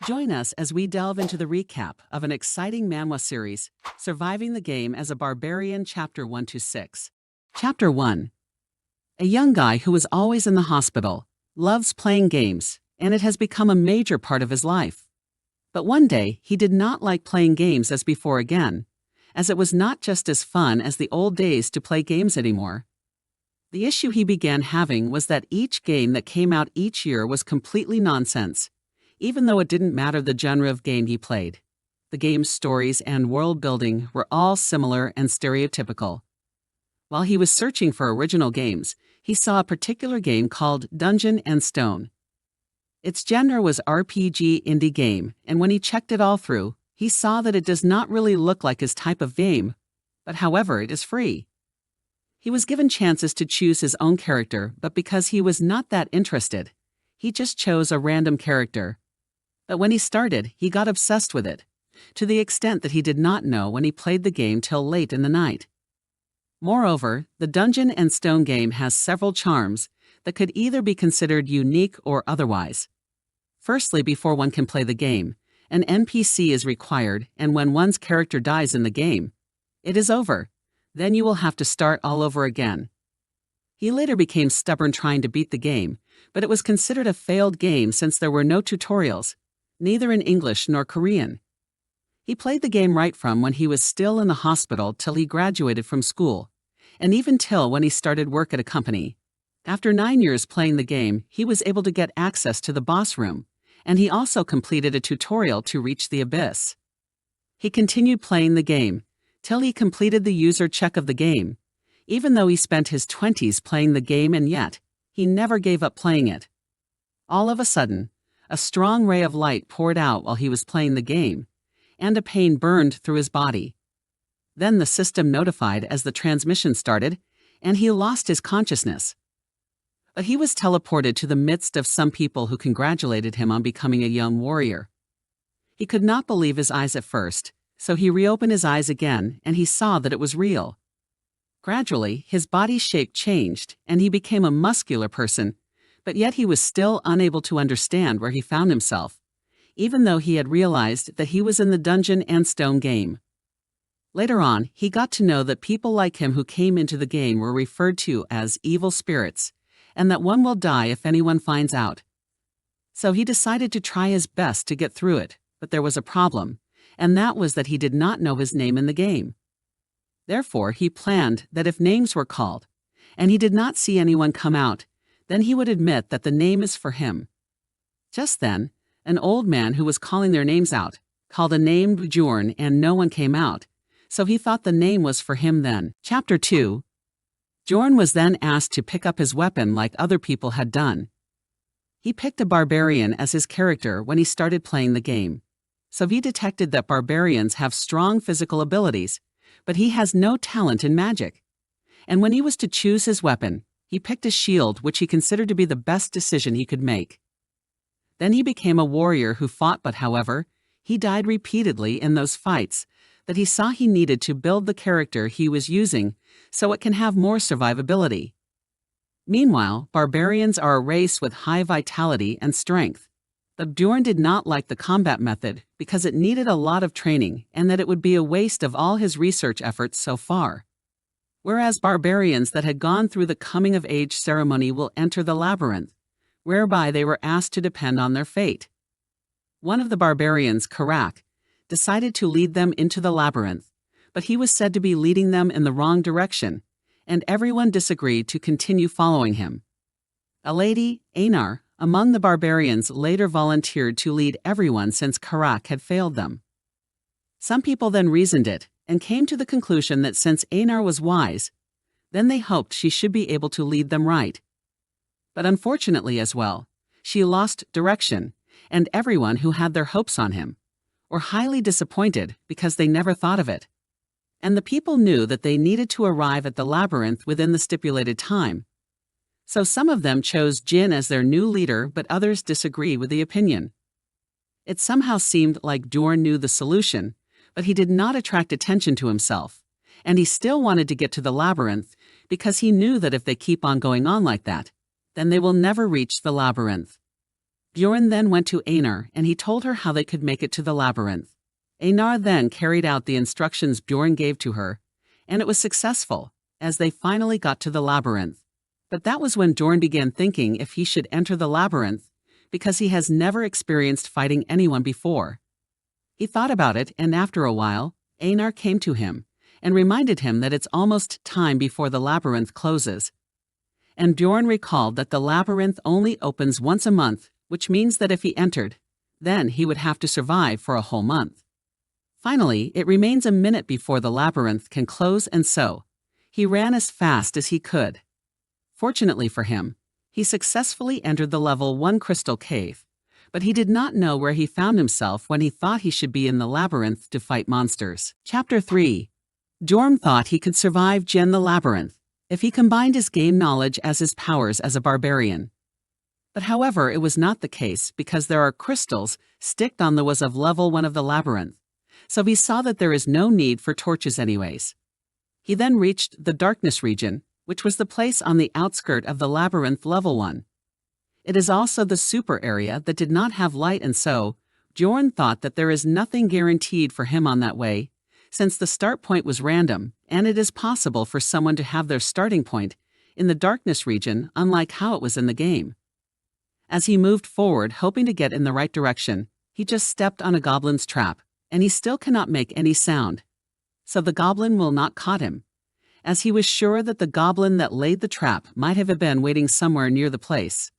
Join us as we delve into the recap of an exciting manhwa series, Surviving the Game as a Barbarian Chapter 1 to 6. Chapter 1. A young guy who is always in the hospital, loves playing games, and it has become a major part of his life. But one day, he did not like playing games as before again, as it was not just as fun as the old days to play games anymore. The issue he began having was that each game that came out each year was completely nonsense, even though it didn't matter the genre of game he played. The game's stories and world building were all similar and stereotypical. While he was searching for original games, he saw a particular game called Dungeon and Stone. Its genre was RPG indie game, and when he checked it all through, he saw that it does not really look like his type of game, but however, it is free. He was given chances to choose his own character, but because he was not that interested, he just chose a random character. But when he started, he got obsessed with it, to the extent that he did not know when he played the game till late in the night. Moreover, the Dungeon and Stone game has several charms that could either be considered unique or otherwise. Firstly, before one can play the game, an NPC is required, and when one's character dies in the game, it is over. Then you will have to start all over again. He later became stubborn trying to beat the game, but it was considered a failed game since there were no tutorials, neither in English nor Korean. He played the game right from when he was still in the hospital till he graduated from school, and even till when he started work at a company. After 9 years playing the game, he was able to get access to the boss room, and he also completed a tutorial to reach the abyss. He continued playing the game, till he completed the user check of the game, even though he spent his 20s playing the game, and yet, he never gave up playing it. All of a sudden, a strong ray of light poured out while he was playing the game, and a pain burned through his body. Then the system notified as the transmission started, and he lost his consciousness. But he was teleported to the midst of some people who congratulated him on becoming a young warrior. He could not believe his eyes at first, so he reopened his eyes again, and he saw that it was real. Gradually, his body shape changed, and he became a muscular person, but yet he was still unable to understand where he found himself, even though he had realized that he was in the Dungeon and Stone game. Later on, he got to know that people like him who came into the game were referred to as evil spirits, and that one will die if anyone finds out. So he decided to try his best to get through it, but there was a problem, and that was that he did not know his name in the game. Therefore, he planned that if names were called, and he did not see anyone come out, then he would admit that the name is for him. Just then, an old man who was calling their names out called a name Bjorn, and no one came out, so he thought the name was for him then. Chapter 2. Bjorn was then asked to pick up his weapon like other people had done. He picked a barbarian as his character when he started playing the game. So he detected that barbarians have strong physical abilities, but he has no talent in magic. And when he was to choose his weapon, he picked a shield which he considered to be the best decision he could make. Then he became a warrior who fought, but however, he died repeatedly in those fights that he saw he needed to build the character he was using so it can have more survivability. Meanwhile, barbarians are a race with high vitality and strength. But Bjorn did not like the combat method because it needed a lot of training and that it would be a waste of all his research efforts so far. Whereas barbarians that had gone through the coming-of-age ceremony will enter the labyrinth, whereby they were asked to depend on their fate. One of the barbarians, Karak, decided to lead them into the labyrinth, but he was said to be leading them in the wrong direction, and everyone disagreed to continue following him. A lady, Einar, among the barbarians later volunteered to lead everyone since Karak had failed them. Some people then reasoned it and came to the conclusion that since Einar was wise, then they hoped she should be able to lead them right. But unfortunately as well, she lost direction, and everyone who had their hopes on him were highly disappointed because they never thought of it. And the people knew that they needed to arrive at the labyrinth within the stipulated time. So some of them chose Jin as their new leader, but others disagree with the opinion. It somehow seemed like Bjorn knew the solution, but he did not attract attention to himself, and he still wanted to get to the labyrinth because he knew that if they keep on going on like that, then they will never reach the labyrinth. Bjorn then went to Einar and he told her how they could make it to the labyrinth. Einar then carried out the instructions Bjorn gave to her, and it was successful, as they finally got to the labyrinth. But that was when Bjorn began thinking if he should enter the labyrinth, because he has never experienced fighting anyone before. He thought about it, and after a while, Einar came to him and reminded him that it's almost time before the labyrinth closes. And Bjorn recalled that the labyrinth only opens once a month, which means that if he entered, then he would have to survive for a whole month. Finally, it remains a minute before the labyrinth can close, and so he ran as fast as he could. Fortunately for him, he successfully entered the level 1 crystal cave, but he did not know where he found himself when he thought he should be in the labyrinth to fight monsters. Chapter 3. Bjorn thought he could survive the labyrinth if he combined his game knowledge as his powers as a barbarian. But however, it was not the case because there are crystals sticked on the was of level 1 of the labyrinth, so he saw that there is no need for torches anyways. He then reached the darkness region, which was the place on the outskirt of the labyrinth level 1. It is also the super area that did not have light, and so Bjorn thought that there is nothing guaranteed for him on that way, since the start point was random, and it is possible for someone to have their starting point in the darkness region, unlike how it was in the game. As he moved forward, hoping to get in the right direction, he just stepped on a goblin's trap, and he still cannot make any sound. So the goblin will not caught him, as he was sure that the goblin that laid the trap might have been waiting somewhere near the place.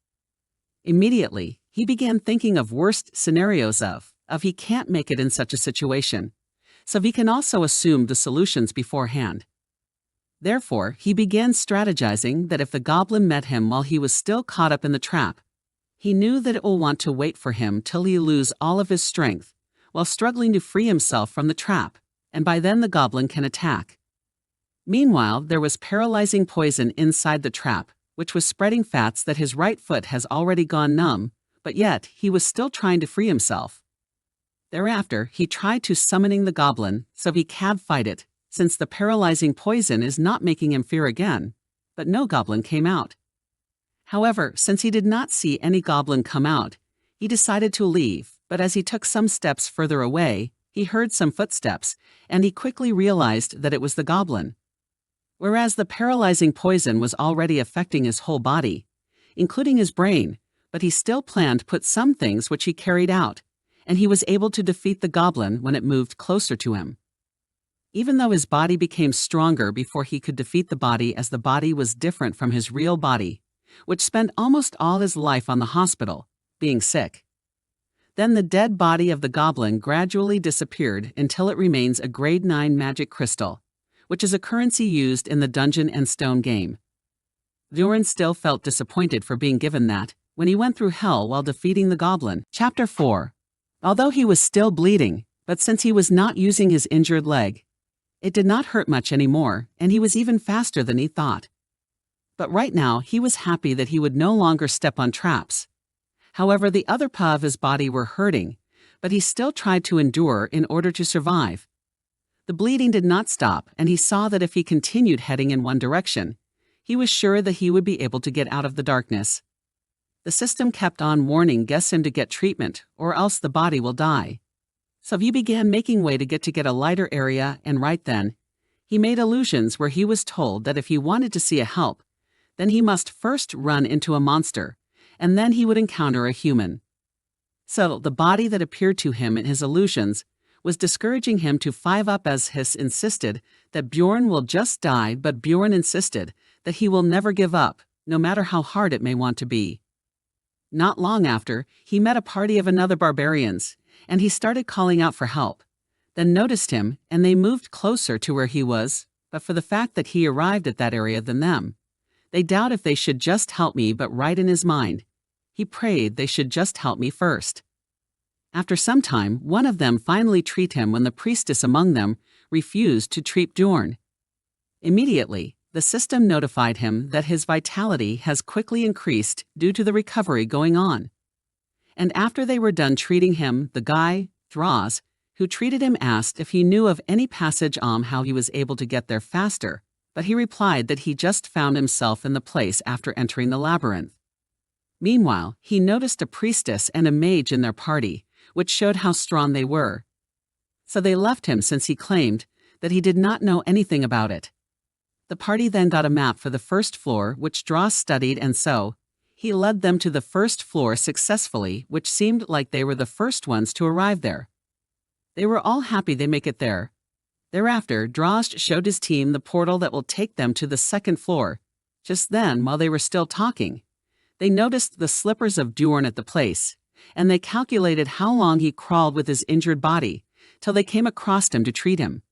Immediately, he began thinking of worst scenarios of he can't make it in such a situation, so he can also assume the solutions beforehand. Therefore, he began strategizing that if the goblin met him while he was still caught up in the trap, he knew that it will want to wait for him till he lose all of his strength, while struggling to free himself from the trap, and by then the goblin can attack. Meanwhile, there was paralyzing poison inside the trap, which was spreading fats that his right foot has already gone numb, but yet he was still trying to free himself. Thereafter, he tried to summoning the goblin, so he can fight it, since the paralyzing poison is not making him fear again, but no goblin came out. However, since he did not see any goblin come out, he decided to leave, but as he took some steps further away, he heard some footsteps, and he quickly realized that it was the goblin. Whereas the paralyzing poison was already affecting his whole body, including his brain, but he still planned to put some things which he carried out, and he was able to defeat the goblin when it moved closer to him. Even though his body became stronger before he could defeat the body, as the body was different from his real body, which spent almost all his life on the hospital, being sick. Then the dead body of the goblin gradually disappeared until it remains a grade 9 magic crystal, which is a currency used in the Dungeon and Stone game. Bjorn still felt disappointed for being given that when he went through hell while defeating the goblin. Chapter 4. Although he was still bleeding, but since he was not using his injured leg, it did not hurt much anymore, and he was even faster than he thought. But right now, he was happy that he would no longer step on traps. However, the other part of his body were hurting, but he still tried to endure in order to survive. The bleeding did not stop, and he saw that if he continued heading in one direction, he was sure that he would be able to get out of the darkness. The system kept on warning guests him to get treatment, or else the body will die. So he began making way to get a lighter area, and right then, he made illusions where he was told that if he wanted to see a help, then he must first run into a monster, and then he would encounter a human. So the body that appeared to him in his illusions was discouraging him to 5-up, as Hiss insisted that Bjorn will just die, but Bjorn insisted that he will never give up, no matter how hard it may want to be. Not long after, he met a party of another barbarians, and he started calling out for help, then noticed him, and they moved closer to where he was, but for the fact that he arrived at that area than them, they doubt if they should just help me, but right in his mind, he prayed they should just help me first. After some time, one of them finally treat him when the priestess among them refused to treat Bjorn. Immediately, the system notified him that his vitality has quickly increased due to the recovery going on. And after they were done treating him, the guy, Thraz, who treated him asked if he knew of any passage on how he was able to get there faster, but he replied that he just found himself in the place after entering the labyrinth. Meanwhile, he noticed a priestess and a mage in their party, which showed how strong they were. So they left him since he claimed that he did not know anything about it. The party then got a map for the first floor, which Dross studied, and so he led them to the first floor successfully, which seemed like they were the first ones to arrive there. They were all happy they make it there. Thereafter, Dross showed his team the portal that will take them to the second floor. Just then, while they were still talking, they noticed the slippers of Bjorn at the place, and they calculated how long he crawled with his injured body, till they came across him to treat him.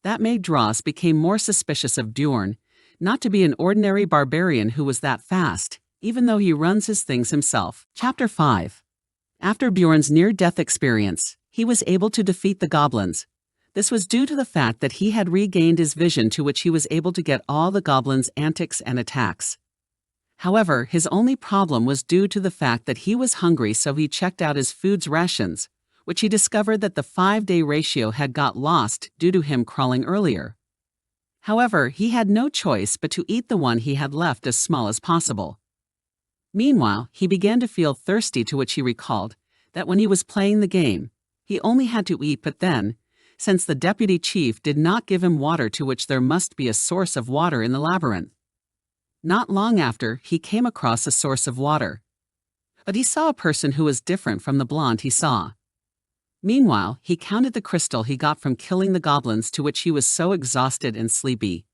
That made Dross became more suspicious of Bjorn, not to be an ordinary barbarian who was that fast, even though he runs his things himself. Chapter 5. After Bjorn's near-death experience, he was able to defeat the goblins. This was due to the fact that he had regained his vision, to which he was able to get all the goblins' antics and attacks. However, his only problem was due to the fact that he was hungry, so he checked out his food's rations, which he discovered that the 5-day ratio had got lost due to him crawling earlier. However, he had no choice but to eat the one he had left as small as possible. Meanwhile, he began to feel thirsty, to which he recalled that when he was playing the game, he only had to eat, but then, since the deputy chief did not give him water, to which there must be a source of water in the labyrinth. Not long after, he came across a source of water. But he saw a person who was different from the blonde he saw. Meanwhile, he counted the crystal he got from killing the goblins, to which he was so exhausted and sleepy.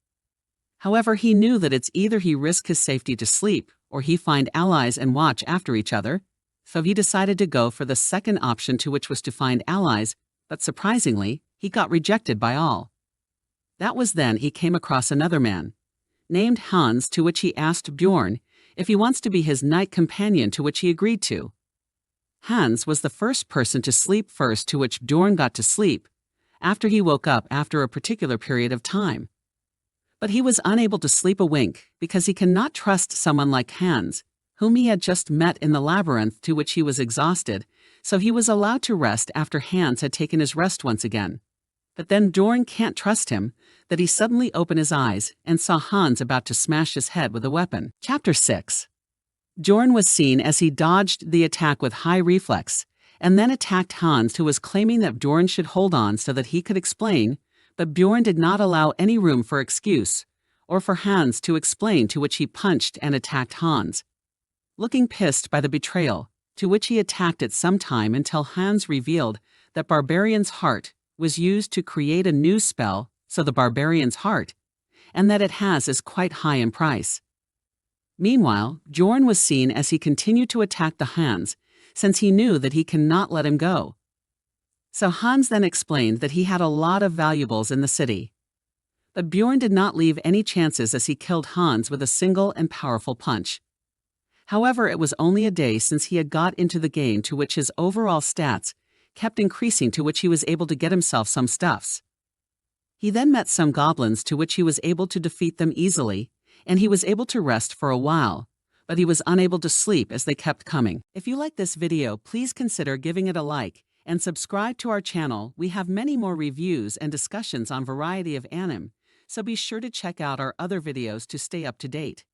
However, he knew that it's either he risk his safety to sleep, or he find allies and watch after each other, so he decided to go for the second option, to which was to find allies, but surprisingly, he got rejected by all. That was then he came across another man, named Hans, to which he asked Bjorn if he wants to be his night companion, to which he agreed to. Hans was the first person to sleep first, to which Bjorn got to sleep, after he woke up after a particular period of time. But he was unable to sleep a wink, because he cannot trust someone like Hans, whom he had just met in the labyrinth, to which he was exhausted, so he was allowed to rest after Hans had taken his rest once again. But then Bjorn can't trust him, that he suddenly opened his eyes and saw Hans about to smash his head with a weapon. Chapter 6. Bjorn was seen as he dodged the attack with high reflex, and then attacked Hans, who was claiming that Bjorn should hold on so that he could explain, but Bjorn did not allow any room for excuse, or for Hans to explain, to which he punched and attacked Hans. Looking pissed by the betrayal, to which he attacked it some time until Hans revealed that Barbarian's heart was used to create a new spell, so the Barbarian's heart, and that it is quite high in price. Meanwhile, Bjorn was seen as he continued to attack the Hans, since he knew that he cannot let him go. So Hans then explained that he had a lot of valuables in the city. But Bjorn did not leave any chances, as he killed Hans with a single and powerful punch. However, it was only a day since he had got into the game, to which his overall stats kept increasing, to which he was able to get himself some stuffs. He then met some goblins, to which he was able to defeat them easily, and he was able to rest for a while, but he was unable to sleep as they kept coming. If you like this video, please consider giving it a like, and subscribe to our channel. We have many more reviews and discussions on variety of anime, so be sure to check out our other videos to stay up to date.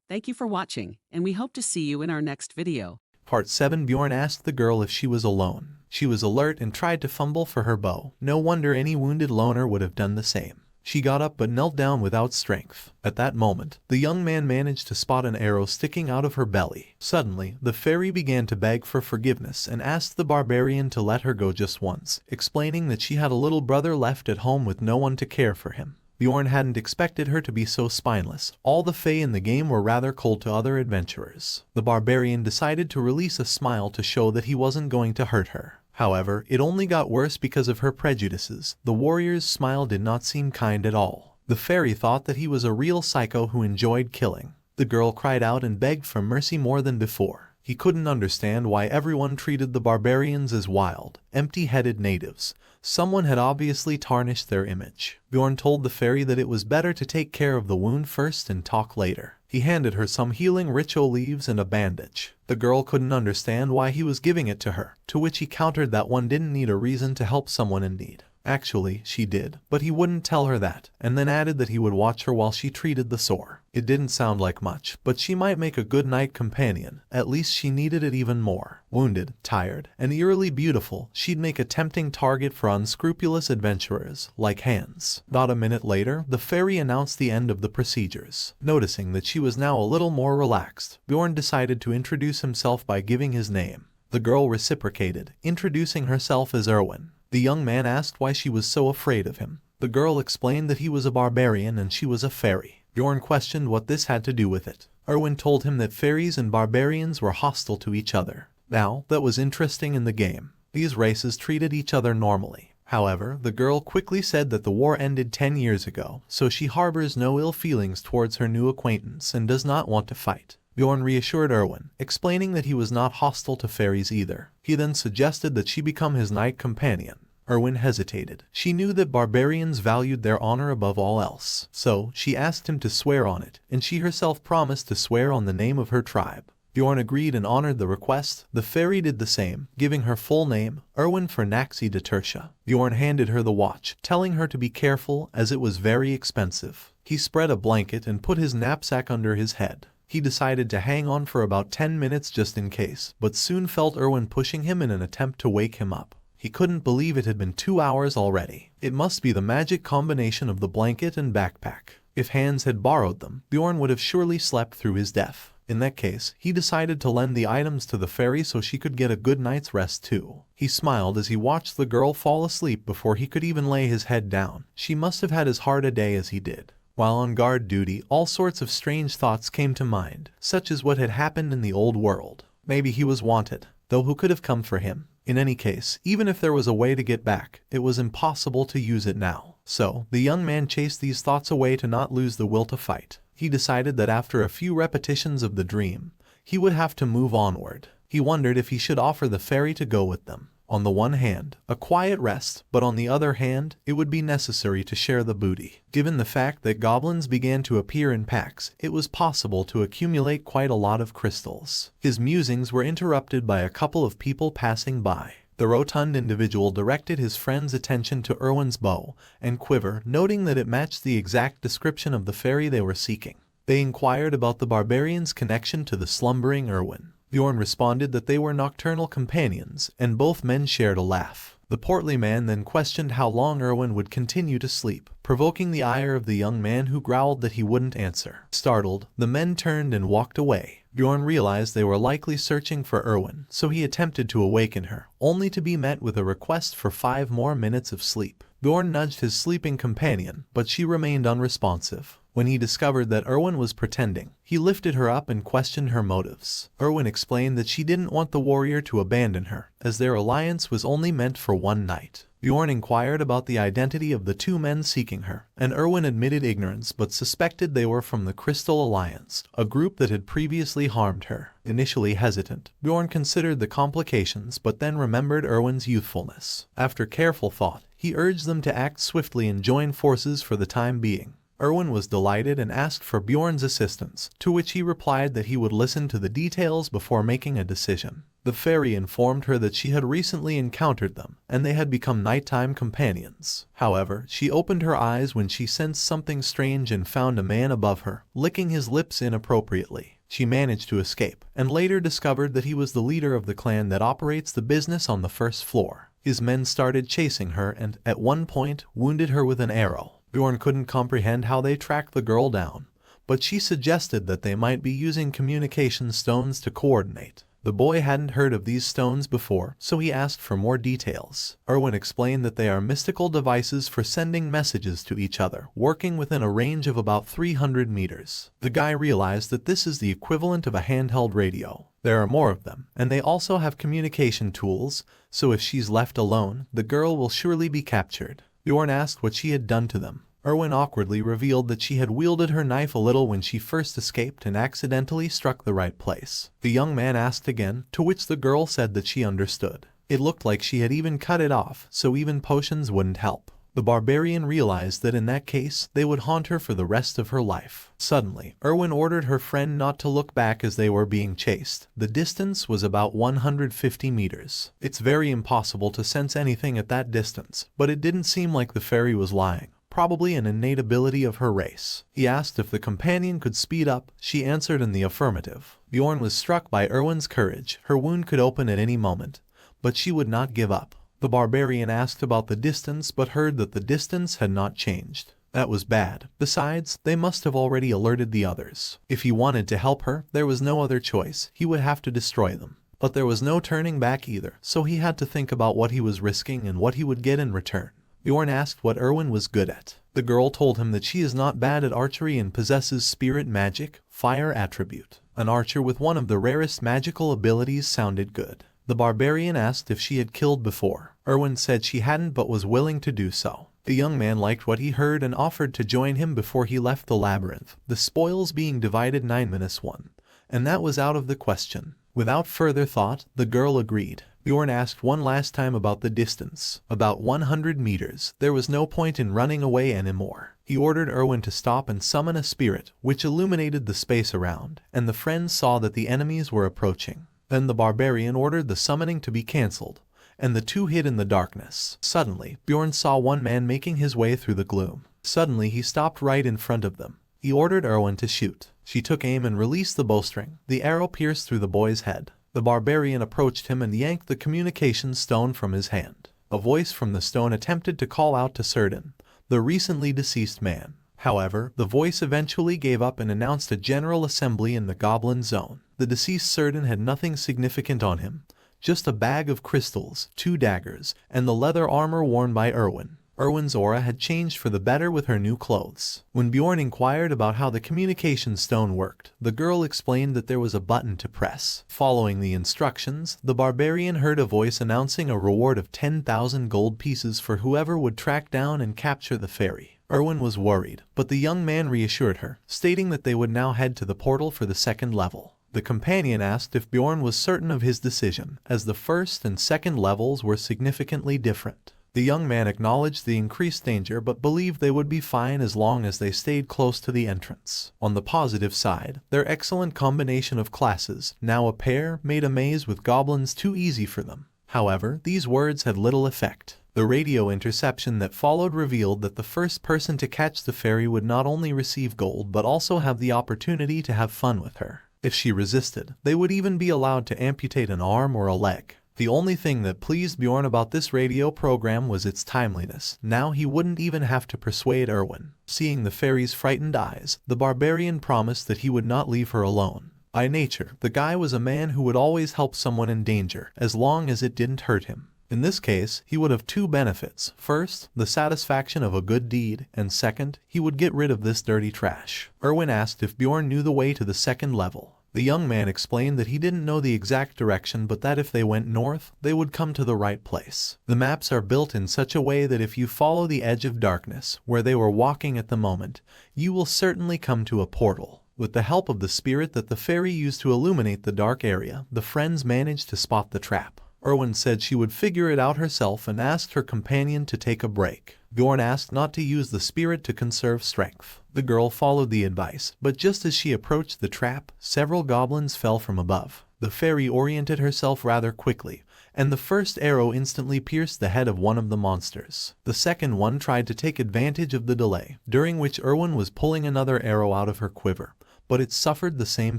Thank you for watching, and we hope to see you in our next video. Part 7. Bjorn asked the girl if she was alone. She was alert and tried to fumble for her bow. No wonder any wounded loner would have done the same. She got up but knelt down without strength. At that moment, the young man managed to spot an arrow sticking out of her belly. Suddenly, the fairy began to beg for forgiveness and asked the barbarian to let her go just once, explaining that she had a little brother left at home with no one to care for him. Bjorn hadn't expected her to be so spineless. All the Fae in the game were rather cold to other adventurers. The barbarian decided to release a smile to show that he wasn't going to hurt her. However, it only got worse because of her prejudices. The warrior's smile did not seem kind at all. The fairy thought that he was a real psycho who enjoyed killing. The girl cried out and begged for mercy more than before. He couldn't understand why everyone treated the barbarians as wild, empty-headed natives. Someone had obviously tarnished their image. Bjorn told the fairy that it was better to take care of the wound first and talk later. He handed her some healing ritual leaves and a bandage. The girl couldn't understand why he was giving it to her, to which he countered that one didn't need a reason to help someone in need. Actually, she did, but he wouldn't tell her that, and then added that he would watch her while she treated the sore. It didn't sound like much, but she might make a good night companion. At least she needed it even more. Wounded, tired, and eerily beautiful, she'd make a tempting target for unscrupulous adventurers like Hans. Not a minute later, the fairy announced the end of the procedures. Noticing that she was now a little more relaxed, Bjorn decided to introduce himself by giving his name. The girl reciprocated, introducing herself as Erwin. The young man asked why she was so afraid of him. The girl explained that he was a barbarian and she was a fairy. Bjorn questioned what this had to do with it. Erwin told him that fairies and barbarians were hostile to each other. Now, that was interesting in the game. These races treated each other normally. However, the girl quickly said that the war ended 10 years ago, so she harbors no ill feelings towards her new acquaintance and does not want to fight. Bjorn reassured Erwin, explaining that he was not hostile to fairies either. He then suggested that she become his knight companion. Erwin hesitated. She knew that barbarians valued their honor above all else, so she asked him to swear on it, and she herself promised to swear on the name of her tribe. Bjorn agreed and honored the request. The fairy did the same, giving her full name, Erwin for Naxi de Tertia. Bjorn handed her the watch, telling her to be careful as it was very expensive. He spread a blanket and put his knapsack under his head. He decided to hang on for about 10 minutes just in case, but soon felt Erwin pushing him in an attempt to wake him up. He couldn't believe it had been 2 hours already. It must be the magic combination of the blanket and backpack. If Hans had borrowed them, Bjorn would have surely slept through his death. In that case, he decided to lend the items to the fairy so she could get a good night's rest too. He smiled as he watched the girl fall asleep before he could even lay his head down. She must have had as hard a day as he did. While on guard duty, all sorts of strange thoughts came to mind, such as what had happened in the old world. Maybe he was wanted, though who could have come for him? In any case, even if there was a way to get back, it was impossible to use it now. So, the young man chased these thoughts away to not lose the will to fight. He decided that after a few repetitions of the dream, he would have to move onward. He wondered if he should offer the fairy to go with them. On the one hand, a quiet rest, but on the other hand, it would be necessary to share the booty. Given the fact that goblins began to appear in packs, it was possible to accumulate quite a lot of crystals. His musings were interrupted by a couple of people passing by. The rotund individual directed his friend's attention to Erwin's bow and quiver, noting that it matched the exact description of the fairy they were seeking. They inquired about the barbarian's connection to the slumbering Erwin. Bjorn responded that they were nocturnal companions, and both men shared a laugh. The portly man then questioned how long Erwin would continue to sleep, provoking the ire of the young man who growled that he wouldn't answer. Startled, the men turned and walked away. Bjorn realized they were likely searching for Erwin, so he attempted to awaken her, only to be met with a request for 5 more minutes of sleep. Bjorn nudged his sleeping companion, but she remained unresponsive. When he discovered that Erwin was pretending, he lifted her up and questioned her motives. Erwin explained that she didn't want the warrior to abandon her, as their alliance was only meant for one night. Bjorn inquired about the identity of the 2 men seeking her, and Erwin admitted ignorance but suspected they were from the Crystal Alliance, a group that had previously harmed her. Initially hesitant, Bjorn considered the complications but then remembered Erwin's youthfulness. After careful thought, he urged them to act swiftly and join forces for the time being. Erwin was delighted and asked for Bjorn's assistance, to which he replied that he would listen to the details before making a decision. The fairy informed her that she had recently encountered them, and they had become nighttime companions. However, she opened her eyes when she sensed something strange and found a man above her, licking his lips inappropriately. She managed to escape, and later discovered that he was the leader of the clan that operates the business on the first floor. His men started chasing her and, at one point, wounded her with an arrow. Bjorn couldn't comprehend how they tracked the girl down, but she suggested that they might be using communication stones to coordinate. The boy hadn't heard of these stones before, so he asked for more details. Erwin explained that they are mystical devices for sending messages to each other, working within a range of about 300 meters. The guy realized that this is the equivalent of a handheld radio. There are more of them, and they also have communication tools, so if she's left alone, the girl will surely be captured. Bjorn asked what she had done to them. Erwin awkwardly revealed that she had wielded her knife a little when she first escaped and accidentally struck the right place. The young man asked again, to which the girl said that she understood. It looked like she had even cut it off, so even potions wouldn't help. The barbarian realized that in that case, they would haunt her for the rest of her life. Suddenly, Erwin ordered her friend not to look back as they were being chased. The distance was about 150 meters. It's very impossible to sense anything at that distance, but it didn't seem like the fairy was lying. Probably an innate ability of her race. He asked if the companion could speed up. She answered in the affirmative. Bjorn was struck by Erwin's courage. Her wound could open at any moment, but she would not give up. The barbarian asked about the distance but heard that the distance had not changed. That was bad. Besides, they must have already alerted the others. If he wanted to help her, there was no other choice. He would have to destroy them. But there was no turning back either, so he had to think about what he was risking and what he would get in return. Bjorn asked what Erwin was good at. The girl told him that she is not bad at archery and possesses spirit magic, fire attribute. An archer with one of the rarest magical abilities sounded good. The barbarian asked if she had killed before. Erwin said she hadn't but was willing to do so. The young man liked what he heard and offered to join him before he left the labyrinth, the spoils being divided 9-1, and that was out of the question. Without further thought, the girl agreed. Bjorn asked one last time about the distance. About 100 meters. There was no point in running away anymore. He ordered Erwin to stop and summon a spirit, which illuminated the space around, and the friends saw that the enemies were approaching. Then the barbarian ordered the summoning to be cancelled, and the two hid in the darkness. Suddenly, Bjorn saw one man making his way through the gloom. Suddenly he stopped right in front of them. He ordered Erwin to shoot. She took aim and released the bowstring. The arrow pierced through the boy's head. The barbarian approached him and yanked the communication stone from his hand. A voice from the stone attempted to call out to Surdin, the recently deceased man. However, the voice eventually gave up and announced a general assembly in the goblin zone. The deceased Surdin had nothing significant on him, just a bag of crystals, 2 daggers, and the leather armor worn by Erwin. Erwin's aura had changed for the better with her new clothes. When Bjorn inquired about how the communication stone worked, the girl explained that there was a button to press. Following the instructions, the barbarian heard a voice announcing a reward of 10,000 gold pieces for whoever would track down and capture the fairy. Erwin was worried, but the young man reassured her, stating that they would now head to the portal for the second level. The companion asked if Bjorn was certain of his decision, as the first and second levels were significantly different. The young man acknowledged the increased danger but believed they would be fine as long as they stayed close to the entrance. On the positive side, their excellent combination of classes, now a pair, made a maze with goblins too easy for them. However, these words had little effect. The radio interception that followed revealed that the first person to catch the fairy would not only receive gold but also have the opportunity to have fun with her. If she resisted, they would even be allowed to amputate an arm or a leg. The only thing that pleased Bjorn about this radio program was its timeliness. Now he wouldn't even have to persuade Erwin. Seeing the fairy's frightened eyes, the barbarian promised that he would not leave her alone. By nature, the guy was a man who would always help someone in danger, as long as it didn't hurt him. In this case, he would have 2 benefits. First, the satisfaction of a good deed, and second, he would get rid of this dirty trash. Erwin asked if Bjorn knew the way to the second level. The young man explained that he didn't know the exact direction but that if they went north, they would come to the right place. The maps are built in such a way that if you follow the edge of darkness, where they were walking at the moment, you will certainly come to a portal. With the help of the spirit that the fairy used to illuminate the dark area, the friends managed to spot the trap. Erwin said she would figure it out herself and asked her companion to take a break. Bjorn asked not to use the spirit to conserve strength. The girl followed the advice, but just as she approached the trap, several goblins fell from above. The fairy oriented herself rather quickly, and the first arrow instantly pierced the head of one of the monsters. The second one tried to take advantage of the delay, during which Erwin was pulling another arrow out of her quiver, but it suffered the same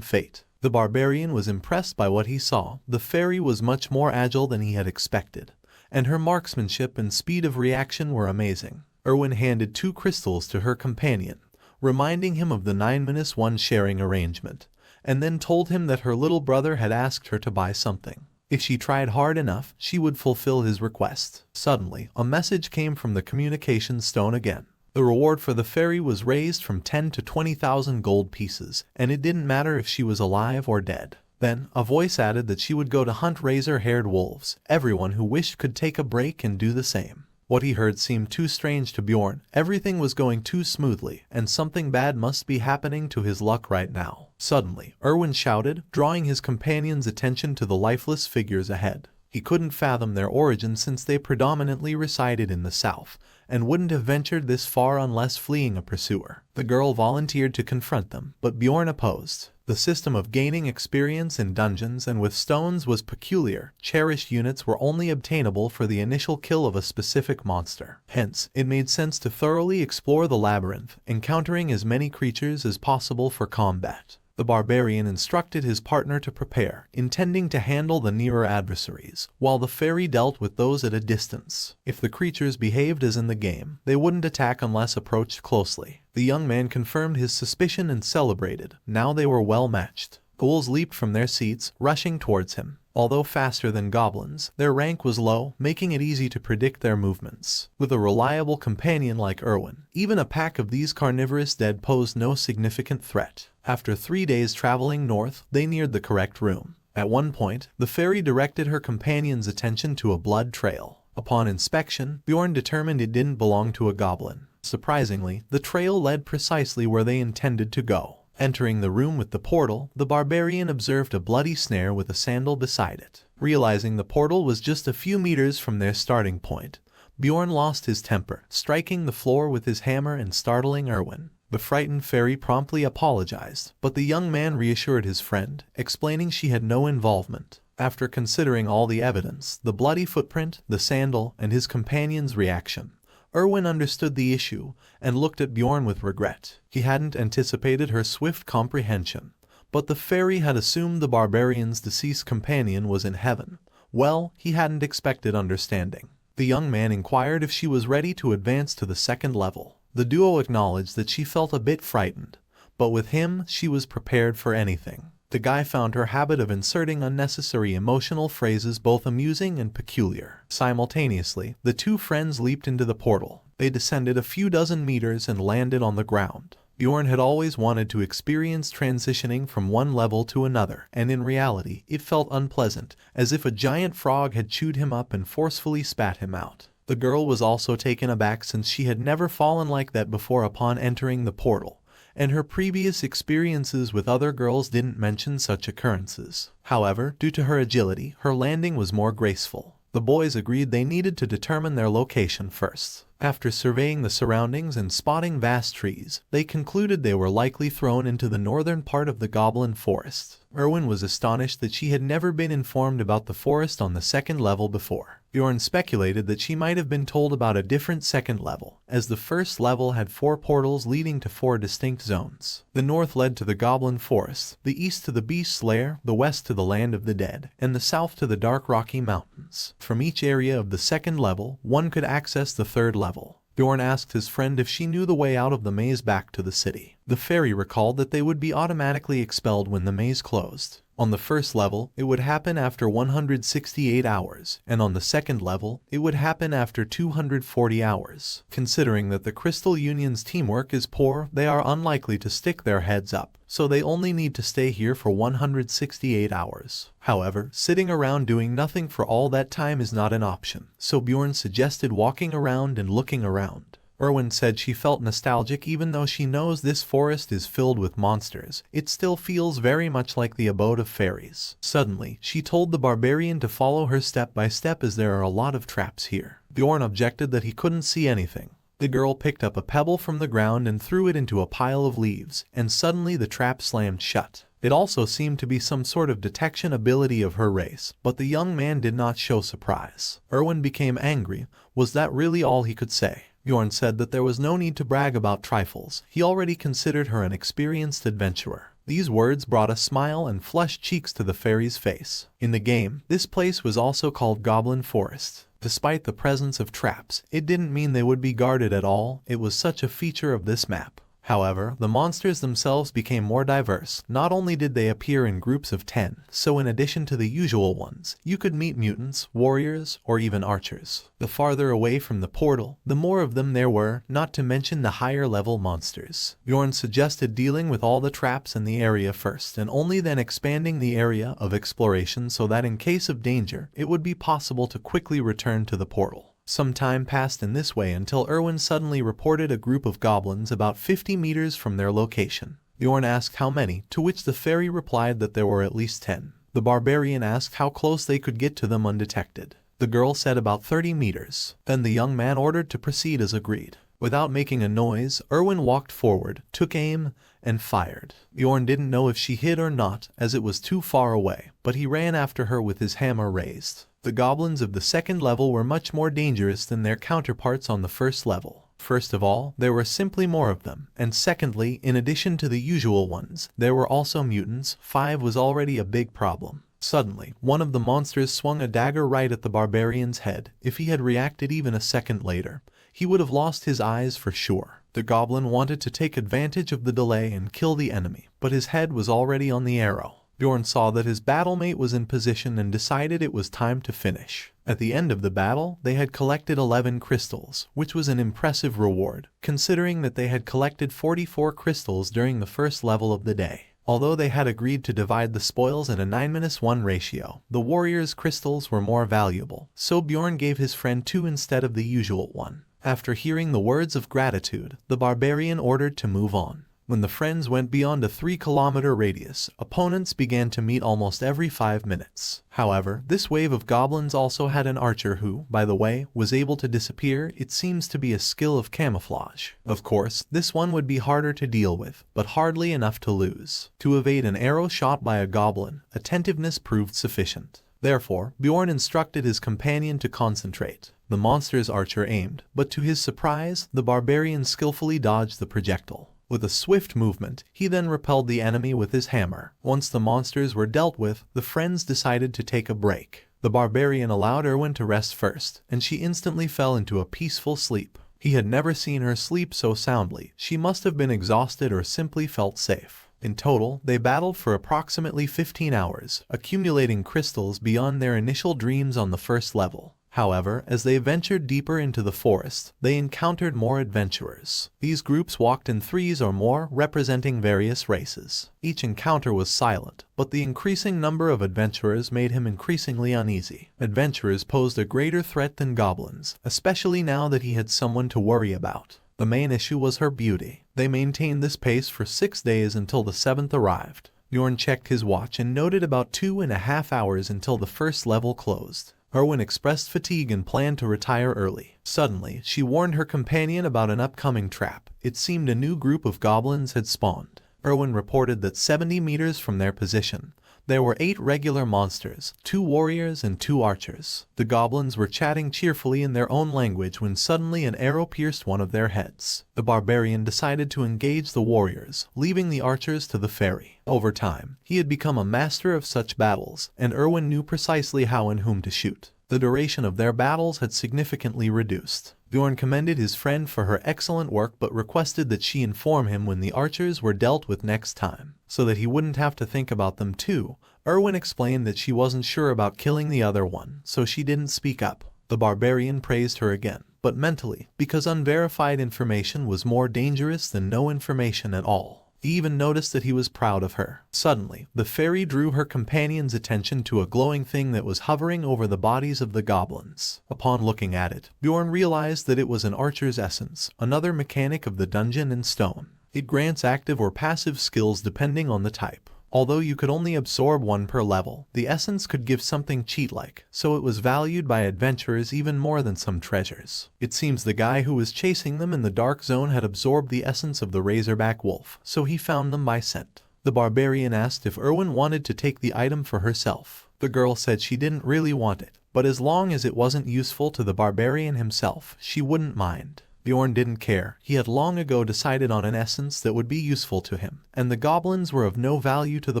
fate. The barbarian was impressed by what he saw. The fairy was much more agile than he had expected, and her marksmanship and speed of reaction were amazing. Erwin handed 2 crystals to her companion, reminding him of the 9-1 sharing arrangement, and then told him that her little brother had asked her to buy something. If she tried hard enough, she would fulfill his request. Suddenly, a message came from the communication stone again. The reward for the fairy was raised from 10 to 20,000 gold pieces, and it didn't matter if she was alive or dead. Then, a voice added that she would go to hunt razor-haired wolves. Everyone who wished could take a break and do the same. What he heard seemed too strange to Bjorn. Everything was going too smoothly, and something bad must be happening to his luck right now. Suddenly, Erwin shouted, drawing his companion's attention to the lifeless figures ahead. He couldn't fathom their origin since they predominantly resided in the south, and wouldn't have ventured this far unless fleeing a pursuer. The girl volunteered to confront them, but Bjorn opposed. The system of gaining experience in dungeons and with stones was peculiar. Cherished units were only obtainable for the initial kill of a specific monster. Hence, it made sense to thoroughly explore the labyrinth, encountering as many creatures as possible for combat. The barbarian instructed his partner to prepare, intending to handle the nearer adversaries, while the fairy dealt with those at a distance. If the creatures behaved as in the game, they wouldn't attack unless approached closely. The young man confirmed his suspicion and celebrated. Now they were well matched. Ghouls leaped from their seats, rushing towards him. Although faster than goblins, their rank was low, making it easy to predict their movements. With a reliable companion like Erwin, even a pack of these carnivorous dead posed no significant threat. After 3 days traveling north, they neared the correct room. At one point, the fairy directed her companion's attention to a blood trail. Upon inspection, Bjorn determined it didn't belong to a goblin. Surprisingly, the trail led precisely where they intended to go. Entering the room with the portal, the barbarian observed a bloody snare with a sandal beside it. Realizing the portal was just a few meters from their starting point, Bjorn lost his temper, striking the floor with his hammer and startling Erwin. The frightened fairy promptly apologized, but the young man reassured his friend, explaining she had no involvement. After considering all the evidence, the bloody footprint, the sandal, and his companion's reaction, Erwin understood the issue and looked at Bjorn with regret. He hadn't anticipated her swift comprehension, but the fairy had assumed the barbarian's deceased companion was in heaven. Well, he hadn't expected understanding. The young man inquired if she was ready to advance to the second level. The duo acknowledged that she felt a bit frightened, but with him, she was prepared for anything. The guy found her habit of inserting unnecessary emotional phrases both amusing and peculiar. Simultaneously, the two friends leaped into the portal. They descended a few dozen meters and landed on the ground. Bjorn had always wanted to experience transitioning from one level to another, and in reality, it felt unpleasant, as if a giant frog had chewed him up and forcefully spat him out. The girl was also taken aback since she had never fallen like that before upon entering the portal, and her previous experiences with other girls didn't mention such occurrences. However, due to her agility, her landing was more graceful. The boys agreed they needed to determine their location first. After surveying the surroundings and spotting vast trees, they concluded they were likely thrown into the northern part of the Goblin Forest. Erwin was astonished that she had never been informed about the forest on the second level before. Bjorn speculated that she might have been told about a different second level, as the first level had 4 portals leading to 4 distinct zones. The north led to the Goblin Forest, the east to the Beast's Lair, the west to the Land of the Dead, and the south to the Dark Rocky Mountains. From each area of the second level, one could access the third level. Bjorn asked his friend if she knew the way out of the maze back to the city. The fairy recalled that they would be automatically expelled when the maze closed. On the first level, it would happen after 168 hours, and on the second level, it would happen after 240 hours. Considering that the Crystal Union's teamwork is poor, they are unlikely to stick their heads up, so they only need to stay here for 168 hours. However, sitting around doing nothing for all that time is not an option, so Bjorn suggested walking around and looking around. Erwin said she felt nostalgic even though she knows this forest is filled with monsters. It still feels very much like the abode of fairies. Suddenly, she told the barbarian to follow her step by step as there are a lot of traps here. Bjorn objected that he couldn't see anything. The girl picked up a pebble from the ground and threw it into a pile of leaves, and suddenly the trap slammed shut. It also seemed to be some sort of detection ability of her race, but the young man did not show surprise. Erwin became angry. Was that really all he could say? Bjorn said that there was no need to brag about trifles. He already considered her an experienced adventurer. These words brought a smile and flushed cheeks to the fairy's face. In the game, this place was also called Goblin Forest. Despite the presence of traps, it didn't mean they would be guarded at all. It was such a feature of this map. However, the monsters themselves became more diverse. Not only did they appear in groups of 10, so in addition to the usual ones, you could meet mutants, warriors, or even archers. The farther away from the portal, the more of them there were, not to mention the higher level monsters. Bjorn suggested dealing with all the traps in the area first, and only then expanding the area of exploration so that in case of danger, it would be possible to quickly return to the portal. Some time passed in this way until Erwin suddenly reported a group of goblins about 50 meters from their location. Bjorn asked how many, to which the fairy replied that there were at least 10. The barbarian asked how close they could get to them undetected. The girl said about 30 meters. Then the young man ordered to proceed as agreed. Without making a noise, Erwin walked forward, took aim, and fired. Bjorn didn't know if she hit or not, as it was too far away, but he ran after her with his hammer raised. The goblins of the second level were much more dangerous than their counterparts on the first level. First of all, there were simply more of them, and secondly, in addition to the usual ones, there were also mutants. 5 was already a big problem. Suddenly, one of the monsters swung a dagger right at the barbarian's head. If he had reacted even a second later, he would have lost his eyes for sure. The goblin wanted to take advantage of the delay and kill the enemy, but his head was already on the arrow. Bjorn saw that his battlemate was in position and decided it was time to finish. At the end of the battle, they had collected 11 crystals, which was an impressive reward, considering that they had collected 44 crystals during the first level of the day. Although they had agreed to divide the spoils at a 9-1 ratio, the warrior's crystals were more valuable, so Bjorn gave his friend 2 instead of the usual 1. After hearing the words of gratitude, the barbarian ordered to move on. When the friends went beyond a 3-kilometer radius, opponents began to meet almost every 5 minutes. However, this wave of goblins also had an archer who, by the way, was able to disappear. It seems to be a skill of camouflage. Of course, this one would be harder to deal with, but hardly enough to lose. To evade an arrow shot by a goblin, attentiveness proved sufficient. Therefore, Bjorn instructed his companion to concentrate. The monster's archer aimed, but to his surprise, the barbarian skillfully dodged the projectile. With a swift movement, he then repelled the enemy with his hammer. Once the monsters were dealt with, the friends decided to take a break. The barbarian allowed Erwin to rest first, and she instantly fell into a peaceful sleep. He had never seen her sleep so soundly. She must have been exhausted or simply felt safe. In total, they battled for approximately 15 hours, accumulating crystals beyond their initial dreams on the first level. However, as they ventured deeper into the forest, they encountered more adventurers. These groups walked in 3s or more, representing various races. Each encounter was silent, but the increasing number of adventurers made him increasingly uneasy. Adventurers posed a greater threat than goblins, especially now that he had someone to worry about. The main issue was her beauty. They maintained this pace for 6 days until the 7th arrived. Bjorn checked his watch and noted about 2.5 hours until the first level closed. Erwin expressed fatigue and planned to retire early. Suddenly, she warned her companion about an upcoming trap. It seemed a new group of goblins had spawned. Erwin reported that 70 meters from their position, there were 8 regular monsters, 2 warriors and 2 archers. The goblins were chatting cheerfully in their own language when suddenly an arrow pierced one of their heads. The barbarian decided to engage the warriors, leaving the archers to the ferry. Over time, he had become a master of such battles, and Erwin knew precisely how and whom to shoot. The duration of their battles had significantly reduced. Bjorn commended his friend for her excellent work but requested that she inform him when the archers were dealt with next time, so that he wouldn't have to think about them too. Erwin explained that she wasn't sure about killing the other one, so she didn't speak up. The barbarian praised her again, but mentally, because unverified information was more dangerous than no information at all. He even noticed that he was proud of her. Suddenly, the fairy drew her companion's attention to a glowing thing that was hovering over the bodies of the goblins. Upon looking at it, Bjorn realized that it was an archer's essence, another mechanic of the dungeon in stone. It grants active or passive skills depending on the type. Although you could only absorb 1 per level, the essence could give something cheat-like, so it was valued by adventurers even more than some treasures. It seems the guy who was chasing them in the dark zone had absorbed the essence of the razorback wolf, so he found them by scent. The barbarian asked if Erwin wanted to take the item for herself. The girl said she didn't really want it, but as long as it wasn't useful to the barbarian himself, she wouldn't mind. Bjorn didn't care. He had long ago decided on an essence that would be useful to him, and the goblins were of no value to the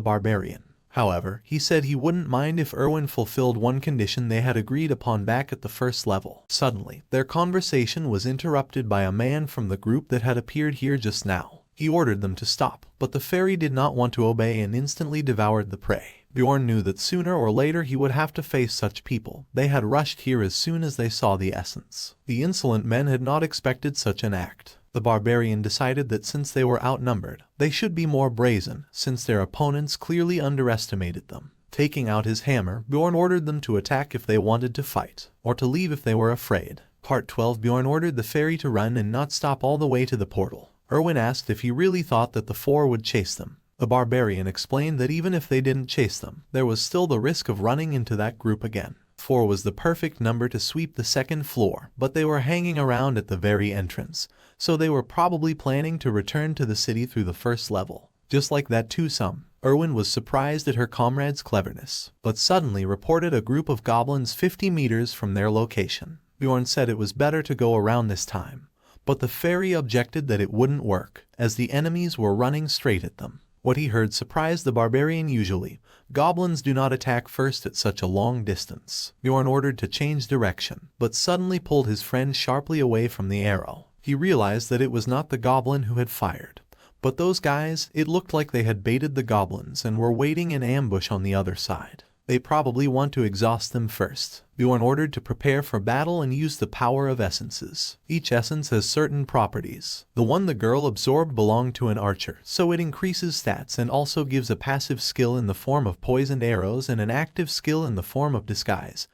barbarian. However, he said he wouldn't mind if Erwin fulfilled one condition they had agreed upon back at the first level. Suddenly, their conversation was interrupted by a man from the group that had appeared here just now. He ordered them to stop, but the fairy did not want to obey and instantly devoured the prey. Bjorn knew that sooner or later he would have to face such people. They had rushed here as soon as they saw the essence. The insolent men had not expected such an act. The barbarian decided that since they were outnumbered, they should be more brazen, since their opponents clearly underestimated them. Taking out his hammer, Bjorn ordered them to attack if they wanted to fight, or to leave if they were afraid. Part 12. Bjorn ordered the fairy to run and not stop all the way to the portal. Erwin asked if he really thought that the 4 would chase them. The barbarian explained that even if they didn't chase them, there was still the risk of running into that group again. 4 was the perfect number to sweep the second floor, but they were hanging around at the very entrance, so they were probably planning to return to the city through the first level. Just like that too Erwin was surprised at her comrade's cleverness, but suddenly reported a group of goblins 50 meters from their location. Bjorn said it was better to go around this time, but the fairy objected that it wouldn't work, as the enemies were running straight at them. What he heard surprised the barbarian. Usually, goblins do not attack first at such a long distance. Bjorn ordered to change direction, but suddenly pulled his friend sharply away from the arrow. He realized that it was not the goblin who had fired, but those guys. It looked like they had baited the goblins and were waiting in ambush on the other side. They probably want to exhaust them first. Bjorn ordered to prepare for battle and use the power of essences. Each essence has certain properties. The one the girl absorbed belonged to an archer, so it increases stats and also gives a passive skill in the form of poisoned arrows and an active skill in the form of disguise.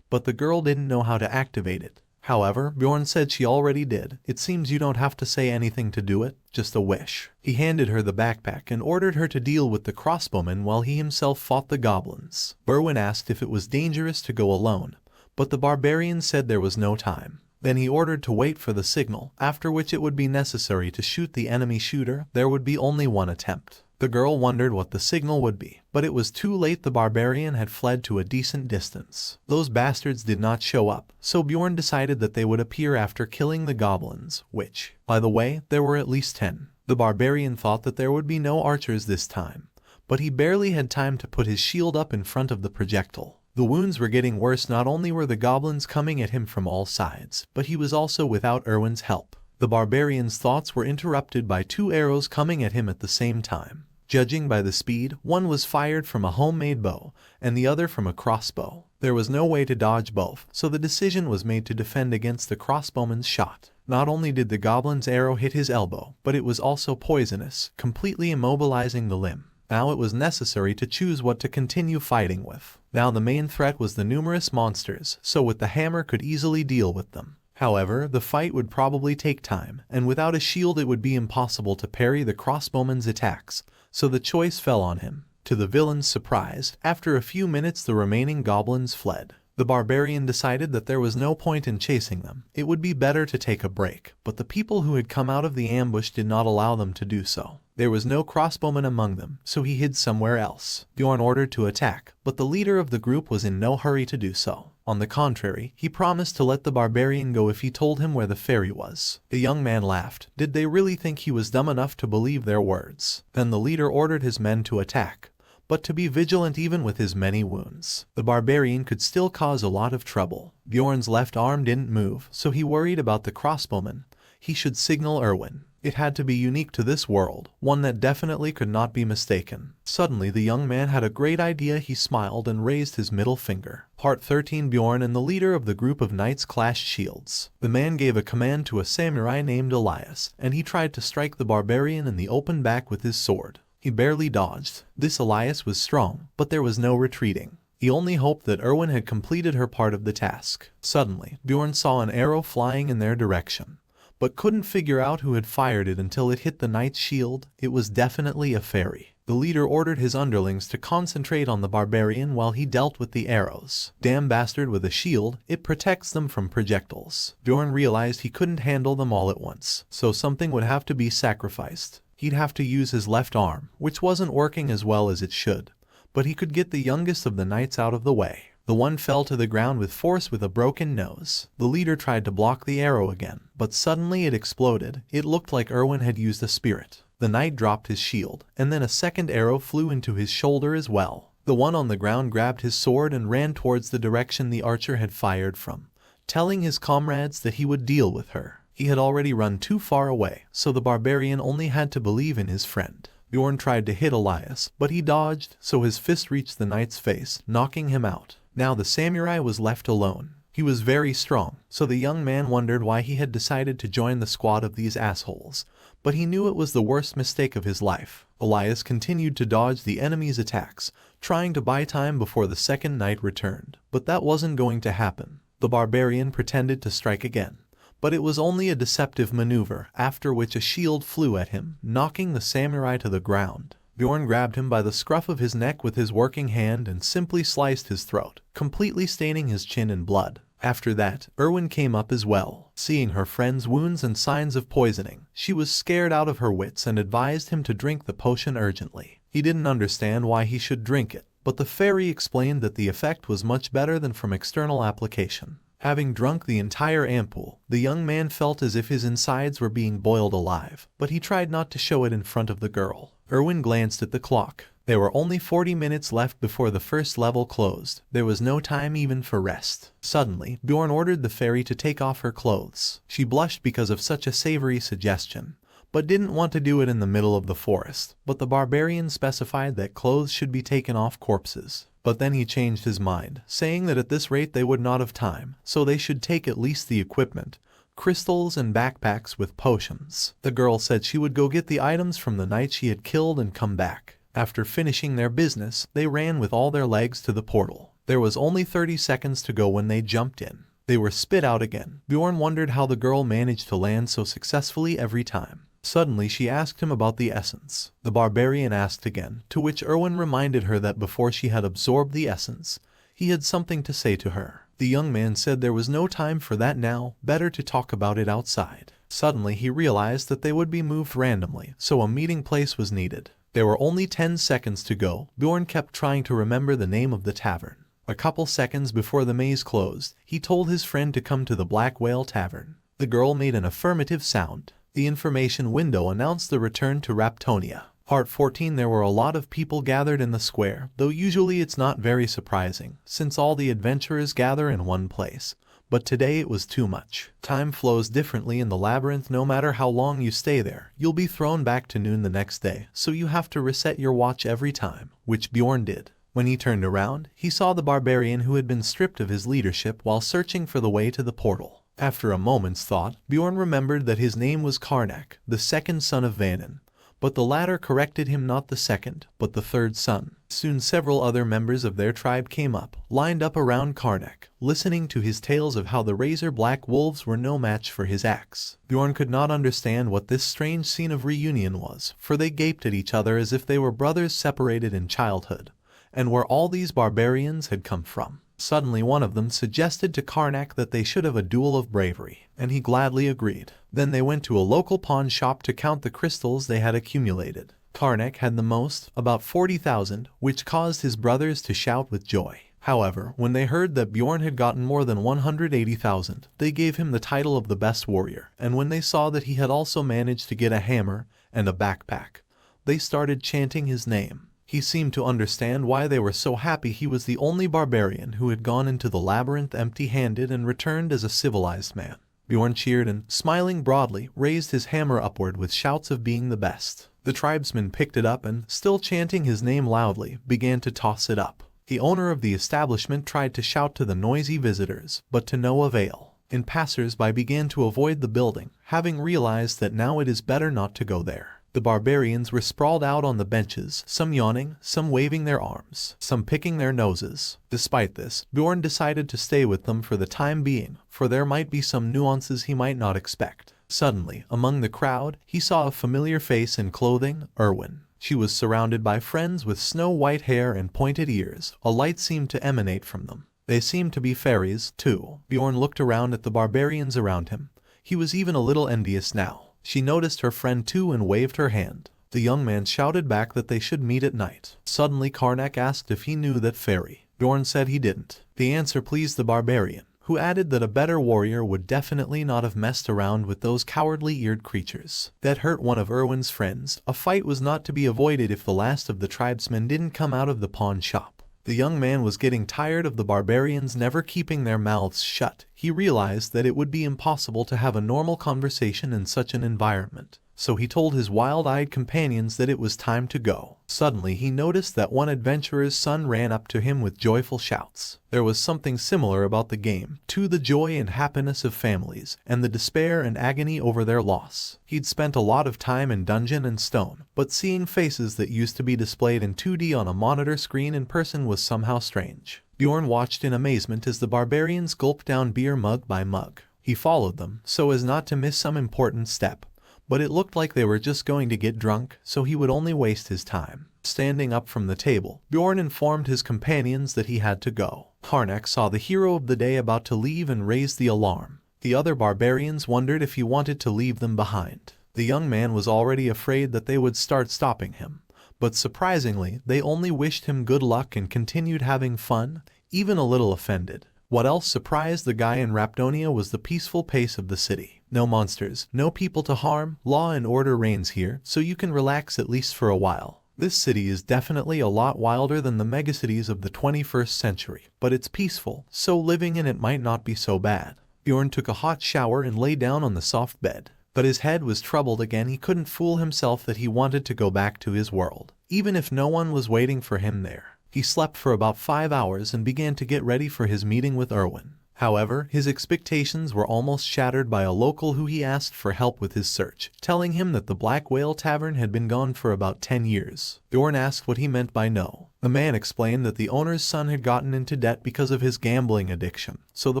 But the girl didn't know how to activate it. However, Bjorn said she already did. It seems you don't have to say anything to do it, just a wish. He handed her the backpack and ordered her to deal with the crossbowmen while he himself fought the goblins. Berwin asked if it was dangerous to go alone, but the barbarian said there was no time. Then he ordered to wait for the signal, after which it would be necessary to shoot the enemy shooter. There would be only one attempt. The girl wondered what the signal would be, but it was too late. The barbarian had fled to a decent distance. Those bastards did not show up, so Bjorn decided that they would appear after killing the goblins, which, by the way, there were at least 10. The barbarian thought that there would be no archers this time, but he barely had time to put his shield up in front of the projectile. The wounds were getting worse. Not only were the goblins coming at him from all sides, but he was also without Erwin's help. The barbarian's thoughts were interrupted by 2 arrows coming at him at the same time. Judging by the speed, one was fired from a homemade bow, and the other from a crossbow. There was no way to dodge both, so the decision was made to defend against the crossbowman's shot. Not only did the goblin's arrow hit his elbow, but it was also poisonous, completely immobilizing the limb. Now it was necessary to choose what to continue fighting with. Now the main threat was the numerous monsters, so with the hammer could easily deal with them. However, the fight would probably take time, and without a shield it would be impossible to parry the crossbowman's attacks, so the choice fell on him. To the villain's surprise, after a few minutes the remaining goblins fled. The barbarian decided that there was no point in chasing them. It would be better to take a break, but the people who had come out of the ambush did not allow them to do so. There was no crossbowman among them, so he hid somewhere else. Bjorn ordered to attack, but the leader of the group was in no hurry to do so. On the contrary, he promised to let the barbarian go if he told him where the fairy was. The young man laughed. Did they really think he was dumb enough to believe their words? Then the leader ordered his men to attack, but to be vigilant even with his many wounds. The barbarian could still cause a lot of trouble. Bjorn's left arm didn't move, so he worried about the crossbowman. He should signal Erwin. It had to be unique to this world, one that definitely could not be mistaken. Suddenly the young man had a great idea. He smiled and raised his middle finger. Part 13. Bjorn and the leader of the group of knights clashed shields. The man gave a command to a samurai named Elias, and he tried to strike the barbarian in the open back with his sword. He barely dodged. This Elias was strong, but there was no retreating. He only hoped that Erwin had completed her part of the task. Suddenly, Bjorn saw an arrow flying in their direction, but couldn't figure out who had fired it until it hit the knight's shield. It was definitely a fairy. The leader ordered his underlings to concentrate on the barbarian while he dealt with the arrows. Damn bastard with a shield, it protects them from projectiles. Bjorn realized he couldn't handle them all at once, so something would have to be sacrificed. He'd have to use his left arm, which wasn't working as well as it should, but he could get the youngest of the knights out of the way. The one fell to the ground with force with a broken nose. The leader tried to block the arrow again, but suddenly it exploded. It looked like Erwin had used a spirit. The knight dropped his shield, and then a second arrow flew into his shoulder as well. The one on the ground grabbed his sword and ran towards the direction the archer had fired from, telling his comrades that he would deal with her. He had already run too far away, so the barbarian only had to believe in his friend. Bjorn tried to hit Elias, but he dodged, so his fist reached the knight's face, knocking him out. Now the samurai was left alone. He was very strong, so the young man wondered why he had decided to join the squad of these assholes, but he knew it was the worst mistake of his life. Elias continued to dodge the enemy's attacks, trying to buy time before the second knight returned, but that wasn't going to happen. The barbarian pretended to strike again, but it was only a deceptive maneuver, after which a shield flew at him, knocking the samurai to the ground. Bjorn grabbed him by the scruff of his neck with his working hand and simply sliced his throat, completely staining his chin in blood. After that, Erwin came up as well. Seeing her friend's wounds and signs of poisoning, she was scared out of her wits and advised him to drink the potion urgently. He didn't understand why he should drink it, but the fairy explained that the effect was much better than from external application. Having drunk the entire ampoule, the young man felt as if his insides were being boiled alive, but he tried not to show it in front of the girl. Erwin glanced at the clock. There were only 40 minutes left before the first level closed. There was no time even for rest. Suddenly, Bjorn ordered the fairy to take off her clothes. She blushed because of such a savory suggestion, but didn't want to do it in the middle of the forest. But the barbarian specified that clothes should be taken off corpses. But then he changed his mind, saying that at this rate they would not have time, so they should take at least the equipment, crystals and backpacks with potions. The girl said she would go get the items from the knight she had killed and come back. After finishing their business, they ran with all their legs to the portal. There was only 30 seconds to go when they jumped in. They were spit out again. Bjorn wondered how the girl managed to land so successfully every time. Suddenly she asked him about the essence. The barbarian asked again, to which Erwin reminded her that before she had absorbed the essence, he had something to say to her. The young man said there was no time for that now, better to talk about it outside. Suddenly he realized that they would be moved randomly, so a meeting place was needed. There were only 10 seconds to go. Bjorn kept trying to remember the name of the tavern. A couple seconds before the maze closed, he told his friend to come to the Black Whale Tavern. The girl made an affirmative sound. The information window announced the return to Raptonia. Part 14. There were a lot of people gathered in the square, though usually it's not very surprising, since all the adventurers gather in one place. But today it was too much. Time flows differently in the labyrinth. No matter how long you stay there, you'll be thrown back to noon the next day, so you have to reset your watch every time, which Bjorn did. When he turned around, he saw the barbarian who had been stripped of his leadership while searching for the way to the portal. After a moment's thought, Bjorn remembered that his name was Karnak, the second son of Vanin. But the latter corrected him, not the second, but the third son. Soon several other members of their tribe came up, lined up around Karnak, listening to his tales of how the razor-black wolves were no match for his axe. Bjorn could not understand what this strange scene of reunion was, for they gaped at each other as if they were brothers separated in childhood, and where all these barbarians had come from. Suddenly one of them suggested to Karnak that they should have a duel of bravery, and he gladly agreed. Then they went to a local pawn shop to count the crystals they had accumulated. Karnak had the most, about 40,000, which caused his brothers to shout with joy. However, when they heard that Bjorn had gotten more than 180,000, they gave him the title of the best warrior, and when they saw that he had also managed to get a hammer and a backpack, they started chanting his name. He seemed to understand why they were so happy. He was the only barbarian who had gone into the labyrinth empty-handed and returned as a civilized man. Bjorn cheered and, smiling broadly, raised his hammer upward with shouts of being the best. The tribesmen picked it up and, still chanting his name loudly, began to toss it up. The owner of the establishment tried to shout to the noisy visitors, but to no avail. And passers-by began to avoid the building, having realized that now it is better not to go there. The barbarians were sprawled out on the benches, some yawning, some waving their arms, some picking their noses. Despite this, Bjorn decided to stay with them for the time being, for there might be some nuances he might not expect. Suddenly, among the crowd, he saw a familiar face in clothing, Erwin. She was surrounded by friends with snow-white hair and pointed ears. A light seemed to emanate from them. They seemed to be fairies, too. Bjorn looked around at the barbarians around him. He was even a little envious now. She noticed her friend too and waved her hand. The young man shouted back that they should meet at night. Suddenly Karnak asked if he knew that fairy. Bjorn said he didn't. The answer pleased the barbarian, who added that a better warrior would definitely not have messed around with those cowardly-eared creatures. That hurt one of Erwin's friends. A fight was not to be avoided if the last of the tribesmen didn't come out of the pawn shop. The young man was getting tired of the barbarians never keeping their mouths shut. He realized that it would be impossible to have a normal conversation in such an environment. So he told his wild-eyed companions that it was time to go. Suddenly he noticed that one adventurer's son ran up to him with joyful shouts. There was something similar about the game, to the joy and happiness of families, and the despair and agony over their loss. He'd spent a lot of time in Dungeon and Stone, but seeing faces that used to be displayed in 2D on a monitor screen in person was somehow strange. Bjorn watched in amazement as the barbarians gulped down beer mug by mug. He followed them, so as not to miss some important step, but it looked like they were just going to get drunk, so he would only waste his time. Standing up from the table, Bjorn informed his companions that he had to go. Harnack saw the hero of the day about to leave and raised the alarm. The other barbarians wondered if he wanted to leave them behind. The young man was already afraid that they would start stopping him, but surprisingly, they only wished him good luck and continued having fun, even a little offended. What else surprised the guy in Rapdonia was the peaceful pace of the city. No monsters, no people to harm, law and order reigns here, so you can relax at least for a while. This city is definitely a lot wilder than the megacities of the 21st century, but it's peaceful, so living in it might not be so bad. Bjorn took a hot shower and lay down on the soft bed. But his head was troubled again. He couldn't fool himself that he wanted to go back to his world, even if no one was waiting for him there. He slept for about 5 hours and began to get ready for his meeting with Erwin. However, his expectations were almost shattered by a local who he asked for help with his search, telling him that the Black Whale Tavern had been gone for about 10 years. Bjorn asked what he meant by no. The man explained that the owner's son had gotten into debt because of his gambling addiction, so the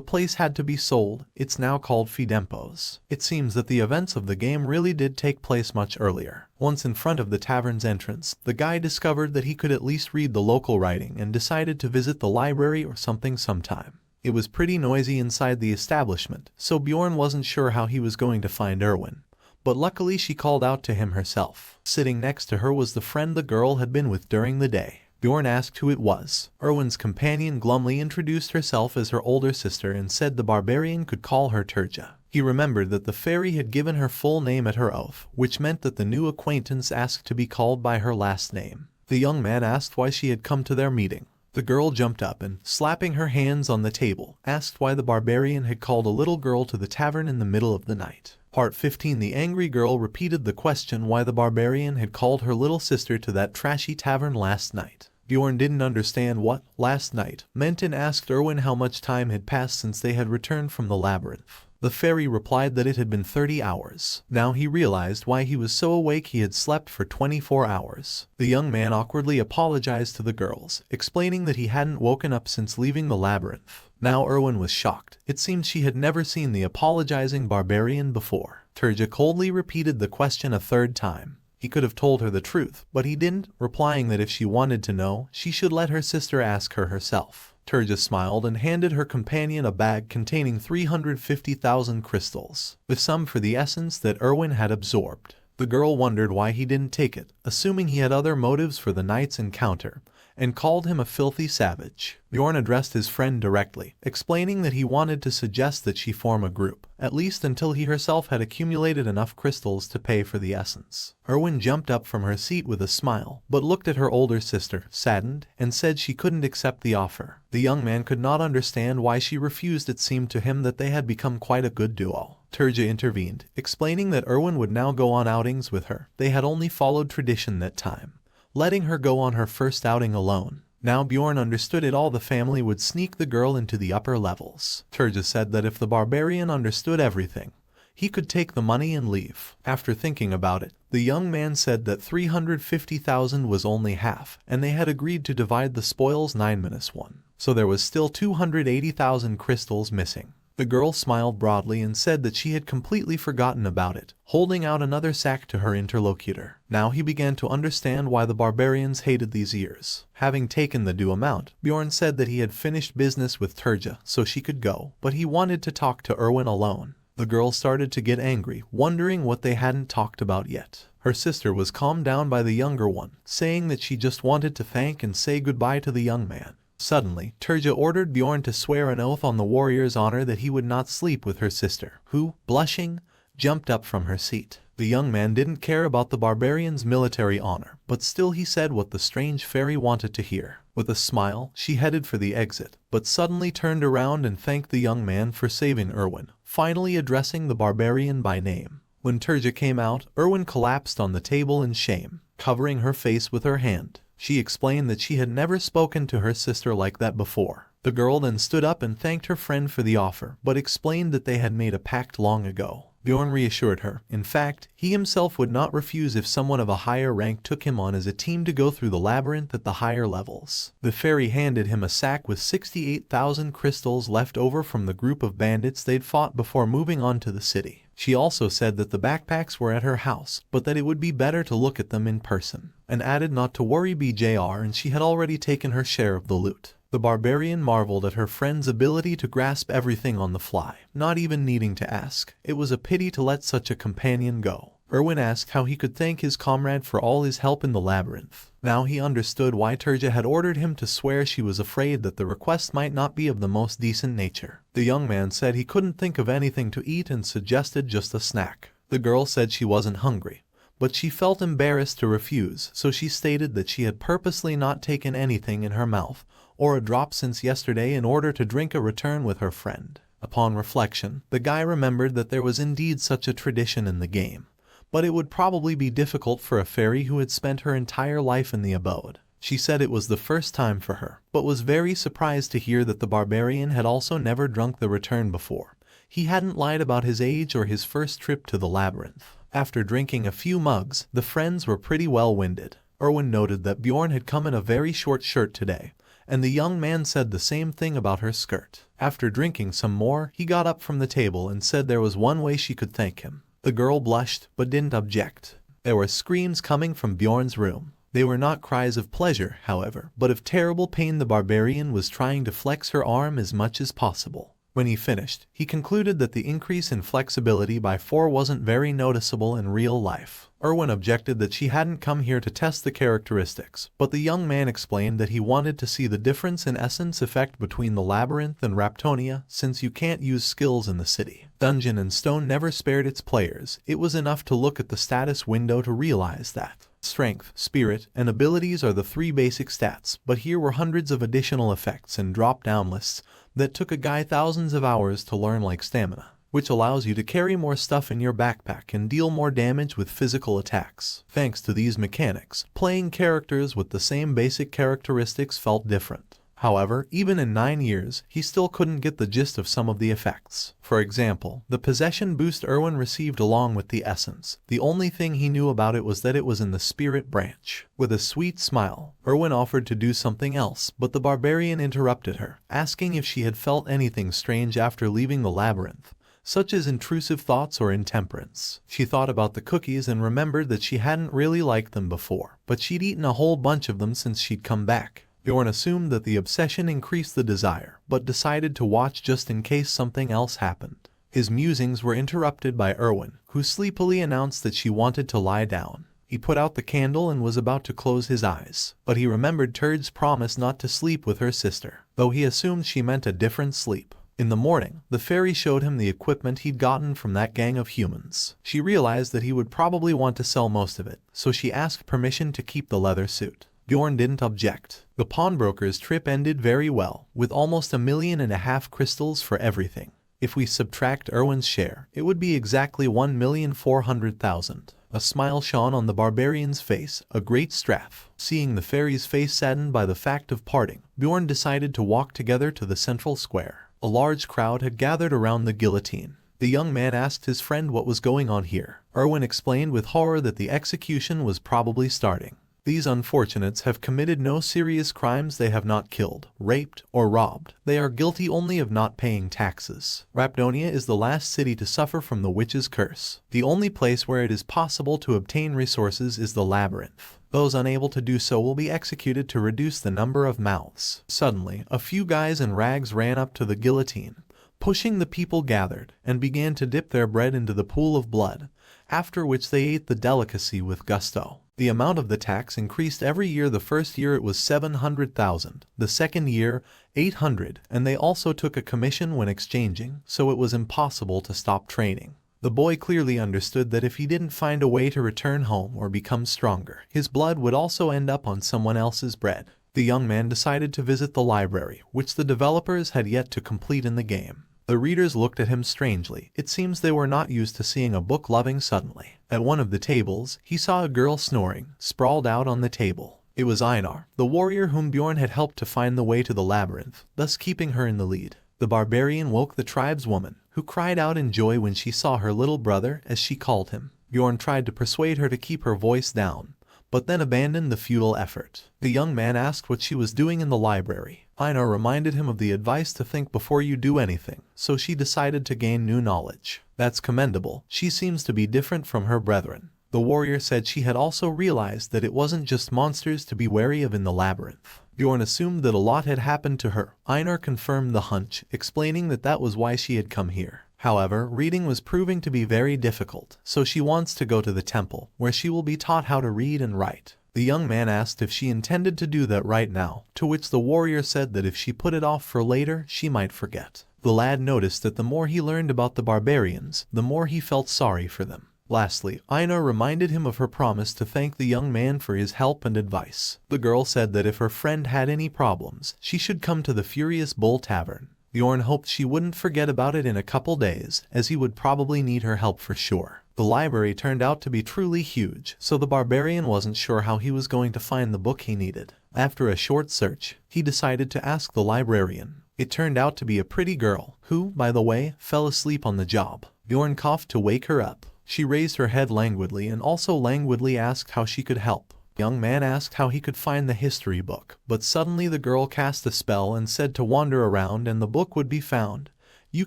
place had to be sold. It's now called Fidempos. It seems that the events of the game really did take place much earlier. Once in front of the tavern's entrance, the guy discovered that he could at least read the local writing and decided to visit the library or something sometime. It was pretty noisy inside the establishment, so Bjorn wasn't sure how he was going to find Erwin. But luckily she called out to him herself. Sitting next to her was the friend the girl had been with during the day. Bjorn asked who it was. Erwin's companion glumly introduced herself as her older sister and said the barbarian could call her Turja. He remembered that the fairy had given her full name at her oath, which meant that the new acquaintance asked to be called by her last name. The young man asked why she had come to their meeting. The girl jumped up and, slapping her hands on the table, asked why the barbarian had called a little girl to the tavern in the middle of the night. Part 15. The angry girl repeated the question why the barbarian had called her little sister to that trashy tavern last night. Bjorn didn't understand what "last night" meant and asked Erwin how much time had passed since they had returned from the labyrinth. The fairy replied that it had been 30 hours. Now he realized why he was so awake. He had slept for 24 hours. The young man awkwardly apologized to the girls, explaining that he hadn't woken up since leaving the labyrinth. Now Erwin was shocked. It seemed she had never seen the apologizing barbarian before. Turja coldly repeated the question a third time. He could have told her the truth, but he didn't, replying that if she wanted to know, she should let her sister ask her herself. Turja smiled and handed her companion a bag containing 350,000 crystals, with some for the essence that Erwin had absorbed. The girl wondered why he didn't take it, assuming he had other motives for the night's encounter, and called him a filthy savage. Bjorn addressed his friend directly, explaining that he wanted to suggest that she form a group, at least until he herself had accumulated enough crystals to pay for the essence. Erwin jumped up from her seat with a smile, but looked at her older sister, saddened, and said she couldn't accept the offer. The young man could not understand why she refused. It seemed to him that they had become quite a good duo. Turja intervened, explaining that Erwin would now go on outings with her. They had only followed tradition that time, letting her go on her first outing alone. Now Bjorn understood it all. The family would sneak the girl into the upper levels. Turja said that if the barbarian understood everything, he could take the money and leave. After thinking about it, the young man said that 350,000 was only half, and they had agreed to divide the spoils 9-1. So there was still 280,000 crystals missing. The girl smiled broadly and said that she had completely forgotten about it, holding out another sack to her interlocutor. Now he began to understand why the barbarians hated these years. Having taken the due amount, Bjorn said that he had finished business with Turja, so she could go, but he wanted to talk to Erwin alone. The girl started to get angry, wondering what they hadn't talked about yet. Her sister was calmed down by the younger one, saying that she just wanted to thank and say goodbye to the young man. Suddenly, Turja ordered Bjorn to swear an oath on the warrior's honor that he would not sleep with her sister, who, blushing, jumped up from her seat. The young man didn't care about the barbarian's military honor, but still he said what the strange fairy wanted to hear. With a smile, she headed for the exit, but suddenly turned around and thanked the young man for saving Erwin, finally addressing the barbarian by name. When Turja came out, Erwin collapsed on the table in shame, covering her face with her hand. She explained that she had never spoken to her sister like that before. The girl then stood up and thanked her friend for the offer, but explained that they had made a pact long ago. Bjorn reassured her. In fact, he himself would not refuse if someone of a higher rank took him on as a team to go through the labyrinth at the higher levels. The fairy handed him a sack with 68,000 crystals left over from the group of bandits they'd fought before moving on to the city. She also said that the backpacks were at her house, but that it would be better to look at them in person, and added not to worry BJR and she had already taken her share of the loot. The barbarian marveled at her friend's ability to grasp everything on the fly, not even needing to ask. It was a pity to let such a companion go. Erwin asked how he could thank his comrade for all his help in the labyrinth. Now he understood why Turja had ordered him to swear. She was afraid that the request might not be of the most decent nature. The young man said he couldn't think of anything to eat and suggested just a snack. The girl said she wasn't hungry, but she felt embarrassed to refuse, so she stated that she had purposely not taken anything in her mouth or a drop since yesterday in order to drink a return with her friend. Upon reflection, the guy remembered that there was indeed such a tradition in the game, but it would probably be difficult for a fairy who had spent her entire life in the abode. She said it was the first time for her, but was very surprised to hear that the barbarian had also never drunk the return before. He hadn't lied about his age or his first trip to the labyrinth. After drinking a few mugs, the friends were pretty well winded. Erwin noted that Bjorn had come in a very short shirt today, and the young man said the same thing about her skirt. After drinking some more, he got up from the table and said there was one way she could thank him. The girl blushed, but didn't object. There were screams coming from Bjorn's room. They were not cries of pleasure, however, but of terrible pain. The barbarian was trying to flex her arm as much as possible. When he finished, he concluded that the increase in flexibility by 4 wasn't very noticeable in real life. Erwin objected that she hadn't come here to test the characteristics, but the young man explained that he wanted to see the difference in essence effect between the labyrinth and Raptonia, since you can't use skills in the city. Dungeon and Stone never spared its players. It was enough to look at the status window to realize that strength, spirit, and abilities are the 3 basic stats, but here were hundreds of additional effects and drop-down lists that took a guy thousands of hours to learn, like stamina, which allows you to carry more stuff in your backpack and deal more damage with physical attacks. Thanks to these mechanics, playing characters with the same basic characteristics felt different. However, even in 9 years, he still couldn't get the gist of some of the effects. For example, the possession boost Erwin received along with the essence. The only thing he knew about it was that it was in the spirit branch. With a sweet smile, Erwin offered to do something else, but the barbarian interrupted her, asking if she had felt anything strange after leaving the labyrinth, such as intrusive thoughts or intemperance. She thought about the cookies and remembered that she hadn't really liked them before, but she'd eaten a whole bunch of them since she'd come back. Bjorn assumed that the obsession increased the desire, but decided to watch just in case something else happened. His musings were interrupted by Erwin, who sleepily announced that she wanted to lie down. He put out the candle and was about to close his eyes, but he remembered Turd's promise not to sleep with her sister, though he assumed she meant a different sleep. In the morning, the fairy showed him the equipment he'd gotten from that gang of humans. She realized that he would probably want to sell most of it, so she asked permission to keep the leather suit. Bjorn didn't object. The pawnbroker's trip ended very well, with almost 1.5 million crystals for everything. If we subtract Erwin's share, it would be exactly 1,400,000. A smile shone on the barbarian's face, a great straff. Seeing the fairy's face saddened by the fact of parting, Bjorn decided to walk together to the central square. A large crowd had gathered around the guillotine. The young man asked his friend what was going on here. Erwin explained with horror that the execution was probably starting. These unfortunates have committed no serious crimes. They have not killed, raped, or robbed. They are guilty only of not paying taxes. Raptonia is the last city to suffer from the witch's curse. The only place where it is possible to obtain resources is the labyrinth. Those unable to do so will be executed to reduce the number of mouths. Suddenly, a few guys in rags ran up to the guillotine, pushing the people gathered, and began to dip their bread into the pool of blood, after which they ate the delicacy with gusto. The amount of the tax increased every year. The first year it was 700,000, the second year 800, and they also took a commission when exchanging, so it was impossible to stop training. The boy clearly understood that if he didn't find a way to return home or become stronger, his blood would also end up on someone else's bread. The young man decided to visit the library, which the developers had yet to complete in the game. The readers looked at him strangely. It seems they were not used to seeing a book loving suddenly. At one of the tables, he saw a girl snoring, sprawled out on the table. It was Einar, the warrior whom Bjorn had helped to find the way to the labyrinth, thus keeping her in the lead. The barbarian woke the tribeswoman, who cried out in joy when she saw her little brother, as she called him. Bjorn tried to persuade her to keep her voice down, but then abandoned the futile effort. The young man asked what she was doing in the library. Einar reminded him of the advice to think before you do anything, so she decided to gain new knowledge. That's commendable. She seems to be different from her brethren. The warrior said she had also realized that it wasn't just monsters to be wary of in the labyrinth. Bjorn assumed that a lot had happened to her. Einar confirmed the hunch, explaining that that was why she had come here. However, reading was proving to be very difficult, so she wants to go to the temple, where she will be taught how to read and write. The young man asked if she intended to do that right now, to which the warrior said that if she put it off for later, she might forget. The lad noticed that the more he learned about the barbarians, the more he felt sorry for them. Lastly, Einar reminded him of her promise to thank the young man for his help and advice. The girl said that if her friend had any problems, she should come to the Furious Bull Tavern. Bjorn hoped she wouldn't forget about it in a couple days, as he would probably need her help for sure. The library turned out to be truly huge, so the barbarian wasn't sure how he was going to find the book he needed. After a short search, he decided to ask the librarian. It turned out to be a pretty girl, who, by the way, fell asleep on the job. Bjorn coughed to wake her up. She raised her head languidly and also languidly asked how she could help. The young man asked how he could find the history book, but suddenly the girl cast a spell and said to wander around and the book would be found. You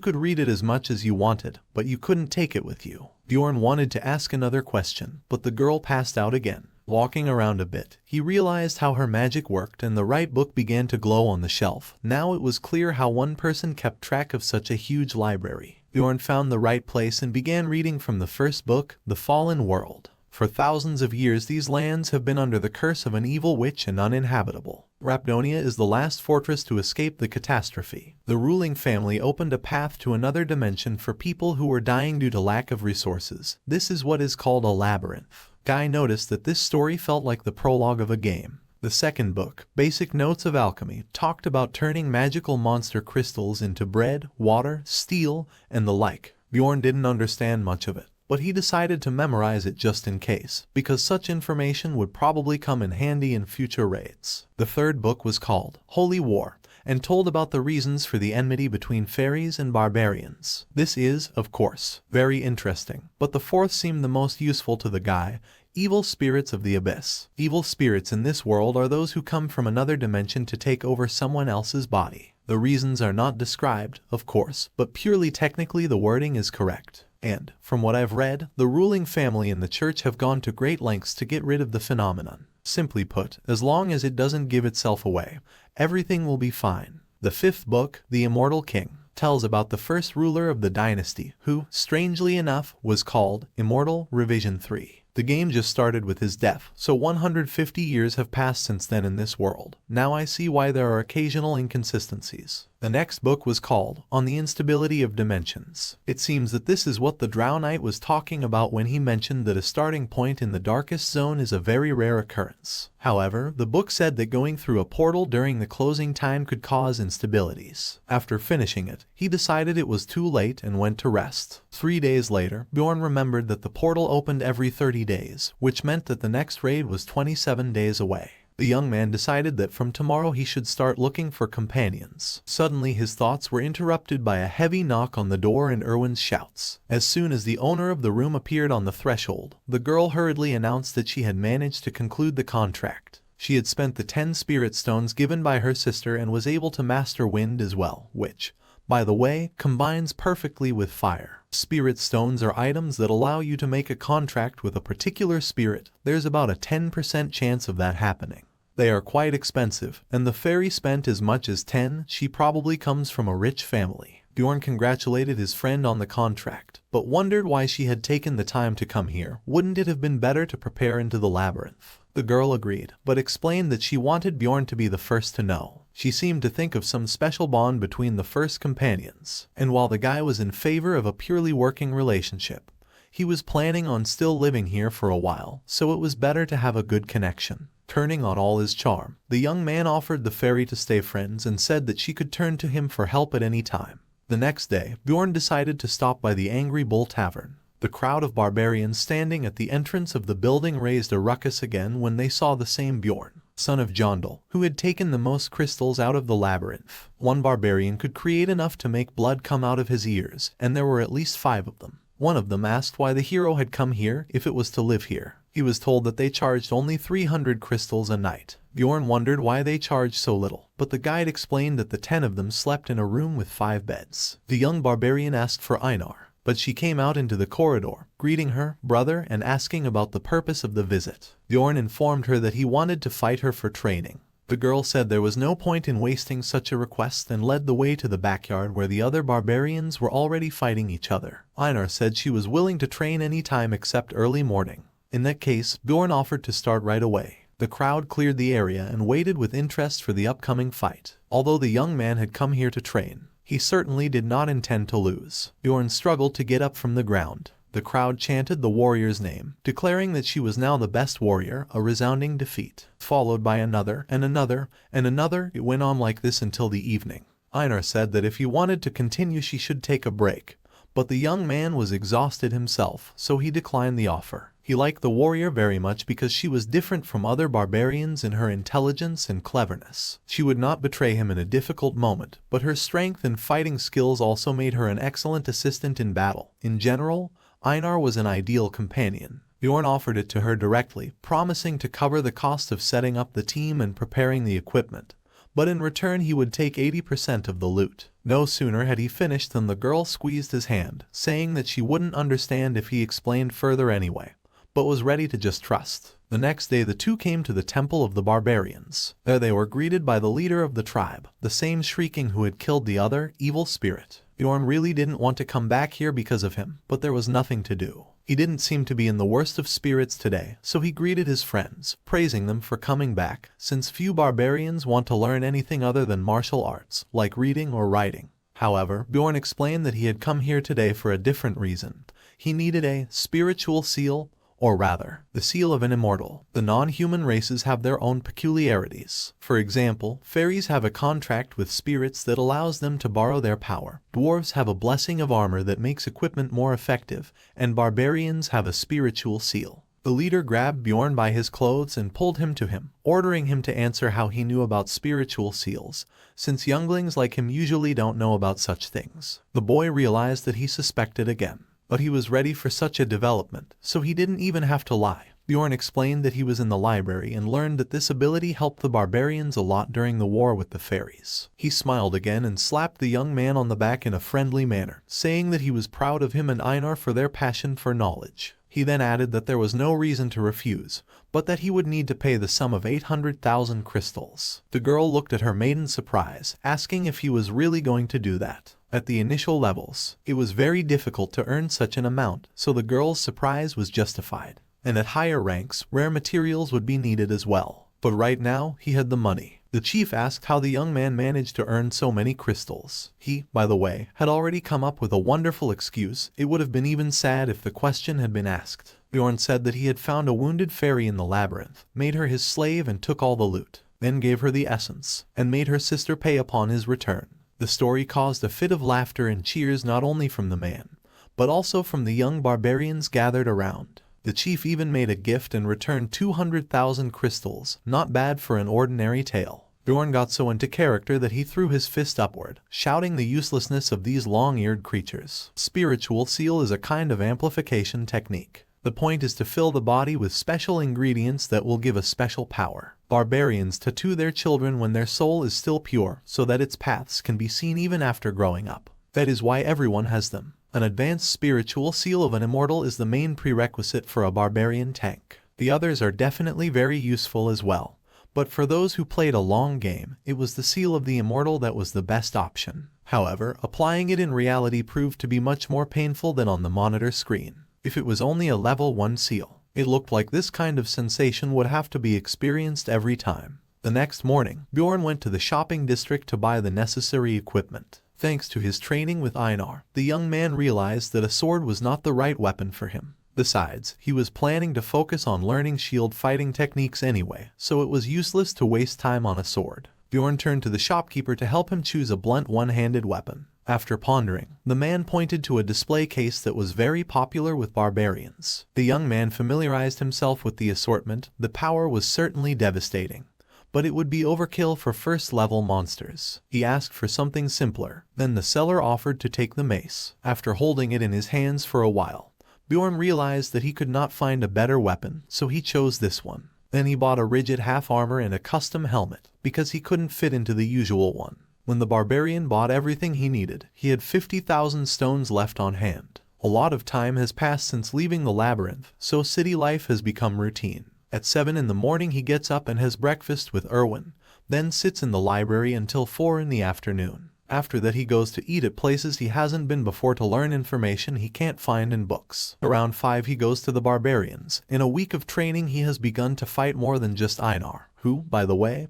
could read it as much as you wanted, but you couldn't take it with you. Bjorn wanted to ask another question, but the girl passed out again. Walking around a bit, he realized how her magic worked and the right book began to glow on the shelf. Now it was clear how one person kept track of such a huge library. Bjorn found the right place and began reading from the first book, The Fallen World. For thousands of years these lands have been under the curse of an evil witch and uninhabitable. Rapdonia is the last fortress to escape the catastrophe. The ruling family opened a path to another dimension for people who were dying due to lack of resources. This is what is called a labyrinth. Guy noticed that this story felt like the prologue of a game. The second book, Basic Notes of Alchemy, talked about turning magical monster crystals into bread, water, steel, and the like. Bjorn didn't understand much of it, but he decided to memorize it just in case, because such information would probably come in handy in future raids. The third book was called Holy War, and told about the reasons for the enmity between fairies and barbarians. This is, of course, very interesting, but the fourth seemed the most useful to the guy. Evil spirits of the abyss. Evil spirits in this world are those who come from another dimension to take over someone else's body. The reasons are not described, of course, but purely technically the wording is correct. And, from what I've read, the ruling family and the church have gone to great lengths to get rid of the phenomenon. Simply put, as long as it doesn't give itself away, everything will be fine. The fifth book, The Immortal King, tells about the first ruler of the dynasty, who, strangely enough, was called Immortal Revision 3. The game just started with his death, so 150 years have passed since then in this world. Now I see why there are occasional inconsistencies. The next book was called On the Instability of Dimensions. It seems that this is what the Drow Knight was talking about when he mentioned that a starting point in the darkest zone is a very rare occurrence. However, the book said that going through a portal during the closing time could cause instabilities. After finishing it, he decided it was too late and went to rest. 3 days later, Bjorn remembered that the portal opened every 30 days, which meant that the next raid was 27 days away. The young man decided that from tomorrow he should start looking for companions. Suddenly his thoughts were interrupted by a heavy knock on the door and Erwin's shouts. As soon as the owner of the room appeared on the threshold, the girl hurriedly announced that she had managed to conclude the contract. She had spent the 10 spirit stones given by her sister and was able to master wind as well, which, by the way, combines perfectly with fire. Spirit stones are items that allow you to make a contract with a particular spirit. There's about a 10% chance of that happening. They are quite expensive, and the fairy spent as much as 10. She probably comes from a rich family. Bjorn congratulated his friend on the contract, but wondered why she had taken the time to come here. Wouldn't it have been better to prepare into the labyrinth? The girl agreed, but explained that she wanted Bjorn to be the first to know. She seemed to think of some special bond between the first companions, and while the guy was in favor of a purely working relationship, he was planning on still living here for a while, so it was better to have a good connection. Turning on all his charm, the young man offered the fairy to stay friends and said that she could turn to him for help at any time. The next day, Bjorn decided to stop by the Angry Bull Tavern. The crowd of barbarians standing at the entrance of the building raised a ruckus again when they saw the same Bjorn, son of Yandel, who had taken the most crystals out of the labyrinth. One barbarian could create enough to make blood come out of his ears, and there were at least 5 of them. One of them asked why the hero had come here if it was to live here. He was told that they charged only 300 crystals a night. Bjorn wondered why they charged so little, but the guide explained that the 10 of them slept in a room with 5 beds. The young barbarian asked for Einar, but she came out into the corridor, greeting her brother and asking about the purpose of the visit. Bjorn informed her that he wanted to fight her for training. The girl said there was no point in wasting such a request and led the way to the backyard where the other barbarians were already fighting each other. Einar said she was willing to train any time except early morning. In that case, Bjorn offered to start right away. The crowd cleared the area and waited with interest for the upcoming fight. Although the young man had come here to train, he certainly did not intend to lose. Bjorn struggled to get up from the ground. The crowd chanted the warrior's name, declaring that she was now the best warrior, a resounding defeat. Followed by another, and another, and another. It went on like this until the evening. Einar said that if he wanted to continue she should take a break, but the young man was exhausted himself, so he declined the offer. He liked the warrior very much because she was different from other barbarians in her intelligence and cleverness. She would not betray him in a difficult moment, but her strength and fighting skills also made her an excellent assistant in battle. In general, Einar was an ideal companion. Bjorn offered it to her directly, promising to cover the cost of setting up the team and preparing the equipment, but in return he would take 80% of the loot. No sooner had he finished than the girl squeezed his hand, saying that she wouldn't understand if he explained further anyway, but was ready to just trust. The next day the two came to the temple of the barbarians. There they were greeted by the leader of the tribe, the same shrieking who had killed the other evil spirit. Bjorn really didn't want to come back here because of him, but there was nothing to do. He didn't seem to be in the worst of spirits today, so he greeted his friends, praising them for coming back, since few barbarians want to learn anything other than martial arts, like reading or writing. However, Bjorn explained that he had come here today for a different reason. He needed a spiritual seal, or rather, the seal of an immortal. The non-human races have their own peculiarities. For example, fairies have a contract with spirits that allows them to borrow their power. Dwarves have a blessing of armor that makes equipment more effective, and barbarians have a spiritual seal. The leader grabbed Bjorn by his clothes and pulled him to him, ordering him to answer how he knew about spiritual seals, since younglings like him usually don't know about such things. The boy realized that he suspected again. But he was ready for such a development, so he didn't even have to lie. Bjorn explained that he was in the library and learned that this ability helped the barbarians a lot during the war with the fairies. He smiled again and slapped the young man on the back in a friendly manner, saying that he was proud of him and Einar for their passion for knowledge. He then added that there was no reason to refuse, but that he would need to pay the sum of 800,000 crystals. The girl looked at her mate in surprise, asking if he was really going to do that. At the initial levels, it was very difficult to earn such an amount, so the girl's surprise was justified. And at higher ranks, rare materials would be needed as well. But right now, he had the money. The chief asked how the young man managed to earn so many crystals. He, by the way, had already come up with a wonderful excuse. It would have been even sad if the question had been asked. Bjorn said that he had found a wounded fairy in the labyrinth, made her his slave and took all the loot, then gave her the essence, and made her sister pay upon his return. The story caused a fit of laughter and cheers not only from the man, but also from the young barbarians gathered around. The chief even made a gift and returned 200,000 crystals, not bad for an ordinary tale. Bjorn got so into character that he threw his fist upward, shouting the uselessness of these long-eared creatures. Spiritual seal is a kind of amplification technique. The point is to fill the body with special ingredients that will give a special power. Barbarians tattoo their children when their soul is still pure, so that its paths can be seen even after growing up. That is why everyone has them. An advanced spiritual seal of an immortal is the main prerequisite for a barbarian tank. The others are definitely very useful as well, but for those who played a long game, it was the seal of the immortal that was the best option. However, applying it in reality proved to be much more painful than on the monitor screen. If it was only a level 1 seal, it looked like this kind of sensation would have to be experienced every time. The next morning, Bjorn went to the shopping district to buy the necessary equipment. Thanks to his training with Einar, the young man realized that a sword was not the right weapon for him. Besides, he was planning to focus on learning shield fighting techniques anyway, so it was useless to waste time on a sword. Bjorn turned to the shopkeeper to help him choose a blunt one-handed weapon. After pondering, the man pointed to a display case that was very popular with barbarians. The young man familiarized himself with the assortment. The power was certainly devastating, but it would be overkill for first-level monsters. He asked for something simpler. Then the seller offered to take the mace. After holding it in his hands for a while, Bjorn realized that he could not find a better weapon, so he chose this one. Then he bought a rigid half armor and a custom helmet, because he couldn't fit into the usual one. When the barbarian bought everything he needed, he had 50,000 stones left on hand. A lot of time has passed since leaving the labyrinth, so city life has become routine. At 7 in the morning he gets up and has breakfast with Erwin, then sits in the library until 4 in the afternoon. After that he goes to eat at places he hasn't been before to learn information he can't find in books. Around 5 he goes to the barbarians. In a week of training he has begun to fight more than just Einar, who, by the way,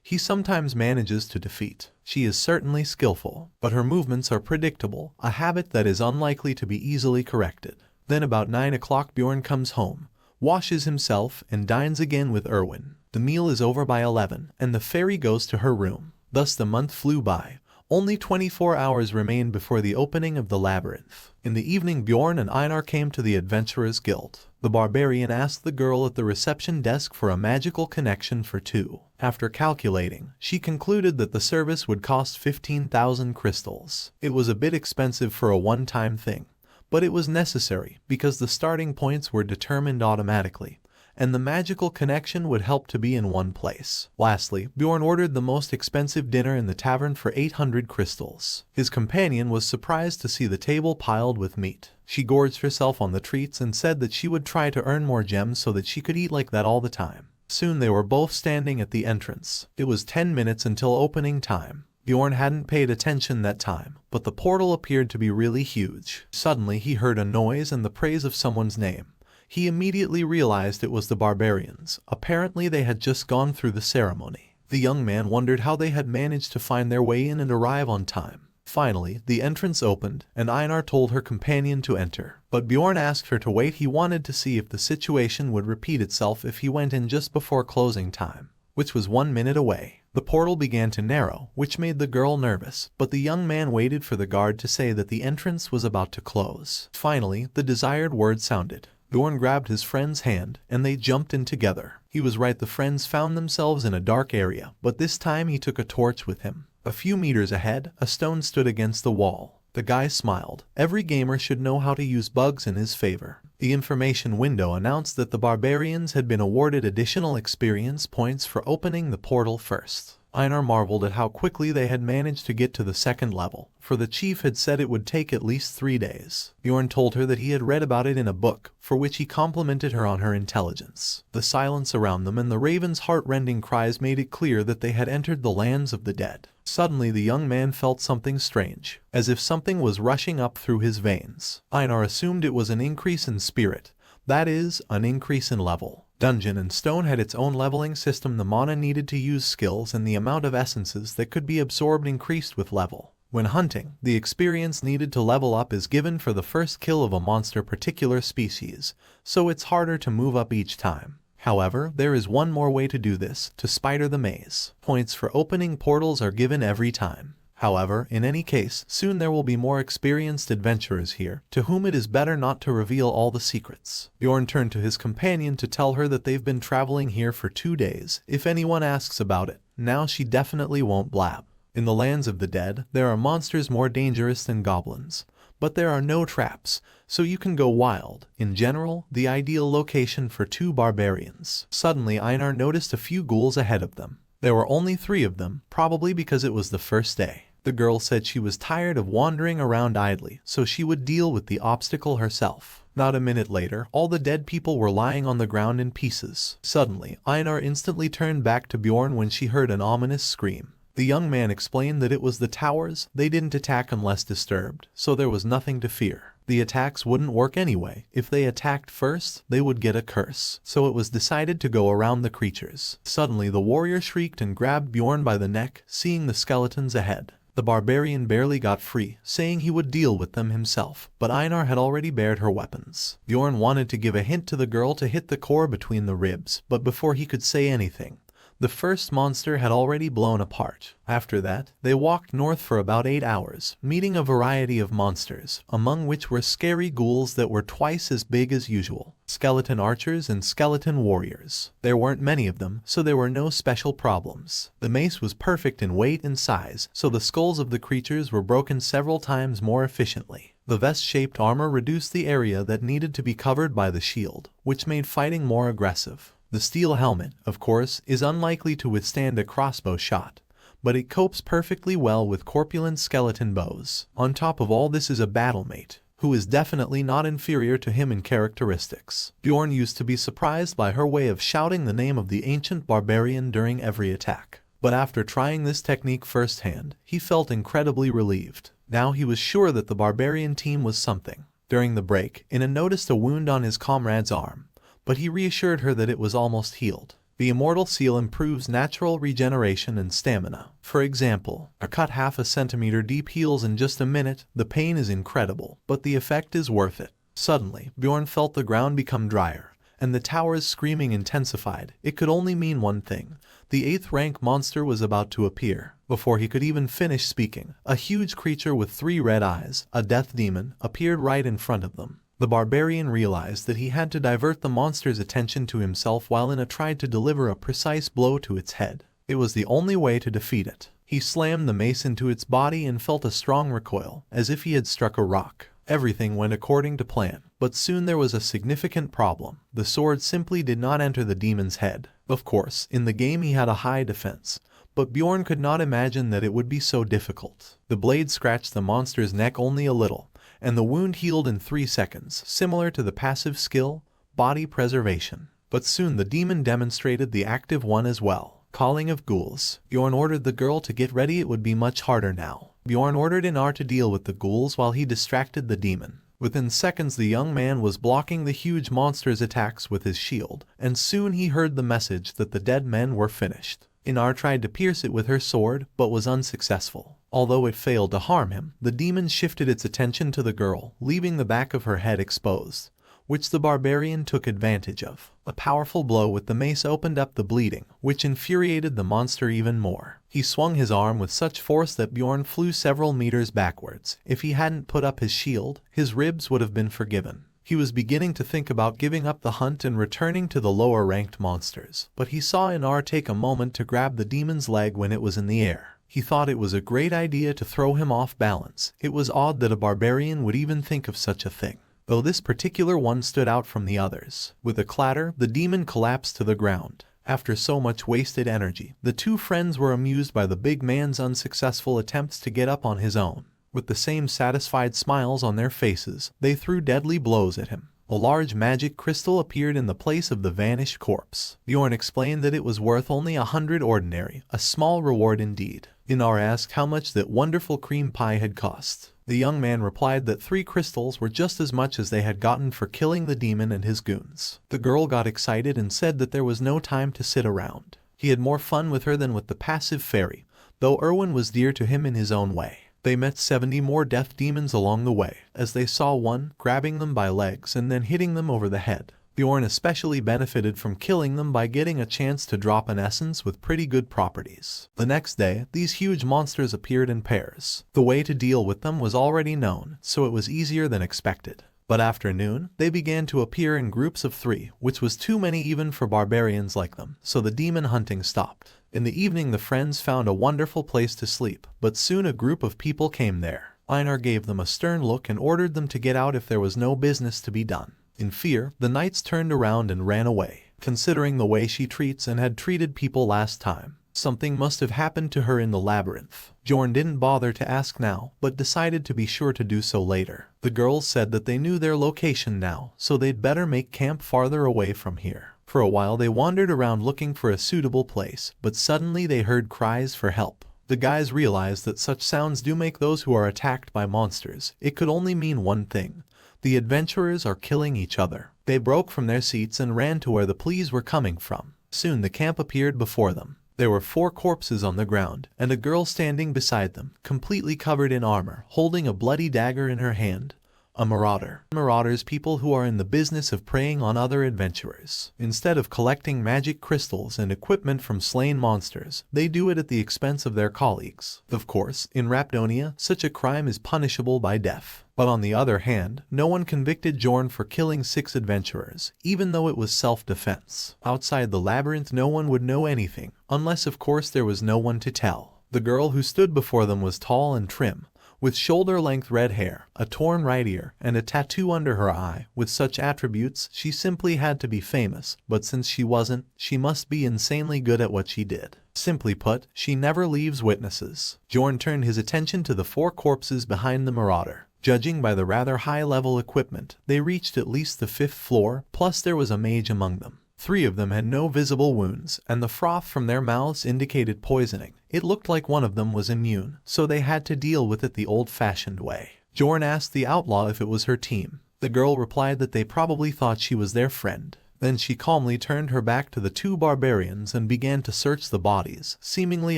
he sometimes manages to defeat. She is certainly skillful, but her movements are predictable, a habit that is unlikely to be easily corrected. Then about 9 o'clock Bjorn comes home, washes himself, and dines again with Erwin. The meal is over by 11, and the fairy goes to her room. Thus the month flew by. Only 24 hours remained before the opening of the labyrinth. In the evening Bjorn and Einar came to the Adventurers Guild. The barbarian asked the girl at the reception desk for a magical connection for 2. After calculating, she concluded that the service would cost 15,000 crystals. It was a bit expensive for a one-time thing, but it was necessary because the starting points were determined automatically, and the magical connection would help to be in one place. Lastly, Bjorn ordered the most expensive dinner in the tavern for 800 crystals. His companion was surprised to see the table piled with meat. She gorged herself on the treats and said that she would try to earn more gems so that she could eat like that all the time. Soon they were both standing at the entrance. It was 10 minutes until opening time. Bjorn hadn't paid attention that time, but the portal appeared to be really huge. Suddenly he heard a noise and the praise of someone's name. He immediately realized it was the barbarians. Apparently they had just gone through the ceremony. The young man wondered how they had managed to find their way in and arrive on time. Finally, the entrance opened, and Einar told her companion to enter. But Bjorn asked her to wait. He wanted to see if the situation would repeat itself if he went in just before closing time, which was 1 minute away. The portal began to narrow, which made the girl nervous, but the young man waited for the guard to say that the entrance was about to close. Finally, the desired word sounded. Bjorn grabbed his friend's hand, and they jumped in together. He was right, the friends found themselves in a dark area, but this time he took a torch with him. A few meters ahead, a stone stood against the wall. The guy smiled. Every gamer should know how to use bugs in his favor. The information window announced that the barbarians had been awarded additional experience points for opening the portal first. Einar marveled at how quickly they had managed to get to the second level, for the chief had said it would take at least 3 days. Bjorn told her that he had read about it in a book, for which he complimented her on her intelligence. The silence around them and the raven's heart-rending cries made it clear that they had entered the lands of the dead. Suddenly the young man felt something strange, as if something was rushing up through his veins. Einar assumed it was an increase in spirit, that is, an increase in level. Dungeon and Stone had its own leveling system. The mana needed to use skills and the amount of essences that could be absorbed increased with level. When hunting, the experience needed to level up is given for the first kill of a monster particular species, so it's harder to move up each time. However, there is one more way to do this, to spider the maze. Points for opening portals are given every time. However, in any case, soon there will be more experienced adventurers here, to whom it is better not to reveal all the secrets. Bjorn turned to his companion to tell her that they've been traveling here for 2 days. If anyone asks about it, now she definitely won't blab. In the lands of the dead, there are monsters more dangerous than goblins, but there are no traps, so you can go wild. In general, the ideal location for 2 barbarians. Suddenly Einar noticed a few ghouls ahead of them. There were only 3 of them, probably because it was the first day. The girl said she was tired of wandering around idly, so she would deal with the obstacle herself. Not a minute later, all the dead people were lying on the ground in pieces. Suddenly, Einar instantly turned back to Bjorn when she heard an ominous scream. The young man explained that it was the towers. They didn't attack unless disturbed, so there was nothing to fear. The attacks wouldn't work anyway. If they attacked first, they would get a curse. So it was decided to go around the creatures. Suddenly the warrior shrieked and grabbed Bjorn by the neck, seeing the skeletons ahead. The barbarian barely got free, saying he would deal with them himself, but Einar had already bared her weapons. Bjorn wanted to give a hint to the girl to hit the core between the ribs, but before he could say anything, the first monster had already blown apart. After that, they walked north for about 8 hours, meeting a variety of monsters, among which were scary ghouls that were twice as big as usual, skeleton archers and skeleton warriors. There weren't many of them, so there were no special problems. The mace was perfect in weight and size, so the skulls of the creatures were broken several times more efficiently. The vest-shaped armor reduced the area that needed to be covered by the shield, which made fighting more aggressive. The steel helmet, of course, is unlikely to withstand a crossbow shot, but it copes perfectly well with corpulent skeleton bows. On top of all this is a battlemate, who is definitely not inferior to him in characteristics. Bjorn used to be surprised by her way of shouting the name of the ancient barbarian during every attack. But after trying this technique firsthand, he felt incredibly relieved. Now he was sure that the barbarian team was something. During the break, Ina noticed a wound on his comrade's arm, but he reassured her that it was almost healed. The immortal seal improves natural regeneration and stamina. For example, a cut half a centimeter deep heals in just a minute. The pain is incredible, but the effect is worth it. Suddenly, Bjorn felt the ground become drier, and the tower's screaming intensified. It could only mean one thing. The 8th rank monster was about to appear. Before he could even finish speaking, a huge creature with 3 red eyes, a death demon, appeared right in front of them. The barbarian realized that he had to divert the monster's attention to himself while Ina tried to deliver a precise blow to its head. It was the only way to defeat it. He slammed the mace into its body and felt a strong recoil, as if he had struck a rock. Everything went according to plan, but soon there was a significant problem. The sword simply did not enter the demon's head. Of course, in the game he had a high defense, but Bjorn could not imagine that it would be so difficult. The blade scratched the monster's neck only a little, and the wound healed in 3 seconds, similar to the passive skill, body preservation. But soon the demon demonstrated the active one as well. Calling of ghouls. Bjorn ordered the girl to get ready. It would be much harder now. Bjorn ordered Inar to deal with the ghouls while he distracted the demon. Within seconds the young man was blocking the huge monster's attacks with his shield, and soon he heard the message that the dead men were finished. Inar tried to pierce it with her sword, but was unsuccessful. Although it failed to harm him, the demon shifted its attention to the girl, leaving the back of her head exposed, which the barbarian took advantage of. A powerful blow with the mace opened up the bleeding, which infuriated the monster even more. He swung his arm with such force that Bjorn flew several meters backwards. If he hadn't put up his shield, his ribs would have been forgiven. He was beginning to think about giving up the hunt and returning to the lower-ranked monsters, but he saw Inar take a moment to grab the demon's leg when it was in the air. He thought it was a great idea to throw him off balance. It was odd that a barbarian would even think of such a thing, though this particular one stood out from the others. With a clatter, the demon collapsed to the ground. After so much wasted energy, the two friends were amused by the big man's unsuccessful attempts to get up on his own. With the same satisfied smiles on their faces, they threw deadly blows at him. A large magic crystal appeared in the place of the vanished corpse. Bjorn explained that it was worth only 100 ordinary, a small reward indeed. Inar asked how much that wonderful cream pie had cost. The young man replied that 3 crystals were just as much as they had gotten for killing the demon and his goons. The girl got excited and said that there was no time to sit around. He had more fun with her than with the passive fairy, though Erwin was dear to him in his own way. They met 70 more death demons along the way, as they saw one, grabbing them by legs and then hitting them over the head. Bjorn especially benefited from killing them by getting a chance to drop an essence with pretty good properties. The next day, these huge monsters appeared in pairs. The way to deal with them was already known, so it was easier than expected. But after noon, they began to appear in groups of 3, which was too many even for barbarians like them, so the demon hunting stopped. In the evening the friends found a wonderful place to sleep, but soon a group of people came there. Einar gave them a stern look and ordered them to get out if there was no business to be done. In fear, the knights turned around and ran away. Considering the way she treats and had treated people last time, something must have happened to her in the labyrinth. Bjorn didn't bother to ask now, but decided to be sure to do so later. The girls said that they knew their location now, so they'd better make camp farther away from here. For a while they wandered around looking for a suitable place, but suddenly they heard cries for help. The guys realized that such sounds do make those who are attacked by monsters. It could only mean one thing. The adventurers are killing each other. They broke from their seats and ran to where the pleas were coming from. Soon the camp appeared before them. There were 4 corpses on the ground, and a girl standing beside them, completely covered in armor, holding a bloody dagger in her hand. A marauder. Marauders, people who are in the business of preying on other adventurers. Instead of collecting magic crystals and equipment from slain monsters, they do it at the expense of their colleagues. Of course, in Rapdonia, such a crime is punishable by death. But on the other hand, no one convicted Bjorn for killing 6 adventurers, even though it was self-defense. Outside the labyrinth no one would know anything, unless of course there was no one to tell. The girl who stood before them was tall and trim, with shoulder-length red hair, a torn right ear, and a tattoo under her eye. With such attributes, she simply had to be famous, but since she wasn't, she must be insanely good at what she did. Simply put, she never leaves witnesses. Bjorn turned his attention to the 4 corpses behind the marauder. Judging by the rather high-level equipment, they reached at least the 5th floor, plus there was a mage among them. 3 of them had no visible wounds, and the froth from their mouths indicated poisoning. It looked like one of them was immune, so they had to deal with it the old-fashioned way. Bjorn asked the outlaw if it was her team. The girl replied that they probably thought she was their friend. Then she calmly turned her back to the 2 barbarians and began to search the bodies, seemingly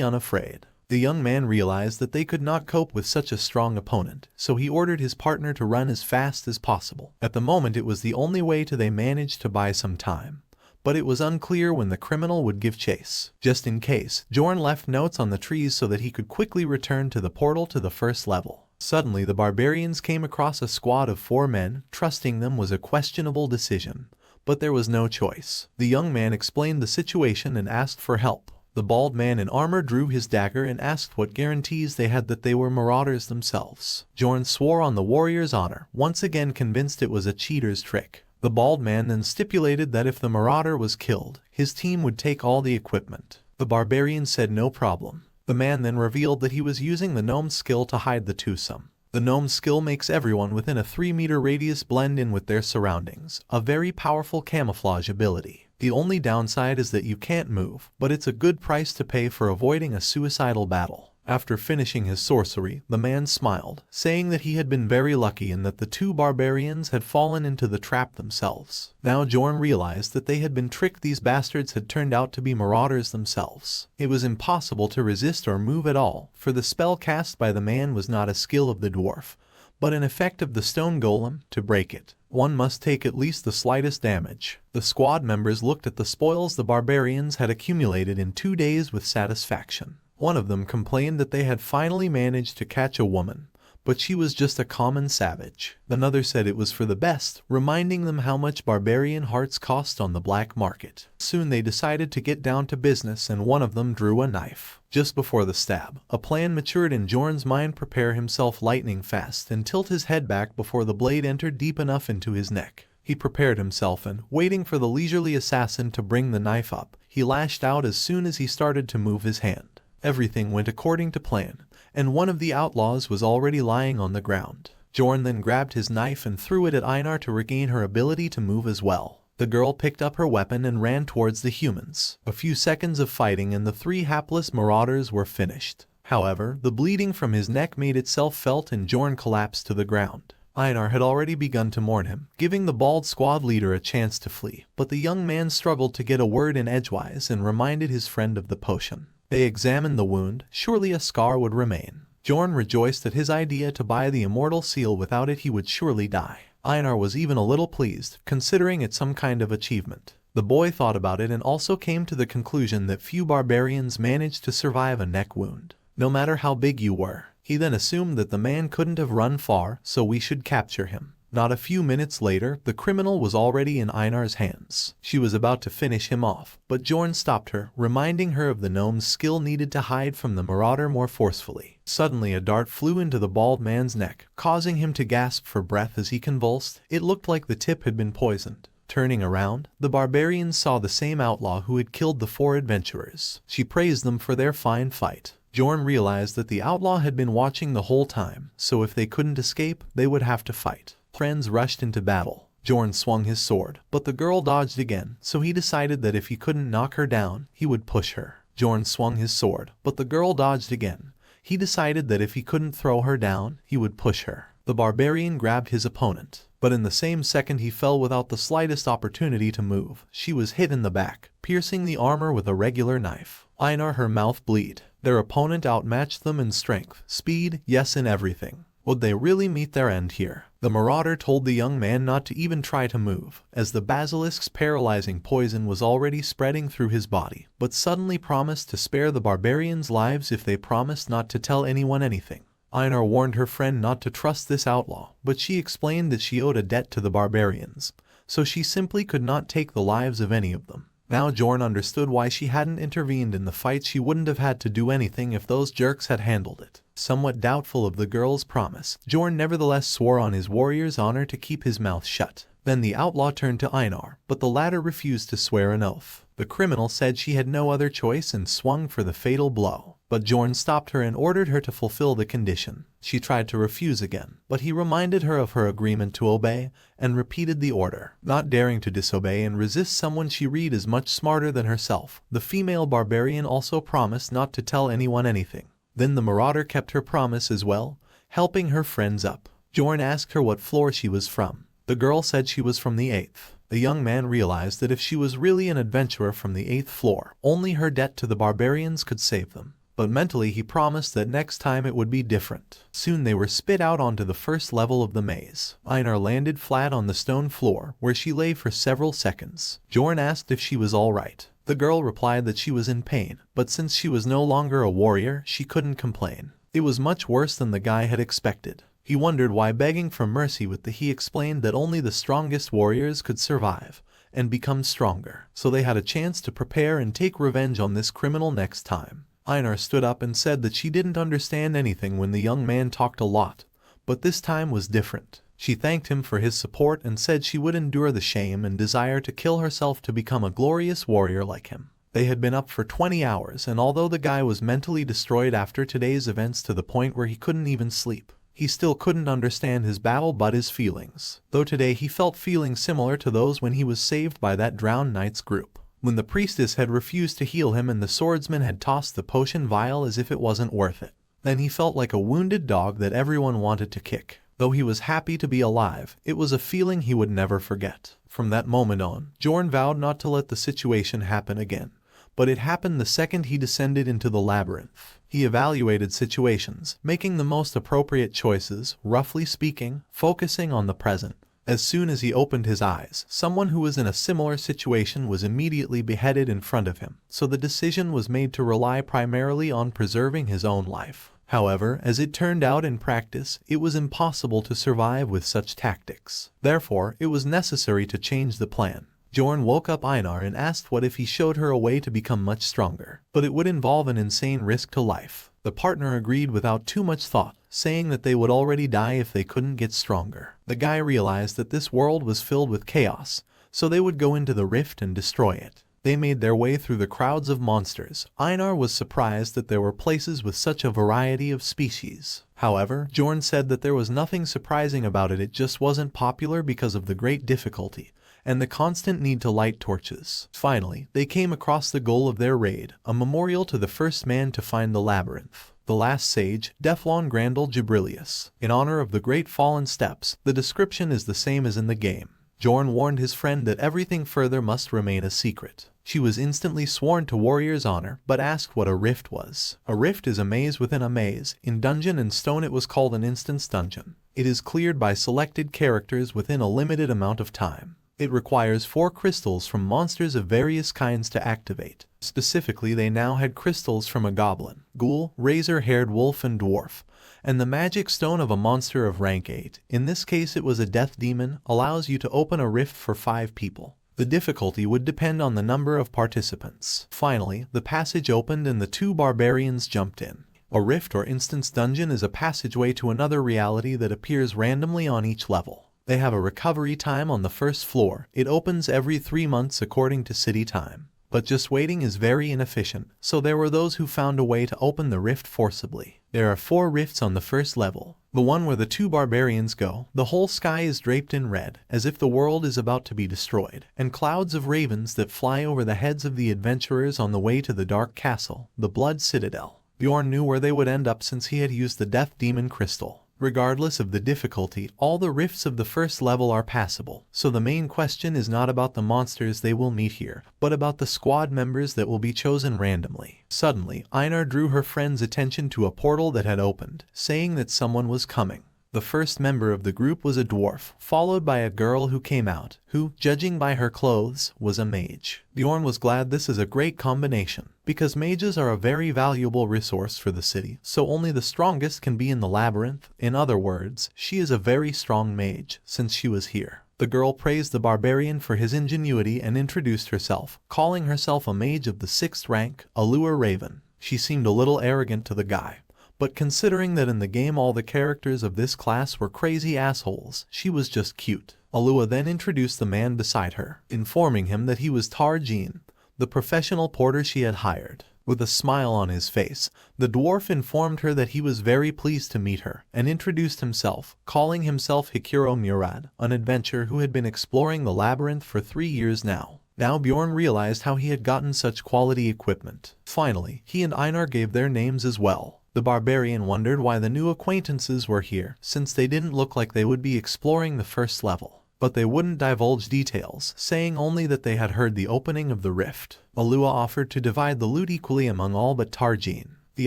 unafraid. The young man realized that they could not cope with such a strong opponent, so he ordered his partner to run as fast as possible. At the moment it was the only way they managed to buy some time. But it was unclear when the criminal would give chase. Just in case, Bjorn left notes on the trees so that he could quickly return to the portal to the 1st level. Suddenly the barbarians came across a squad of 4 men. Trusting them was a questionable decision, but there was no choice. The young man explained the situation and asked for help. The bald man in armor drew his dagger and asked what guarantees they had that they were marauders themselves. Bjorn swore on the warrior's honor, once again convinced it was a cheater's trick. The bald man then stipulated that if the marauder was killed, his team would take all the equipment. The barbarian said no problem. The man then revealed that he was using the gnome's skill to hide the twosome. The gnome's skill makes everyone within a 3-meter radius blend in with their surroundings, a very powerful camouflage ability. The only downside is that you can't move, but it's a good price to pay for avoiding a suicidal battle. After finishing his sorcery, the man smiled, saying that he had been very lucky and that the 2 barbarians had fallen into the trap themselves. Now Bjorn realized that they had been tricked. These bastards had turned out to be marauders themselves. It was impossible to resist or move at all, for the spell cast by the man was not a skill of the dwarf, but an effect of the stone golem. To break it, one must take at least the slightest damage. The squad members looked at the spoils the barbarians had accumulated in 2 days with satisfaction. One of them complained that they had finally managed to catch a woman, but she was just a common savage. Another said it was for the best, reminding them how much barbarian hearts cost on the black market. Soon they decided to get down to business and one of them drew a knife. Just before the stab, a plan matured in Bjorn's mind. Prepare himself lightning fast and tilt his head back before the blade entered deep enough into his neck. He prepared himself and, waiting for the leisurely assassin to bring the knife up, he lashed out as soon as he started to move his hand. Everything went according to plan, and one of the outlaws was already lying on the ground. Bjorn then grabbed his knife and threw it at Einar to regain her ability to move as well. The girl picked up her weapon and ran towards the humans. A few seconds of fighting and the 3 hapless marauders were finished. However, the bleeding from his neck made itself felt and Bjorn collapsed to the ground. Einar had already begun to mourn him, giving the bald squad leader a chance to flee, but the young man struggled to get a word in edgewise and reminded his friend of the potion. They examined the wound. Surely a scar would remain. Bjorn rejoiced at his idea to buy the immortal seal. Without it he would surely die. Einar was even a little pleased, considering it some kind of achievement. The boy thought about it and also came to the conclusion that few barbarians managed to survive a neck wound, no matter how big you were. He then assumed that the man couldn't have run far, so we should capture him. Not a few minutes later, the criminal was already in Einar's hands. She was about to finish him off, but Bjorn stopped her, reminding her of the gnome's skill needed to hide from the marauder more forcefully. Suddenly a dart flew into the bald man's neck, causing him to gasp for breath as he convulsed. It looked like the tip had been poisoned. Turning around, the barbarians saw the same outlaw who had killed the 4 adventurers. She praised them for their fine fight. Bjorn realized that the outlaw had been watching the whole time, so if they couldn't escape, they would have to fight. Friends rushed into battle. Bjorn swung his sword, but the girl dodged again, so he decided that if he couldn't knock her down, he would push her. Bjorn swung his sword, but the girl dodged again. He decided that if he couldn't throw her down, he would push her. The barbarian grabbed his opponent, but in the same second he fell without the slightest opportunity to move. She was hit in the back, piercing the armor with a regular knife. Einar, her mouth bleed. Their opponent outmatched them in strength, speed, yes, in everything. Would they really meet their end here? The marauder told the young man not to even try to move, as the basilisk's paralyzing poison was already spreading through his body, but suddenly promised to spare the barbarians' lives if they promised not to tell anyone anything. Einar warned her friend not to trust this outlaw, but she explained that she owed a debt to the barbarians, so she simply could not take the lives of any of them. Now Bjorn understood why she hadn't intervened in the fight. She wouldn't have had to do anything if those jerks had handled it. Somewhat doubtful of the girl's promise, Bjorn nevertheless swore on his warrior's honor to keep his mouth shut. Then the outlaw turned to Einar, but the latter refused to swear an oath. The criminal said she had no other choice and swung for the fatal blow. But Bjorn stopped her and ordered her to fulfill the condition. She tried to refuse again, but he reminded her of her agreement to obey and repeated the order. Not daring to disobey and resist someone she read is much smarter than herself. The female barbarian also promised not to tell anyone anything. Then the marauder kept her promise as well, helping her friends up. Bjorn asked her what floor she was from. The girl said she was from the 8th. The young man realized that if she was really an adventurer from the 8th floor, only her debt to the barbarians could save them. But mentally he promised that next time it would be different. Soon they were spit out onto the first level of the maze. Einar landed flat on the stone floor, where she lay for several seconds. Bjorn asked if she was alright. The girl replied that she was in pain, but since she was no longer a warrior, she couldn't complain. It was much worse than the guy had expected. He wondered why begging for mercy with he explained that only the strongest warriors could survive and become stronger, so they had a chance to prepare and take revenge on this criminal next time. Einar stood up and said that she didn't understand anything when the young man talked a lot, but this time was different. She thanked him for his support and said she would endure the shame and desire to kill herself to become a glorious warrior like him. They had been up for 20 hours, and although the guy was mentally destroyed after today's events to the point where he couldn't even sleep, he still couldn't understand his battle but his feelings, though today he felt feelings similar to those when he was saved by that drowned knight's group. When the priestess had refused to heal him and the swordsman had tossed the potion vial as if it wasn't worth it, then he felt like a wounded dog that everyone wanted to kick. Though he was happy to be alive, it was a feeling he would never forget. From that moment on, Bjorn vowed not to let the situation happen again. But it happened the second he descended into the labyrinth. He evaluated situations, making the most appropriate choices, roughly speaking, focusing on the present. As soon as he opened his eyes, someone who was in a similar situation was immediately beheaded in front of him, so the decision was made to rely primarily on preserving his own life. However, as it turned out in practice, it was impossible to survive with such tactics. Therefore, it was necessary to change the plan. Bjorn woke up Einar and asked what if he showed her a way to become much stronger, but it would involve an insane risk to life. The partner agreed without too much thought, saying that they would already die if they couldn't get stronger. The guy realized that this world was filled with chaos, so they would go into the rift and destroy it. They made their way through the crowds of monsters. Einar was surprised that there were places with such a variety of species. However, Bjorn said that there was nothing surprising about it just wasn't popular because of the great difficulty and the constant need to light torches. Finally, they came across the goal of their raid, a memorial to the first man to find the labyrinth, the last sage, Deflon Grandel Gibrilius. In honor of the great fallen steps, the description is the same as in the game. Bjorn warned his friend that everything further must remain a secret. She was instantly sworn to warrior's honor, but asked what a rift was. A rift is a maze within a maze. In Dungeon and Stone it was called an instance dungeon. It is cleared by selected characters within a limited amount of time. It requires 4 crystals from monsters of various kinds to activate. Specifically, they now had crystals from a goblin, ghoul, razor-haired wolf and dwarf, and the magic stone of a monster of rank 8. In this case it was a death demon, allows you to open a rift for 5 people. The difficulty would depend on the number of participants. Finally, the passage opened and the 2 barbarians jumped in. A rift or instance dungeon is a passageway to another reality that appears randomly on each level. They have a recovery time on the first floor. It opens every 3 months according to city time. But just waiting is very inefficient, so there were those who found a way to open the rift forcibly. There are 4 rifts on the first level. The one where the 2 barbarians go, the whole sky is draped in red, as if the world is about to be destroyed, and clouds of ravens that fly over the heads of the adventurers on the way to the dark castle, the Blood Citadel. Bjorn knew where they would end up since he had used the Death Demon Crystal. Regardless of the difficulty, all the rifts of the first level are passable, so the main question is not about the monsters they will meet here, but about the squad members that will be chosen randomly. Suddenly, Einar drew her friend's attention to a portal that had opened, saying that someone was coming. The first member of the group was a dwarf, followed by a girl who came out, who, judging by her clothes, was a mage. Bjorn was glad this is a great combination, because mages are a very valuable resource for the city, so only the strongest can be in the labyrinth. In other words, she is a very strong mage, since she was here. The girl praised the barbarian for his ingenuity and introduced herself, calling herself a mage of the 6th rank, a lure raven. She seemed a little arrogant to the guy, but considering that in the game all the characters of this class were crazy assholes, she was just cute. Alua then introduced the man beside her, informing him that he was Tarjin, the professional porter she had hired. With a smile on his face, the dwarf informed her that he was very pleased to meet her and introduced himself, calling himself Hikuro Murad, an adventurer who had been exploring the labyrinth for 3 years now. Now Bjorn realized how he had gotten such quality equipment. Finally, he and Einar gave their names as well. The barbarian wondered why the new acquaintances were here, since they didn't look like they would be exploring the first level. But they wouldn't divulge details, saying only that they had heard the opening of the rift. Alua offered to divide the loot equally among all but Tarjin. The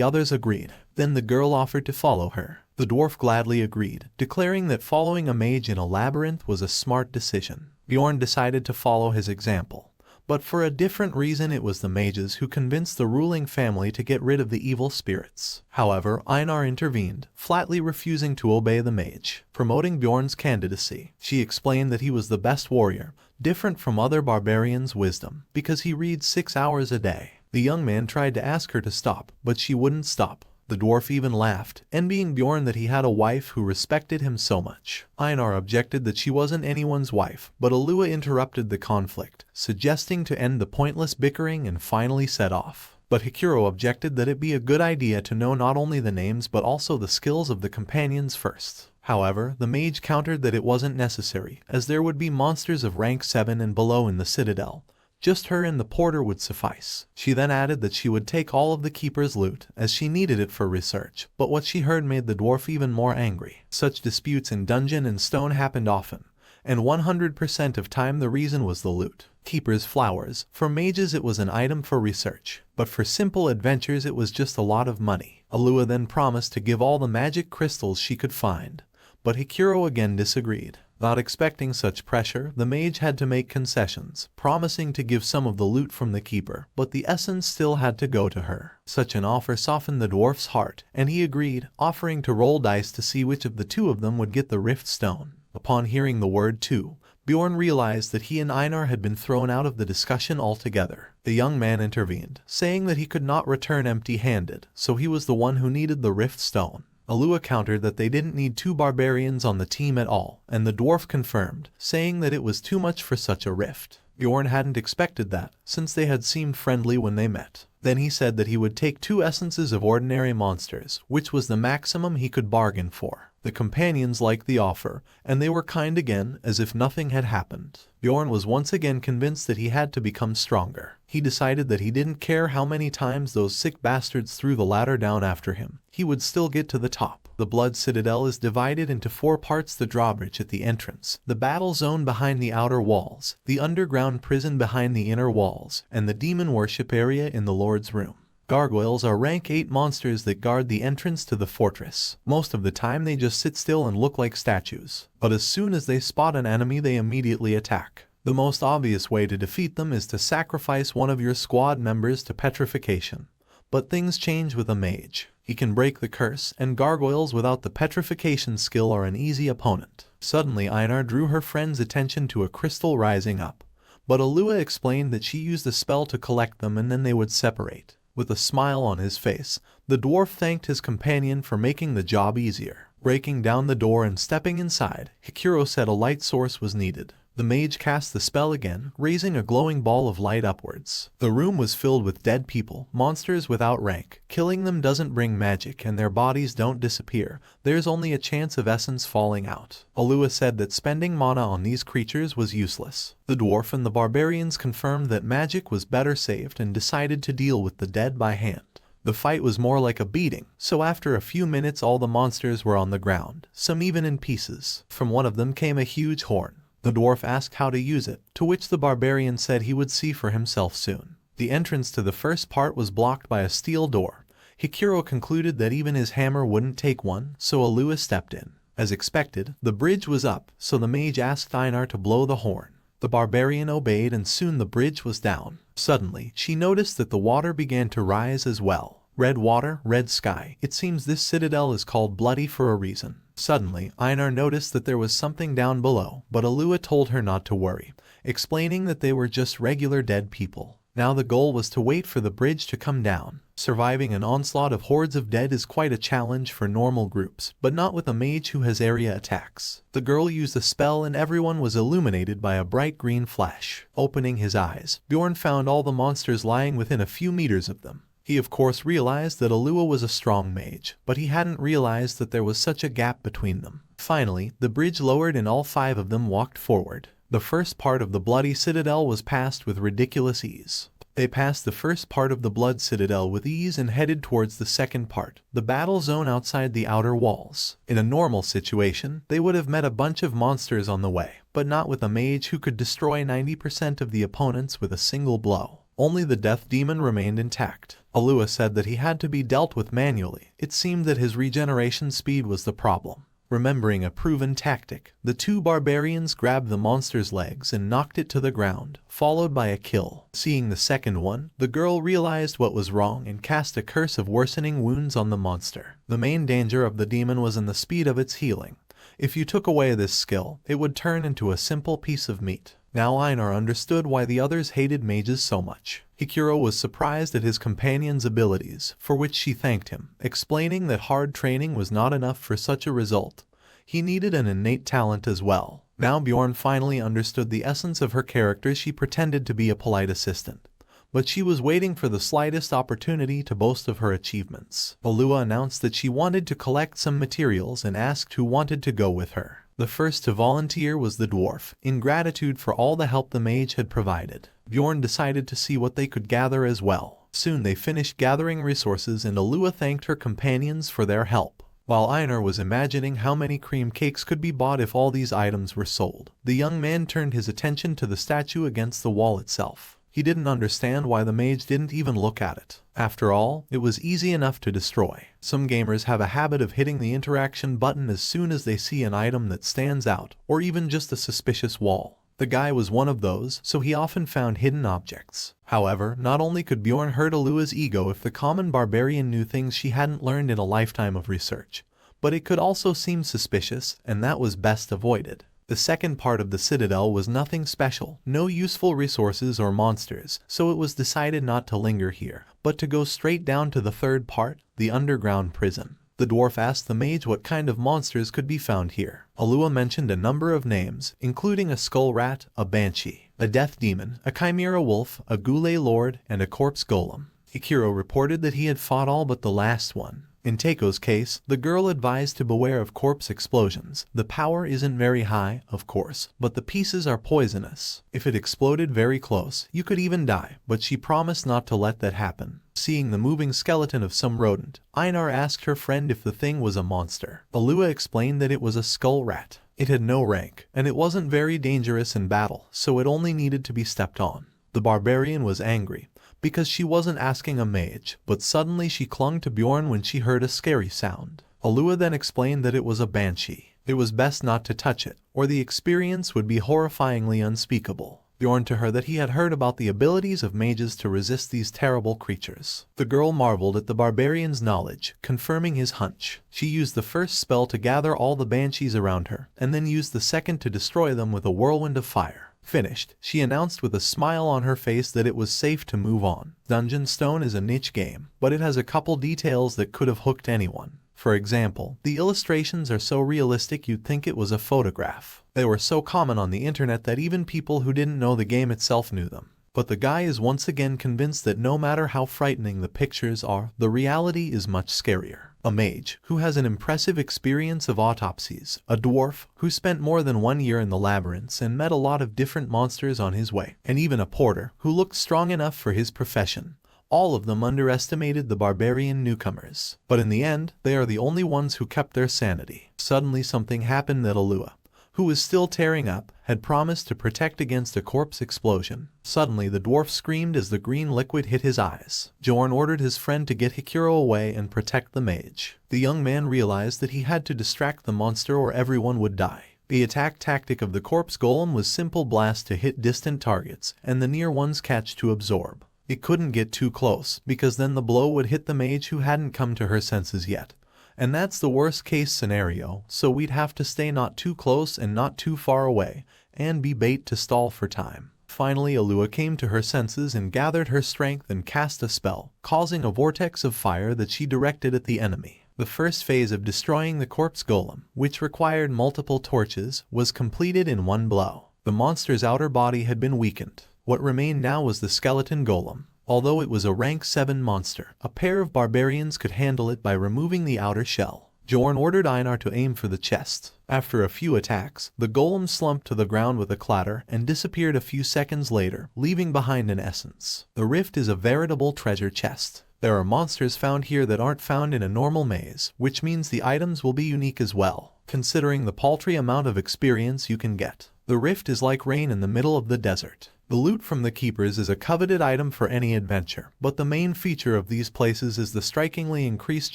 others agreed. Then the girl offered to follow her. The dwarf gladly agreed, declaring that following a mage in a labyrinth was a smart decision. Bjorn decided to follow his example. But for a different reason. It was the mages who convinced the ruling family to get rid of the evil spirits. However, Einar intervened, flatly refusing to obey the mage, promoting Bjorn's candidacy. She explained that he was the best warrior, different from other barbarians' wisdom, because he reads 6 hours a day. The young man tried to ask her to stop, but she wouldn't stop. The dwarf even laughed, envying Bjorn that he had a wife who respected him so much. Einar objected that she wasn't anyone's wife, but Alua interrupted the conflict, suggesting to end the pointless bickering and finally set off. But Hikuro objected that it be a good idea to know not only the names but also the skills of the companions first. However, the mage countered that it wasn't necessary, as there would be monsters of rank 7 and below in the citadel. Just her and the porter would suffice. She then added that she would take all of the keeper's loot, as she needed it for research, but what she heard made the dwarf even more angry. Such disputes in Dungeon and Stone happened often, and 100% of time the reason was the loot. Keeper's flowers. For mages it was an item for research, but for simple adventures it was just a lot of money. Alua then promised to give all the magic crystals she could find, but Hikuro again disagreed. Not expecting such pressure, the mage had to make concessions, promising to give some of the loot from the keeper, but the essence still had to go to her. Such an offer softened the dwarf's heart, and he agreed, offering to roll dice to see which of the two of them would get the rift stone. Upon hearing the word 2, Bjorn realized that he and Einar had been thrown out of the discussion altogether. The young man intervened, saying that he could not return empty-handed, so he was the one who needed the rift stone. Alua countered that they didn't need 2 barbarians on the team at all, and the dwarf confirmed, saying that it was too much for such a rift. Bjorn hadn't expected that, since they had seemed friendly when they met. Then he said that he would take 2 essences of ordinary monsters, which was the maximum he could bargain for. The companions liked the offer, and they were kind again, as if nothing had happened. Bjorn was once again convinced that he had to become stronger. He decided that he didn't care how many times those sick bastards threw the ladder down after him. He would still get to the top. The Blood Citadel is divided into 4 parts: the drawbridge at the entrance, the battle zone behind the outer walls, the underground prison behind the inner walls, and the demon worship area in the Lord's room. Gargoyles are rank 8 monsters that guard the entrance to the fortress. Most of the time they just sit still and look like statues, but as soon as they spot an enemy they immediately attack. The most obvious way to defeat them is to sacrifice one of your squad members to petrification. But things change with a mage. He can break the curse, and gargoyles without the petrification skill are an easy opponent. Suddenly Einar drew her friend's attention to a crystal rising up, but Alua explained that she used a spell to collect them and then they would separate. With a smile on his face, the dwarf thanked his companion for making the job easier. Breaking down the door and stepping inside, Hikuro said a light source was needed. The mage cast the spell again, raising a glowing ball of light upwards. The room was filled with dead people, monsters without rank. Killing them doesn't bring magic and their bodies don't disappear. There's only a chance of essence falling out. Alua said that spending mana on these creatures was useless. The dwarf and the barbarians confirmed that magic was better saved and decided to deal with the dead by hand. The fight was more like a beating, so after a few minutes all the monsters were on the ground, some even in pieces. From one of them came a huge horn. The dwarf asked how to use it, to which the barbarian said he would see for himself soon. The entrance to the first part was blocked by a steel door. Hikuro concluded that even his hammer wouldn't take one, so Alua stepped in. As expected, the bridge was up, so the mage asked Einar to blow the horn. The barbarian obeyed and soon the bridge was down. Suddenly, she noticed that the water began to rise as well. Red water, red sky. It seems this citadel is called Bloody for a reason. Suddenly, Einar noticed that there was something down below, but Alua told her not to worry, explaining that they were just regular dead people. Now the goal was to wait for the bridge to come down. Surviving an onslaught of hordes of dead is quite a challenge for normal groups, but not with a mage who has area attacks. The girl used a spell and everyone was illuminated by a bright green flash. Opening his eyes, Bjorn found all the monsters lying within a few meters of them. He of course realized that Alua was a strong mage, but he hadn't realized that there was such a gap between them. Finally, the bridge lowered and all 5 of them walked forward. The first part of the bloody citadel was passed with ridiculous ease. They passed the first part of the blood citadel with ease and headed towards the second part, the battle zone outside the outer walls. In a normal situation, they would have met a bunch of monsters on the way, but not with a mage who could destroy 90% of the opponents with a single blow. Only the death demon remained intact. Alua said that he had to be dealt with manually. It seemed that his regeneration speed was the problem. Remembering a proven tactic, the 2 barbarians grabbed the monster's legs and knocked it to the ground, followed by a kill. Seeing the second one, the girl realized what was wrong and cast a curse of worsening wounds on the monster. The main danger of the demon was in the speed of its healing. If you took away this skill, it would turn into a simple piece of meat. Now Einar understood why the others hated mages so much. Hikuro was surprised at his companion's abilities, for which she thanked him, explaining that hard training was not enough for such a result. He needed an innate talent as well. Now Bjorn finally understood the essence of her character. She pretended to be a polite assistant, but she was waiting for the slightest opportunity to boast of her achievements. Alua announced that she wanted to collect some materials and asked who wanted to go with her. The first to volunteer was the dwarf, in gratitude for all the help the mage had provided. Bjorn decided to see what they could gather as well. Soon they finished gathering resources and Alua thanked her companions for their help. While Einar was imagining how many cream cakes could be bought if all these items were sold, the young man turned his attention to the statue against the wall itself. He didn't understand why the mage didn't even look at it. After all, it was easy enough to destroy. Some gamers have a habit of hitting the interaction button as soon as they see an item that stands out, or even just a suspicious wall. The guy was one of those, so he often found hidden objects. However, not only could Bjorn hurt Alua's ego if the common barbarian knew things she hadn't learned in a lifetime of research, but it could also seem suspicious, and that was best avoided. The second part of the citadel was nothing special, no useful resources or monsters, so it was decided not to linger here, but to go straight down to the third part, the underground prison. The dwarf asked the mage what kind of monsters could be found here. Alua mentioned a number of names, including a skull rat, a banshee, a death demon, a chimera wolf, a ghoulet lord, and a corpse golem. Hikuro reported that he had fought all but the last one. In Teiko's case, the girl advised to beware of corpse explosions. The power isn't very high, of course, but the pieces are poisonous. If it exploded very close, you could even die, but she promised not to let that happen. Seeing the moving skeleton of some rodent, Einar asked her friend if the thing was a monster. Alua explained that it was a skull rat. It had no rank, and it wasn't very dangerous in battle, so it only needed to be stepped on. The barbarian was angry, because she wasn't asking a mage, but suddenly she clung to Bjorn when she heard a scary sound. Alua then explained that it was a banshee. It was best not to touch it, or the experience would be horrifyingly unspeakable. Bjorn to her that he had heard about the abilities of mages to resist these terrible creatures. The girl marveled at the barbarian's knowledge, confirming his hunch. She used the first spell to gather all the banshees around her, and then used the second to destroy them with a whirlwind of fire. Finished, she announced with a smile on her face that it was safe to move on. Dungeon Stone is a niche game, but it has a couple details that could have hooked anyone. For example, the illustrations are so realistic you'd think it was a photograph. They were so common on the internet that even people who didn't know the game itself knew them. But the guy is once again convinced that no matter how frightening the pictures are, the reality is much scarier. A mage, who has an impressive experience of autopsies, a dwarf, who spent more than 1 year in the labyrinths and met a lot of different monsters on his way, and even a porter, who looked strong enough for his profession. All of them underestimated the barbarian newcomers. But in the end, they are the only ones who kept their sanity. Suddenly something happened that Alua, who was still tearing up, had promised to protect against a corpse explosion. Suddenly the dwarf screamed as the green liquid hit his eyes. Bjorn ordered his friend to get Hikuro away and protect the mage. The young man realized that he had to distract the monster or everyone would die. The attack tactic of the corpse golem was simple blast to hit distant targets, and the near ones catch to absorb. It couldn't get too close, because then the blow would hit the mage who hadn't come to her senses yet. And that's the worst case scenario, so we'd have to stay not too close and not too far away, and be bait to stall for time. Finally Alua came to her senses and gathered her strength and cast a spell, causing a vortex of fire that she directed at the enemy. The first phase of destroying the corpse golem, which required multiple torches, was completed in one blow. The monster's outer body had been weakened. What remained now was the skeleton golem. Although it was a rank 7 monster, a pair of barbarians could handle it by removing the outer shell. Bjorn ordered Einar to aim for the chest. After a few attacks, the golem slumped to the ground with a clatter and disappeared a few seconds later, leaving behind an essence. The rift is a veritable treasure chest. There are monsters found here that aren't found in a normal maze, which means the items will be unique as well, considering the paltry amount of experience you can get. The rift is like rain in the middle of the desert. The loot from the keepers is a coveted item for any adventure, but the main feature of these places is the strikingly increased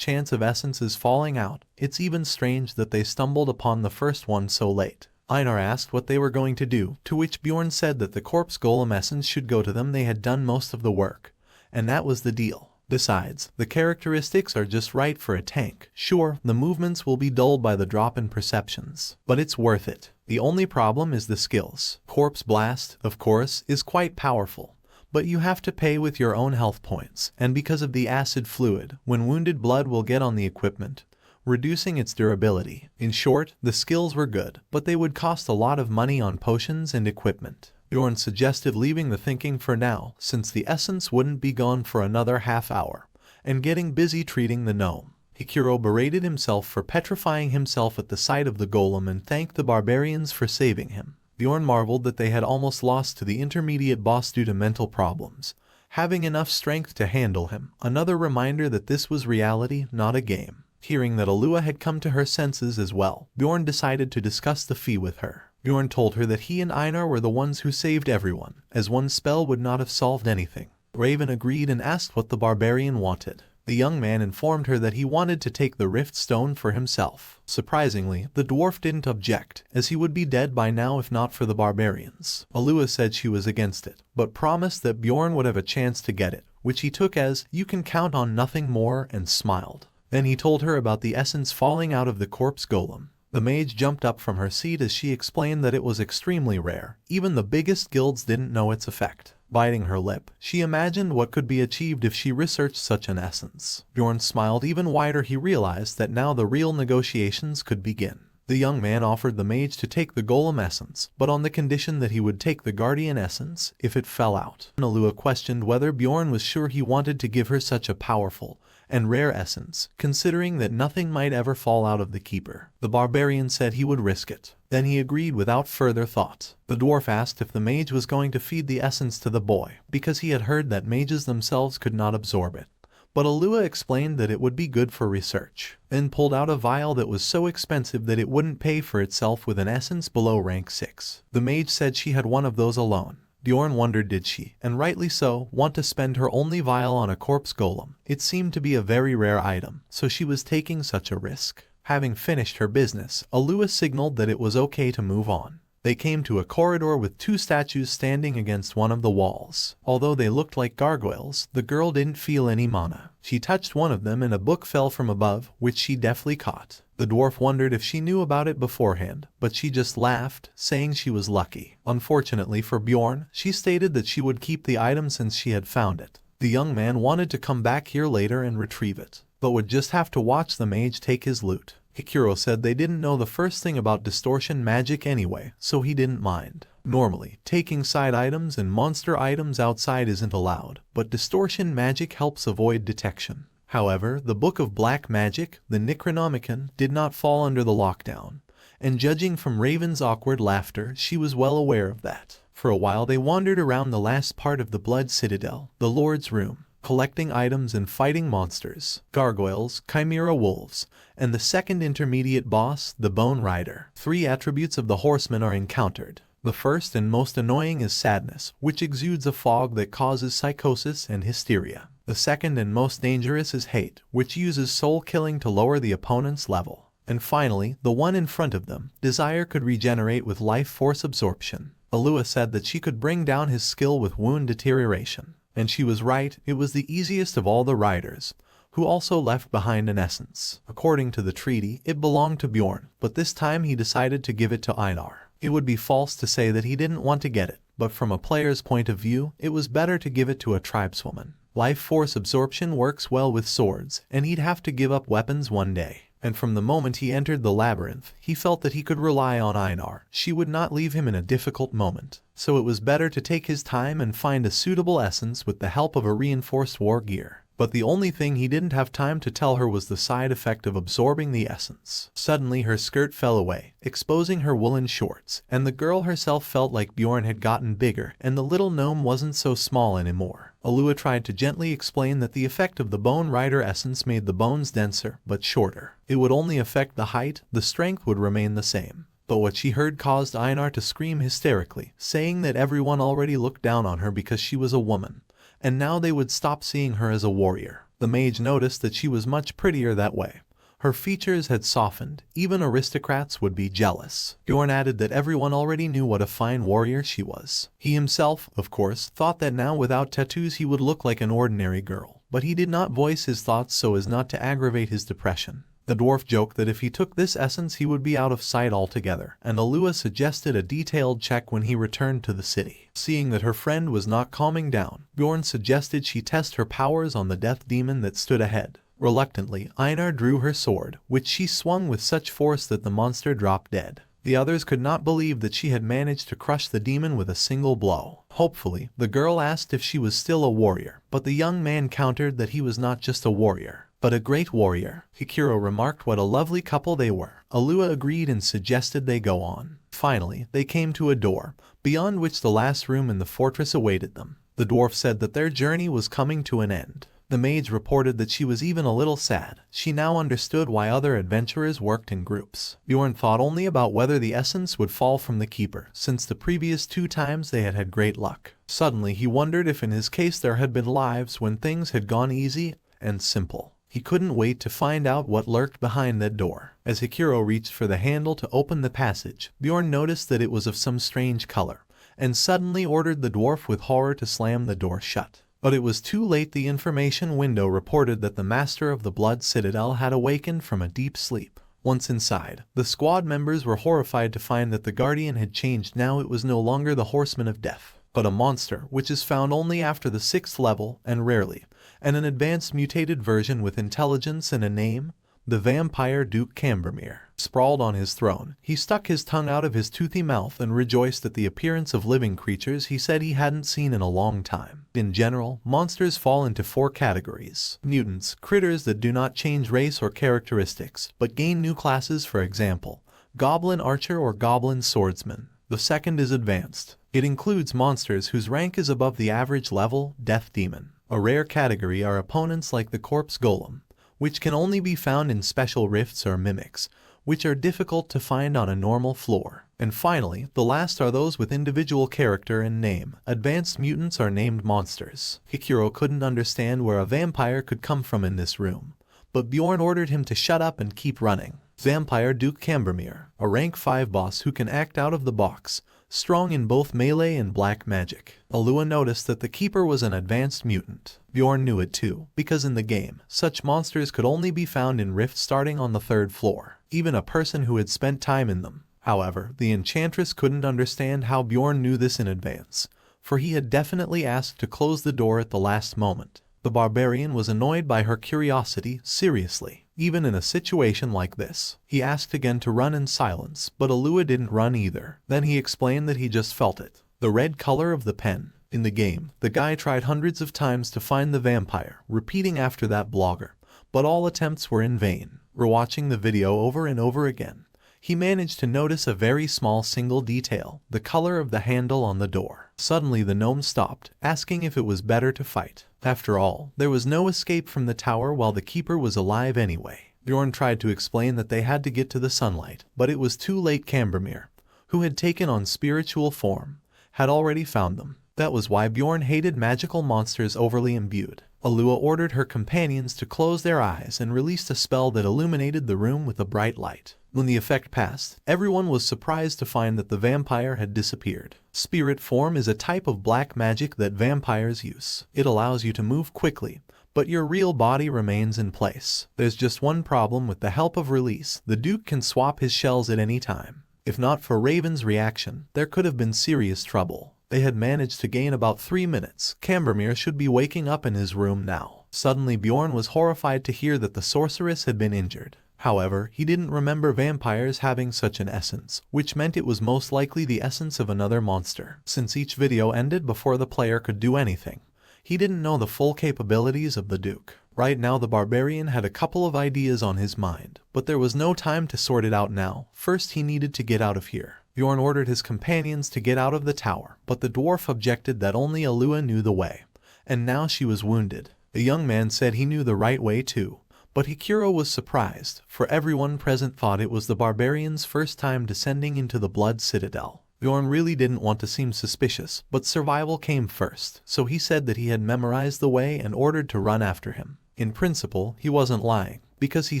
chance of essences falling out. It's even strange that they stumbled upon the first one so late. Einar asked what they were going to do, to which Bjorn said that the corpse golem essence should go to them. They had done most of the work, and that was the deal. Besides, the characteristics are just right for a tank. Sure, the movements will be dulled by the drop in perceptions, but it's worth it. The only problem is the skills. Corpse Blast, of course, is quite powerful, but you have to pay with your own health points, and because of the acid fluid, when wounded blood will get on the equipment, reducing its durability. In short, the skills were good, but they would cost a lot of money on potions and equipment. Bjorn suggested leaving the thinking for now, since the essence wouldn't be gone for another half hour, and getting busy treating the gnome. Hikuro berated himself for petrifying himself at the sight of the golem and thanked the barbarians for saving him. Bjorn marveled that they had almost lost to the intermediate boss due to mental problems, having enough strength to handle him. Another reminder that this was reality, not a game. Hearing that Alua had come to her senses as well, Bjorn decided to discuss the fee with her. Bjorn told her that he and Einar were the ones who saved everyone, as one spell would not have solved anything. Raven agreed and asked what the barbarian wanted. The young man informed her that he wanted to take the rift stone for himself. Surprisingly, the dwarf didn't object, as he would be dead by now if not for the barbarians. Alua said she was against it, but promised that Bjorn would have a chance to get it, which he took as, "You can count on nothing more," and smiled. Then he told her about the essence falling out of the corpse golem. The mage jumped up from her seat as she explained that it was extremely rare. Even the biggest guilds didn't know its effect. Biting her lip, she imagined what could be achieved if she researched such an essence. Bjorn smiled even wider. He realized that now the real negotiations could begin. The young man offered the mage to take the golem essence, but on the condition that he would take the guardian essence if it fell out. Alua questioned whether Bjorn was sure he wanted to give her such a powerful and rare essence, considering that nothing might ever fall out of the keeper. The barbarian said he would risk it. Then he agreed without further thought. The dwarf asked if the mage was going to feed the essence to the boy, because he had heard that mages themselves could not absorb it. But Alua explained that it would be good for research, then pulled out a vial that was so expensive that it wouldn't pay for itself with an essence below rank 6. The mage said she had one of those alone. Bjorn wondered, did she, and rightly so, want to spend her only vial on a corpse golem? It seemed to be a very rare item, so she was taking such a risk. Having finished her business, Alua signaled that it was okay to move on. They came to a corridor with 2 statues standing against one of the walls. Although they looked like gargoyles, the girl didn't feel any mana. She touched one of them and a book fell from above, which she deftly caught. The dwarf wondered if she knew about it beforehand, but she just laughed, saying she was lucky. Unfortunately for Bjorn, she stated that she would keep the item since she had found it. The young man wanted to come back here later and retrieve it, but would just have to watch the mage take his loot. Hikuro said they didn't know the first thing about distortion magic anyway, so he didn't mind. Normally, taking side items and monster items outside isn't allowed, but distortion magic helps avoid detection. However, the Book of Black Magic, the Necronomicon, did not fall under the lockdown, and judging from Raven's awkward laughter, she was well aware of that. For a while they wandered around the last part of the Blood Citadel, the Lord's Room, collecting items and fighting monsters, gargoyles, chimera wolves, and the second intermediate boss, the Bone Rider. 3 attributes of the horseman are encountered. The first and most annoying is sadness, which exudes a fog that causes psychosis and hysteria. The second and most dangerous is hate, which uses soul killing to lower the opponent's level. And finally, the one in front of them, desire, could regenerate with life force absorption. Alua said that she could bring down his skill with wound deterioration. And she was right, it was the easiest of all the riders, who also left behind an essence. According to the treaty, it belonged to Bjorn, but this time he decided to give it to Einar. It would be false to say that he didn't want to get it, but from a player's point of view, it was better to give it to a tribeswoman. Life force absorption works well with swords, and he'd have to give up weapons one day. And from the moment he entered the labyrinth, he felt that he could rely on Einar. She would not leave him in a difficult moment. So it was better to take his time and find a suitable essence with the help of a reinforced war gear. But the only thing he didn't have time to tell her was the side effect of absorbing the essence. Suddenly her skirt fell away, exposing her woolen shorts, and the girl herself felt like Bjorn had gotten bigger and the little gnome wasn't so small anymore. Alua tried to gently explain that the effect of the Bone Rider essence made the bones denser, but shorter. It would only affect the height, the strength would remain the same. But what she heard caused Einar to scream hysterically, saying that everyone already looked down on her because she was a woman, and now they would stop seeing her as a warrior. The mage noticed that she was much prettier that way. Her features had softened, even aristocrats would be jealous. Bjorn added that everyone already knew what a fine warrior she was. He himself, of course, thought that now without tattoos he would look like an ordinary girl, but he did not voice his thoughts so as not to aggravate his depression. The dwarf joked that if he took this essence he would be out of sight altogether, and Alua suggested a detailed check when he returned to the city. Seeing that her friend was not calming down, Bjorn suggested she test her powers on the death demon that stood ahead. Reluctantly, Einar drew her sword, which she swung with such force that the monster dropped dead. The others could not believe that she had managed to crush the demon with a single blow. Hopefully, the girl asked if she was still a warrior, but the young man countered that he was not just a warrior, but a great warrior. Hikiro remarked what a lovely couple they were. Alua agreed and suggested they go on. Finally, they came to a door, beyond which the last room in the fortress awaited them. The dwarf said that their journey was coming to an end. The mage reported that she was even a little sad. She now understood why other adventurers worked in groups. Bjorn thought only about whether the essence would fall from the keeper, since the previous 2 times they had had great luck. Suddenly he wondered if in his case there had been lives when things had gone easy and simple. He couldn't wait to find out what lurked behind that door. As Hikiro reached for the handle to open the passage, Bjorn noticed that it was of some strange color, and suddenly ordered the dwarf with horror to slam the door shut. But it was too late. The information window reported that the master of the Blood Citadel had awakened from a deep sleep. Once inside, the squad members were horrified to find that the guardian had changed. Now it was no longer the Horseman of Death, but a monster which is found only after the 6th level and rarely, and an advanced mutated version with intelligence and a name, the Vampire Duke Cambermere. Sprawled on his throne, he stuck his tongue out of his toothy mouth and rejoiced at the appearance of living creatures he said he hadn't seen in a long time. In general, monsters fall into 4 categories. Mutants, critters that do not change race or characteristics, but gain new classes, for example, Goblin Archer or Goblin Swordsman. The second is advanced. It includes monsters whose rank is above the average level, Death Demon. A rare category are opponents like the Corpse Golem, which can only be found in special rifts or mimics, which are difficult to find on a normal floor. And finally, the last are those with individual character and name. Advanced mutants are named monsters. Hikiro couldn't understand where a vampire could come from in this room, but Bjorn ordered him to shut up and keep running. Vampire Duke Cambermere, a rank 5 boss who can act out of the box, strong in both melee and black magic. Alua noticed that the keeper was an advanced mutant. Bjorn knew it too, because in the game, such monsters could only be found in rifts starting on the 3rd floor, even a person who had spent time in them. However, the enchantress couldn't understand how Bjorn knew this in advance, for he had definitely asked to close the door at the last moment. The barbarian was annoyed by her curiosity. Seriously, even in a situation like this, he asked again to run in silence, but Alua didn't run either. Then he explained that he just felt it. The red color of the pen. In the game, the guy tried hundreds of times to find the vampire, repeating after that blogger, but all attempts were in vain. Rewatching the video over and over again, he managed to notice a very small single detail, the color of the handle on the door. Suddenly the gnome stopped, asking if it was better to fight. After all, there was no escape from the tower while the keeper was alive anyway. Bjorn tried to explain that they had to get to the sunlight, but it was too late. Cambermere, who had taken on spiritual form, had already found them. That was why Bjorn hated magical monsters overly imbued. Alua ordered her companions to close their eyes and released a spell that illuminated the room with a bright light. When the effect passed, everyone was surprised to find that the vampire had disappeared. Spirit form is a type of black magic that vampires use. It allows you to move quickly, but your real body remains in place. There's just one problem with the help of release. The Duke can swap his shells at any time. If not for Raven's reaction, there could have been serious trouble. They had managed to gain about 3 minutes. Cambermere should be waking up in his room now. Suddenly Bjorn was horrified to hear that the sorceress had been injured. However, he didn't remember vampires having such an essence, which meant it was most likely the essence of another monster. Since each video ended before the player could do anything, he didn't know the full capabilities of the Duke. Right now the Barbarian had a couple of ideas on his mind, but there was no time to sort it out now. First he needed to get out of here. Bjorn ordered his companions to get out of the tower, but the dwarf objected that only Alua knew the way, and now she was wounded. The young man said he knew the right way too, but Hikuro was surprised, for everyone present thought it was the Barbarian's first time descending into the Blood Citadel. Bjorn really didn't want to seem suspicious, but survival came first, so he said that he had memorized the way and ordered to run after him. In principle, he wasn't lying, because he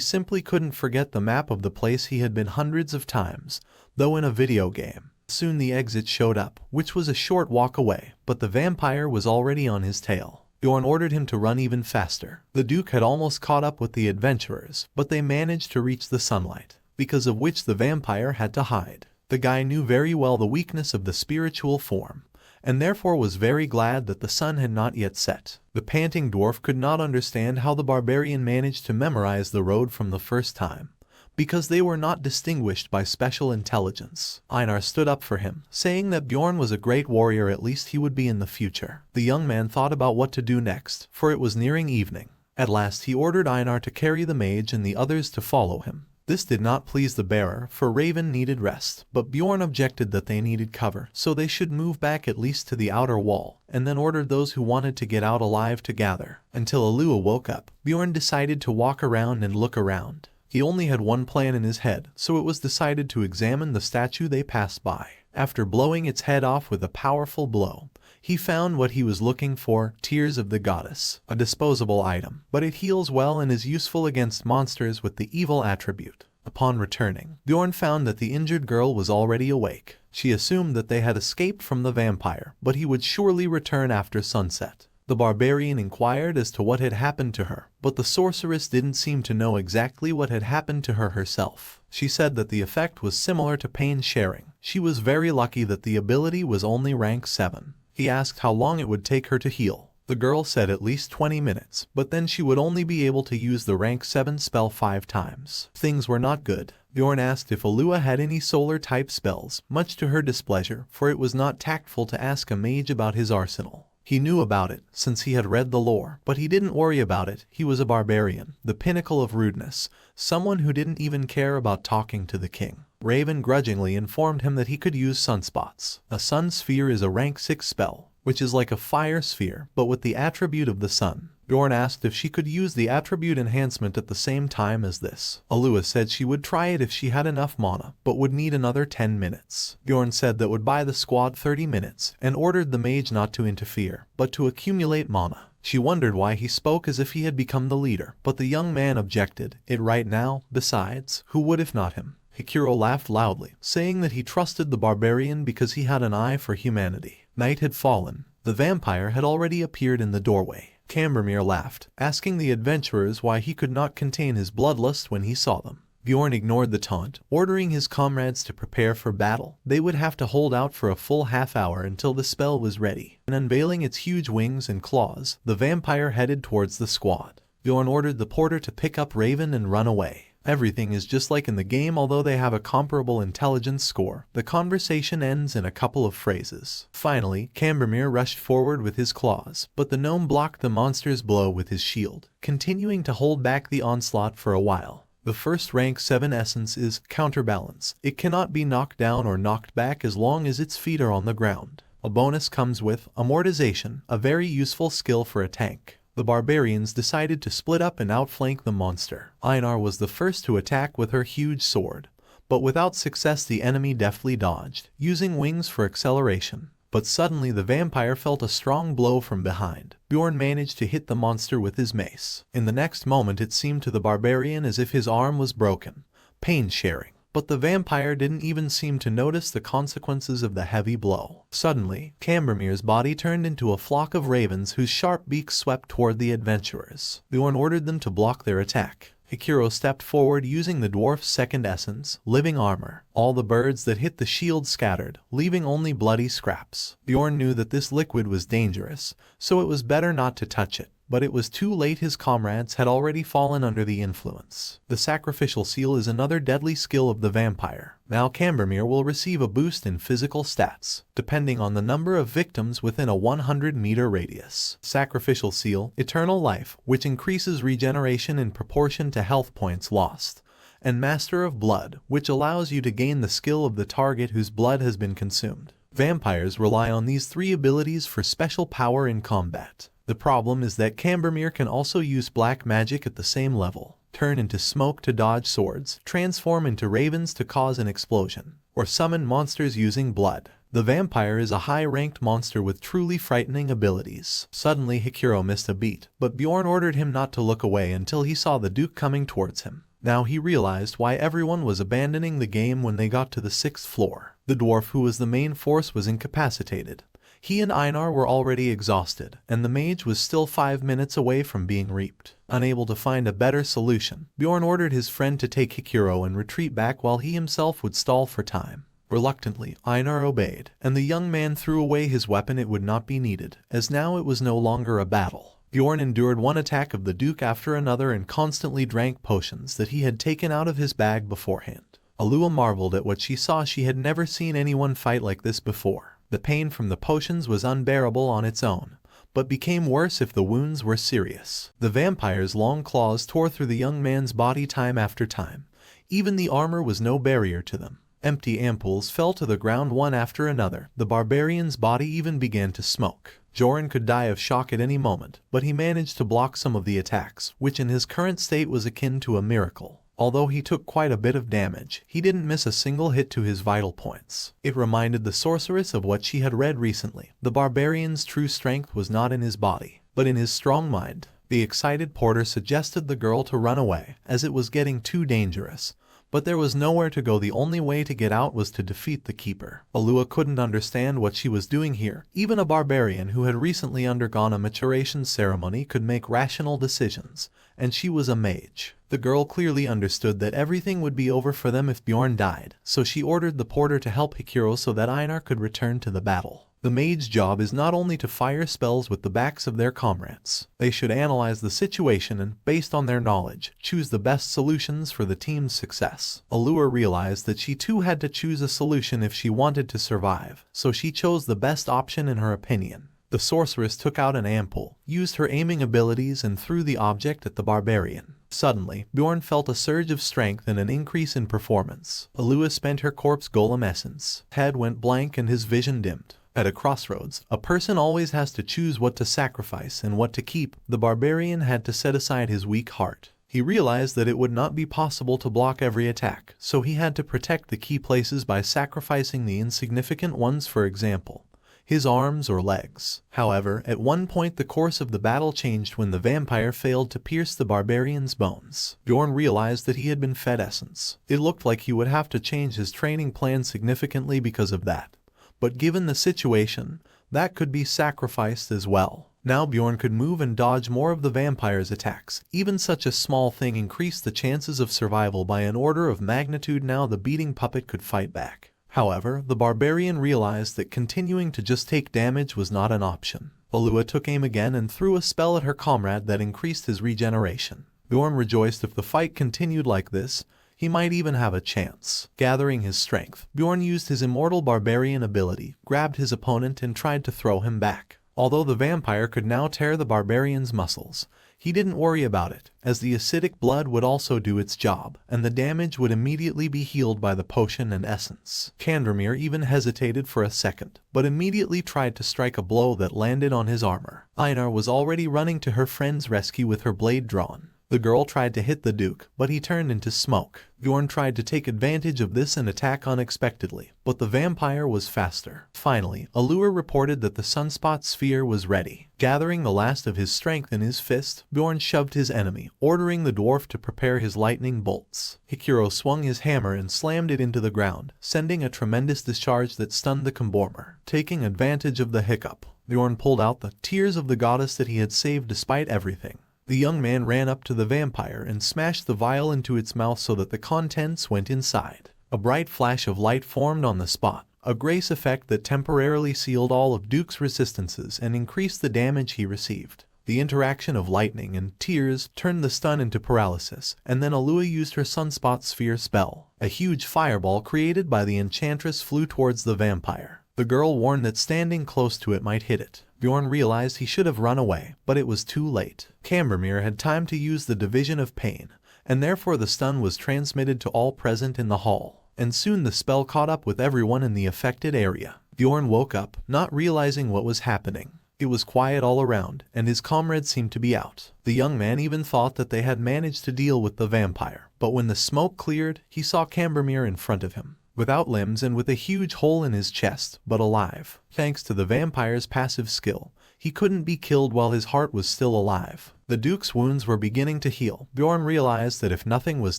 simply couldn't forget the map of the place he had been hundreds of times, though in a video game. Soon the exit showed up, which was a short walk away, but the vampire was already on his tail. Bjorn ordered him to run even faster. The Duke had almost caught up with the adventurers, but they managed to reach the sunlight, because of which the vampire had to hide. The guy knew very well the weakness of the spiritual form, and therefore was very glad that the sun had not yet set. The panting dwarf could not understand how the Barbarian managed to memorize the road from the first time, because they were not distinguished by special intelligence. Einar stood up for him, saying that Bjorn was a great warrior, at least he would be in the future. The young man thought about what to do next, for it was nearing evening. At last he ordered Einar to carry the mage and the others to follow him. This did not please the bearer, for Raven needed rest, but Bjorn objected that they needed cover, so they should move back at least to the outer wall, and then ordered those who wanted to get out alive to gather. Until Alua woke up, Bjorn decided to walk around and look around. He only had one plan in his head, so it was decided to examine the statue they passed by. After blowing its head off with a powerful blow, he found what he was looking for, Tears of the Goddess, a disposable item, but it heals well and is useful against monsters with the evil attribute. Upon returning, Bjorn found that the injured girl was already awake. She assumed that they had escaped from the vampire, but he would surely return after sunset. The Barbarian inquired as to what had happened to her, but the sorceress didn't seem to know exactly what had happened to her herself. She said that the effect was similar to pain sharing. She was very lucky that the ability was only rank 7. He asked how long it would take her to heal. The girl said at least 20 minutes, but then she would only be able to use the rank 7 spell 5 times. Things were not good. Bjorn asked if Alua had any solar-type spells, much to her displeasure, for it was not tactful to ask a mage about his arsenal. He knew about it, since he had read the lore, but he didn't worry about it. He was a barbarian, the pinnacle of rudeness, someone who didn't even care about talking to the king. Raven grudgingly informed him that he could use sunspots. A sun sphere is a rank 6 spell, which is like a fire sphere, but with the attribute of the sun. Bjorn asked if she could use the attribute enhancement at the same time as this. Alua said she would try it if she had enough mana, but would need another 10 minutes. Bjorn said that would buy the squad 30 minutes, and ordered the mage not to interfere, but to accumulate mana. She wondered why he spoke as if he had become the leader, but the young man objected. It right now, besides, who would if not him? Hikuro laughed loudly, saying that he trusted the Barbarian because he had an eye for humanity. Night had fallen. The vampire had already appeared in the doorway. Cambermere laughed, asking the adventurers why he could not contain his bloodlust when he saw them. Bjorn ignored the taunt, ordering his comrades to prepare for battle. They would have to hold out for a full half-hour until the spell was ready. And unveiling its huge wings and claws, the vampire headed towards the squad. Bjorn ordered the porter to pick up Raven and run away. Everything is just like in the game, although they have a comparable intelligence score. The conversation ends in a couple of phrases. Finally, Cambermere rushed forward with his claws, but the gnome blocked the monster's blow with his shield, continuing to hold back the onslaught for a while. The first rank 7 essence is Counterbalance. It cannot be knocked down or knocked back as long as its feet are on the ground. A bonus comes with Amortization, a very useful skill for a tank. The barbarians decided to split up and outflank the monster. Einar was the first to attack with her huge sword, but without success the enemy deftly dodged, using wings for acceleration. But suddenly the vampire felt a strong blow from behind. Bjorn managed to hit the monster with his mace. In the next moment it seemed to the barbarian as if his arm was broken, pain sharing. But the vampire didn't even seem to notice the consequences of the heavy blow. Suddenly, Cambermere's body turned into a flock of ravens whose sharp beaks swept toward the adventurers. Bjorn ordered them to block their attack. Hikuro stepped forward using the dwarf's second essence, living armor. All the birds that hit the shield scattered, leaving only bloody scraps. Bjorn knew that this liquid was dangerous, so it was better not to touch it. But it was too late, his comrades had already fallen under the influence. The sacrificial seal is another deadly skill of the vampire. Now Cambermere will receive a boost in physical stats, depending on the number of victims within a 100-meter radius. Sacrificial seal, eternal life, which increases regeneration in proportion to health points lost. And Master of Blood, which allows you to gain the skill of the target whose blood has been consumed. Vampires rely on these three abilities for special power in combat. The problem is that Cambermere can also use black magic at the same level, turn into smoke to dodge swords, transform into ravens to cause an explosion, or summon monsters using blood. The vampire is a high-ranked monster with truly frightening abilities. Suddenly Hikuro missed a beat, but Bjorn ordered him not to look away until he saw the Duke coming towards him. Now he realized why everyone was abandoning the game when they got to the 6th floor. The dwarf who was the main force was incapacitated. He and Einar were already exhausted, and the mage was still 5 minutes away from being reaped. Unable to find a better solution, Bjorn ordered his friend to take Hikuro and retreat back while he himself would stall for time. Reluctantly, Einar obeyed, and the young man threw away his weapon. It would not be needed, as now it was no longer a battle. Bjorn endured one attack of the Duke after another and constantly drank potions that he had taken out of his bag beforehand. Alua marveled at what she saw. She had never seen anyone fight like this before. The pain from the potions was unbearable on its own, but became worse if the wounds were serious. The vampire's long claws tore through the young man's body time after time. Even the armor was no barrier to them. Empty ampoules fell to the ground one after another. The barbarian's body even began to smoke. Bjorn could die of shock at any moment, but he managed to block some of the attacks, which in his current state was akin to a miracle. Although he took quite a bit of damage, he didn't miss a single hit to his vital points. It reminded the sorceress of what she had read recently. The barbarian's true strength was not in his body, but in his strong mind. The excited porter suggested the girl to run away, as it was getting too dangerous. But there was nowhere to go. The only way to get out was to defeat the keeper. Alua couldn't understand what she was doing here. Even a barbarian who had recently undergone a maturation ceremony could make rational decisions, and she was a mage. The girl clearly understood that everything would be over for them if Bjorn died, so she ordered the porter to help Hikuro so that Einar could return to the battle. The mage's job is not only to fire spells with the backs of their comrades. They should analyze the situation and, based on their knowledge, choose the best solutions for the team's success. Alua realized that she too had to choose a solution if she wanted to survive, so she chose the best option in her opinion. The sorceress took out an ampoule, used her aiming abilities and threw the object at the barbarian. Suddenly, Bjorn felt a surge of strength and an increase in performance. Alua spent her corpse golem essence. Head went blank and his vision dimmed. At a crossroads, a person always has to choose what to sacrifice and what to keep. The barbarian had to set aside his weak heart. He realized that it would not be possible to block every attack, so he had to protect the key places by sacrificing the insignificant ones, for example, his arms or legs. However, at one point the course of the battle changed when the vampire failed to pierce the barbarian's bones. Bjorn realized that he had been fed essence. It looked like he would have to change his training plan significantly because of that. But given the situation, that could be sacrificed as well. Now Bjorn could move and dodge more of the vampire's attacks. Even such a small thing increased the chances of survival by an order of magnitude. Now the beating puppet could fight back. However, the barbarian realized that continuing to just take damage was not an option. Alua took aim again and threw a spell at her comrade that increased his regeneration. Bjorn rejoiced. If the fight continued like this, he might even have a chance. Gathering his strength, Bjorn used his immortal barbarian ability, grabbed his opponent and tried to throw him back. Although the vampire could now tear the barbarian's muscles, he didn't worry about it, as the acidic blood would also do its job, and the damage would immediately be healed by the potion and essence. Cambermere even hesitated for a second, but immediately tried to strike a blow that landed on his armor. Einar was already running to her friend's rescue with her blade drawn. The girl tried to hit the Duke, but he turned into smoke. Bjorn tried to take advantage of this and attack unexpectedly, but the vampire was faster. Finally, Alua reported that the sunspot sphere was ready. Gathering the last of his strength in his fist, Bjorn shoved his enemy, ordering the dwarf to prepare his lightning bolts. Hikuro swung his hammer and slammed it into the ground, sending a tremendous discharge that stunned the combormer. Taking advantage of the hiccup, Bjorn pulled out the tears of the goddess that he had saved despite everything. The young man ran up to the vampire and smashed the vial into its mouth so that the contents went inside. A bright flash of light formed on the spot, a grace effect that temporarily sealed all of Duke's resistances and increased the damage he received. The interaction of lightning and tears turned the stun into paralysis, and then Alua used her Sunspot Sphere spell. A huge fireball created by the enchantress flew towards the vampire. The girl warned that standing close to it might hit it. Bjorn realized he should have run away, but it was too late. Cambermere had time to use the Division of Pain, and therefore the stun was transmitted to all present in the hall, and soon the spell caught up with everyone in the affected area. Bjorn woke up, not realizing what was happening. It was quiet all around, and his comrades seemed to be out. The young man even thought that they had managed to deal with the vampire, but when the smoke cleared, he saw Cambermere in front of him, without limbs and with a huge hole in his chest, but alive. Thanks to the vampire's passive skill, he couldn't be killed while his heart was still alive. The Duke's wounds were beginning to heal. Bjorn realized that if nothing was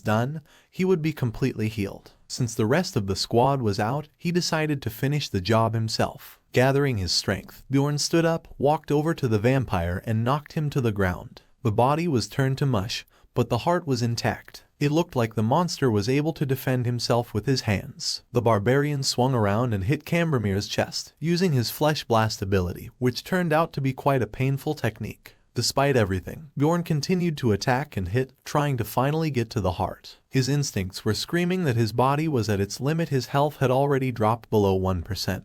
done, he would be completely healed. Since the rest of the squad was out, he decided to finish the job himself. Gathering his strength, Bjorn stood up, walked over to the vampire and knocked him to the ground. The body was turned to mush, but the heart was intact. It looked like the monster was able to defend himself with his hands. The barbarian swung around and hit Cambermere's chest, using his Flesh Blast ability, which turned out to be quite a painful technique. Despite everything, Bjorn continued to attack and hit, trying to finally get to the heart. His instincts were screaming that his body was at its limit. His health had already dropped below 1%.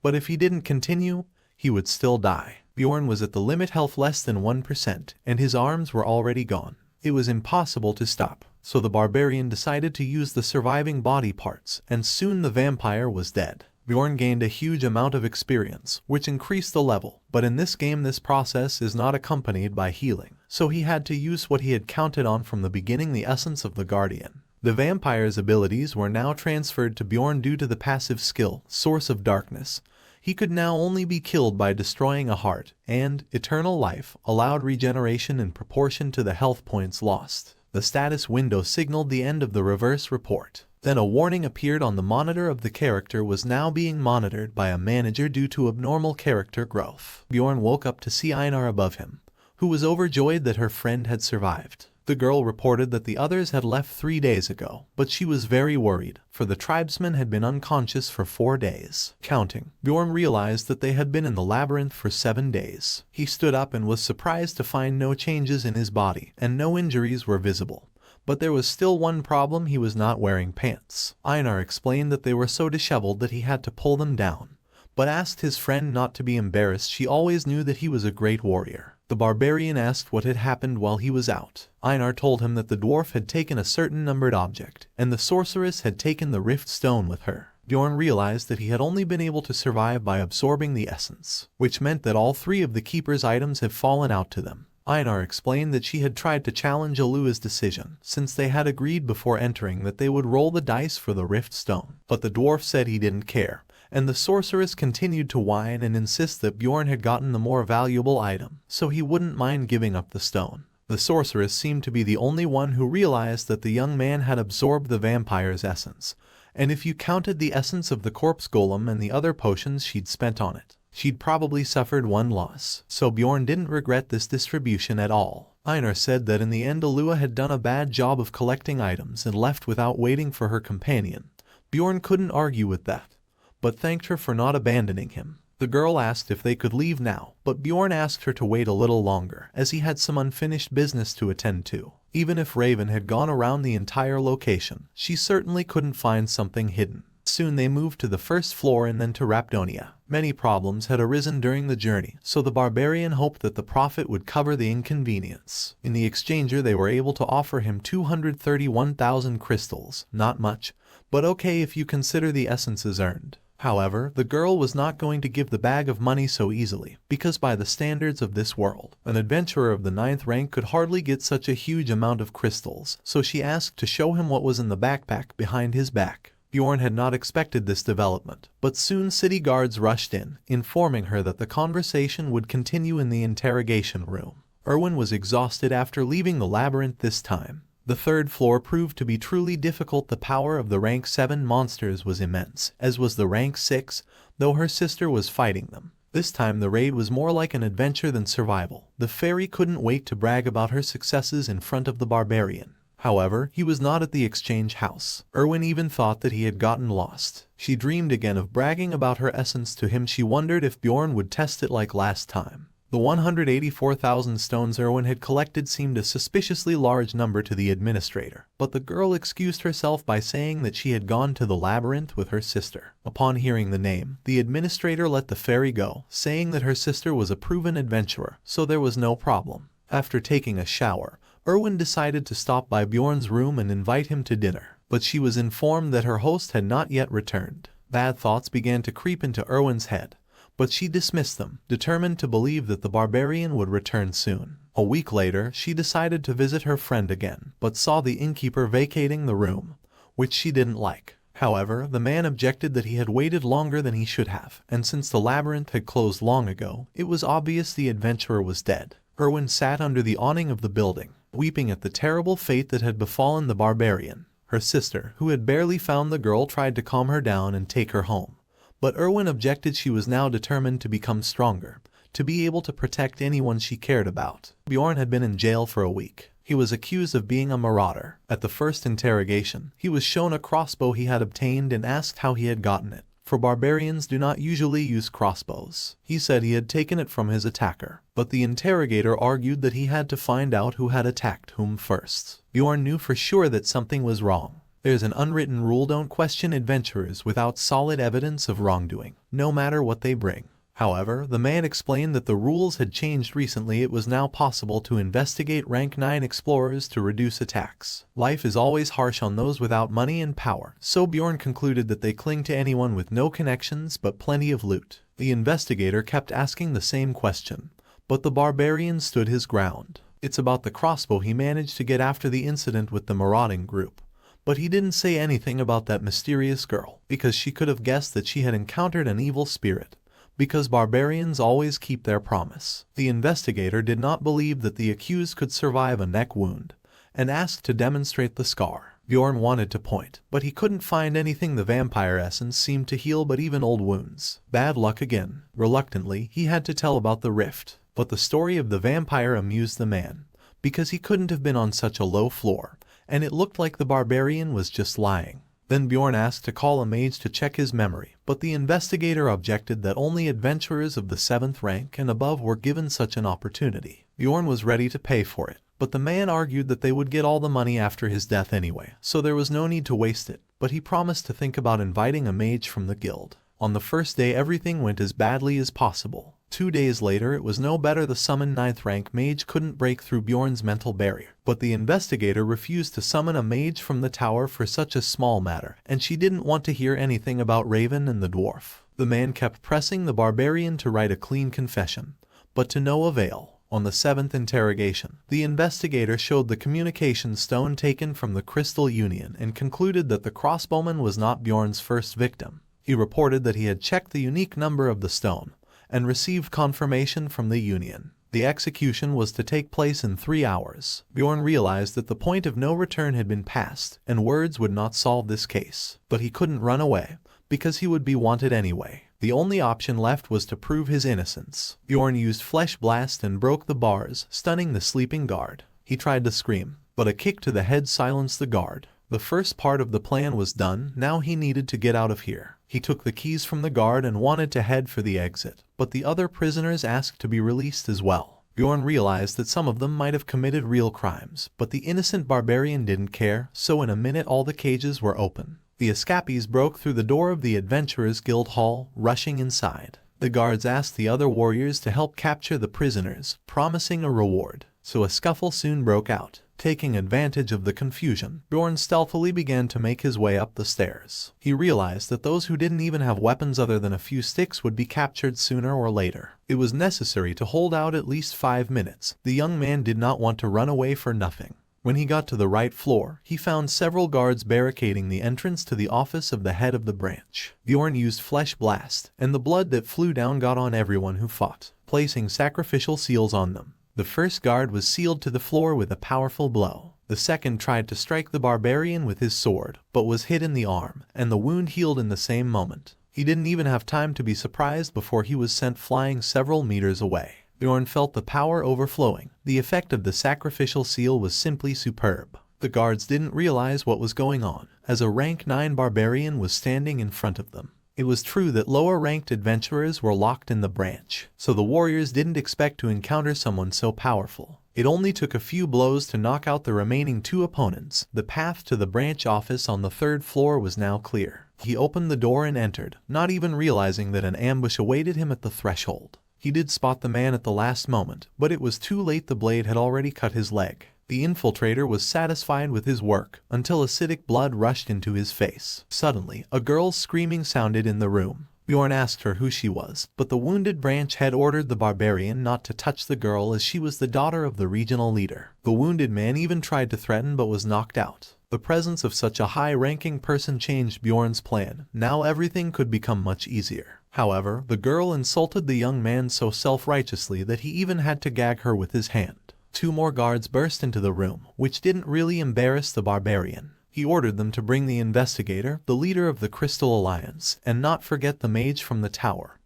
But if he didn't continue, he would still die. Bjorn was at the limit health less than 1%, and his arms were already gone. It was impossible to stop, so the barbarian decided to use the surviving body parts, and soon the vampire was dead. Bjorn gained a huge amount of experience, which increased the level, but in this game this process is not accompanied by healing, so he had to use what he had counted on from the beginning, the essence of the Guardian. The vampire's abilities were now transferred to Bjorn due to the passive skill, Source of Darkness. He could now only be killed by destroying a heart, and Eternal Life allowed regeneration in proportion to the health points lost. The status window signaled the end of the reverse report. Then a warning appeared on the monitor of the character was now being monitored by a manager due to abnormal character growth. Bjorn woke up to see Einar above him, who was overjoyed that her friend had survived. The girl reported that the others had left 3 days ago, but she was very worried, for the tribesmen had been unconscious for 4 days. Counting, Bjorn realized that they had been in the labyrinth for 7 days. He stood up and was surprised to find no changes in his body, and no injuries were visible. But there was still one problem: he was not wearing pants. Einar explained that they were so disheveled that he had to pull them down, but asked his friend not to be embarrassed. She always knew that he was a great warrior. The barbarian asked what had happened while he was out. Einar told him that the dwarf had taken a certain numbered object, and the sorceress had taken the rift stone with her. Bjorn realized that he had only been able to survive by absorbing the essence, which meant that all 3 of the keeper's items had fallen out to them. Einar explained that she had tried to challenge Alua's decision, since they had agreed before entering that they would roll the dice for the rift stone. But the dwarf said he didn't care, and the sorceress continued to whine and insist that Bjorn had gotten the more valuable item, so he wouldn't mind giving up the stone. The sorceress seemed to be the only one who realized that the young man had absorbed the vampire's essence, and if you counted the essence of the corpse golem and the other potions she'd spent on it, she'd probably suffered 1 loss. So Bjorn didn't regret this distribution at all. Einar said that in the end Alua had done a bad job of collecting items and left without waiting for her companion. Bjorn couldn't argue with that, but thanked her for not abandoning him. The girl asked if they could leave now, but Bjorn asked her to wait a little longer, as he had some unfinished business to attend to. Even if Raven had gone around the entire location, she certainly couldn't find something hidden. Soon they moved to the first floor and then to Rapdonia. Many problems had arisen during the journey, so the barbarian hoped that the prophet would cover the inconvenience. In the exchanger they were able to offer him 231,000 crystals. Not much, but okay if you consider the essences earned. However, the girl was not going to give the bag of money so easily, because by the standards of this world, an adventurer of the 9th rank could hardly get such a huge amount of crystals, so she asked to show him what was in the backpack behind his back. Bjorn had not expected this development, but soon city guards rushed in, informing her that the conversation would continue in the interrogation room. Erwin was exhausted after leaving the labyrinth this time. The 3rd floor proved to be truly difficult. The power of the rank 7 monsters was immense, as was the rank 6, though her sister was fighting them. This time the raid was more like an adventure than survival. The fairy couldn't wait to brag about her successes in front of the barbarian. However, he was not at the exchange house. Erwin even thought that he had gotten lost. She dreamed again of bragging about her essence to him. She wondered if Bjorn would test it like last time. The 184,000 stones Erwin had collected seemed a suspiciously large number to the administrator, but the girl excused herself by saying that she had gone to the labyrinth with her sister. Upon hearing the name, the administrator let the fairy go, saying that her sister was a proven adventurer, so there was no problem. After taking a shower, Erwin decided to stop by Bjorn's room and invite him to dinner, but she was informed that her host had not yet returned. Bad thoughts began to creep into Erwin's head, but she dismissed them, determined to believe that the barbarian would return soon. A week later, she decided to visit her friend again, but saw the innkeeper vacating the room, which she didn't like. However, the man objected that he had waited longer than he should have, and since the labyrinth had closed long ago, it was obvious the adventurer was dead. Erwin sat under the awning of the building, weeping at the terrible fate that had befallen the barbarian. Her sister, who had barely found the girl, tried to calm her down and take her home. But Erwin objected. She was now determined to become stronger, to be able to protect anyone she cared about. Bjorn had been in jail for a week. He was accused of being a marauder. At the first interrogation, he was shown a crossbow he had obtained and asked how he had gotten it, for barbarians do not usually use crossbows. He said he had taken it from his attacker, but the interrogator argued that he had to find out who had attacked whom first. Bjorn knew for sure that something was wrong. There's an unwritten rule: don't question adventurers without solid evidence of wrongdoing, no matter what they bring. However, the man explained that the rules had changed recently. It was now possible to investigate rank 9 explorers to reduce attacks. Life is always harsh on those without money and power, so Bjorn concluded that they cling to anyone with no connections but plenty of loot. The investigator kept asking the same question, but the barbarian stood his ground. It's about the crossbow he managed to get after the incident with the marauding group. But he didn't say anything about that mysterious girl, because she could have guessed that she had encountered an evil spirit, because barbarians always keep their promise. The investigator did not believe that the accused could survive a neck wound, and asked to demonstrate the scar. Bjorn wanted to point, but he couldn't find anything. The vampire essence seemed to heal but even old wounds. Bad luck again. Reluctantly, he had to tell about the rift, but the story of the vampire amused the man, because he couldn't have been on such a low floor, and it looked like the barbarian was just lying. Then Bjorn asked to call a mage to check his memory, but the investigator objected that only adventurers of the 7th rank and above were given such an opportunity. Bjorn was ready to pay for it, but the man argued that they would get all the money after his death anyway, so there was no need to waste it, but he promised to think about inviting a mage from the guild. On the first day, everything went as badly as possible. 2 days later, it was no better. The summoned 9th rank mage couldn't break through Bjorn's mental barrier, but the investigator refused to summon a mage from the tower for such a small matter, and she didn't want to hear anything about Raven and the dwarf. The man kept pressing the barbarian to write a clean confession, but to no avail. On the 7th interrogation, the investigator showed the communication stone taken from the Crystal Union and concluded that the crossbowman was not Bjorn's first victim. He reported that he had checked the unique number of the stone and received confirmation from the Union. The execution was to take place in 3 hours. Bjorn realized that the point of no return had been passed, and words would not solve this case. But he couldn't run away, because he would be wanted anyway. The only option left was to prove his innocence. Bjorn used Flesh Blast and broke the bars, stunning the sleeping guard. He tried to scream, but a kick to the head silenced the guard. The first part of the plan was done. Now he needed to get out of here. He took the keys from the guard and wanted to head for the exit, but the other prisoners asked to be released as well. Bjorn realized that some of them might have committed real crimes, but the innocent barbarian didn't care, so in a minute all the cages were open. The escapees broke through the door of the Adventurers Guild Hall, rushing inside. The guards asked the other warriors to help capture the prisoners, promising a reward, so a scuffle soon broke out. Taking advantage of the confusion, Bjorn stealthily began to make his way up the stairs. He realized that those who didn't even have weapons other than a few sticks would be captured sooner or later. It was necessary to hold out at least 5 minutes. The young man did not want to run away for nothing. When he got to the right floor, he found several guards barricading the entrance to the office of the head of the branch. Bjorn used Flesh Blast, and the blood that flew down got on everyone who fought, placing sacrificial seals on them. The first guard was sealed to the floor with a powerful blow. The second tried to strike the barbarian with his sword, but was hit in the arm, and the wound healed in the same moment. He didn't even have time to be surprised before he was sent flying several meters away. Bjorn felt the power overflowing. The effect of the sacrificial seal was simply superb. The guards didn't realize what was going on, as a rank 9 barbarian was standing in front of them. It was true that lower-ranked adventurers were locked in the branch, so the warriors didn't expect to encounter someone so powerful. It only took a few blows to knock out the remaining 2 opponents. The path to the branch office on the 3rd floor was now clear. He opened the door and entered, not even realizing that an ambush awaited him at the threshold. He did spot the man at the last moment, but it was too late. The blade had already cut his leg. The infiltrator was satisfied with his work until acidic blood rushed into his face. Suddenly, a girl's screaming sounded in the room. Bjorn asked her who she was, but the wounded branch head ordered the barbarian not to touch the girl as she was the daughter of the regional leader. The wounded man even tried to threaten but was knocked out. The presence of such a high-ranking person changed Bjorn's plan. Now everything could become much easier. However, the girl insulted the young man so self-righteously that he even had to gag her with his hand. 2 more guards burst into the room, which didn't really embarrass the barbarian. He ordered them to bring the investigator, the leader of the Crystal Alliance, and not forget the mage from the tower,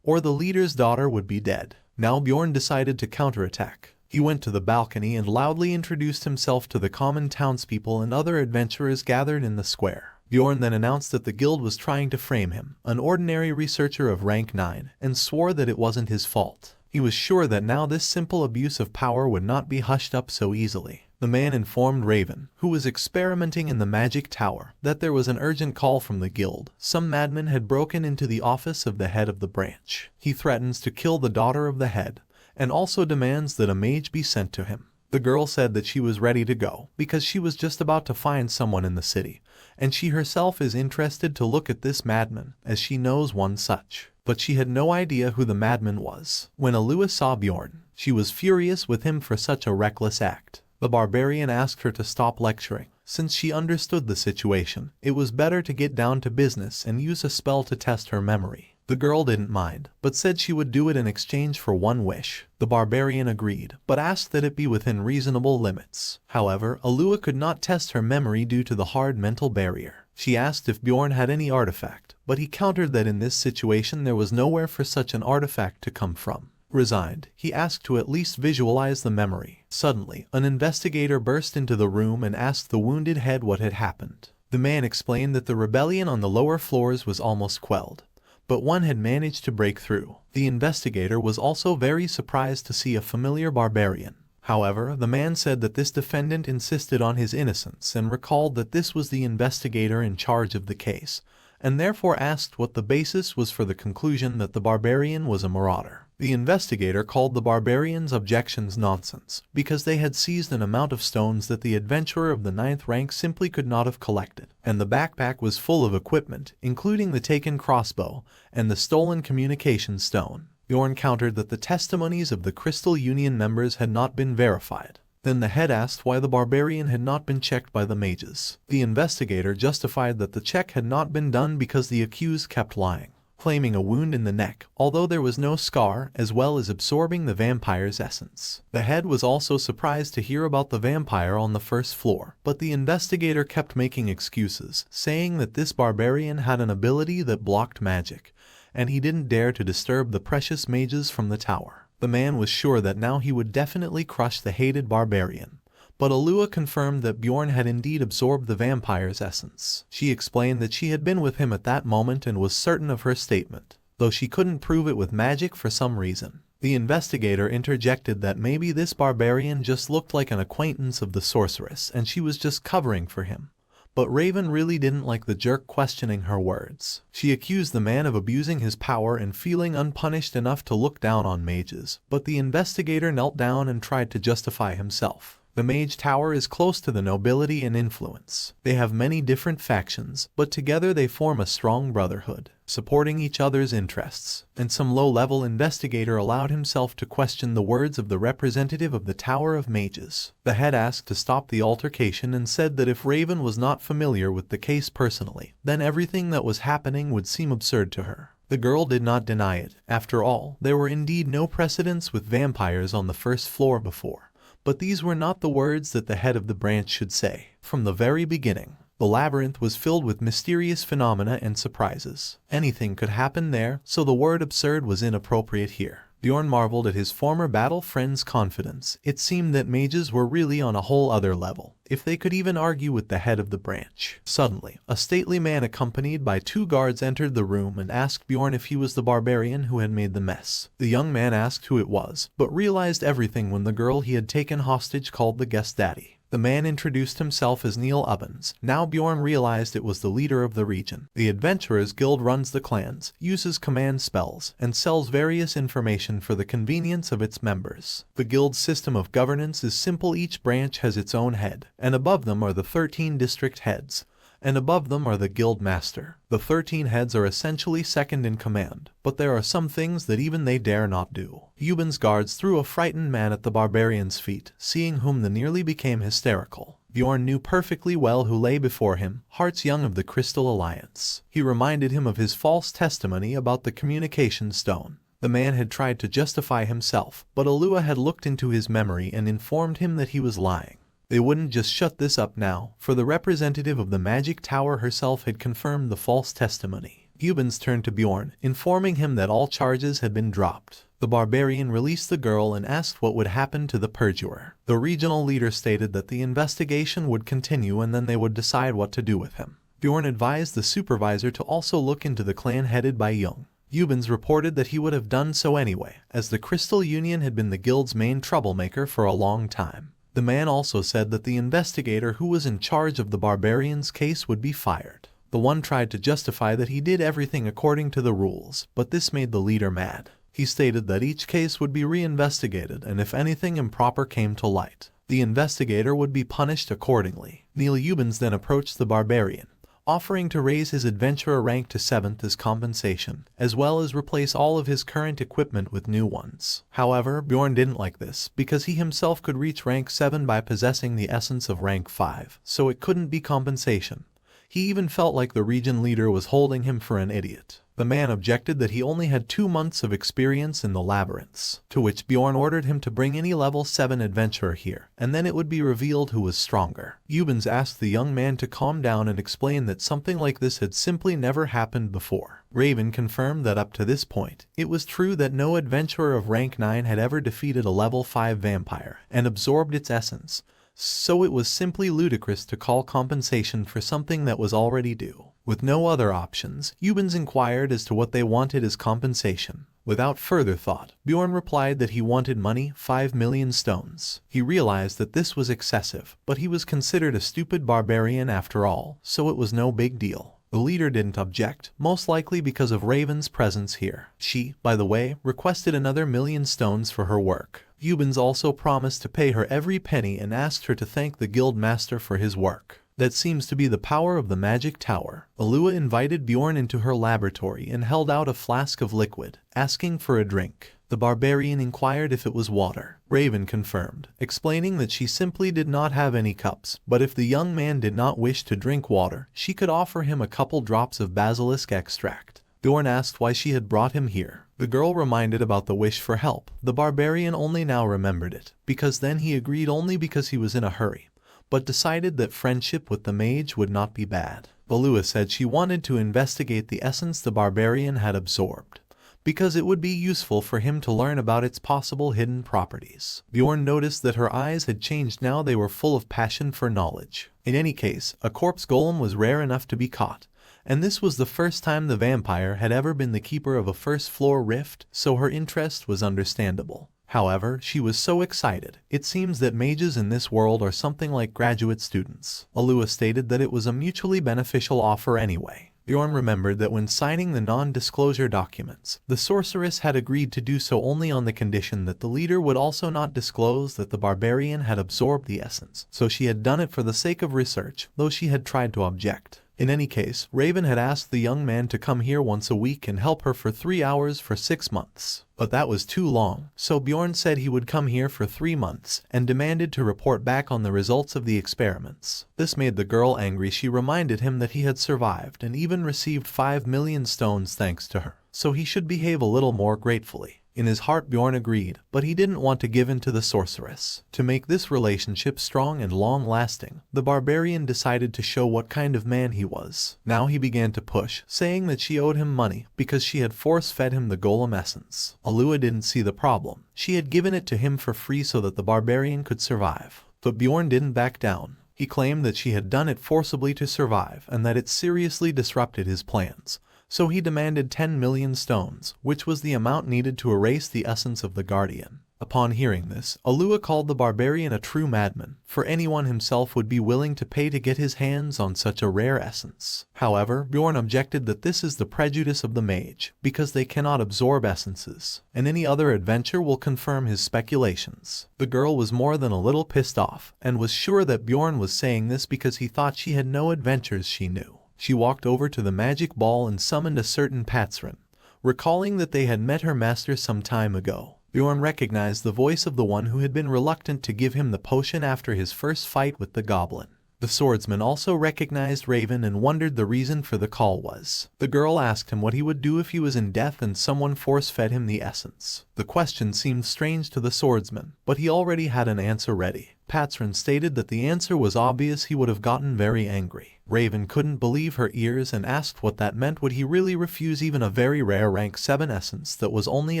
or the leader's daughter would be dead. Now Bjorn decided to counterattack. He went to the balcony and loudly introduced himself to the common townspeople and other adventurers gathered in the square. Bjorn then announced that the guild was trying to frame him, an ordinary researcher of rank 9, and swore that it wasn't his fault. He was sure that now this simple abuse of power would not be hushed up so easily. The man informed Raven, who was experimenting in the magic tower, that there was an urgent call from the guild. Some madman had broken into the office of the head of the branch. He threatens to kill the daughter of the head, and also demands that a mage be sent to him. The girl said that she was ready to go, because she was just about to find someone in the city, and she herself is interested to look at this madman, as she knows one such. But she had no idea who the madman was. When Alua saw Bjorn, she was furious with him for such a reckless act. The barbarian asked her to stop lecturing. Since she understood the situation, it was better to get down to business and use a spell to test her memory. The girl didn't mind, but said she would do it in exchange for one wish. The barbarian agreed, but asked that it be within reasonable limits. However, Alua could not test her memory due to the hard mental barrier. She asked if Bjorn had any artifact, but he countered that in this situation there was nowhere for such an artifact to come from. Resigned, he asked to at least visualize the memory. Suddenly, an investigator burst into the room and asked the wounded head what had happened. The man explained that the rebellion on the lower floors was almost quelled, but one had managed to break through. The investigator was also very surprised to see a familiar barbarian. However, the man said that this defendant insisted on his innocence and recalled that this was the investigator in charge of the case, and therefore asked what the basis was for the conclusion that the barbarian was a marauder. The investigator called the barbarian's objections nonsense, because they had seized an amount of stones that the adventurer of the 9th rank simply could not have collected, and the backpack was full of equipment, including the taken crossbow and the stolen communication stone. Bjorn countered that the testimonies of the Crystal Union members had not been verified. Then the head asked why the barbarian had not been checked by the mages. The investigator justified that the check had not been done because the accused kept lying, claiming a wound in the neck, although there was no scar, as well as absorbing the vampire's essence. The head was also surprised to hear about the vampire on the 1st floor, but the investigator kept making excuses, saying that this barbarian had an ability that blocked magic, and he didn't dare to disturb the precious mages from the tower. The man was sure that now he would definitely crush the hated barbarian. But Alua confirmed that Bjorn had indeed absorbed the vampire's essence. She explained that she had been with him at that moment and was certain of her statement, though she couldn't prove it with magic for some reason. The investigator interjected that maybe this barbarian just looked like an acquaintance of the sorceress and she was just covering for him. But Raven really didn't like the jerk questioning her words. She accused the man of abusing his power and feeling unpunished enough to look down on mages, but the investigator knelt down and tried to justify himself. The Mage Tower is close to the nobility and influence. They have many different factions, but together they form a strong brotherhood, supporting each other's interests. And some low-level investigator allowed himself to question the words of the representative of the Tower of Mages. The head asked to stop the altercation and said that if Raven was not familiar with the case personally, then everything that was happening would seem absurd to her. The girl did not deny it. After all, there were indeed no precedents with vampires on the 1st floor before. But these were not the words that the head of the branch should say. From the very beginning, The labyrinth was filled with mysterious phenomena and surprises. Anything could happen there, so the word absurd was inappropriate here. Bjorn marveled at his former battle friend's confidence. It seemed that mages were really on a whole other level, if they could even argue with the head of the branch. Suddenly, a stately man accompanied by 2 guards entered the room and asked Bjorn if he was the barbarian who had made the mess. The young man asked who it was, but realized everything when the girl he had taken hostage called the guest daddy. The man introduced himself as Neil Ubbins. Now Bjorn realized it was the leader of the region. The Adventurers Guild runs the clans, uses command spells, and sells various information for the convenience of its members. The guild's system of governance is simple. Each branch has its own head, and above them are the 13 district heads, and above them are the guild master. The 13 heads are essentially second in command, but there are some things that even they dare not do. Ubbin's guards threw a frightened man at the barbarian's feet, seeing whom the nearly became hysterical. Bjorn knew perfectly well who lay before him, Hearts Young of the Crystal Alliance. He reminded him of his false testimony about the communication stone. The man had tried to justify himself, but Alua had looked into his memory and informed him that he was lying. They wouldn't just shut this up now, for the representative of the Magic Tower herself had confirmed the false testimony. Ubbins turned to Bjorn, informing him that all charges had been dropped. The barbarian released the girl and asked what would happen to the perjurer. The regional leader stated that the investigation would continue and then they would decide what to do with him. Bjorn advised the supervisor to also look into the clan headed by Jung. Ubbins reported that he would have done so anyway, as the Crystal Union had been the guild's main troublemaker for a long time. The man also said that the investigator who was in charge of the barbarian's case would be fired. The one tried to justify that he did everything according to the rules, but this made the leader mad. He stated that each case would be reinvestigated and if anything improper came to light, the investigator would be punished accordingly. Neil Ubbins then approached the barbarian, offering to raise his adventurer rank to 7th as compensation, as well as replace all of his current equipment with new ones. However, Bjorn didn't like this, because he himself could reach rank 7 by possessing the essence of rank 5, so it couldn't be compensation. He even felt like the region leader was holding him for an idiot. The man objected that he only had 2 months of experience in the labyrinths, to which Bjorn ordered him to bring any level 7 adventurer here, and then it would be revealed who was stronger. Ubbins asked the young man to calm down and explain that something like this had simply never happened before. Raven confirmed that up to this point, it was true that no adventurer of rank 9 had ever defeated a level 5 vampire and absorbed its essence, so it was simply ludicrous to call compensation for something that was already due. With no other options, Ubbins inquired as to what they wanted as compensation. Without further thought, Bjorn replied that he wanted money, 5 million stones. He realized that this was excessive, but he was considered a stupid barbarian after all, so it was no big deal. The leader didn't object, most likely because of Raven's presence here. She, by the way, requested another 1,000,000 stones for her work. Ubbins also promised to pay her every penny and asked her to thank the guild master for his work. That seems to be the power of the Magic Tower. Alua invited Bjorn into her laboratory and held out a flask of liquid, asking for a drink. The barbarian inquired if it was water. Raven confirmed, explaining that she simply did not have any cups, but if the young man did not wish to drink water, she could offer him a couple drops of basilisk extract. Bjorn asked why she had brought him here. The girl reminded about the wish for help. The barbarian only now remembered it, because then he agreed only because he was in a hurry, but decided that friendship with the mage would not be bad. Alua said she wanted to investigate the essence the barbarian had absorbed, because it would be useful for him to learn about its possible hidden properties. Bjorn noticed that her eyes had changed now, they were full of passion for knowledge. In any case, a corpse golem was rare enough to be caught, and this was the first time the vampire had ever been the keeper of a first-floor rift, so her interest was understandable. However, she was so excited. It seems that mages in this world are something like graduate students. Alua stated that it was a mutually beneficial offer anyway. Bjorn remembered that when signing the non-disclosure documents, the sorceress had agreed to do so only on the condition that the leader would also not disclose that the barbarian had absorbed the essence, so she had done it for the sake of research, though she had tried to object. In any case, Raven had asked the young man to come here once a week and help her for 3 hours for 6 months. But that was too long, so Bjorn said he would come here for 3 months and demanded to report back on the results of the experiments. This made the girl angry. She reminded him that he had survived and even received 5 million stones thanks to her, so he should behave a little more gratefully. In his heart Bjorn agreed, but he didn't want to give in to the sorceress. To make this relationship strong and long-lasting, the barbarian decided to show what kind of man he was. Now he began to push, saying that she owed him money because she had force-fed him the golem essence. Alua didn't see the problem. She had given it to him for free so that the barbarian could survive. But Bjorn didn't back down. He claimed that she had done it forcibly to survive and that it seriously disrupted his plans. So he demanded 10 million stones, which was the amount needed to erase the essence of the guardian. Upon hearing this, Alua called the barbarian a true madman, for anyone himself would be willing to pay to get his hands on such a rare essence. However, Bjorn objected that this is the prejudice of the mage, because they cannot absorb essences, and any other adventure will confirm his speculations. The girl was more than a little pissed off, and was sure that Bjorn was saying this because he thought she had no adventures she knew. She walked over to the magic ball and summoned a certain patron, recalling that they had met her master some time ago. Bjorn recognized the voice of the one who had been reluctant to give him the potion after his first fight with the goblin. The swordsman also recognized Raven and wondered the reason for the call was. The girl asked him what he would do if he was in death and someone force-fed him the essence. The question seemed strange to the swordsman, but he already had an answer ready. Patron stated that the answer was obvious. He would have gotten very angry. Raven couldn't believe her ears and asked what that meant. Would he really refuse even a very rare rank 7 essence that was only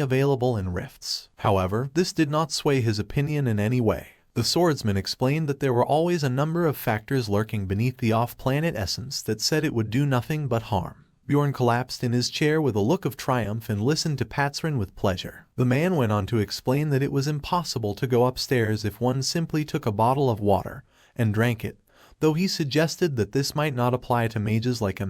available in rifts? However, this did not sway his opinion in any way. The swordsman explained that there were always a number of factors lurking beneath the off-planet essence that said it would do nothing but harm. Bjorn collapsed in his chair with a look of triumph and listened to Patron with pleasure. The man went on to explain that it was impossible to go upstairs if one simply took a bottle of water and drank it, though he suggested that this might not apply to mages like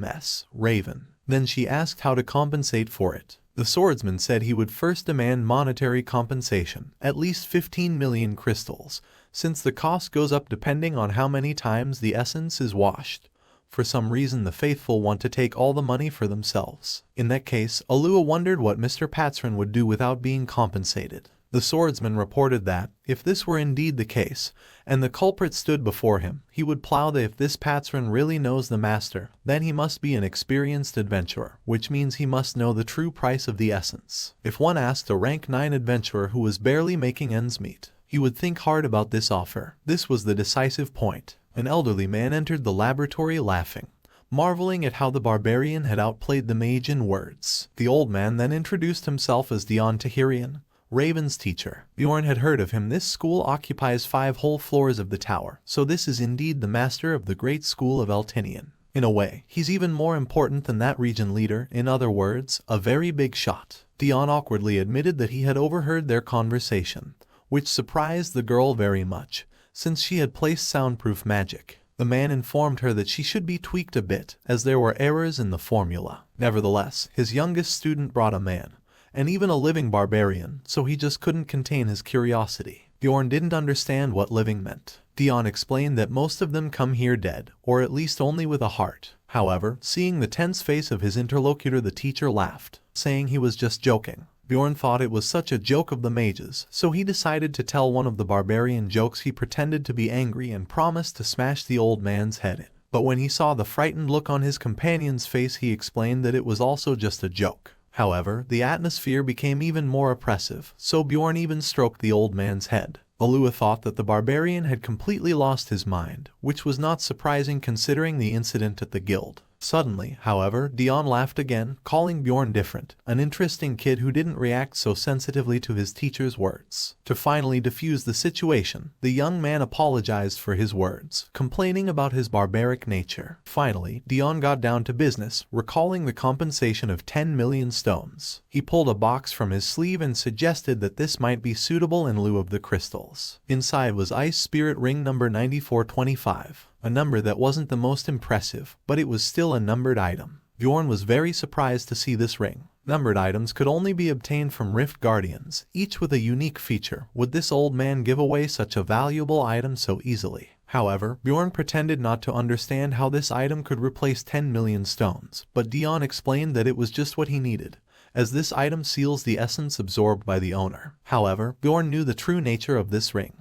Raven. Then she asked how to compensate for it. The swordsman said he would first demand monetary compensation, at least 15 million crystals, since the cost goes up depending on how many times the essence is washed. For some reason the faithful want to take all the money for themselves. In that case, Alua wondered what Mr. Patron would do without being compensated. The swordsman reported that, if this were indeed the case, and the culprit stood before him, he would plow the if this patron really knows the master, then he must be an experienced adventurer, which means he must know the true price of the essence. If one asked a rank 9 adventurer who was barely making ends meet, he would think hard about this offer. This was the decisive point. An elderly man entered the laboratory laughing, marveling at how the barbarian had outplayed the mage in words. The old man then introduced himself as Dion Tahirian, Raven's teacher. Bjorn had heard of him. This school occupies 5 whole floors of the tower, so this is indeed the master of the great school of Eltinian. In a way, he's even more important than that region leader, in other words, a very big shot. Dion awkwardly admitted that he had overheard their conversation, which surprised the girl very much, since she had placed soundproof magic. The man informed her that she should be tweaked a bit, as there were errors in the formula. Nevertheless, his youngest student brought a man, and even a living barbarian, so he just couldn't contain his curiosity. Bjorn didn't understand what living meant. Dion explained that most of them come here dead, or at least only with a heart. However, seeing the tense face of his interlocutor, the teacher laughed, saying he was just joking. Bjorn thought it was such a joke of the mages, so he decided to tell one of the barbarian jokes. He pretended to be angry and promised to smash the old man's head in. But when he saw the frightened look on his companion's face, he explained that it was also just a joke. However, the atmosphere became even more oppressive, so Bjorn even stroked the old man's head. Alua thought that the barbarian had completely lost his mind, which was not surprising considering the incident at the guild. Suddenly, however, Dion laughed again, calling Bjorn different, an interesting kid who didn't react so sensitively to his teacher's words. To finally defuse the situation, the young man apologized for his words, complaining about his barbaric nature. Finally, Dion got down to business, recalling the compensation of 10 million stones. He pulled a box from his sleeve and suggested that this might be suitable in lieu of the crystals. Inside was Ice Spirit Ring number 9425. A number that wasn't the most impressive, but it was still a numbered item. Bjorn was very surprised to see this ring. Numbered items could only be obtained from Rift Guardians, each with a unique feature. Would this old man give away such a valuable item so easily? However, Bjorn pretended not to understand how this item could replace 10 million stones, but Dion explained that it was just what he needed, as this item seals the essence absorbed by the owner. However, Bjorn knew the true nature of this ring,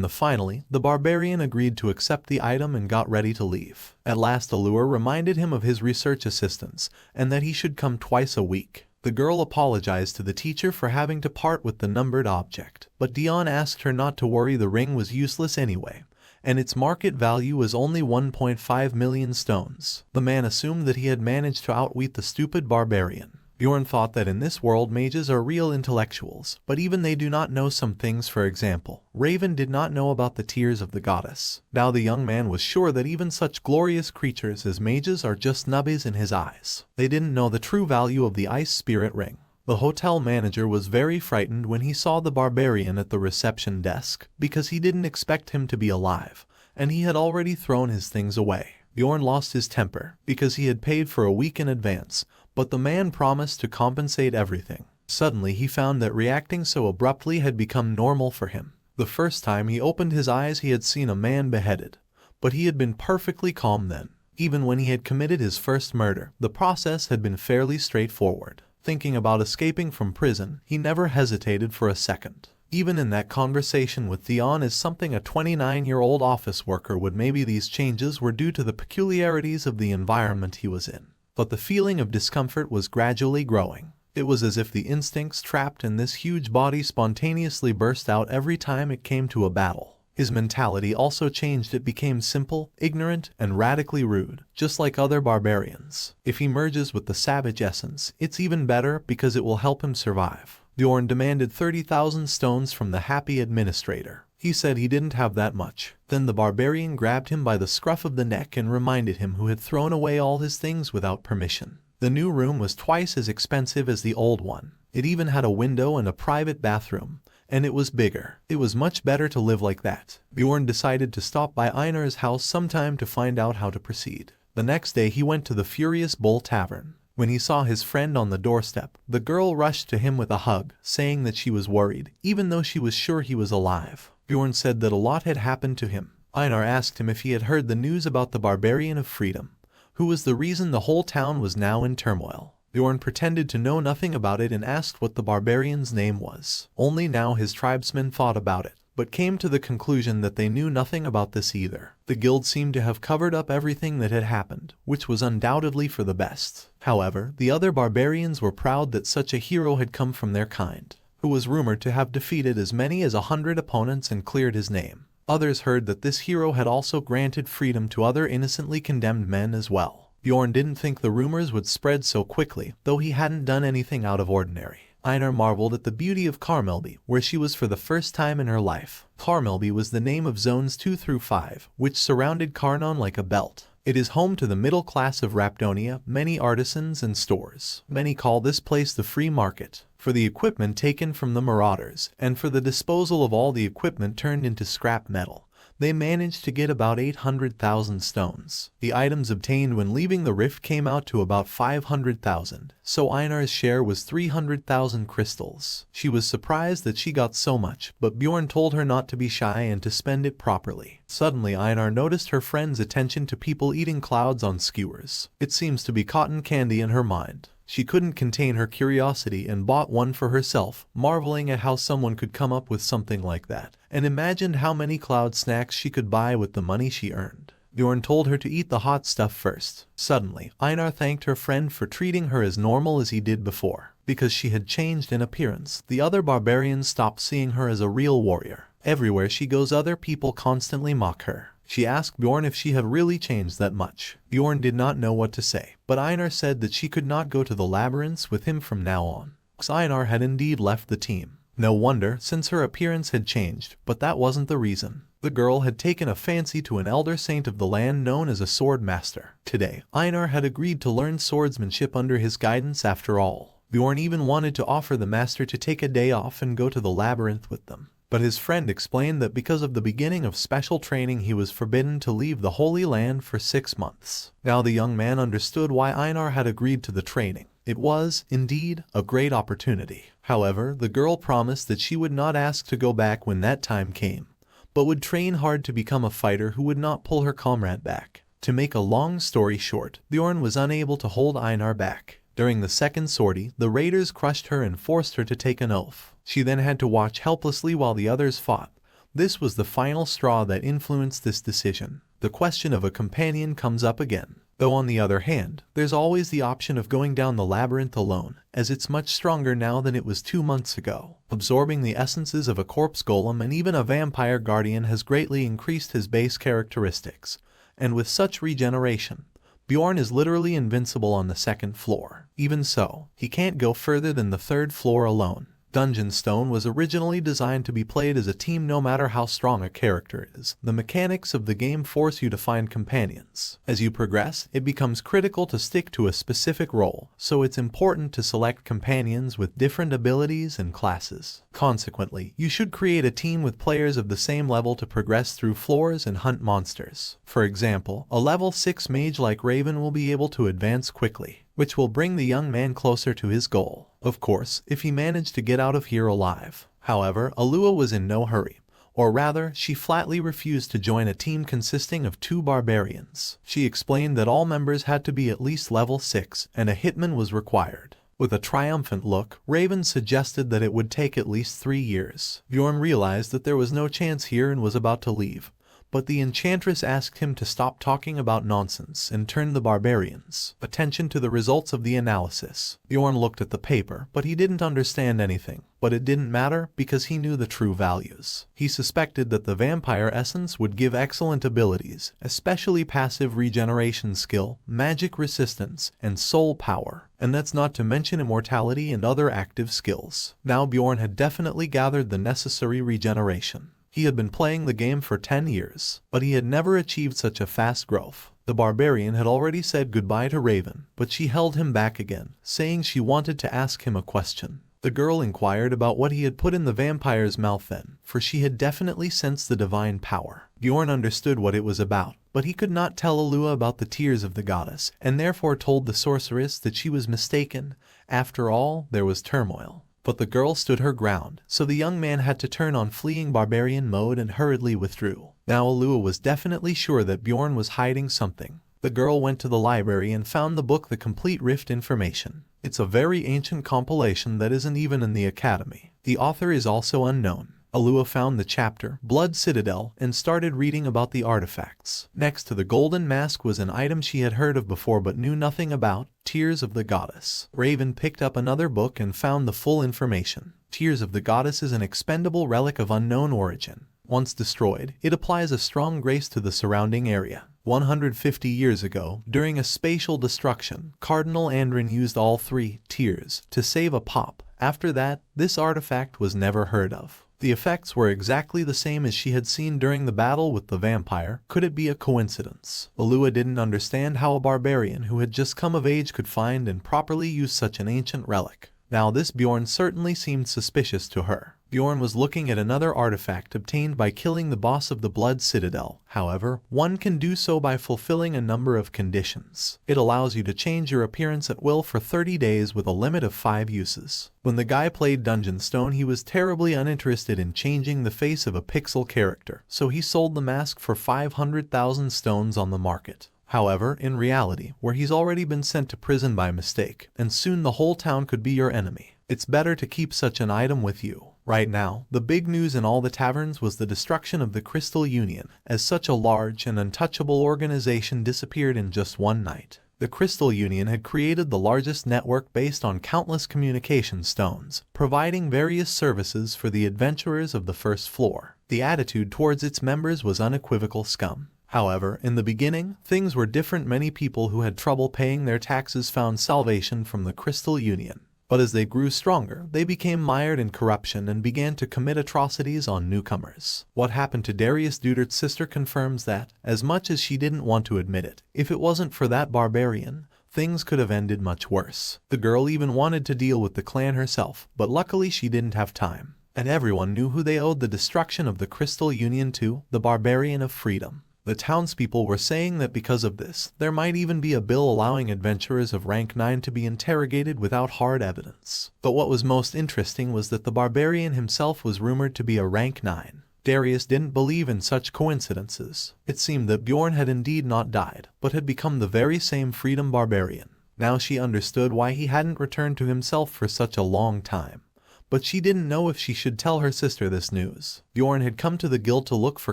finally, the barbarian agreed to accept the item and got ready to leave. At last Alua reminded him of his research assistants, and that he should come twice a week. The girl apologized to the teacher for having to part with the numbered object, but Dion asked her not to worry, the ring was useless anyway, and its market value was only 1.5 million stones. The man assumed that he had managed to outwit the stupid barbarian. Bjorn thought that in this world mages are real intellectuals, but even they do not know some things. For example, Raven did not know about the tears of the goddess. Now the young man was sure that even such glorious creatures as mages are just nubbies in his eyes. They didn't know the true value of the ice spirit ring. The hotel manager was very frightened when he saw the barbarian at the reception desk, because he didn't expect him to be alive, and he had already thrown his things away. Bjorn lost his temper, because he had paid for a week in advance, but the man promised to compensate everything. Suddenly he found that reacting so abruptly had become normal for him. The first time he opened his eyes he had seen a man beheaded, but he had been perfectly calm then. Even when he had committed his first murder, the process had been fairly straightforward. Thinking about escaping from prison, he never hesitated for a second. Even in that conversation with Theon as something a 29-year-old office worker would. Maybe these changes were due to the peculiarities of the environment he was in. But the feeling of discomfort was gradually growing. It was as if the instincts trapped in this huge body spontaneously burst out every time it came to a battle. His mentality also changed. It became simple, ignorant, and radically rude, just like other barbarians. If he merges with the savage essence, it's even better because it will help him survive. Bjorn demanded 30,000 stones from the happy administrator. He said he didn't have that much. Then the barbarian grabbed him by the scruff of the neck and reminded him who had thrown away all his things without permission. The new room was twice as expensive as the old one. It even had a window and a private bathroom, and it was bigger. It was much better to live like that. Bjorn decided to stop by Einar's house sometime to find out how to proceed. The next day he went to the Furious Bull Tavern. When he saw his friend on the doorstep, the girl rushed to him with a hug, saying that she was worried, even though she was sure he was alive. Bjorn said that a lot had happened to him. Einar asked him if he had heard the news about the Barbarian of Freedom, who was the reason the whole town was now in turmoil. Bjorn pretended to know nothing about it and asked what the barbarian's name was. Only now his tribesmen thought about it, but came to the conclusion that they knew nothing about this either. The guild seemed to have covered up everything that had happened, which was undoubtedly for the best. However, the other barbarians were proud that such a hero had come from their kind, who was rumored to have defeated as many as 100 opponents and cleared his name. Others heard that this hero had also granted freedom to other innocently condemned men as well. Bjorn didn't think the rumors would spread so quickly, though he hadn't done anything out of ordinary. Einar marveled at the beauty of Carmelby, where she was for the first time in her life. Carmelby was the name of zones 2 through 5, which surrounded Karnon like a belt. It is home to the middle class of Rapdonia, many artisans and stores. Many call this place the free market, for the equipment taken from the marauders, and for the disposal of all the equipment turned into scrap metal. They managed to get about 800,000 stones. The items obtained when leaving the rift came out to about 500,000, so Einar's share was 300,000 crystals. She was surprised that she got so much, but Bjorn told her not to be shy and to spend it properly. Suddenly Einar noticed her friend's attention to people eating clouds on skewers. It seems to be cotton candy in her mind. She couldn't contain her curiosity and bought one for herself, marveling at how someone could come up with something like that, and imagined how many cloud snacks she could buy with the money she earned. Bjorn told her to eat the hot stuff first. Suddenly, Einar thanked her friend for treating her as normal as he did before. Because she had changed in appearance, the other barbarians stopped seeing her as a real warrior. Everywhere she goes, other people constantly mock her. She asked Bjorn if she had really changed that much. Bjorn did not know what to say, but Einar said that she could not go to the labyrinths with him from now on. Einar had indeed left the team. No wonder, since her appearance had changed, but that wasn't the reason. The girl had taken a fancy to an elder saint of the land known as a sword master. Today, Einar had agreed to learn swordsmanship under his guidance after all. Bjorn even wanted to offer the master to take a day off and go to the labyrinth with them. But his friend explained that because of the beginning of special training he was forbidden to leave the Holy Land for 6 months. Now the young man understood why Einar had agreed to the training. It was, indeed, a great opportunity. However, the girl promised that she would not ask to go back when that time came, but would train hard to become a fighter who would not pull her comrade back. To make a long story short, Bjorn was unable to hold Einar back. During the second sortie, the raiders crushed her and forced her to take an oath. She then had to watch helplessly while the others fought. This was the final straw that influenced this decision. The question of a companion comes up again. Though on the other hand, there's always the option of going down the labyrinth alone, as it's much stronger now than it was 2 months ago. Absorbing the essences of a corpse golem and even a vampire guardian has greatly increased his base characteristics, and with such regeneration, Bjorn is literally invincible on the 2nd floor. Even so, he can't go further than the 3rd floor alone. Dungeon Stone was originally designed to be played as a team no matter how strong a character is. The mechanics of the game force you to find companions. As you progress, it becomes critical to stick to a specific role, so it's important to select companions with different abilities and classes. Consequently, you should create a team with players of the same level to progress through floors and hunt monsters. For example, a level 6 mage like Raven will be able to advance quickly, which will bring the young man closer to his goal. Of course, if he managed to get out of here alive. However, Alua was in no hurry, or rather, she flatly refused to join a team consisting of 2 barbarians. She explained that all members had to be at least level 6, and a hitman was required. With a triumphant look, Raven suggested that it would take at least 3 years. Bjorn realized that there was no chance here and was about to leave, but the enchantress asked him to stop talking about nonsense and turn the barbarians' attention to the results of the analysis. Bjorn looked at the paper, but he didn't understand anything. But it didn't matter because he knew the true values. He suspected that the vampire essence would give excellent abilities, especially passive regeneration skill, magic resistance, and soul power. And that's not to mention immortality and other active skills. Now Bjorn had definitely gathered the necessary regeneration. He had been playing the game for 10 years, but he had never achieved such a fast growth. The barbarian had already said goodbye to Raven, but she held him back again, saying she wanted to ask him a question. The girl inquired about what he had put in the vampire's mouth then, for she had definitely sensed the divine power. Bjorn understood what it was about, but he could not tell Alua about the tears of the goddess, and therefore told the sorceress that she was mistaken. After all, there was turmoil. But the girl stood her ground, so the young man had to turn on fleeing barbarian mode and hurriedly withdrew. Now Alua was definitely sure that Bjorn was hiding something. The girl went to the library and found the book The Complete Rift Information. It's a very ancient compilation that isn't even in the academy. The author is also unknown. Alua found the chapter, Blood Citadel, and started reading about the artifacts. Next to the golden mask was an item she had heard of before but knew nothing about, Tears of the Goddess. Raven picked up another book and found the full information. Tears of the Goddess is an expendable relic of unknown origin. Once destroyed, it applies a strong grace to the surrounding area. 150 years ago, during a spatial destruction, Cardinal Andrin used all 3 tears to save a pop. After that, this artifact was never heard of. The effects were exactly the same as she had seen during the battle with the vampire. Could it be a coincidence? Alua didn't understand how a barbarian who had just come of age could find and properly use such an ancient relic. Now this Bjorn certainly seemed suspicious to her. Bjorn was looking at another artifact obtained by killing the boss of the Blood Citadel. However, one can do so by fulfilling a number of conditions. It allows you to change your appearance at will for 30 days with a limit of 5 uses. When the guy played Dungeon Stone, he was terribly uninterested in changing the face of a pixel character, so he sold the mask for 500,000 stones on the market. However, in reality, where he's already been sent to prison by mistake, and soon the whole town could be your enemy, it's better to keep such an item with you. Right now, the big news in all the taverns was the destruction of the Crystal Union, as such a large and untouchable organization disappeared in just one night. The Crystal Union had created the largest network based on countless communication stones, providing various services for the adventurers of the first floor. The attitude towards its members was unequivocal scum. However, in the beginning, things were different. Many people who had trouble paying their taxes found salvation from the Crystal Union. But as they grew stronger, they became mired in corruption and began to commit atrocities on newcomers. What happened to Darius Dudert's sister confirms that, as much as she didn't want to admit it, if it wasn't for that barbarian, things could have ended much worse. The girl even wanted to deal with the clan herself, but luckily she didn't have time. And everyone knew who they owed the destruction of the Crystal Union to, the Barbarian of Freedom. The townspeople were saying that because of this, there might even be a bill allowing adventurers of rank 9 to be interrogated without hard evidence. But what was most interesting was that the barbarian himself was rumored to be a rank 9. Darius didn't believe in such coincidences. It seemed that Bjorn had indeed not died, but had become the very same freedom barbarian. Now she understood why he hadn't returned to himself for such a long time. But she didn't know if she should tell her sister this news. Bjorn had come to the guild to look for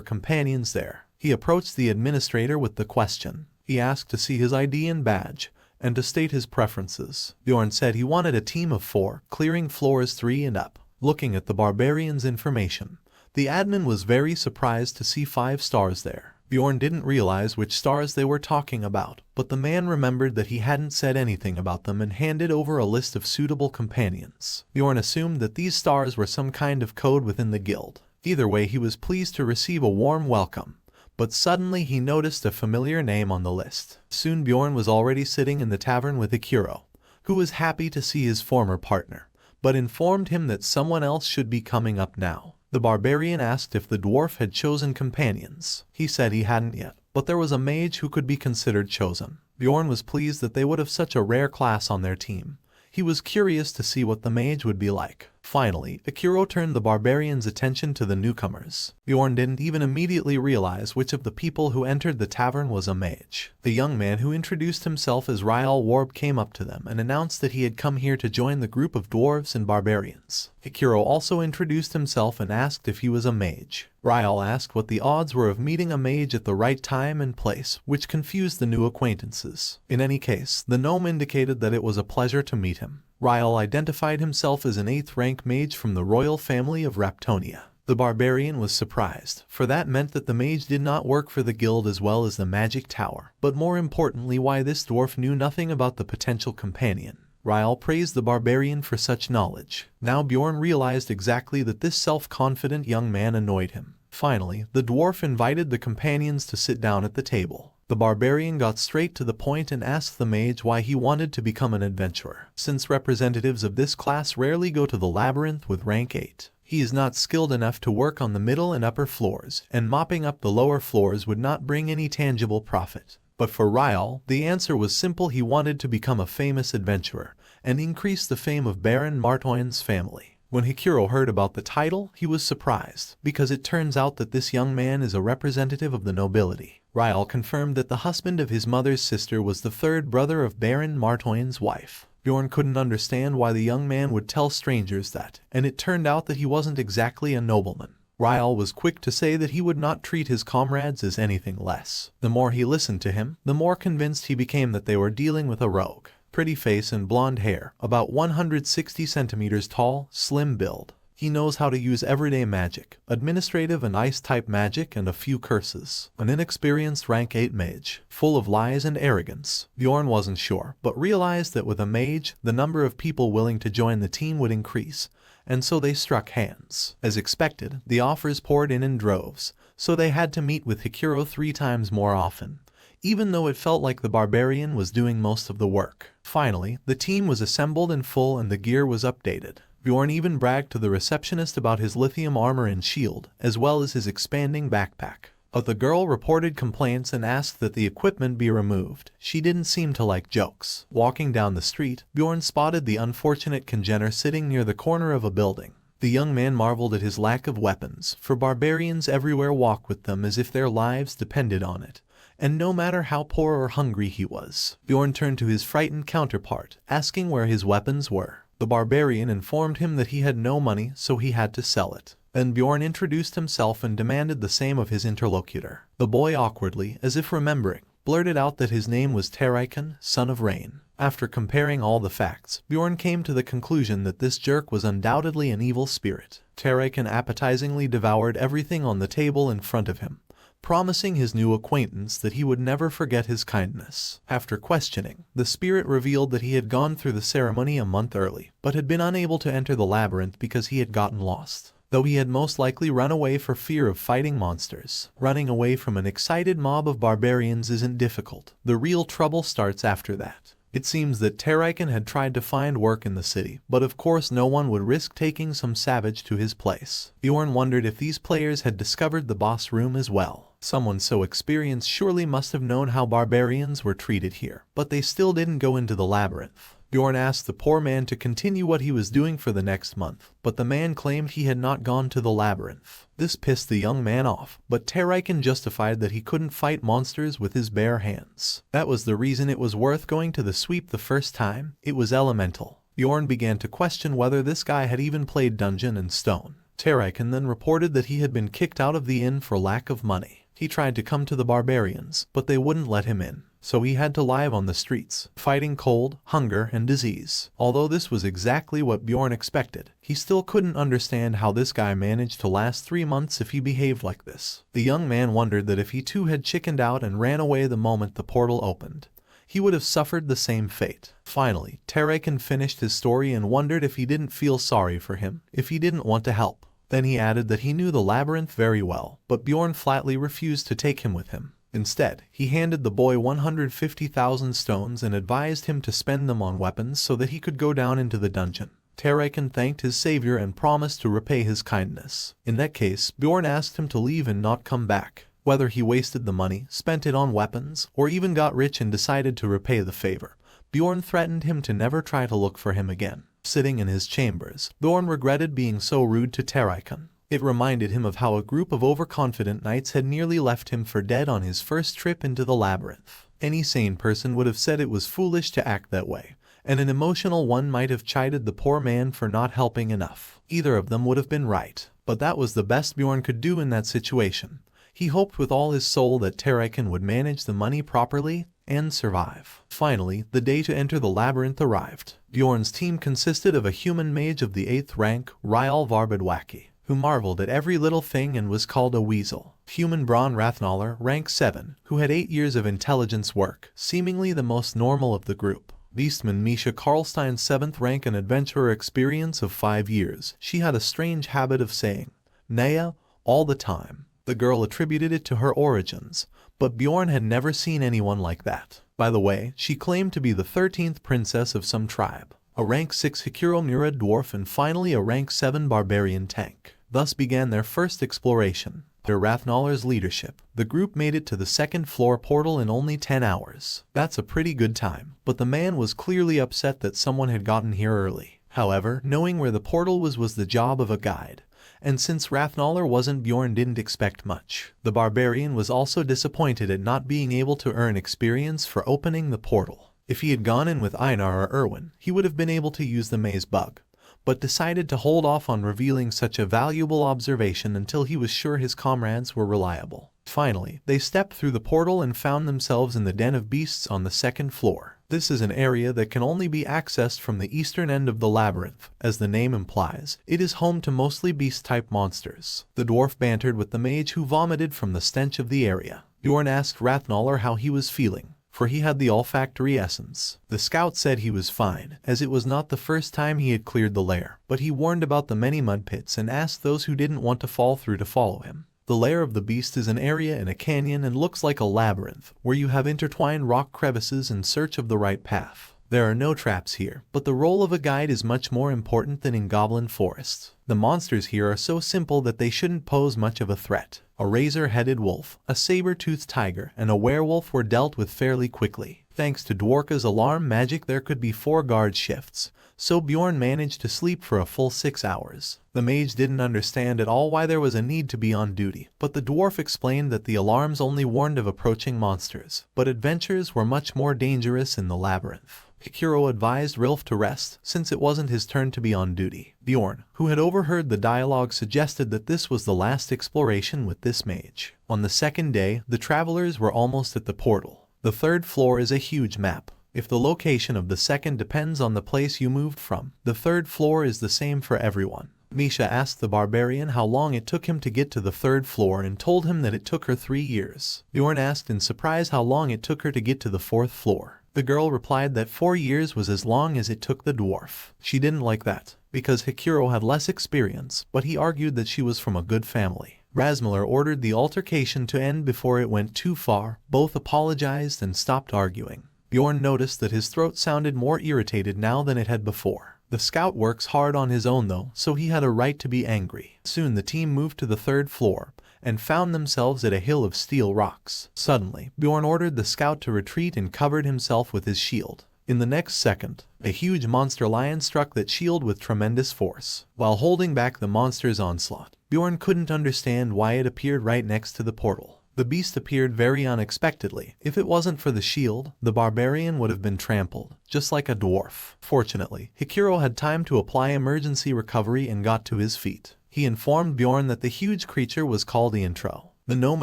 companions there. He approached the administrator with the question, He asked to see his ID and badge, and to state his preferences. Bjorn said he wanted a team of 4, clearing floors 3 and up. Looking at the Barbarian's information, the admin was very surprised to see 5 stars there. Bjorn didn't realize which stars they were talking about, but the man remembered that he hadn't said anything about them and handed over a list of suitable companions. Bjorn assumed that these stars were some kind of code within the guild. Either way, he was pleased to receive a warm welcome, but suddenly he noticed a familiar name on the list. Soon Bjorn was already sitting in the tavern with Akiro, who was happy to see his former partner, but informed him that someone else should be coming up now. The Barbarian asked if the dwarf had chosen companions. He said he hadn't yet, but there was a mage who could be considered chosen. Bjorn was pleased that they would have such a rare class on their team. He was curious to see what the mage would be like. Finally, Akiro turned the Barbarian's attention to the newcomers. Bjorn didn't even immediately realize which of the people who entered the tavern was a mage. The young man who introduced himself as Ryal Warb came up to them and announced that he had come here to join the group of dwarves and barbarians. Akiro also introduced himself and asked if he was a mage. Ryal asked what the odds were of meeting a mage at the right time and place, which confused the new acquaintances. In any case, the gnome indicated that it was a pleasure to meet him. Ryal identified himself as an 8th rank mage from the royal family of Raptonia. The Barbarian was surprised, for that meant that the mage did not work for the guild as well as the magic tower, but more importantly why this dwarf knew nothing about the potential companion. Ryal praised the Barbarian for such knowledge. Now Bjorn realized exactly that this self-confident young man annoyed him. Finally, the dwarf invited the companions to sit down at the table. The Barbarian got straight to the point and asked the mage why he wanted to become an adventurer. Since representatives of this class rarely go to the labyrinth with rank 8, he is not skilled enough to work on the middle and upper floors, and mopping up the lower floors would not bring any tangible profit. But for Ryal, the answer was simple: he wanted to become a famous adventurer, and increase the fame of Baron Martoin's family. When Hikuro heard about the title, he was surprised, because it turns out that this young man is a representative of the nobility. Ryal confirmed that the husband of his mother's sister was the 3rd brother of Baron Martoin's wife. Bjorn couldn't understand why the young man would tell strangers that, and it turned out that he wasn't exactly a nobleman. Ryal was quick to say that he would not treat his comrades as anything less. The more he listened to him, the more convinced he became that they were dealing with a rogue. Pretty face and blonde hair, about 160 centimeters tall, slim build. He knows how to use everyday magic, administrative and ice-type magic, and a few curses. An inexperienced rank 8 mage, full of lies and arrogance. Bjorn wasn't sure, but realized that with a mage, the number of people willing to join the team would increase, and so they struck hands. As expected, the offers poured in droves, so they had to meet with Hikuro 3 times more often, even though it felt like the Barbarian was doing most of the work. Finally, the team was assembled in full and the gear was updated. Bjorn even bragged to the receptionist about his lithium armor and shield, as well as his expanding backpack. But the girl reported complaints and asked that the equipment be removed. She didn't seem to like jokes. Walking down the street, Bjorn spotted the unfortunate congener sitting near the corner of a building. The young man marveled at his lack of weapons, for barbarians everywhere walk with them as if their lives depended on it. And no matter how poor or hungry he was, Bjorn turned to his frightened counterpart, asking where his weapons were. The Barbarian informed him that he had no money, so he had to sell it. Then Bjorn introduced himself and demanded the same of his interlocutor. The boy awkwardly, as if remembering, blurted out that his name was Teraikan, son of Rain. After comparing all the facts, Bjorn came to the conclusion that this jerk was undoubtedly an evil spirit. Teraikan appetizingly devoured everything on the table in front of him, promising his new acquaintance that he would never forget his kindness. After questioning, the spirit revealed that he had gone through the ceremony a month early, but had been unable to enter the labyrinth because he had gotten lost. Though he had most likely run away for fear of fighting monsters. Running away from an excited mob of barbarians isn't difficult. The real trouble starts after that. It seems that Teraikan had tried to find work in the city, but of course no one would risk taking some savage to his place. Bjorn wondered if these players had discovered the boss room as well. Someone so experienced surely must have known how barbarians were treated here, but they still didn't go into the labyrinth. Bjorn asked the poor man to continue what he was doing for the next month, but the man claimed he had not gone to the labyrinth. This pissed the young man off, but Teraikan justified that he couldn't fight monsters with his bare hands. That was the reason it was worth going to the sweep the first time. It was elemental. Bjorn began to question whether this guy had even played Dungeon and Stone. Teraikan then reported that he had been kicked out of the inn for lack of money. He tried to come to the barbarians, but they wouldn't let him in. so he had to live on the streets, fighting cold, hunger, and disease. Although this was exactly what Bjorn expected, he still couldn't understand how this guy managed to last 3 months if he behaved like this. The young man wondered that if he too had chickened out and ran away the moment the portal opened, he would have suffered the same fate. Finally, Terrakin finished his story and wondered if he didn't feel sorry for him, if he didn't want to help. Then he added that he knew the labyrinth very well, but Bjorn flatly refused to take him with him. Instead, he handed the boy 150,000 stones and advised him to spend them on weapons so that he could go down into the dungeon. Terrakin thanked his savior and promised to repay his kindness. In that case, Bjorn asked him to leave and not come back. Whether he wasted the money, spent it on weapons, or even got rich and decided to repay the favor, Bjorn threatened him to never try to look for him again. Sitting in his chambers, Bjorn regretted being so rude to Terrakin. It reminded him of how a group of overconfident knights had nearly left him for dead on his first trip into the labyrinth. Any sane person would have said it was foolish to act that way, and an emotional one might have chided the poor man for not helping enough. Either of them would have been right, but that was the best Bjorn could do in that situation. He hoped with all his soul that Terrakin would manage the money properly and survive. Finally, the day to enter the labyrinth arrived. Bjorn's team consisted of a human mage of the 8th rank, Ryal Varbadwaki, who marveled at every little thing and was called a weasel. Human Braun Rathnaller, rank 7, who had 8 years of intelligence work, seemingly the most normal of the group. Beastman Misha Karlstein, 7th rank, and adventurer experience of 5 years. She had a strange habit of saying, Naya, all the time. The girl attributed it to her origins, but Bjorn had never seen anyone like that. By the way, she claimed to be the 13th princess of some tribe, a rank 6 Hikuro Mura dwarf, and finally a rank 7 barbarian tank. Thus began their first exploration. Under Rathnaller's leadership, the group made it to the 2nd floor portal in only 10 hours. That's a pretty good time, but the man was clearly upset that someone had gotten here early. However, knowing where the portal was the job of a guide, and since Rathnaller wasn't, Bjorn didn't expect much. The barbarian was also disappointed at not being able to earn experience for opening the portal. If he had gone in with Einar or Erwin, he would have been able to use the maze bug, but decided to hold off on revealing such a valuable observation until he was sure his comrades were reliable. Finally, they stepped through the portal and found themselves in the den of beasts on the 2nd floor. This is an area that can only be accessed from the eastern end of the labyrinth. As the name implies, it is home to mostly beast-type monsters. The dwarf bantered with the mage, who vomited from the stench of the area. Bjorn asked Rathnaller how he was feeling, for he had the olfactory essence. The scout said he was fine, as it was not the first time he had cleared the lair, but he warned about the many mud pits and asked those who didn't want to fall through to follow him. The lair of the beast is an area in a canyon and looks like a labyrinth, where you have intertwined rock crevices in search of the right path. There are no traps here, but the role of a guide is much more important than in Goblin Forests. The monsters here are so simple that they shouldn't pose much of a threat. A razor-headed wolf, a saber-toothed tiger, and a werewolf were dealt with fairly quickly. Thanks to Dwarka's alarm magic, there could be 4 guard shifts, so Bjorn managed to sleep for a full 6 hours. The mage didn't understand at all why there was a need to be on duty, but the dwarf explained that the alarms only warned of approaching monsters, but adventures were much more dangerous in the labyrinth. Hikuro advised Rilf to rest, since it wasn't his turn to be on duty. Bjorn, who had overheard the dialogue, suggested that this was the last exploration with this mage. On the 2nd day, the travelers were almost at the portal. The 3rd floor is a huge map. If the location of the 2nd depends on the place you moved from, the 3rd floor is the same for everyone. Misha asked the barbarian how long it took him to get to the 3rd floor and told him that it took her 3 years. Bjorn asked in surprise how long it took her to get to the 4th floor. The girl replied that 4 years was as long as it took the dwarf. She didn't like that, because Hikuro had less experience, but he argued that she was from a good family. Rasmuller ordered the altercation to end before it went too far. Both apologized and stopped arguing. Bjorn noticed that his throat sounded more irritated now than it had before. The scout works hard on his own though, so he had a right to be angry. Soon the team moved to the 3rd floor, and found themselves at a hill of steel rocks. Suddenly, Bjorn ordered the scout to retreat and covered himself with his shield. In the next second, a huge monster lion struck that shield with tremendous force. While holding back the monster's onslaught, Bjorn couldn't understand why it appeared right next to the portal. The beast appeared very unexpectedly. If it wasn't for the shield, the barbarian would have been trampled, just like a dwarf. Fortunately, Hikuro had time to apply emergency recovery and got to his feet. He informed Bjorn that the huge creature was called the enro. The gnome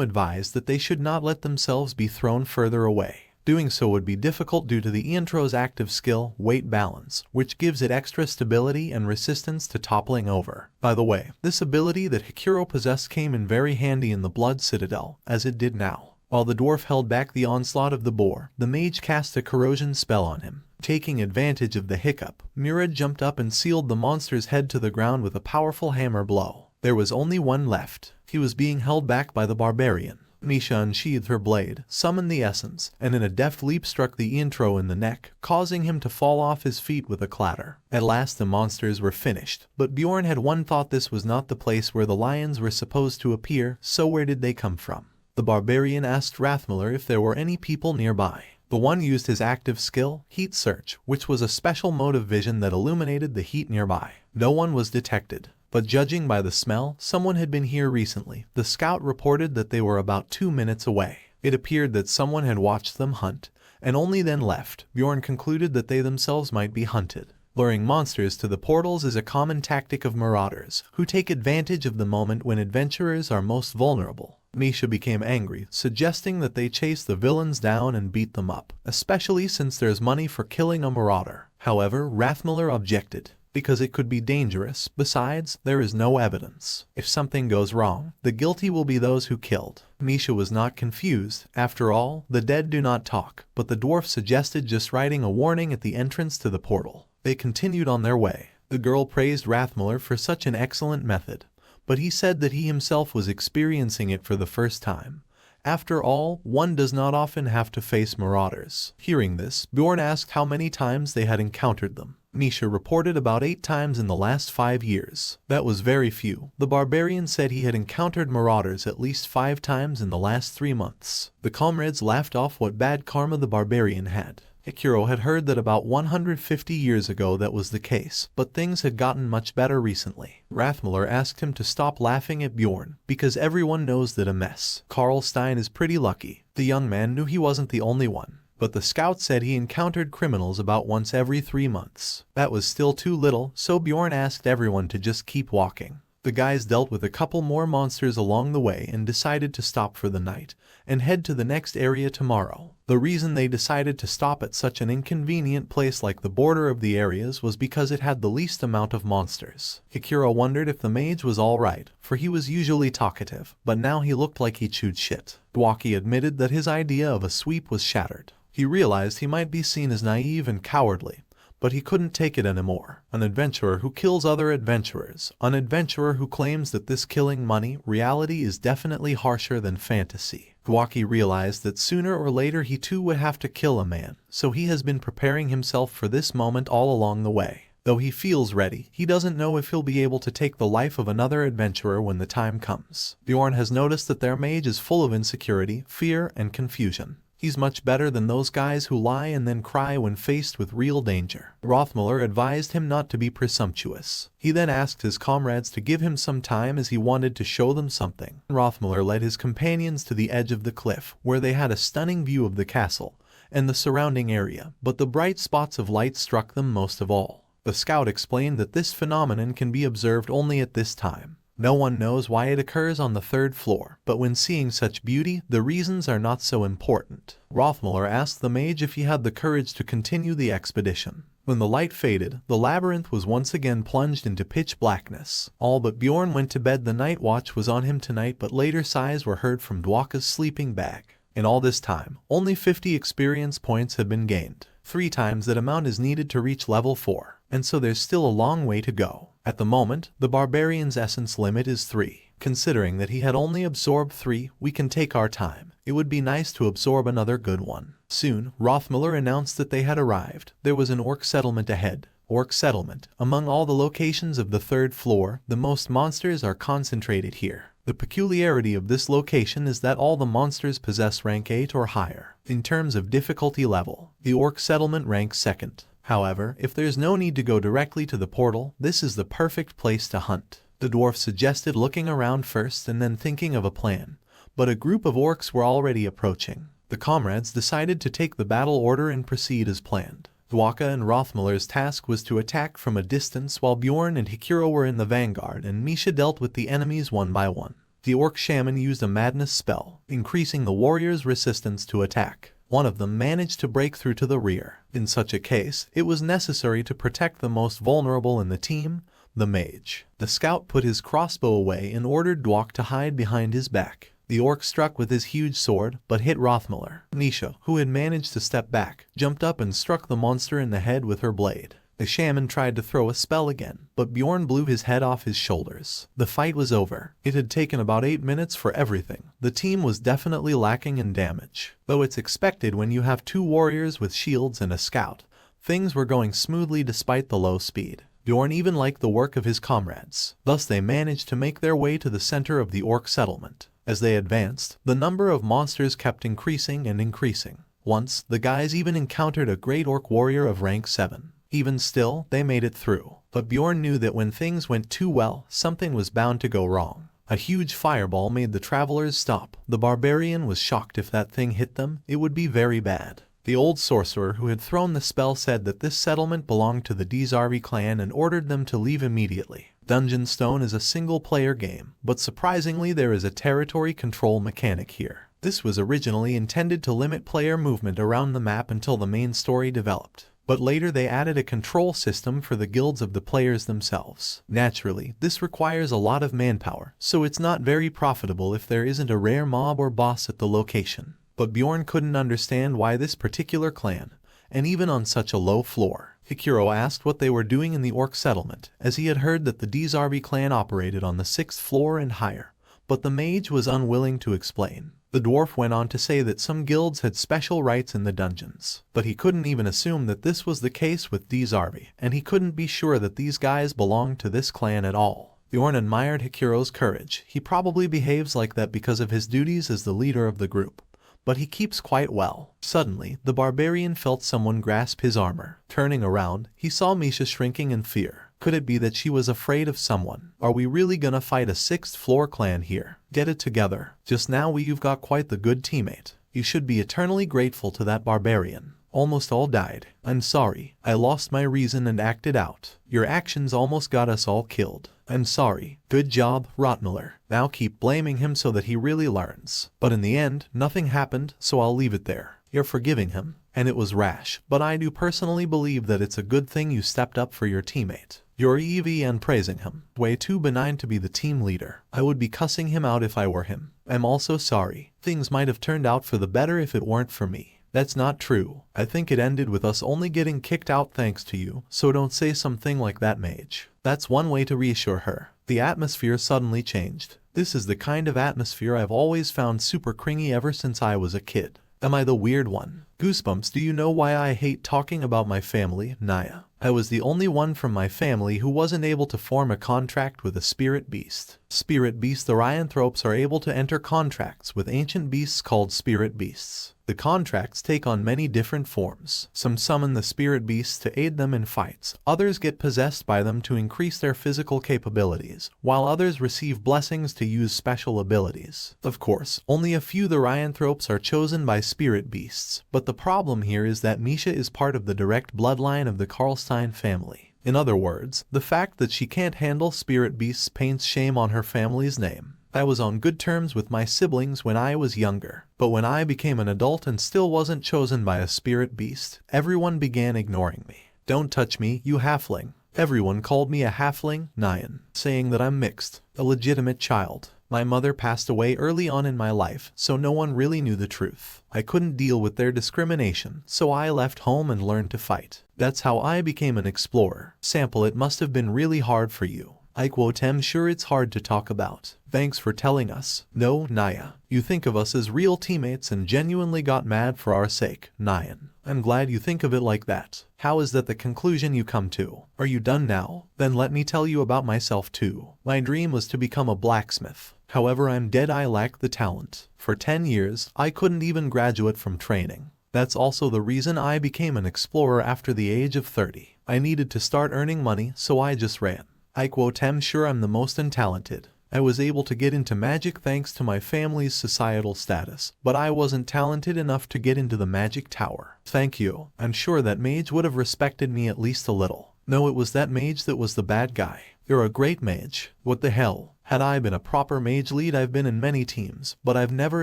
advised that they should not let themselves be thrown further away. Doing so would be difficult due to the enro's active skill, weight balance, which gives it extra stability and resistance to toppling over. By the way, this ability that Hikuro possessed came in very handy in the Blood Citadel, as it did now. While the dwarf held back the onslaught of the boar, the mage cast a corrosion spell on him. Taking advantage of the hiccup, Mura jumped up and sealed the monster's head to the ground with a powerful hammer blow. There was only one left. He was being held back by the barbarian. Misha unsheathed her blade, summoned the essence, and in a deft leap struck the enro in the neck, causing him to fall off his feet with a clatter. At last the monsters were finished, but Bjorn had one thought: this was not the place where the lions were supposed to appear, so where did they come from? The barbarian asked Rathmiller if there were any people nearby. The one used his active skill, Heat Search, which was a special mode of vision that illuminated the heat nearby. No one was detected, but judging by the smell, someone had been here recently. The scout reported that they were about 2 minutes away. It appeared that someone had watched them hunt, and only then left. Bjorn concluded that they themselves might be hunted. Luring monsters to the portals is a common tactic of marauders, who take advantage of the moment when adventurers are most vulnerable. Misha became angry, suggesting that they chase the villains down and beat them up, especially since there's money for killing a marauder. However, Rathmiller objected, because it could be dangerous. Besides, there is no evidence. If something goes wrong, the guilty will be those who killed. Misha was not confused. After all, the dead do not talk, but the dwarf suggested just writing a warning at the entrance to the portal. They continued on their way. The girl praised Rathmiller for such an excellent method, but he said that he himself was experiencing it for the first time. After all, one does not often have to face marauders. Hearing this, Bjorn asked how many times they had encountered them. Misha reported about 8 times in the last 5 years. That was very few. The barbarian said he had encountered marauders at least 5 times in the last 3 months. The comrades laughed off what bad karma the barbarian had. Hikuro had heard that about 150 years ago that was the case, but things had gotten much better recently. Rathmiller asked him to stop laughing at Bjorn, because everyone knows that a mess. Karl Stein is pretty lucky. The young man knew he wasn't the only one, but the scout said he encountered criminals about once every 3 months. That was still too little, so Bjorn asked everyone to just keep walking. The guys dealt with a couple more monsters along the way and decided to stop for the night and head to the next area tomorrow. The reason they decided to stop at such an inconvenient place like the border of the areas was because it had the least amount of monsters. Hikuro wondered if the mage was alright, for he was usually talkative, but now he looked like he chewed shit. Dwaki admitted that his idea of a sweep was shattered. He realized he might be seen as naive and cowardly, but he couldn't take it anymore. An adventurer who kills other adventurers. An adventurer who claims that this killing money, reality is definitely harsher than fantasy. Dwaki realized that sooner or later he too would have to kill a man, so he has been preparing himself for this moment all along the way. Though he feels ready, he doesn't know if he'll be able to take the life of another adventurer when the time comes. Bjorn has noticed that their mage is full of insecurity, fear, and confusion. He's much better than those guys who lie and then cry when faced with real danger. Rathmiller advised him not to be presumptuous. He then asked his comrades to give him some time as he wanted to show them something. Rathmiller led his companions to the edge of the cliff, where they had a stunning view of the castle and the surrounding area, but the bright spots of light struck them most of all. The scout explained that this phenomenon can be observed only at this time. No one knows why it occurs on the 3rd floor, but when seeing such beauty, the reasons are not so important. Rathmiller asked the mage if he had the courage to continue the expedition. When the light faded, the labyrinth was once again plunged into pitch blackness. All but Bjorn went to bed. The night watch was on him tonight, but later sighs were heard from Dwaka's sleeping bag. In all this time, only 50 experience points have been gained. 3 times that amount is needed to reach level 4, and so there's still a long way to go. At the moment, the barbarian's essence limit is 3. Considering that he had only absorbed 3, we can take our time. It would be nice to absorb another good one. Soon, Rathmiller announced that they had arrived. There was an orc settlement ahead. Orc settlement. Among all the locations of the 3rd floor, the most monsters are concentrated here. The peculiarity of this location is that all the monsters possess rank 8 or higher. In terms of difficulty level, the orc settlement ranks 2nd. However, if there's no need to go directly to the portal, this is the perfect place to hunt. The dwarf suggested looking around first and then thinking of a plan, but a group of orcs were already approaching. The comrades decided to take the battle order and proceed as planned. Dwaka and Rathmiller's task was to attack from a distance while Bjorn and Hikuro were in the vanguard and Misha dealt with the enemies one by one. The orc shaman used a madness spell, increasing the warrior's resistance to attack. One of them managed to break through to the rear. In such a case, it was necessary to protect the most vulnerable in the team, the mage. The scout put his crossbow away and ordered Dwok to hide behind his back. The orc struck with his huge sword, but hit Rothmiller. Nisha, who had managed to step back, jumped up and struck the monster in the head with her blade. The shaman tried to throw a spell again, but Bjorn blew his head off his shoulders. The fight was over. It had taken about 8 minutes for everything. The team was definitely lacking in damage. Though it's expected when you have 2 warriors with shields and a scout, things were going smoothly despite the low speed. Bjorn even liked the work of his comrades. Thus they managed to make their way to the center of the orc settlement. As they advanced, the number of monsters kept increasing and increasing. Once, the guys even encountered a great orc warrior of rank 7. Even still, they made it through. But Bjorn knew that when things went too well, something was bound to go wrong. A huge fireball made the travelers stop. The barbarian was shocked if that thing hit them, it would be very bad. The old sorcerer who had thrown the spell said that this settlement belonged to the Dzarvi clan and ordered them to leave immediately. Dungeon Stone is a single-player game, but surprisingly there is a territory control mechanic here. This was originally intended to limit player movement around the map until the main story developed. But later they added a control system for the guilds of the players themselves. Naturally, this requires a lot of manpower, so it's not very profitable if there isn't a rare mob or boss at the location. But Bjorn couldn't understand why this particular clan, and even on such a low floor. Hikuro asked what they were doing in the orc settlement, as he had heard that the Dzarvi clan operated on the 6th floor and higher, but the mage was unwilling to explain. The dwarf went on to say that some guilds had special rights in the dungeons, but he couldn't even assume that this was the case with Dzarvi, and he couldn't be sure that these guys belonged to this clan at all. Bjorn admired Hikuro's courage. He probably behaves like that because of his duties as the leader of the group, but he keeps quite well. Suddenly, the barbarian felt someone grasp his armor. Turning around, he saw Misha shrinking in fear. Could it be that she was afraid of someone? Are we really gonna fight a 6th floor clan here? Get it together. Just now you've got quite the good teammate. You should be eternally grateful to that barbarian. Almost all died. I'm sorry. I lost my reason and acted out. Your actions almost got us all killed. I'm sorry. Good job, Rottmiller. Now keep blaming him so that he really learns. But in the end, nothing happened, so I'll leave it there. You're forgiving him, and it was rash, but I do personally believe that it's a good thing you stepped up for your teammate. You're EV and praising him. Way too benign to be the team leader. I would be cussing him out if I were him. I'm also sorry. Things might have turned out for the better if it weren't for me. That's not true. I think it ended with us only getting kicked out thanks to you, so don't say something like that, mage. That's one way to reassure her. The atmosphere suddenly changed. This is the kind of atmosphere I've always found super cringy ever since I was a kid. Am I the weird one? Goosebumps. Do you know why I hate talking about my family, Naya? I was the only one from my family who wasn't able to form a contract with a spirit beast. Spirit beasts, the Ryanthropes, are able to enter contracts with ancient beasts called spirit beasts. The contracts take on many different forms. Some summon the spirit beasts to aid them in fights, others get possessed by them to increase their physical capabilities, while others receive blessings to use special abilities. Of course, only a few the Ryanthropes are chosen by spirit beasts, but the problem here is that Misha is part of the direct bloodline of the Karlstein family. In other words, the fact that she can't handle spirit beasts paints shame on her family's name. I was on good terms with my siblings when I was younger, but when I became an adult and still wasn't chosen by a spirit beast, everyone began ignoring me. Don't touch me, you halfling. Everyone called me a halfling, Nyan, saying that I'm mixed, a legitimate child. My mother passed away early on in my life, so no one really knew the truth. I couldn't deal with their discrimination, so I left home and learned to fight. That's how I became an explorer. Sample, it must have been really hard for you. I quote, I'm sure it's hard to talk about. Thanks for telling us. No, Naya. You think of us as real teammates and genuinely got mad for our sake, Nyan. I'm glad you think of it like that. How is that the conclusion you come to? Are you done now? Then let me tell you about myself too. My dream was to become a blacksmith. However, I'm dead. I lack the talent. For 10 years, I couldn't even graduate from training. That's also the reason I became an explorer after the age of 30. I needed to start earning money, so I just ran. I quote, I'm sure I'm the most untalented. I was able to get into magic thanks to my family's societal status, but I wasn't talented enough to get into the magic tower. Thank you. I'm sure that mage would have respected me at least a little. No, it was that mage that was the bad guy. You're a great mage. What the hell? Had I been a proper mage lead, I've been in many teams, but I've never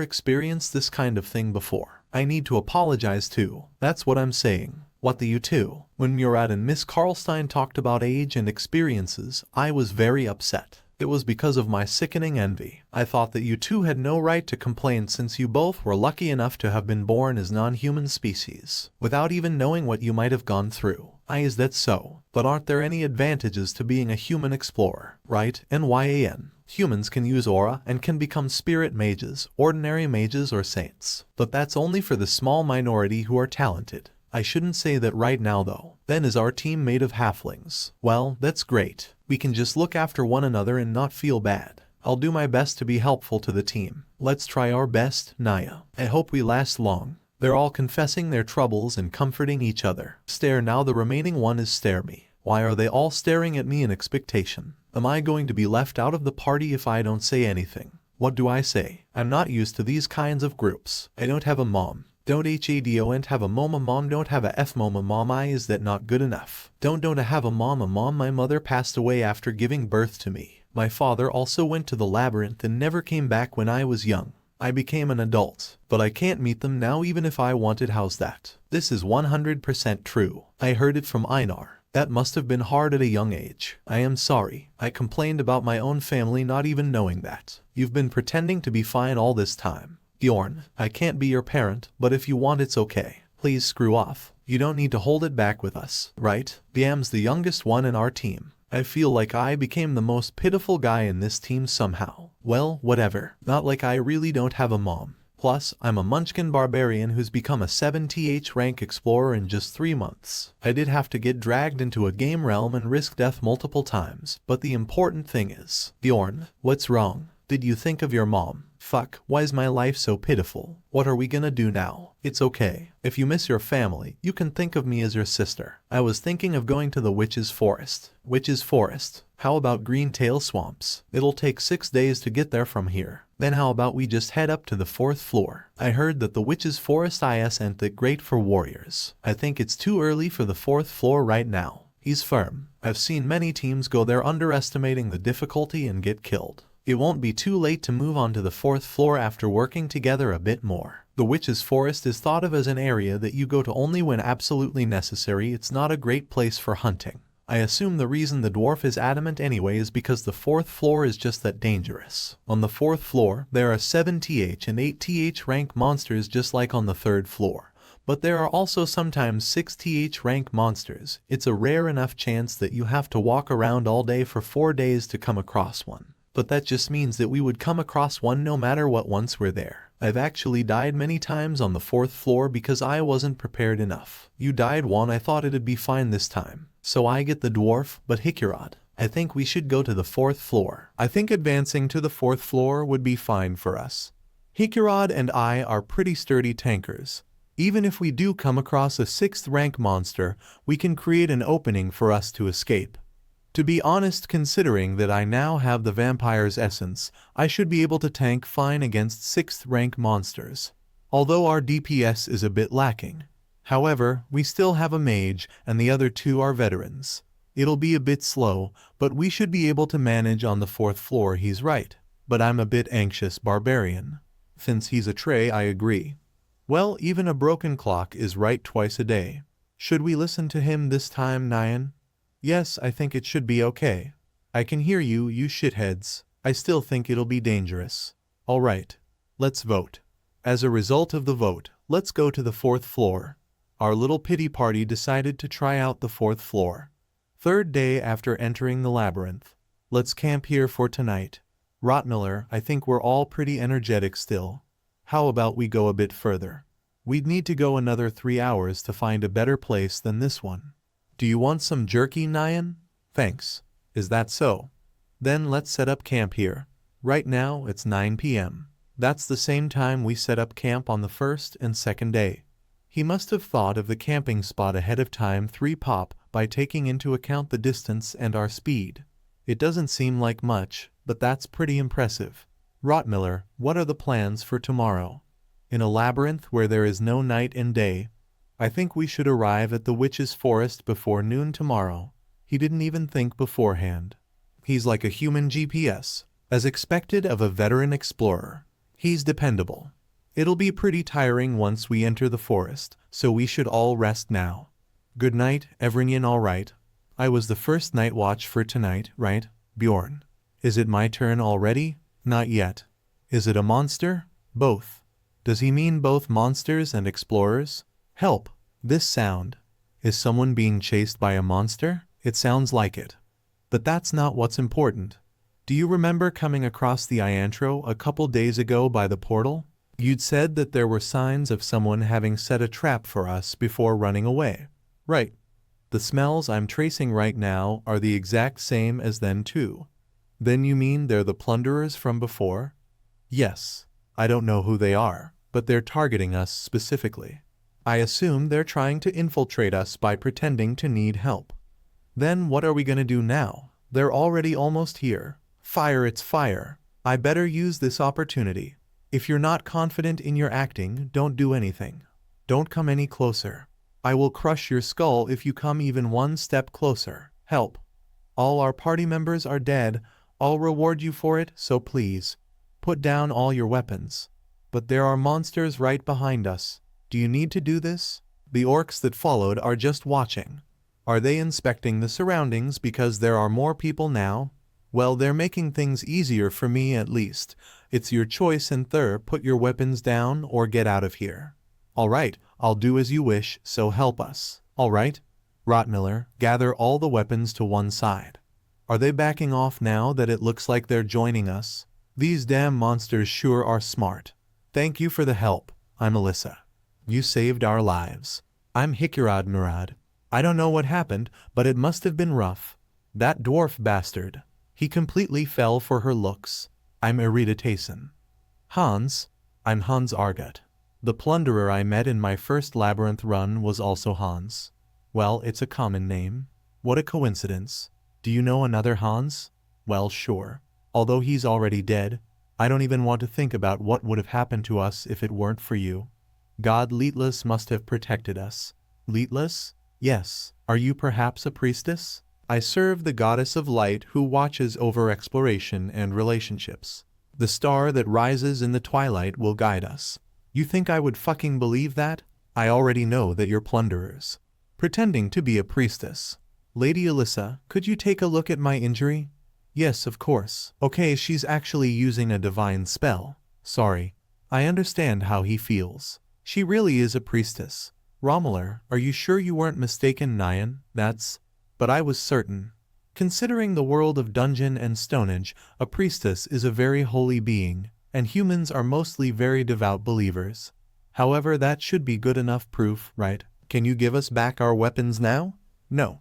experienced this kind of thing before. I need to apologize too. That's what I'm saying. What the you two? When Murad and Miss Karlstein talked about age and experiences, I was very upset. It was because of my sickening envy. I thought that you two had no right to complain since you both were lucky enough to have been born as non-human species, without even knowing what you might have gone through. Is that so? But aren't there any advantages to being a human explorer, right? NYAN. Humans can use aura and can become spirit mages, ordinary mages or saints. But that's only for the small minority who are talented. I shouldn't say that right now though. Then is our team made of halflings? Well, that's great. We can just look after one another and not feel bad. I'll do my best to be helpful to the team. Let's try our best, Naya. I hope we last long. They're all confessing their troubles and comforting each other. Stare now, the remaining one is stare me. Why are they all staring at me in expectation? Am I going to be left out of the party if I don't say anything? What do I say? I'm not used to these kinds of groups. I don't have a mom. Don't HADON't have a mom, don't have a mom. Is that not good enough? Don't have a mom. My mother passed away after giving birth to me. My father also went to the labyrinth and never came back when I was young. I became an adult, but I can't meet them now even if I wanted. How's that? This is 100% true. I heard it from Einar. That must have been hard at a young age. I am sorry. I complained about my own family not even knowing that. You've been pretending to be fine all this time. Bjorn, I can't be your parent, but if you want it's okay. Please screw off. You don't need to hold it back with us, right? Bam's the youngest one in our team. I feel like I became the most pitiful guy in this team somehow. Well, whatever. Not like I really don't have a mom. Plus, I'm a Munchkin barbarian who's become a 7th rank explorer in just 3 months. I did have to get dragged into a game realm and risk death multiple times, but the important thing is, Bjorn, what's wrong? Did you think of your mom? Fuck, why is my life so pitiful? What are we gonna do now? It's okay. If you miss your family, you can think of me as your sister. I was thinking of going to the Witch's Forest. Witch's Forest? How about Greentail Swamps? It'll take 6 days to get there from here. Then how about we just head up to the 4th floor? I heard that the Witch's Forest isn't that great for warriors. I think it's too early for the 4th floor right now. He's firm. I've seen many teams go there underestimating the difficulty and get killed. It won't be too late to move on to the 4th floor after working together a bit more. The Witch's Forest is thought of as an area that you go to only when absolutely necessary. It's not a great place for hunting. I assume the reason the dwarf is adamant anyway is because the 4th floor is just that dangerous. On the 4th floor, there are 7th and 8th rank monsters just like on the 3rd floor. But there are also sometimes 6th rank monsters. It's a rare enough chance that you have to walk around all day for 4 days to come across one. But that just means that we would come across one no matter what once we're there. I've actually died many times on the 4th floor because I wasn't prepared enough. You died one, I thought it'd be fine this time. So I get the dwarf, but Hikirad, I think we should go to the 4th floor. I think advancing to the 4th floor would be fine for us. Hikirad and I are pretty sturdy tankers. Even if we do come across a 6th rank monster, we can create an opening for us to escape. To be honest, considering that I now have the vampire's essence, I should be able to tank fine against 6th rank monsters. Although our DPS is a bit lacking. However, we still have a mage and the other 2 are veterans. It'll be a bit slow, but we should be able to manage on the 4th floor. He's right. But I'm a bit anxious, Barbarian. Since he's a tray, I agree. Well, even a broken clock is right twice a day. Should we listen to him this time, Nyan? Yes, I think it should be okay. I can hear you, you shitheads. I still think it'll be dangerous. Alright. Let's vote. As a result of the vote, let's go to the 4th floor. Our little pity party decided to try out the 4th floor. 3rd day after entering the labyrinth. Let's camp here for tonight. Rotmiller, I think we're all pretty energetic still. How about we go a bit further? We'd need to go another 3 hours to find a better place than this one. Do you want some jerky, Nyan? Thanks. Is that so? Then let's set up camp here. Right now, it's 9 p.m. That's the same time we set up camp on the 1st and 2nd day. He must have thought of the camping spot ahead of time 3 pop by taking into account the distance and our speed. It doesn't seem like much, but that's pretty impressive. Rotmiller, what are the plans for tomorrow? In a labyrinth where there is no night and day, I think we should arrive at the Witch's Forest before noon tomorrow. He didn't even think beforehand. He's like a human GPS, as expected of a veteran explorer. He's dependable. It'll be pretty tiring once we enter the forest, so we should all rest now. Good night, everyone. All right. I was the first night watch for tonight, right, Bjorn? Is it my turn already? Not yet. Is it a monster? Both. Does he mean both monsters and explorers? Help! This sound. Is someone being chased by a monster? It sounds like it. But that's not what's important. Do you remember coming across the intro a couple days ago by the portal? You'd said that there were signs of someone having set a trap for us before running away. Right. The smells I'm tracing right now are the exact same as then too. Then you mean they're the plunderers from before? Yes. I don't know who they are, but they're targeting us specifically. I assume they're trying to infiltrate us by pretending to need help. Then what are we gonna do now? They're already almost here. Fire, it's fire. I better use this opportunity. If you're not confident in your acting, don't do anything. Don't come any closer. I will crush your skull if you come even one step closer. Help. All our party members are dead. I'll reward you for it, so please, put down all your weapons. But there are monsters right behind us. Do you need to do this? The orcs that followed are just watching. Are they inspecting the surroundings because there are more people now? Well, they're making things easier for me at least. It's your choice, and put your weapons down or get out of here. Alright, I'll do as you wish, so help us. Alright? Rotmiller, gather all the weapons to one side. Are they backing off now that it looks like they're joining us? These damn monsters sure are smart. Thank you for the help. I'm Alyssa. You saved our lives. I'm Hikiradnarad. I don't know what happened, but it must have been rough. That dwarf bastard. He completely fell for her looks. I'm Erita Tayson. Hans. I'm Hans Argut. The plunderer I met in my first labyrinth run was also Hans. Well, it's a common name. What a coincidence. Do you know another Hans? Well, sure. Although he's already dead, I don't even want to think about what would have happened to us if it weren't for you. God Leetless must have protected us. Leetless? Yes. Are you perhaps a priestess? I serve the goddess of light who watches over exploration and relationships. The star that rises in the twilight will guide us. You think I would fucking believe that? I already know that you're plunderers. Pretending to be a priestess. Lady Alyssa, could you take a look at my injury? Yes, of course. Okay, she's actually using a divine spell. Sorry. I understand how he feels. She really is a priestess. Romular, are you sure you weren't mistaken, Nyan? But I was certain. Considering the world of dungeon and stonage, a priestess is a very holy being, and humans are mostly very devout believers. However, that should be good enough proof, right? Can you give us back our weapons now? No.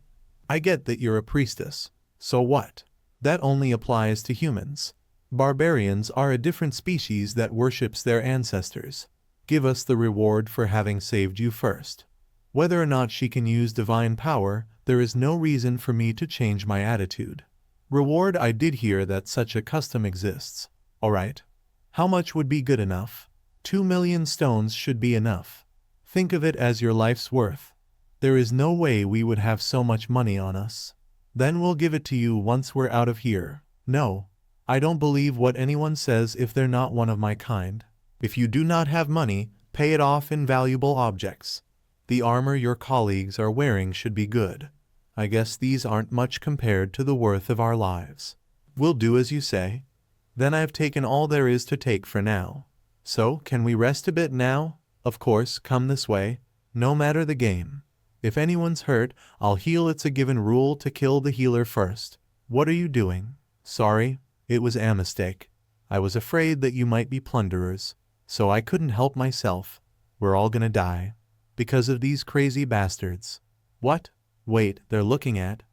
I get that you're a priestess. So what? That only applies to humans. Barbarians are a different species that worships their ancestors. Give us the reward for having saved you first. Whether or not she can use divine power, there is no reason for me to change my attitude. Reward, I did hear that such a custom exists. Alright. How much would be good enough? 2 million stones should be enough. Think of it as your life's worth. There is no way we would have so much money on us. Then we'll give it to you once we're out of here. No. I don't believe what anyone says if they're not one of my kind. If you do not have money, pay it off in valuable objects. The armor your colleagues are wearing should be good. I guess these aren't much compared to the worth of our lives. We'll do as you say. Then I've taken all there is to take for now. So, can we rest a bit now? Of course, come this way. No matter the game. If anyone's hurt, I'll heal. It's a given rule to kill the healer first. What are you doing? Sorry, it was a mistake. I was afraid that you might be plunderers, so I couldn't help myself. We're all gonna die. Because of these crazy bastards. What? Wait, they're looking at?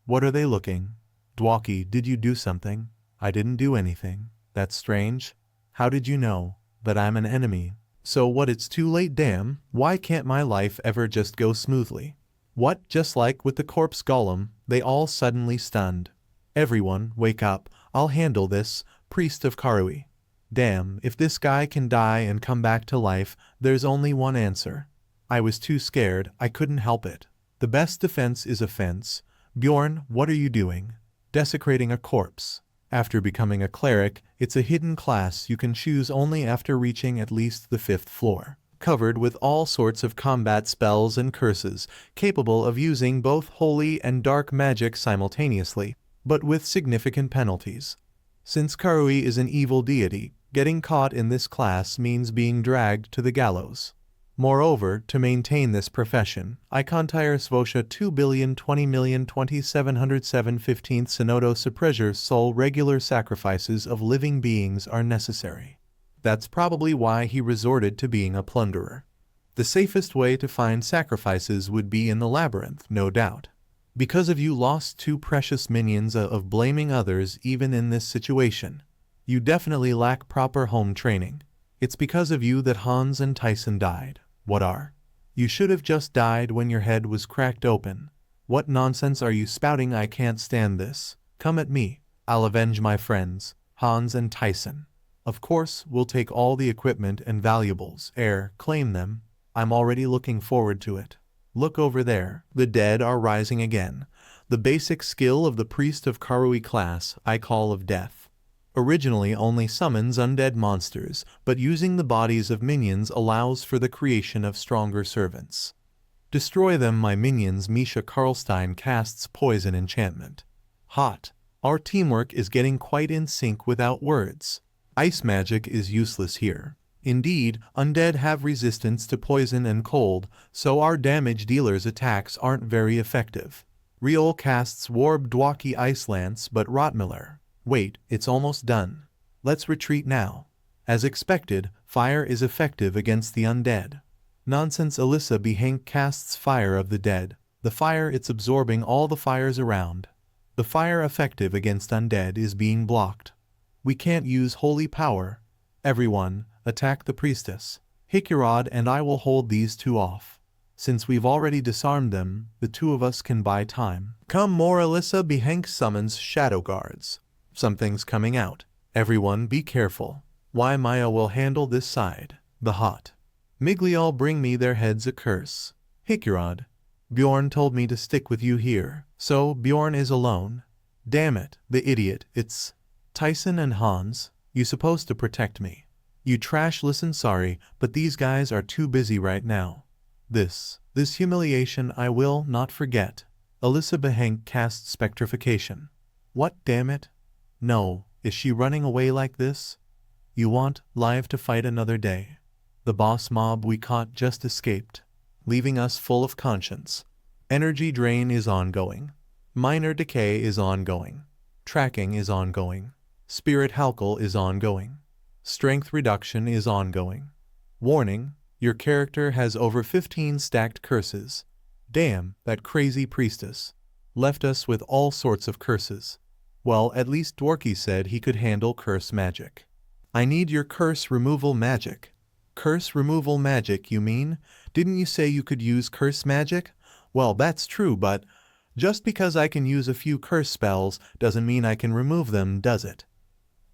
What are they looking? Dwaki, did you do something? I didn't do anything. That's strange. How did you know that I'm an enemy? So what, it's too late? Damn, why can't my life ever just go smoothly? What, just like with the corpse golem, they all suddenly stunned. Everyone, wake up, I'll handle this, priest of Karui. Damn, if this guy can die and come back to life, there's only one answer. I was too scared, I couldn't help it. The best defense is offense. Bjorn, what are you doing? Desecrating a corpse. After becoming a cleric, it's a hidden class you can choose only after reaching at least the 5th floor. Covered with all sorts of combat spells and curses, capable of using both holy and dark magic simultaneously, but with significant penalties. Since Karui is an evil deity, getting caught in this class means being dragged to the gallows. Moreover, to maintain this profession, Icontire Svosha 2,020,02707/15 Synodo Suppressor Soul regular sacrifices of living beings are necessary. That's probably why he resorted to being a plunderer. The safest way to find sacrifices would be in the labyrinth, no doubt. Because of you lost 2 precious minions of blaming others even in this situation. You definitely lack proper home training. It's because of you that Hans and Tyson died. What are? You should have just died when your head was cracked open. What nonsense are you spouting? I can't stand this. Come at me. I'll avenge my friends, Hans and Tyson. Of course, we'll take all the equipment and valuables, claim them. I'm already looking forward to it. Look over there, the dead are rising again. The basic skill of the priest of Karui class, I call of death. Originally only summons undead monsters, but using the bodies of minions allows for the creation of stronger servants. Destroy them, my minions. Misha Karlstein casts poison enchantment. Hot. Our teamwork is getting quite in sync without words. Ice magic is useless here. Indeed, undead have resistance to poison and cold, so our damage dealer's attacks aren't very effective. Riol casts Warb Dwaki Ice Lance, but Rotmiller. Wait, it's almost done. Let's retreat now. As expected, fire is effective against the undead. Nonsense. Alyssa Behank casts Fire of the Dead. The fire, it's absorbing all the fires around. The fire effective against undead is being blocked. We can't use holy power. Everyone, attack the priestess. Hikirod and I will hold these 2 off. Since we've already disarmed them, the 2 of us can buy time. Come more. Alyssa Behank summons shadow guards. Something's coming out. Everyone be careful. Why, Maya will handle this side. The hot. Miglial bring me their heads a curse. Hikirod. Bjorn told me to stick with you here. So, Bjorn is alone. Damn it, the idiot. It's Tyson and Hans. You supposed to protect me. You trash. Listen, sorry, but these guys are too busy right now. This humiliation I will not forget. Alyssa Behank casts Spectrification. What, damn it? No, is she running away like this? You want live to fight another day. The boss mob we caught just escaped, leaving us full of conscience. Energy drain is ongoing. Minor decay is ongoing. Tracking is ongoing. Spirit Halkle is ongoing. Strength reduction is ongoing. Warning, your character has over 15 stacked curses. Damn, that crazy priestess left us with all sorts of curses. Well, at least Dworki said he could handle curse magic. I need your curse removal magic. Curse removal magic, you mean? Didn't you say you could use curse magic? Well, that's true, but just because I can use a few curse spells doesn't mean I can remove them, does it?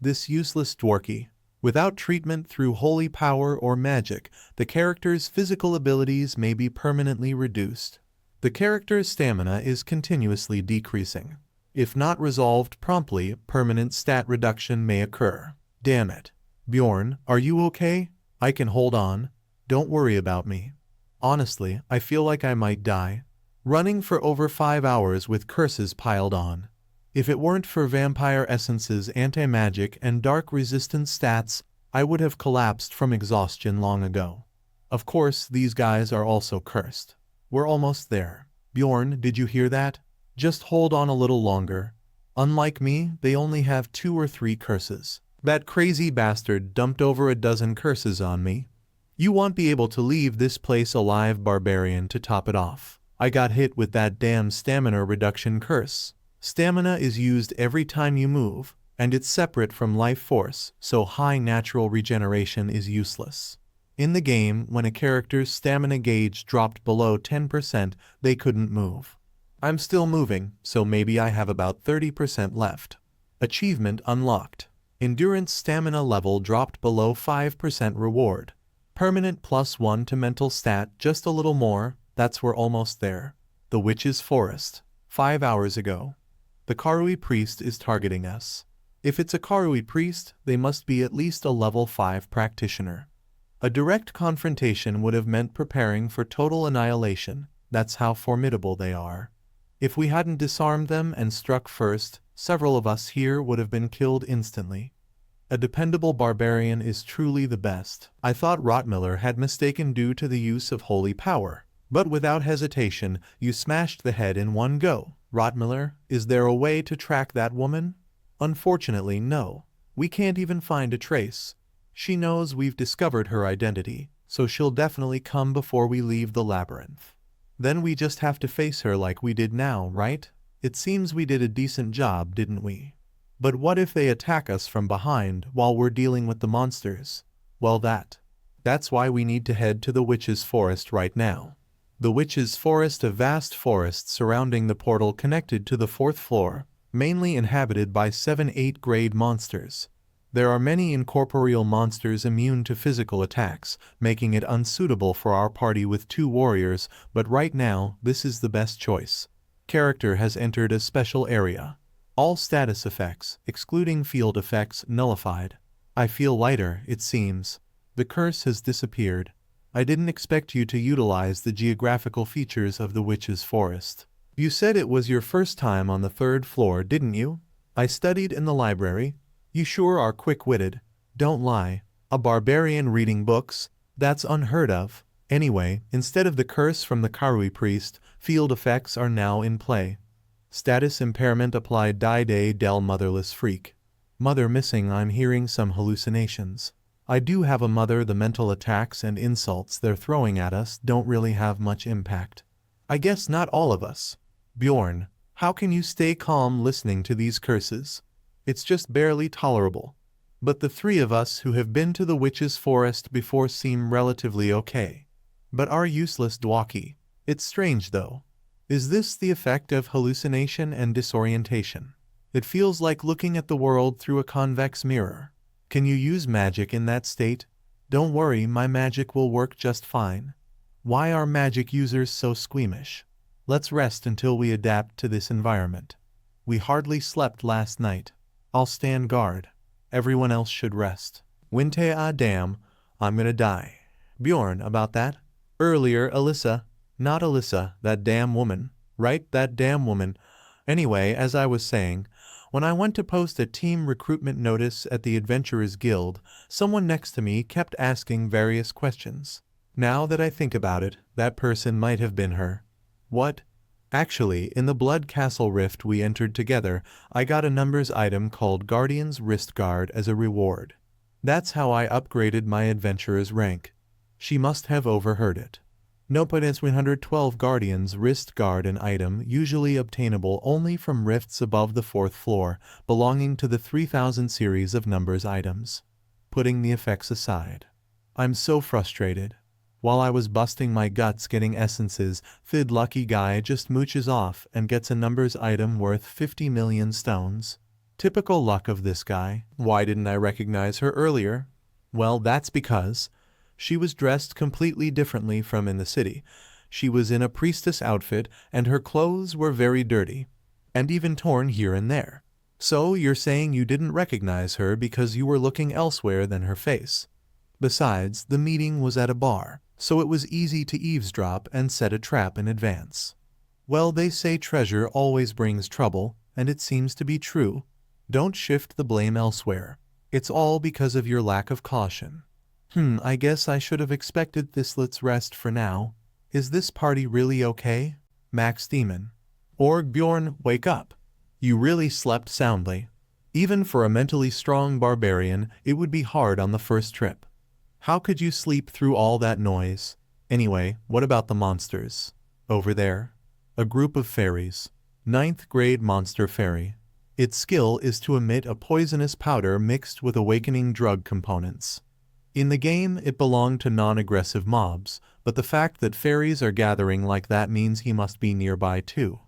This useless Dworki. Without treatment through holy power or magic, the character's physical abilities may be permanently reduced. The character's stamina is continuously decreasing. If not resolved promptly, permanent stat reduction may occur. Damn it. Bjorn, are you okay? I can hold on. Don't worry about me. Honestly, I feel like I might die. Running for over 5 hours with curses piled on. If it weren't for Vampire Essence's anti-magic and dark resistance stats, I would have collapsed from exhaustion long ago. Of course, these guys are also cursed. We're almost there. Bjorn, did you hear that? Just hold on a little longer. Unlike me, they only have 2 or 3 curses. That crazy bastard dumped over a dozen curses on me. You won't be able to leave this place alive, Barbarian, to top it off. I got hit with that damn stamina reduction curse. Stamina is used every time you move, and it's separate from life force, so high natural regeneration is useless. In the game, when a character's stamina gauge dropped below 10%, they couldn't move. I'm still moving, so maybe I have about 30% left. Achievement unlocked. Endurance stamina level dropped below 5% reward. Permanent +1 to mental stat, just a little more, that's we're almost there. The Witch's Forest. 5 hours ago. The Karui priest is targeting us. If it's a Karui priest, they must be at least a level 5 practitioner. A direct confrontation would have meant preparing for total annihilation. That's how formidable they are. If we hadn't disarmed them and struck first, several of us here would have been killed instantly. A dependable barbarian is truly the best. I thought Rottmiller had mistaken due to the use of holy power. But without hesitation, you smashed the head in one go. Rottmiller, is there a way to track that woman? Unfortunately, no. We can't even find a trace. She knows we've discovered her identity, so she'll definitely come before we leave the labyrinth. Then we just have to face her like we did now, right? It seems we did a decent job, didn't we? But what if they attack us from behind while we're dealing with the monsters? Well, that's why we need to head to the Witch's Forest right now. The Witch's Forest, a vast forest surrounding the portal connected to the 4th floor, mainly inhabited by 7-8 grade monsters. There are many incorporeal monsters immune to physical attacks, making it unsuitable for our party with 2 warriors, but right now, this is the best choice. Character has entered a special area. All status effects, excluding field effects, nullified. I feel lighter, it seems. The curse has disappeared. I didn't expect you to utilize the geographical features of the Witch's Forest. You said it was your first time on the 3rd floor, didn't you? I studied in the library. You sure are quick-witted. Don't lie. A barbarian reading books? That's unheard of. Anyway, instead of the curse from the Karui priest, field effects are now in play. Status impairment applied. Die day del motherless freak. Mother missing. I'm hearing some hallucinations. I do have a mother. The mental attacks and insults they're throwing at us don't really have much impact. I guess not all of us. Bjorn, how can you stay calm listening to these curses? It's just barely tolerable. But the 3 of us who have been to the Witch's Forest before seem relatively okay. But our useless Dwaki. It's strange though. Is this the effect of hallucination and disorientation? It feels like looking at the world through a convex mirror. Can you use magic in that state? Don't worry, my magic will work just fine. Why are magic users so squeamish? Let's rest until we adapt to this environment. We hardly slept last night. I'll stand guard. Everyone else should rest. Winte damn, I'm gonna die. Bjorn, about that? Earlier, Alyssa. Not Alyssa, that damn woman. Right, that damn woman. Anyway, as I was saying, when I went to post a team recruitment notice at the Adventurers Guild, someone next to me kept asking various questions. Now that I think about it, that person might have been her. What? Actually, in the Blood Castle Rift we entered together, I got a numbers item called Guardian's Wrist Guard as a reward. That's how I upgraded my adventurer's rank. She must have overheard it. Nope, it's 112 Guardian's Wrist Guard, an item usually obtainable only from rifts above the 4th floor, belonging to the 3000 series of numbers items. Putting the effects aside, I'm so frustrated. While I was busting my guts getting essences, Thid lucky guy just mooches off and gets a numbers item worth 50 million stones. Typical luck of this guy. Why didn't I recognize her earlier? Well, that's because she was dressed completely differently from in the city. She was in a priestess outfit and her clothes were very dirty, and even torn here and there. So you're saying you didn't recognize her because you were looking elsewhere than her face. Besides, the meeting was at a bar, so it was easy to eavesdrop and set a trap in advance. Well, they say treasure always brings trouble, and it seems to be true. Don't shift the blame elsewhere. It's all because of your lack of caution. I guess I should have expected this. Let's rest for now. Is this party really okay? Max Demon. Org Bjorn, wake up. You really slept soundly. Even for a mentally strong barbarian, it would be hard on the first trip. How could you sleep through all that noise? Anyway, what about the monsters? Over there. A group of fairies. 9th grade monster fairy. Its skill is to emit a poisonous powder mixed with awakening drug components. In the game, it belonged to non-aggressive mobs, but the fact that fairies are gathering like that means he must be nearby too.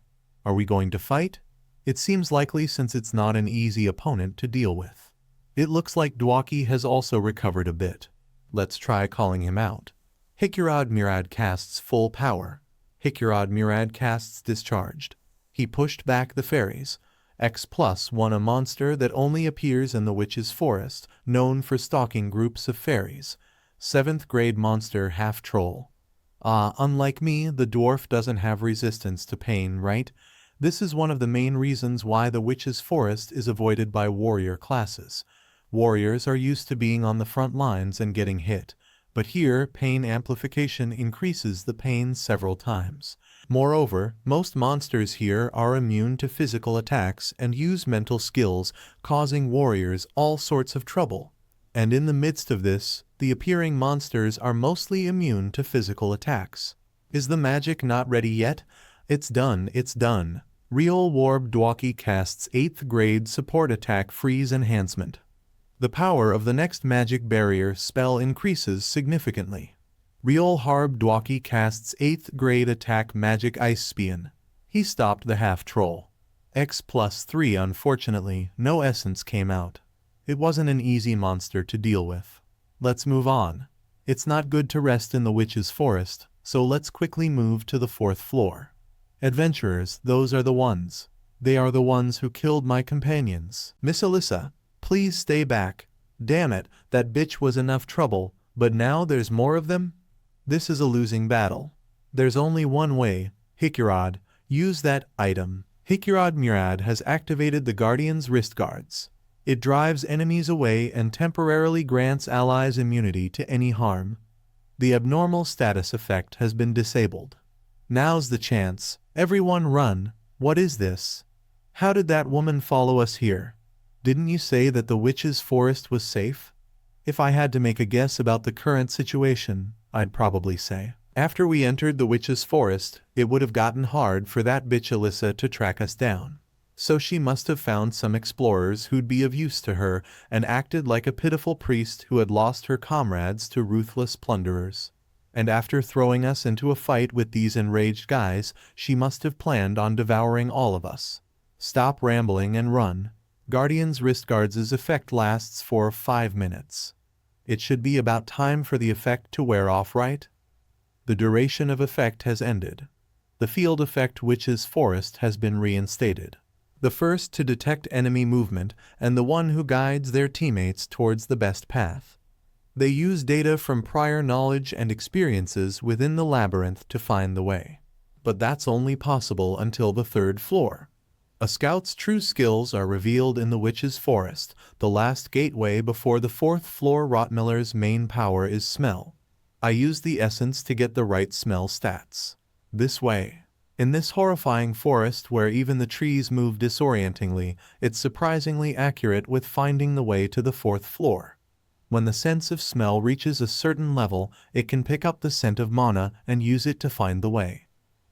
Are we going to fight? It seems likely since it's not an easy opponent to deal with. It looks like Dwaki has also recovered a bit. Let's try calling him out. Hikurad Murad casts full power. Hikurad Murad casts discharged. He pushed back the fairies, X+1 a monster that only appears in the witch's forest, known for stalking groups of fairies. 7th grade monster half-troll. Unlike me, the dwarf doesn't have resistance to pain, right? This is one of the main reasons why the witch's forest is avoided by warrior classes. Warriors are used to being on the front lines and getting hit, but here pain amplification increases the pain several times. Moreover, most monsters here are immune to physical attacks and use mental skills, causing warriors all sorts of trouble. And in the midst of this, the appearing monsters are mostly immune to physical attacks. Is the magic not ready yet? It's done, it's done. Real Warb Dwaki casts 8th grade support attack freeze enhancement. The power of the next magic barrier spell increases significantly. Real Harb Dwaki casts 8th grade attack magic ice spian. He stopped the half-troll. X+3 unfortunately, no essence came out. It wasn't an easy monster to deal with. Let's move on. It's not good to rest in the witch's forest, so let's quickly move to the 4th floor. Adventurers, those are the ones. They are the ones who killed my companions. Miss Alyssa, please stay back. Damn it, that bitch was enough trouble, but now there's more of them? This is a losing battle. There's only one way. Hikurad, use that item. Hikurad Murad has activated the Guardian's wrist guards. It drives enemies away and temporarily grants allies immunity to any harm. The abnormal status effect has been disabled. Now's the chance. Everyone run. What is this? How did that woman follow us here? Didn't you say that the witch's forest was safe? If I had to make a guess about the current situation, I'd probably say, after we entered the witch's forest, it would have gotten hard for that bitch Alyssa to track us down. So she must have found some explorers who'd be of use to her and acted like a pitiful priest who had lost her comrades to ruthless plunderers. And after throwing us into a fight with these enraged guys, she must have planned on devouring all of us. Stop rambling and run. Guardian's wrist guards' effect lasts for 5 minutes. It should be about time for the effect to wear off, right? The duration of effect has ended. The field effect Witch's Forest has been reinstated. The first to detect enemy movement and the one who guides their teammates towards the best path. They use data from prior knowledge and experiences within the labyrinth to find the way. But that's only possible until the 3rd floor. A scout's true skills are revealed in the Witch's Forest, the last gateway before the 4th floor. Rottmiller's main power is smell. I use the essence to get the right smell stats. This way. In this horrifying forest where even the trees move disorientingly, it's surprisingly accurate with finding the way to the 4th floor. When the sense of smell reaches a certain level, it can pick up the scent of mana and use it to find the way.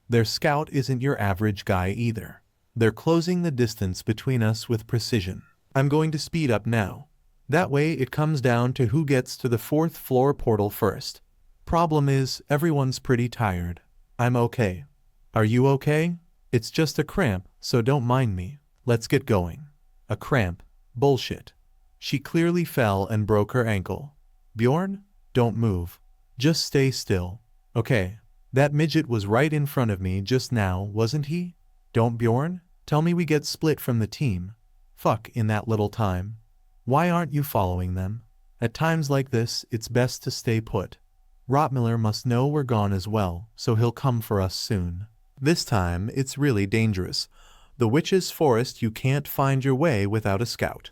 Their scout isn't your average guy either. They're closing the distance between us with precision. I'm going to speed up now. That way it comes down to who gets to the 4th floor portal first. Problem is, everyone's pretty tired. I'm okay. Are you okay? It's just a cramp, so don't mind me. Let's get going. A cramp? Bullshit. She clearly fell and broke her ankle. Bjorn? Don't move. Just stay still. Okay. That midget was right in front of me just now, wasn't he? Don't Bjorn? Tell me we get split from the team. Fuck in that little time. Why aren't you following them? At times like this, it's best to stay put. Rottmiller must know we're gone as well, so he'll come for us soon. This time, it's really dangerous. The Witch's Forest, you can't find your way without a scout.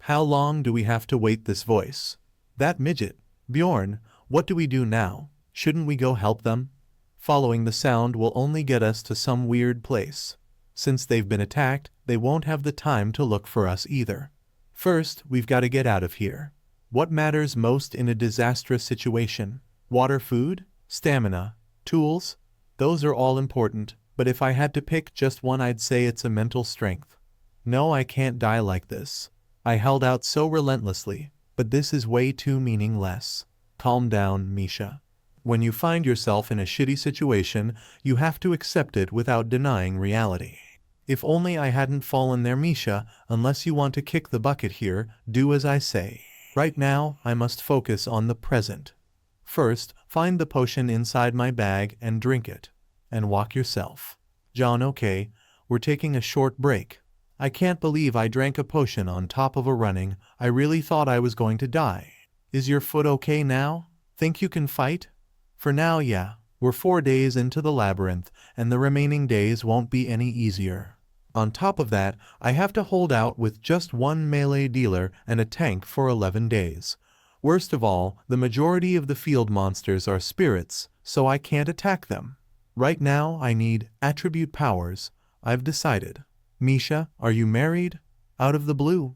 How long do we have to wait? This voice. That midget. Bjorn, what do we do now? Shouldn't we go help them? Following the sound will only get us to some weird place. Since they've been attacked, they won't have the time to look for us either. First, we've got to get out of here. What matters most in a disastrous situation? Water, food, stamina, tools? Those are all important, but if I had to pick just one, I'd say it's a mental strength. No, I can't die like this. I held out so relentlessly, but this is way too meaningless. Calm down, Misha. When you find yourself in a shitty situation, you have to accept it without denying reality. If only I hadn't fallen there, Misha. Unless you want to kick the bucket here, do as I say. Right now, I must focus on the present. First, find the potion inside my bag and drink it. And walk yourself. John, okay, we're taking a short break. I can't believe I drank a potion on top of a running. I really thought I was going to die. Is your foot okay now? Think you can fight? For now, yeah. We're 4 days into the labyrinth, and the remaining days won't be any easier. On top of that, I have to hold out with just one melee dealer and a tank for 11 days. Worst of all, the majority of the field monsters are spirits, so I can't attack them. Right now, I need attribute powers. I've decided. Misha, are you married? Out of the blue.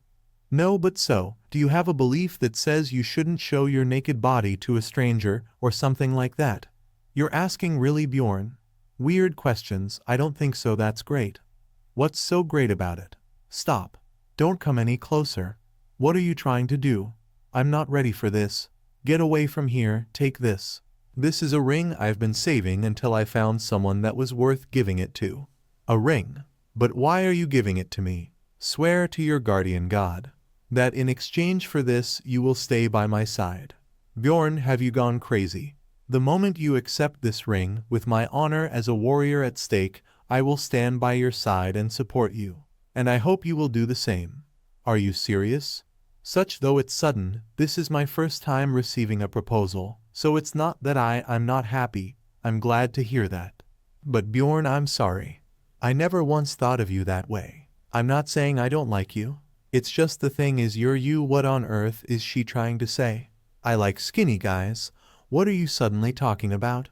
No, but so, do you have a belief that says you shouldn't show your naked body to a stranger, or something like that? You're asking really, Bjorn? Weird questions. I don't think so. That's great. What's so great about it? Stop. Don't come any closer. What are you trying to do? I'm not ready for this. Get away from here. Take this. This is a ring I've been saving until I found someone that was worth giving it to. A ring? But why are you giving it to me? Swear to your guardian god that in exchange for this you will stay by my side. Bjorn, have you gone crazy? The moment you accept this ring, with my honor as a warrior at stake, I will stand by your side and support you. And I hope you will do the same. Are you serious? Such though it's sudden, this is my first time receiving a proposal, so it's not that I'm not happy. I'm glad to hear that. But Bjorn, I'm sorry. I never once thought of you that way. I'm not saying I don't like you. It's just the thing is you're you. What on earth is she trying to say? I like skinny guys. What are you suddenly talking about?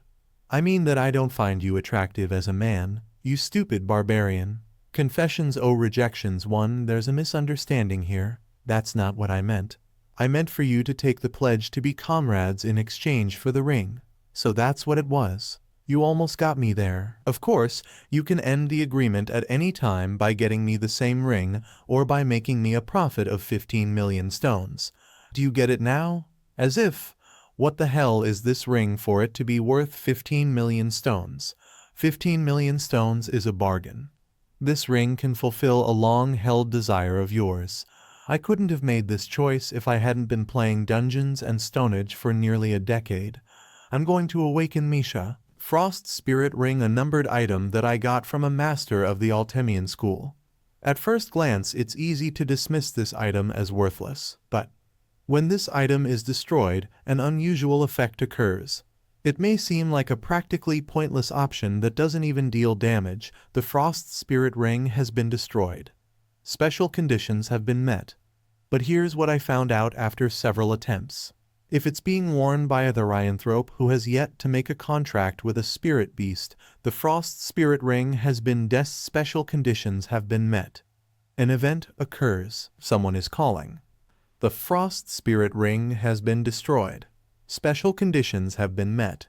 I mean that I don't find you attractive as a man, you stupid barbarian. Confessions oh rejections 1. There's a misunderstanding here. That's not what I meant. I meant for you to take the pledge to be comrades in exchange for the ring. So that's what it was. You almost got me there. Of course, you can end the agreement at any time by getting me the same ring or by making me a profit of 15 million stones. Do you get it now? As if. What the hell is this ring for it to be worth 15 million stones? 15 million stones is a bargain. This ring can fulfill a long-held desire of yours. I couldn't have made this choice if I hadn't been playing Dungeons and Stonage for nearly a decade. I'm going to awaken Misha. Frost Spirit Ring, a numbered item that I got from a master of the Altemian school. At first glance, it's easy to dismiss this item as worthless, but when this item is destroyed, an unusual effect occurs. It may seem like a practically pointless option that doesn't even deal damage. The Frost Spirit Ring has been destroyed. Special conditions have been met. But here's what I found out after several attempts. If it's being worn by a therianthrope who has yet to make a contract with a spirit beast, the Frost Spirit Ring has been special conditions have been met. An event occurs. Someone is calling. The Frost Spirit Ring has been destroyed. Special conditions have been met.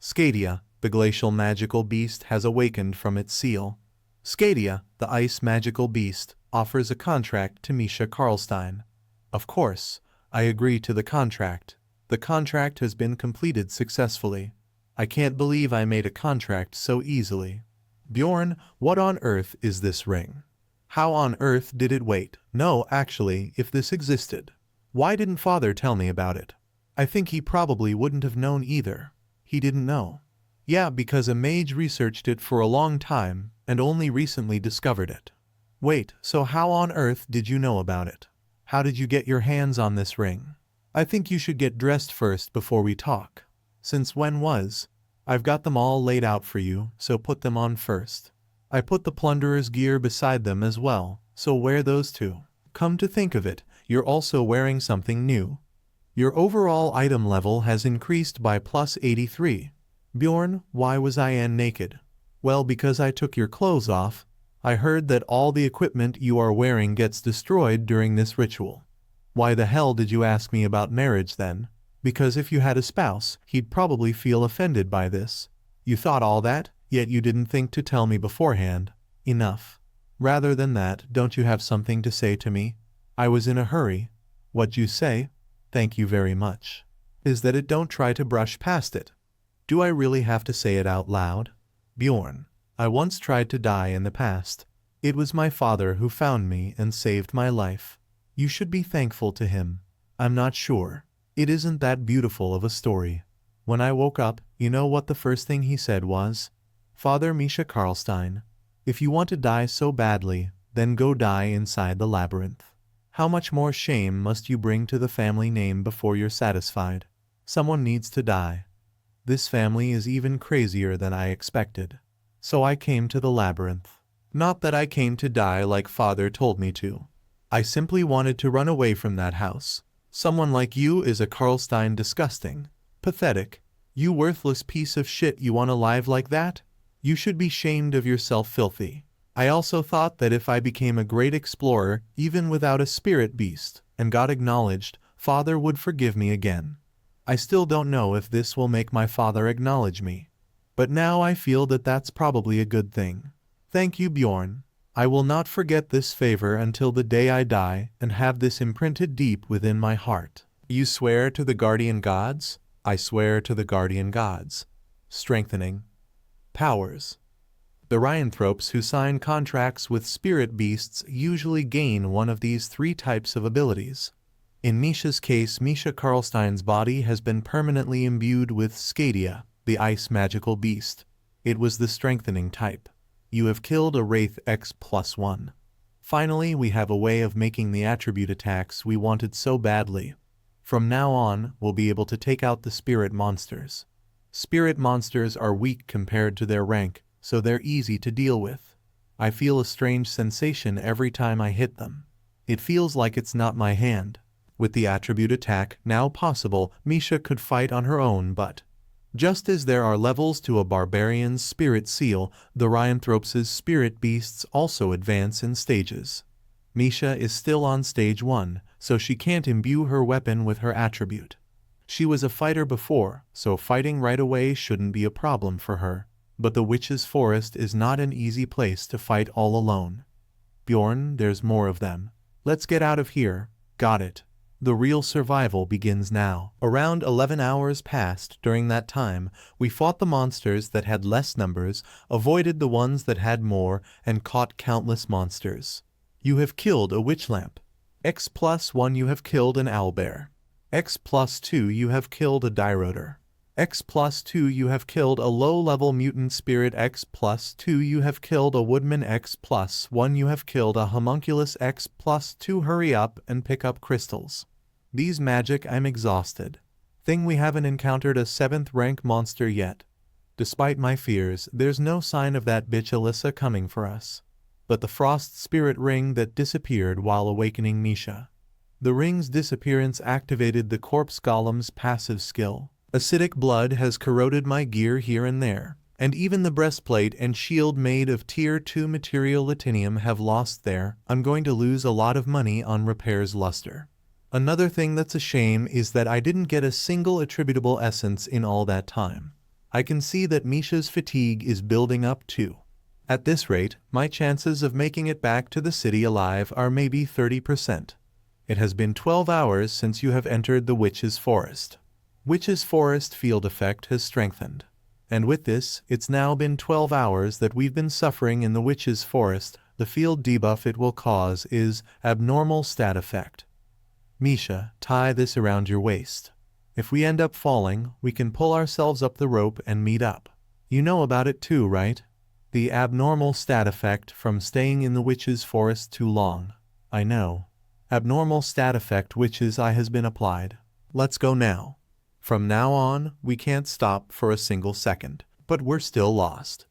Scadia, the glacial magical beast, has awakened from its seal. Scadia, the ice magical beast, offers a contract to Misha Karlstein. Of course, I agree to the contract. The contract has been completed successfully. I can't believe I made a contract so easily. Bjorn, what on earth is this ring? How on earth did it wait? No, actually, if this existed, why didn't Father tell me about it? I think he probably wouldn't have known either. He didn't know. Yeah, because a mage researched it for a long time and only recently discovered it. Wait, so how on earth did you know about it? How did you get your hands on this ring? I think you should get dressed first before we talk. Since when was? I've got them all laid out for you, so put them on first. I put the plunderer's gear beside them as well, so wear those too. Come to think of it, you're also wearing something new. Your overall item level has increased by plus 83. Bjorn, why was I naked? Well, because I took your clothes off. I heard that all the equipment you are wearing gets destroyed during this ritual. Why the hell did you ask me about marriage then? Because if you had a spouse, he'd probably feel offended by this. You thought all that, yet you didn't think to tell me beforehand. Enough. Rather than that, don't you have something to say to me? I was in a hurry. What'd you say? Thank you very much. Is that it? Don't try to brush past it. Do I really have to say it out loud? Bjorn, I once tried to die in the past. It was my father who found me and saved my life. You should be thankful to him. I'm not sure. It isn't that beautiful of a story. When I woke up, you know what the first thing he said was? Father Misha Karlstein, if you want to die so badly, then go die inside the labyrinth. How much more shame must you bring to the family name before you're satisfied? Someone needs to die. This family is even crazier than I expected. So I came to the labyrinth. Not that I came to die like father told me to. I simply wanted to run away from that house. Someone like you is a Karlstein disgusting. Pathetic. You worthless piece of shit, you want alive like that? You should be shamed of yourself, filthy. I also thought that if I became a great explorer, even without a spirit beast, and got acknowledged, father would forgive me again. I still don't know if this will make my father acknowledge me. But now I feel that that's probably a good thing. Thank you, Bjorn. I will not forget this favor until the day I die and have this imprinted deep within my heart. You swear to the guardian gods? I swear to the guardian gods. Strengthening. Powers. The ryanthropes who sign contracts with spirit beasts usually gain one of these three types of abilities. In Misha's case, Misha Karlstein's body has been permanently imbued with Skadia, the ice magical beast. It was the strengthening type. You have killed a Wraith X+1. Finally, we have a way of making the attribute attacks we wanted so badly. From now on, we'll be able to take out the spirit monsters. Spirit monsters are weak compared to their rank, so they're easy to deal with. I feel a strange sensation every time I hit them. It feels like it's not my hand. With the attribute attack now possible, Misha could fight on her own, but just as there are levels to a barbarian's spirit seal, the ryanthropes' spirit beasts also advance in stages. Misha is still on stage 1, so she can't imbue her weapon with her attribute. She was a fighter before, so fighting right away shouldn't be a problem for her. But the witch's forest is not an easy place to fight all alone. Bjorn, there's more of them. Let's get out of here. Got it. The real survival begins now. Around 11 hours passed. During that time, we fought the monsters that had less numbers, avoided the ones that had more, and caught countless monsters. You have killed a witch lamp. X+1 you have killed an owlbear. X+2 you have killed a dirotor. X+2 you have killed a low-level mutant spirit. X+2 you have killed a woodman. X+1 you have killed a homunculus. X+2 hurry up and pick up crystals. These magic, I'm exhausted. Thing we haven't encountered a 7th rank monster yet. Despite my fears, there's no sign of that bitch Alyssa coming for us. But the frost spirit ring that disappeared while awakening Misha. The ring's disappearance activated the corpse golem's passive skill. Acidic blood has corroded my gear here and there, and even the breastplate and shield made of tier 2 material latinium have lost their. I'm going to lose a lot of money on repairs luster. Another thing that's a shame is that I didn't get a single attributable essence in all that time. I can see that Misha's fatigue is building up too. At this rate, my chances of making it back to the city alive are maybe 30%. It has been 12 hours since you have entered the Witch's Forest. Witch's Forest field effect has strengthened. And with this, it's now been 12 hours that we've been suffering in the Witch's Forest. The field debuff it will cause is abnormal stat effect. Misha, tie this around your waist. If we end up falling, we can pull ourselves up the rope and meet up. You know about it too, right? The abnormal stat effect from staying in the Witch's Forest too long. I know. Abnormal stat effect Witch's Eye has been applied. Let's go now. From now on, we can't stop for a single second, but we're still lost.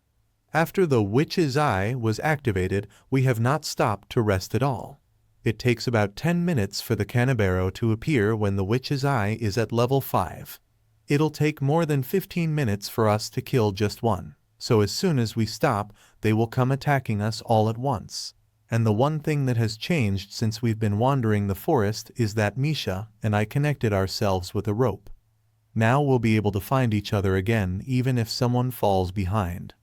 After the Witch's Eye was activated, we have not stopped to rest at all. It takes about 10 minutes for the Canibero to appear when the Witch's Eye is at level 5. It'll take more than 15 minutes for us to kill just one, so as soon as we stop, they will come attacking us all at once. And the one thing that has changed since we've been wandering the forest is that Misha and I connected ourselves with a rope. Now we'll be able to find each other again even if someone falls behind.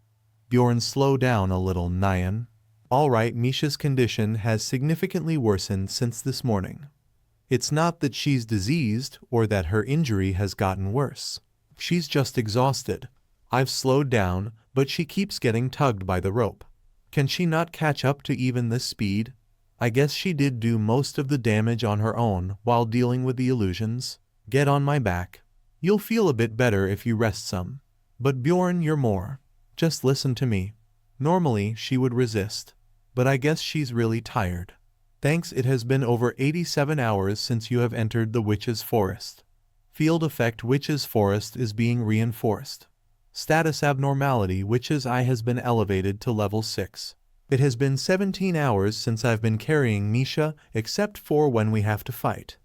Bjorn, slow down a little, Nyan. Alright, Misha's condition has significantly worsened since this morning. It's not that she's diseased or that her injury has gotten worse. She's just exhausted. I've slowed down, but she keeps getting tugged by the rope. Can she not catch up to even this speed? I guess she did do most of the damage on her own while dealing with the illusions. Get on my back. You'll feel a bit better if you rest some. But Bjorn, you're more. Just listen to me. Normally, she would resist. But I guess she's really tired. Thanks, it has been over 87 hours since you have entered the Witch's Forest. Field effect Witch's Forest is being reinforced. Status abnormality Witch's Eye has been elevated to level 6. It has been 17 hours since I've been carrying Misha, except for when we have to fight.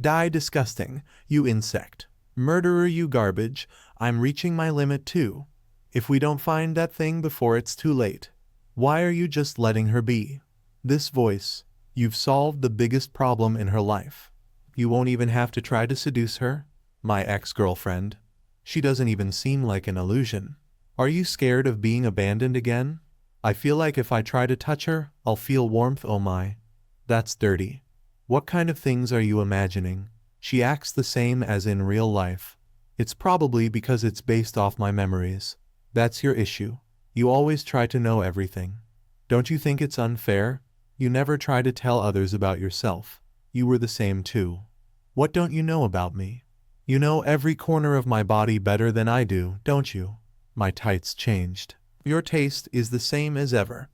Die disgusting, you insect. Murderer you garbage, I'm reaching my limit too. If we don't find that thing before it's too late. Why are you just letting her be? This voice, you've solved the biggest problem in her life. You won't even have to try to seduce her? My ex-girlfriend. She doesn't even seem like an illusion. Are you scared of being abandoned again? I feel like if I try to touch her, I'll feel warmth. Oh my. That's dirty. What kind of things are you imagining? She acts the same as in real life. It's probably because it's based off my memories. That's your issue. You always try to know everything. Don't you think it's unfair? You never try to tell others about yourself. You were the same too. What don't you know about me? You know every corner of my body better than I do, don't you? My tights changed. Your taste is the same as ever.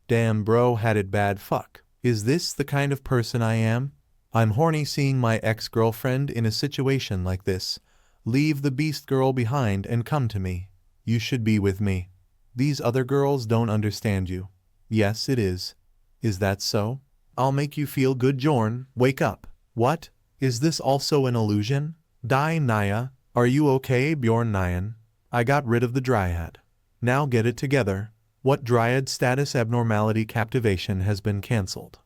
Damn bro, had it bad. Fuck. Is this the kind of person I am? I'm horny seeing my ex-girlfriend in a situation like this. Leave the beast girl behind and come to me. You should be with me. These other girls don't understand you. Yes, it is. Is that so? I'll make you feel good, Bjorn. Wake up. What? Is this also an illusion? Die Naya. Are you okay, Bjorn Nyan? I got rid of the dryad. Now get it together. What dryad status abnormality captivation has been cancelled?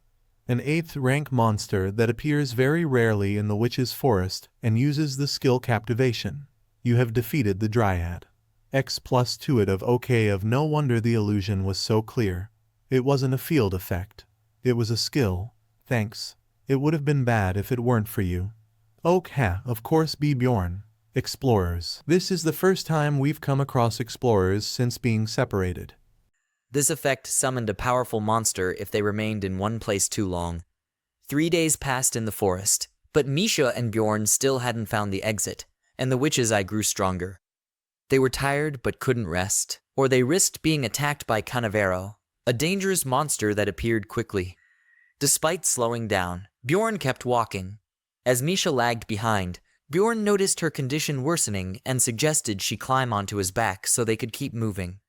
An 8th rank monster that appears very rarely in the Witch's Forest and uses the skill captivation. You have defeated the dryad. X+2 it of okay of no wonder the illusion was so clear. It wasn't a field effect. It was a skill. Thanks. It would have been bad if it weren't for you. Okay, of course be Bjorn. Explorers. This is the first time we've come across explorers since being separated. This effect summoned a powerful monster if they remained in one place too long. 3 days passed in the forest, but Misha and Bjorn still hadn't found the exit, and the Witch's Eye grew stronger. They were tired but couldn't rest, or they risked being attacked by Canavero, a dangerous monster that appeared quickly. Despite slowing down, Bjorn kept walking. As Misha lagged behind, Bjorn noticed her condition worsening and suggested she climb onto his back so they could keep moving.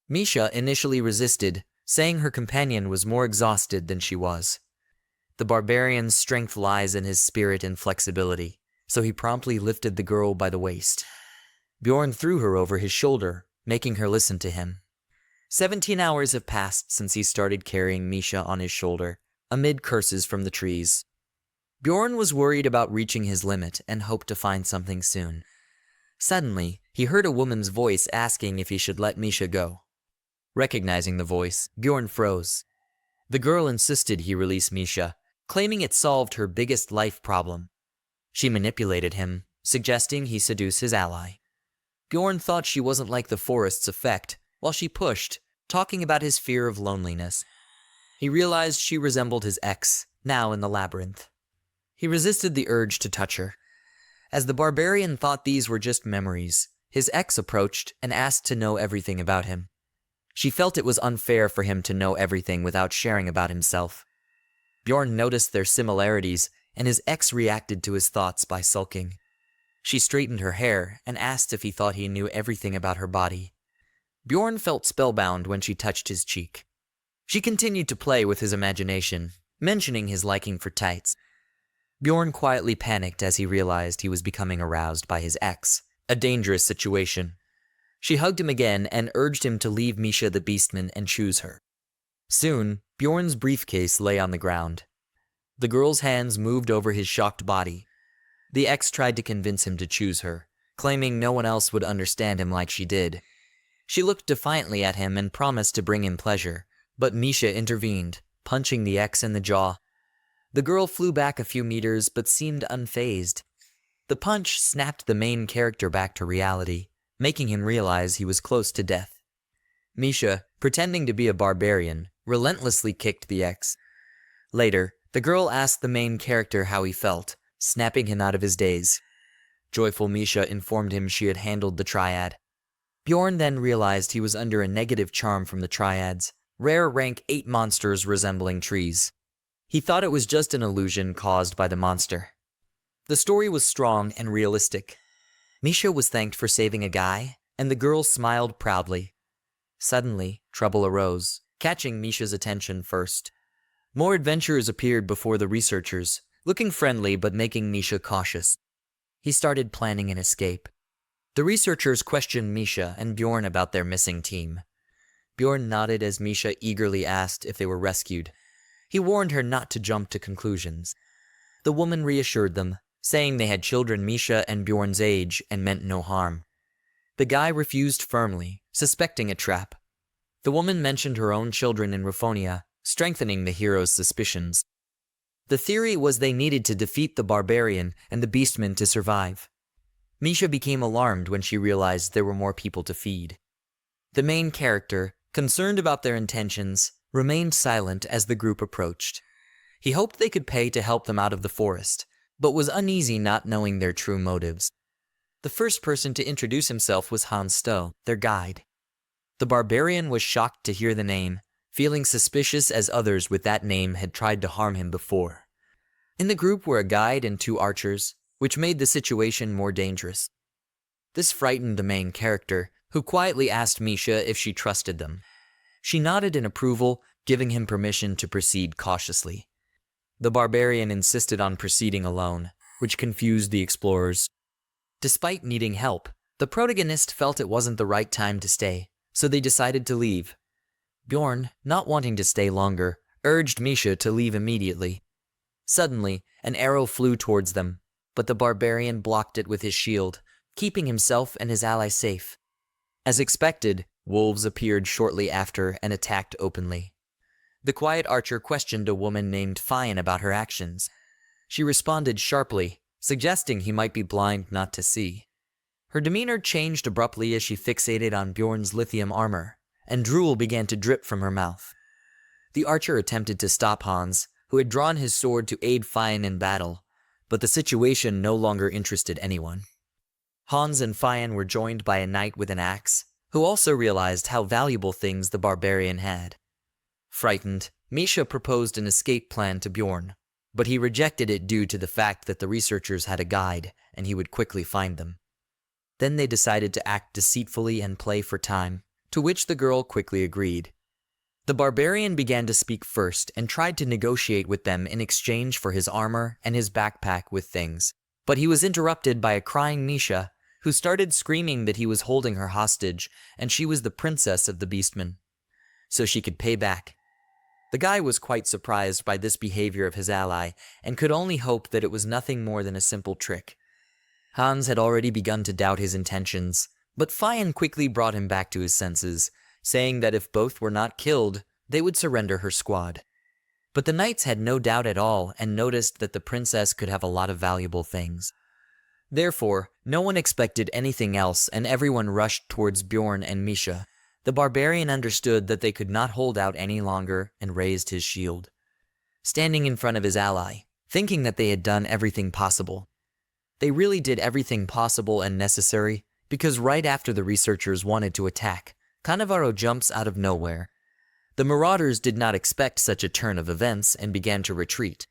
Misha initially resisted, saying her companion was more exhausted than she was. The barbarian's strength lies in his spirit and flexibility, so he promptly lifted the girl by the waist. Bjorn threw her over his shoulder, making her listen to him. 17 hours have passed since he started carrying Misha on his shoulder, amid curses from the trees. Bjorn was worried about reaching his limit and hoped to find something soon. Suddenly, he heard a woman's voice asking if he should let Misha go. Recognizing the voice, Bjorn froze. The girl insisted he release Misha, claiming it solved her biggest life problem. She manipulated him, suggesting he seduce his ally. Bjorn thought she wasn't like the forest's effect, while she pushed, talking about his fear of loneliness. He realized she resembled his ex, now in the labyrinth. He resisted the urge to touch her. As the barbarian thought these were just memories, his ex approached and asked to know everything about him. She felt it was unfair for him to know everything without sharing about himself. Bjorn noticed their similarities, and his ex reacted to his thoughts by sulking. She straightened her hair and asked if he thought he knew everything about her body. Bjorn felt spellbound when she touched his cheek. She continued to play with his imagination, mentioning his liking for tights. Bjorn quietly panicked as he realized he was becoming aroused by his ex, a dangerous situation. She hugged him again and urged him to leave Misha the Beastman and choose her. Soon, Bjorn's briefcase lay on the ground. The girl's hands moved over his shocked body. The ex tried to convince him to choose her, claiming no one else would understand him like she did. She looked defiantly at him and promised to bring him pleasure, but Misha intervened, punching the ex in the jaw. The girl flew back a few meters but seemed unfazed. The punch snapped the main character back to reality, making him realize he was close to death. Misha, pretending to be a barbarian, relentlessly kicked the ex. Later, the girl asked the main character how he felt, snapping him out of his daze. Joyful Misha informed him she had handled the triad. Bjorn then realized he was under a negative charm from the triads, rare rank 8 monsters resembling trees. He thought it was just an illusion caused by the monster. The story was strong and realistic. Misha was thanked for saving a guy, and the girl smiled proudly. Suddenly, trouble arose, catching Misha's attention first. More adventurers appeared before the researchers, looking friendly but making Misha cautious. He started planning an escape. The researchers questioned Misha and Bjorn about their missing team. Bjorn nodded as Misha eagerly asked if they were rescued. He warned her not to jump to conclusions. The woman reassured them, saying they had children Misha and Bjorn's age and meant no harm. The guy refused firmly, suspecting a trap. The woman mentioned her own children in Raphonia, strengthening the hero's suspicions. The theory was they needed to defeat the Barbarian and the Beastman to survive. Misha became alarmed when she realized there were more people to feed. The main character, concerned about their intentions, remained silent as the group approached. He hoped they could pay to help them out of the forest, but was uneasy not knowing their true motives. The first person to introduce himself was Hansoo, their guide. The Barbarian was shocked to hear the name, feeling suspicious as others with that name had tried to harm him before. In the group were a guide and 2 archers, which made the situation more dangerous. This frightened the main character, who quietly asked Misha if she trusted them. She nodded in approval, giving him permission to proceed cautiously. The Barbarian insisted on proceeding alone, which confused the explorers. Despite needing help, the protagonist felt it wasn't the right time to stay, so they decided to leave. Bjorn, not wanting to stay longer, urged Misha to leave immediately. Suddenly, an arrow flew towards them, but the Barbarian blocked it with his shield, keeping himself and his ally safe. As expected, wolves appeared shortly after and attacked openly. The quiet archer questioned a woman named Fian about her actions. She responded sharply, suggesting he might be blind not to see. Her demeanor changed abruptly as she fixated on Bjorn's lithium armor, and drool began to drip from her mouth. The archer attempted to stop Hans, who had drawn his sword to aid Fian in battle, but the situation no longer interested anyone. Hans and Fian were joined by a knight with an axe, who also realized how valuable things the Barbarian had. Frightened, Misha proposed an escape plan to Bjorn, but he rejected it due to the fact that the researchers had a guide and he would quickly find them. Then they decided to act deceitfully and play for time, to which the girl quickly agreed. The Barbarian began to speak first and tried to negotiate with them in exchange for his armor and his backpack with things, but he was interrupted by a crying Misha, who started screaming that he was holding her hostage and she was the princess of the Beastman, so she could pay back. The guy was quite surprised by this behavior of his ally and could only hope that it was nothing more than a simple trick. Hans had already begun to doubt his intentions, but Fian quickly brought him back to his senses, saying that if both were not killed, they would surrender her squad. But the knights had no doubt at all and noticed that the princess could have a lot of valuable things. Therefore, no one expected anything else and everyone rushed towards Bjorn and Misha. The Barbarian understood that they could not hold out any longer and raised his shield, standing in front of his ally, thinking that they had done everything possible. They really did everything possible and necessary, because right after the researchers wanted to attack, Cannavaro jumps out of nowhere. The marauders did not expect such a turn of events and began to retreat.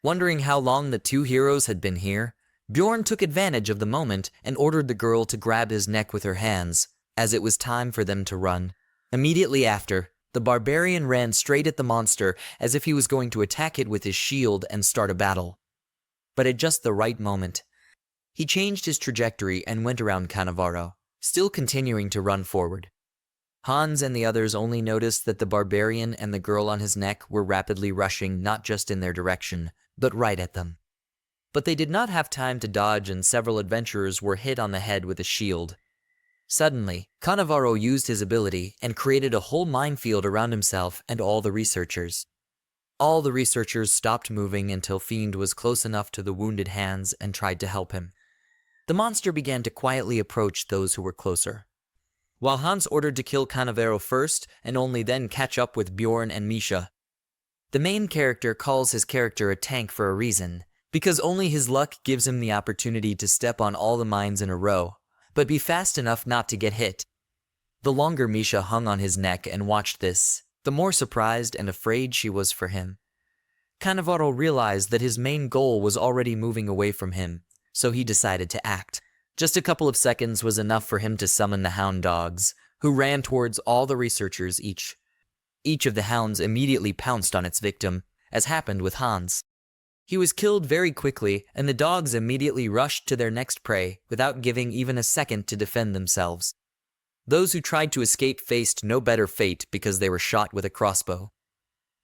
Wondering how long the 2 heroes had been here, Bjorn took advantage of the moment and ordered the girl to grab his neck with her hands, as it was time for them to run. Immediately after, the Barbarian ran straight at the monster as if he was going to attack it with his shield and start a battle. But at just the right moment, he changed his trajectory and went around Cannavaro, still continuing to run forward. Hans and the others only noticed that the Barbarian and the girl on his neck were rapidly rushing not just in their direction, but right at them. But they did not have time to dodge and several adventurers were hit on the head with a shield. Suddenly, Cannavaro used his ability and created a whole minefield around himself and all the researchers. All the researchers stopped moving until Fiend was close enough to the wounded Hans and tried to help him. The monster began to quietly approach those who were closer. While Hans ordered to kill Cannavaro first and only then catch up with Bjorn and Misha. The main character calls his character a tank for a reason, because only his luck gives him the opportunity to step on all the mines in a row, but be fast enough not to get hit. The longer Misha hung on his neck and watched this, the more surprised and afraid she was for him. Cannavaro realized that his main goal was already moving away from him, so he decided to act. Just a couple of seconds was enough for him to summon the hound dogs, who ran towards all the researchers each. Each of the hounds immediately pounced on its victim, as happened with Hans. He was killed very quickly, and the dogs immediately rushed to their next prey without giving even a second to defend themselves. Those who tried to escape faced no better fate because they were shot with a crossbow.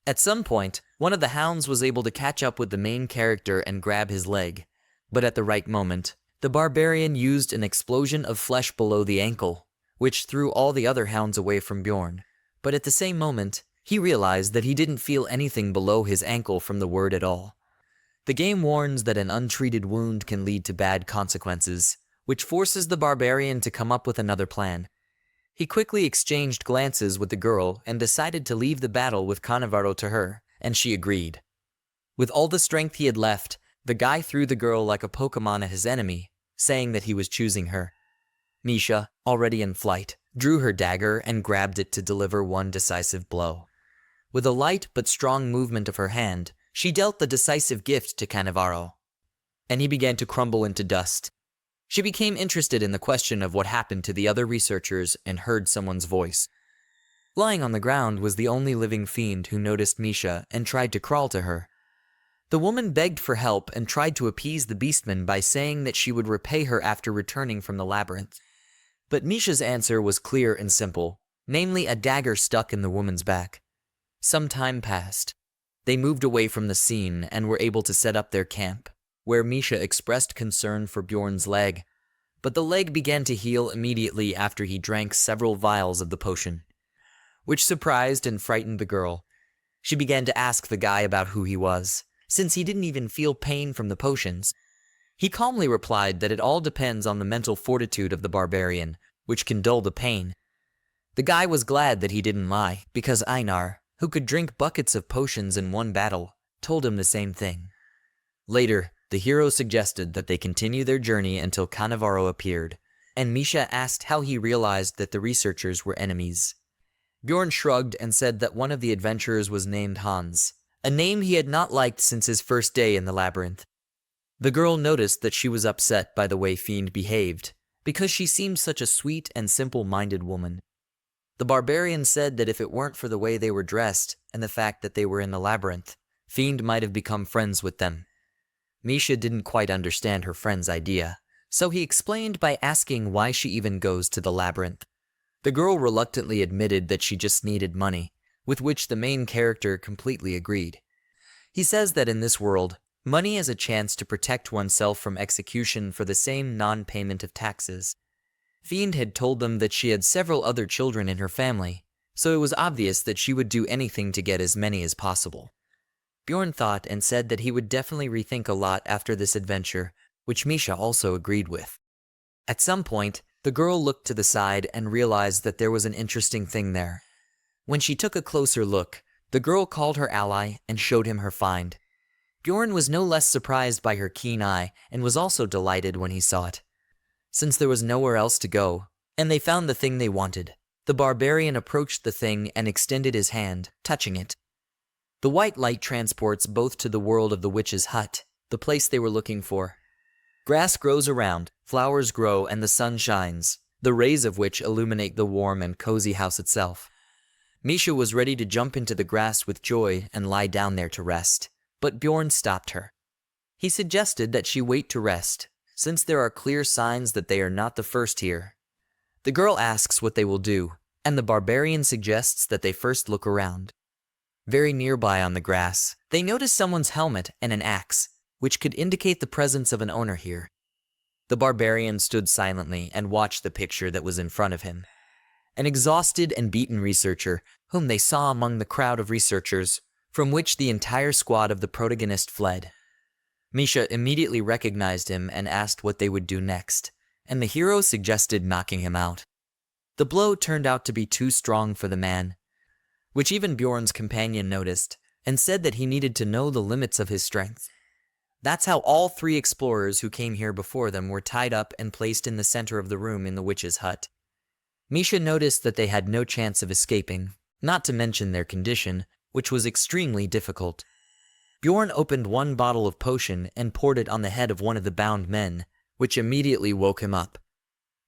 At some point, one of the hounds was able to catch up with the main character and grab his leg, but at the right moment, the barbarian used an explosion of flesh below the ankle, which threw all the other hounds away from Bjorn. But at the same moment, he realized that he didn't feel anything below his ankle from the word at all. The game warns that an untreated wound can lead to bad consequences, which forces the barbarian to come up with another plan. He quickly exchanged glances with the girl and decided to leave the battle with Cannavaro to her, and she agreed. With all the strength he had left, the guy threw the girl like a Pokemon at his enemy, saying that he was choosing her. Misha, already in flight, drew her dagger and grabbed it to deliver one decisive blow. With a light but strong movement of her hand, she dealt the decisive gift to Cannavaro, and he began to crumble into dust. She became interested in the question of what happened to the other researchers and heard someone's voice. Lying on the ground was the only living fiend who noticed Misha and tried to crawl to her. The woman begged for help and tried to appease the beastman by saying that she would repay her after returning from the labyrinth. But Misha's answer was clear and simple, namely a dagger stuck in the woman's back. Some time passed. They moved away from the scene and were able to set up their camp, where Misha expressed concern for Bjorn's leg, but the leg began to heal immediately after he drank several vials of the potion, which surprised and frightened the girl. She began to ask the guy about who he was, since he didn't even feel pain from the potions. He calmly replied that it all depends on the mental fortitude of the barbarian, which can dull the pain. The guy was glad that he didn't lie, because Einar, who could drink buckets of potions in one battle, told him the same thing. Later, the hero suggested that they continue their journey until Cannavaro appeared, and Misha asked how he realized that the researchers were enemies. Bjorn shrugged and said that one of the adventurers was named Hans, a name he had not liked since his first day in the labyrinth. The girl noticed that she was upset by the way Fiend behaved, because she seemed such a sweet and simple-minded woman. The barbarian said that if it weren't for the way they were dressed and the fact that they were in the labyrinth, Fiend might have become friends with them. Misha didn't quite understand her friend's idea, so he explained by asking why she even goes to the labyrinth. The girl reluctantly admitted that she just needed money, with which the main character completely agreed. He says that in this world, money is a chance to protect oneself from execution for the same non-payment of taxes. Fiend had told them that she had several other children in her family, so it was obvious that she would do anything to get as many as possible. Bjorn thought and said that he would definitely rethink a lot after this adventure, which Misha also agreed with. At some point, the girl looked to the side and realized that there was an interesting thing there. When she took a closer look, the girl called her ally and showed him her find. Bjorn was no less surprised by her keen eye and was also delighted when he saw it. Since there was nowhere else to go, and they found the thing they wanted, the barbarian approached the thing and extended his hand, touching it. The white light transports both to the world of the witch's hut, the place they were looking for. Grass grows around, flowers grow, and the sun shines, the rays of which illuminate the warm and cozy house itself. Misha was ready to jump into the grass with joy and lie down there to rest, but Bjorn stopped her. He suggested that she wait to rest, since there are clear signs that they are not the first here. The girl asks what they will do, and the barbarian suggests that they first look around. Very nearby on the grass, they notice someone's helmet and an axe, which could indicate the presence of an owner here. The barbarian stood silently and watched the picture that was in front of him. An exhausted and beaten researcher, whom they saw among the crowd of researchers, from which the entire squad of the protagonist fled. Misha immediately recognized him and asked what they would do next, and the hero suggested knocking him out. The blow turned out to be too strong for the man, which even Bjorn's companion noticed, and said that he needed to know the limits of his strength. That's how all three explorers who came here before them were tied up and placed in the center of the room in the witch's hut. Misha noticed that they had no chance of escaping, not to mention their condition, which was extremely difficult. Bjorn opened one bottle of potion and poured it on the head of one of the bound men, which immediately woke him up.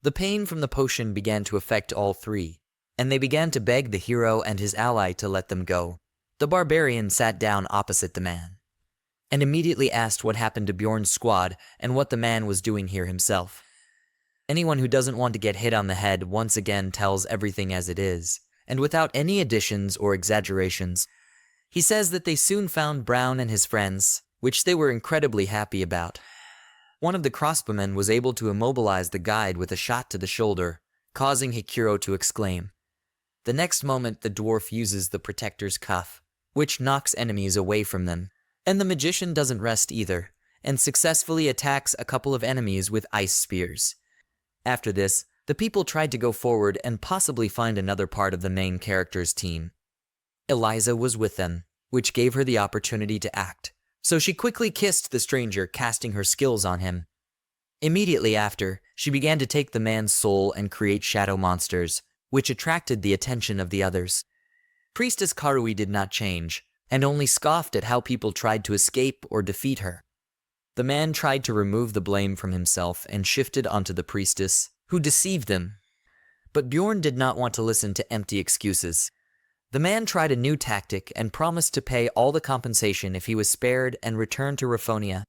The pain from the potion began to affect all three, and they began to beg the hero and his ally to let them go. The barbarian sat down opposite the man, and immediately asked what happened to Bjorn's squad and what the man was doing here himself. Anyone who doesn't want to get hit on the head once again tells everything as it is, and without any additions or exaggerations. He says that they soon found Brown and his friends, which they were incredibly happy about. One of the crossbowmen was able to immobilize the guide with a shot to the shoulder, causing Hikuro to exclaim. The next moment the dwarf uses the protector's cuff, which knocks enemies away from them, and the magician doesn't rest either, and successfully attacks a couple of enemies with ice spears. After this, the people tried to go forward and possibly find another part of the main character's team. Eliza was with them, which gave her the opportunity to act, so she quickly kissed the stranger, casting her skills on him. Immediately after, she began to take the man's soul and create shadow monsters, which attracted the attention of the others. Priestess Karui did not change, and only scoffed at how people tried to escape or defeat her. The man tried to remove the blame from himself and shifted onto the priestess, who deceived them. But Bjorn did not want to listen to empty excuses. The man tried a new tactic and promised to pay all the compensation if he was spared and returned to Raphonia.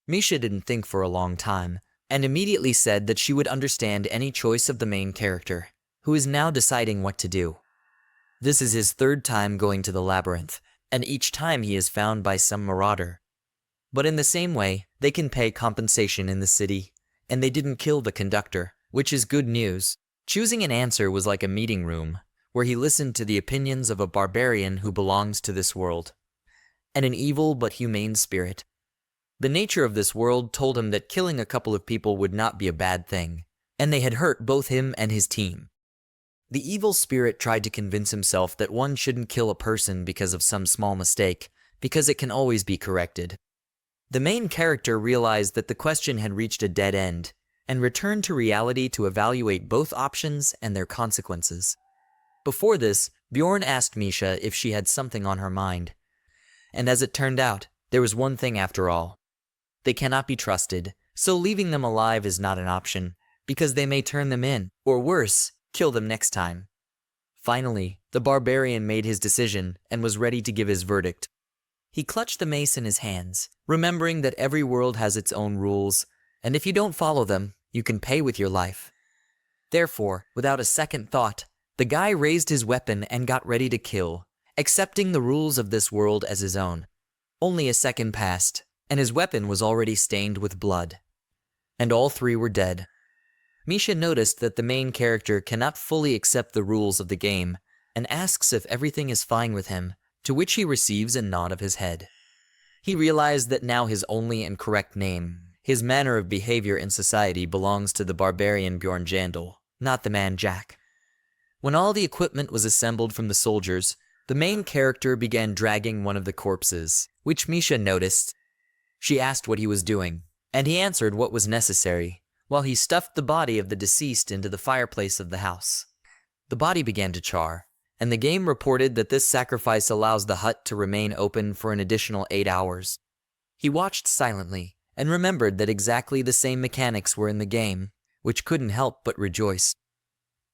Misha didn't think for a long time, and immediately said that she would understand any choice of the main character, who is now deciding what to do. This is his third time going to the labyrinth, and each time he is found by some marauder. But in the same way, they can pay compensation in the city, and they didn't kill the conductor, which is good news. Choosing an answer was like a meeting room, where he listened to the opinions of a barbarian who belongs to this world, and an evil but humane spirit. The nature of this world told him that killing a couple of people would not be a bad thing, and they had hurt both him and his team. The evil spirit tried to convince himself that one shouldn't kill a person because of some small mistake, because it can always be corrected. The main character realized that the question had reached a dead end, and returned to reality to evaluate both options and their consequences. Before this, Bjorn asked Misha if she had something on her mind. And as it turned out, there was one thing after all. They cannot be trusted, so leaving them alive is not an option, because they may turn them in, or worse, kill them next time. Finally, the barbarian made his decision and was ready to give his verdict. He clutched the mace in his hands, remembering that every world has its own rules, and if you don't follow them, you can pay with your life. Therefore, without a second thought, the guy raised his weapon and got ready to kill, accepting the rules of this world as his own. Only a second passed, and his weapon was already stained with blood. And all three were dead. Misha noticed that the main character cannot fully accept the rules of the game, and asks if everything is fine with him, to which he receives a nod of his head. He realized that now his only and correct name, his manner of behavior in society, belongs to the barbarian Bjorn Yandel, not the man Jack. When all the equipment was assembled from the soldiers, the main character began dragging one of the corpses, which Misha noticed. She asked what he was doing, and he answered what was necessary, while he stuffed the body of the deceased into the fireplace of the house. The body began to char, and the game reported that this sacrifice allows the hut to remain open for an additional 8 hours. He watched silently, and remembered that exactly the same mechanics were in the game, which couldn't help but rejoice.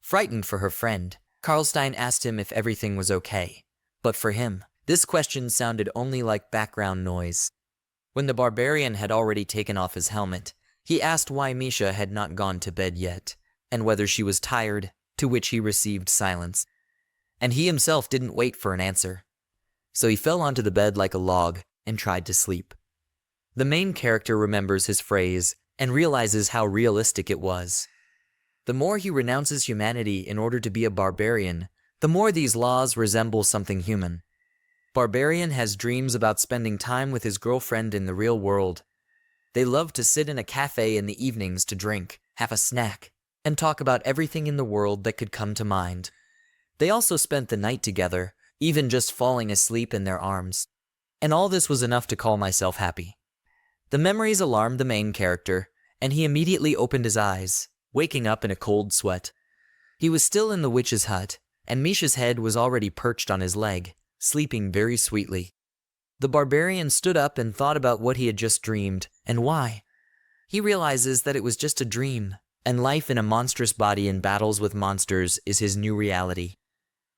Frightened for her friend, Karlstein asked him if everything was okay, but for him, this question sounded only like background noise. When the barbarian had already taken off his helmet, he asked why Misha had not gone to bed yet, and whether she was tired, to which he received silence. And he himself didn't wait for an answer. So he fell onto the bed like a log and tried to sleep. The main character remembers his phrase and realizes how realistic it was. The more he renounces humanity in order to be a barbarian, the more these laws resemble something human. Barbarian has dreams about spending time with his girlfriend in the real world. They love to sit in a cafe in the evenings to drink, have a snack, and talk about everything in the world that could come to mind. They also spent the night together, even just falling asleep in their arms. And all this was enough to call myself happy. The memories alarmed the main character, and he immediately opened his eyes, waking up in a cold sweat. He was still in the witch's hut, and Misha's head was already perched on his leg, sleeping very sweetly. The barbarian stood up and thought about what he had just dreamed, and why. He realizes that it was just a dream, and life in a monstrous body in battles with monsters is his new reality.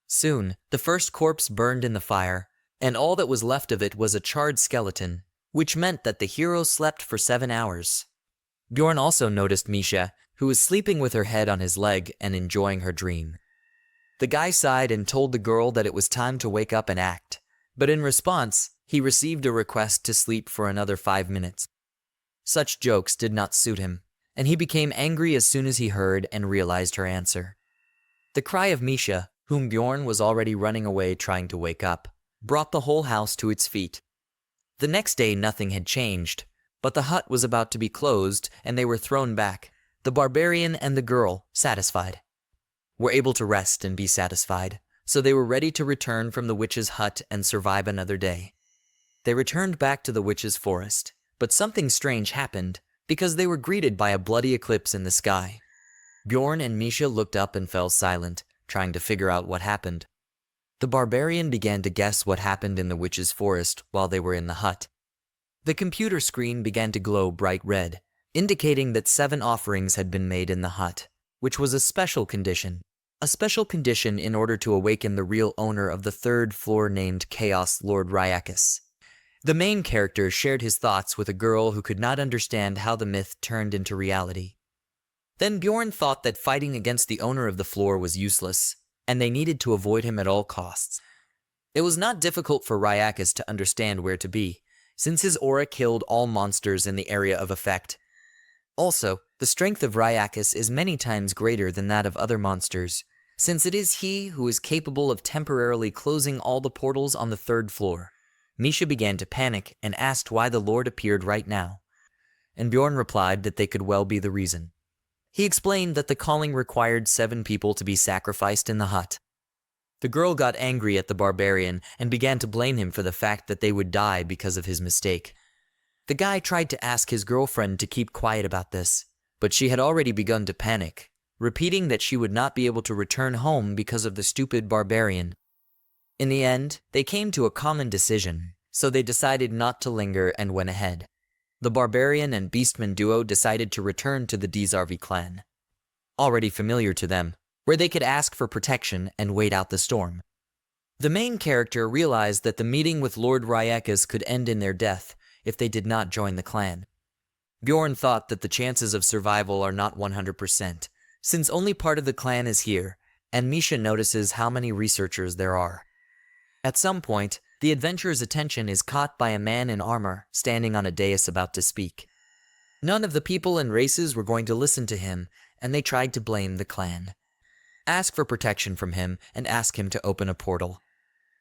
Soon, the first corpse burned in the fire, and all that was left of it was a charred skeleton, which meant that the hero slept for 7 hours. Bjorn also noticed Misha, who was sleeping with her head on his leg and enjoying her dream. The guy sighed and told the girl that it was time to wake up and act, but in response, he received a request to sleep for another 5 minutes. Such jokes did not suit him, and he became angry as soon as he heard and realized her answer. The cry of Misha, whom Bjorn was already running away trying to wake up, brought the whole house to its feet. The next day nothing had changed, but the hut was about to be closed and they were thrown back. The barbarian and the girl, satisfied, were able to rest and be satisfied, so they were ready to return from the witch's hut and survive another day. They returned back to the witch's forest, but something strange happened because they were greeted by a bloody eclipse in the sky. Bjorn and Misha looked up and fell silent, trying to figure out what happened. The barbarian began to guess what happened in the witch's forest while they were in the hut. The computer screen began to glow bright red, indicating that 7 offerings had been made in the hut, which was a special condition. A special condition in order to awaken the real owner of the 3rd floor named Chaos Lord Ryakis. The main character shared his thoughts with a girl who could not understand how the myth turned into reality. Then Bjorn thought that fighting against the owner of the floor was useless, and they needed to avoid him at all costs. It was not difficult for Ryakis to understand where to be, since his aura killed all monsters in the area of effect. Also, the strength of Ryakis is many times greater than that of other monsters, since it is he who is capable of temporarily closing all the portals on the 3rd floor. Misha began to panic and asked why the Lord appeared right now, and Bjorn replied that they could well be the reason. He explained that the calling required 7 people to be sacrificed in the hut. The girl got angry at the barbarian and began to blame him for the fact that they would die because of his mistake. The guy tried to ask his girlfriend to keep quiet about this, but she had already begun to panic, repeating that she would not be able to return home because of the stupid barbarian. In the end, they came to a common decision, so they decided not to linger and went ahead. The barbarian and beastman duo decided to return to the Dzarvi clan, already familiar to them, where they could ask for protection and wait out the storm. The main character realized that the meeting with Lord Ryakis could end in their death if they did not join the clan. Bjorn thought that the chances of survival are not 100%, since only part of the clan is here, and Misha notices how many researchers there are. At some point, the adventurer's attention is caught by a man in armor standing on a dais about to speak. None of the people and races were going to listen to him, and they tried to blame the clan, ask for protection from him, and ask him to open a portal.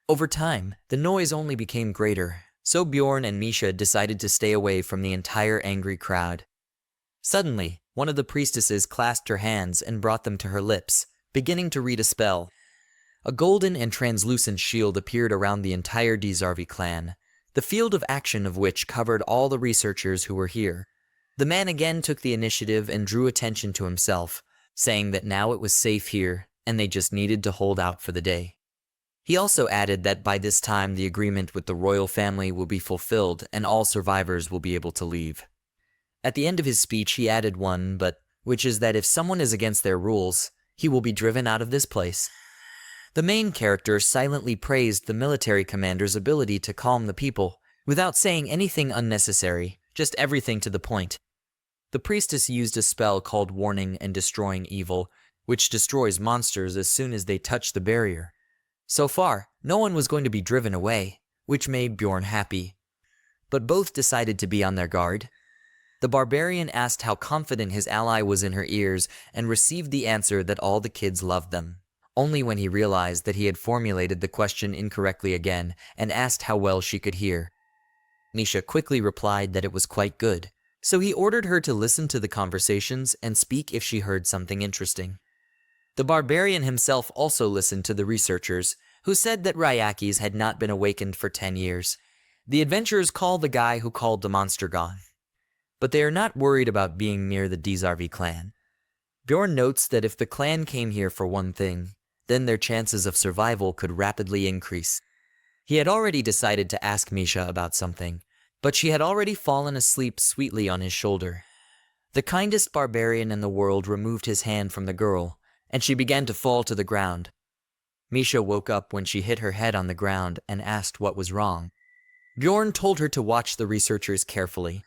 Over time, the noise only became greater, so Bjorn and Misha decided to stay away from the entire angry crowd. Suddenly, one of the priestesses clasped her hands and brought them to her lips, beginning to read a spell. A golden and translucent shield appeared around the entire Dzarvi clan, the field of action of which covered all the researchers who were here. The man again took the initiative and drew attention to himself, saying that now it was safe here and they just needed to hold out for the day. He also added that by this time the agreement with the royal family will be fulfilled and all survivors will be able to leave. At the end of his speech he added one, which is that if someone is against their rules, he will be driven out of this place. The main character silently praised the military commander's ability to calm the people, without saying anything unnecessary, just everything to the point. The priestess used a spell called Warning and Destroying Evil, which destroys monsters as soon as they touch the barrier. So far, no one was going to be driven away, which made Bjorn happy. But both decided to be on their guard. The barbarian asked how confident his ally was in her ears and received the answer that all the kids loved them. Only when he realized that he had formulated the question incorrectly again and asked how well she could hear. Misha quickly replied that it was quite good, so he ordered her to listen to the conversations and speak if she heard something interesting. The barbarian himself also listened to the researchers, who said that Ryakis had not been awakened for 10 years. The adventurers call the guy who called the monster gone, but they are not worried about being near the Dzarvi clan. Bjorn notes that if the clan came here for one thing, then their chances of survival could rapidly increase. He had already decided to ask Misha about something, but she had already fallen asleep sweetly on his shoulder. The kindest barbarian in the world removed his hand from the girl, and she began to fall to the ground. Misha woke up when she hit her head on the ground and asked what was wrong. Bjorn told her to watch the researchers carefully.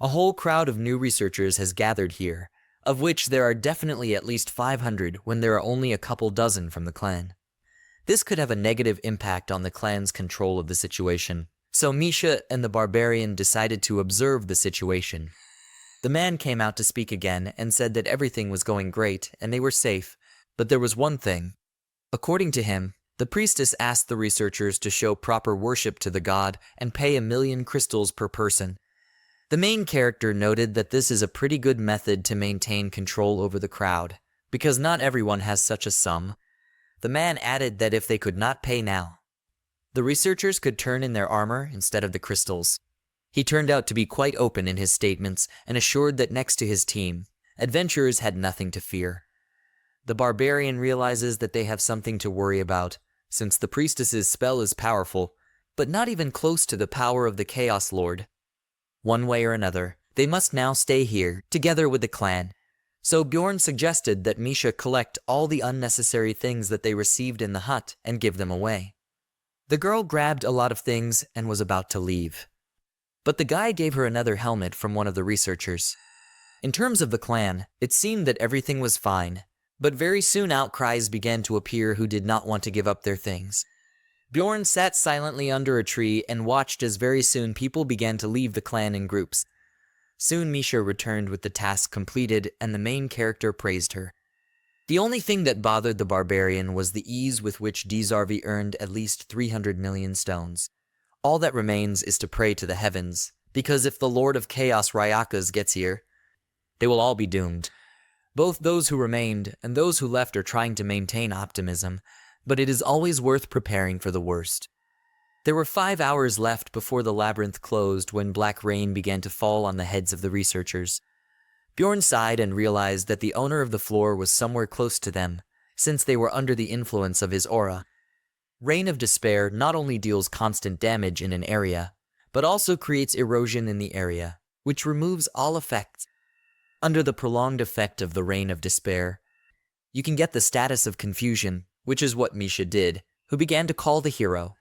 A whole crowd of new researchers has gathered here, of which there are definitely at least 500 when there are only a couple dozen from the clan. This could have a negative impact on the clan's control of the situation, so Misha and the barbarian decided to observe the situation. The man came out to speak again and said that everything was going great and they were safe, but there was one thing. According to him, the priestess asked the researchers to show proper worship to the god and pay 1,000,000 crystals per person. The main character noted that this is a pretty good method to maintain control over the crowd, because not everyone has such a sum. The man added that if they could not pay now, the researchers could turn in their armor instead of the crystals. He turned out to be quite open in his statements and assured that next to his team, adventurers had nothing to fear. The barbarian realizes that they have something to worry about, since the priestess's spell is powerful, but not even close to the power of the Chaos Lord. One way or another, they must now stay here, together with the clan. So Bjorn suggested that Misha collect all the unnecessary things that they received in the hut and give them away. The girl grabbed a lot of things and was about to leave. But the guy gave her another helmet from one of the researchers. In terms of the clan, it seemed that everything was fine, but very soon outcries began to appear who did not want to give up their things. Bjorn sat silently under a tree and watched as very soon people began to leave the clan in groups. Soon Misha returned with the task completed and the main character praised her. The only thing that bothered the barbarian was the ease with which Dzarvi earned at least 300 million stones. All that remains is to pray to the heavens, because if the Lord of Chaos Ryakas gets here, they will all be doomed. Both those who remained and those who left are trying to maintain optimism, but it is always worth preparing for the worst. There were 5 hours left before the labyrinth closed when black rain began to fall on the heads of the researchers. Bjorn sighed and realized that the owner of the floor was somewhere close to them, since they were under the influence of his aura. Rain of Despair not only deals constant damage in an area, but also creates erosion in the area, which removes all effects. Under the prolonged effect of the Rain of Despair, you can get the status of confusion, which is what Misha did, who began to call the hero.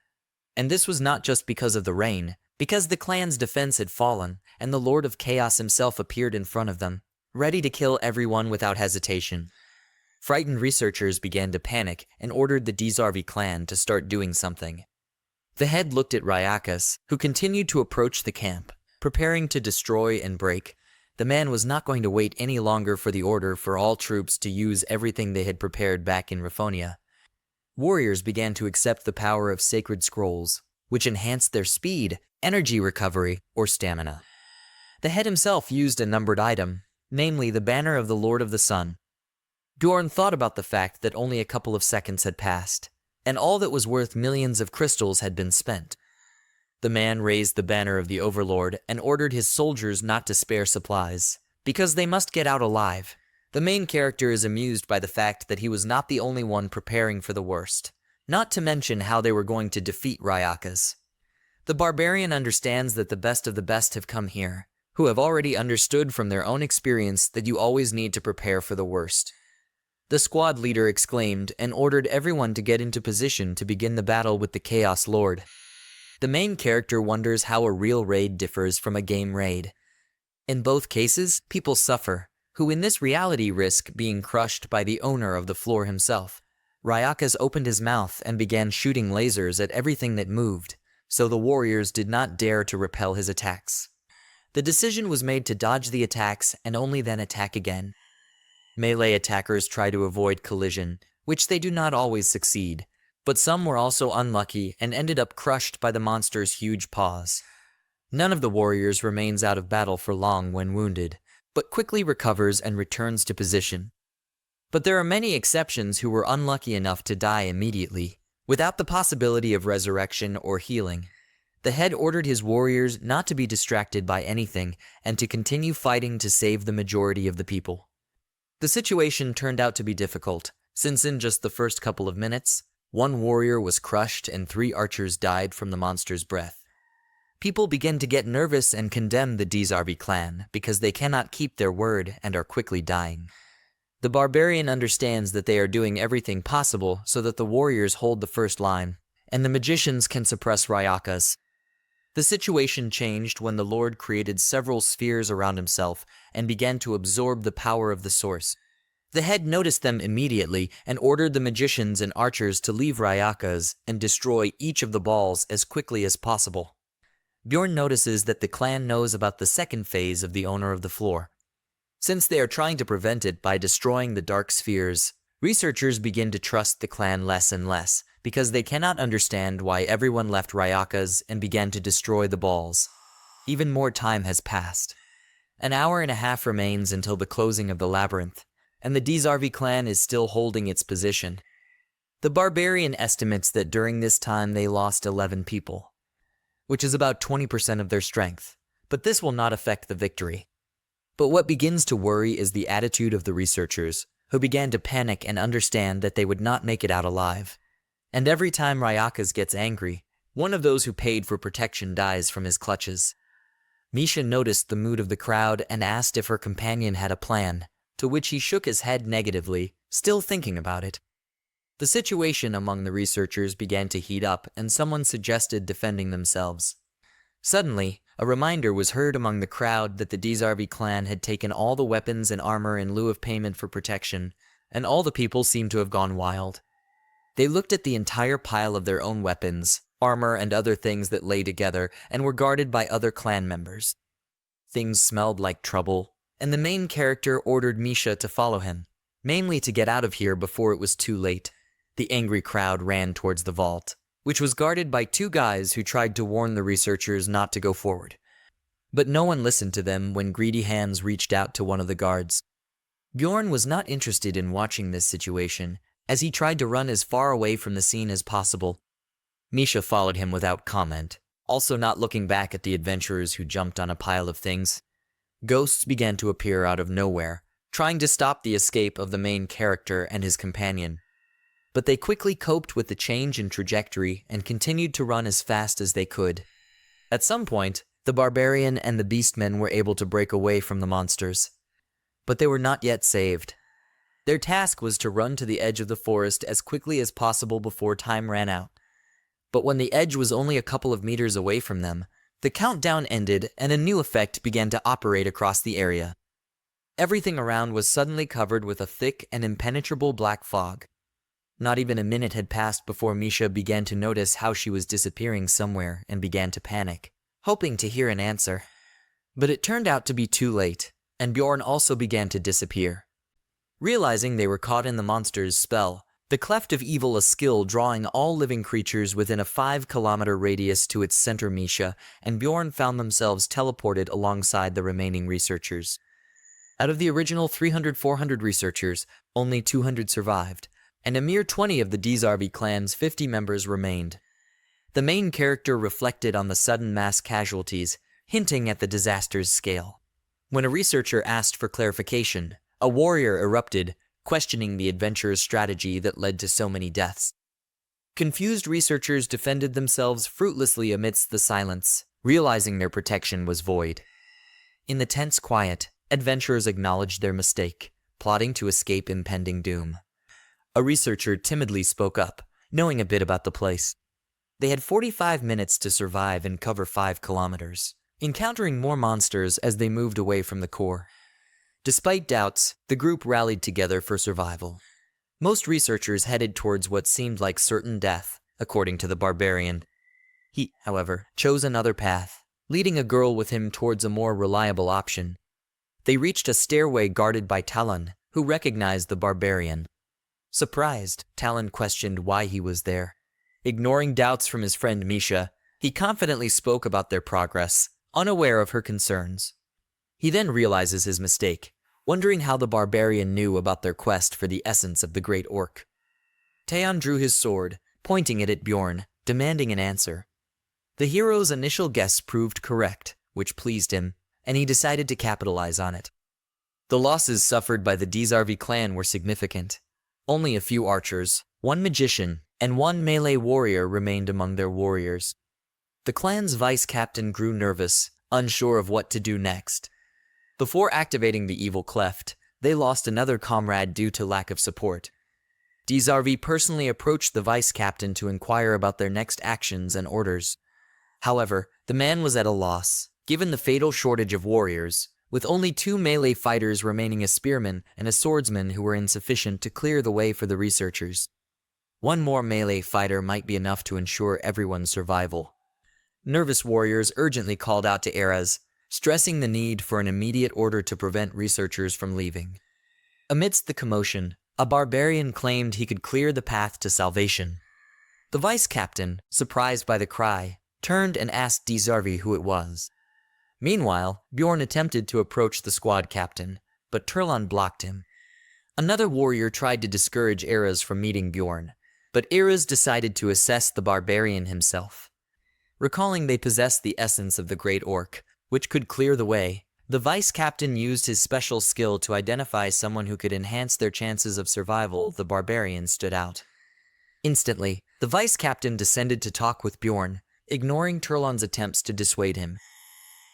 And this was not just because of the rain, because the clan's defense had fallen, and the Lord of Chaos himself appeared in front of them, ready to kill everyone without hesitation. Frightened researchers began to panic and ordered the Dzarvi clan to start doing something. The head looked at Ryakas, who continued to approach the camp, preparing to destroy and break. The man was not going to wait any longer for the order for all troops to use everything they had prepared back in Raphonia. Warriors began to accept the power of sacred scrolls, which enhanced their speed, energy recovery, or stamina. The head himself used a numbered item, namely the banner of the Lord of the Sun. Bjorn thought about the fact that only a couple of seconds had passed, and all that was worth millions of crystals had been spent. The man raised the banner of the Overlord and ordered his soldiers not to spare supplies, because they must get out alive. The main character is amused by the fact that he was not the only one preparing for the worst, not to mention how they were going to defeat Ryakas. The barbarian understands that the best of the best have come here, who have already understood from their own experience that you always need to prepare for the worst. The squad leader exclaimed and ordered everyone to get into position to begin the battle with the Chaos Lord. The main character wonders how a real raid differs from a game raid. In both cases, people suffer, who in this reality risk being crushed by the owner of the floor himself. Ryakas opened his mouth and began shooting lasers at everything that moved, so the warriors did not dare to repel his attacks. The decision was made to dodge the attacks and only then attack again. Melee attackers try to avoid collision, which they do not always succeed, but some were also unlucky and ended up crushed by the monster's huge paws. None of the warriors remains out of battle for long when wounded, but quickly recovers and returns to position. But there are many exceptions who were unlucky enough to die immediately, without the possibility of resurrection or healing. The head ordered his warriors not to be distracted by anything and to continue fighting to save the majority of the people. The situation turned out to be difficult, since in just the first couple of minutes, one warrior was crushed and 3 archers died from the monster's breath. People begin to get nervous and condemn the Dzarby clan because they cannot keep their word and are quickly dying. The Barbarian understands that they are doing everything possible so that the warriors hold the first line, and the magicians can suppress Ryakas. The situation changed when the Lord created several spheres around himself and began to absorb the power of the source. The head noticed them immediately and ordered the magicians and archers to leave Ryakas and destroy each of the balls as quickly as possible. Bjorn notices that the clan knows about the second phase of the owner of the floor. Since they are trying to prevent it by destroying the dark spheres, researchers begin to trust the clan less and less because they cannot understand why everyone left Ryakas and began to destroy the balls. Even more time has passed. An hour and a half remains until the closing of the labyrinth, and the Dzarby clan is still holding its position. The Barbarian estimates that during this time they lost 11 people, which is about 20% of their strength, but this will not affect the victory. But what begins to worry is the attitude of the researchers, who began to panic and understand that they would not make it out alive. And every time Ryakas gets angry, one of those who paid for protection dies from his clutches. Misha noticed the mood of the crowd and asked if her companion had a plan, to which he shook his head negatively, still thinking about it. The situation among the researchers began to heat up and someone suggested defending themselves. Suddenly, a reminder was heard among the crowd that the Dzarby clan had taken all the weapons and armor in lieu of payment for protection, and all the people seemed to have gone wild. They looked at the entire pile of their own weapons, armor, and other things that lay together and were guarded by other clan members. Things smelled like trouble, and the main character ordered Misha to follow him, mainly to get out of here before it was too late. The angry crowd ran towards the vault, which was guarded by 2 guys who tried to warn the researchers not to go forward. But no one listened to them when greedy hands reached out to one of the guards. Bjorn was not interested in watching this situation, as he tried to run as far away from the scene as possible. Misha followed him without comment, also not looking back at the adventurers who jumped on a pile of things. Ghosts began to appear out of nowhere, trying to stop the escape of the main character and his companion. But they quickly coped with the change in trajectory and continued to run as fast as they could. At some point, the Barbarian and the Beastmen were able to break away from the monsters. But they were not yet saved. Their task was to run to the edge of the forest as quickly as possible before time ran out. But when the edge was only a couple of meters away from them, the countdown ended and a new effect began to operate across the area. Everything around was suddenly covered with a thick and impenetrable black fog. Not even a minute had passed before Misha began to notice how she was disappearing somewhere and began to panic, hoping to hear an answer. But it turned out to be too late, and Bjorn also began to disappear. Realizing they were caught in the monster's spell, the Cleft of Evil, a skill drawing all living creatures within a 5-kilometer radius to its center, Misha and Bjorn found themselves teleported alongside the remaining researchers. Out of the original 300-400 researchers, only 200 survived, and a mere 20 of the Dzarby clan's 50 members remained. The main character reflected on the sudden mass casualties, hinting at the disaster's scale. When a researcher asked for clarification, a warrior erupted, questioning the adventurer's strategy that led to so many deaths. Confused researchers defended themselves fruitlessly amidst the silence, realizing their protection was void. In the tense quiet, adventurers acknowledged their mistake, plotting to escape impending doom. A researcher timidly spoke up, knowing a bit about the place. They had 45 minutes to survive and cover 5 kilometers, encountering more monsters as they moved away from the core. Despite doubts, the group rallied together for survival. Most researchers headed towards what seemed like certain death, according to the Barbarian. He, however, chose another path, leading a girl with him towards a more reliable option. They reached a stairway guarded by Talon, who recognized the Barbarian. Surprised, Talon questioned why he was there. Ignoring doubts from his friend Misha, he confidently spoke about their progress, unaware of her concerns. He then realizes his mistake, wondering how the Barbarian knew about their quest for the essence of the Great Orc. Taeon drew his sword, pointing it at Bjorn, demanding an answer. The hero's initial guess proved correct, which pleased him, and he decided to capitalize on it. The losses suffered by the Dzarby clan were significant. Only a few archers, one magician, and one melee warrior remained among their warriors. The clan's vice captain grew nervous, unsure of what to do next. Before activating the evil cleft, they lost another comrade due to lack of support. Dzarvi personally approached the vice captain to inquire about their next actions and orders. However, the man was at a loss, given the fatal shortage of warriors, with only 2 melee fighters remaining, a spearman and a swordsman who were insufficient to clear the way for the researchers. One more melee fighter might be enough to ensure everyone's survival. Nervous warriors urgently called out to Eras, stressing the need for an immediate order to prevent researchers from leaving. Amidst the commotion, a barbarian claimed he could clear the path to salvation. The vice captain, surprised by the cry, turned and asked Dzarvi who it was. Meanwhile, Bjorn attempted to approach the squad captain, but Turlan blocked him. Another warrior tried to discourage Eras from meeting Bjorn, but Eras decided to assess the barbarian himself. Recalling they possessed the essence of the Great Orc, which could clear the way, the vice captain used his special skill to identify someone who could enhance their chances of survival. The barbarian stood out. Instantly, the vice captain descended to talk with Bjorn, ignoring Turlan's attempts to dissuade him.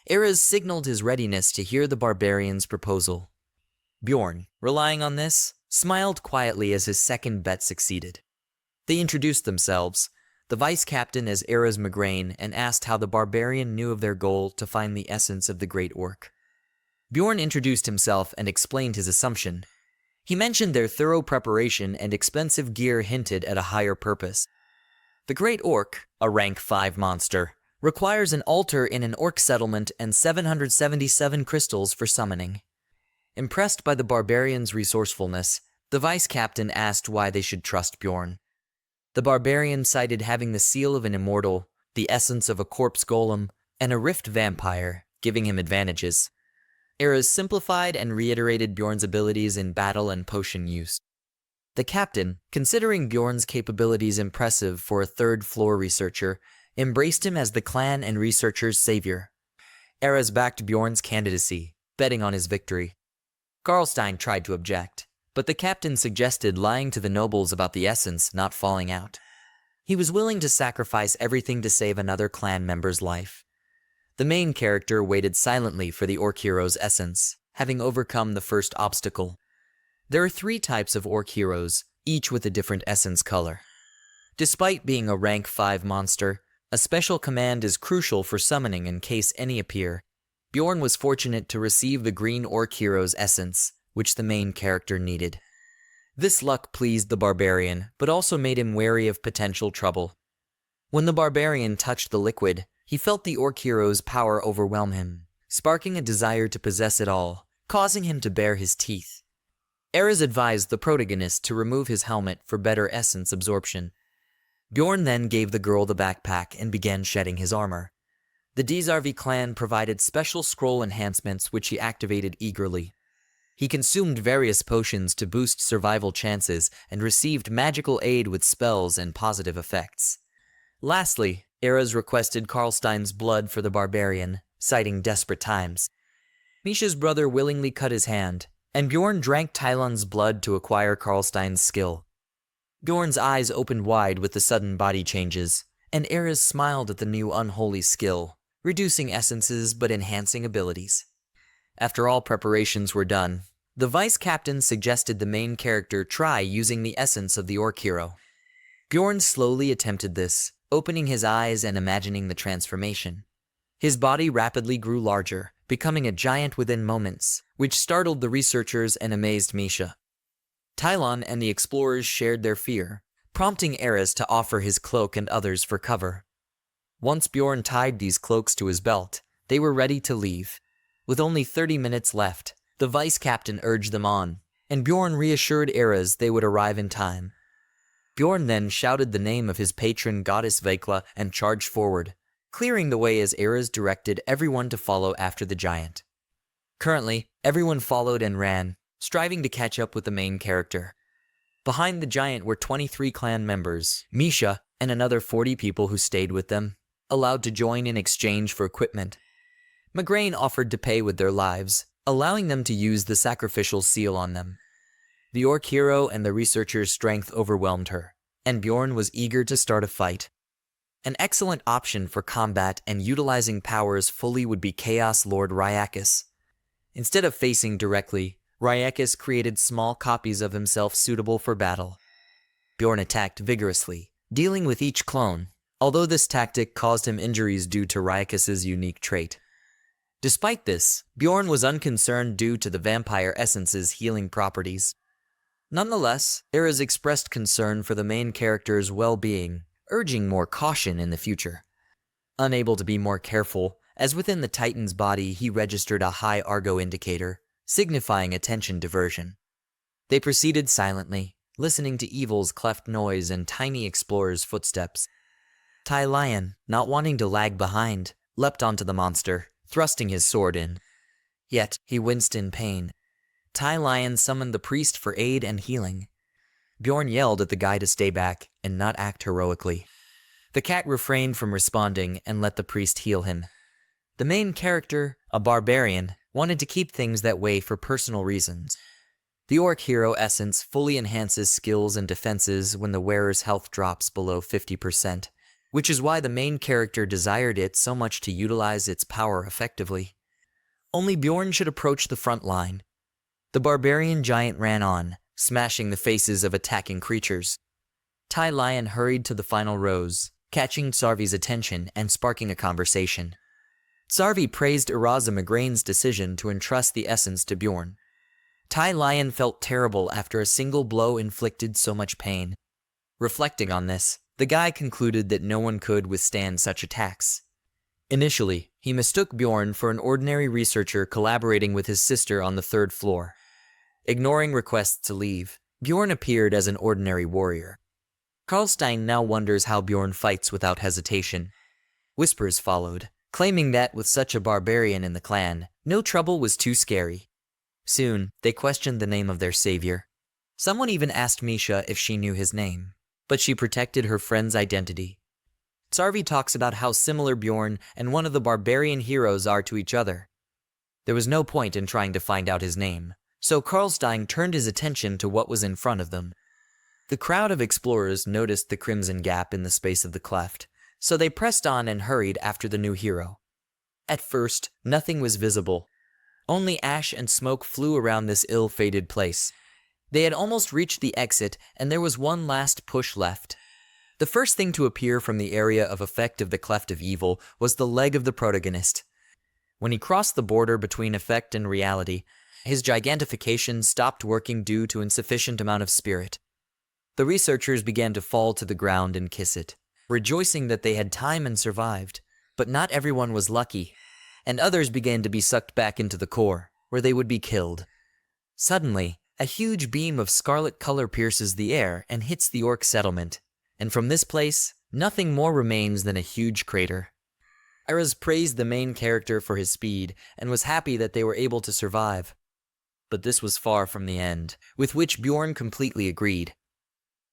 Eras signaled his readiness to hear the barbarian's proposal. Bjorn, relying on this, smiled quietly as his second bet succeeded. They introduced themselves, the vice captain as Eras Migraine, and asked how the barbarian knew of their goal to find the essence of the Great Orc. Bjorn introduced himself and explained his assumption. He mentioned their thorough preparation and expensive gear hinted at a higher purpose. The Great Orc, a rank 5 monster, requires an altar in an orc settlement and 777 crystals for summoning. Impressed by the barbarian's resourcefulness, the vice captain asked why they should trust Bjorn. The barbarian cited having the seal of an immortal, the essence of a corpse golem, and a rift vampire, giving him advantages. Eras simplified and reiterated Bjorn's abilities in battle and potion use. The captain, considering Bjorn's capabilities impressive for a third-floor researcher, embraced him as the clan and researchers' savior. Eras backed Bjorn's candidacy, betting on his victory. Karlstein tried to object, but the captain suggested lying to the nobles about the essence, not falling out. He was willing to sacrifice everything to save another clan member's life. The main character waited silently for the orc hero's essence, having overcome the first obstacle. There are 3 types of orc heroes, each with a different essence color. Despite being a rank 5 monster, a special command is crucial for summoning in case any appear. Bjorn was fortunate to receive the green orc hero's essence, which the main character needed. This luck pleased the barbarian, but also made him wary of potential trouble. When the barbarian touched the liquid, he felt the orc hero's power overwhelm him, sparking a desire to possess it all, causing him to bare his teeth. Eras advised the protagonist to remove his helmet for better essence absorption. Bjorn then gave the girl the backpack and began shedding his armor. The Dzarvi clan provided special scroll enhancements which he activated eagerly. He consumed various potions to boost survival chances and received magical aid with spells and positive effects. Lastly, Eras requested Karlstein's blood for the barbarian, citing desperate times. Misha's brother willingly cut his hand, and Bjorn drank Tylon's blood to acquire Karlstein's skill. Bjorn's eyes opened wide with the sudden body changes, and Eras smiled at the new unholy skill, reducing essences but enhancing abilities. After all preparations were done, the vice captain suggested the main character try using the essence of the orc hero. Bjorn slowly attempted this, opening his eyes and imagining the transformation. His body rapidly grew larger, becoming a giant within moments, which startled the researchers and amazed Misha. Tylon and the explorers shared their fear, prompting Eras to offer his cloak and others for cover. Once Bjorn tied these cloaks to his belt, they were ready to leave. With only 30 minutes left, the vice captain urged them on, and Bjorn reassured Eras they would arrive in time. Bjorn then shouted the name of his patron goddess Vekla and charged forward, clearing the way as Eras directed everyone to follow after the giant. Currently, everyone followed and ran, striving to catch up with the main character. Behind the giant were 23 clan members, Misha, and another 40 people who stayed with them, allowed to join in exchange for equipment. Migraine offered to pay with their lives, allowing them to use the sacrificial seal on them. The orc hero and the researcher's strength overwhelmed her, and Bjorn was eager to start a fight. An excellent option for combat and utilizing powers fully would be Chaos Lord Ryakis. Instead of facing directly, Ryakis created small copies of himself suitable for battle. Bjorn attacked vigorously, dealing with each clone, although this tactic caused him injuries due to Ryakis' unique trait. Despite this, Bjorn was unconcerned due to the vampire essence's healing properties. Nonetheless, there is expressed concern for the main character's well-being, urging more caution in the future. Unable to be more careful, as within the Titan's body he registered a high Argo indicator, signifying attention diversion. They proceeded silently, listening to Evil's cleft noise and tiny explorer's footsteps. Tai Lion, not wanting to lag behind, leapt onto the monster, thrusting his sword in. Yet, he winced in pain. Tai Lion summoned the priest for aid and healing. Bjorn yelled at the guy to stay back and not act heroically. The cat refrained from responding and let the priest heal him. The main character, a barbarian, wanted to keep things that way for personal reasons. The orc hero essence fully enhances skills and defenses when the wearer's health drops below 50%, which is why the main character desired it so much to utilize its power effectively. Only Bjorn should approach the front line. The barbarian giant ran on, smashing the faces of attacking creatures. Tai Lion hurried to the final rows, catching Tsarvi's attention and sparking a conversation. Tsarvi praised Eraza Migraine's decision to entrust the essence to Bjorn. Tai Lion felt terrible after a single blow inflicted so much pain. Reflecting on this, the guy concluded that no one could withstand such attacks. Initially, he mistook Bjorn for an ordinary researcher collaborating with his sister on the 3rd floor. Ignoring requests to leave, Bjorn appeared as an ordinary warrior. Karlstein now wonders how Bjorn fights without hesitation. Whispers followed, claiming that with such a barbarian in the clan, no trouble was too scary. Soon, they questioned the name of their savior. Someone even asked Misha if she knew his name, but she protected her friend's identity. Tsarvi talks about how similar Bjorn and one of the barbarian heroes are to each other. There was no point in trying to find out his name, so Karlstein turned his attention to what was in front of them. The crowd of explorers noticed the crimson gap in the space of the cleft, so they pressed on and hurried after the new hero. At first, nothing was visible. Only ash and smoke flew around this ill-fated place. They had almost reached the exit, and there was one last push left. The first thing to appear from the area of effect of the Cleft of Evil was the leg of the protagonist. When he crossed the border between effect and reality, his gigantification stopped working due to insufficient amount of spirit. The researchers began to fall to the ground and kiss it, rejoicing that they had time and survived. But not everyone was lucky, and others began to be sucked back into the core, where they would be killed. Suddenly, a huge beam of scarlet color pierces the air and hits the orc settlement, and from this place, nothing more remains than a huge crater. Iraz praised the main character for his speed and was happy that they were able to survive. But this was far from the end, with which Bjorn completely agreed.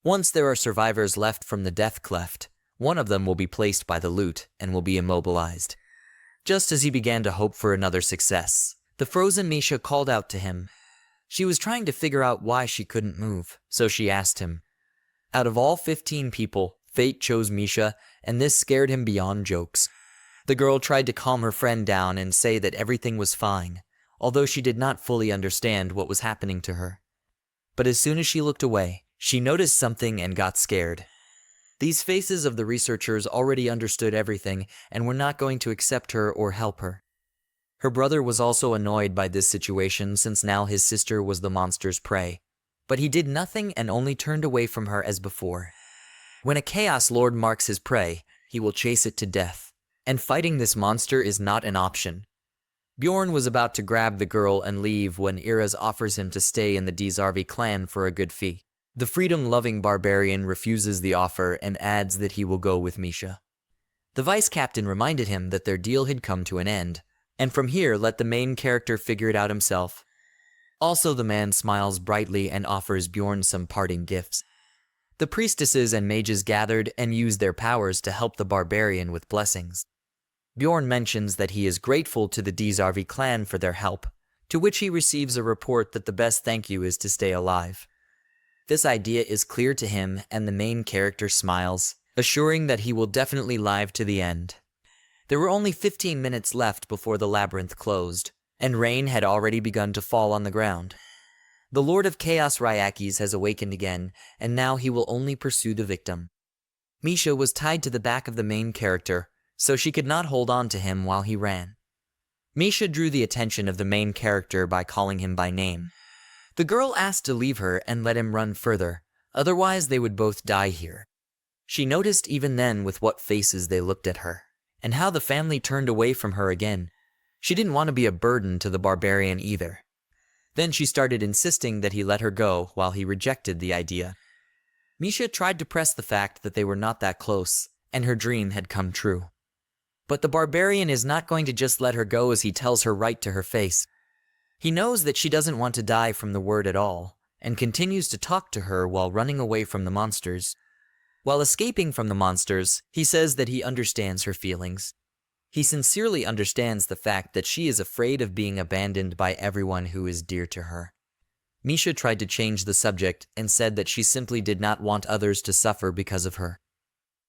Once there are survivors left from the Death Cleft, one of them will be placed by the loot and will be immobilized. Just as he began to hope for another success, the frozen Misha called out to him. She was trying to figure out why she couldn't move, so she asked him. Out of all 15 people, fate chose Misha, and this scared him beyond jokes. The girl tried to calm her friend down and say that everything was fine, although she did not fully understand what was happening to her. But as soon as she looked away, she noticed something and got scared. These faces of the researchers already understood everything and were not going to accept her or help her. Her brother was also annoyed by this situation since now his sister was the monster's prey, but he did nothing and only turned away from her as before. When a Chaos Lord marks his prey, he will chase it to death, and fighting this monster is not an option. Bjorn was about to grab the girl and leave when Iraz offers him to stay in the Dzarvi clan for a good fee. The freedom-loving barbarian refuses the offer and adds that he will go with Misha. The vice captain reminded him that their deal had come to an end, and from here let the main character figure it out himself. Also, the man smiles brightly and offers Bjorn some parting gifts. The priestesses and mages gathered and used their powers to help the barbarian with blessings. Bjorn mentions that he is grateful to the Dzarvi clan for their help, to which he receives a report that the best thank you is to stay alive. This idea is clear to him, and the main character smiles, assuring that he will definitely live to the end. There were only 15 minutes left before the labyrinth closed, and rain had already begun to fall on the ground. The Lord of Chaos Ryakes has awakened again, and now he will only pursue the victim. Misha was tied to the back of the main character, so she could not hold on to him while he ran. Misha drew the attention of the main character by calling him by name. The girl asked to leave her and let him run further, otherwise they would both die here. She noticed even then with what faces they looked at her, and how the family turned away from her again. She didn't want to be a burden to the barbarian either. Then she started insisting that he let her go while he rejected the idea. Misha tried to press the fact that they were not that close, and her dream had come true. But the barbarian is not going to just let her go as he tells her right to her face. He knows that she doesn't want to die from the word at all, and continues to talk to her while running away from the monsters. While escaping from the monsters, he says that he understands her feelings. He sincerely understands the fact that she is afraid of being abandoned by everyone who is dear to her. Misha tried to change the subject and said that she simply did not want others to suffer because of her.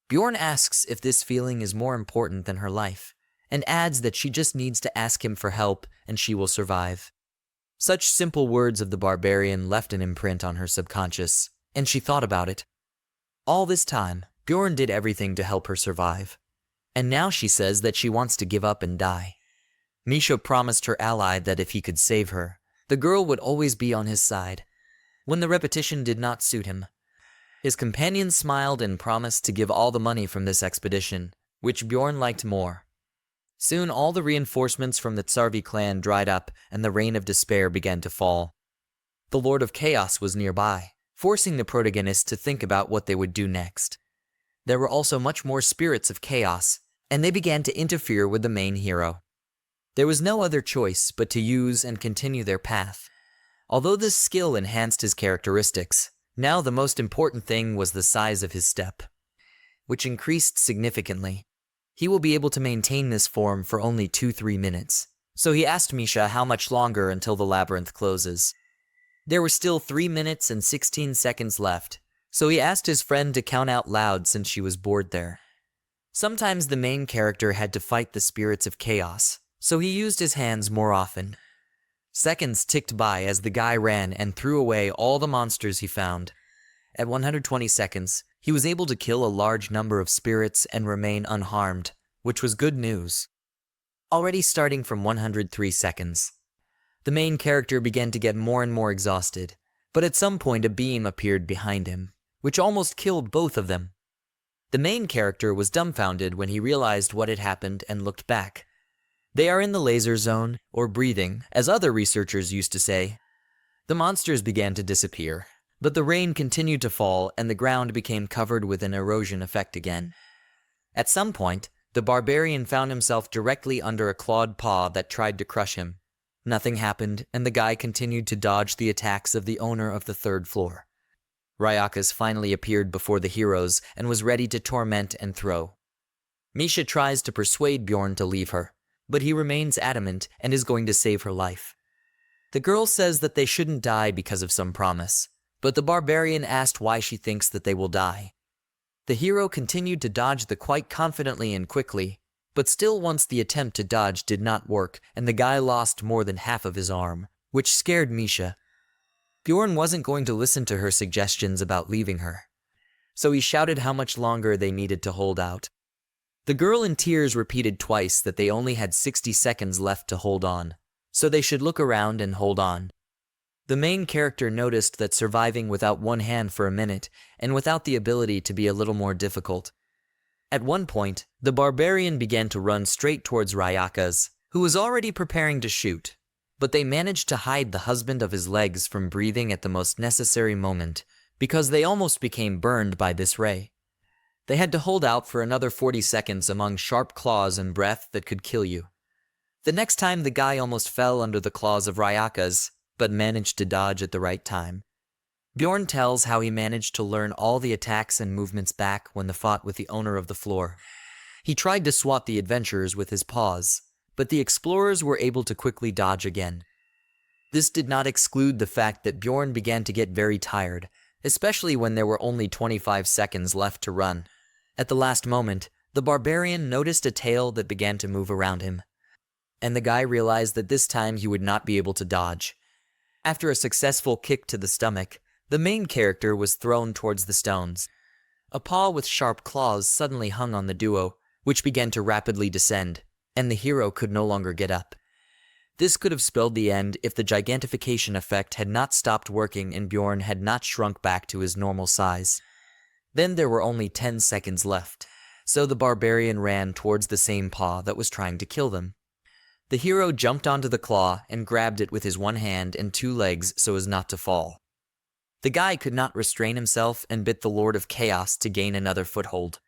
Bjorn asks if this feeling is more important than her life, and adds that she just needs to ask him for help and she will survive. Such simple words of the barbarian left an imprint on her subconscious, and she thought about it. All this time, Bjorn did everything to help her survive. And now she says that she wants to give up and die. Misha promised her ally that if he could save her, the girl would always be on his side. When the repetition did not suit him, his companion smiled and promised to give all the money from this expedition, which Bjorn liked more. Soon all the reinforcements from the Tsarvi clan dried up and the rain of despair began to fall. The Lord of Chaos was nearby, forcing the protagonists to think about what they would do next. There were also much more spirits of chaos, and they began to interfere with the main hero. There was no other choice but to use and continue their path. Although this skill enhanced his characteristics, now the most important thing was the size of his step, which increased significantly. He will be able to maintain this form for only 2-3 minutes, so he asked Misha how much longer until the labyrinth closes. There were still 3 minutes and 16 seconds left, so he asked his friend to count out loud since she was bored there. Sometimes the main character had to fight the spirits of chaos, so he used his hands more often. Seconds ticked by as the guy ran and threw away all the monsters he found. At 120 seconds, he was able to kill a large number of spirits and remain unharmed, which was good news. Already starting from 103 seconds, the main character began to get more and more exhausted, but at some point a beam appeared behind him, which almost killed both of them. The main character was dumbfounded when he realized what had happened and looked back. They are in the laser zone, or breathing, as other researchers used to say. The monsters began to disappear, but the rain continued to fall and the ground became covered with an erosion effect again. At some point, the barbarian found himself directly under a clawed paw that tried to crush him. Nothing happened, and the guy continued to dodge the attacks of the owner of the 3rd floor. Ryakes finally appeared before the heroes and was ready to torment and throw. Misha tries to persuade Bjorn to leave her, but he remains adamant and is going to save her life. The girl says that they shouldn't die because of some promise, but the barbarian asked why she thinks that they will die. The hero continued to dodge quite confidently and quickly, but still once the attempt to dodge did not work and the guy lost more than half of his arm, which scared Misha. Bjorn wasn't going to listen to her suggestions about leaving her, so he shouted how much longer they needed to hold out. The girl in tears repeated twice that they only had 60 seconds left to hold on, so they should look around and hold on. The main character noticed that surviving without one hand for a minute and without the ability to be a little more difficult. At one point, the barbarian began to run straight towards Ryakes, who was already preparing to shoot, but they managed to hide the husband of his legs from breathing at the most necessary moment, because they almost became burned by this ray. They had to hold out for another 40 seconds among sharp claws and breath that could kill you. The next time the guy almost fell under the claws of Ryakes, but managed to dodge at the right time. Bjorn tells how he managed to learn all the attacks and movements back when they fought with the owner of the floor. He tried to swat the adventurers with his paws, but the explorers were able to quickly dodge again. This did not exclude the fact that Bjorn began to get very tired, especially when there were only 25 seconds left to run. At the last moment, the barbarian noticed a tail that began to move around him, and the guy realized that this time he would not be able to dodge. After a successful kick to the stomach, the main character was thrown towards the stones. A paw with sharp claws suddenly hung on the duo, which began to rapidly descend, and the hero could no longer get up. This could have spelled the end if the gigantification effect had not stopped working and Bjorn had not shrunk back to his normal size. Then there were only 10 seconds left, so the barbarian ran towards the same paw that was trying to kill them. The hero jumped onto the claw and grabbed it with his one hand and two legs so as not to fall. The guy could not restrain himself and bit the Lord of Chaos to gain another foothold.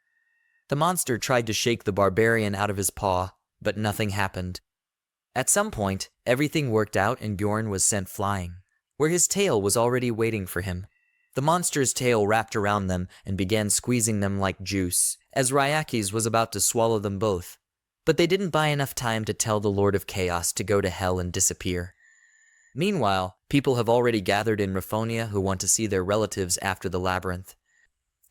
The monster tried to shake the barbarian out of his paw, but nothing happened. At some point, everything worked out and Bjorn was sent flying, where his tail was already waiting for him. The monster's tail wrapped around them and began squeezing them like juice, as Ryakis was about to swallow them both. But they didn't buy enough time to tell the Lord of Chaos to go to hell and disappear. Meanwhile, people have already gathered in Raphonia who want to see their relatives after the labyrinth.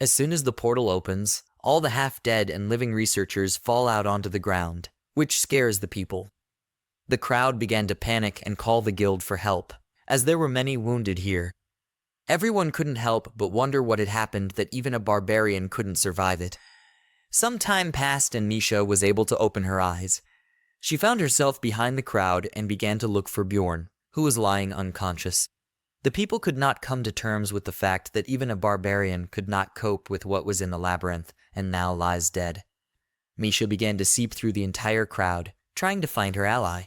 As soon as the portal opens, all the half-dead and living researchers fall out onto the ground, which scares the people. The crowd began to panic and call the guild for help, as there were many wounded here. Everyone couldn't help but wonder what had happened that even a barbarian couldn't survive it. Some time passed and Misha was able to open her eyes. She found herself behind the crowd and began to look for Bjorn, who was lying unconscious. The people could not come to terms with the fact that even a barbarian could not cope with what was in the labyrinth and now lies dead. Misha began to seep through the entire crowd, trying to find her ally.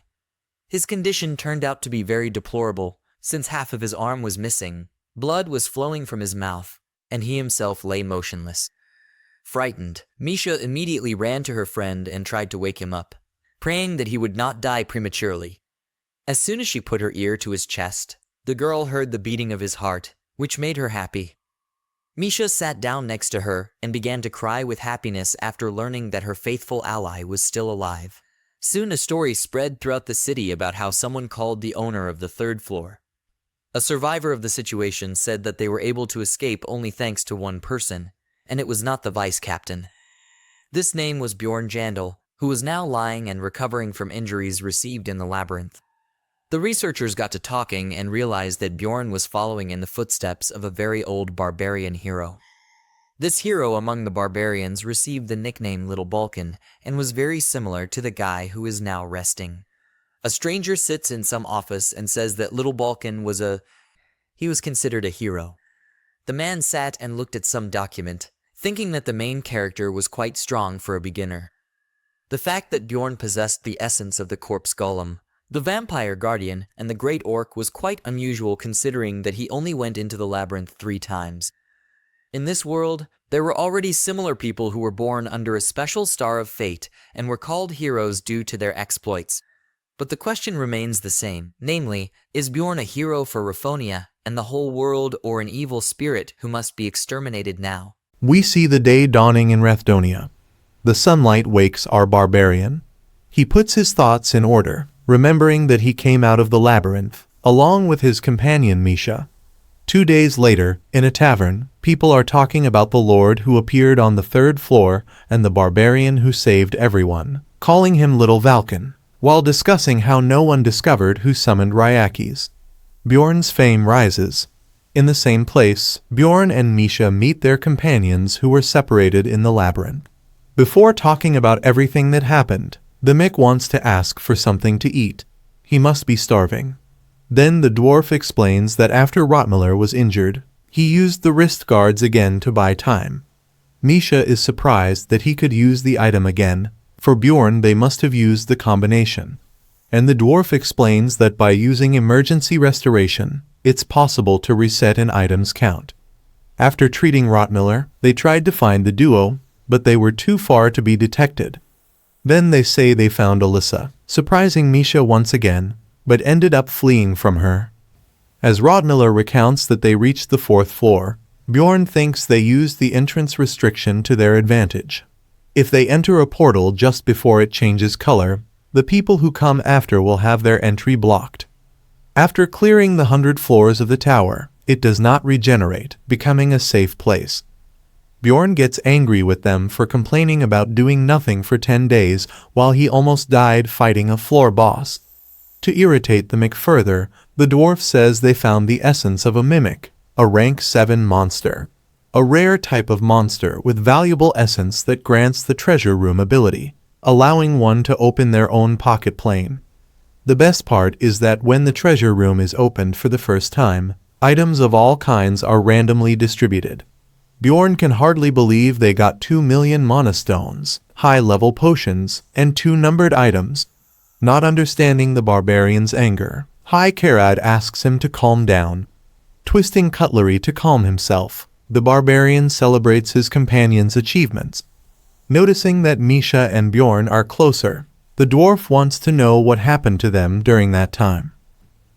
His condition turned out to be very deplorable, since half of his arm was missing, blood was flowing from his mouth, and he himself lay motionless. Frightened, Misha immediately ran to her friend and tried to wake him up, praying that he would not die prematurely. As soon as she put her ear to his chest, the girl heard the beating of his heart, which made her happy. Misha sat down next to her and began to cry with happiness after learning that her faithful ally was still alive. Soon a story spread throughout the city about how someone called the owner of the third floor. A survivor of the situation said that they were able to escape only thanks to one person, and it was not the vice captain. This name was Bjorn Yandel, who was now lying and recovering from injuries received in the labyrinth. The researchers got to talking and realized that Bjorn was following in the footsteps of a very old barbarian hero. This hero among the barbarians received the nickname Little Balkan and was very similar to the guy who is now resting. A stranger sits in some office and says that Little Balkan was considered a hero. The man sat and looked at some document, thinking that the main character was quite strong for a beginner. The fact that Bjorn possessed the essence of the corpse golem, the vampire guardian, and the great orc was quite unusual considering that he only went into the labyrinth 3 times. In this world, there were already similar people who were born under a special star of fate and were called heroes due to their exploits. But the question remains the same, namely, is Bjorn a hero for Raphonia and the whole world or an evil spirit who must be exterminated now? We see the day dawning in Rathdonia. The sunlight wakes our barbarian. He puts his thoughts in order, remembering that he came out of the labyrinth, along with his companion Misha. 2 days later, in a tavern, people are talking about the Lord who appeared on the 3rd floor and the barbarian who saved everyone, calling him Little Valken, while discussing how no one discovered who summoned Ryakis. Bjorn's fame rises. In the same place, Bjorn and Misha meet their companions who were separated in the labyrinth. Before talking about everything that happened, the Mick wants to ask for something to eat. He must be starving. Then the dwarf explains that after Rotmiller was injured, he used the wrist guards again to buy time. Misha is surprised that he could use the item again. For Bjorn they must have used the combination. And the dwarf explains that by using emergency restoration, it's possible to reset an item's count. After treating Rotmiller, they tried to find the duo, but they were too far to be detected. Then they say they found Alyssa, surprising Misha once again, but ended up fleeing from her. As Rotmiller recounts that they reached the 4th floor, Bjorn thinks they used the entrance restriction to their advantage. If they enter a portal just before it changes color, the people who come after will have their entry blocked. After clearing the 100 floors of the tower, it does not regenerate, becoming a safe place. Bjorn gets angry with them for complaining about doing nothing for 10 days while he almost died fighting a floor boss. To irritate the Mick further, the dwarf says they found the essence of a mimic, a rank 7 monster. A rare type of monster with valuable essence that grants the treasure room ability, allowing one to open their own pocket plane. The best part is that when the treasure room is opened for the first time, items of all kinds are randomly distributed. Bjorn can hardly believe they got 2 million mana stones, high-level potions, and 2 numbered items. Not understanding the barbarian's anger, High Karad asks him to calm down. Twisting cutlery to calm himself, the barbarian celebrates his companion's achievements. Noticing that Misha and Bjorn are closer, the dwarf wants to know what happened to them during that time.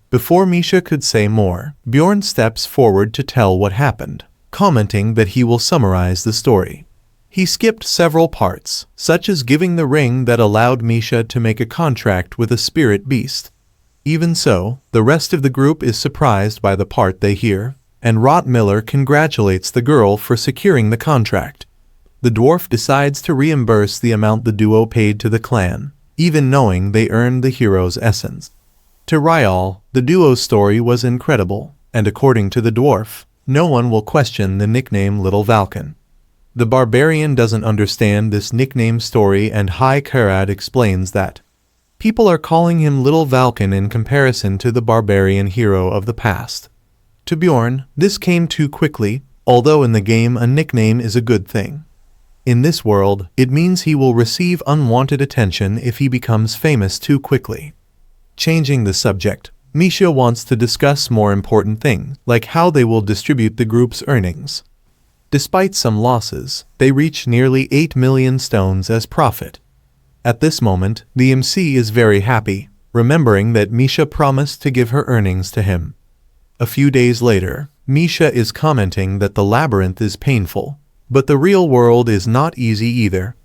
Before Misha could say more, Bjorn steps forward to tell what happened, commenting that he will summarize the story. He skipped several parts, such as giving the ring that allowed Misha to make a contract with a spirit beast. Even so, the rest of the group is surprised by the part they hear, and Rot Miller congratulates the girl for securing the contract. The dwarf decides to reimburse the amount the duo paid to the clan, even knowing they earned the hero's essence. To Ryal, the duo's story was incredible, and according to the dwarf, no one will question the nickname Little Valken. The barbarian doesn't understand this nickname story, and High Karad explains that people are calling him Little Valken in comparison to the barbarian hero of the past. To Bjorn, this came too quickly, although in the game a nickname is a good thing. In this world, it means he will receive unwanted attention if he becomes famous too quickly. Changing the subject, Misha wants to discuss more important things, like how they will distribute the group's earnings. Despite some losses, they reach nearly 8 million stones as profit. At this moment, the MC is very happy, remembering that Misha promised to give her earnings to him. A few days later, Misha is commenting that the labyrinth is painful, but the real world is not easy either.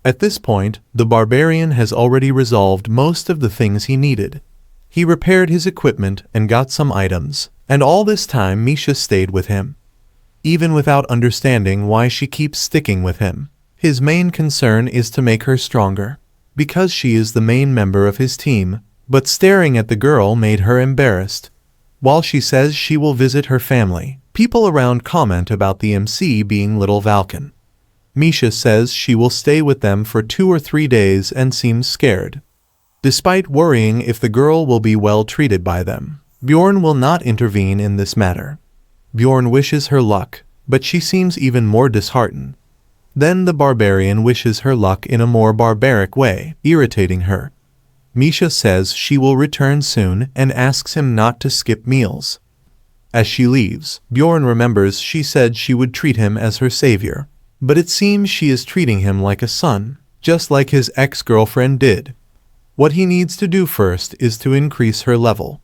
At this point, the barbarian has already resolved most of the things he needed. He repaired his equipment and got some items, and all this time Misha stayed with him. Even without understanding why she keeps sticking with him, his main concern is to make her stronger, because she is the main member of his team, but staring at the girl made her embarrassed. While she says she will visit her family, people around comment about the MC being Little Valken. Misha says she will stay with them for 2 or 3 days and seems scared. Despite worrying if the girl will be well treated by them, Bjorn will not intervene in this matter. Bjorn wishes her luck, but she seems even more disheartened. Then the barbarian wishes her luck in a more barbaric way, irritating her. Misha says she will return soon and asks him not to skip meals. As she leaves, Bjorn remembers she said she would treat him as her savior, but it seems she is treating him like a son, just like his ex-girlfriend did. What he needs to do first is to increase her level.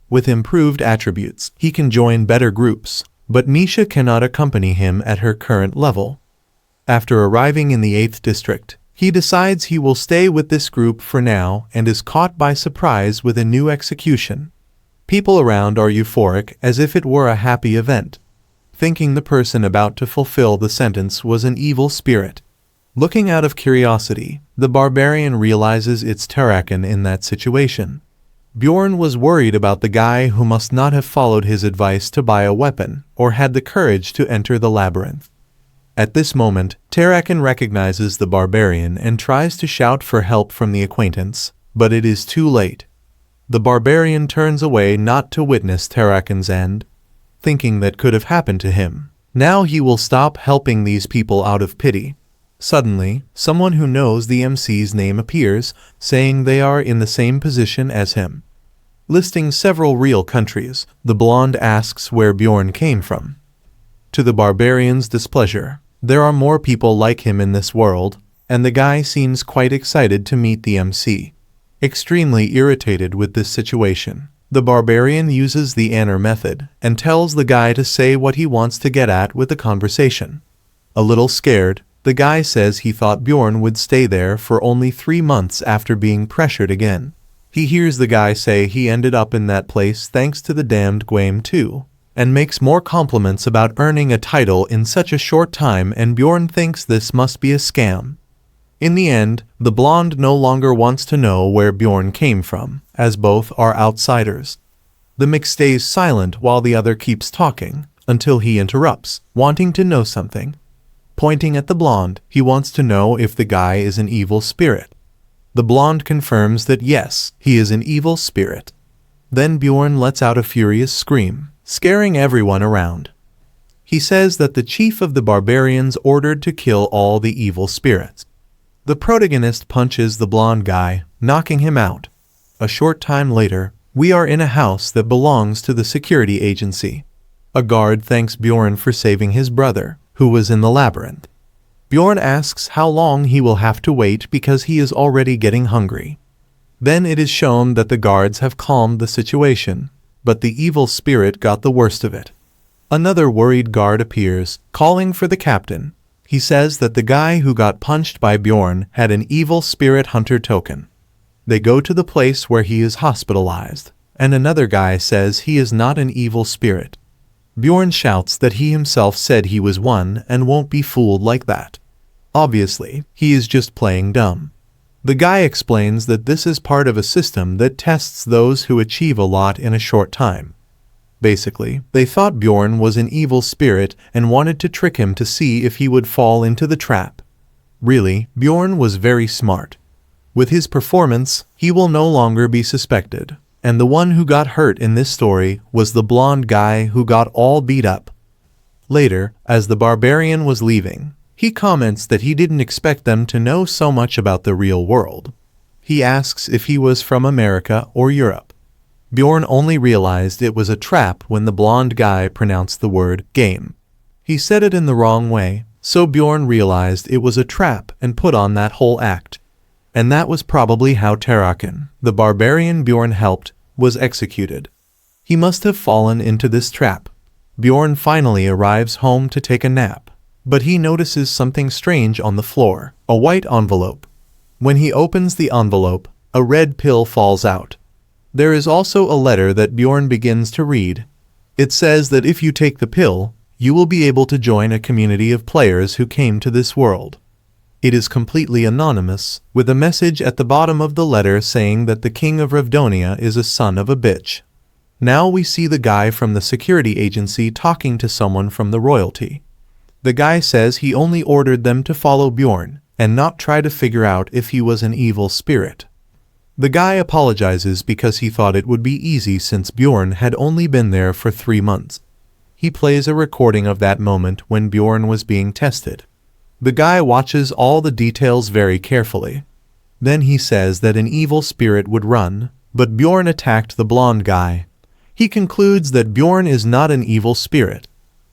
With improved attributes, he can join better groups, but Misha cannot accompany him at her current level. After arriving in the 8th district, he decides he will stay with this group for now and is caught by surprise with a new execution. People around are euphoric as if it were a happy event, thinking the person about to fulfill the sentence was an evil spirit. Looking out of curiosity, the barbarian realizes it's Tarakan in that situation. Bjorn was worried about the guy who must not have followed his advice to buy a weapon or had the courage to enter the labyrinth. At this moment, Tarakan recognizes the barbarian and tries to shout for help from the acquaintance, but it is too late. The barbarian turns away not to witness Tarakan's end, thinking that could have happened to him. Now he will stop helping these people out of pity. Suddenly, someone who knows the MC's name appears, saying they are in the same position as him. Listing several real countries, the blonde asks where Bjorn came from. To the barbarian's displeasure, there are more people like him in this world, and the guy seems quite excited to meet the MC. Extremely irritated with this situation, the barbarian uses the Anner method and tells the guy to say what he wants to get at with the conversation. A little scared, the guy says he thought Bjorn would stay there for only 3 months after being pressured again. He hears the guy say he ended up in that place thanks to the damned game too, and makes more compliments about earning a title in such a short time, and Bjorn thinks this must be a scam. In the end, the blonde no longer wants to know where Bjorn came from, as both are outsiders. The mix stays silent while the other keeps talking, until he interrupts, wanting to know something. Pointing at the blonde, he wants to know if the guy is an evil spirit. The blonde confirms that yes, he is an evil spirit. Then Bjorn lets out a furious scream, scaring everyone around. He says that the chief of the barbarians ordered to kill all the evil spirits. The protagonist punches the blonde guy, knocking him out. A short time later, we are in a house that belongs to the security agency. A guard thanks Bjorn for saving his brother, who was in the labyrinth. Bjorn asks how long he will have to wait because he is already getting hungry. Then it is shown that the guards have calmed the situation, but the evil spirit got the worst of it. Another worried guard appears, calling for the captain. He says that the guy who got punched by Bjorn had an evil spirit hunter token. They go to the place where he is hospitalized, and another guy says he is not an evil spirit. Bjorn shouts that he himself said he was one and won't be fooled like that. Obviously, he is just playing dumb. The guy explains that this is part of a system that tests those who achieve a lot in a short time. Basically, they thought Bjorn was an evil spirit and wanted to trick him to see if he would fall into the trap. Really, Bjorn was very smart. With his performance, he will no longer be suspected, and the one who got hurt in this story was the blonde guy who got all beat up. Later, as the barbarian was leaving, he comments that he didn't expect them to know so much about the real world. He asks if he was from America or Europe. Bjorn only realized it was a trap when the blonde guy pronounced the word game. He said it in the wrong way, so Bjorn realized it was a trap and put on that whole act. And that was probably how Tarakan, the barbarian Bjorn helped, was executed. He must have fallen into this trap. Bjorn finally arrives home to take a nap, but he notices something strange on the floor, a white envelope. When he opens the envelope, a red pill falls out. There is also a letter that Bjorn begins to read. It says that if you take the pill, you will be able to join a community of players who came to this world. It is completely anonymous, with a message at the bottom of the letter saying that the king of Revdonia is a son of a bitch. Now we see the guy from the security agency talking to someone from the royalty. The guy says he only ordered them to follow Bjorn, and not try to figure out if he was an evil spirit. The guy apologizes because he thought it would be easy since Bjorn had only been there for 3 months. He plays a recording of that moment when Bjorn was being tested. The guy watches all the details very carefully. Then he says that an evil spirit would run, but Bjorn attacked the blonde guy. He concludes that Bjorn is not an evil spirit.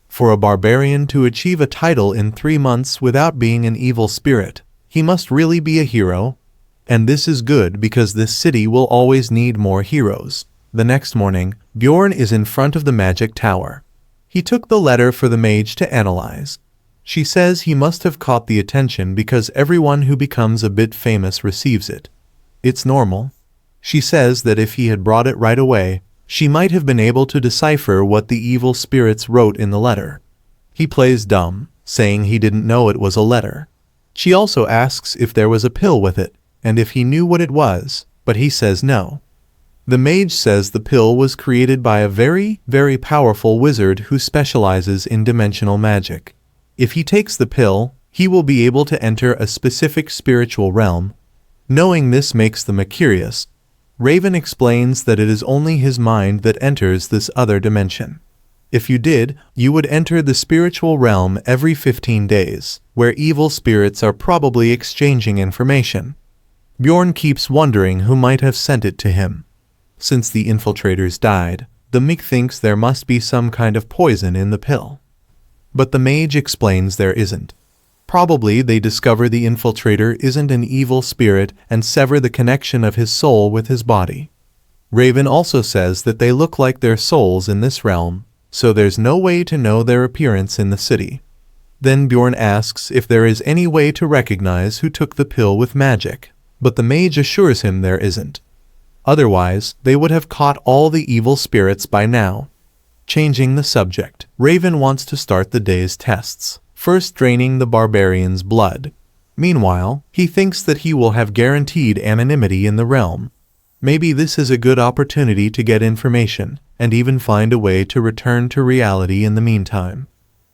For a barbarian to achieve a title in 3 months without being an evil spirit, he must really be a hero. And this is good because this city will always need more heroes. The next morning, Bjorn is in front of the magic tower. He took the letter for the mage to analyze. She says he must have caught the attention because everyone who becomes a bit famous receives it. It's normal. She says that if he had brought it right away, she might have been able to decipher what the evil spirits wrote in the letter. He plays dumb, saying he didn't know it was a letter. She also asks if there was a pill with it, and if he knew what it was, but he says no. The mage says the pill was created by a very, very powerful wizard who specializes in dimensional magic. If he takes the pill, he will be able to enter a specific spiritual realm. Knowing this makes them curious. Raven explains that it is only his mind that enters this other dimension. If you did, you would enter the spiritual realm every 15 days, where evil spirits are probably exchanging information. Bjorn keeps wondering who might have sent it to him. Since the infiltrators died, the Mick thinks there must be some kind of poison in the pill. But the mage explains there isn't. Probably they discover the infiltrator isn't an evil spirit and sever the connection of his soul with his body. Raven also says that they look like their souls in this realm, so there's no way to know their appearance in the city. Then Bjorn asks if there is any way to recognize who took the pill with magic, but the mage assures him there isn't. Otherwise, they would have caught all the evil spirits by now. Changing the subject, Raven wants to start the day's tests, first draining the barbarian's blood. Meanwhile, he thinks that he will have guaranteed anonymity in the realm. Maybe this is a good opportunity to get information, and even find a way to return to reality in the meantime.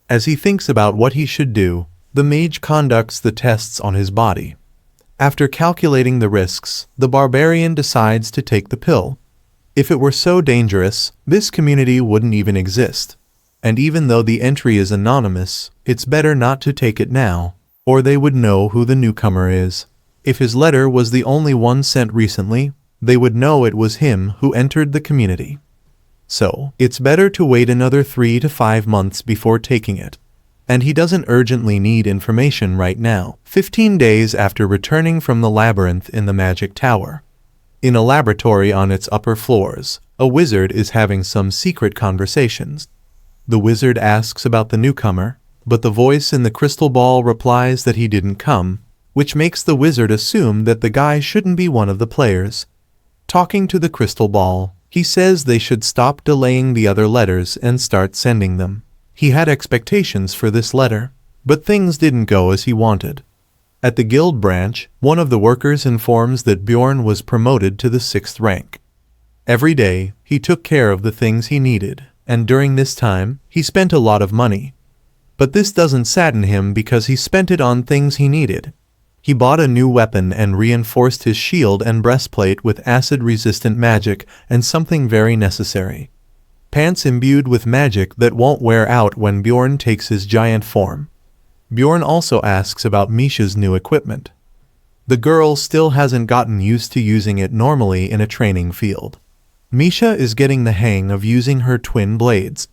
As he thinks about what he should do, the mage conducts the tests on his body. After calculating the risks, the barbarian decides to take the pill. If it were so dangerous, this community wouldn't even exist. And even though the entry is anonymous, it's better not to take it now, or they would know who the newcomer is. If his letter was the only one sent recently, they would know it was him who entered the community. So, it's better to wait another 3 to 5 months before taking it. And he doesn't urgently need information right now. 15 days after returning from the labyrinth in the magic tower. In a laboratory on its upper floors, a wizard is having some secret conversations. The wizard asks about the newcomer, but the voice in the crystal ball replies that he didn't come, which makes the wizard assume that the guy shouldn't be one of the players. Talking to the crystal ball, he says they should stop delaying the other letters and start sending them. He had expectations for this letter, but things didn't go as he wanted. At the guild branch, one of the workers informs that Bjorn was promoted to the 6th rank. Every day, he took care of the things he needed, and during this time, he spent a lot of money. But this doesn't sadden him because he spent it on things he needed. He bought a new weapon and reinforced his shield and breastplate with acid-resistant magic and something very necessary. Pants imbued with magic that won't wear out when Bjorn takes his giant form. Bjorn also asks about Misha's new equipment. The girl still hasn't gotten used to using it normally in a training field. Misha is getting the hang of using her twin blades.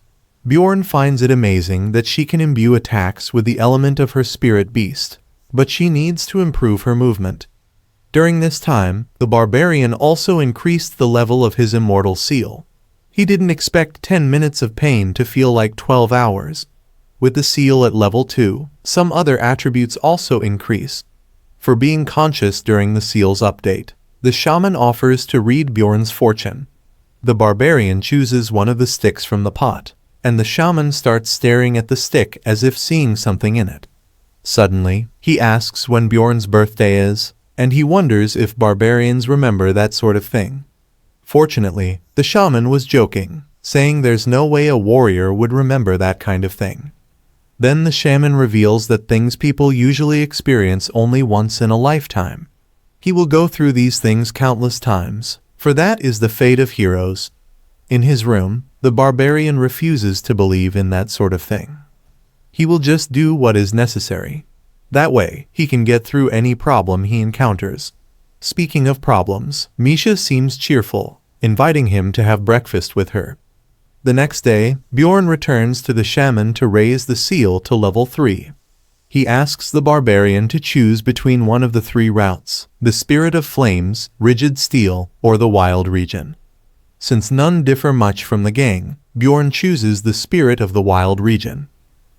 Bjorn finds it amazing that she can imbue attacks with the element of her spirit beast, but she needs to improve her movement. During this time, the barbarian also increased the level of his immortal seal. He didn't expect 10 minutes of pain to feel like 12 hours. With the seal at level 2, some other attributes also increase. For being conscious during the seal's update, the shaman offers to read Bjorn's fortune. The barbarian chooses one of the sticks from the pot, and the shaman starts staring at the stick as if seeing something in it. Suddenly, he asks when Bjorn's birthday is, and he wonders if barbarians remember that sort of thing. Fortunately, the shaman was joking, saying there's no way a warrior would remember that kind of thing. Then the shaman reveals that things people usually experience only once in a lifetime. He will go through these things countless times, for that is the fate of heroes. In his room, the barbarian refuses to believe in that sort of thing. He will just do what is necessary. That way, he can get through any problem he encounters. Speaking of problems, Misha seems cheerful, inviting him to have breakfast with her. The next day, Bjorn returns to the shaman to raise the seal to level 3. He asks the barbarian to choose between one of the 3 routes, the Spirit of Flames, Rigid Steel, or the Wild Region. Since none differ much from the gang, Bjorn chooses the Spirit of the Wild Region.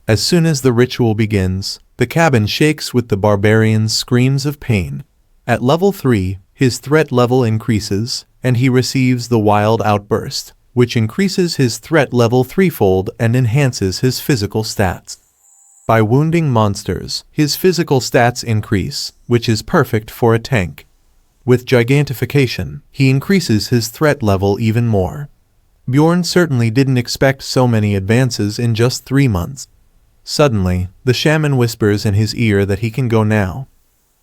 As soon as the ritual begins, the cabin shakes with the barbarian's screams of pain. At level 3, his threat level increases, and he receives the Wild Outburst, which increases his threat level 3-fold and enhances his physical stats. By wounding monsters, his physical stats increase, which is perfect for a tank. With gigantification, he increases his threat level even more. Bjorn certainly didn't expect so many advances in just 3 months. Suddenly, the shaman whispers in his ear that he can go now.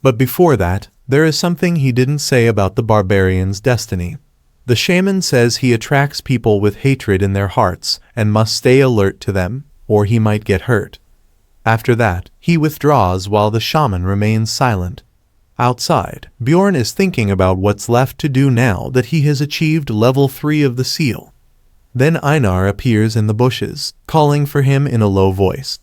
But before that, there is something he didn't say about the barbarian's destiny. The shaman says he attracts people with hatred in their hearts and must stay alert to them, or he might get hurt. After that, he withdraws while the shaman remains silent. Outside, Bjorn is thinking about what's left to do now that he has achieved level 3 of the seal. Then Einar appears in the bushes, calling for him in a low voice.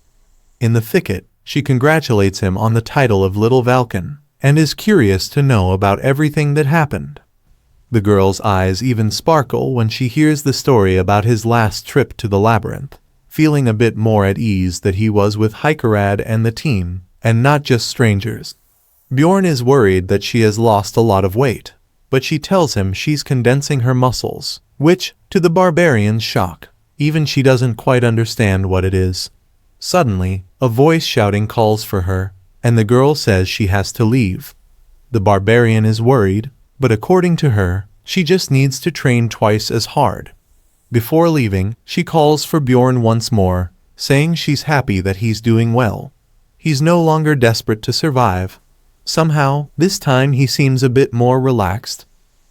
In the thicket, she congratulates him on the title of Little Valken, and is curious to know about everything that happened. The girl's eyes even sparkle when she hears the story about his last trip to the labyrinth, feeling a bit more at ease that he was with Hikerad and the team, and not just strangers. Bjorn is worried that she has lost a lot of weight. but she tells him she's condensing her muscles, which, to the barbarian's shock, even she doesn't quite understand what it is. Suddenly, a voice shouting calls for her, and the girl says she has to leave. The barbarian is worried, but according to her, she just needs to train twice as hard. Before leaving, she calls for Bjorn once more, saying she's happy that he's doing well. He's no longer desperate to survive. Somehow, this time he seems a bit more relaxed.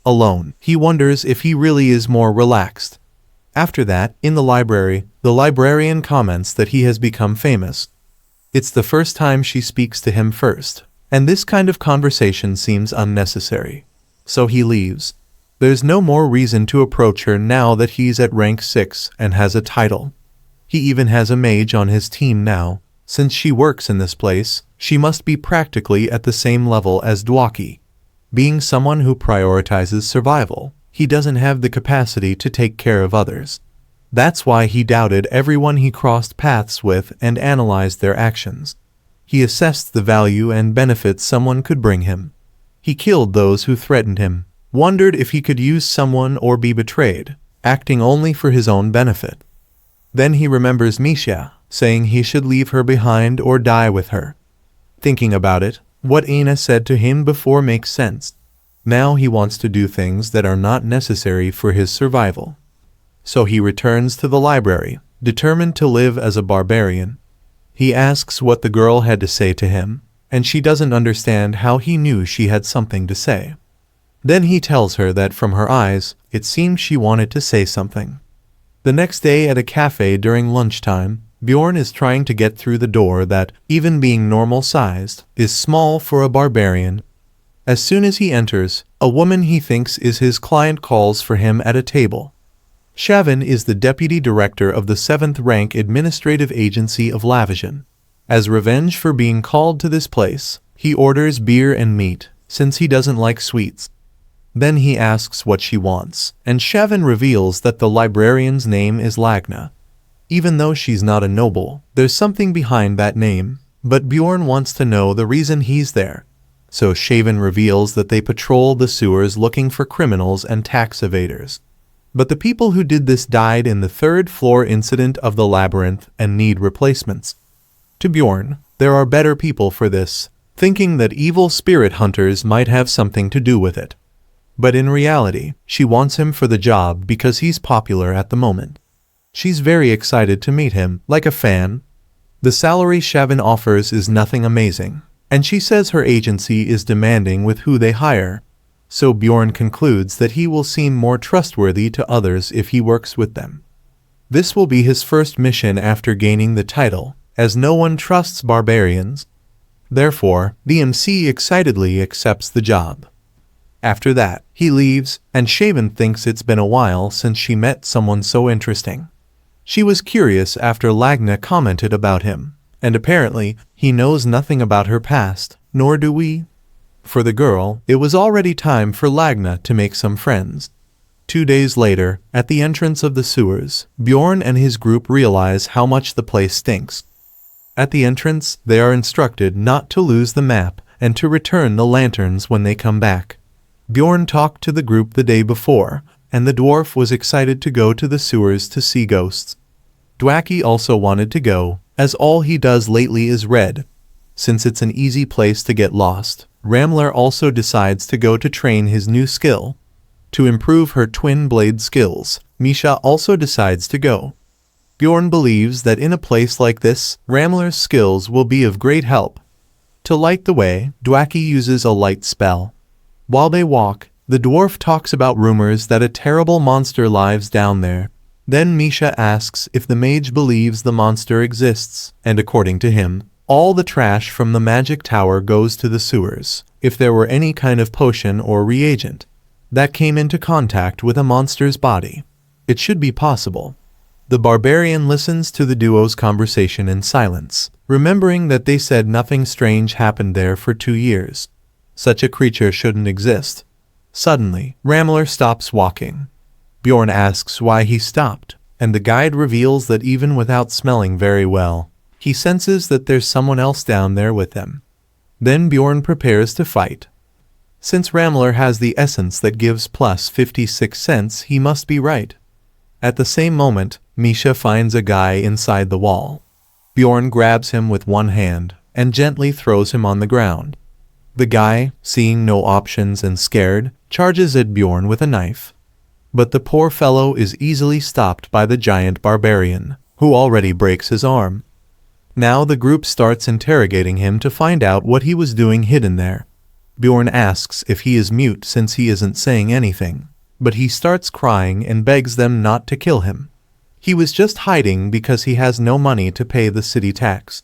Alone, he wonders if he really is more relaxed. After that, in the library, the librarian comments that he has become famous. It's the first time she speaks to him first, and this kind of conversation seems unnecessary. So he leaves. There's no more reason to approach her now that he's at rank 6 and has a title. He even has a mage on his team now. Since she works in this place, she must be practically at the same level as Dwaki. Being someone who prioritizes survival, he doesn't have the capacity to take care of others. That's why he doubted everyone he crossed paths with and analyzed their actions. He assessed the value and benefits someone could bring him. He killed those who threatened him, wondered if he could use someone or be betrayed, acting only for his own benefit. Then he remembers Misha, saying he should leave her behind or die with her. Thinking about it, what Aina said to him before makes sense. Now he wants to do things that are not necessary for his survival. So he returns to the library, determined to live as a barbarian. He asks what the girl had to say to him, and she doesn't understand how he knew she had something to say. Then he tells her that from her eyes, it seemed she wanted to say something. The next day at a cafe during lunchtime, Bjorn is trying to get through the door that, even being normal-sized, is small for a barbarian. As soon as he enters, a woman he thinks is his client calls for him at a table. Shavin is the deputy director of the 7th rank administrative agency of Lavision. As revenge for being called to this place, he orders beer and meat, since he doesn't like sweets. Then he asks what she wants, and Shavin reveals that the librarian's name is Lagna. Even though she's not a noble, there's something behind that name, but Bjorn wants to know the reason he's there. So Shavin reveals that they patrol the sewers looking for criminals and tax evaders. But the people who did this died in the 3rd floor incident of the labyrinth and need replacements. To Bjorn, there are better people for this, thinking that evil spirit hunters might have something to do with it. But in reality, she wants him for the job because he's popular at the moment. She's very excited to meet him, like a fan. The salary Shavin offers is nothing amazing, and she says her agency is demanding with who they hire. So Bjorn concludes that he will seem more trustworthy to others if he works with them. This will be his first mission after gaining the title, as no one trusts barbarians. Therefore, the MC excitedly accepts the job. After that, he leaves, and Shavin thinks it's been a while since she met someone so interesting. She was curious after Lagna commented about him, and apparently, he knows nothing about her past, nor do we. For the girl, it was already time for Lagna to make some friends. 2 days later, at the entrance of the sewers, Bjorn and his group realize how much the place stinks. At the entrance, they are instructed not to lose the map and to return the lanterns when they come back. Bjorn talked to the group the day before, and the dwarf was excited to go to the sewers to see ghosts. Dwaki also wanted to go, as all he does lately is read. Since it's an easy place to get lost, Ramler also decides to go to train his new skill. To improve her twin blade skills, Misha also decides to go. Bjorn believes that in a place like this, Ramler's skills will be of great help. To light the way, Dwaki uses a light spell. While they walk, the dwarf talks about rumors that a terrible monster lives down there. Then Misha asks if the mage believes the monster exists, and according to him, all the trash from the magic tower goes to the sewers, if there were any kind of potion or reagent that came into contact with a monster's body. It should be possible. The barbarian listens to the duo's conversation in silence, remembering that they said nothing strange happened there for 2 years. Such a creature shouldn't exist. Suddenly, Ramler stops walking. Bjorn asks why he stopped, and the guide reveals that even without smelling very well, he senses that there's someone else down there with them. Then Bjorn prepares to fight. Since Ramler has the essence that gives plus 56 cents, he must be right. At the same moment, Misha finds a guy inside the wall. Bjorn grabs him with one hand and gently throws him on the ground. The guy, seeing no options and scared, charges at Bjorn with a knife. But the poor fellow is easily stopped by the giant barbarian, who already breaks his arm. Now the group starts interrogating him to find out what he was doing hidden there. Bjorn asks if he is mute since he isn't saying anything, but he starts crying and begs them not to kill him. He was just hiding because he has no money to pay the city tax.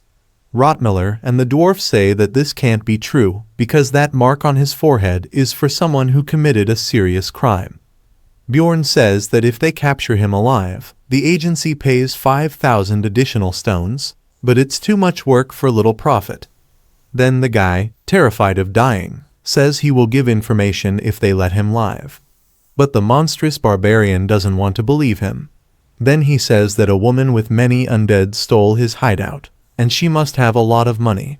Rottmiller and the dwarf say that this can't be true because that mark on his forehead is for someone who committed a serious crime. Bjorn says that if they capture him alive, the agency pays 5,000 additional stones, but it's too much work for little profit. Then the guy, terrified of dying, says he will give information if they let him live. But the monstrous barbarian doesn't want to believe him. Then he says that a woman with many undead stole his hideout, and she must have a lot of money.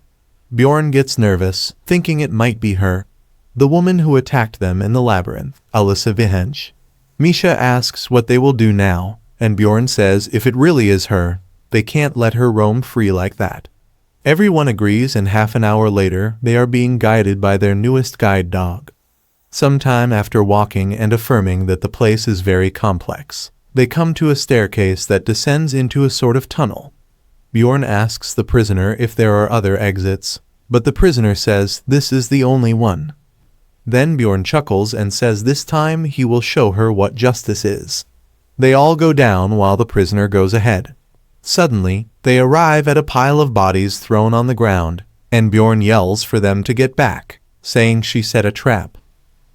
Bjorn gets nervous, thinking it might be her, the woman who attacked them in the labyrinth, Alyssa Vihench. Misha asks what they will do now, and Bjorn says if it really is her, they can't let her roam free like that. Everyone agrees, and half an hour later they are being guided by their newest guide dog. Sometime after walking and affirming that the place is very complex, they come to a staircase that descends into a sort of tunnel. Bjorn asks the prisoner if there are other exits, but the prisoner says this is the only one. Then Bjorn chuckles and says this time he will show her what justice is. They all go down while the prisoner goes ahead. Suddenly, they arrive at a pile of bodies thrown on the ground, and Bjorn yells for them to get back, saying she set a trap.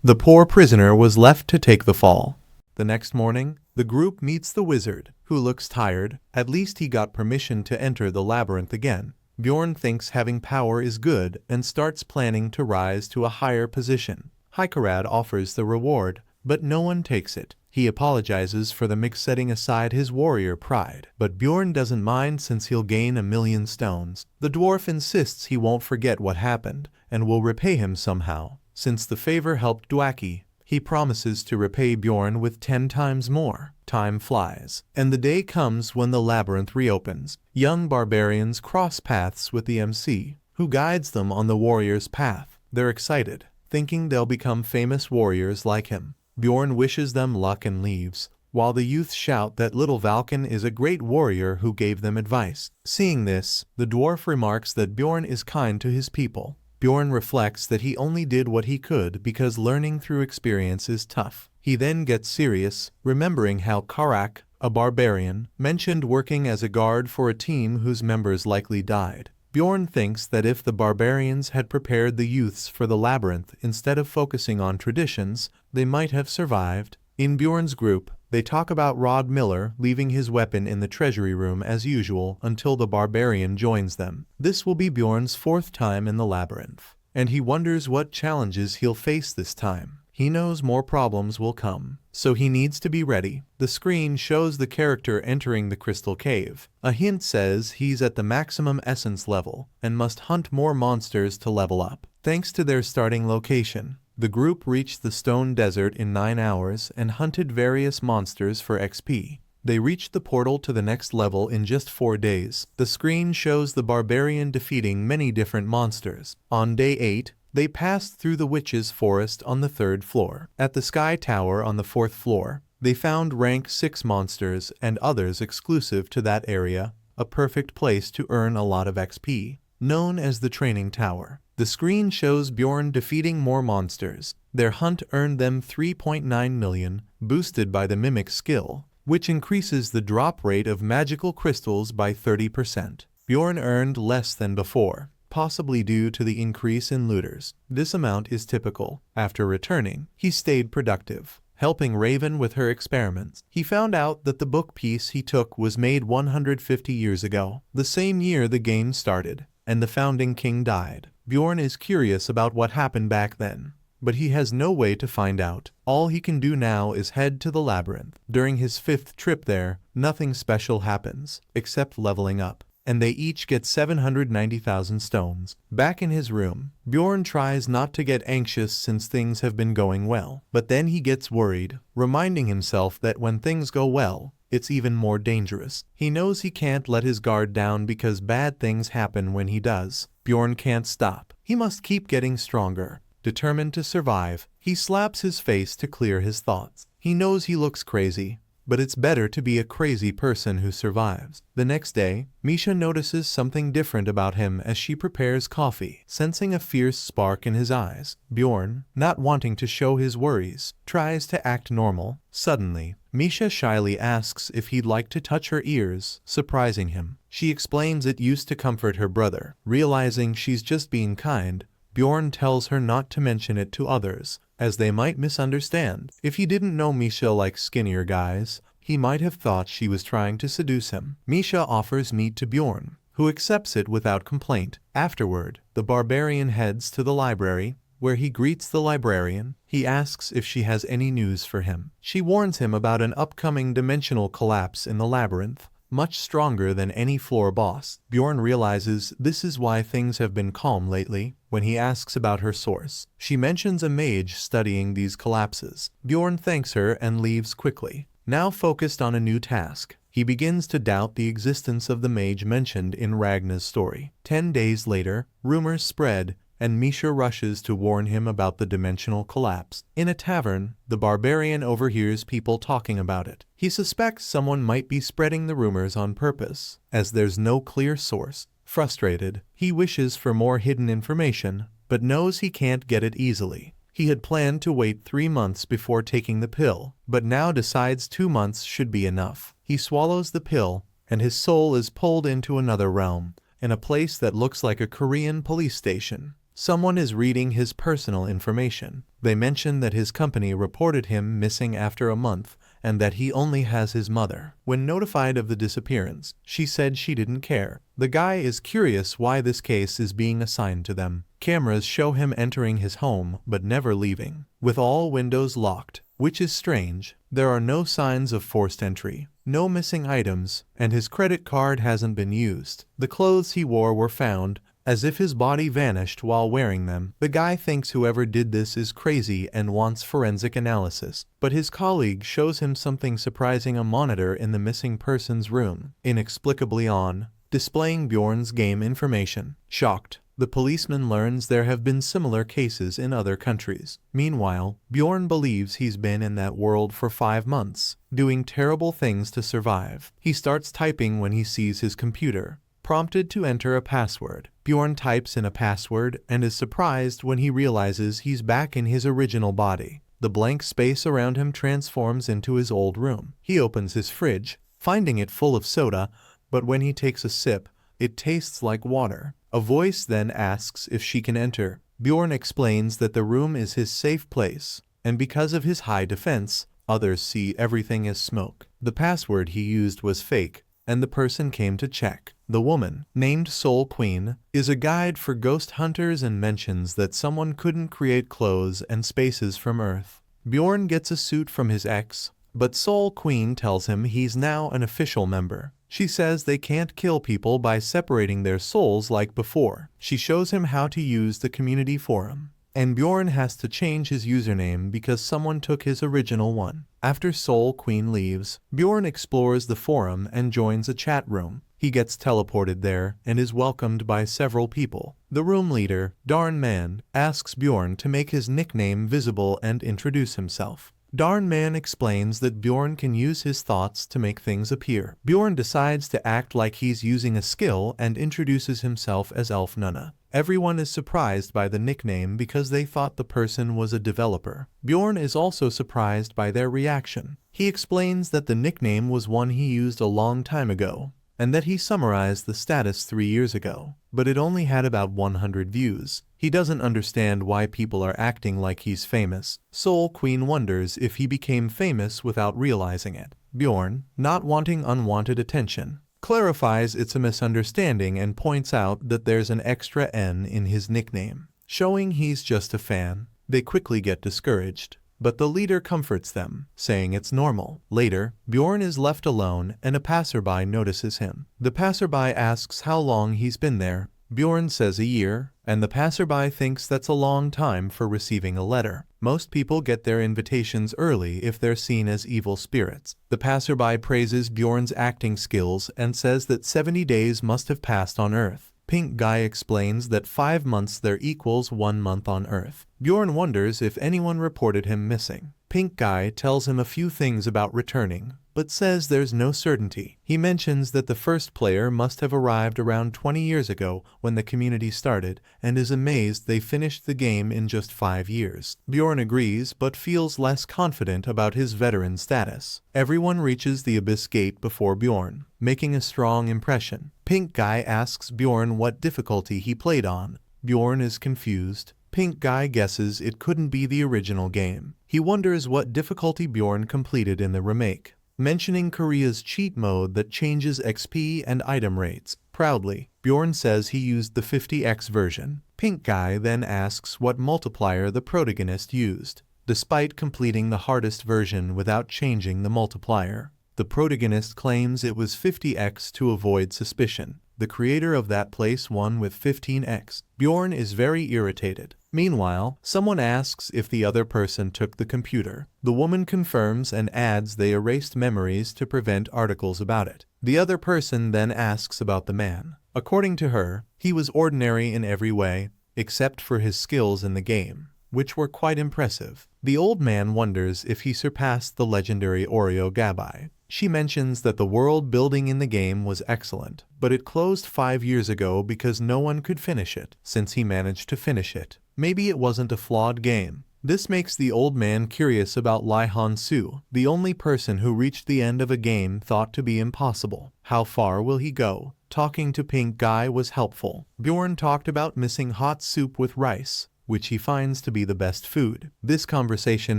The poor prisoner was left to take the fall. The next morning, the group meets the wizard, who looks tired. At least he got permission to enter the labyrinth again. Bjorn thinks having power is good and starts planning to rise to a higher position. Hikerad offers the reward, but no one takes it. He apologizes for the mix, setting aside his warrior pride, but Bjorn doesn't mind since he'll gain 1,000,000 stones. The dwarf insists he won't forget what happened and will repay him somehow. Since the favor helped Dwaki, he promises to repay Bjorn with 10 times more. Time flies, and the day comes when the labyrinth reopens. Young barbarians cross paths with the MC, who guides them on the warrior's path. They're excited, thinking they'll become famous warriors like him. Bjorn wishes them luck and leaves, while the youth shout that little Valken is a great warrior who gave them advice. Seeing this, the dwarf remarks that Bjorn is kind to his people. Bjorn reflects that he only did what he could because learning through experience is tough. He then gets serious, remembering how Karak, a barbarian, mentioned working as a guard for a team whose members likely died. Bjorn thinks that if the barbarians had prepared the youths for the labyrinth instead of focusing on traditions, they might have survived. In Bjorn's group, they talk about Rod Miller leaving his weapon in the treasury room as usual until the barbarian joins them. This will be Bjorn's 4th time in the labyrinth, and he wonders what challenges he'll face this time. He knows more problems will come, so he needs to be ready. The screen shows the character entering the crystal cave. A hint says he's at the maximum essence level and must hunt more monsters to level up. Thanks to their starting location, the group reached the stone desert in 9 hours and hunted various monsters for XP. They reached the portal to the next level in just 4 days. The screen shows the barbarian defeating many different monsters. On day 8, they passed through the witch's forest on the 3rd floor. At the sky tower on the 4th floor, they found rank 6 monsters and others exclusive to that area, a perfect place to earn a lot of XP, known as the training tower. The screen shows Bjorn defeating more monsters. Their hunt earned them 3.9 million, boosted by the mimic skill, which increases the drop rate of magical crystals by 30%. Bjorn earned less than before, possibly due to the increase in looters. This amount is typical. After returning, he stayed productive, helping Raven with her experiments. He found out that the book piece he took was made 150 years ago, the same year the game started, and the founding king died. Bjorn is curious about what happened back then, but he has no way to find out. All he can do now is head to the labyrinth. During his 5th trip there, nothing special happens, except leveling up. and they each get 790,000 stones. Back in his room, Bjorn tries not to get anxious since things have been going well, but then he gets worried, reminding himself that when things go well, it's even more dangerous. He knows he can't let his guard down because bad things happen when he does. Bjorn can't stop. He must keep getting stronger. Determined to survive, he slaps his face to clear his thoughts. He knows he looks crazy, but it's better to be a crazy person who survives. The next day, Misha notices something different about him as she prepares coffee, sensing a fierce spark in his eyes. Bjorn, not wanting to show his worries, tries to act normal. Suddenly, Misha shyly asks if he'd like to touch her ears, surprising him. She explains it used to comfort her brother. Realizing she's just being kind, Bjorn tells her not to mention it to others, as they might misunderstand. If he didn't know Misha likes skinnier guys, he might have thought she was trying to seduce him. Misha offers meat to Bjorn, who accepts it without complaint. Afterward, the barbarian heads to the library, where he greets the librarian. He asks if she has any news for him. She warns him about an upcoming dimensional collapse in the labyrinth, much stronger than any floor boss. Bjorn realizes this is why things have been calm lately. When he asks about her source, she mentions a mage studying these collapses. Bjorn thanks her and leaves quickly. Now focused on a new task, he begins to doubt the existence of the mage mentioned in Ragna's story. 10 days later, rumors spread, and Misha rushes to warn him about the dimensional collapse. In a tavern, the barbarian overhears people talking about it. He suspects someone might be spreading the rumors on purpose, as there's no clear source. Frustrated, he wishes for more hidden information, but knows he can't get it easily. He had planned to wait 3 months before taking the pill, but now decides 2 months should be enough. He swallows the pill, and his soul is pulled into another realm, in a place that looks like a Korean police station. Someone is reading his personal information. They mention that his company reported him missing after a month and that he only has his mother. When notified of the disappearance, she said she didn't care. The guy is curious why this case is being assigned to them. Cameras show him entering his home but never leaving, with all windows locked, which is strange. There are no signs of forced entry, no missing items, and his credit card hasn't been used. The clothes he wore were found, as if his body vanished while wearing them. The guy thinks whoever did this is crazy and wants forensic analysis, but his colleague shows him something surprising: a monitor in the missing person's room, inexplicably on, displaying Bjorn's game information. Shocked, the policeman learns there have been similar cases in other countries. Meanwhile, Bjorn believes he's been in that world for 5 months, doing terrible things to survive. He starts typing when he sees his computer, prompted to enter a password. Bjorn types in a password and is surprised when he realizes he's back in his original body. The blank space around him transforms into his old room. He opens his fridge, finding it full of soda, but when he takes a sip, it tastes like water. A voice then asks if she can enter. Bjorn explains that the room is his safe place, and because of his high defense, others see everything as smoke. The password he used was fake, and the person came to check. The woman, named Soul Queen, is a guide for ghost hunters and mentions that someone couldn't create clothes and spaces from Earth. Bjorn gets a suit from his ex, but Soul Queen tells him he's now an official member. She says they can't kill people by separating their souls like before. She shows him how to use the community forum, and Bjorn has to change his username because someone took his original one. After Soul Queen leaves, Bjorn explores the forum and joins a chat room. He gets teleported there and is welcomed by several people. The room leader, Darn Man, asks Bjorn to make his nickname visible and introduce himself. Darn Man explains that Bjorn can use his thoughts to make things appear. Bjorn decides to act like he's using a skill and introduces himself as Elf Nunna. Everyone is surprised by the nickname because they thought the person was a developer. Bjorn is also surprised by their reaction. He explains that the nickname was one he used a long time ago, and that he summarized the status 3 years ago, but it only had about 100 views. He doesn't understand why people are acting like he's famous. Soul Queen wonders if he became famous without realizing it. Bjorn, not wanting unwanted attention, clarifies it's a misunderstanding and points out that there's an extra N in his nickname, showing he's just a fan. They quickly get discouraged. but the leader comforts them, saying it's normal. Later, Bjorn is left alone and a passerby notices him. The passerby asks how long he's been there. Bjorn says a year, and the passerby thinks that's a long time for receiving a letter. Most people get their invitations early if they're seen as evil spirits. The passerby praises Bjorn's acting skills and says that 70 days must have passed on Earth. Pink Guy explains that 5 months there equals 1 month on Earth. Bjorn wonders if anyone reported him missing. Pink Guy tells him a few things about returning, but says there's no certainty. He mentions that the first player must have arrived around 20 years ago when the community started, and is amazed they finished the game in just 5 years. Bjorn agrees but feels less confident about his veteran status. Everyone reaches the Abyss Gate before Bjorn, making a strong impression. Pink Guy asks Bjorn what difficulty he played on. Bjorn is confused. Pink Guy guesses it couldn't be the original game. He wonders what difficulty Bjorn completed in the remake, mentioning Korea's cheat mode that changes XP and item rates. Proudly, Bjorn says he used the 50x version. Pink Guy then asks what multiplier the protagonist used, despite completing the hardest version without changing the multiplier. The protagonist claims it was 50x to avoid suspicion. The creator of that place won with 15x. Bjorn is very irritated. Meanwhile, someone asks if the other person took the computer. The woman confirms and adds they erased memories to prevent articles about it. The other person then asks about the man. According to her, he was ordinary in every way, except for his skills in the game, which were quite impressive. The old man wonders if he surpassed the legendary Oreo Gabai. She mentions that the world building in the game was excellent, but it closed 5 years ago because no one could finish it. Since he managed to finish it, maybe it wasn't a flawed game. This makes the old man curious about Hansoo, the only person who reached the end of a game thought to be impossible. How far will he go? Talking to Pink Guy was helpful. Bjorn talked about missing hot soup with rice, which he finds to be the best food. This conversation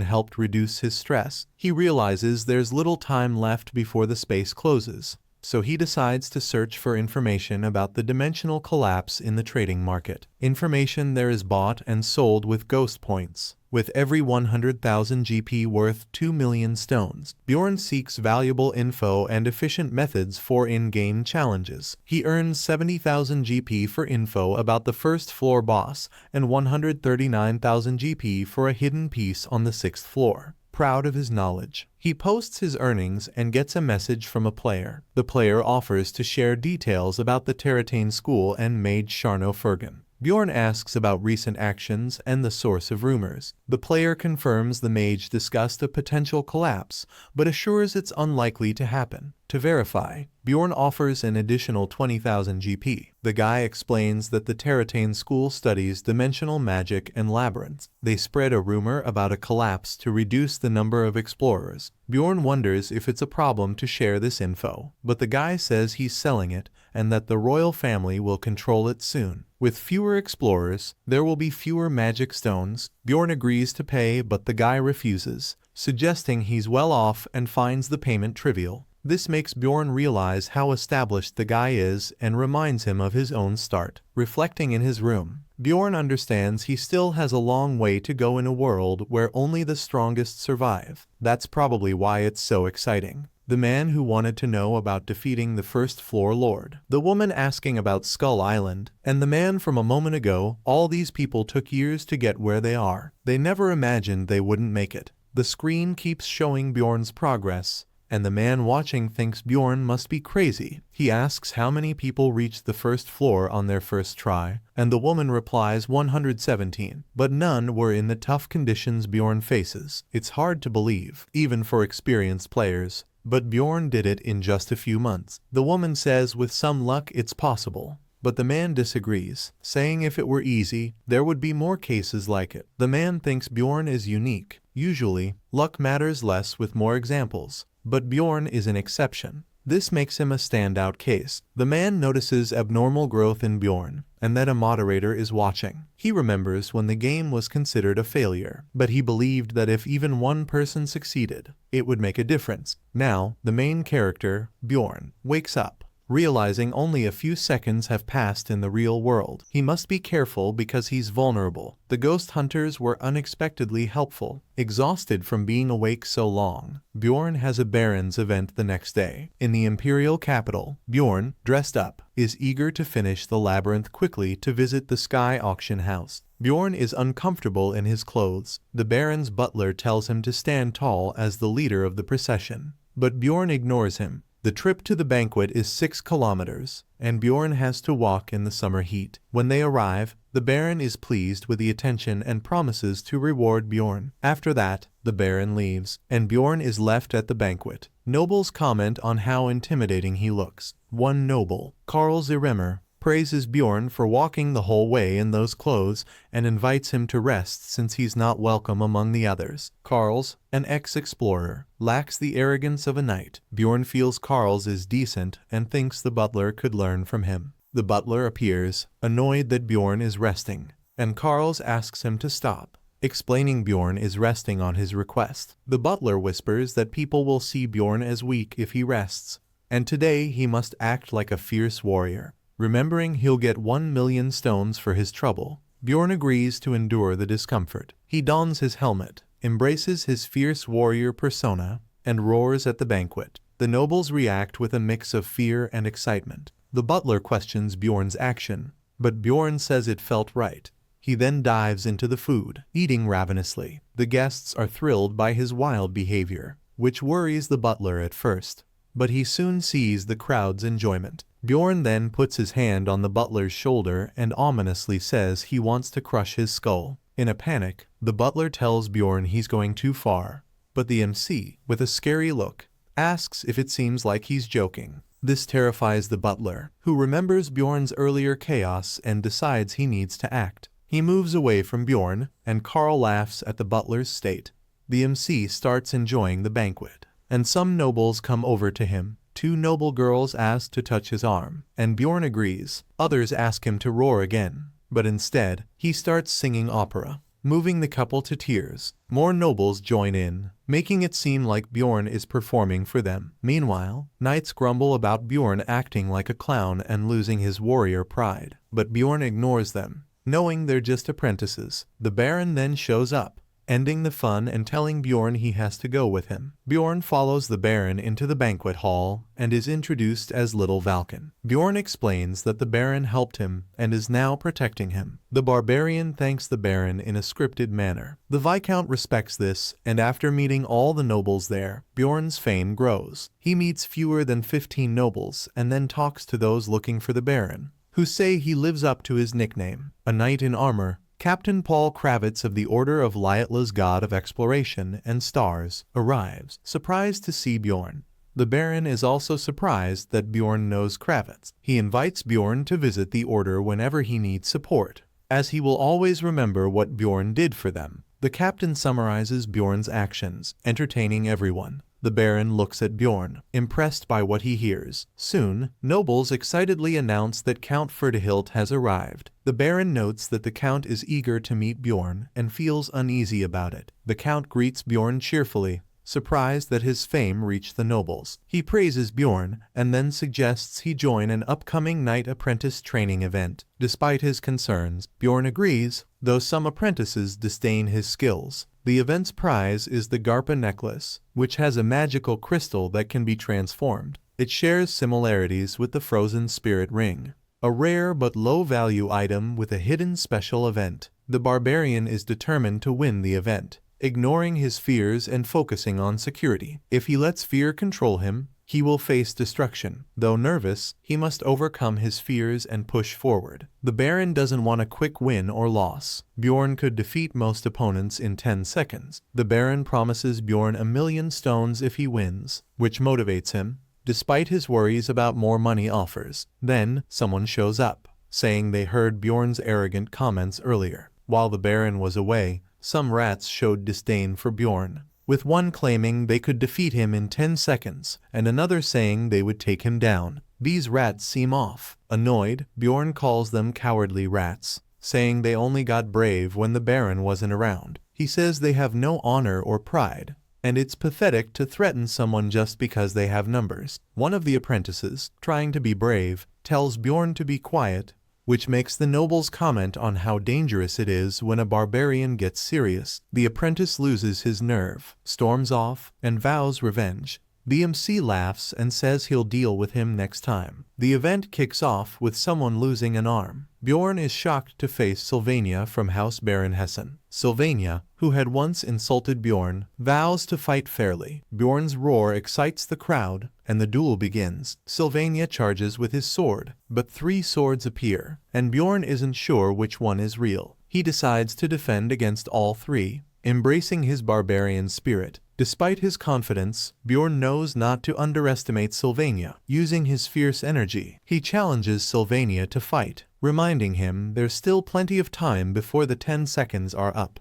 helped reduce his stress. He realizes there's little time left before the space closes, so he decides to search for information about the dimensional collapse in the trading market. Information there is bought and sold with ghost points, with every 100,000 GP worth 2 million stones. Bjorn seeks valuable info and efficient methods for in-game challenges. He earns 70,000 GP for info about the first floor boss and 139,000 GP for a hidden piece on the 6th floor. Proud of his knowledge, he posts his earnings and gets a message from a player. The player offers to share details about the Terratane School and Mage Sharno Fergan. Bjorn asks about recent actions and the source of rumors. The player confirms the mage discussed a potential collapse, but assures it's unlikely to happen. To verify, Bjorn offers an additional 20,000 GP. The guy explains that the Terratane School studies dimensional magic and labyrinths. They spread a rumor about a collapse to reduce the number of explorers. Bjorn wonders if it's a problem to share this info, but the guy says he's selling it and that the royal family will control it soon. With fewer explorers, there will be fewer magic stones. Bjorn agrees to pay, but the guy refuses, suggesting he's well off and finds the payment trivial. This makes Bjorn realize how established the guy is and reminds him of his own start. Reflecting in his room, Bjorn understands he still has a long way to go in a world where only the strongest survive. That's probably why it's so exciting. The man who wanted to know about defeating the first floor lord, the woman asking about Skull Island, and the man from a moment ago. All these people took years to get where they are. They never imagined they wouldn't make it. The screen keeps showing Bjorn's progress, and the man watching thinks Bjorn must be crazy. He asks how many people reached the first floor on their first try, and the woman replies 117, but none were in the tough conditions Bjorn faces. It's hard to believe, even for experienced players, but Bjorn did it in just a few months. The woman says with some luck it's possible, but the man disagrees, saying if it were easy, there would be more cases like it. The man thinks Bjorn is unique. Usually, luck matters less with more examples, but Bjorn is an exception. This makes him a standout case. The man notices abnormal growth in Bjorn, and that a moderator is watching. He remembers when the game was considered a failure, but he believed that if even one person succeeded, it would make a difference. Now, the main character, Bjorn, wakes up, realizing only a few seconds have passed in the real world. He must be careful because he's vulnerable. The ghost hunters were unexpectedly helpful. Exhausted from being awake so long, Bjorn has a Baron's event the next day. In the imperial capital, Bjorn, dressed up, is eager to finish the labyrinth quickly to visit the sky auction house. Bjorn is uncomfortable in his clothes. The Baron's butler tells him to stand tall as the leader of the procession, but Bjorn ignores him. The trip to the banquet is 6 kilometers, and Bjorn has to walk in the summer heat. When they arrive, the Baron is pleased with the attention and promises to reward Bjorn. After that, the Baron leaves, and Bjorn is left at the banquet. Nobles comment on how intimidating he looks. One noble, Karl Zirimer, praises Bjorn for walking the whole way in those clothes and invites him to rest since he's not welcome among the others. Karl's, an ex-explorer, lacks the arrogance of a knight. Bjorn feels Karl's is decent and thinks the butler could learn from him. The butler appears, annoyed that Bjorn is resting, and Karl's asks him to stop, explaining Bjorn is resting on his request. The butler whispers that people will see Bjorn as weak if he rests, and today he must act like a fierce warrior. Remembering he'll get 1,000,000 stones for his trouble, Bjorn agrees to endure the discomfort. He dons his helmet, embraces his fierce warrior persona, and roars at the banquet. The nobles react with a mix of fear and excitement. The butler questions Bjorn's action, but Bjorn says it felt right. He then dives into the food, eating ravenously. The guests are thrilled by his wild behavior, which worries the butler at first, but he soon sees the crowd's enjoyment. Bjorn then puts his hand on the butler's shoulder and ominously says he wants to crush his skull. In a panic, the butler tells Bjorn he's going too far, but the MC, with a scary look, asks if it seems like he's joking. This terrifies the butler, who remembers Bjorn's earlier chaos and decides he needs to act. He moves away from Bjorn, and Karl laughs at the butler's state. The MC starts enjoying the banquet, and some nobles come over to him. 2 noble girls ask to touch his arm, and Bjorn agrees. Others ask him to roar again, but instead, he starts singing opera, moving the couple to tears. More nobles join in, making it seem like Bjorn is performing for them. Meanwhile, knights grumble about Bjorn acting like a clown and losing his warrior pride, but Bjorn ignores them, knowing they're just apprentices. The Baron then shows up, ending the fun and telling Bjorn he has to go with him. Bjorn follows the Baron into the banquet hall and is introduced as Little Valken. Bjorn explains that the Baron helped him and is now protecting him. The Barbarian thanks the Baron in a scripted manner. The Viscount respects this, and after meeting all the nobles there, Bjorn's fame grows. He meets fewer than 15 nobles and then talks to those looking for the Baron, who say he lives up to his nickname. A knight in armor, Captain Paul Kravitz of the Order of Liatla's God of Exploration and Stars, arrives, surprised to see Bjorn. The Baron is also surprised that Bjorn knows Kravitz. He invites Bjorn to visit the Order whenever he needs support, as he will always remember what Bjorn did for them. The captain summarizes Bjorn's actions, entertaining everyone. The Baron looks at Bjorn, impressed by what he hears. Soon, nobles excitedly announce that Count Ferdihilt has arrived. The Baron notes that the Count is eager to meet Bjorn and feels uneasy about it. The Count greets Bjorn cheerfully, surprised that his fame reached the nobles. He praises Bjorn and then suggests he join an upcoming knight apprentice training event. Despite his concerns, Bjorn agrees, though some apprentices disdain his skills. The event's prize is the Garpa necklace, which has a magical crystal that can be transformed. It shares similarities with the frozen spirit ring, a rare but low-value item with a hidden special event. The Barbarian is determined to win the event, ignoring his fears and focusing on security. If he lets fear control him, he will face destruction. Though nervous, he must overcome his fears and push forward. The Baron doesn't want a quick win or loss. Bjorn could defeat most opponents in 10 seconds. The Baron promises Bjorn 1,000,000 stones if he wins, which motivates him, despite his worries about more money offers. Then, someone shows up, saying they heard Bjorn's arrogant comments earlier. While the Baron was away, some rats showed disdain for Bjorn, with one claiming they could defeat him in 10 seconds, and another saying they would take him down. These rats seem off. Annoyed, Bjorn calls them cowardly rats, saying they only got brave when the Baron wasn't around. He says they have no honor or pride, and it's pathetic to threaten someone just because they have numbers. One of the apprentices, trying to be brave, tells Bjorn to be quiet, which makes the nobles comment on how dangerous it is when a barbarian gets serious. The apprentice loses his nerve, storms off, and vows revenge. BMC laughs and says he'll deal with him next time. The event kicks off with someone losing an arm. Bjorn is shocked to face Sylvania from House Baron Hessen. Sylvania, who had once insulted Bjorn, vows to fight fairly. Bjorn's roar excites the crowd, and the duel begins. Sylvania charges with his sword, but 3 swords appear, and Bjorn isn't sure which one is real. He decides to defend against all 3, embracing his barbarian spirit. Despite his confidence, Bjorn knows not to underestimate Sylvania. Using his fierce energy, he challenges Sylvania to fight, reminding him there's still plenty of time before the 10 seconds are up.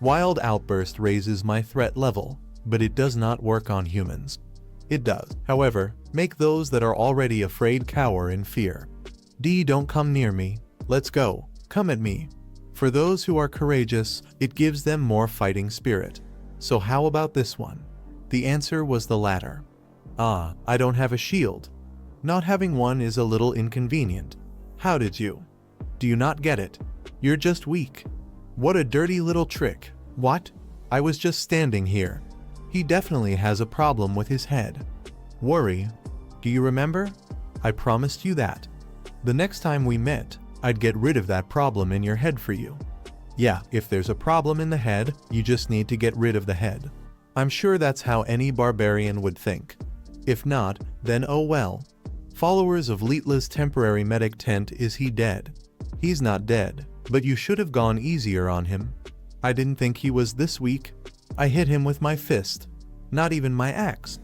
Wild outburst raises my threat level, but it does not work on humans. It does, however, make those that are already afraid cower in fear. Don't come near me. Let's go. Come at me. For those who are courageous, it gives them more fighting spirit. So how about this one? The answer was the latter. I don't have a shield. Not having one is a little inconvenient. How did you? Do you not get it? You're just weak. What a dirty little trick. What? I was just standing here. He definitely has a problem with his head. Worry. Do you remember? I promised you that. The next time we met, I'd get rid of that problem in your head for you. Yeah, if there's a problem in the head, you just need to get rid of the head. I'm sure that's how any barbarian would think. If not, then oh well. Followers of Leetla's temporary medic tent, is he dead? He's not dead, but you should have gone easier on him. I didn't think he was this weak. I hit him with my fist, not even my axe.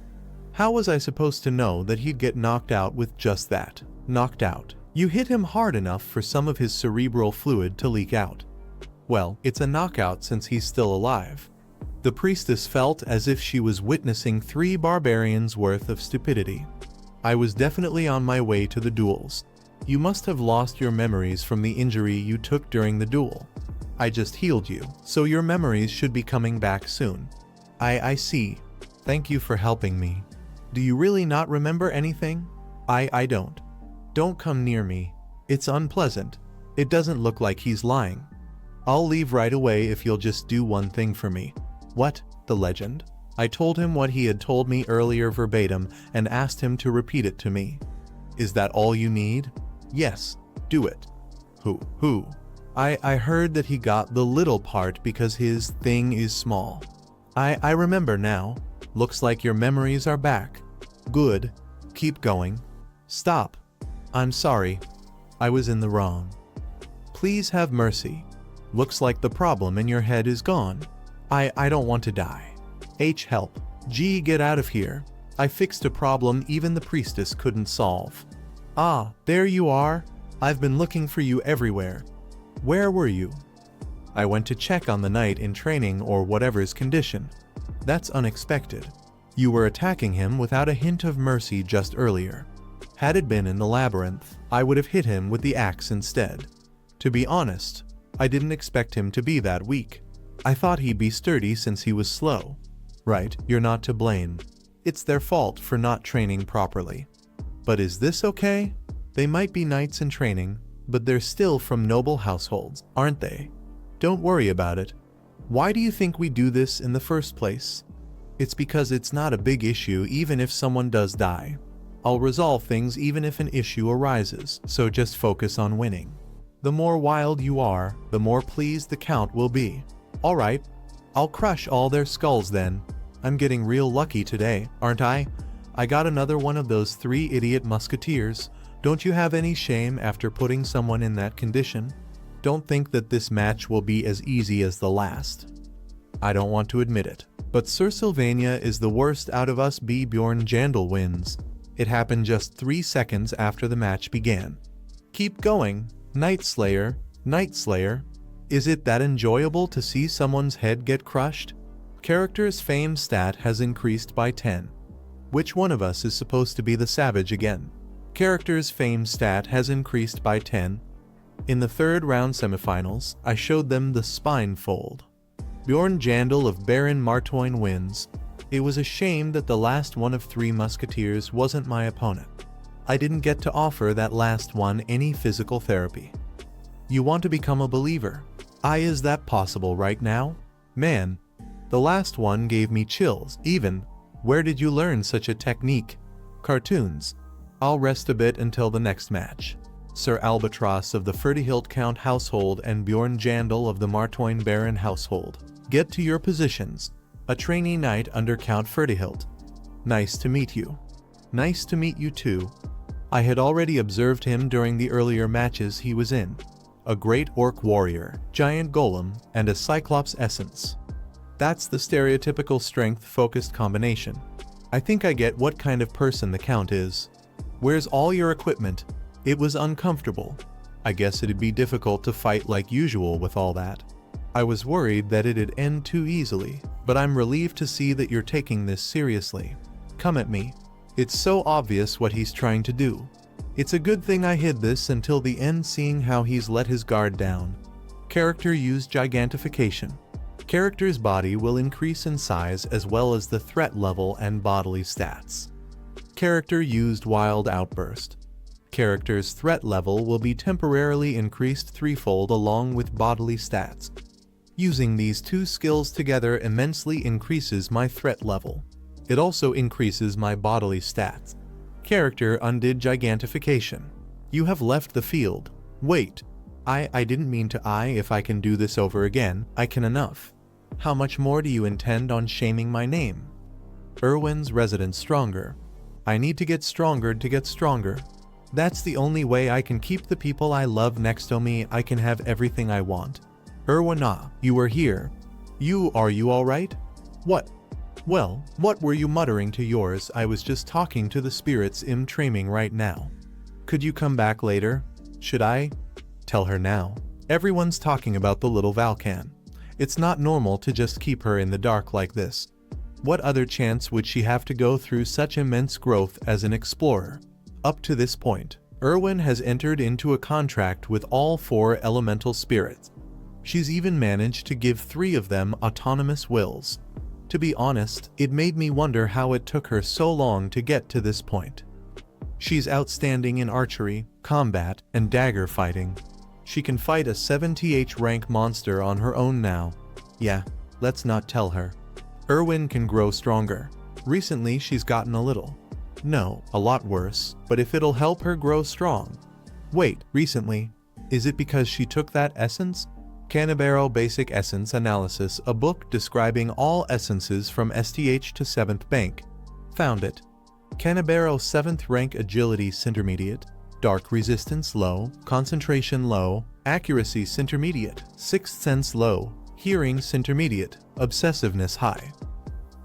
How was I supposed to know that he'd get knocked out with just that? Knocked out. You hit him hard enough for some of his cerebral fluid to leak out. Well, it's a knockout since he's still alive. The priestess felt as if she was witnessing 3 barbarians' worth of stupidity. I was definitely on my way to the duels. You must have lost your memories from the injury you took during the duel. I just healed you, so your memories should be coming back soon. I see. Thank you for helping me. Do you really not remember anything? I don't. Don't come near me. It's unpleasant. It doesn't look like he's lying. I'll leave right away if you'll just do one thing for me. What? The legend? I told him what he had told me earlier verbatim and asked him to repeat it to me. Is that all you need? Yes, do it. Who? I heard that he got the little part because his thing is small. I remember now. Looks like your memories are back. Good. Keep going. Stop. I'm sorry. I was in the wrong. Please have mercy. Looks like the problem in your head is gone. I don't want to die. Help. G, get out of here. I fixed a problem even the priestess couldn't solve. Ah, there you are. I've been looking for you everywhere. Where were you? I went to check on the knight in training or whatever's condition. That's unexpected. You were attacking him without a hint of mercy just earlier. Had it been in the labyrinth, I would have hit him with the axe instead. To be honest, I didn't expect him to be that weak. I thought he'd be sturdy since he was slow. Right, you're not to blame. It's their fault for not training properly. But is this okay? They might be knights in training, but they're still from noble households, aren't they? Don't worry about it. Why do you think we do this in the first place? It's because it's not a big issue even if someone does die. I'll resolve things even if an issue arises, so just focus on winning. The more wild you are, the more pleased the count will be. Alright, I'll crush all their skulls then. I'm getting real lucky today, aren't I? I got another one of those 3 idiot musketeers. Don't you have any shame after putting someone in that condition? Don't think that this match will be as easy as the last. I don't want to admit it, but Sir Sylvania is the worst out of us. Bjorn Yandel wins. It happened just 3 seconds after the match began. Keep going. Night Slayer. Is it that enjoyable to see someone's head get crushed? Character's fame stat has increased by 10. Which one of us is supposed to be the savage again? Character's fame stat has increased by 10. In the third round semifinals, I showed them the spine fold. Bjorn Yandel of Baron Martoin wins. It was a shame that the last one of 3 musketeers wasn't my opponent. I didn't get to offer that last one any physical therapy. You want to become a believer? Is that possible right now? Man, the last one gave me chills. Even, where did you learn such a technique? Cartoons. I'll rest a bit until the next match. Sir Albatross of the Ferdihilt Count household and Bjorn Yandel of the Martoin Baron household. Get to your positions. A trainee knight under Count Ferdihilt. Nice to meet you. Nice to meet you too. I had already observed him during the earlier matches he was in. A great orc warrior, giant golem, and a cyclops essence. That's the stereotypical strength-focused combination. I think I get what kind of person the Count is. Where's all your equipment? It was uncomfortable. I guess it'd be difficult to fight like usual with all that. I was worried that it'd end too easily, but I'm relieved to see that you're taking this seriously. Come at me. It's so obvious what he's trying to do. It's a good thing I hid this until the end, seeing how he's let his guard down. Character used gigantification. Character's body will increase in size as well as the threat level and bodily stats. Character used wild outburst. Character's threat level will be temporarily increased threefold along with bodily stats. Using these 2 skills together immensely increases my threat level. It also increases my bodily stats. Character undid gigantification. You have left the field. Wait. I didn't mean to. If I can do this over again, I can enough. How much more do you intend on shaming my name? Irwin's resident stronger. I need to get stronger to get stronger. That's the only way I can keep the people I love next to me. I can have everything I want. Irwin, you were here. Are you alright? What? Well, what were you muttering to yours? I was just talking to the spirits I'm training right now. Could you come back later? Should I? Tell her now. Everyone's talking about the little Valkan. It's not normal to just keep her in the dark like this. What other chance would she have to go through such immense growth as an explorer? Up to this point, Irwin has entered into a contract with all 4 elemental spirits. She's even managed to give 3 of them autonomous wills. To be honest, it made me wonder how it took her so long to get to this point. She's outstanding in archery, combat, and dagger fighting. She can fight a 70H rank monster on her own now. Yeah, let's not tell her. Irwin can grow stronger. Recently she's gotten a little. No, a lot worse, but if it'll help her grow strong. Wait, recently? Is it because she took that essence? Canberra Basic Essence Analysis, a book describing all essences from STH to 7th bank. Found it. Canberra 7th rank agility intermediate, dark resistance low, concentration low, accuracy intermediate, 6th sense low, hearing intermediate, obsessiveness high.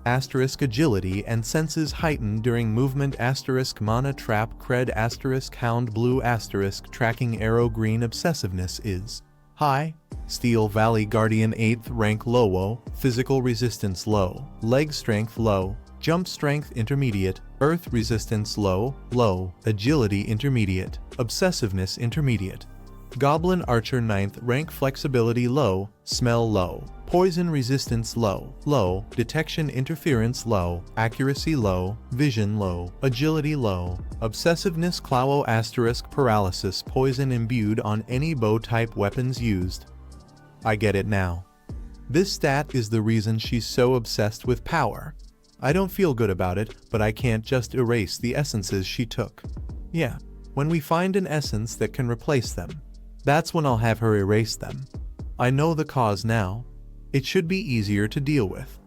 Asterisk agility and senses heightened during movement asterisk mana trap cred asterisk hound blue asterisk tracking arrow green obsessiveness is high. Steel Valley Guardian 8th rank low, physical resistance low, leg strength low, jump strength intermediate, earth resistance low, agility intermediate, obsessiveness intermediate. Goblin Archer 9th rank flexibility low, smell low, poison resistance low, detection interference low, accuracy low, vision low, agility low, obsessiveness clowo asterisk paralysis poison imbued on any bow type weapons used. I get it now. This stat is the reason she's so obsessed with power. I don't feel good about it, but I can't just erase the essences she took. Yeah, when we find an essence that can replace them, that's when I'll have her erase them. I know the cause now. It should be easier to deal with.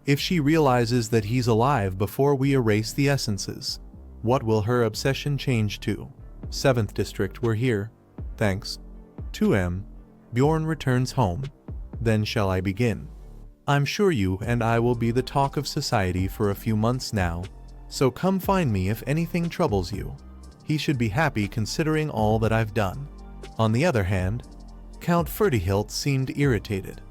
If she realizes that he's alive before we erase the essences, what will her obsession change to? 7th District, we're here. Thanks. 2M. Bjorn returns home. Then shall I begin? I'm sure you and I will be the talk of society for a few months now, so come find me if anything troubles you. He should be happy considering all that I've done. On the other hand, Count Ferdihilt seemed irritated.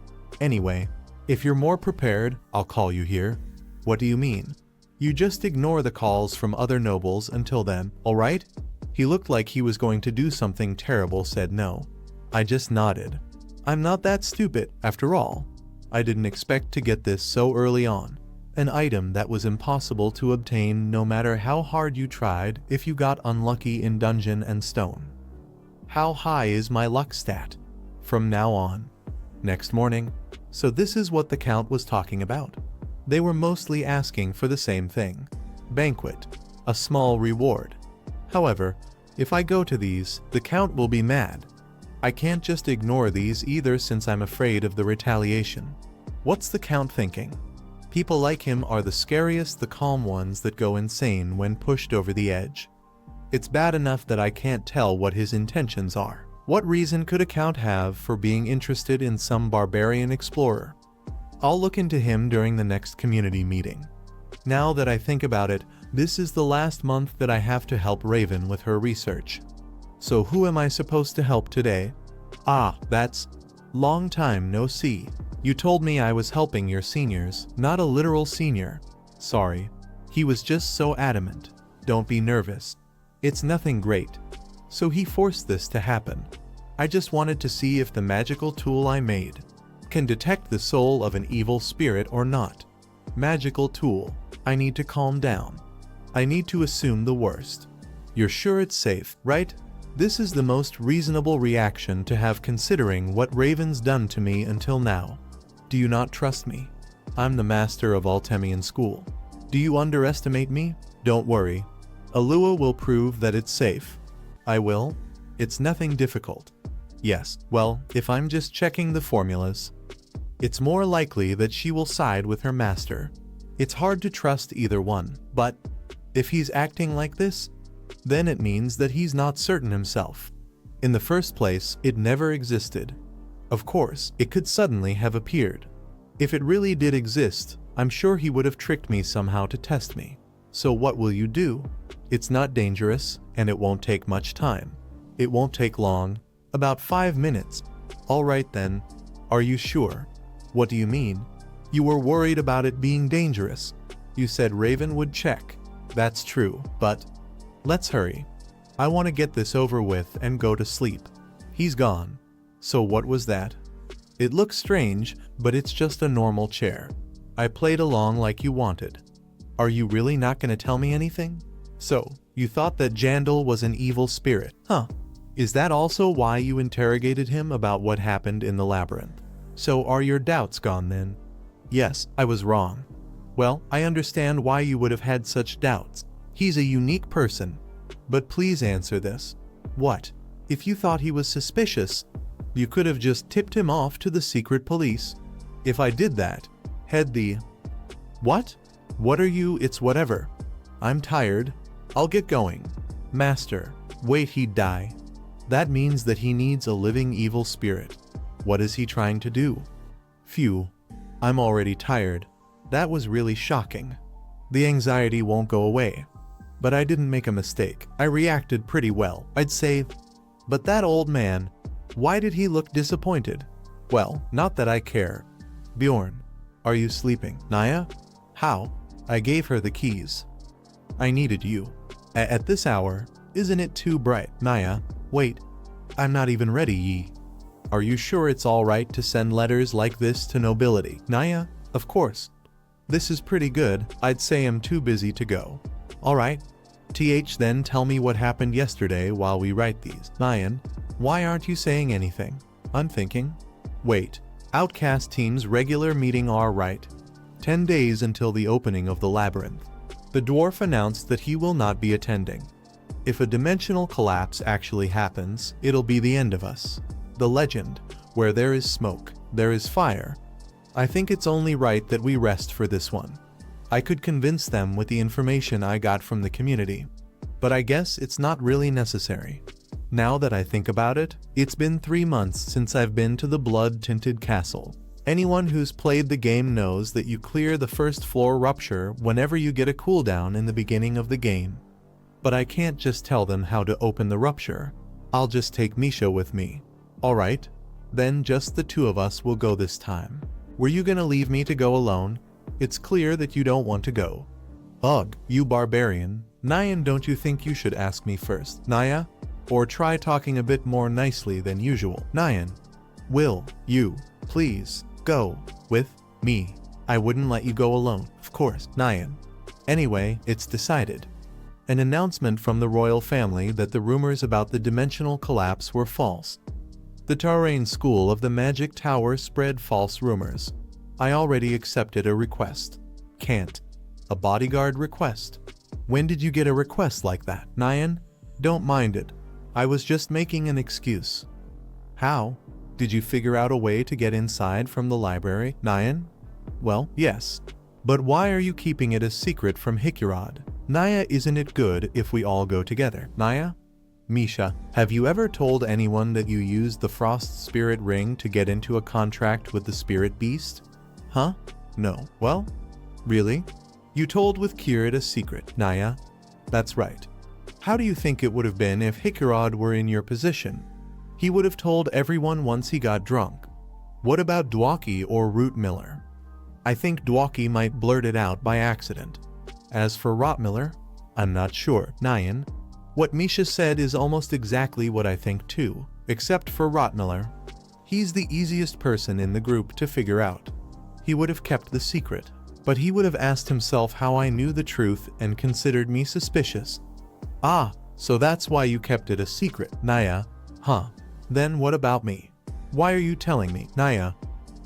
Anyway, if you're more prepared, I'll call you here. What do you mean? You just ignore the calls from other nobles until then, alright? He looked like he was going to do something terrible, said no. I just nodded. I'm not that stupid, after all. I didn't expect to get this so early on. An item that was impossible to obtain no matter how hard you tried if you got unlucky in Dungeon and Stone. How high is my luck stat from now on? Next morning. So this is what the count was talking about. They were mostly asking for the same thing. Banquet. A small reward. However, if I go to these, the count will be mad. I can't just ignore these either since I'm afraid of the retaliation. What's the count thinking? People like him are the scariest, the calm ones that go insane when pushed over the edge. It's bad enough that I can't tell what his intentions are. What reason could a count have for being interested in some barbarian explorer? I'll look into him during the next community meeting. Now that I think about it, this is the last month that I have to help Raven with her research. So who am I supposed to help today? Ah, that's long time no see. You told me I was helping your seniors, not a literal senior. Sorry. He was just so adamant. Don't be nervous. It's nothing great. So he forced this to happen. I just wanted to see if the magical tool I made can detect the soul of an evil spirit or not. Magical tool. I need to calm down. I need to assume the worst. You're sure it's safe, right? This is the most reasonable reaction to have considering what Raven's done to me until now. Do you not trust me? I'm the master of Altemian school. Do you underestimate me? Don't worry. Alua will prove that it's safe. I will? It's nothing difficult. Yes, well, if I'm just checking the formulas, it's more likely that she will side with her master. It's hard to trust either one, but if he's acting like this, then it means that he's not certain himself. In the first place, it never existed. Of course, it could suddenly have appeared. If it really did exist, I'm sure he would have tricked me somehow to test me. So what will you do? It's not dangerous, and it won't take much time. It won't take long, about 5 minutes. All right then. Are you sure? What do you mean? You were worried about it being dangerous. You said Raven would check. That's true, but let's hurry. I want to get this over with and go to sleep. He's gone. So what was that? It looks strange, but it's just a normal chair. I played along like you wanted. Are you really not going to tell me anything? So, you thought that Yandel was an evil spirit, huh? Is that also why you interrogated him about what happened in the labyrinth? So are your doubts gone then? Yes, I was wrong. Well, I understand why you would have had such doubts. He's a unique person. But please answer this. What? If you thought he was suspicious, you could have just tipped him off to the secret police. If I did that, had the... What? What are you? It's whatever. I'm tired. I'll get going. Master, wait, he'd die. That means that he needs a living evil spirit. What is he trying to do? Phew. I'm already tired. That was really shocking. The anxiety won't go away. But I didn't make a mistake. I reacted pretty well, I'd say. But that old man, why did he look disappointed? Well, not that I care. Bjorn, are you sleeping? Naya? How? I gave her the keys. I needed you. At this hour, isn't it too bright? Naya, wait. I'm not even ready, Yi. Are you sure it's alright to send letters like this to nobility? Naya, of course. This is pretty good. I'd say I'm too busy to go. Alright. Then tell me what happened yesterday while we write these. Nyan, why aren't you saying anything? I'm thinking. Wait. Outcast team's regular meeting are right. 10 days until the opening of the labyrinth. The dwarf announced that he will not be attending. If a dimensional collapse actually happens, it'll be the end of us. The legend, where there is smoke, there is fire. I think it's only right that we rest for this one. I could convince them with the information I got from the community. But I guess it's not really necessary. Now that I think about it, it's been 3 months since I've been to the blood-tinted castle. Anyone who's played the game knows that you clear the first floor rupture whenever you get a cooldown in the beginning of the game. But I can't just tell them how to open the rupture. I'll just take Misha with me. Alright, then just the two of us will go this time. Were you gonna leave me to go alone? It's clear that you don't want to go. Ugh, you barbarian. Nyan, don't you think you should ask me first? Naya? Or try talking a bit more nicely than usual. Nyan, will you please go with me? I wouldn't let you go alone. Of course, Nyan. Anyway, it's decided. An announcement from the royal family that the rumors about the dimensional collapse were false. The Tarain school of the Magic Tower spread false rumors. I already accepted a request. Can't. A bodyguard request. When did you get a request like that? Nyan, don't mind it. I was just making an excuse. How? Did you figure out a way to get inside from the library? Nyan? Well, yes. But why are you keeping it a secret from Hikirad? Naya, isn't it good if we all go together? Naya? Misha, have you ever told anyone that you used the Frost Spirit Ring to get into a contract with the Spirit Beast? Huh? No. Well? Really? You told with Kirit a secret, Naya? That's right. How do you think it would have been if Hikirad were in your position? He would have told everyone once he got drunk. What about Dwaki or Root Miller? I think Dwaki might blurt it out by accident. As for Rotmiller, I'm not sure. Nyan, what Misha said is almost exactly what I think too, except for Rotmiller. He's the easiest person in the group to figure out. He would have kept the secret, but he would have asked himself how I knew the truth and considered me suspicious. Ah, so that's why you kept it a secret, Naya. Huh. Then what about me? Why are you telling me, Naya?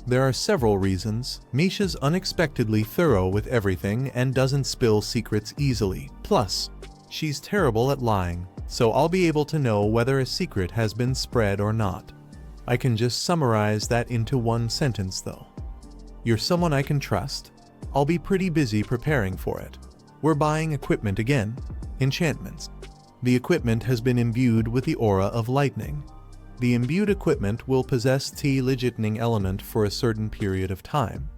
There are several reasons. Misha's unexpectedly thorough with everything and doesn't spill secrets easily. Plus, she's terrible at lying, so I'll be able to know whether a secret has been spread or not. I can just summarize that into one sentence though. You're someone I can trust. I'll be pretty busy preparing for it. We're buying equipment again. Enchantments. The equipment has been imbued with the aura of lightning. The imbued equipment will possess the lightning element for a certain period of time.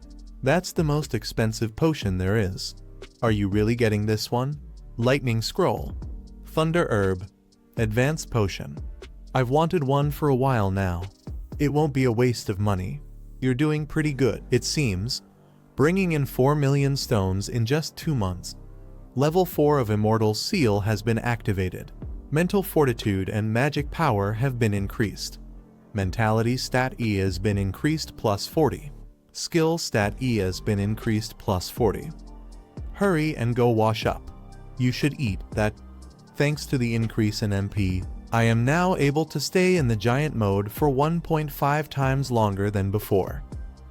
That's the most expensive potion there is. Are you really getting this one? Lightning Scroll. Thunder Herb. Advanced Potion. I've wanted one for a while now. It won't be a waste of money. You're doing pretty good, it seems. Bringing in 4 million stones in just 2 months. Level 4 of Immortal Seal has been activated. Mental Fortitude and Magic Power have been increased. Mentality Stat E has been increased plus 40. Skill Stat E has been increased plus 40. Hurry and go wash up. You should eat that. Thanks to the increase in MP, I am now able to stay in the giant mode for 1.5 times longer than before.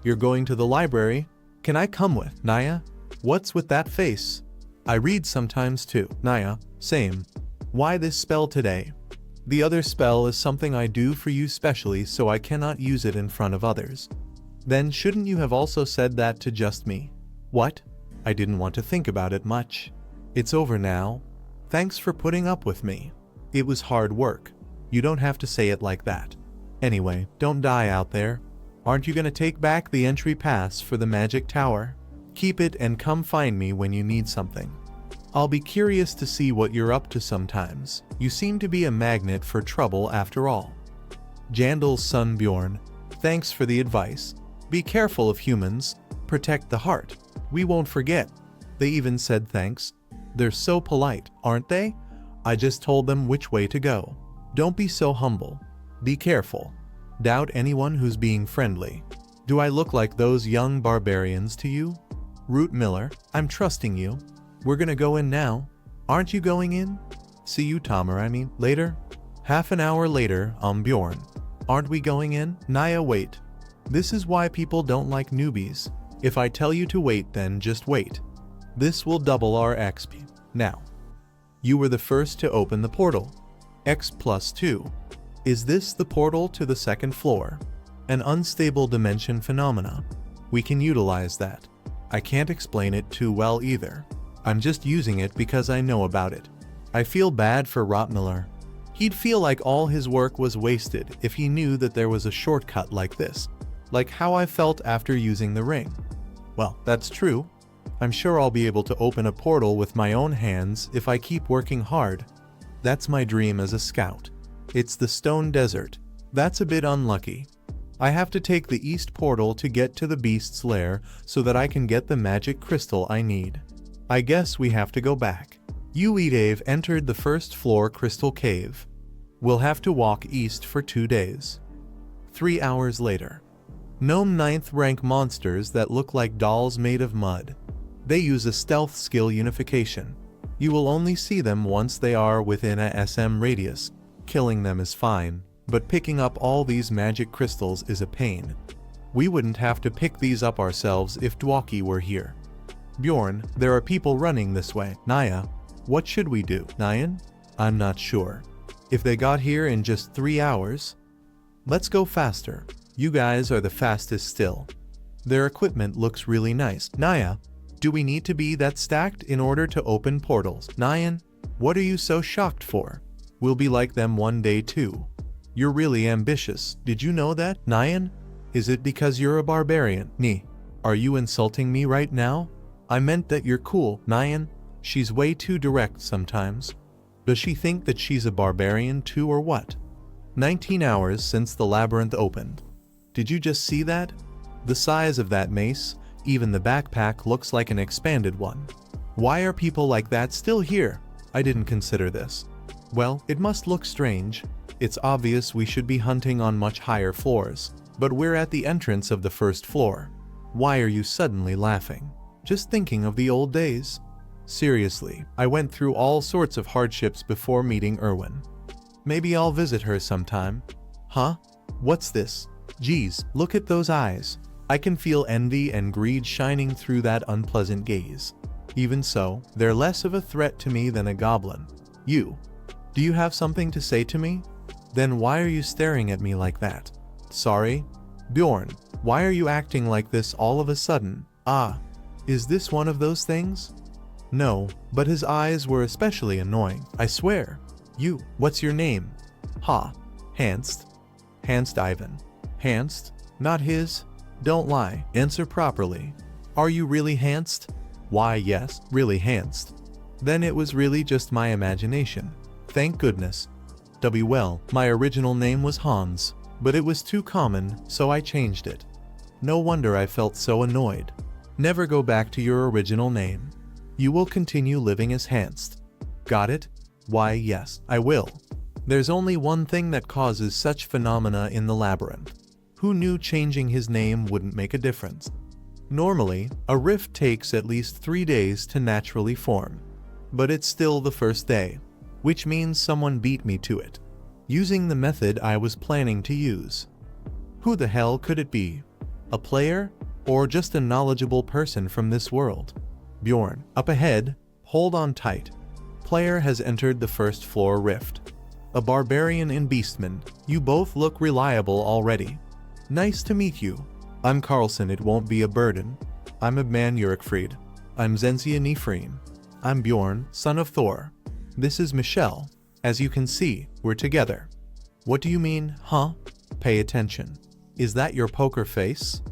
You're going to the library? Can I come with, Naya? What's with that face? I read sometimes too. Naya, same. Why this spell today? The other spell is something I do for you specially, so I cannot use it in front of others. Then shouldn't you have also said that to just me? What? I didn't want to think about it much. It's over now. Thanks for putting up with me. It was hard work. You don't have to say it like that. Anyway, don't die out there. Aren't you gonna take back the entry pass for the Magic Tower? Keep it and come find me when you need something. I'll be curious to see what you're up to sometimes. You seem to be a magnet for trouble after all. Yandel's son Bjorn, thanks for the advice. Be careful of humans. Protect the heart. We won't forget. They even said thanks. They're so polite, aren't they? I just told them which way to go. Don't be so humble. Be careful. Doubt anyone who's being friendly. Do I look like those young barbarians to you? Root Miller, I'm trusting you. We're gonna go in now. Aren't you going in? See you, Tomer, later? Half an hour later, Bjorn. Aren't we going in? Naya, wait. This is why people don't like newbies. If I tell you to wait, then just wait. This will double our XP. Now. You were the first to open the portal. X plus 2. Is this the portal to the second floor? An unstable dimension phenomena. We can utilize that. I can't explain it too well either. I'm just using it because I know about it. I feel bad for Rotmiller. He'd feel like all his work was wasted if he knew that there was a shortcut like this. Like how I felt after using the ring. Well, that's true. I'm sure I'll be able to open a portal with my own hands if I keep working hard. That's my dream as a scout. It's the Stone Desert. That's a bit unlucky. I have to take the east portal to get to the beast's lair so that I can get the magic crystal I need. I guess we have to go back. You Edave entered the first floor crystal cave. We'll have to walk east for 2 days. 3 hours later. Gnome 9th rank monsters that look like dolls made of mud. They use a stealth skill unification. You will only see them once they are within a SM radius. Killing them is fine, but picking up all these magic crystals is a pain. We wouldn't have to pick these up ourselves if Dwaki were here. Bjorn, there are people running this way. Naya, what should we do? Nyan? I'm not sure. If they got here in just 3 hours? Let's go faster. You guys are the fastest still. Their equipment looks really nice. Naya, do we need to be that stacked in order to open portals? Nyan, what are you so shocked for? We'll be like them one day too. You're really ambitious. Did you know that? Nyan? Is it because you're a barbarian? Ni, are you insulting me right now? I meant that you're cool. Nyan, she's way too direct sometimes. Does she think that she's a barbarian too or what? 19 hours since the labyrinth opened. Did you just see that? The size of that mace, even the backpack looks like an expanded one. Why are people like that still here? I didn't consider this. Well, it must look strange. It's obvious we should be hunting on much higher floors. But we're at the entrance of the first floor. Why are you suddenly laughing? Just thinking of the old days. Seriously, I went through all sorts of hardships before meeting Erwin. Maybe I'll visit her sometime. Huh? What's this? Geez, look at those eyes. I can feel envy and greed shining through that unpleasant gaze. Even so, they're less of a threat to me than a goblin. You. Do you have something to say to me? Then why are you staring at me like that? Sorry? Bjorn, why are you acting like this all of a sudden? Ah, is this one of those things? No, but his eyes were especially annoying, I swear. You, what's your name? Ha, Hanst. Hanst Ivan. Hanst? Not his? Don't lie, answer properly. Are you really Hanst? Why yes, really Hanst. Then it was really just my imagination. Thank goodness. Well, my original name was Hans, but it was too common, so I changed it. No wonder I felt so annoyed. Never go back to your original name. You will continue living as Hanst. Got it? Why yes, I will. There's only one thing that causes such phenomena in the labyrinth. Who knew changing his name wouldn't make a difference? Normally, a rift takes at least 3 days to naturally form. But it's still the first day, which means someone beat me to it, using the method I was planning to use. Who the hell could it be? A player? Or just a knowledgeable person from this world? Bjorn, up ahead, hold on tight. Player has entered the first floor rift. A barbarian and beastman, you both look reliable already. Nice to meet you. I'm Carlson, it won't be a burden. I'm Abman Urikfried. I'm Zenzia Nifreen. I'm Bjorn, son of Thor. This is Michelle. As you can see, we're together. What do you mean, huh? Pay attention. Is that your poker face?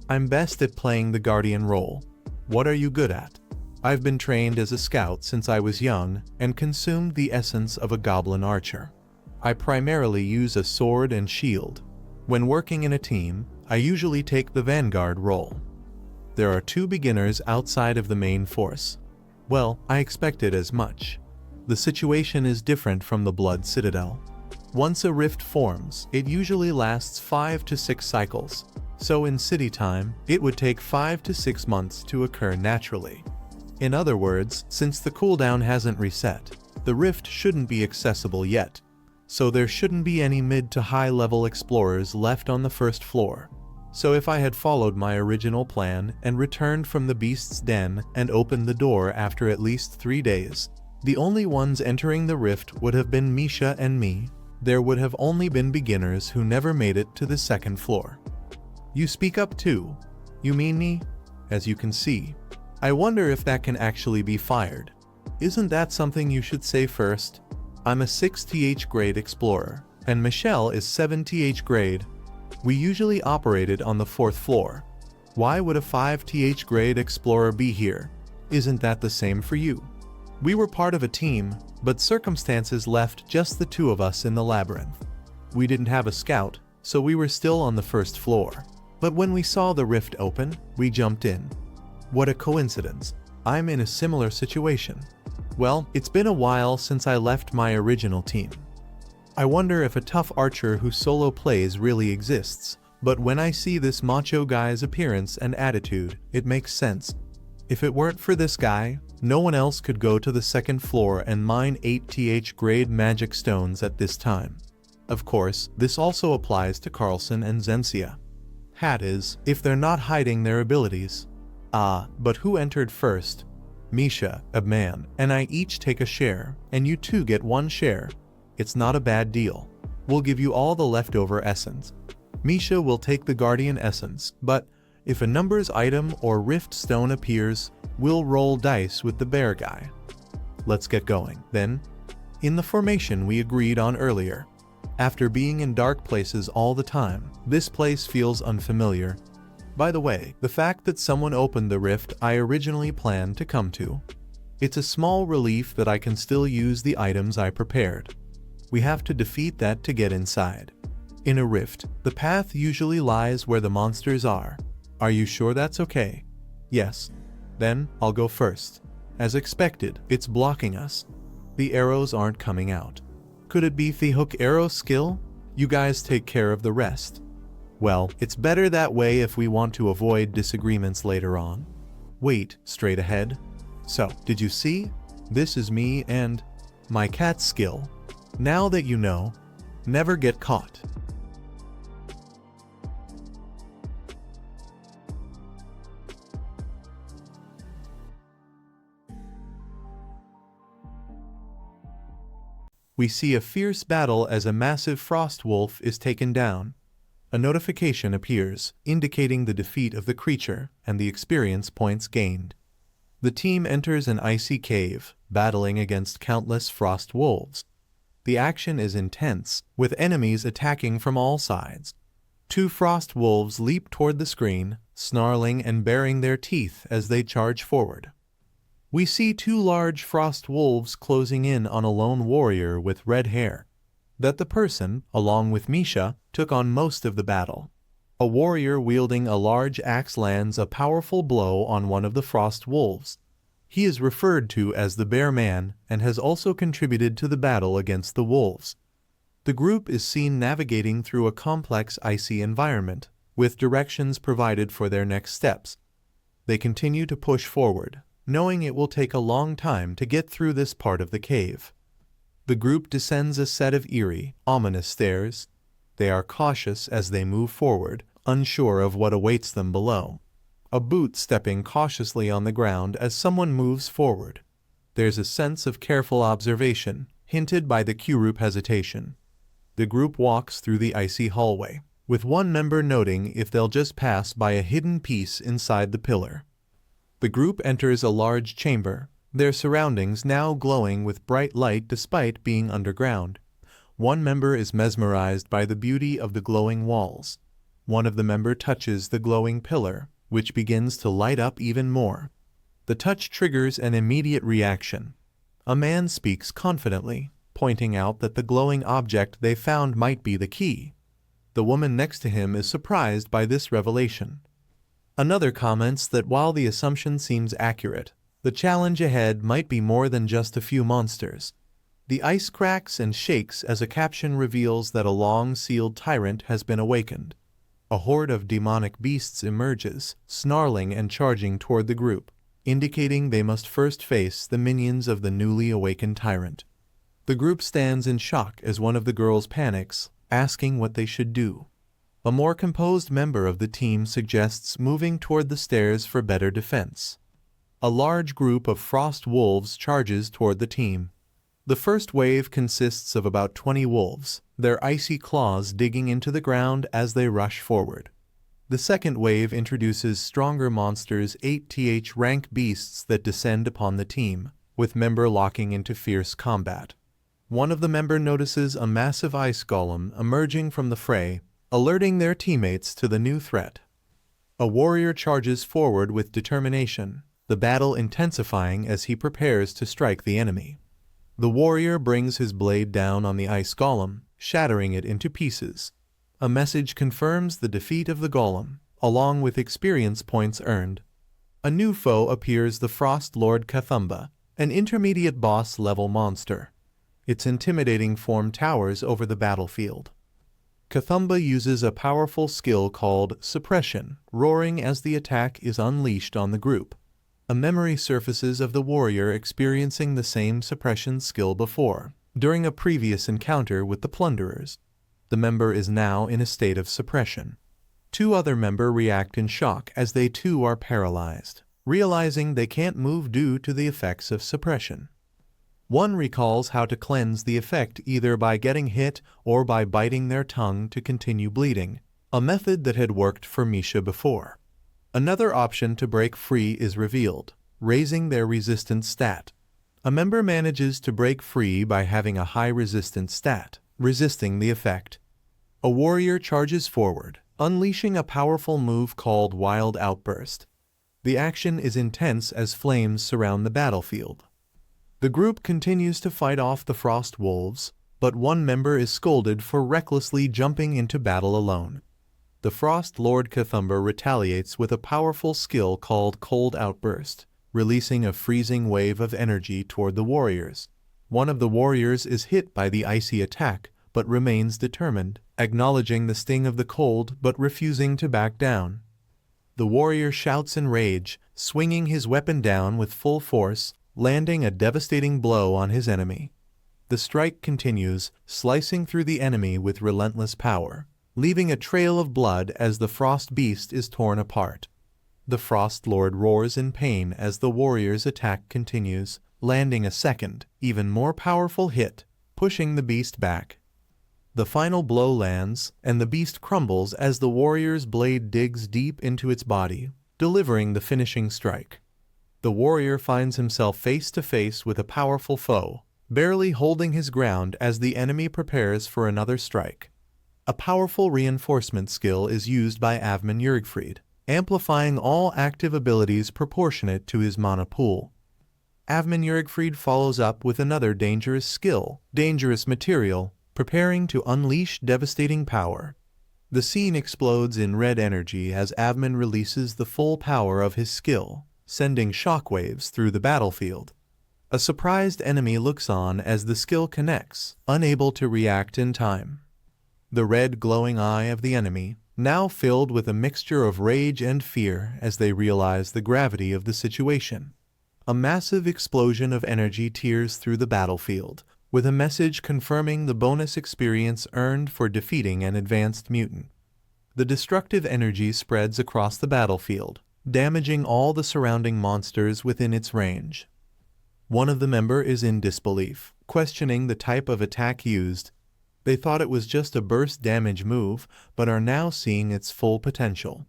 I'm best at playing the guardian role. What are you good at? I've been trained as a scout since I was young and consumed the essence of a goblin archer. I primarily use a sword and shield. When working in a team, I usually take the vanguard role. There are 2 beginners outside of the main force. Well, I expected as much. The situation is different from the Blood Citadel. Once a rift forms, it usually lasts 5 to 6 cycles. So in city time, it would take 5 to 6 months to occur naturally. In other words, since the cooldown hasn't reset, the rift shouldn't be accessible yet. So there shouldn't be any mid to high level explorers left on the first floor. So if I had followed my original plan and returned from the beast's den and opened the door after at least 3 days, the only ones entering the rift would have been Misha and me. There would have only been beginners who never made it to the second floor. You speak up too. You mean me? As you can see. I wonder if that can actually be fired. Isn't that something you should say first? I'm a 6th grade explorer, and Michelle is 7th grade. We usually operated on the 4th floor. Why would a 5th grade explorer be here? Isn't that the same for you? We were part of a team, but circumstances left just the 2 of us in the labyrinth. We didn't have a scout, so we were still on the 1st floor. But when we saw the rift open, we jumped in. What a coincidence. I'm in a similar situation. Well, it's been a while since I left my original team. I wonder if a tough archer who solo plays really exists, but when I see this macho guy's appearance and attitude, it makes sense. If it weren't for this guy, no one else could go to the second floor and mine 8th grade magic stones at this time. Of course, this also applies to Carlson and Zensia. Hat is, if they're not hiding their abilities. But who entered first? Misha, a man, and I each take a share, and you two get one share. It's not a bad deal. We'll give you all the leftover essence. Misha will take the guardian essence, but if a numbers item or rift stone appears, we'll roll dice with the bear guy. Let's get going, then. In the formation we agreed on earlier. After being in dark places all the time, this place feels unfamiliar. By the way, the fact that someone opened the rift I originally planned to come to. It's a small relief that I can still use the items I prepared. We have to defeat that to get inside. In a rift, the path usually lies where the monsters are. Are you sure that's okay? Yes. Then, I'll go first. As expected, it's blocking us. The arrows aren't coming out. Could it be the hook arrow skill? You guys take care of the rest. Well, it's better that way if we want to avoid disagreements later on. Wait, straight ahead. So, did you see? This is me and my cat skill. Now that you know, never get caught. We see a fierce battle as a massive frost wolf is taken down. A notification appears, indicating the defeat of the creature and the experience points gained. The team enters an icy cave, battling against countless frost wolves. The action is intense, with enemies attacking from all sides. 2 frost wolves leap toward the screen, snarling and baring their teeth as they charge forward. We see 2 large frost wolves closing in on a lone warrior with red hair. That the person, along with Misha, took on most of the battle. A warrior wielding a large axe lands a powerful blow on one of the frost wolves. He is referred to as the Bear Man and has also contributed to the battle against the wolves. The group is seen navigating through a complex icy environment, with directions provided for their next steps. They continue to push forward, knowing it will take a long time to get through this part of the cave. The group descends a set of eerie, ominous stairs. They are cautious as they move forward, unsure of what awaits them below. A boot stepping cautiously on the ground as someone moves forward. There's a sense of careful observation, hinted by the Q-roop hesitation. The group walks through the icy hallway, with one member noting if they'll just pass by a hidden piece inside the pillar. The group enters a large chamber, their surroundings now glowing with bright light despite being underground. One member is mesmerized by the beauty of the glowing walls. One of the members touches the glowing pillar, which begins to light up even more. The touch triggers an immediate reaction. A man speaks confidently, pointing out that the glowing object they found might be the key. The woman next to him is surprised by this revelation. Another comments that while the assumption seems accurate, the challenge ahead might be more than just a few monsters. The ice cracks and shakes as a caption reveals that a long-sealed tyrant has been awakened. A horde of demonic beasts emerges, snarling and charging toward the group, indicating they must first face the minions of the newly awakened tyrant. The group stands in shock as one of the girls panics, asking what they should do. A more composed member of the team suggests moving toward the stairs for better defense. A large group of frost wolves charges toward the team. The first wave consists of about 20 wolves, their icy claws digging into the ground as they rush forward. The second wave introduces stronger monsters, 8th rank beasts that descend upon the team, with member locking into fierce combat. One of the member notices a massive ice golem emerging from the fray, alerting their teammates to the new threat. A warrior charges forward with determination, the battle intensifying as he prepares to strike the enemy. The warrior brings his blade down on the ice golem, shattering it into pieces. A message confirms the defeat of the golem, along with experience points earned. A new foe appears, the Frost Lord Kathumba, an intermediate boss-level monster. Its intimidating form towers over the battlefield. Cthulhu uses a powerful skill called suppression, roaring as the attack is unleashed on the group. A memory surfaces of the warrior experiencing the same suppression skill before, during a previous encounter with the plunderers. The member is now in a state of suppression. Two other members react in shock as they too are paralyzed, realizing they can't move due to the effects of suppression. One recalls how to cleanse the effect either by getting hit or by biting their tongue to continue bleeding, a method that had worked for Misha before. Another option to break free is revealed, raising their resistance stat. A member manages to break free by having a high resistance stat, resisting the effect. A warrior charges forward, unleashing a powerful move called Wild Outburst. The action is intense as flames surround the battlefield. The group continues to fight off the Frost Wolves, but one member is scolded for recklessly jumping into battle alone. The Frost Lord Cthulhu retaliates with a powerful skill called Cold Outburst, releasing a freezing wave of energy toward the warriors. One of the warriors is hit by the icy attack, but remains determined, acknowledging the sting of the cold but refusing to back down. The warrior shouts in rage, swinging his weapon down with full force, landing a devastating blow on his enemy. The strike continues, slicing through the enemy with relentless power, leaving a trail of blood as the frost beast is torn apart. The Frost Lord roars in pain as the warrior's attack continues, landing a second, even more powerful hit, pushing the beast back. The final blow lands, and the beast crumbles as the warrior's blade digs deep into its body, delivering the finishing strike. The warrior finds himself face to face with a powerful foe, barely holding his ground as the enemy prepares for another strike. A powerful reinforcement skill is used by Avman Jurgfried, amplifying all active abilities proportionate to his mana pool. Avman Jurgfried follows up with another dangerous skill, Dangerous Material, preparing to unleash devastating power. The scene explodes in red energy as Avman releases the full power of his skill, sending shockwaves through the battlefield. A surprised enemy looks on as the skill connects, unable to react in time. The red glowing eye of the enemy, now filled with a mixture of rage and fear as they realize the gravity of the situation. A massive explosion of energy tears through the battlefield, with a message confirming the bonus experience earned for defeating an advanced mutant. The destructive energy spreads across the battlefield, damaging all the surrounding monsters within its range. One of the members is in disbelief, questioning the type of attack used. They thought it was just a burst damage move, but are now seeing its full potential.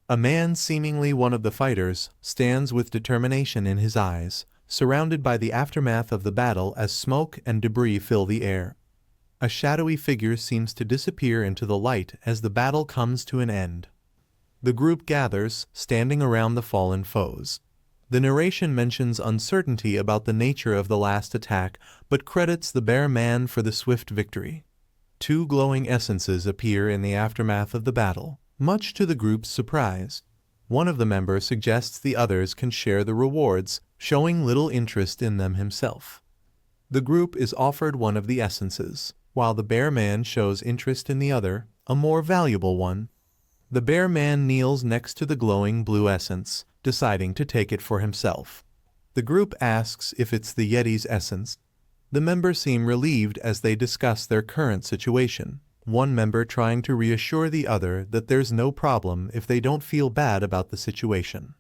A man, seemingly one of the fighters, stands with determination in his eyes, surrounded by the aftermath of the battle as smoke and debris fill the air. A shadowy figure seems to disappear into the light as the battle comes to an end. The group gathers, standing around the fallen foes. The narration mentions uncertainty about the nature of the last attack, but credits the Bear Man for the swift victory. Two glowing essences appear in the aftermath of the battle, much to the group's surprise. One of the members suggests the others can share the rewards, showing little interest in them himself. The group is offered one of the essences, while the Bear Man shows interest in the other, a more valuable one. The Bear Man kneels next to the glowing blue essence, deciding to take it for himself. The group asks if it's the Yeti's essence. The members seem relieved as they discuss their current situation, one member trying to reassure the other that there's no problem if they don't feel bad about the situation.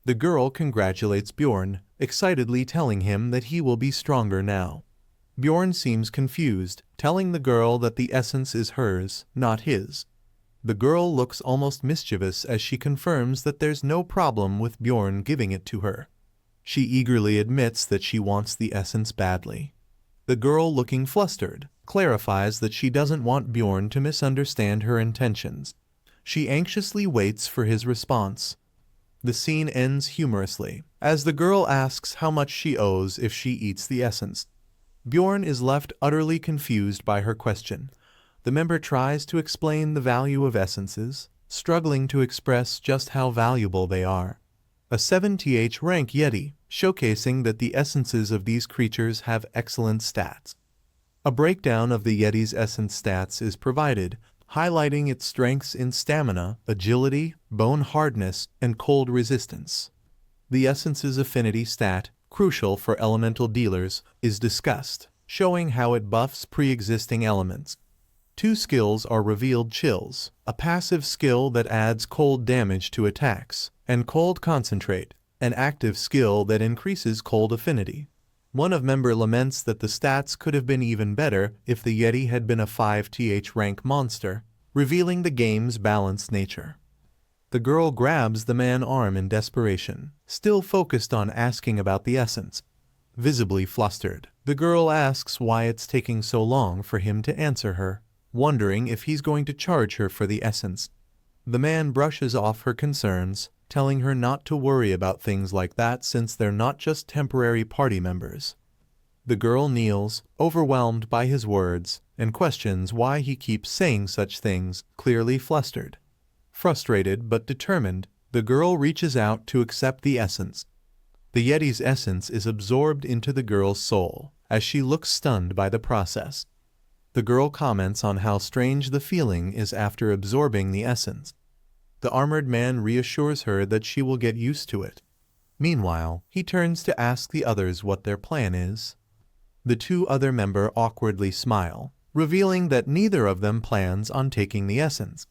The girl congratulates Bjorn, excitedly telling him that he will be stronger now. Bjorn seems confused, telling the girl that the essence is hers, not his. The girl looks almost mischievous as she confirms that there's no problem with Bjorn giving it to her. She eagerly admits that she wants the essence badly. The girl, looking flustered, clarifies that she doesn't want Bjorn to misunderstand her intentions. She anxiously waits for his response. The scene ends humorously, as the girl asks how much she owes if she eats the essence. Bjorn is left utterly confused by her question. The member tries to explain the value of essences, struggling to express just how valuable they are. A 7th rank Yeti, showcasing that the essences of these creatures have excellent stats. A breakdown of the Yeti's essence stats is provided, highlighting its strengths in stamina, agility, bone hardness, and cold resistance. The essence's affinity stat, crucial for elemental dealers, is discussed, showing how it buffs pre-existing elements. 2 skills are revealed: chills, a passive skill that adds cold damage to attacks, and cold concentrate, an active skill that increases cold affinity. One of member laments that the stats could have been even better if the Yeti had been a 5th rank monster, revealing the game's balanced nature. The girl grabs the man's arm in desperation, still focused on asking about the essence. Visibly flustered, the girl asks why it's taking so long for him to answer her, wondering if he's going to charge her for the essence. The man brushes off her concerns, telling her not to worry about things like that since they're not just temporary party members. The girl kneels, overwhelmed by his words, and questions why he keeps saying such things, clearly flustered. Frustrated but determined, the girl reaches out to accept the essence. The Yeti's essence is absorbed into the girl's soul, as she looks stunned by the process. The girl comments on how strange the feeling is after absorbing the essence. The armored man reassures her that she will get used to it. Meanwhile, he turns to ask the others what their plan is. The 2 other members awkwardly smile, revealing that neither of them plans on taking the essence.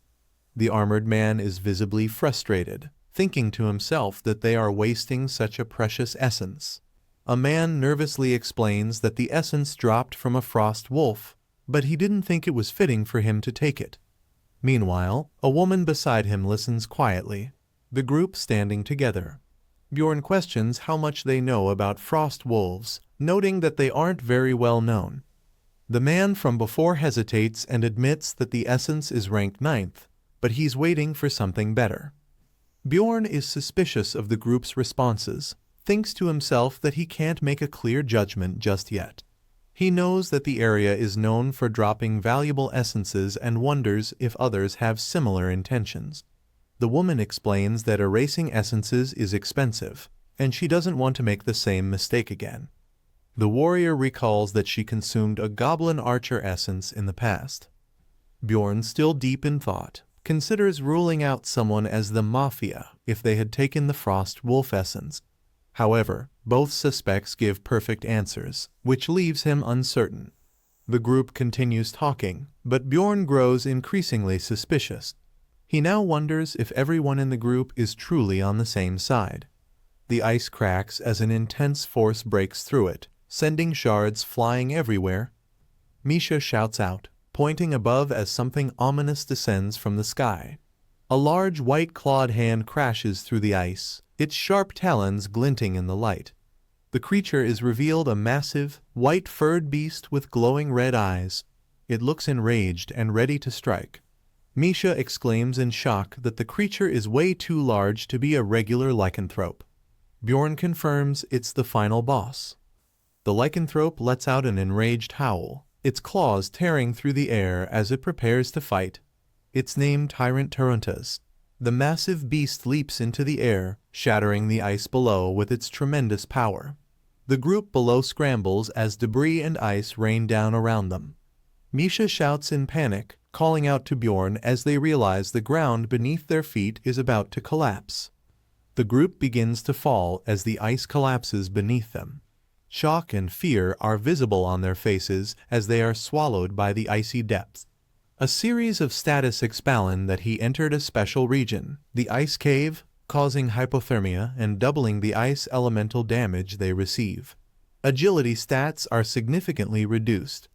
The armored man is visibly frustrated, thinking to himself that they are wasting such a precious essence. A man nervously explains that the essence dropped from a frost wolf, but he didn't think it was fitting for him to take it. Meanwhile, a woman beside him listens quietly, the group standing together. Bjorn questions how much they know about frost wolves, noting that they aren't very well known. The man from before hesitates and admits that the essence is ranked 9th, but he's waiting for something better. Bjorn is suspicious of the group's responses, thinks to himself that he can't make a clear judgment just yet. He knows that the area is known for dropping valuable essences and wonders if others have similar intentions. The woman explains that erasing essences is expensive, and she doesn't want to make the same mistake again. The warrior recalls that she consumed a goblin archer essence in the past. Bjorn, still deep in thought, considers ruling out someone as the mafia if they had taken the frost wolf essence. However, both suspects give perfect answers, which leaves him uncertain. The group continues talking, but Bjorn grows increasingly suspicious. He now wonders if everyone in the group is truly on the same side. The ice cracks as an intense force breaks through it, sending shards flying everywhere. Misha shouts out, pointing above as something ominous descends from the sky. A large white-clawed hand crashes through the ice, its sharp talons glinting in the light. The creature is revealed a massive, white-furred beast with glowing red eyes. It looks enraged and ready to strike. Misha exclaims in shock that the creature is way too large to be a regular lycanthrope. Bjorn confirms it's the final boss. The lycanthrope lets out an enraged howl, its claws tearing through the air as it prepares to fight. It's named Tyrant Taruntas. The massive beast leaps into the air, shattering the ice below with its tremendous power. The group below scrambles as debris and ice rain down around them. Misha shouts in panic, calling out to Bjorn as they realize the ground beneath their feet is about to collapse. The group begins to fall as the ice collapses beneath them. Shock and fear are visible on their faces as they are swallowed by the icy depths. A series of status explain that he entered a special region, the ice cave, causing hypothermia and doubling the ice elemental damage they receive. Agility stats are significantly reduced.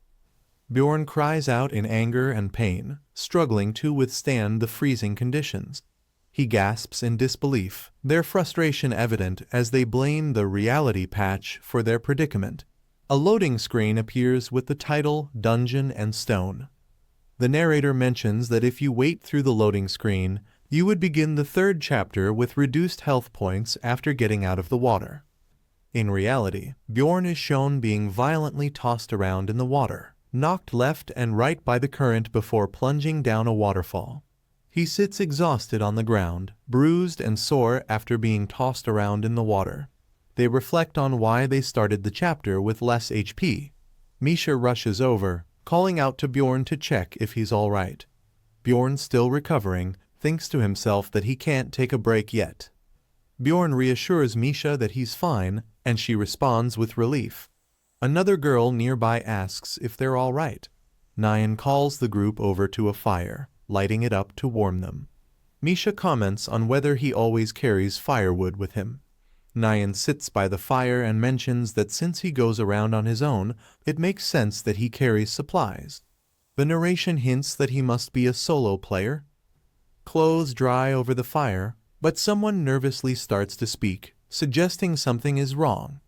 Bjorn cries out in anger and pain, struggling to withstand the freezing conditions. He gasps in disbelief, their frustration evident as they blame the reality patch for their predicament. A loading screen appears with the title Dungeon and Stone. The narrator mentions that if you wait through the loading screen, you would begin the 3rd chapter with reduced health points after getting out of the water. In reality, Bjorn is shown being violently tossed around in the water, knocked left and right by the current before plunging down a waterfall. He sits exhausted on the ground, bruised and sore after being tossed around in the water. They reflect on why they started the chapter with less HP. Misha rushes over, calling out to Bjorn to check if he's all right. Bjorn, still recovering, thinks to himself that he can't take a break yet. Bjorn reassures Misha that he's fine, and she responds with relief. Another girl nearby asks if they're all right. Nyan calls the group over to a fire, lighting it up to warm them. Misha comments on whether he always carries firewood with him. Nyan sits by the fire and mentions that since he goes around on his own, it makes sense that he carries supplies. The narration hints that he must be a solo player. Clothes dry over the fire, but someone nervously starts to speak, suggesting something is wrong.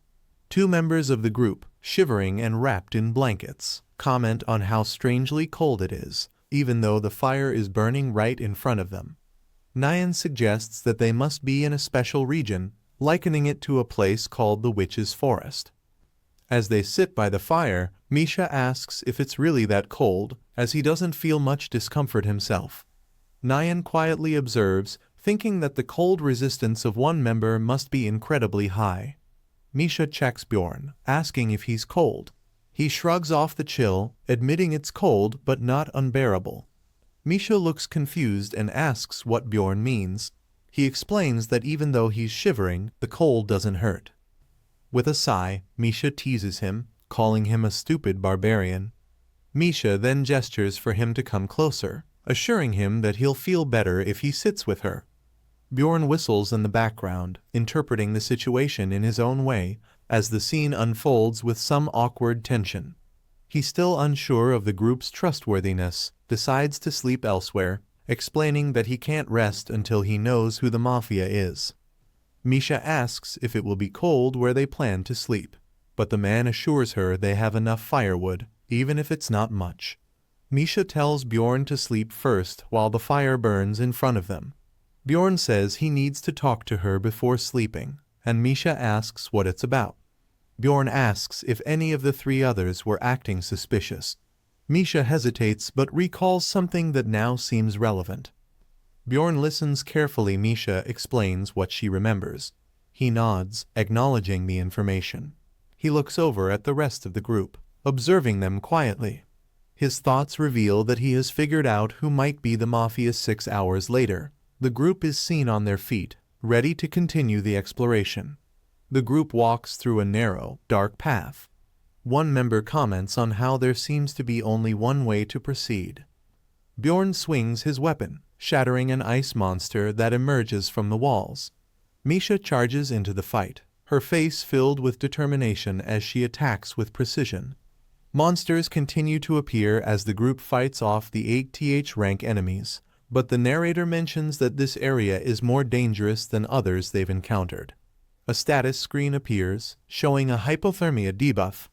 Two members of the group, shivering and wrapped in blankets, comment on how strangely cold it is, even though the fire is burning right in front of them. Nyan suggests that they must be in a special region, likening it to a place called the Witch's Forest. As they sit by the fire, Misha asks if it's really that cold, as he doesn't feel much discomfort himself. Nyan quietly observes, thinking that the cold resistance of one member must be incredibly high. Misha checks Bjorn, asking if he's cold. He shrugs off the chill, admitting it's cold but not unbearable. Misha looks confused and asks what Bjorn means. He explains that even though he's shivering, the cold doesn't hurt. With a sigh, Misha teases him, calling him a stupid barbarian. Misha then gestures for him to come closer, assuring him that he'll feel better if he sits with her. Bjorn whistles in the background, interpreting the situation in his own way, as the scene unfolds with some awkward tension. He, still unsure of the group's trustworthiness, decides to sleep elsewhere, explaining that he can't rest until he knows who the mafia is. Misha asks if it will be cold where they plan to sleep, but the man assures her they have enough firewood, even if it's not much. Misha tells Bjorn to sleep first while the fire burns in front of them. Bjorn says he needs to talk to her before sleeping, and Misha asks what it's about. Bjorn asks if any of the three others were acting suspicious. Misha hesitates but recalls something that now seems relevant. Bjorn listens carefully. Misha explains what she remembers. He nods, acknowledging the information. He looks over at the rest of the group, observing them quietly. His thoughts reveal that he has figured out who might be the mafia. 6 hours later, the group is seen on their feet, ready to continue the exploration. The group walks through a narrow, dark path. One member comments on how there seems to be only one way to proceed. Bjorn swings his weapon, shattering an ice monster that emerges from the walls. Misha charges into the fight, her face filled with determination as she attacks with precision. Monsters continue to appear as the group fights off the 8th rank enemies, but the narrator mentions that this area is more dangerous than others they've encountered. A status screen appears, showing a hypothermia debuff.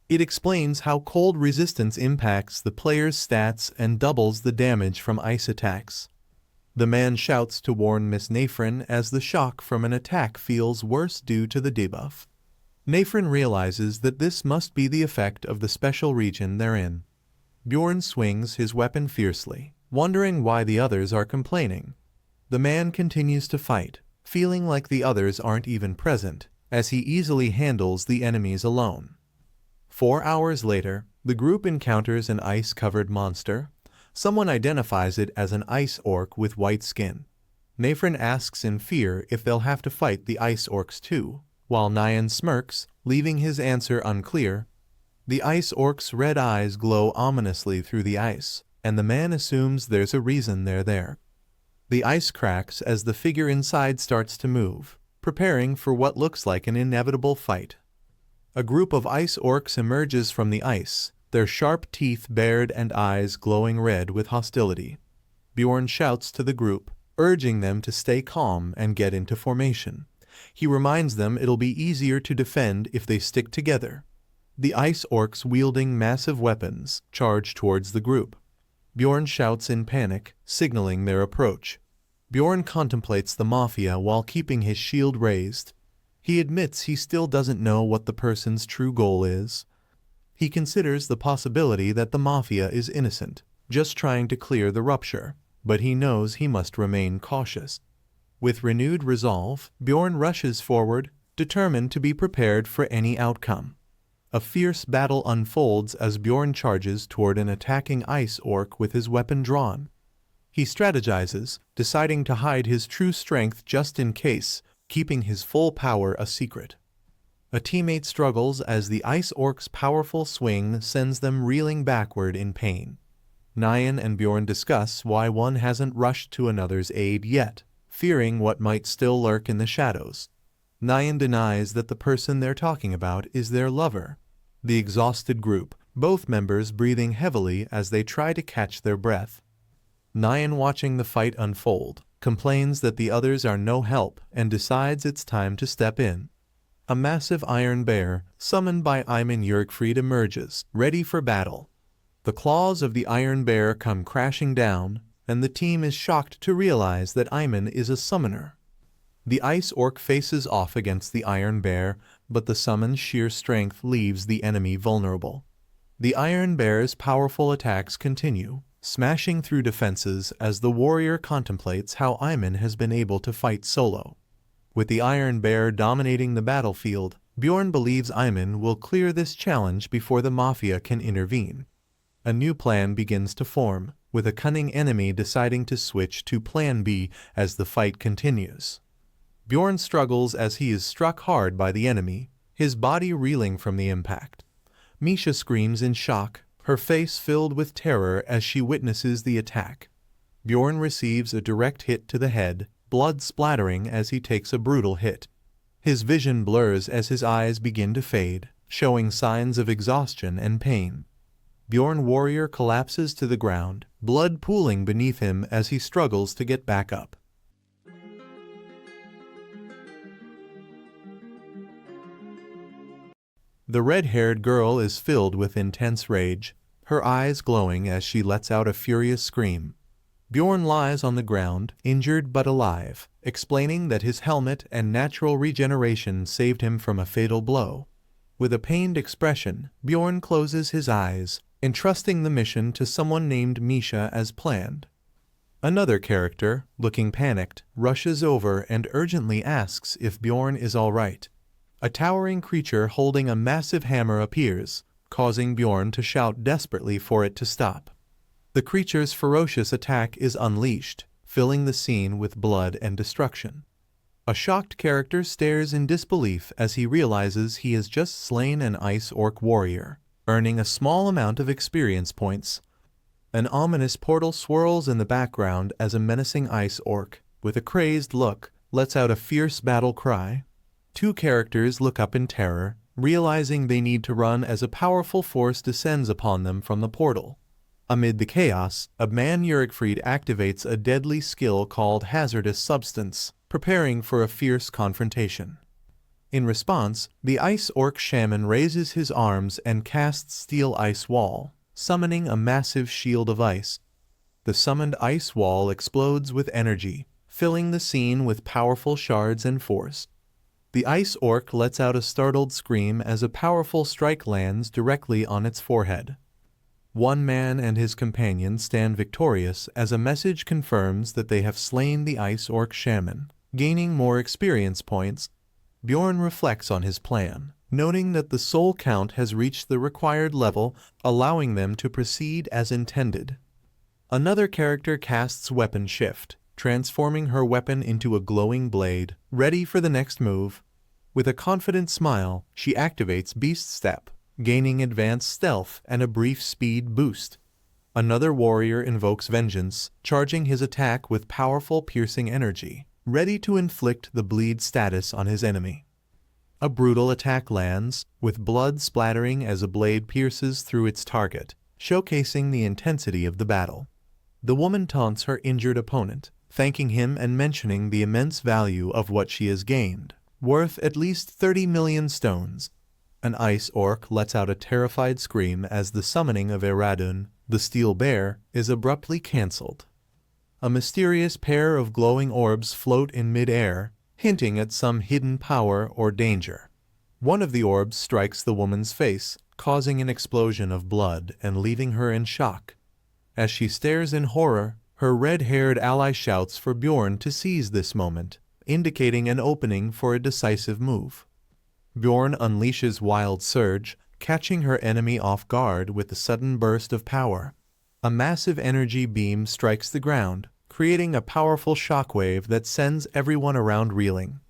It explains how cold resistance impacts the player's stats and doubles the damage from ice attacks. The man shouts to warn Miss Nafrin as the shock from an attack feels worse due to the debuff. Nafrin realizes that this must be the effect of the special region they're in. Bjorn swings his weapon fiercely, wondering why the others are complaining. The man continues to fight, feeling like the others aren't even present, as he easily handles the enemies alone. 4 hours later, the group encounters an ice-covered monster. Someone identifies it as an ice orc with white skin. Nafrin asks in fear if they'll have to fight the ice orcs too, while Nyan smirks, leaving his answer unclear. The ice orc's red eyes glow ominously through the ice, and the man assumes there's a reason they're there. The ice cracks as the figure inside starts to move, preparing for what looks like an inevitable fight. A group of ice orcs emerges from the ice, their sharp teeth bared and eyes glowing red with hostility. Bjorn shouts to the group, urging them to stay calm and get into formation. He reminds them it'll be easier to defend if they stick together. The ice orcs, wielding massive weapons, charge towards the group. Bjorn shouts in panic, signaling their approach. Bjorn contemplates the mafia while keeping his shield raised. He admits he still doesn't know what the person's true goal is. He considers the possibility that the mafia is innocent, just trying to clear the rupture, but he knows he must remain cautious. With renewed resolve, Bjorn rushes forward, determined to be prepared for any outcome. A fierce battle unfolds as Bjorn charges toward an attacking ice orc with his weapon drawn. He strategizes, deciding to hide his true strength just in case, keeping his full power a secret. A teammate struggles as the ice orc's powerful swing sends them reeling backward in pain. Nyan and Bjorn discuss why one hasn't rushed to another's aid yet, fearing what might still lurk in the shadows. Nyan denies that the person they're talking about is their lover. The exhausted group, both members breathing heavily as they try to catch their breath. Nyan, watching the fight unfold, complains that the others are no help and decides it's time to step in. A massive iron bear, summoned by Ayman Yerkfried, emerges, ready for battle. The claws of the iron bear come crashing down, and the team is shocked to realize that Ayman is a summoner. The ice orc faces off against the iron bear, but the summon's sheer strength leaves the enemy vulnerable. The iron bear's powerful attacks continue, smashing through defenses as the warrior contemplates how Ayman has been able to fight solo. With the iron bear dominating the battlefield, Bjorn believes Ayman will clear this challenge before the mafia can intervene. A new plan begins to form, with a cunning enemy deciding to switch to Plan B as the fight continues. Bjorn struggles as he is struck hard by the enemy, his body reeling from the impact. Misha screams in shock, her face filled with terror as she witnesses the attack. Bjorn receives a direct hit to the head, blood splattering as he takes a brutal hit. His vision blurs as his eyes begin to fade, showing signs of exhaustion and pain. Bjorn warrior collapses to the ground, blood pooling beneath him as he struggles to get back up. The red-haired girl is filled with intense rage, her eyes glowing as she lets out a furious scream. Bjorn lies on the ground, injured but alive, explaining that his helmet and natural regeneration saved him from a fatal blow. With a pained expression, Bjorn closes his eyes, entrusting the mission to someone named Misha as planned. Another character, looking panicked, rushes over and urgently asks if Bjorn is all right. A towering creature holding a massive hammer appears, causing Bjorn to shout desperately for it to stop. The creature's ferocious attack is unleashed, filling the scene with blood and destruction. A shocked character stares in disbelief as he realizes he has just slain an ice orc warrior, earning a small amount of experience points. An ominous portal swirls in the background as a menacing ice orc, with a crazed look, lets out a fierce battle cry. Two characters look up in terror, realizing they need to run as a powerful force descends upon them from the portal. Amid the chaos, Ayman Yerkfried activates a deadly skill called Hazardous Substance, preparing for a fierce confrontation. In response, the ice orc shaman raises his arms and casts Steel Ice Wall, summoning a massive shield of ice. The summoned ice wall explodes with energy, filling the scene with powerful shards and force. The ice orc lets out a startled scream as a powerful strike lands directly on its forehead. One man and his companion stand victorious as a message confirms that they have slain the ice orc shaman, gaining more experience points. Bjorn reflects on his plan, noting that the soul count has reached the required level, allowing them to proceed as intended. Another character casts Weapon Shift, transforming her weapon into a glowing blade, ready for the next move. With a confident smile, she activates Beast Step, gaining advanced stealth and a brief speed boost. Another warrior invokes Vengeance, charging his attack with powerful piercing energy, ready to inflict the bleed status on his enemy. A brutal attack lands, with blood splattering as a blade pierces through its target, showcasing the intensity of the battle. The woman taunts her injured opponent, thanking him and mentioning the immense value of what she has gained, worth at least 30 million stones. An ice orc lets out a terrified scream as the summoning of Eradun, the steel bear, is abruptly cancelled. A mysterious pair of glowing orbs float in mid-air, hinting at some hidden power or danger. One of the orbs strikes the woman's face, causing an explosion of blood and leaving her in shock. As she stares in horror, her red-haired ally shouts for Bjorn to seize this moment, indicating an opening for a decisive move. Bjorn unleashes Wild Surge, catching her enemy off guard with a sudden burst of power. A massive energy beam strikes the ground, creating a powerful shockwave that sends everyone around reeling.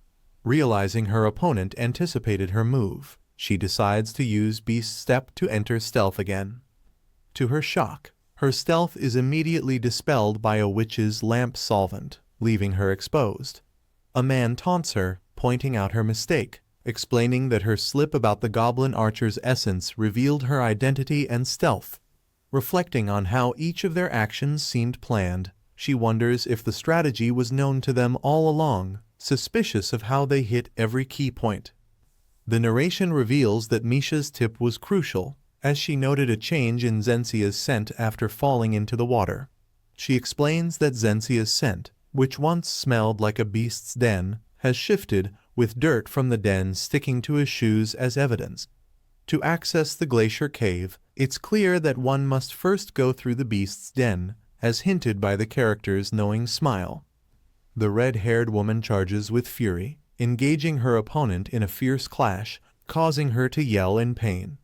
Realizing her opponent anticipated her move, she decides to use Beast Step to enter stealth again. To her shock, her stealth is immediately dispelled by a witch's lamp solvent, leaving her exposed. A man taunts her, pointing out her mistake, explaining that her slip about the goblin archer's essence revealed her identity and stealth. Reflecting on how each of their actions seemed planned, she wonders if the strategy was known to them all along, suspicious of how they hit every key point. The narration reveals that Misha's tip was crucial, as she noted a change in Zensia's scent after falling into the water. She explains that Zensia's scent, which once smelled like a beast's den, has shifted, with dirt from the den sticking to his shoes as evidence. To access the glacier cave, it's clear that one must first go through the beast's den, as hinted by the character's knowing smile. The red-haired woman charges with fury, engaging her opponent in a fierce clash, causing her to yell in pain.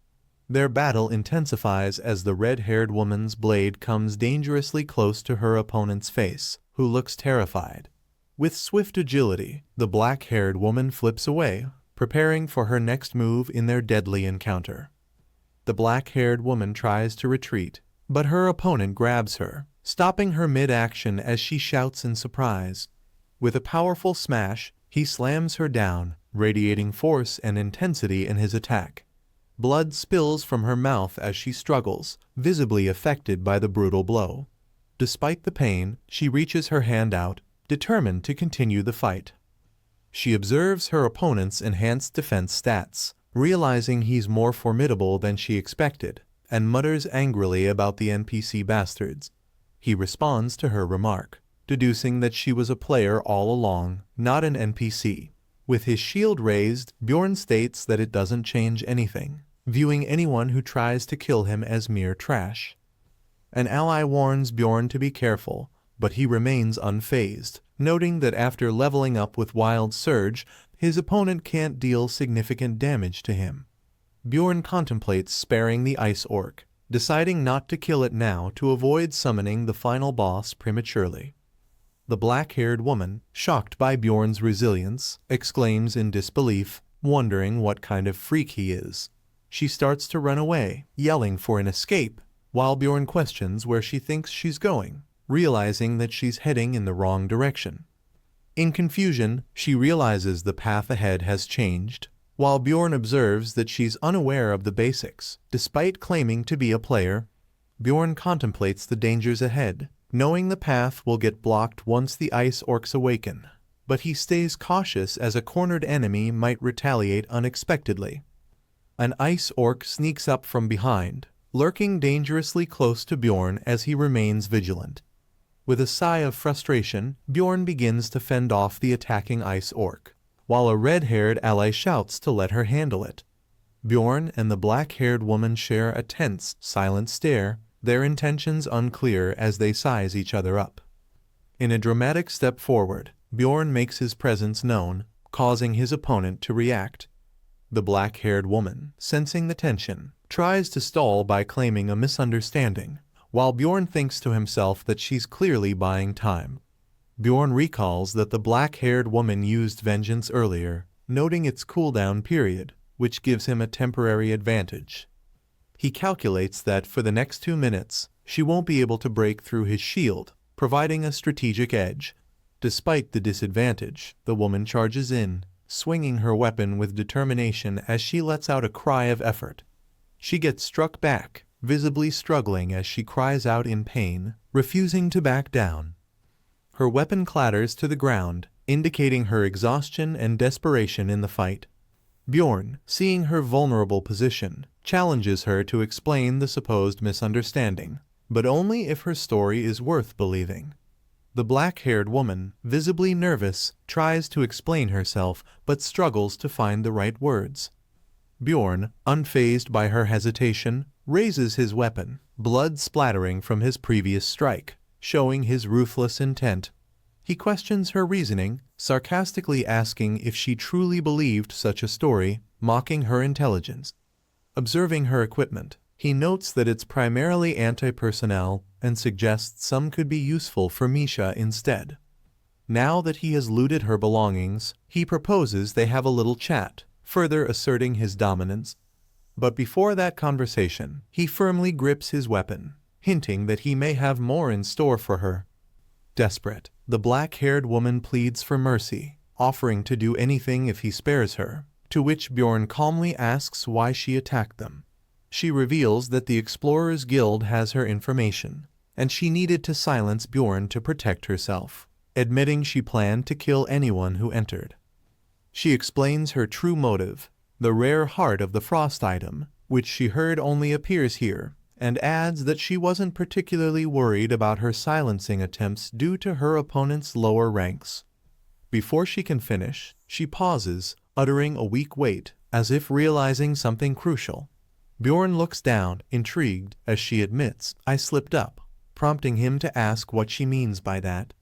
Their battle intensifies as the red-haired woman's blade comes dangerously close to her opponent's face, who looks terrified. With swift agility, the black-haired woman flips away, preparing for her next move in their deadly encounter. The black-haired woman tries to retreat, but her opponent grabs her, stopping her mid-action as she shouts in surprise. With a powerful smash, he slams her down, radiating force and intensity in his attack. Blood spills from her mouth as she struggles, visibly affected by the brutal blow. Despite the pain, she reaches her hand out, determined to continue the fight. She observes her opponent's enhanced defense stats, realizing he's more formidable than she expected, and mutters angrily about the NPC bastards. He responds to her remark, deducing that she was a player all along, not an NPC. With his shield raised, Bjorn states that it doesn't change anything, viewing anyone who tries to kill him as mere trash. An ally warns Bjorn to be careful, but he remains unfazed, noting that after leveling up with Wild Surge, his opponent can't deal significant damage to him. Bjorn contemplates sparing the ice orc, deciding not to kill it now to avoid summoning the final boss prematurely. The black-haired woman, shocked by Bjorn's resilience, exclaims in disbelief, wondering what kind of freak he is. She starts to run away, yelling for an escape, while Bjorn questions where she thinks she's going, realizing that she's heading in the wrong direction. In confusion, she realizes the path ahead has changed, while Bjorn observes that she's unaware of the basics. Despite claiming to be a player, Bjorn contemplates the dangers ahead, knowing the path will get blocked once the ice orcs awaken, but he stays cautious as a cornered enemy might retaliate unexpectedly. An ice orc sneaks up from behind, lurking dangerously close to Bjorn as he remains vigilant. With a sigh of frustration, Bjorn begins to fend off the attacking ice orc, while a red-haired ally shouts to let her handle it. Bjorn and the black-haired woman share a tense, silent stare, their intentions unclear as they size each other up. In a dramatic step forward, Bjorn makes his presence known, causing his opponent to react. The black-haired woman, sensing the tension, tries to stall by claiming a misunderstanding, while Bjorn thinks to himself that she's clearly buying time. Bjorn recalls that the black-haired woman used vengeance earlier, noting its cooldown period, which gives him a temporary advantage. He calculates that for the next 2 minutes, she won't be able to break through his shield, providing a strategic edge. Despite the disadvantage, the woman charges in, swinging her weapon with determination as she lets out a cry of effort. She gets struck back, visibly struggling as she cries out in pain, refusing to back down. Her weapon clatters to the ground, indicating her exhaustion and desperation in the fight. Bjorn, seeing her vulnerable position, challenges her to explain the supposed misunderstanding, but only if her story is worth believing. The black-haired woman, visibly nervous, tries to explain herself but struggles to find the right words. Bjorn, unfazed by her hesitation, raises his weapon, blood splattering from his previous strike, showing his ruthless intent. He questions her reasoning, sarcastically asking if she truly believed such a story, mocking her intelligence. Observing her equipment, he notes that it's primarily anti-personnel and suggests some could be useful for Misha instead. Now that he has looted her belongings, he proposes they have a little chat, further asserting his dominance. But before that conversation, he firmly grips his weapon, hinting that he may have more in store for her. Desperate, the black-haired woman pleads for mercy, offering to do anything if he spares her, to which Bjorn calmly asks why she attacked them. She reveals that the Explorers Guild has her information, and she needed to silence Bjorn to protect herself, admitting she planned to kill anyone who entered. She explains her true motive, the rare heart of the frost item, which she heard only appears here, and adds that she wasn't particularly worried about her silencing attempts due to her opponent's lower ranks. Before she can finish, she pauses, uttering a weak wait, as if realizing something crucial. Bjorn looks down, intrigued, as she admits, "I slipped up," prompting him to ask what she means by that.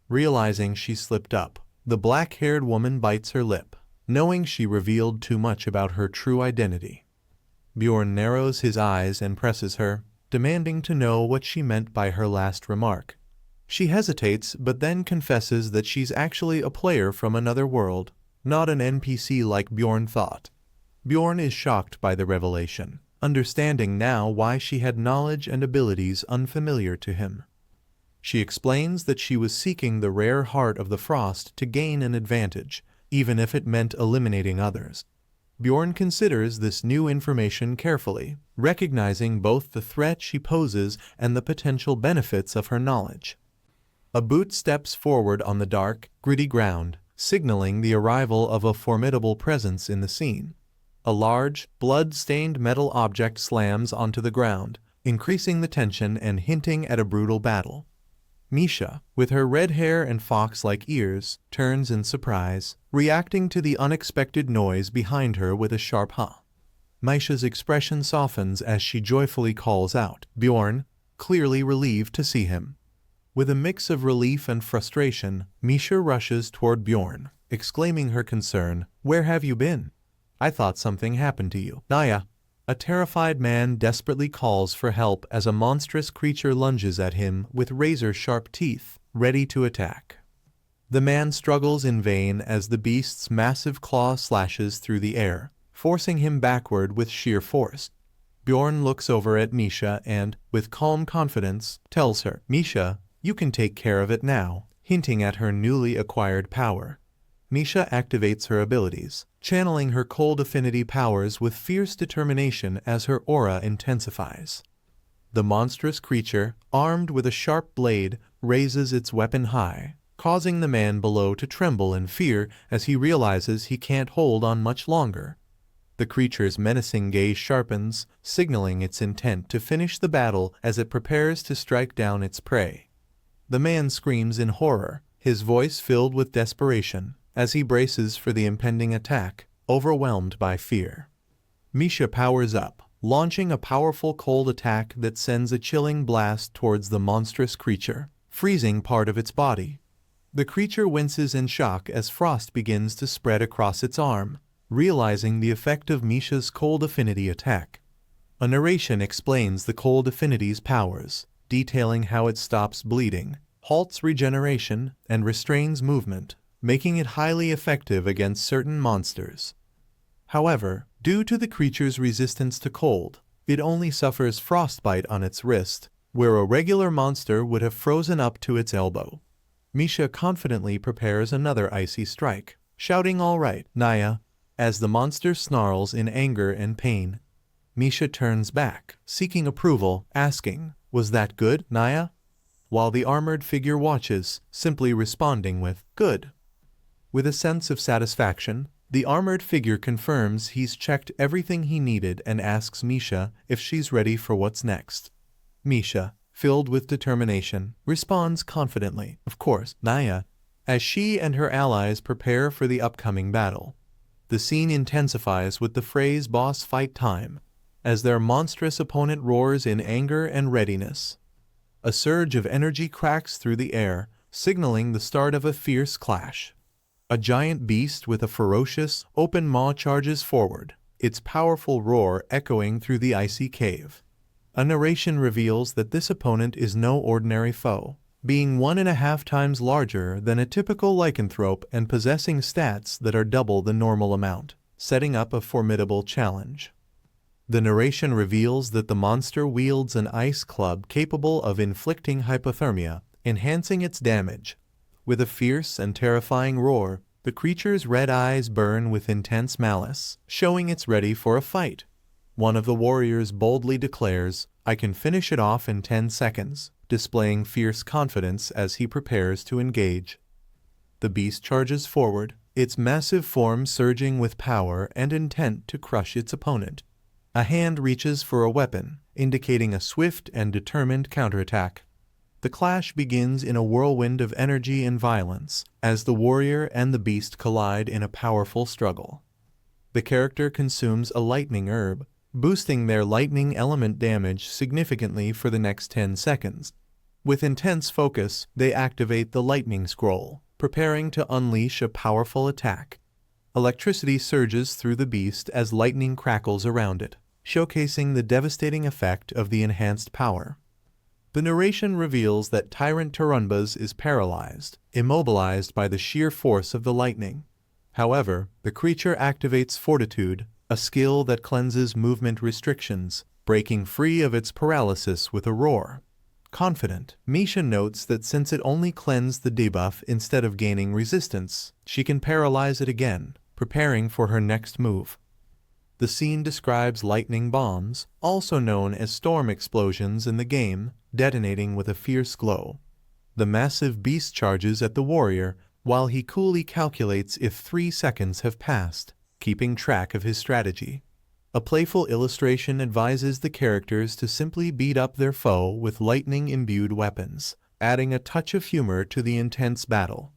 Realizing she slipped up, the black-haired woman bites her lip, knowing she revealed too much about her true identity. Bjorn narrows his eyes and presses her, demanding to know what she meant by her last remark. She hesitates but then confesses that she's actually a player from another world, not an NPC like Bjorn thought. Bjorn is shocked by the revelation, understanding now why she had knowledge and abilities unfamiliar to him. She explains that she was seeking the rare heart of the frost to gain an advantage, even if it meant eliminating others. Bjorn considers this new information carefully, recognizing both the threat she poses and the potential benefits of her knowledge. A boot steps forward on the dark, gritty ground, signaling the arrival of a formidable presence in the scene. A large, blood-stained metal object slams onto the ground, increasing the tension and hinting at a brutal battle. Misha, with her red hair and fox-like ears, turns in surprise, reacting to the unexpected noise behind her with a sharp "huh." Misha's expression softens as she joyfully calls out, "Bjorn," clearly relieved to see him. With a mix of relief and frustration, Misha rushes toward Bjorn, exclaiming her concern, "Where have you been? I thought something happened to you." "Naya." A terrified man desperately calls for help as a monstrous creature lunges at him with razor-sharp teeth, ready to attack. The man struggles in vain as the beast's massive claw slashes through the air, forcing him backward with sheer force. Bjorn looks over at Misha and, with calm confidence, tells her, "Misha, you can take care of it now," hinting at her newly acquired power. Misha activates her abilities, channeling her cold affinity powers with fierce determination as her aura intensifies. The monstrous creature, armed with a sharp blade, raises its weapon high, causing the man below to tremble in fear as he realizes he can't hold on much longer. The creature's menacing gaze sharpens, signaling its intent to finish the battle as it prepares to strike down its prey. The man screams in horror, his voice filled with desperation, as he braces for the impending attack, overwhelmed by fear. Misha powers up, launching a powerful cold attack that sends a chilling blast towards the monstrous creature, freezing part of its body. The creature winces in shock as frost begins to spread across its arm, realizing the effect of Misha's cold affinity attack. A narration explains the cold affinity's powers, detailing how it stops bleeding, halts regeneration, and restrains movement, making it highly effective against certain monsters. However, due to the creature's resistance to cold, it only suffers frostbite on its wrist, where a regular monster would have frozen up to its elbow. Misha confidently prepares another icy strike, shouting "All right, Naya," as the monster snarls in anger and pain. Misha turns back, seeking approval, asking, "Was that good, Naya?" While the armored figure watches, simply responding with, "Good." With a sense of satisfaction, the armored figure confirms he's checked everything he needed and asks Misha if she's ready for what's next. Misha, filled with determination, responds confidently, "Of course, Naya," as she and her allies prepare for the upcoming battle. The scene intensifies with the phrase "boss fight time," as their monstrous opponent roars in anger and readiness. A surge of energy cracks through the air, signaling the start of a fierce clash. A giant beast with a ferocious, open maw charges forward, its powerful roar echoing through the icy cave. A narration reveals that this opponent is no ordinary foe, being 1.5 times larger than a typical lycanthrope and possessing stats that are double the normal amount, setting up a formidable challenge. The narration reveals that the monster wields an ice club capable of inflicting hypothermia, enhancing its damage. With a fierce and terrifying roar, the creature's red eyes burn with intense malice, showing it's ready for a fight. One of the warriors boldly declares, "I can finish it off in 10 seconds, displaying fierce confidence as he prepares to engage. The beast charges forward, its massive form surging with power and intent to crush its opponent. A hand reaches for a weapon, indicating a swift and determined counterattack. The clash begins in a whirlwind of energy and violence, as the warrior and the beast collide in a powerful struggle. The character consumes a lightning herb, boosting their lightning element damage significantly for the next 10 seconds. With intense focus, they activate the lightning scroll, preparing to unleash a powerful attack. Electricity surges through the beast as lightning crackles around it, showcasing the devastating effect of the enhanced power. The narration reveals that Tyrant Tarumbas is paralyzed, immobilized by the sheer force of the lightning. However, the creature activates Fortitude, a skill that cleanses movement restrictions, breaking free of its paralysis with a roar. Confident, Misha notes that since it only cleansed the debuff instead of gaining resistance, she can paralyze it again, preparing for her next move. The scene describes lightning bombs, also known as storm explosions in the game, detonating with a fierce glow. The massive beast charges at the warrior, while he coolly calculates if 3 seconds have passed, keeping track of his strategy. A playful illustration advises the characters to simply beat up their foe with lightning-imbued weapons, adding a touch of humor to the intense battle.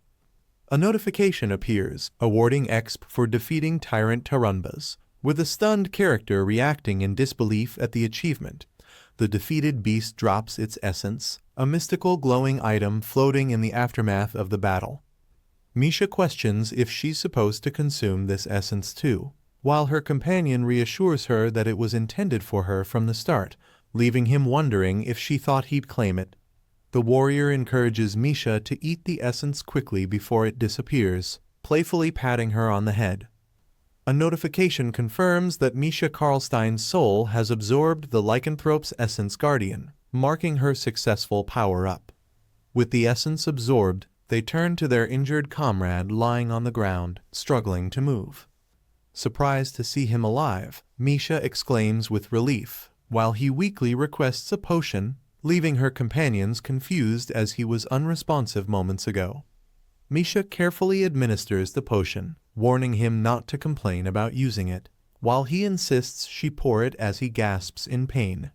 A notification appears, awarding exp for defeating Tyrant Tarumbas, with a stunned character reacting in disbelief at the achievement. The defeated beast drops its essence, a mystical glowing item floating in the aftermath of the battle. Misha questions if she's supposed to consume this essence too, while her companion reassures her that it was intended for her from the start, leaving him wondering if she thought he'd claim it. The warrior encourages Misha to eat the essence quickly before it disappears, playfully patting her on the head. A notification confirms that Misha Karlstein's soul has absorbed the lycanthrope's essence guardian, marking her successful power-up. With the essence absorbed, they turn to their injured comrade lying on the ground, struggling to move. Surprised to see him alive, Misha exclaims with relief, while he weakly requests a potion, leaving her companions confused as he was unresponsive moments ago. Misha carefully administers the potion, warning him not to complain about using it, while he insists she pour it as he gasps in pain.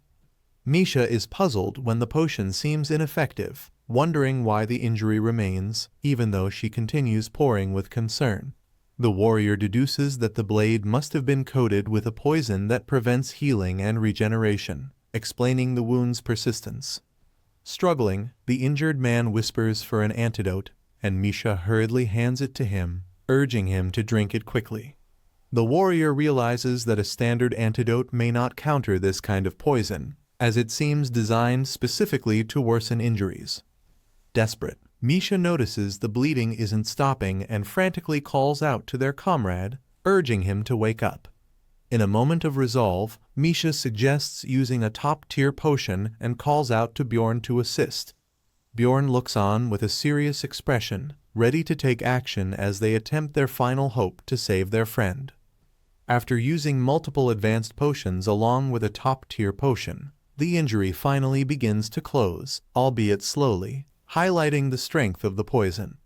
Misha is puzzled when the potion seems ineffective, wondering why the injury remains, even though she continues pouring with concern. The warrior deduces that the blade must have been coated with a poison that prevents healing and regeneration, explaining the wound's persistence. Struggling, the injured man whispers for an antidote, and Misha hurriedly hands it to him, urging him to drink it quickly. The warrior realizes that a standard antidote may not counter this kind of poison, as it seems designed specifically to worsen injuries. Desperate, Misha notices the bleeding isn't stopping and frantically calls out to their comrade, urging him to wake up. In a moment of resolve, Misha suggests using a top-tier potion and calls out to Bjorn to assist. Bjorn looks on with a serious expression, ready to take action as they attempt their final hope to save their friend. After using multiple advanced potions along with a top-tier potion, the injury finally begins to close, albeit slowly, highlighting the strength of the poison.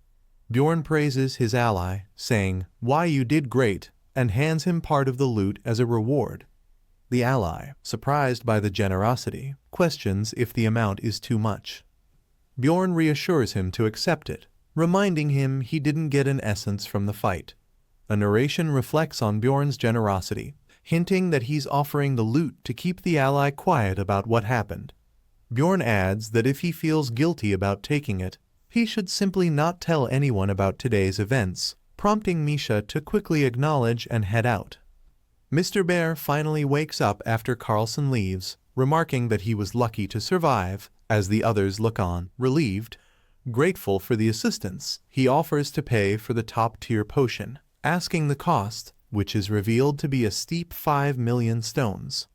Bjorn praises his ally, saying, "Why, you did great," and hands him part of the loot as a reward. The ally, surprised by the generosity, questions if the amount is too much. Bjorn reassures him to accept it, reminding him he didn't get an essence from the fight. A narration reflects on Bjorn's generosity, hinting that he's offering the loot to keep the ally quiet about what happened. Bjorn adds that if he feels guilty about taking it, he should simply not tell anyone about today's events, prompting Misha to quickly acknowledge and head out. Mr. Bear finally wakes up after Carlson leaves, remarking that he was lucky to survive, as the others look on, relieved. Grateful for the assistance, he offers to pay for the top-tier potion, asking the cost, which is revealed to be a steep 5 million stones.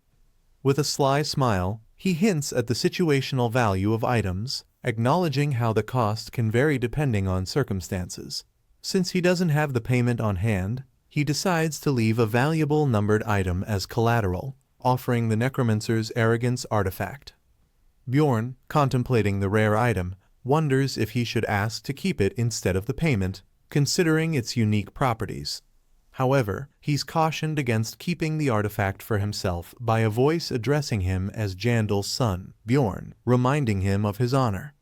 With a sly smile, he hints at the situational value of items, acknowledging how the cost can vary depending on circumstances. Since he doesn't have the payment on hand, he decides to leave a valuable numbered item as collateral, offering the necromancer's arrogance artifact. Bjorn, contemplating the rare item, wonders if he should ask to keep it instead of the payment, considering its unique properties. However, he's cautioned against keeping the artifact for himself by a voice addressing him as Yandel's son, Bjorn, reminding him of his honor.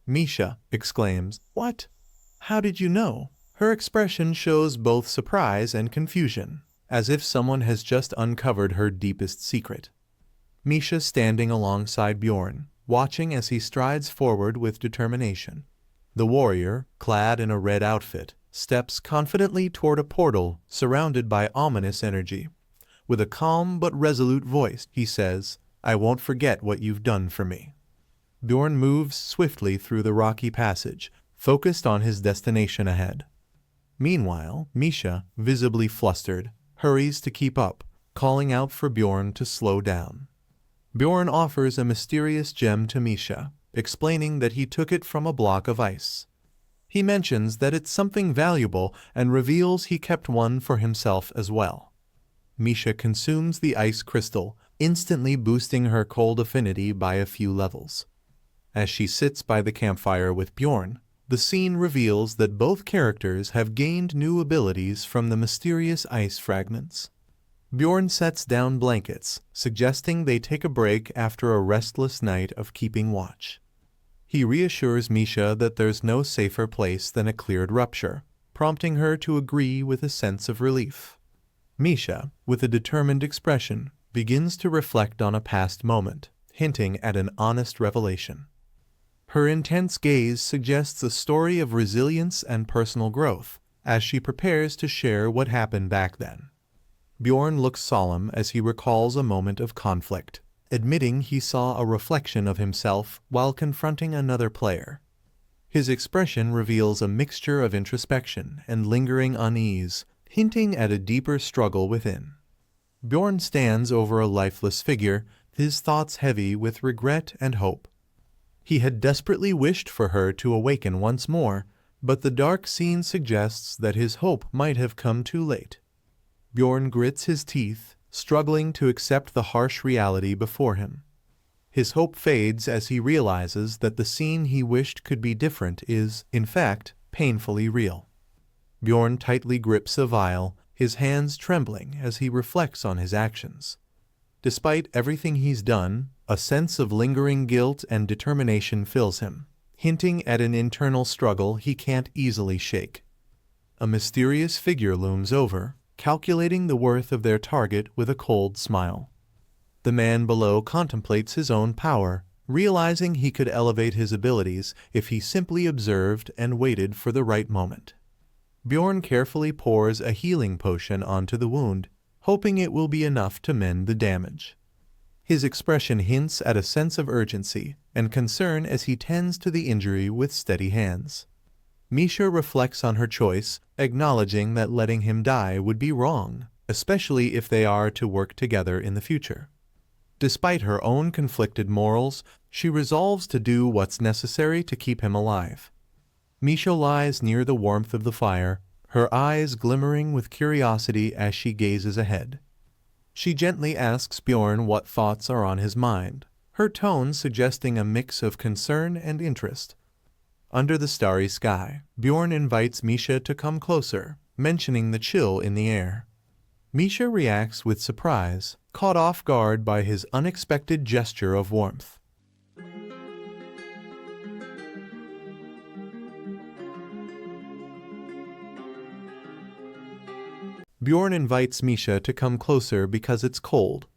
Misha exclaims, "What? How did you know?" Her expression shows both surprise and confusion, as if someone has just uncovered her deepest secret. Misha standing alongside Bjorn, watching as he strides forward with determination. The warrior, clad in a red outfit, steps confidently toward a portal surrounded by ominous energy. With a calm but resolute voice, he says, "I won't forget what you've done for me." Bjorn moves swiftly through the rocky passage, focused on his destination ahead. Meanwhile, Misha, visibly flustered, hurries to keep up, calling out for Bjorn to slow down. Bjorn offers a mysterious gem to Misha, explaining that he took it from a block of ice. He mentions that it's something valuable and reveals he kept one for himself as well. Misha consumes the ice crystal, instantly boosting her cold affinity by a few levels. As she sits by the campfire with Bjorn, the scene reveals that both characters have gained new abilities from the mysterious ice fragments. Bjorn sets down blankets, suggesting they take a break after a restless night of keeping watch. He reassures Misha that there's no safer place than a cleared rupture, prompting her to agree with a sense of relief. Misha, with a determined expression, begins to reflect on a past moment, hinting at an honest revelation. Her intense gaze suggests a story of resilience and personal growth, as she prepares to share what happened back then. Bjorn looks solemn as he recalls a moment of conflict, admitting he saw a reflection of himself while confronting another player. His expression reveals a mixture of introspection and lingering unease, hinting at a deeper struggle within. Bjorn stands over a lifeless figure, his thoughts heavy with regret and hope. He had desperately wished for her to awaken once more, but the dark scene suggests that his hope might have come too late. Bjorn grits his teeth, struggling to accept the harsh reality before him. His hope fades as he realizes that the scene he wished could be different is, in fact, painfully real. Bjorn tightly grips a vial, his hands trembling as he reflects on his actions. Despite everything he's done, a sense of lingering guilt and determination fills him, hinting at an internal struggle he can't easily shake. A mysterious figure looms over, calculating the worth of their target with a cold smile. The man below contemplates his own power, realizing he could elevate his abilities if he simply observed and waited for the right moment. Bjorn carefully pours a healing potion onto the wound, hoping it will be enough to mend the damage. His expression hints at a sense of urgency and concern as he tends to the injury with steady hands. Misha reflects on her choice, acknowledging that letting him die would be wrong, especially if they are to work together in the future. Despite her own conflicted morals, she resolves to do what's necessary to keep him alive. Misha lies near the warmth of the fire, her eyes glimmering with curiosity as she gazes ahead. She gently asks Bjorn what thoughts are on his mind, her tone suggesting a mix of concern and interest. Under the starry sky, Bjorn invites Misha to come closer, mentioning the chill in the air. Misha reacts with surprise, caught off guard by his unexpected gesture of warmth. Bjorn invites Misha to come closer because it's cold.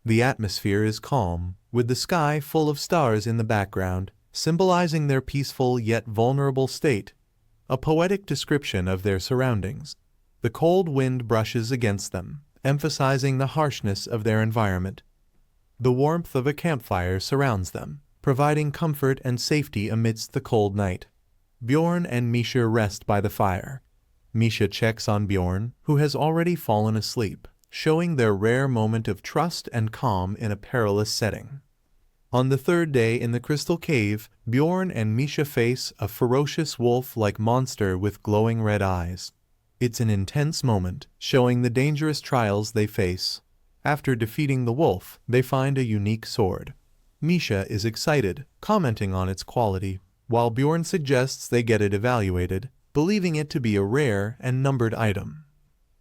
The atmosphere is calm, with the sky full of stars in the background, symbolizing their peaceful yet vulnerable state, a poetic description of their surroundings. The cold wind brushes against them, emphasizing the harshness of their environment. The warmth of a campfire surrounds them, providing comfort and safety amidst the cold night. Bjorn and Misha rest by the fire. Misha checks on Bjorn, who has already fallen asleep, showing their rare moment of trust and calm in a perilous setting. On the third day in the crystal cave, Bjorn and Misha face a ferocious wolf-like monster with glowing red eyes. It's an intense moment, showing the dangerous trials they face. After defeating the wolf, they find a unique sword. Misha is excited, commenting on its quality, while Bjorn suggests they get it evaluated, believing it to be a rare and numbered item.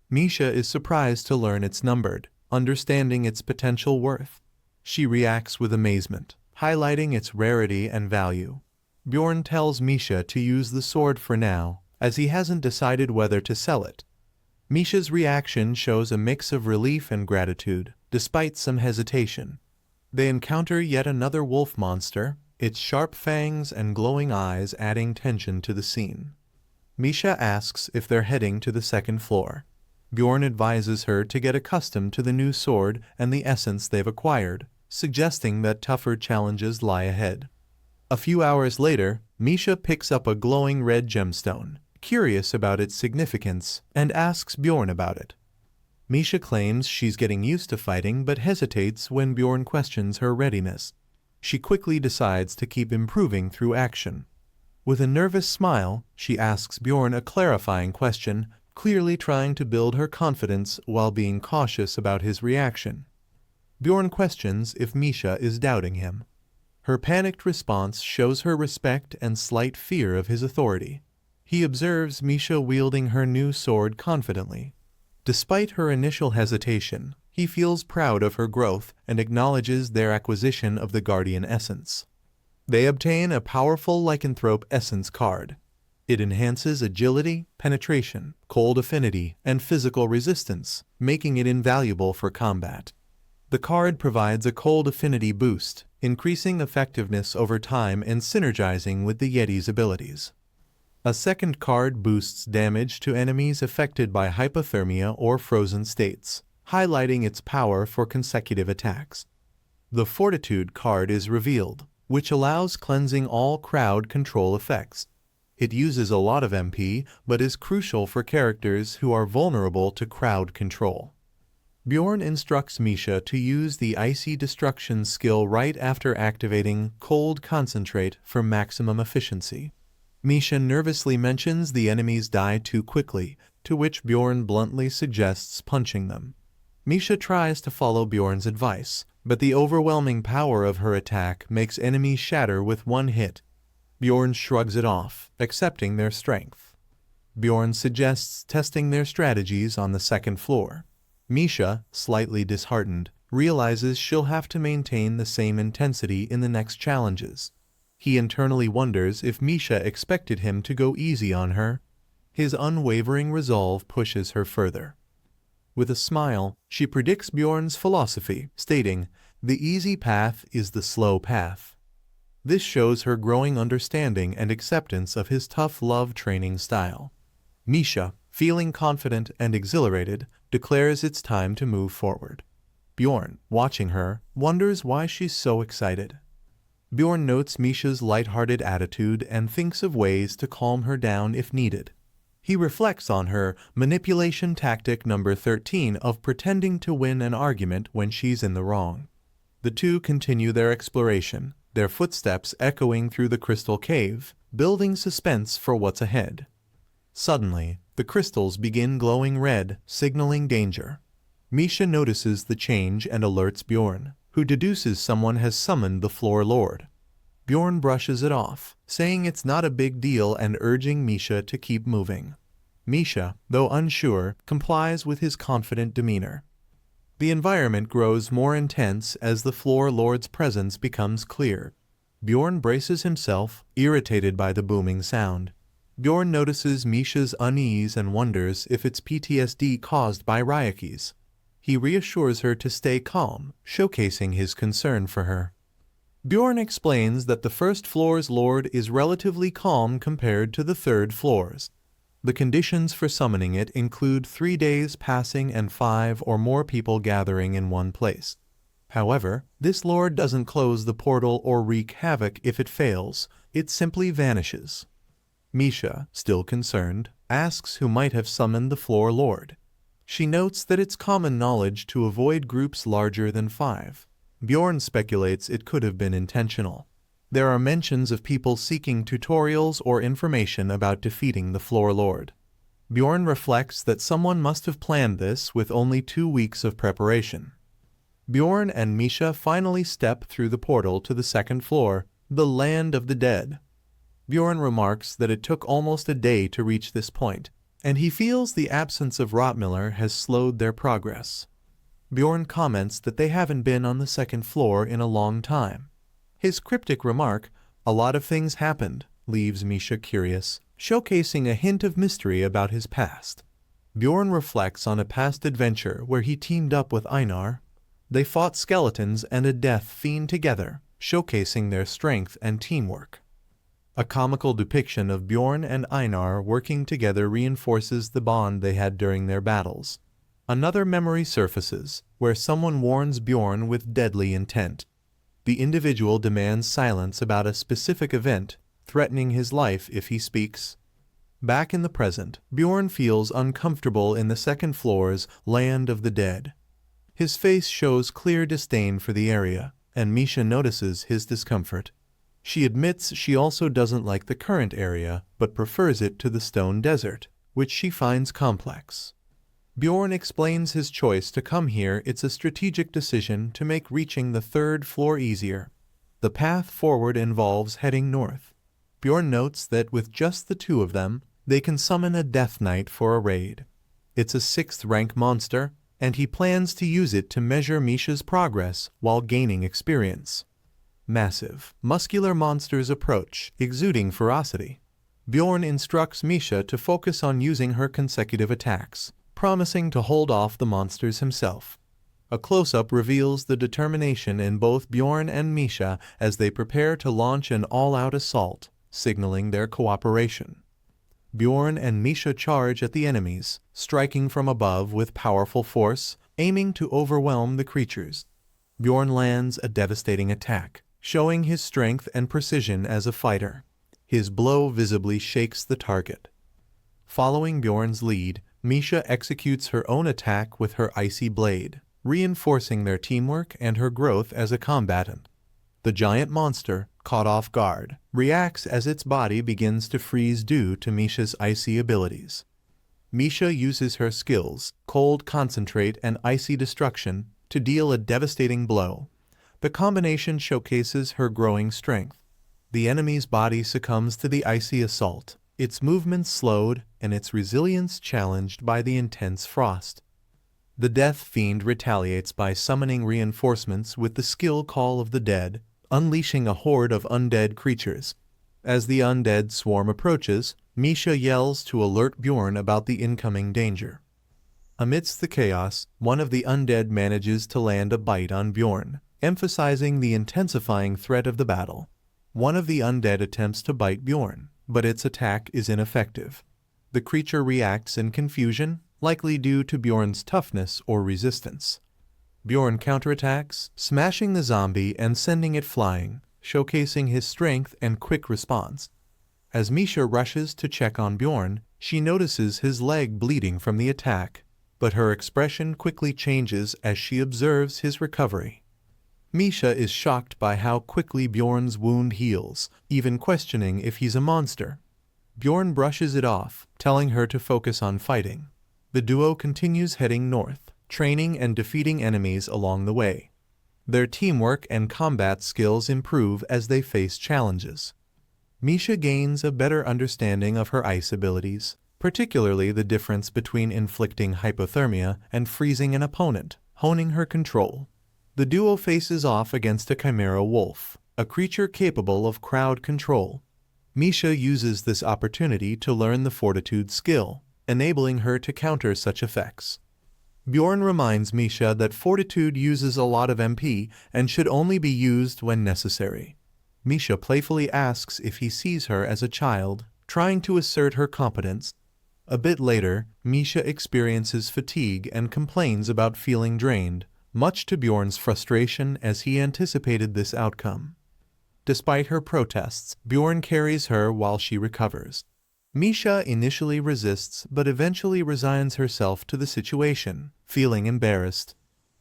Misha is surprised to learn it's numbered, understanding its potential worth. She reacts with amazement, highlighting its rarity and value. Bjorn tells Misha to use the sword for now, as he hasn't decided whether to sell it. Misha's reaction shows a mix of relief and gratitude, despite some hesitation. They encounter yet another wolf monster, its sharp fangs and glowing eyes adding tension to the scene. Misha asks if they're heading to the second floor. Bjorn advises her to get accustomed to the new sword and the essence they've acquired, suggesting that tougher challenges lie ahead. A few hours later, Misha picks up a glowing red gemstone, curious about its significance, and asks Bjorn about it. Misha claims she's getting used to fighting but hesitates when Bjorn questions her readiness. She quickly decides to keep improving through action. With a nervous smile, she asks Bjorn a clarifying question, clearly trying to build her confidence while being cautious about his reaction. Bjorn questions if Misha is doubting him. Her panicked response shows her respect and slight fear of his authority. He observes Misha wielding her new sword confidently. Despite her initial hesitation, he feels proud of her growth and acknowledges their acquisition of the Guardian Essence. They obtain a powerful Lycanthrope Essence card. It enhances agility, penetration, cold affinity, and physical resistance, making it invaluable for combat. The card provides a cold affinity boost, increasing effectiveness over time and synergizing with the Yeti's abilities. A second card boosts damage to enemies affected by hypothermia or frozen states, highlighting its power for consecutive attacks. The Fortitude card is revealed, which allows cleansing all crowd control effects. It uses a lot of MP, but is crucial for characters who are vulnerable to crowd control. Bjorn instructs Misha to use the Icy Destruction skill right after activating Cold Concentrate for maximum efficiency. Misha nervously mentions the enemies die too quickly, to which Bjorn bluntly suggests punching them. Misha tries to follow Bjorn's advice, but the overwhelming power of her attack makes enemies shatter with one hit. Bjorn shrugs it off, accepting their strength. Bjorn suggests testing their strategies on the second floor. Misha, slightly disheartened, realizes she'll have to maintain the same intensity in the next challenges. He internally wonders if Misha expected him to go easy on her. His unwavering resolve pushes her further. With a smile, she predicts Bjorn's philosophy, stating, "The easy path is the slow path." This shows her growing understanding and acceptance of his tough love training style. Misha, feeling confident and exhilarated, declares it's time to move forward. Bjorn, watching her, wonders why she's so excited. Bjorn notes Misha's light-hearted attitude and thinks of ways to calm her down if needed. He reflects on her manipulation tactic number 13 of pretending to win an argument when she's in the wrong. The two continue their exploration, their footsteps echoing through the crystal cave, building suspense for what's ahead. Suddenly, the crystals begin glowing red, signaling danger. Misha notices the change and alerts Bjorn, who deduces someone has summoned the Floor Lord. Bjorn brushes it off, saying it's not a big deal and urging Misha to keep moving. Misha, though unsure, complies with his confident demeanor. The environment grows more intense as the Floor Lord's presence becomes clear. Bjorn braces himself, irritated by the booming sound. Bjorn notices Misha's unease and wonders if it's PTSD caused by Ryuki's. He reassures her to stay calm, showcasing his concern for her. Bjorn explains that the first floor's lord is relatively calm compared to the third floor's. The conditions for summoning it include 3 days passing and 5 or more people gathering in one place. However, this lord doesn't close the portal or wreak havoc if it fails, it simply vanishes. Misha, still concerned, asks who might have summoned the floor lord. She notes that it's common knowledge to avoid groups larger than 5. Bjorn speculates it could have been intentional. There are mentions of people seeking tutorials or information about defeating the floor lord. Bjorn reflects that someone must have planned this with only 2 weeks of preparation. Bjorn and Misha finally step through the portal to the second floor, the land of the dead. Bjorn remarks that it took almost a day to reach this point, and he feels the absence of Rottmiller has slowed their progress. Bjorn comments that they haven't been on the second floor in a long time. His cryptic remark, "A lot of things happened," leaves Misha curious, showcasing a hint of mystery about his past. Bjorn reflects on a past adventure where he teamed up with Einar. They fought skeletons and a death fiend together, showcasing their strength and teamwork. A comical depiction of Bjorn and Einar working together reinforces the bond they had during their battles. Another memory surfaces, where someone warns Bjorn with deadly intent. The individual demands silence about a specific event, threatening his life if he speaks. Back in the present, Bjorn feels uncomfortable in the second floor's land of the dead. His face shows clear disdain for the area, and Misha notices his discomfort. She admits she also doesn't like the current area, but prefers it to the stone desert, which she finds complex. Bjorn explains his choice to come here. It's a strategic decision to make reaching the third floor easier. The path forward involves heading north. Bjorn notes that with just the 2 of them, they can summon a Death Knight for a raid. It's a 6th rank monster, and he plans to use it to measure Misha's progress while gaining experience. Massive, muscular monsters approach, exuding ferocity. Bjorn instructs Misha to focus on using her consecutive attacks, promising to hold off the monsters himself. A close-up reveals the determination in both Bjorn and Misha as they prepare to launch an all-out assault, signaling their cooperation. Bjorn and Misha charge at the enemies, striking from above with powerful force, aiming to overwhelm the creatures. Bjorn lands a devastating attack, showing his strength and precision as a fighter. His blow visibly shakes the target. Following Bjorn's lead, Misha executes her own attack with her icy blade, reinforcing their teamwork and her growth as a combatant. The giant monster, caught off guard, reacts as its body begins to freeze due to Misha's icy abilities. Misha uses her skills, Cold Concentrate and Icy Destruction, to deal a devastating blow. The combination showcases her growing strength. The enemy's body succumbs to the icy assault, its movements slowed and its resilience challenged by the intense frost. The Death Fiend retaliates by summoning reinforcements with the skill Call of the Dead, unleashing a horde of undead creatures. As the undead swarm approaches, Misha yells to alert Bjorn about the incoming danger. Amidst the chaos, one of the undead manages to land a bite on Bjorn, emphasizing the intensifying threat of the battle. One of the undead attempts to bite Bjorn, but its attack is ineffective. The creature reacts in confusion, likely due to Bjorn's toughness or resistance. Bjorn counterattacks, smashing the zombie and sending it flying, showcasing his strength and quick response. As Misha rushes to check on Bjorn, she notices his leg bleeding from the attack, but her expression quickly changes as she observes his recovery. Misha is shocked by how quickly Bjorn's wound heals, even questioning if he's a monster. Bjorn brushes it off, telling her to focus on fighting. The duo continues heading north, training and defeating enemies along the way. Their teamwork and combat skills improve as they face challenges. Misha gains a better understanding of her ice abilities, particularly the difference between inflicting hypothermia and freezing an opponent, honing her control. The duo faces off against a chimera wolf, a creature capable of crowd control. Misha uses this opportunity to learn the fortitude skill, enabling her to counter such effects. Bjorn reminds Misha that fortitude uses a lot of MP and should only be used when necessary. Misha playfully asks if he sees her as a child, trying to assert her competence. A bit later, Misha experiences fatigue and complains about feeling drained, much to Bjorn's frustration as he anticipated this outcome. Despite her protests, Bjorn carries her while she recovers. Misha initially resists but eventually resigns herself to the situation, feeling embarrassed.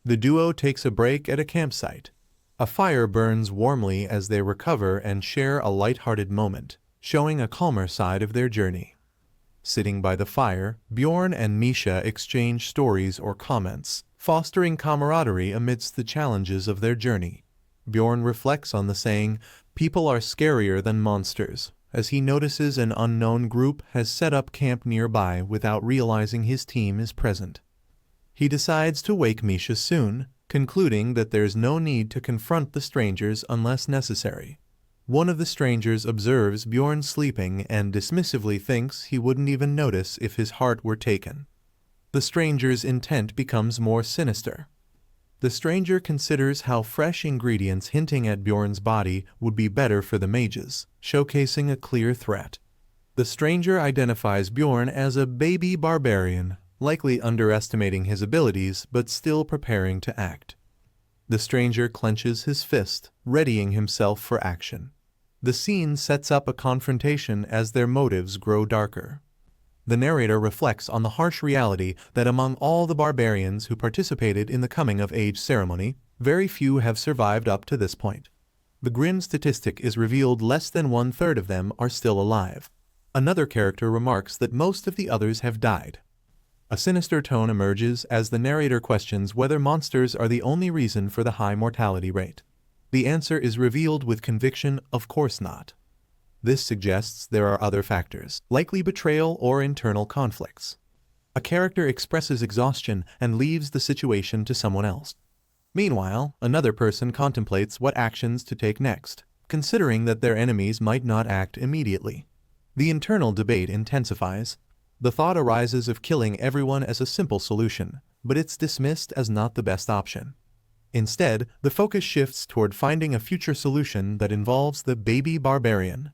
The duo takes a break at a campsite. A fire burns warmly as they recover and share a light-hearted moment, showing a calmer side of their journey. Sitting by the fire, Bjorn and Misha exchange stories or comments, fostering camaraderie amidst the challenges of their journey. Bjorn reflects on the saying, "People are scarier than monsters," as he notices an unknown group has set up camp nearby without realizing his team is present. He decides to wake Misha soon, concluding that there's no need to confront the strangers unless necessary. One of the strangers observes Bjorn sleeping and dismissively thinks he wouldn't even notice if his heart were taken. The stranger's intent becomes more sinister. The stranger considers how fresh ingredients hinting at Bjorn's body would be better for the mages, showcasing a clear threat. The stranger identifies Bjorn as a baby barbarian, likely underestimating his abilities but still preparing to act. The stranger clenches his fist, readying himself for action. The scene sets up a confrontation as their motives grow darker. The narrator reflects on the harsh reality that among all the barbarians who participated in the coming-of-age ceremony, very few have survived up to this point. The grim statistic is revealed less than 1/3 of them are still alive. Another character remarks that most of the others have died. A sinister tone emerges as the narrator questions whether monsters are the only reason for the high mortality rate. The answer is revealed with conviction, of course not. This suggests there are other factors, likely betrayal or internal conflicts. A character expresses exhaustion and leaves the situation to someone else. Meanwhile, another person contemplates what actions to take next, considering that their enemies might not act immediately. The internal debate intensifies. The thought arises of killing everyone as a simple solution, but it's dismissed as not the best option. Instead, the focus shifts toward finding a future solution that involves the baby barbarian.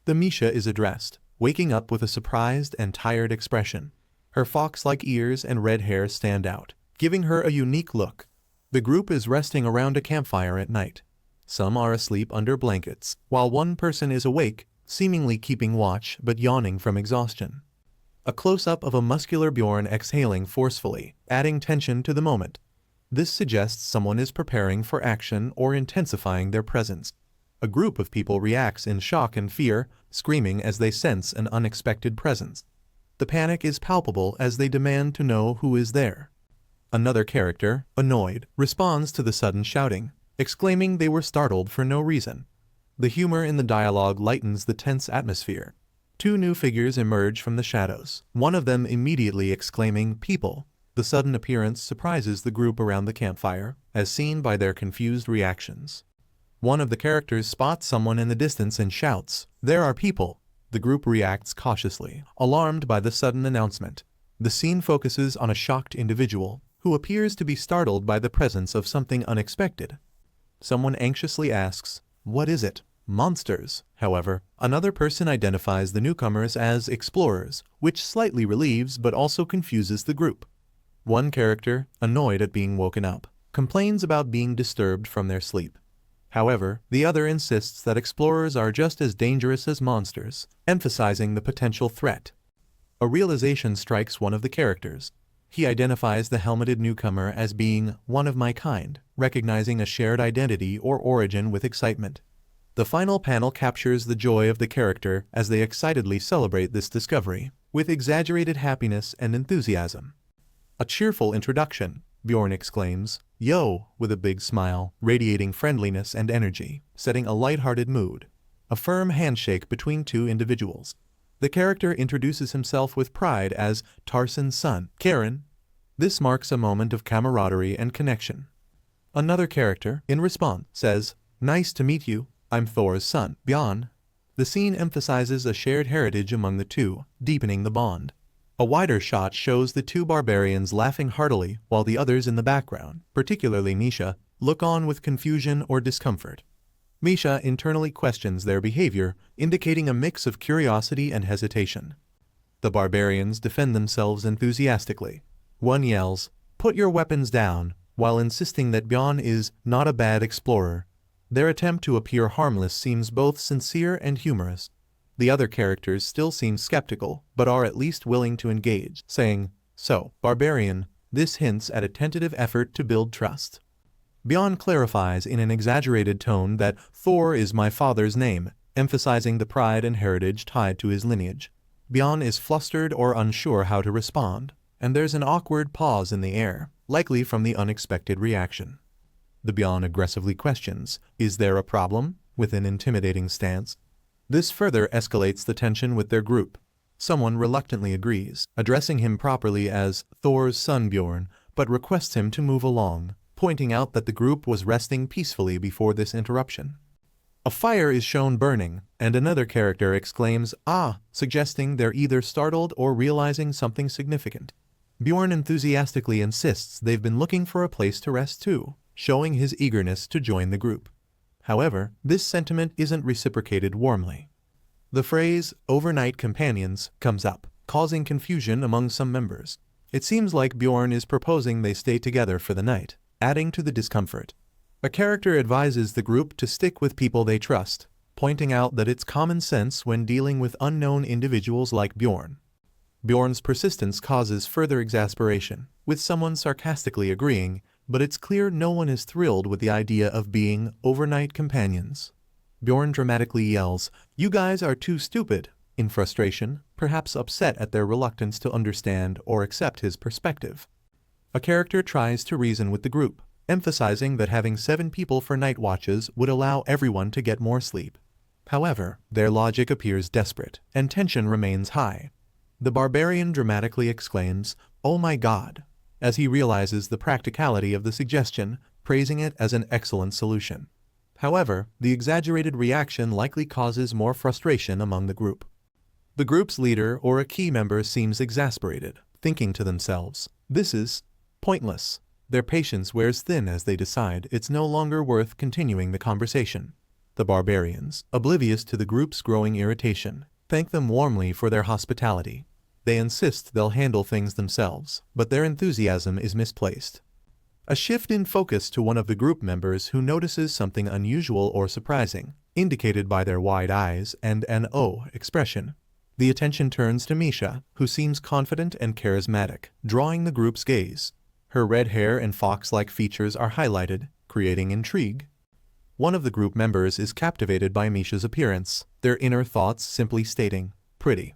The Misha is addressed, waking up with a surprised and tired expression. Her fox-like ears and red hair stand out, giving her a unique look. The group is resting around a campfire at night. Some are asleep under blankets, while one person is awake, seemingly keeping watch but yawning from exhaustion. A close-up of a muscular Bjorn exhaling forcefully, adding tension to the moment. This suggests someone is preparing for action or intensifying their presence. A group of people reacts in shock and fear, screaming as they sense an unexpected presence. The panic is palpable as they demand to know who is there. Another character, annoyed, responds to the sudden shouting, exclaiming they were startled for no reason. The humor in the dialogue lightens the tense atmosphere. Two new figures emerge from the shadows, one of them immediately exclaiming, "People." The sudden appearance surprises the group around the campfire, as seen by their confused reactions. One of the characters spots someone in the distance and shouts, "There are people." The group reacts cautiously, alarmed by the sudden announcement. The scene focuses on a shocked individual, who appears to be startled by the presence of something unexpected. Someone anxiously asks, "What is it?" "Monsters." However, another person identifies the newcomers as explorers, which slightly relieves but also confuses the group. One character, annoyed at being woken up, complains about being disturbed from their sleep. However, the other insists that explorers are just as dangerous as monsters, emphasizing the potential threat. A realization strikes one of the characters. He identifies the helmeted newcomer as being one of my kind, recognizing a shared identity or origin with excitement. The final panel captures the joy of the character as they excitedly celebrate this discovery, with exaggerated happiness and enthusiasm. "A cheerful introduction," Bjorn exclaims, "Yo," with a big smile, radiating friendliness and energy, setting a light-hearted mood. A firm handshake between two individuals. The character introduces himself with pride as Tarson's son, Karen. This marks a moment of camaraderie and connection. Another character, in response, says, "Nice to meet you, I'm Thor's son, Bjorn." The scene emphasizes a shared heritage among the two, deepening the bond. A wider shot shows the two barbarians laughing heartily while the others in the background, particularly Misha, look on with confusion or discomfort. Misha internally questions their behavior, indicating a mix of curiosity and hesitation. The barbarians defend themselves enthusiastically. One yells, "Put your weapons down," while insisting that Bjorn is not a bad explorer. Their attempt to appear harmless seems both sincere and humorous. The other characters still seem skeptical, but are at least willing to engage, saying, "So, Barbarian," this hints at a tentative effort to build trust. Bjorn clarifies in an exaggerated tone that Thor is my father's name, emphasizing the pride and heritage tied to his lineage. Bjorn is flustered or unsure how to respond, and there's an awkward pause in the air, likely from the unexpected reaction. The Bjorn aggressively questions, "Is there a problem?" with an intimidating stance. This further escalates the tension with their group. Someone reluctantly agrees, addressing him properly as Thor's son Bjorn, but requests him to move along, pointing out that the group was resting peacefully before this interruption. A fire is shown burning, and another character exclaims, "Ah," suggesting they're either startled or realizing something significant. Bjorn enthusiastically insists they've been looking for a place to rest too, showing his eagerness to join the group. However, this sentiment isn't reciprocated warmly. The phrase, "overnight companions," comes up, causing confusion among some members. It seems like Bjorn is proposing they stay together for the night, adding to the discomfort. A character advises the group to stick with people they trust, pointing out that it's common sense when dealing with unknown individuals like Bjorn. Bjorn's persistence causes further exasperation, with someone sarcastically agreeing, but it's clear no one is thrilled with the idea of being overnight companions. Bjorn dramatically yells, "You guys are too stupid," in frustration, perhaps upset at their reluctance to understand or accept his perspective. A character tries to reason with the group, emphasizing that having 7 people for night watches would allow everyone to get more sleep. However, their logic appears desperate, and tension remains high. The barbarian dramatically exclaims, "Oh my God," as he realizes the practicality of the suggestion, praising it as an excellent solution. However, the exaggerated reaction likely causes more frustration among the group. The group's leader or a key member seems exasperated, thinking to themselves, "This is pointless." Their patience wears thin as they decide it's no longer worth continuing the conversation. The barbarians, oblivious to the group's growing irritation, thank them warmly for their hospitality. They insist they'll handle things themselves, but their enthusiasm is misplaced. A shift in focus to one of the group members who notices something unusual or surprising, indicated by their wide eyes and an "oh" expression. The attention turns to Misha, who seems confident and charismatic, drawing the group's gaze. Her red hair and fox-like features are highlighted, creating intrigue. One of the group members is captivated by Misha's appearance, their inner thoughts simply stating, "pretty."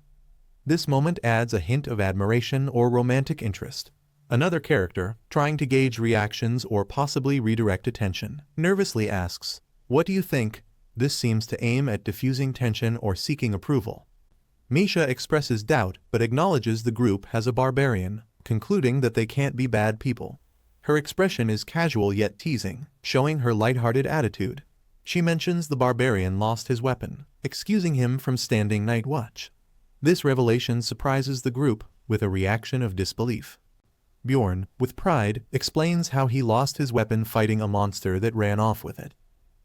This moment adds a hint of admiration or romantic interest. Another character, trying to gauge reactions or possibly redirect attention, nervously asks, "What do you think?" This seems to aim at diffusing tension or seeking approval. Misha expresses doubt but acknowledges the group has a barbarian, concluding that they can't be bad people. Her expression is casual yet teasing, showing her lighthearted attitude. She mentions the barbarian lost his weapon, excusing him from standing night watch. This revelation surprises the group with a reaction of disbelief. Bjorn, with pride, explains how he lost his weapon fighting a monster that ran off with it.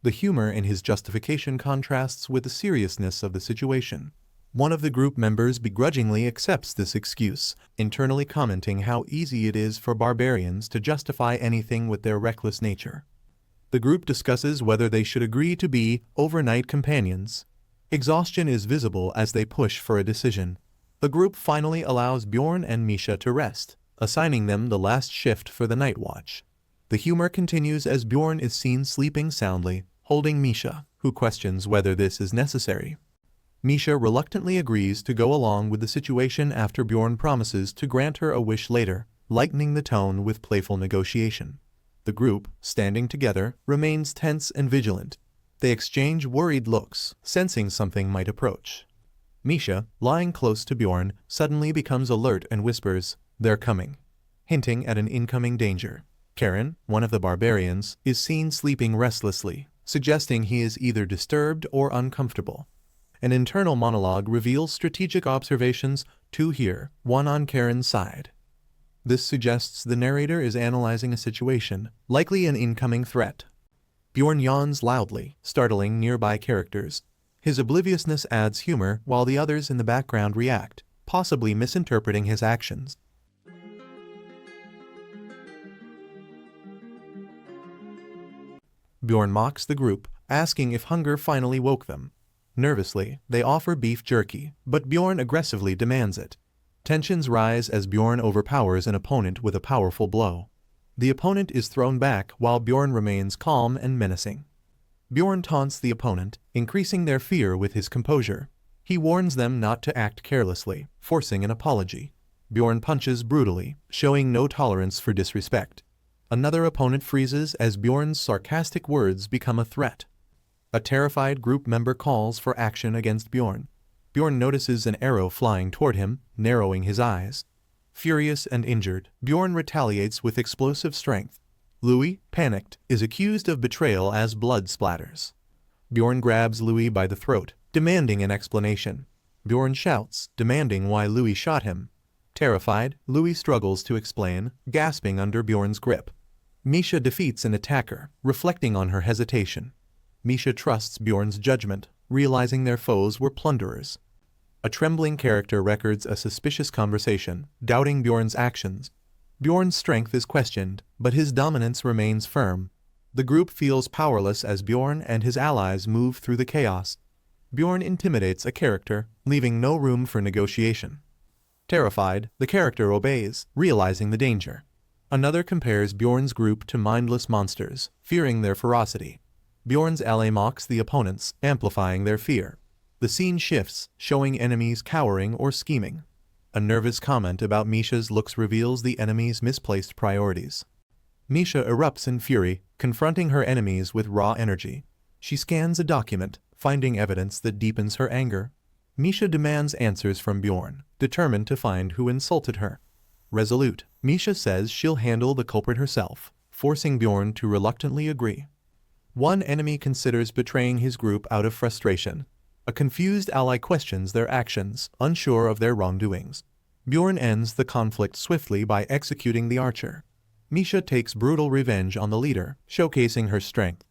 The humor in his justification contrasts with the seriousness of the situation. One of the group members begrudgingly accepts this excuse, internally commenting how easy it is for barbarians to justify anything with their reckless nature. The group discusses whether they should agree to be overnight companions. Exhaustion is visible as they push for a decision. The group finally allows Bjorn and Misha to rest, assigning them the last shift for the night watch. The humor continues as Bjorn is seen sleeping soundly, holding Misha, who questions whether this is necessary. Misha reluctantly agrees to go along with the situation after Bjorn promises to grant her a wish later, lightening the tone with playful negotiation. The group, standing together, remains tense and vigilant. They exchange worried looks, sensing something might approach. Misha, lying close to Bjorn, suddenly becomes alert and whispers, "They're coming," hinting at an incoming danger. Karen, one of the barbarians, is seen sleeping restlessly, suggesting he is either disturbed or uncomfortable. An internal monologue reveals strategic observations, 2 here, 1 on Karen's side. This suggests the narrator is analyzing a situation, likely an incoming threat. Bjorn yawns loudly, startling nearby characters. His obliviousness adds humor while the others in the background react. possibly misinterpreting his actions. Bjorn mocks the group, asking if hunger finally woke them. Nervously, they offer beef jerky, but Bjorn aggressively demands it. Tensions rise as Bjorn overpowers an opponent with a powerful blow. The opponent is thrown back while Bjorn remains calm and menacing. Bjorn taunts the opponent, increasing their fear with his composure. He warns them not to act carelessly, forcing an apology. Bjorn punches brutally, showing no tolerance for disrespect. Another opponent freezes as Bjorn's sarcastic words become a threat. A terrified group member calls for action against Bjorn. Bjorn notices an arrow flying toward him, narrowing his eyes. Furious and injured, Bjorn retaliates with explosive strength. Louis, panicked, is accused of betrayal as blood splatters. Bjorn grabs Louis by the throat, demanding an explanation. Bjorn shouts, demanding why Louis shot him. Terrified, Louis struggles to explain, gasping under Bjorn's grip. Misha defeats an attacker, reflecting on her hesitation. Misha trusts Bjorn's judgment, realizing their foes were plunderers. A trembling character records a suspicious conversation, doubting Bjorn's actions. Bjorn's strength is questioned, but his dominance remains firm. The group feels powerless as Bjorn and his allies move through the chaos. Bjorn intimidates a character, leaving no room for negotiation. Terrified, the character obeys, realizing the danger. Another compares Bjorn's group to mindless monsters, fearing their ferocity. Bjorn's ally mocks the opponents, amplifying their fear. The scene shifts, showing enemies cowering or scheming. A nervous comment about Misha's looks reveals the enemy's misplaced priorities. Misha erupts in fury, confronting her enemies with raw energy. She scans a document, finding evidence that deepens her anger. Misha demands answers from Bjorn, determined to find who insulted her. Resolute, Misha says she'll handle the culprit herself, forcing Bjorn to reluctantly agree. One enemy considers betraying his group out of frustration. A confused ally questions their actions, unsure of their wrongdoings. Bjorn ends the conflict swiftly by executing the archer. Misha takes brutal revenge on the leader, showcasing her strength.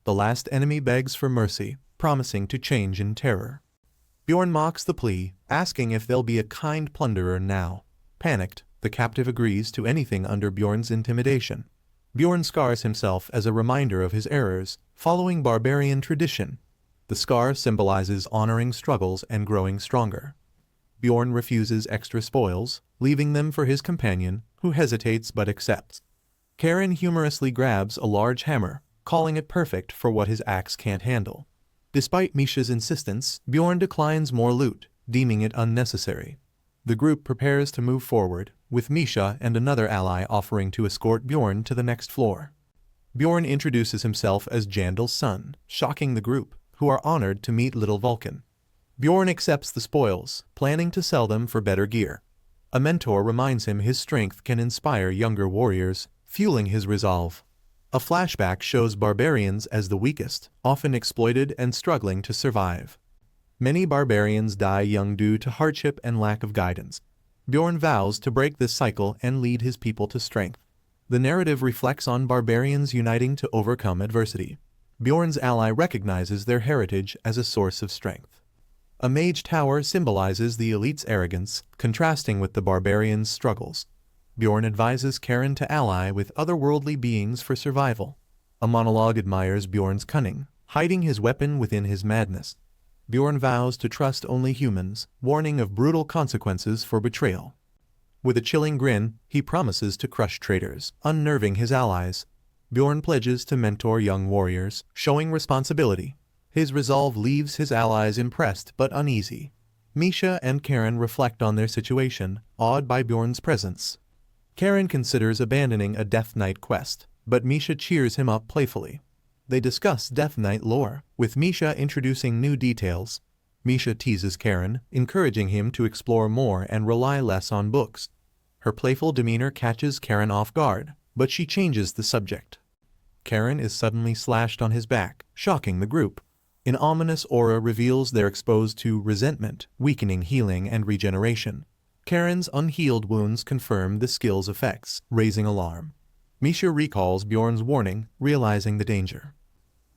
The last enemy begs for mercy, promising to change in terror. Bjorn mocks the plea, asking if they'll be a kind plunderer now. Panicked, the captive agrees to anything under Bjorn's intimidation. Bjorn scars himself as a reminder of his errors, following barbarian tradition. The scar symbolizes honoring struggles and growing stronger. Bjorn refuses extra spoils, leaving them for his companion, who hesitates but accepts. Karen humorously grabs a large hammer, calling it perfect for what his axe can't handle. Despite Misha's insistence, Bjorn declines more loot, deeming it unnecessary. The group prepares to move forward, with Misha and another ally offering to escort Bjorn to the next floor. Bjorn introduces himself as Yandel's son, shocking the group, who are honored to meet little Vulcan. Bjorn accepts the spoils, planning to sell them for better gear. A mentor reminds him his strength can inspire younger warriors, fueling his resolve. A flashback shows barbarians as the weakest, often exploited and struggling to survive. Many barbarians die young due to hardship and lack of guidance. Bjorn vows to break this cycle and lead his people to strength. The narrative reflects on barbarians uniting to overcome adversity. Bjorn's ally recognizes their heritage as a source of strength. A mage tower symbolizes the elite's arrogance, contrasting with the barbarians' struggles. Bjorn advises Karen to ally with otherworldly beings for survival. A monologue admires Bjorn's cunning, hiding his weapon within his madness. Bjorn vows to trust only humans, warning of brutal consequences for betrayal. With a chilling grin, he promises to crush traitors, unnerving his allies. Bjorn pledges to mentor young warriors, showing responsibility. His resolve leaves his allies impressed but uneasy. Misha and Karen reflect on their situation, awed by Bjorn's presence. Karen considers abandoning a Death Knight quest, but Misha cheers him up playfully. They discuss Death Knight lore, with Misha introducing new details. Misha teases Karen, encouraging him to explore more and rely less on books. Her playful demeanor catches Karen off guard, but she changes the subject. Karen is suddenly slashed on his back, shocking the group. An ominous aura reveals they're exposed to resentment, weakening healing and regeneration. Karen's unhealed wounds confirm the skill's effects, raising alarm. Misha recalls Bjorn's warning, realizing the danger.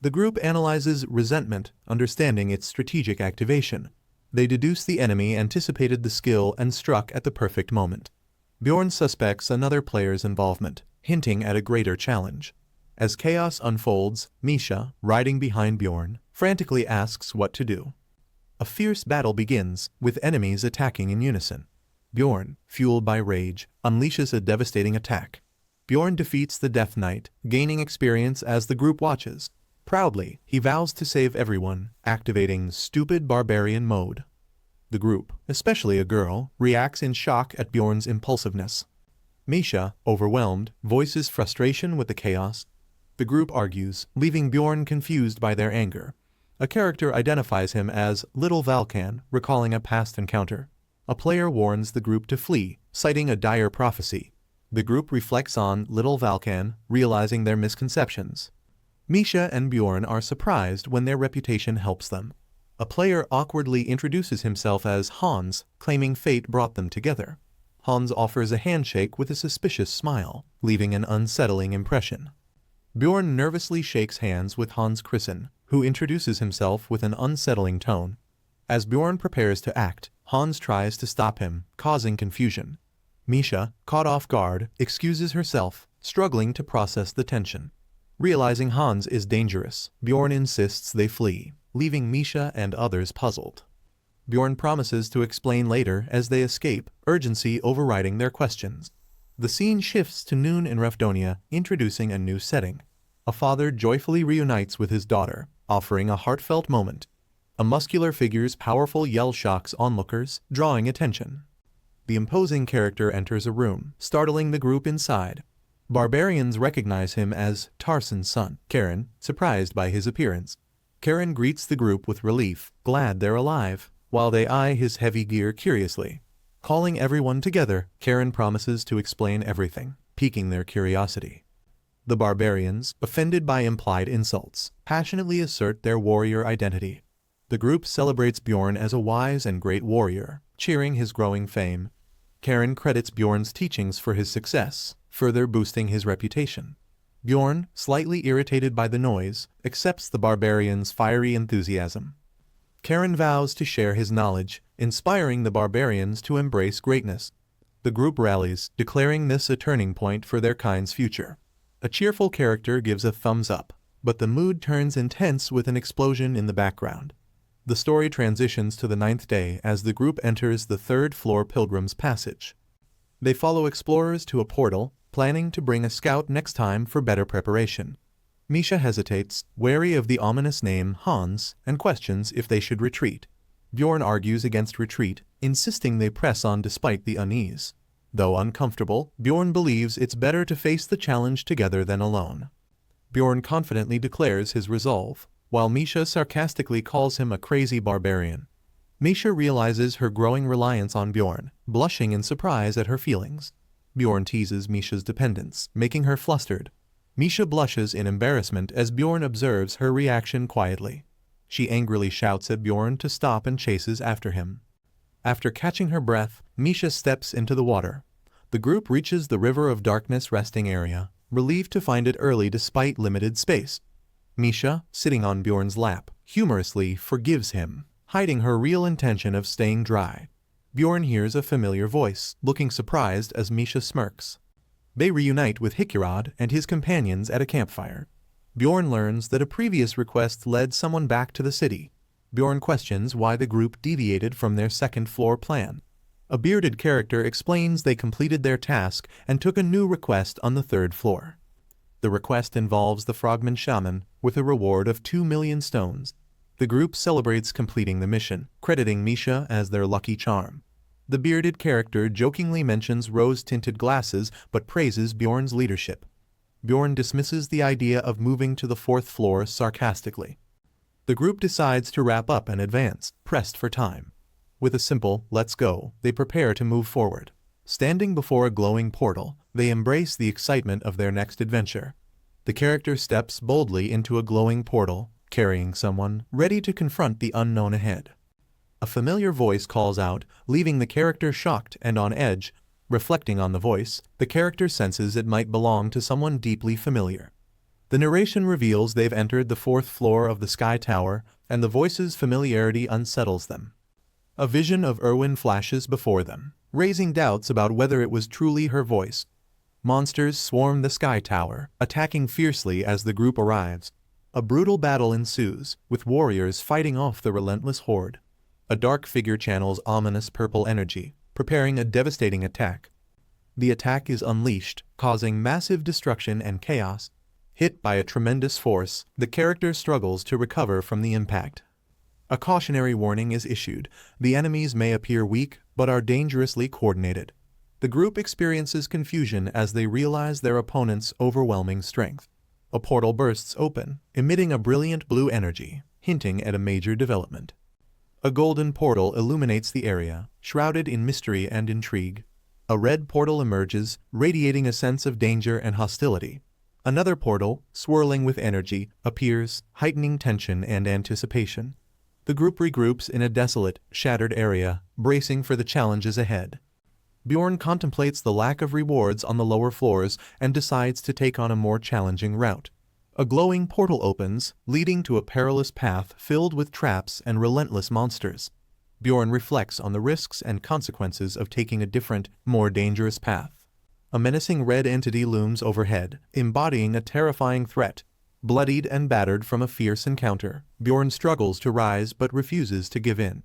The group analyzes resentment, understanding its strategic activation. They deduce the enemy anticipated the skill and struck at the perfect moment. Bjorn suspects another player's involvement, hinting at a greater challenge. As chaos unfolds, Misha, riding behind Bjorn, frantically asks what to do. A fierce battle begins, with enemies attacking in unison. Bjorn, fueled by rage, unleashes a devastating attack. Bjorn defeats the Death Knight, gaining experience as the group watches. Proudly, he vows to save everyone, activating stupid barbarian mode. The group, especially a girl, reacts in shock at Bjorn's impulsiveness. Misha, overwhelmed, voices frustration with the chaos. The group argues, leaving Bjorn confused by their anger. A character identifies him as Little Valkan, recalling a past encounter. A player warns the group to flee, citing a dire prophecy. The group reflects on Little Valkan, realizing their misconceptions. Misha and Bjorn are surprised when their reputation helps them. A player awkwardly introduces himself as Hans, claiming fate brought them together. Hans offers a handshake with a suspicious smile, leaving an unsettling impression. Bjorn nervously shakes hands with Hans Christen, who introduces himself with an unsettling tone. As Bjorn prepares to act, Hans tries to stop him, causing confusion. Misha, caught off guard, excuses herself, struggling to process the tension. Realizing Hans is dangerous, Bjorn insists they flee, leaving Misha and others puzzled. Bjorn promises to explain later as they escape, urgency overriding their questions. The scene shifts to noon in Refdonia, introducing a new setting. A father joyfully reunites with his daughter, offering a heartfelt moment. A muscular figure's powerful yell shocks onlookers, drawing attention. The imposing character enters a room, startling the group inside. Barbarians recognize him as Tarson's son, Karen, surprised by his appearance. Karen greets the group with relief, glad they're alive, while they eye his heavy gear curiously. Calling everyone together, Karen promises to explain everything, piquing their curiosity. The barbarians, offended by implied insults, passionately assert their warrior identity. The group celebrates Bjorn as a wise and great warrior, cheering his growing fame. Karen credits Bjorn's teachings for his success, further boosting his reputation. Bjorn, slightly irritated by the noise, accepts the barbarian's fiery enthusiasm. Karen vows to share his knowledge, inspiring the barbarians to embrace greatness. The group rallies, declaring this a turning point for their kind's future. A cheerful character gives a thumbs up, but the mood turns intense with an explosion in the background. The story transitions to the 9th day as the group enters the 3rd floor Pilgrim's Passage. They follow explorers to a portal, planning to bring a scout next time for better preparation. Misha hesitates, wary of the ominous name Hans, and questions if they should retreat. Bjorn argues against retreat, insisting they press on despite the unease. Though uncomfortable, Bjorn believes it's better to face the challenge together than alone. Bjorn confidently declares his resolve, while Misha sarcastically calls him a crazy barbarian. Misha realizes her growing reliance on Bjorn, blushing in surprise at her feelings. Bjorn teases Misha's dependence, making her flustered. Misha blushes in embarrassment as Bjorn observes her reaction quietly. She angrily shouts at Bjorn to stop and chases after him. After catching her breath, Misha steps into the water. The group reaches the River of Darkness resting area, relieved to find it early despite limited space. Misha, sitting on Bjorn's lap, humorously forgives him, hiding her real intention of staying dry. Bjorn hears a familiar voice, looking surprised as Misha smirks. They reunite with Hikirad and his companions at a campfire. Bjorn learns that a previous request led someone back to the city. Bjorn questions why the group deviated from their 2nd floor plan. A bearded character explains they completed their task and took a new request on the 3rd floor. The request involves the Frogman Shaman, with a reward of 2 million stones. The group celebrates completing the mission, crediting Misha as their lucky charm. The bearded character jokingly mentions rose-tinted glasses but praises Bjorn's leadership. Bjorn dismisses the idea of moving to the 4th floor sarcastically. The group decides to wrap up and advance, pressed for time. With a simple, "let's go," they prepare to move forward. Standing before a glowing portal, they embrace the excitement of their next adventure. The character steps boldly into a glowing portal, carrying someone, ready to confront the unknown ahead. A familiar voice calls out, leaving the character shocked and on edge. Reflecting on the voice, the character senses it might belong to someone deeply familiar. The narration reveals they've entered the 4th floor of the Sky Tower, and the voice's familiarity unsettles them. A vision of Erwin flashes before them, raising doubts about whether it was truly her voice. Monsters swarm the sky tower, attacking fiercely as the group arrives. A brutal battle ensues, with warriors fighting off the relentless horde. A dark figure channels ominous purple energy, preparing a devastating attack. The attack is unleashed, causing massive destruction and chaos. Hit by a tremendous force, the character struggles to recover from the impact. A cautionary warning is issued. The enemies may appear weak, but are dangerously coordinated. The group experiences confusion as they realize their opponent's overwhelming strength. A portal bursts open, emitting a brilliant blue energy, hinting at a major development. A golden portal illuminates the area, shrouded in mystery and intrigue. A red portal emerges, radiating a sense of danger and hostility. Another portal, swirling with energy, appears, heightening tension and anticipation. The group regroups in a desolate, shattered area, bracing for the challenges ahead. Bjorn contemplates the lack of rewards on the lower floors and decides to take on a more challenging route. A glowing portal opens, leading to a perilous path filled with traps and relentless monsters. Bjorn reflects on the risks and consequences of taking a different, more dangerous path. A menacing red entity looms overhead, embodying a terrifying threat. Bloodied and battered from a fierce encounter, Bjorn struggles to rise but refuses to give in.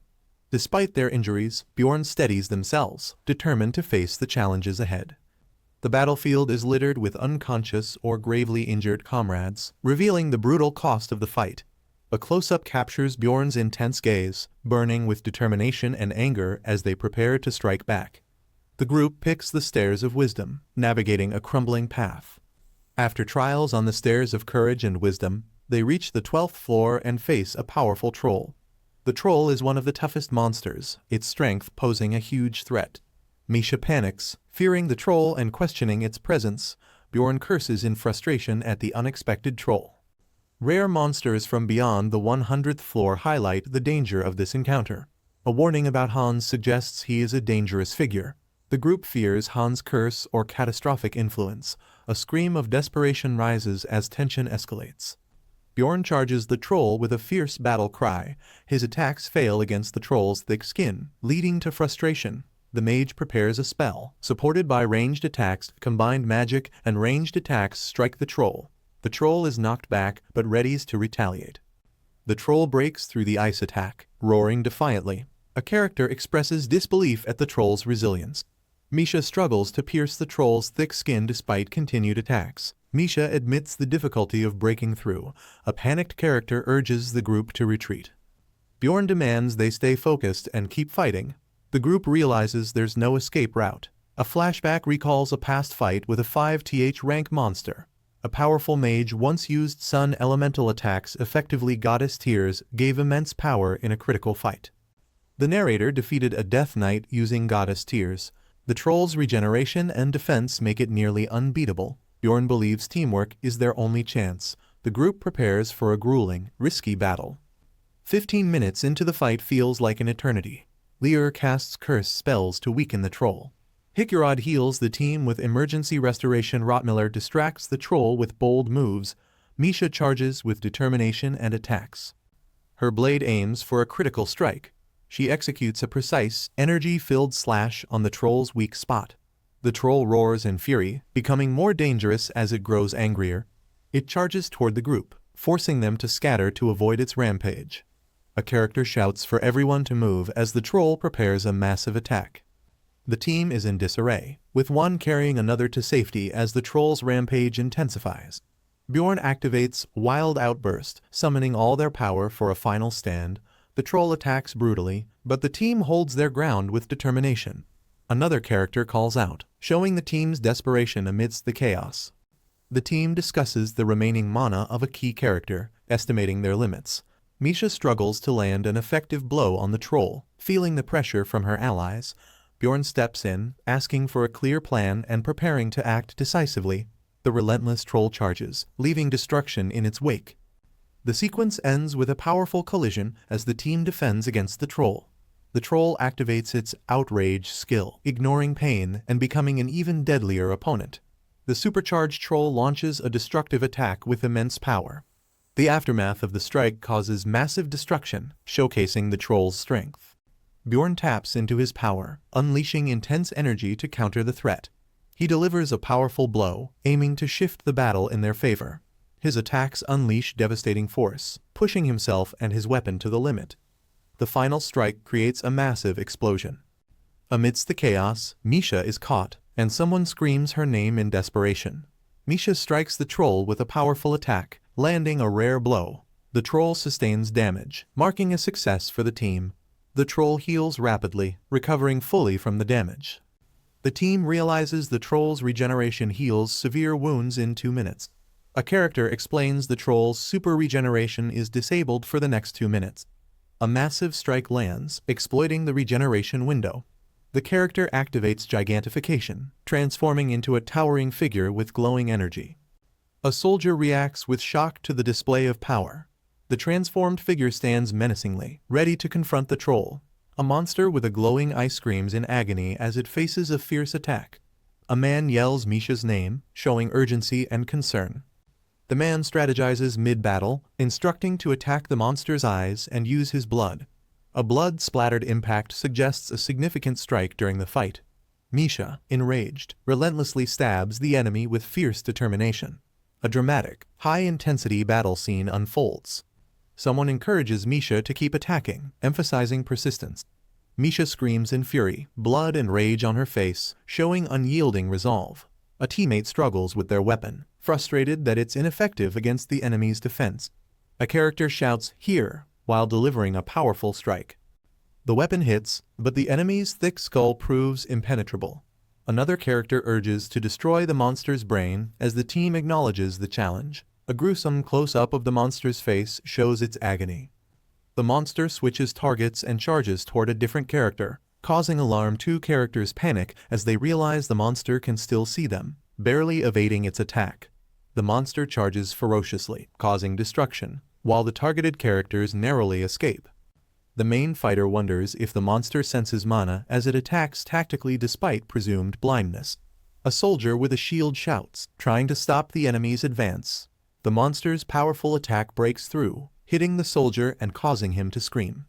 Despite their injuries, Bjorn steadies themselves, determined to face the challenges ahead. The battlefield is littered with unconscious or gravely injured comrades, revealing the brutal cost of the fight. A close-up captures Bjorn's intense gaze, burning with determination and anger as they prepare to strike back. The group picks the stairs of wisdom, navigating a crumbling path. After trials on the stairs of courage and wisdom, they reach the 12th floor and face a powerful troll. The troll is one of the toughest monsters, its strength posing a huge threat. Misha panics, fearing the troll and questioning its presence. Bjorn curses in frustration at the unexpected troll. Rare monsters from beyond the 100th floor highlight the danger of this encounter. A warning about Hans suggests he is a dangerous figure. The group fears Hans' curse or catastrophic influence. A scream of desperation rises as tension escalates. Bjorn charges the troll with a fierce battle cry. His attacks fail against the troll's thick skin, leading to frustration. The mage prepares a spell. Supported by ranged attacks, combined magic and ranged attacks strike the troll. The troll is knocked back, but readies to retaliate. The troll breaks through the ice attack, roaring defiantly. A character expresses disbelief at the troll's resilience. Misha struggles to pierce the troll's thick skin despite continued attacks. Misha admits the difficulty of breaking through. A panicked character urges the group to retreat. Bjorn demands they stay focused and keep fighting. The group realizes there's no escape route. A flashback recalls a past fight with a 5th rank monster. A powerful mage once used sun elemental attacks, effectively goddess tears, gave immense power in a critical fight. The narrator defeated a death knight using goddess tears. The troll's regeneration and defense make it nearly unbeatable. Bjorn believes teamwork is their only chance. The group prepares for a grueling, risky battle. 15 minutes into the fight feels like an eternity. Lear casts curse spells to weaken the troll. Hicurod heals the team with emergency restoration. Rottmiller distracts the troll with bold moves. Misha charges with determination and attacks. Her blade aims for a critical strike. She executes a precise, energy-filled slash on the troll's weak spot. The troll roars in fury, becoming more dangerous as it grows angrier. It charges toward the group, forcing them to scatter to avoid its rampage. A character shouts for everyone to move as the troll prepares a massive attack. The team is in disarray, with one carrying another to safety as the troll's rampage intensifies. Bjorn activates Wild Outburst, summoning all their power for a final stand. The troll attacks brutally, but the team holds their ground with determination. Another character calls out, showing the team's desperation amidst the chaos. The team discusses the remaining mana of a key character, estimating their limits. Misha struggles to land an effective blow on the troll, feeling the pressure from her allies. Bjorn steps in, asking for a clear plan and preparing to act decisively. The relentless troll charges, leaving destruction in its wake. The sequence ends with a powerful collision as the team defends against the troll. The troll activates its outrage skill, ignoring pain and becoming an even deadlier opponent. The supercharged troll launches a destructive attack with immense power. The aftermath of the strike causes massive destruction, showcasing the troll's strength. Bjorn taps into his power, unleashing intense energy to counter the threat. He delivers a powerful blow, aiming to shift the battle in their favor. His attacks unleash devastating force, pushing himself and his weapon to the limit. The final strike creates a massive explosion. Amidst the chaos, Misha is caught, and someone screams her name in desperation. Misha strikes the troll with a powerful attack, landing a rare blow. The troll sustains damage, marking a success for the team. The troll heals rapidly, recovering fully from the damage. The team realizes the troll's regeneration heals severe wounds in 2 minutes. A character explains the troll's super regeneration is disabled for the next 2 minutes. A massive strike lands, exploiting the regeneration window. The character activates gigantification, transforming into a towering figure with glowing energy. A soldier reacts with shock to the display of power. The transformed figure stands menacingly, ready to confront the troll. A monster with a glowing eye screams in agony as it faces a fierce attack. A man yells Misha's name, showing urgency and concern. The man strategizes mid-battle, instructing to attack the monster's eyes and use his blood. A blood-splattered impact suggests a significant strike during the fight. Misha, enraged, relentlessly stabs the enemy with fierce determination. A dramatic, high-intensity battle scene unfolds. Someone encourages Misha to keep attacking, emphasizing persistence. Misha screams in fury, blood and rage on her face, showing unyielding resolve. A teammate struggles with their weapon, frustrated that it's ineffective against the enemy's defense. A character shouts, "Here," while delivering a powerful strike. The weapon hits, but the enemy's thick skull proves impenetrable. Another character urges to destroy the monster's brain as the team acknowledges the challenge. A gruesome close-up of the monster's face shows its agony. The monster switches targets and charges toward a different character, causing alarm. 2 characters panic as they realize the monster can still see them, barely evading its attack. The monster charges ferociously, causing destruction, while the targeted characters narrowly escape. The main fighter wonders if the monster senses mana as it attacks tactically despite presumed blindness. A soldier with a shield shouts, trying to stop the enemy's advance. The monster's powerful attack breaks through, hitting the soldier and causing him to scream.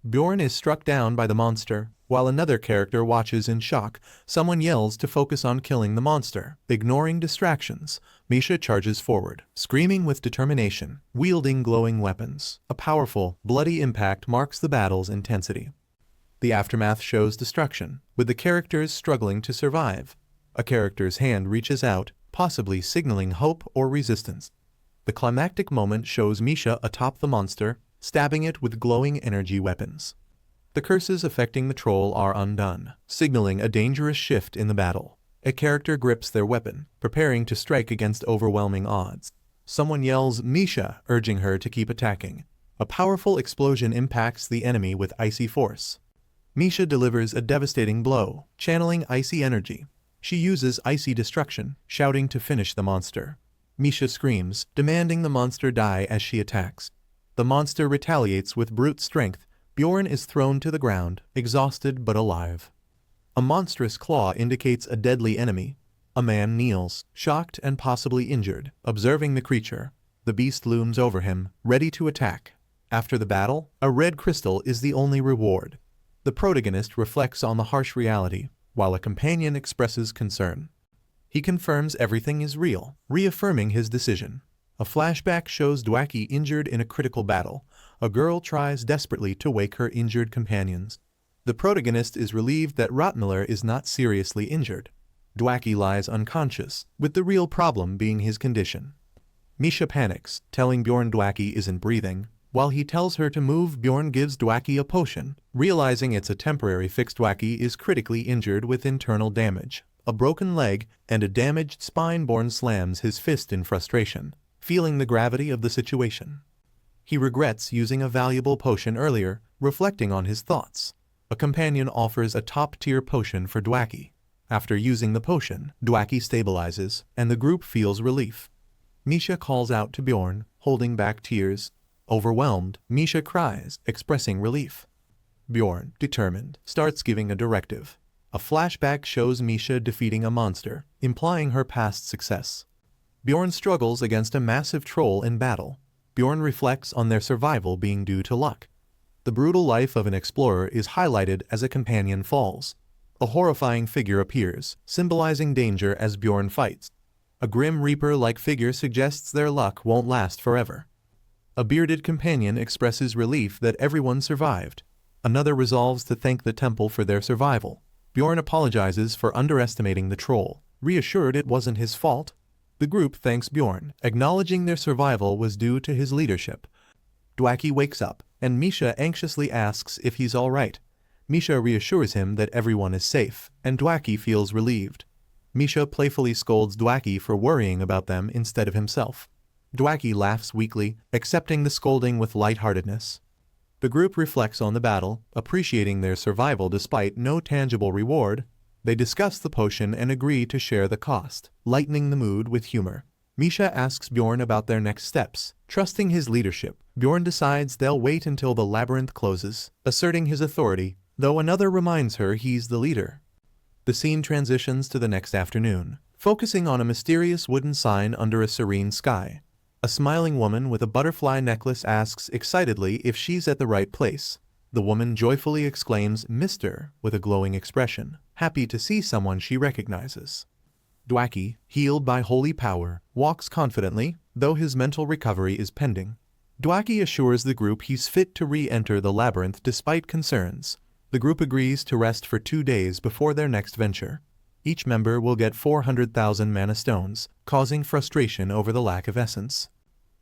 Bjorn is struck down by the monster, while another character watches in shock. Someone yells to focus on killing the monster. Ignoring distractions, Misha charges forward, screaming with determination, wielding glowing weapons. A powerful, bloody impact marks the battle's intensity. The aftermath shows destruction, with the characters struggling to survive. A character's hand reaches out, possibly signaling hope or resistance. The climactic moment shows Misha atop the monster, stabbing it with glowing energy weapons. The curses affecting the troll are undone, signaling a dangerous shift in the battle. A character grips their weapon, preparing to strike against overwhelming odds. Someone yells Misha, urging her to keep attacking. A powerful explosion impacts the enemy with icy force. Misha delivers a devastating blow, channeling icy energy. She uses icy destruction, shouting to finish the monster. Misha screams, demanding the monster die as she attacks. The monster retaliates with brute strength. Bjorn is thrown to the ground, exhausted but alive. A monstrous claw indicates a deadly enemy. A man kneels, shocked and possibly injured, observing the creature. The beast looms over him, ready to attack. After the battle, a red crystal is the only reward. The protagonist reflects on the harsh reality, while a companion expresses concern. He confirms everything is real, reaffirming his decision. A flashback shows Dwaki injured in a critical battle. A girl tries desperately to wake her injured companions. The protagonist is relieved that Rotmiller is not seriously injured. Dwaki lies unconscious, with the real problem being his condition. Misha panics, telling Bjorn Dwaki isn't breathing. While he tells her to move, Bjorn gives Dwaki a potion. Realizing it's a temporary fix, Dwaki is critically injured with internal damage. A broken leg and a damaged spine. Bjorn slams his fist in frustration, feeling the gravity of the situation. He regrets using a valuable potion earlier, reflecting on his thoughts. A companion offers a top-tier potion for Dwaki. After using the potion, Dwaki stabilizes, and the group feels relief. Misha calls out to Bjorn, holding back tears. Overwhelmed, Misha cries, expressing relief. Bjorn, determined, starts giving a directive. A flashback shows Misha defeating a monster, implying her past success. Bjorn struggles against a massive troll in battle. Bjorn reflects on their survival being due to luck. The brutal life of an explorer is highlighted as a companion falls. A horrifying figure appears, symbolizing danger as Bjorn fights. A grim reaper-like figure suggests their luck won't last forever. A bearded companion expresses relief that everyone survived. Another resolves to thank the temple for their survival. Bjorn apologizes for underestimating the troll, reassured it wasn't his fault. The group thanks Bjorn, acknowledging their survival was due to his leadership. Dwaki wakes up, and Misha anxiously asks if he's alright. Misha reassures him that everyone is safe, and Dwaki feels relieved. Misha playfully scolds Dwaki for worrying about them instead of himself. Dwaki laughs weakly, accepting the scolding with lightheartedness. The group reflects on the battle, appreciating their survival despite no tangible reward. They discuss the potion and agree to share the cost, lightening the mood with humor. Misha asks Bjorn about their next steps. Trusting his leadership, Bjorn decides they'll wait until the labyrinth closes, asserting his authority, though another reminds her he's the leader. The scene transitions to the next afternoon, focusing on a mysterious wooden sign under a serene sky. A smiling woman with a butterfly necklace asks excitedly if she's at the right place. The woman joyfully exclaims, "Mr." with a glowing expression, happy to see someone she recognizes. Dwaki, healed by holy power, walks confidently, though his mental recovery is pending. Dwaki assures the group he's fit to re-enter the labyrinth despite concerns. The group agrees to rest for 2 days before their next venture. Each member will get 400,000 mana stones, causing frustration over the lack of essence.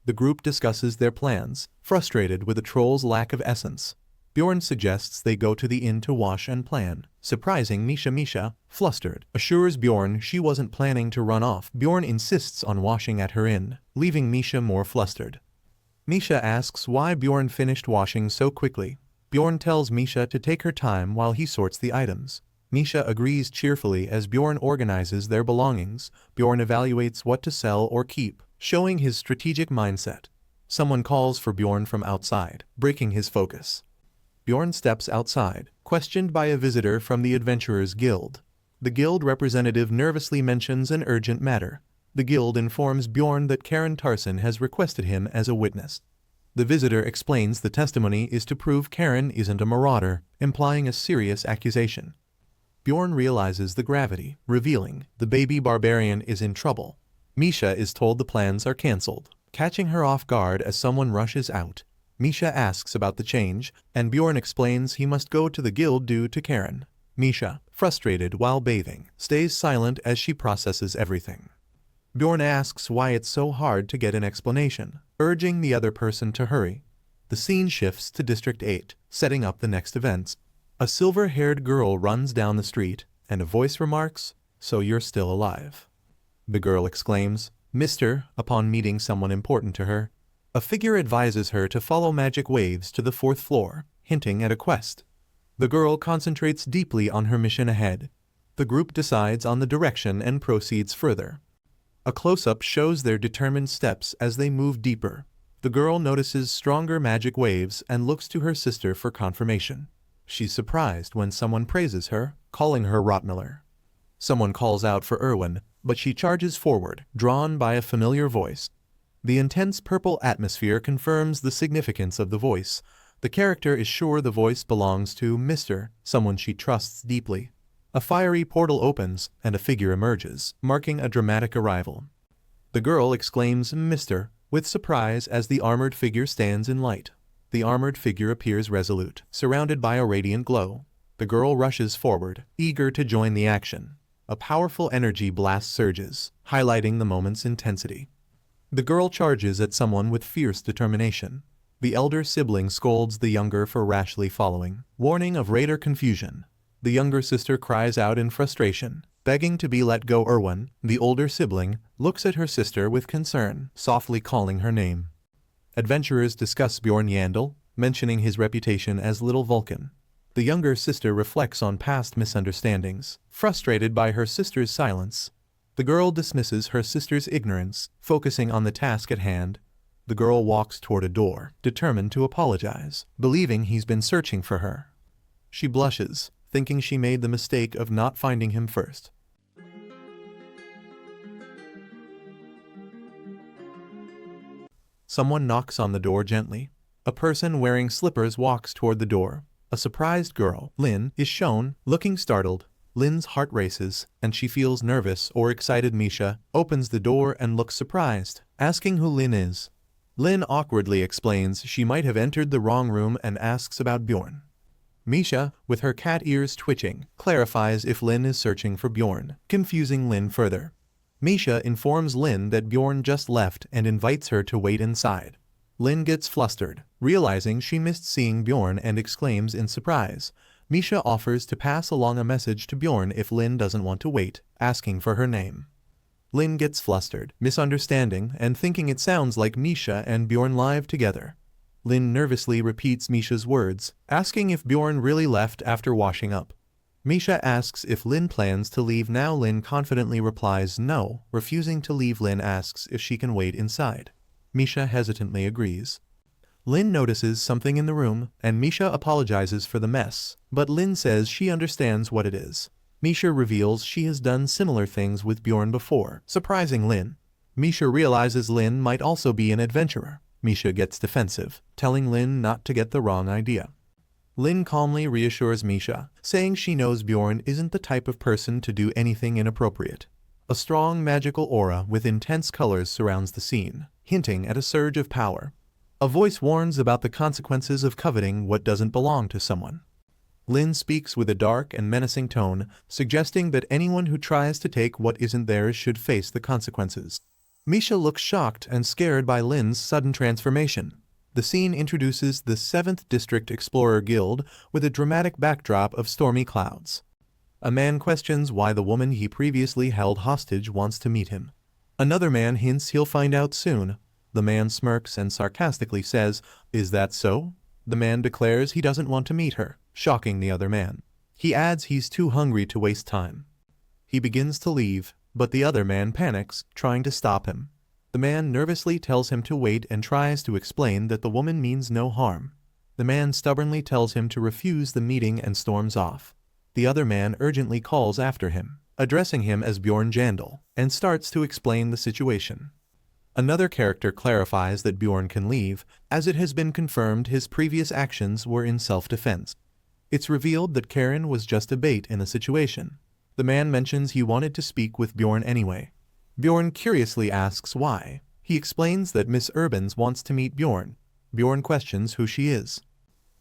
The group discusses their plans, frustrated with the troll's lack of essence. Bjorn suggests they go to the inn to wash and plan, surprising Misha. Misha, flustered, assures Bjorn she wasn't planning to run off. Bjorn insists on washing at her inn, leaving Misha more flustered. Misha asks why Bjorn finished washing so quickly. Bjorn tells Misha to take her time while he sorts the items. Misha agrees cheerfully as Bjorn organizes their belongings. Bjorn evaluates what to sell or keep, showing his strategic mindset. Someone calls for Bjorn from outside, breaking his focus. Bjorn steps outside, questioned by a visitor from the Adventurers Guild. The guild representative nervously mentions an urgent matter. The guild informs Bjorn that Karen Tarson has requested him as a witness. The visitor explains the testimony is to prove Karen isn't a marauder, implying a serious accusation. Bjorn realizes the gravity, revealing the baby barbarian is in trouble. Misha is told the plans are cancelled, catching her off guard as someone rushes out. Misha asks about the change, and Bjorn explains he must go to the guild due to Karen. Misha, frustrated while bathing, stays silent as she processes everything. Bjorn asks why it's so hard to get an explanation, urging the other person to hurry. The scene shifts to District 8, setting up the next events. A silver-haired girl runs down the street, and a voice remarks, "So you're still alive." The girl exclaims, "Mister," upon meeting someone important to her. A figure advises her to follow magic waves to the 4th floor, hinting at a quest. The girl concentrates deeply on her mission ahead. The group decides on the direction and proceeds further. A close-up shows their determined steps as they move deeper. The girl notices stronger magic waves and looks to her sister for confirmation. She's surprised when someone praises her, calling her Rotmiller. Someone calls out for Erwin, but she charges forward, drawn by a familiar voice. The intense purple atmosphere confirms the significance of the voice. The character is sure the voice belongs to Mr., someone she trusts deeply. A fiery portal opens, and a figure emerges, marking a dramatic arrival. The girl exclaims, "Mr." with surprise as the armored figure stands in light. The armored figure appears resolute, surrounded by a radiant glow. The girl rushes forward, eager to join the action. A powerful energy blast surges, highlighting the moment's intensity. The girl charges at someone with fierce determination. The elder sibling scolds the younger for rashly following, warning of raider confusion. The younger sister cries out in frustration, begging to be let go. Erwin, the older sibling, looks at her sister with concern, softly calling her name. Adventurers discuss Bjorn Yandel, mentioning his reputation as Little Vulcan. The younger sister reflects on past misunderstandings, frustrated by her sister's silence. The girl dismisses her sister's ignorance, focusing on the task at hand. The girl walks toward a door, determined to apologize, believing he's been searching for her. She blushes, thinking she made the mistake of not finding him first. Someone knocks on the door gently. A person wearing slippers walks toward the door. A surprised girl, Lin, is shown, looking startled. Lin's heart races, and she feels nervous or excited. Misha opens the door and looks surprised, asking who Lin is. Lin awkwardly explains she might have entered the wrong room and asks about Bjorn. Misha, with her cat ears twitching, clarifies if Lin is searching for Bjorn, confusing Lin further. Misha informs Lin that Bjorn just left and invites her to wait inside. Lin gets flustered, realizing she missed seeing Bjorn, and exclaims in surprise. Misha offers to pass along a message to Bjorn if Lin doesn't want to wait, asking for her name. Lin gets flustered, misunderstanding and thinking it sounds like Misha and Bjorn live together. Lin nervously repeats Misha's words, asking if Bjorn really left after washing up. Misha asks if Lin plans to leave now. Lin confidently replies no, refusing to leave. Lin asks if she can wait inside. Misha hesitantly agrees. Lin notices something in the room, and Misha apologizes for the mess, but Lin says she understands what it is. Misha reveals she has done similar things with Bjorn before, surprising Lin. Misha realizes Lin might also be an adventurer. Misha gets defensive, telling Lin not to get the wrong idea. Lin calmly reassures Misha, saying she knows Bjorn isn't the type of person to do anything inappropriate. A strong magical aura with intense colors surrounds the scene, hinting at a surge of power. A voice warns about the consequences of coveting what doesn't belong to someone. Lin speaks with a dark and menacing tone, suggesting that anyone who tries to take what isn't theirs should face the consequences. Misha looks shocked and scared by Lin's sudden transformation. The scene introduces the 7th District Explorer Guild with a dramatic backdrop of stormy clouds. A man questions why the woman he previously held hostage wants to meet him. Another man hints he'll find out soon. The man smirks and sarcastically says, "Is that so?" The man declares he doesn't want to meet her, shocking the other man. He adds he's too hungry to waste time. He begins to leave, but the other man panics, trying to stop him. The man nervously tells him to wait and tries to explain that the woman means no harm. The man stubbornly tells him to refuse the meeting and storms off. The other man urgently calls after him, addressing him as Bjorn Yandel, and starts to explain the situation. Another character clarifies that Bjorn can leave, as it has been confirmed his previous actions were in self-defense. It's revealed that Karen was just a bait in the situation. The man mentions he wanted to speak with Bjorn anyway. Bjorn curiously asks why. He explains that Miss Urbans wants to meet Bjorn. Bjorn questions who she is.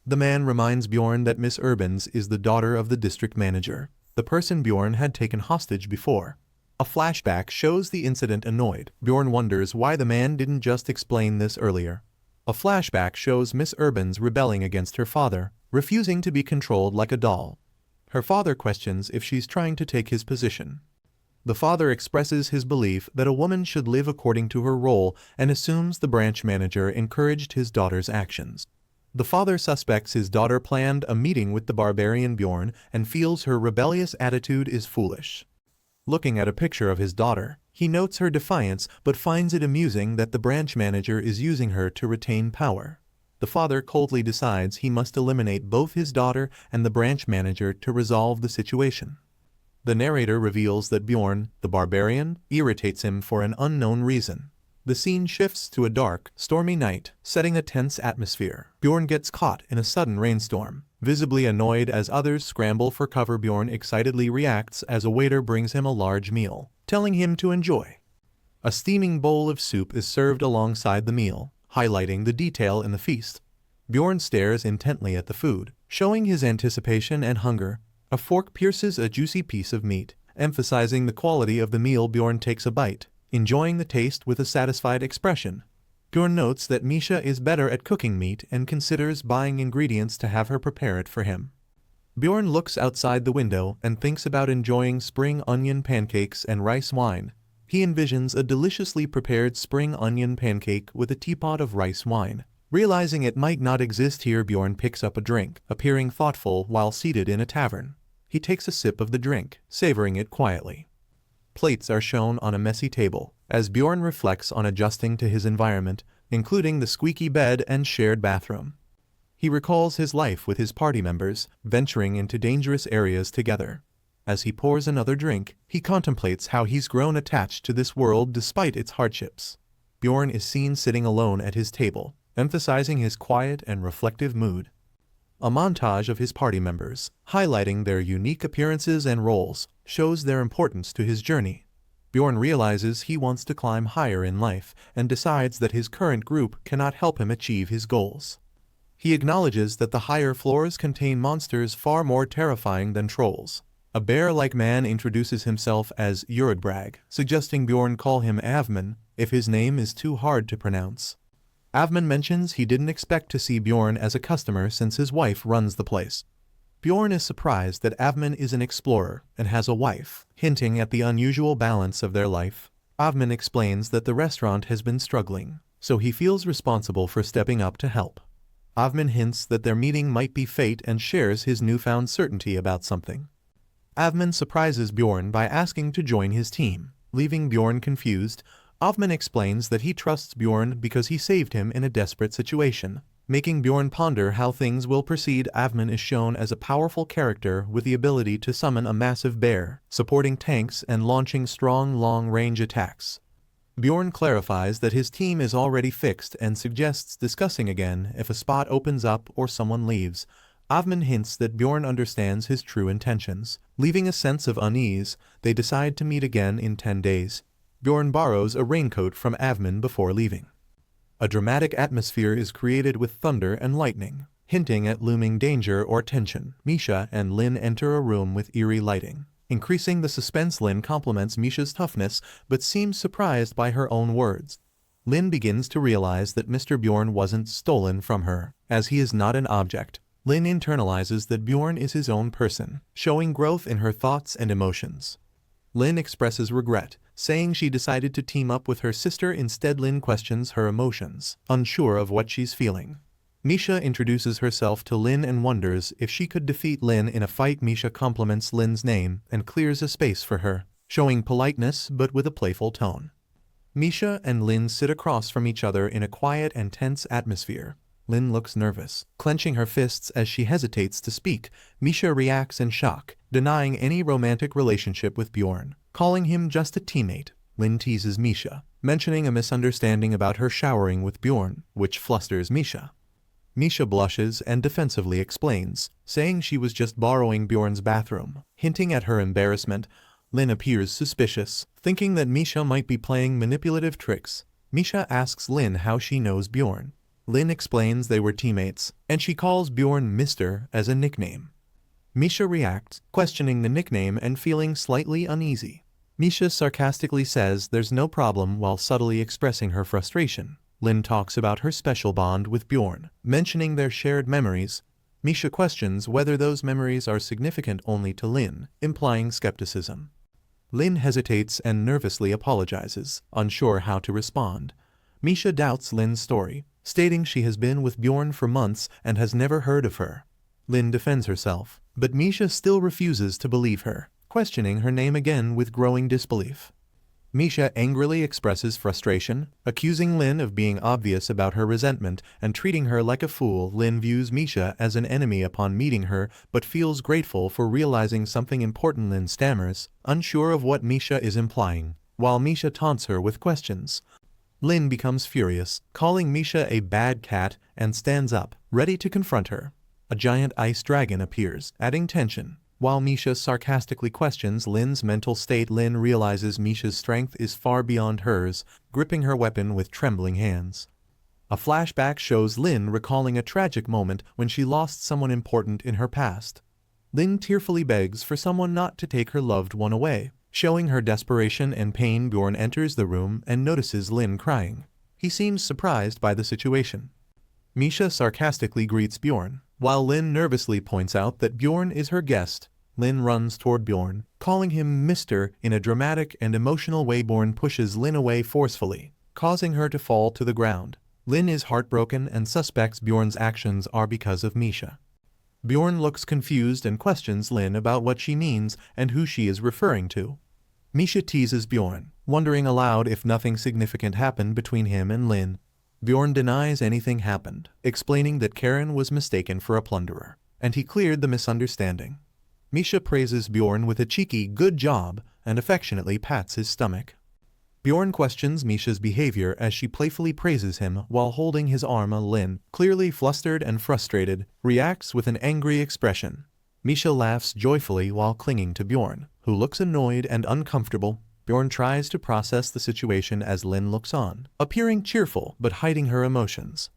The man reminds Bjorn that Miss Urbans is the daughter of the district manager, the person Bjorn had taken hostage before. A flashback shows the incident. Annoyed, Bjorn wonders why the man didn't just explain this earlier. A flashback shows Miss Urbans rebelling against her father, refusing to be controlled like a doll. Her father questions if she's trying to take his position. The father expresses his belief that a woman should live according to her role and assumes the branch manager encouraged his daughter's actions. The father suspects his daughter planned a meeting with the barbarian Bjorn and feels her rebellious attitude is foolish. Looking at a picture of his daughter, he notes her defiance but finds it amusing that the branch manager is using her to retain power. The father coldly decides he must eliminate both his daughter and the branch manager to resolve the situation. The narrator reveals that Bjorn, the barbarian, irritates him for an unknown reason. The scene shifts to a dark, stormy night, setting a tense atmosphere. Bjorn gets caught in a sudden rainstorm. Visibly annoyed as others scramble for cover, Bjorn excitedly reacts as a waiter brings him a large meal, telling him to enjoy. A steaming bowl of soup is served alongside the meal, highlighting the detail in the feast. Bjorn stares intently at the food, showing his anticipation and hunger. A fork pierces a juicy piece of meat, emphasizing the quality of the meal. Bjorn takes a bite, enjoying the taste with a satisfied expression. Bjorn notes that Misha is better at cooking meat and considers buying ingredients to have her prepare it for him. Bjorn looks outside the window and thinks about enjoying spring onion pancakes and rice wine. He envisions a deliciously prepared spring onion pancake with a teapot of rice wine. Realizing it might not exist here, Bjorn picks up a drink, appearing thoughtful while seated in a tavern. He takes a sip of the drink, savoring it quietly. Plates are shown on a messy table, as Bjorn reflects on adjusting to his environment, including the squeaky bed and shared bathroom. He recalls his life with his party members, venturing into dangerous areas together. As he pours another drink, he contemplates how he's grown attached to this world despite its hardships. Bjorn is seen sitting alone at his table. emphasizing his quiet and reflective mood. A montage of his party members, highlighting their unique appearances and roles, shows their importance to his journey. Bjorn realizes he wants to climb higher in life and decides that his current group cannot help him achieve his goals. He acknowledges that the higher floors contain monsters far more terrifying than trolls. A bear-like man introduces himself as Urodbrag, suggesting Bjorn call him Avman if his name is too hard to pronounce. Avman mentions he didn't expect to see Bjorn as a customer since his wife runs the place. Bjorn is surprised that Avman is an explorer and has a wife, hinting at the unusual balance of their life. Avman explains that the restaurant has been struggling, so he feels responsible for stepping up to help. Avman hints that their meeting might be fate and shares his newfound certainty about something. Avman surprises Bjorn by asking to join his team, leaving Bjorn confused. Avman explains that he trusts Bjorn because he saved him in a desperate situation, making Bjorn ponder how things will proceed. Avman is shown as a powerful character with the ability to summon a massive bear, supporting tanks and launching strong long-range attacks. Bjorn clarifies that his team is already fixed and suggests discussing again if a spot opens up or someone leaves. Avman hints that Bjorn understands his true intentions. Leaving a sense of unease, they decide to meet again in 10 days. Bjorn borrows a raincoat from Avman before leaving. A dramatic atmosphere is created with thunder and lightning, hinting at looming danger or tension. Misha and Lin enter a room with eerie lighting. Increasing the suspense, Lin compliments Misha's toughness but seems surprised by her own words. Lin begins to realize that Mr. Bjorn wasn't stolen from her, as he is not an object. Lin internalizes that Bjorn is his own person, showing growth in her thoughts and emotions. Lin expresses regret, saying she decided to team up with her sister instead. Lin questions her emotions, unsure of what she's feeling. Misha introduces herself to Lin and wonders if she could defeat Lin in a fight. Misha compliments Lin's name and clears a space for her, showing politeness but with a playful tone. Misha and Lin sit across from each other in a quiet and tense atmosphere. Lin looks nervous, clenching her fists as she hesitates to speak. Misha reacts in shock, denying any romantic relationship with Bjorn, calling him just a teammate. Lin teases Misha, mentioning a misunderstanding about her showering with Bjorn, which flusters Misha. Misha blushes and defensively explains, saying she was just borrowing Bjorn's bathroom, hinting at her embarrassment. Lin appears suspicious, thinking that Misha might be playing manipulative tricks. Misha asks Lin how she knows Bjorn. Lin explains they were teammates, and she calls Bjorn Mr. as a nickname. Misha reacts, questioning the nickname and feeling slightly uneasy. Misha sarcastically says there's no problem while subtly expressing her frustration. Lin talks about her special bond with Bjorn, mentioning their shared memories. Misha questions whether those memories are significant only to Lin, implying skepticism. Lin hesitates and nervously apologizes, unsure how to respond. Misha doubts Lin's story, stating she has been with Bjorn for months and has never heard of her. Lin defends herself, but Misha still refuses to believe her, questioning her name again with growing disbelief. Misha angrily expresses frustration, accusing Lin of being obvious about her resentment and treating her like a fool. Lin views Misha as an enemy upon meeting her, but feels grateful for realizing something important. Lin stammers, unsure of what Misha is implying, while Misha taunts her with questions. Lin becomes furious, calling Misha a bad cat, and stands up, ready to confront her. A giant ice dragon appears, adding tension. While Misha sarcastically questions Lin's mental state, Lin realizes Misha's strength is far beyond hers, gripping her weapon with trembling hands. A flashback shows Lin recalling a tragic moment when she lost someone important in her past. Lin tearfully begs for someone not to take her loved one away, showing her desperation and pain. Bjorn enters the room and notices Lin crying. He seems surprised by the situation. Misha sarcastically greets Bjorn, while Lin nervously points out that Bjorn is her guest. Lin runs toward Bjorn, calling him Mr. in a dramatic and emotional way. Bjorn pushes Lin away forcefully, causing her to fall to the ground. Lin is heartbroken and suspects Bjorn's actions are because of Misha. Bjorn looks confused and questions Lin about what she means and who she is referring to. Misha teases Bjorn, wondering aloud if nothing significant happened between him and Lin. Bjorn denies anything happened, explaining that Karen was mistaken for a plunderer, and he cleared the misunderstanding. Misha praises Bjorn with a cheeky "good job" and affectionately pats his stomach. Bjorn questions Misha's behavior as she playfully praises him while holding his arm. Lin, clearly flustered and frustrated, reacts with an angry expression. Misha laughs joyfully while clinging to Bjorn, who looks annoyed and uncomfortable. Bjorn tries to process the situation as Lin looks on, appearing cheerful but hiding her emotions.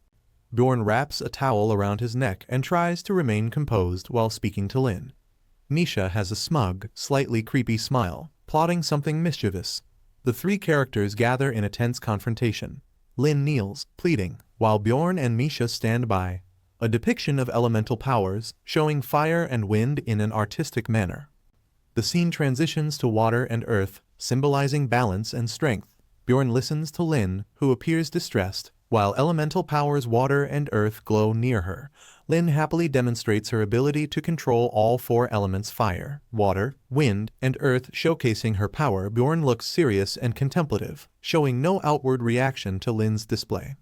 Bjorn wraps a towel around his neck and tries to remain composed while speaking to Lin. Misha has a smug, slightly creepy smile, plotting something mischievous. The three characters gather in a tense confrontation. Lin kneels, pleading, while Bjorn and Misha stand by. A depiction of elemental powers, showing fire and wind in an artistic manner. The scene transitions to water and earth, symbolizing balance and strength. Bjorn listens to Lin, who appears distressed, while elemental powers water and earth glow near her. Lin happily demonstrates her ability to control all four elements: fire, water, wind, and earth, showcasing her power. Bjorn looks serious and contemplative, showing no outward reaction to Lin's display.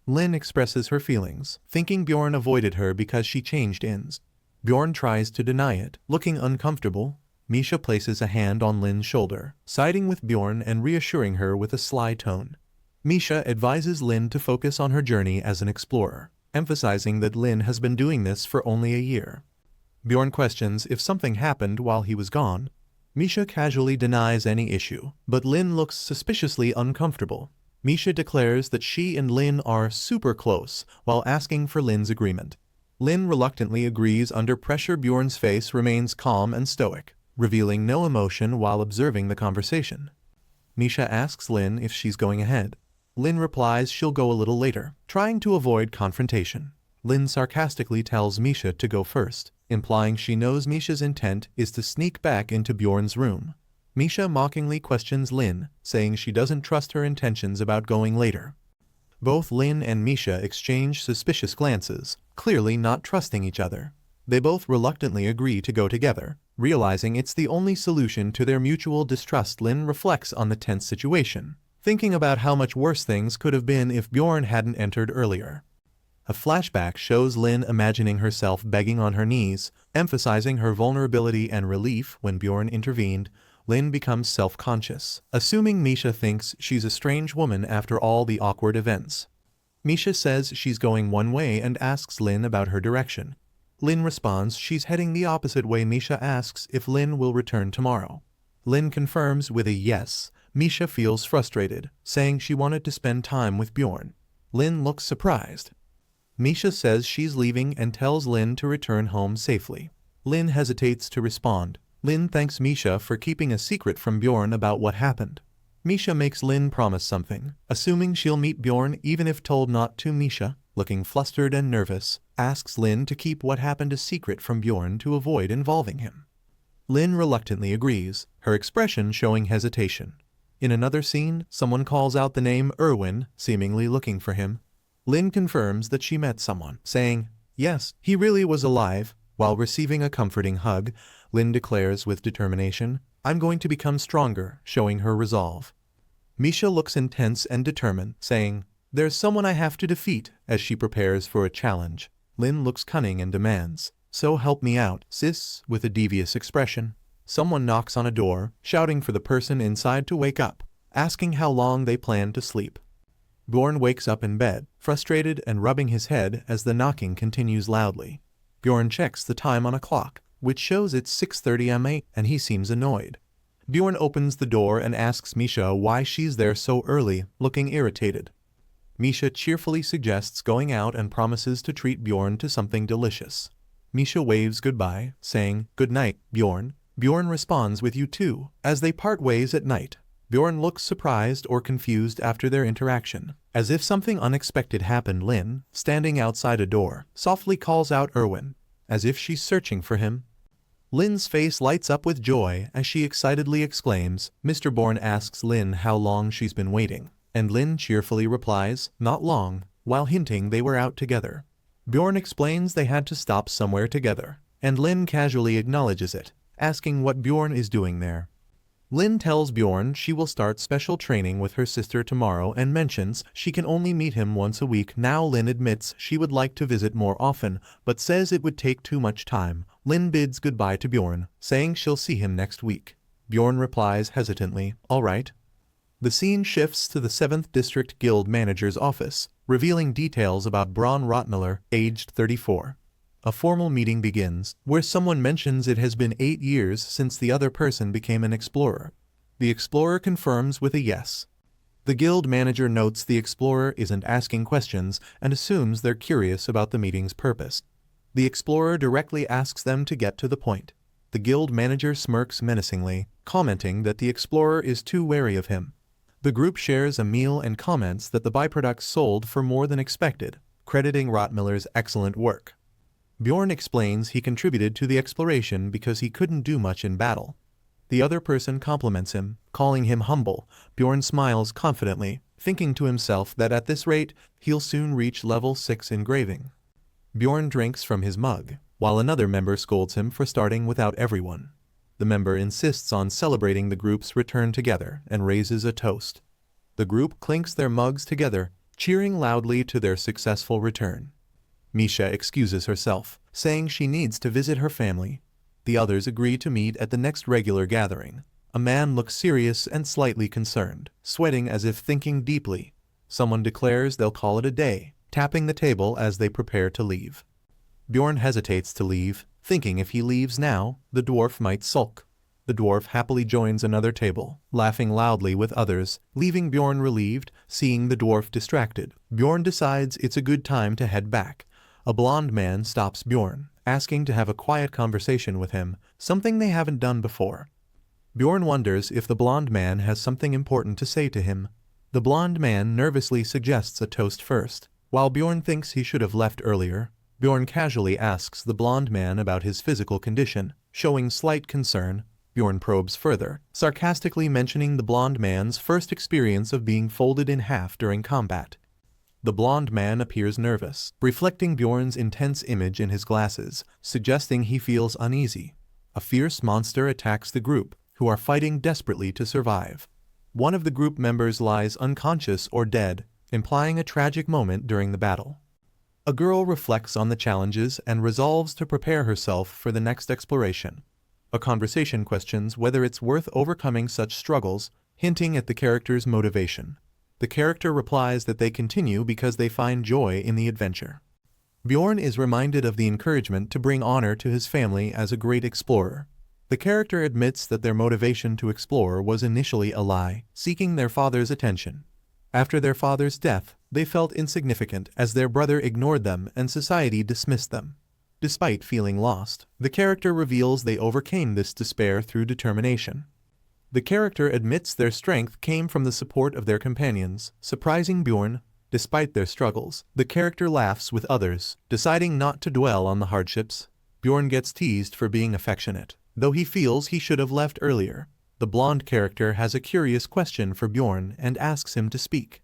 Lin expresses her feelings, thinking Bjorn avoided her because she changed ins. Bjorn tries to deny it, looking uncomfortable. Misha places a hand on Lin's shoulder, siding with Bjorn and reassuring her with a sly tone. Misha advises Lin to focus on her journey as an explorer, emphasizing that Lin has been doing this for only a year. Bjorn questions if something happened while he was gone. Misha casually denies any issue, but Lin looks suspiciously uncomfortable. Misha declares that she and Lin are super close while asking for Lin's agreement. Lin reluctantly agrees under pressure. Bjorn's face remains calm and stoic, revealing no emotion while observing the conversation. Misha asks Lin if she's going ahead. Lin replies she'll go a little later, trying to avoid confrontation. Lin sarcastically tells Misha to go first, implying she knows Misha's intent is to sneak back into Bjorn's room. Misha mockingly questions Lin, saying she doesn't trust her intentions about going later. Both Lin and Misha exchange suspicious glances, clearly not trusting each other. They both reluctantly agree to go together, realizing it's the only solution to their mutual distrust. Lin reflects on the tense situation, thinking about how much worse things could have been if Bjorn hadn't entered earlier. A flashback shows Lin imagining herself begging on her knees, emphasizing her vulnerability and relief. When Bjorn intervened, Lin becomes self-conscious, assuming Misha thinks she's a strange woman after all the awkward events. Misha says she's going one way and asks Lin about her direction. Lin responds she's heading the opposite way. Misha asks if Lin will return tomorrow. Lin confirms with a yes. Misha feels frustrated, saying she wanted to spend time with Bjorn. Lin looks surprised. Misha says she's leaving and tells Lin to return home safely. Lin hesitates to respond. Lin thanks Misha for keeping a secret from Bjorn about what happened. Misha makes Lin promise something, assuming she'll meet Bjorn even if told not to. Misha, looking flustered and nervous, asks Lin to keep what happened a secret from Bjorn to avoid involving him. Lin reluctantly agrees, her expression showing hesitation. In another scene, someone calls out the name Erwin, seemingly looking for him. Lin confirms that she met someone, saying, yes, he really was alive. While receiving a comforting hug, Lin declares with determination, I'm going to become stronger, showing her resolve. Misha looks intense and determined, saying, there's someone I have to defeat, as she prepares for a challenge. Lin looks cunning and demands, so help me out, sis, with a devious expression. Someone knocks on a door, shouting for the person inside to wake up, asking how long they plan to sleep. Bjorn wakes up in bed, frustrated and rubbing his head as the knocking continues loudly. Bjorn checks the time on a clock, which shows it's 6:30 am, and he seems annoyed. Bjorn opens the door and asks Misha why she's there so early, looking irritated. Misha cheerfully suggests going out and promises to treat Bjorn to something delicious. Misha waves goodbye, saying, good night, Bjorn. Bjorn responds with you too, as they part ways at night. Bjorn looks surprised or confused after their interaction. As if something unexpected happened, Lin, standing outside a door, softly calls out Erwin, as if she's searching for him. Lin's face lights up with joy as she excitedly exclaims. Mr. Bjorn asks Lin how long she's been waiting, and Lin cheerfully replies, not long, while hinting they were out together. Bjorn explains they had to stop somewhere together, and Lin casually acknowledges it, asking what Bjorn is doing there. Lin tells Bjorn she will start special training with her sister tomorrow and mentions she can only meet him once a week now. Lin admits she would like to visit more often, but says it would take too much time. Lin bids goodbye to Bjorn, saying she'll see him next week. Bjorn replies hesitantly, all right. The scene shifts to the 7th District Guild Manager's office, revealing details about Bjorn Yandel, aged 34. A formal meeting begins, where someone mentions it has been 8 years since the other person became an explorer. The explorer confirms with a yes. The guild manager notes the explorer isn't asking questions and assumes they're curious about the meeting's purpose. The explorer directly asks them to get to the point. The guild manager smirks menacingly, commenting that the explorer is too wary of him. The group shares a meal and comments that the byproducts sold for more than expected, crediting Rottmiller's excellent work. Bjorn explains he contributed to the exploration because he couldn't do much in battle. The other person compliments him, calling him humble. Bjorn smiles confidently, thinking to himself that at this rate, he'll soon reach level 6 engraving. Bjorn drinks from his mug, while another member scolds him for starting without everyone. The member insists on celebrating the group's return together and raises a toast. The group clinks their mugs together, cheering loudly to their successful return. Misha excuses herself, saying she needs to visit her family. The others agree to meet at the next regular gathering. A man looks serious and slightly concerned, sweating as if thinking deeply. Someone declares they'll call it a day, tapping the table as they prepare to leave. Bjorn hesitates to leave, thinking if he leaves now, the dwarf might sulk. The dwarf happily joins another table, laughing loudly with others, leaving Bjorn relieved, seeing the dwarf distracted. Bjorn decides it's a good time to head back. A blonde man stops Bjorn, asking to have a quiet conversation with him, something they haven't done before. Bjorn wonders if the blonde man has something important to say to him. The blonde man nervously suggests a toast first. While Bjorn thinks he should have left earlier, Bjorn casually asks the blonde man about his physical condition, showing slight concern. Bjorn probes further, sarcastically mentioning the blonde man's first experience of being folded in half during combat. The blonde man appears nervous, reflecting Bjorn's intense image in his glasses, suggesting he feels uneasy. A fierce monster attacks the group, who are fighting desperately to survive. One of the group members lies unconscious or dead, implying a tragic moment during the battle. A girl reflects on the challenges and resolves to prepare herself for the next exploration. A conversation questions whether it's worth overcoming such struggles, hinting at the character's motivation. The character replies that they continue because they find joy in the adventure. Bjorn is reminded of the encouragement to bring honor to his family as a great explorer. The character admits that their motivation to explore was initially a lie, seeking their father's attention. After their father's death, they felt insignificant as their brother ignored them and society dismissed them. Despite feeling lost, the character reveals they overcame this despair through determination. The character admits their strength came from the support of their companions, surprising Bjorn. Despite their struggles, the character laughs with others, deciding not to dwell on the hardships. Bjorn gets teased for being affectionate, though he feels he should have left earlier. The blonde character has a curious question for Bjorn and asks him to speak.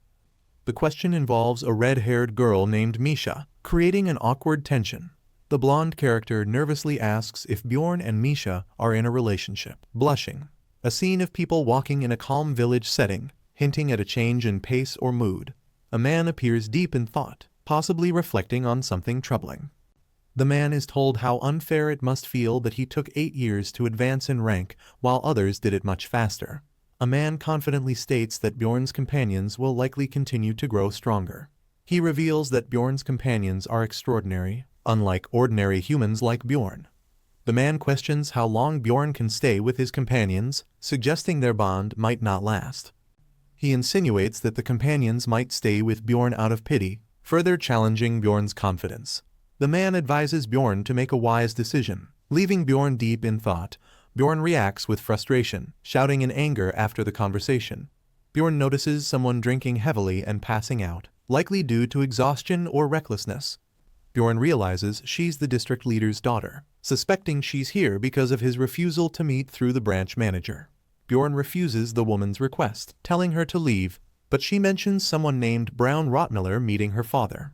The question involves a red-haired girl named Misha, creating an awkward tension. The blonde character nervously asks if Bjorn and Misha are in a relationship. Blushing. A scene of people walking in a calm village setting, hinting at a change in pace or mood. A man appears deep in thought, possibly reflecting on something troubling. The man is told how unfair it must feel that he took 8 years to advance in rank while others did it much faster. A man confidently states that Bjorn's companions will likely continue to grow stronger. He reveals that Bjorn's companions are extraordinary, unlike ordinary humans like Bjorn. The man questions how long Bjorn can stay with his companions, suggesting their bond might not last. He insinuates that the companions might stay with Bjorn out of pity, further challenging Bjorn's confidence. The man advises Bjorn to make a wise decision, leaving Bjorn deep in thought. Bjorn reacts with frustration, shouting in anger after the conversation. Bjorn notices someone drinking heavily and passing out, likely due to exhaustion or recklessness. Bjorn realizes she's the district leader's daughter, suspecting she's here because of his refusal to meet through the branch manager. Bjorn refuses the woman's request, telling her to leave, but she mentions someone named Brown Rottmiller meeting her father.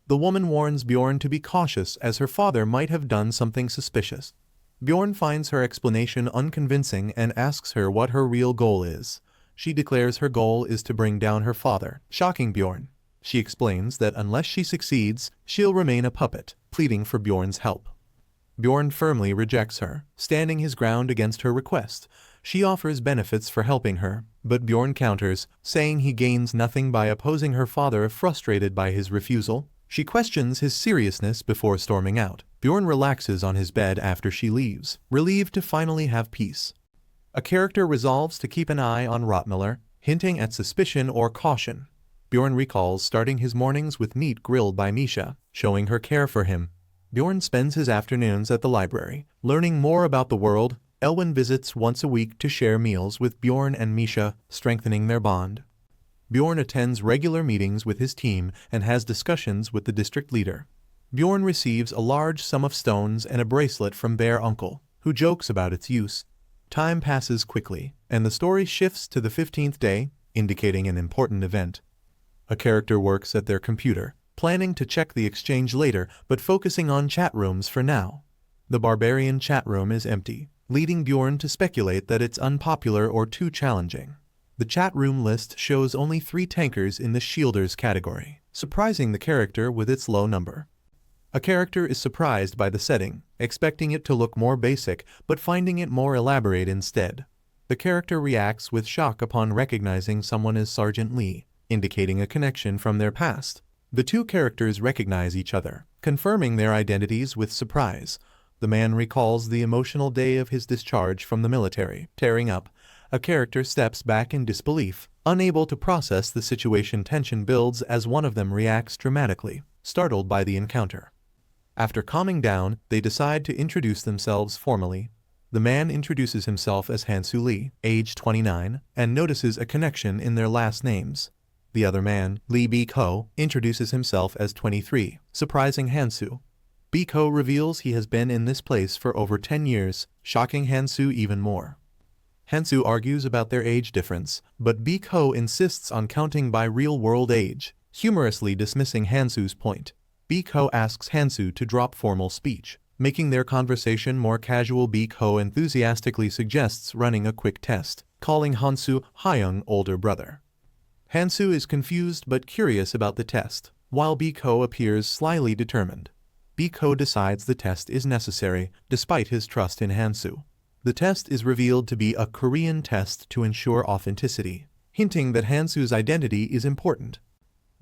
The woman warns Bjorn to be cautious as her father might have done something suspicious. Bjorn finds her explanation unconvincing and asks her what her real goal is. She declares her goal is to bring down her father, shocking Bjorn. She explains that unless she succeeds, she'll remain a puppet, pleading for Bjorn's help. Bjorn firmly rejects her, standing his ground against her request. She offers benefits for helping her, but Bjorn counters, saying he gains nothing by opposing her father. Frustrated by his refusal, she questions his seriousness before storming out. Bjorn relaxes on his bed after she leaves, relieved to finally have peace. A character resolves to keep an eye on Rottmiller, hinting at suspicion or caution. Bjorn recalls starting his mornings with meat grilled by Misha, showing her care for him. Bjorn spends his afternoons at the library, learning more about the world. Elwyn visits once a week to share meals with Bjorn and Misha, strengthening their bond. Bjorn attends regular meetings with his team and has discussions with the district leader. Bjorn receives a large sum of stones and a bracelet from Bear Uncle, who jokes about its use. Time passes quickly, and the story shifts to the 15th day, indicating an important event. A character works at their computer, planning to check the exchange later but focusing on chat rooms for now. The Barbarian chat room is empty, leading Bjorn to speculate that it's unpopular or too challenging. The chat room list shows only 3 tankers in the shielders category, surprising the character with its low number. A character is surprised by the setting, expecting it to look more basic but finding it more elaborate instead. The character reacts with shock upon recognizing someone as Sergeant Lee, indicating a connection from their past. The 2 characters recognize each other, confirming their identities with surprise. The man recalls the emotional day of his discharge from the military. Tearing up, a character steps back in disbelief, unable to process the situation. Tension builds as one of them reacts dramatically, startled by the encounter. After calming down, they decide to introduce themselves formally. The man introduces himself as Hansoo Lee, age 29, and notices a connection in their last names. The other man, Lee Biko, introduces himself as 23, surprising Hansoo. Biko reveals he has been in this place for over 10 years, shocking Hansoo even more. Hansoo argues about their age difference, but Biko insists on counting by real-world age, humorously dismissing Hansoo's point. Biko asks Hansoo to drop formal speech, making their conversation more casual. Biko enthusiastically suggests running a quick test, calling Hansoo Hyung older brother. Hansoo is confused but curious about the test, while Biko appears slyly determined. Biko decides the test is necessary, despite his trust in Hansoo. The test is revealed to be a Korean test to ensure authenticity, hinting that Hansoo's identity is important.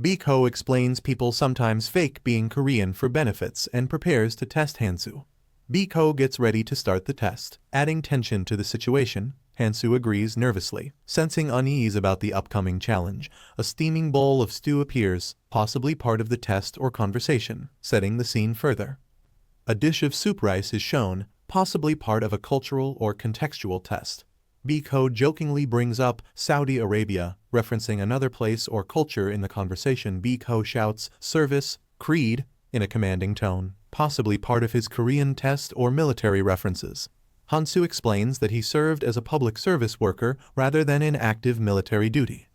Biko explains people sometimes fake being Korean for benefits and prepares to test Hansoo. Biko gets ready to start the test, adding tension to the situation. Hansoo agrees nervously, sensing unease about the upcoming challenge. A steaming bowl of stew appears, possibly part of the test or conversation, setting the scene further. A dish of soup rice is shown, possibly part of a cultural or contextual test. Biko jokingly brings up Saudi Arabia, referencing another place or culture in the conversation. Biko shouts, "Service, creed," in a commanding tone, possibly part of his Korean test or military references. Hansoo explains that he served as a public service worker rather than in active military duty.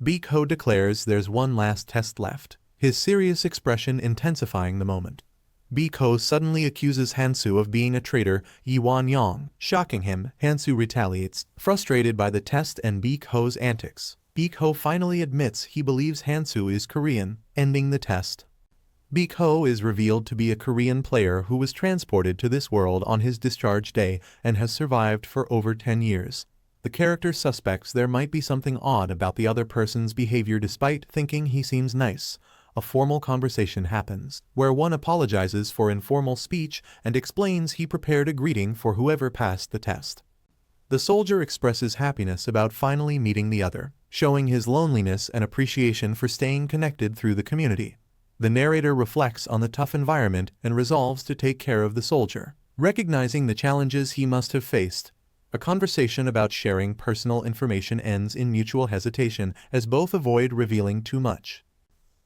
Biko declares there's one last test left, his serious expression intensifying the moment. Biko suddenly accuses Hansoo of being a traitor, Yiwan Yang, shocking him. Hansoo retaliates, frustrated by the test and Biko's antics. Biko finally admits he believes Hansoo is Korean, ending the test. Biko is revealed to be a Korean player who was transported to this world on his discharge day and has survived for over 10 years. The character suspects there might be something odd about the other person's behavior despite thinking he seems nice. A formal conversation happens, where one apologizes for informal speech and explains he prepared a greeting for whoever passed the test. The soldier expresses happiness about finally meeting the other, showing his loneliness and appreciation for staying connected through the community. The narrator reflects on the tough environment and resolves to take care of the soldier, recognizing the challenges he must have faced. A conversation about sharing personal information ends in mutual hesitation as both avoid revealing too much.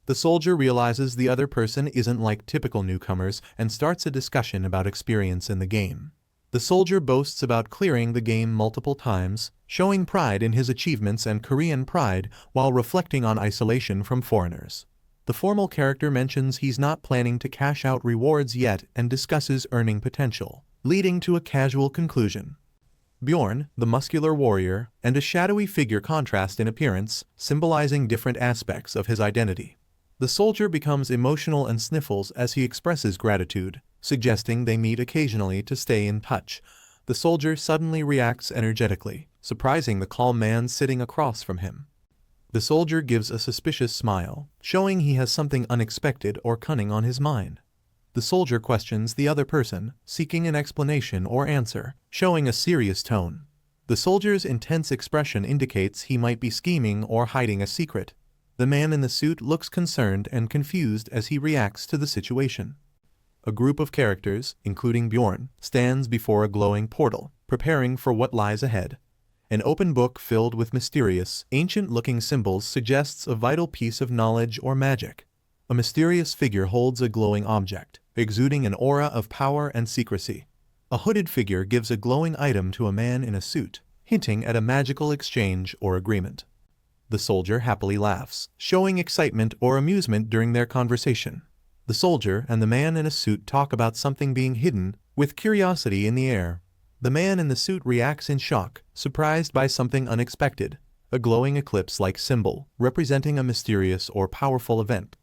The soldier realizes the other person isn't like typical newcomers and starts a discussion about experience in the game. The soldier boasts about clearing the game multiple times, showing pride in his achievements and Korean pride while reflecting on isolation from foreigners. The formal character mentions he's not planning to cash out rewards yet and discusses earning potential, leading to a casual conclusion. Bjorn, the muscular warrior, and a shadowy figure contrast in appearance, symbolizing different aspects of his identity. The soldier becomes emotional and sniffles as he expresses gratitude, suggesting they meet occasionally to stay in touch. The soldier suddenly reacts energetically, surprising the calm man sitting across from him. The soldier gives a suspicious smile, showing he has something unexpected or cunning on his mind. The soldier questions the other person, seeking an explanation or answer, showing a serious tone. The soldier's intense expression indicates he might be scheming or hiding a secret. The man in the suit looks concerned and confused as he reacts to the situation. A group of characters, including Bjorn, stands before a glowing portal, preparing for what lies ahead. An open book filled with mysterious, ancient-looking symbols suggests a vital piece of knowledge or magic. A mysterious figure holds a glowing object, exuding an aura of power and secrecy. A hooded figure gives a glowing item to a man in a suit, hinting at a magical exchange or agreement. The soldier happily laughs, showing excitement or amusement during their conversation. The soldier and the man in a suit talk about something being hidden, with curiosity in the air. The man in the suit reacts in shock, surprised by something unexpected, a glowing eclipse-like symbol, representing a mysterious or powerful event.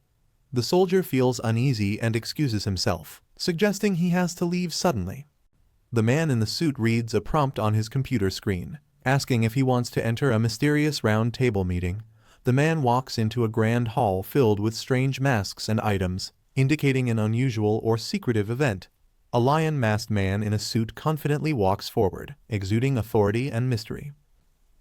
The soldier feels uneasy and excuses himself, suggesting he has to leave suddenly. The man in the suit reads a prompt on his computer screen, asking if he wants to enter a mysterious round table meeting. The man walks into a grand hall filled with strange masks and items, indicating an unusual or secretive event. A lion-masked man in a suit confidently walks forward, exuding authority and mystery.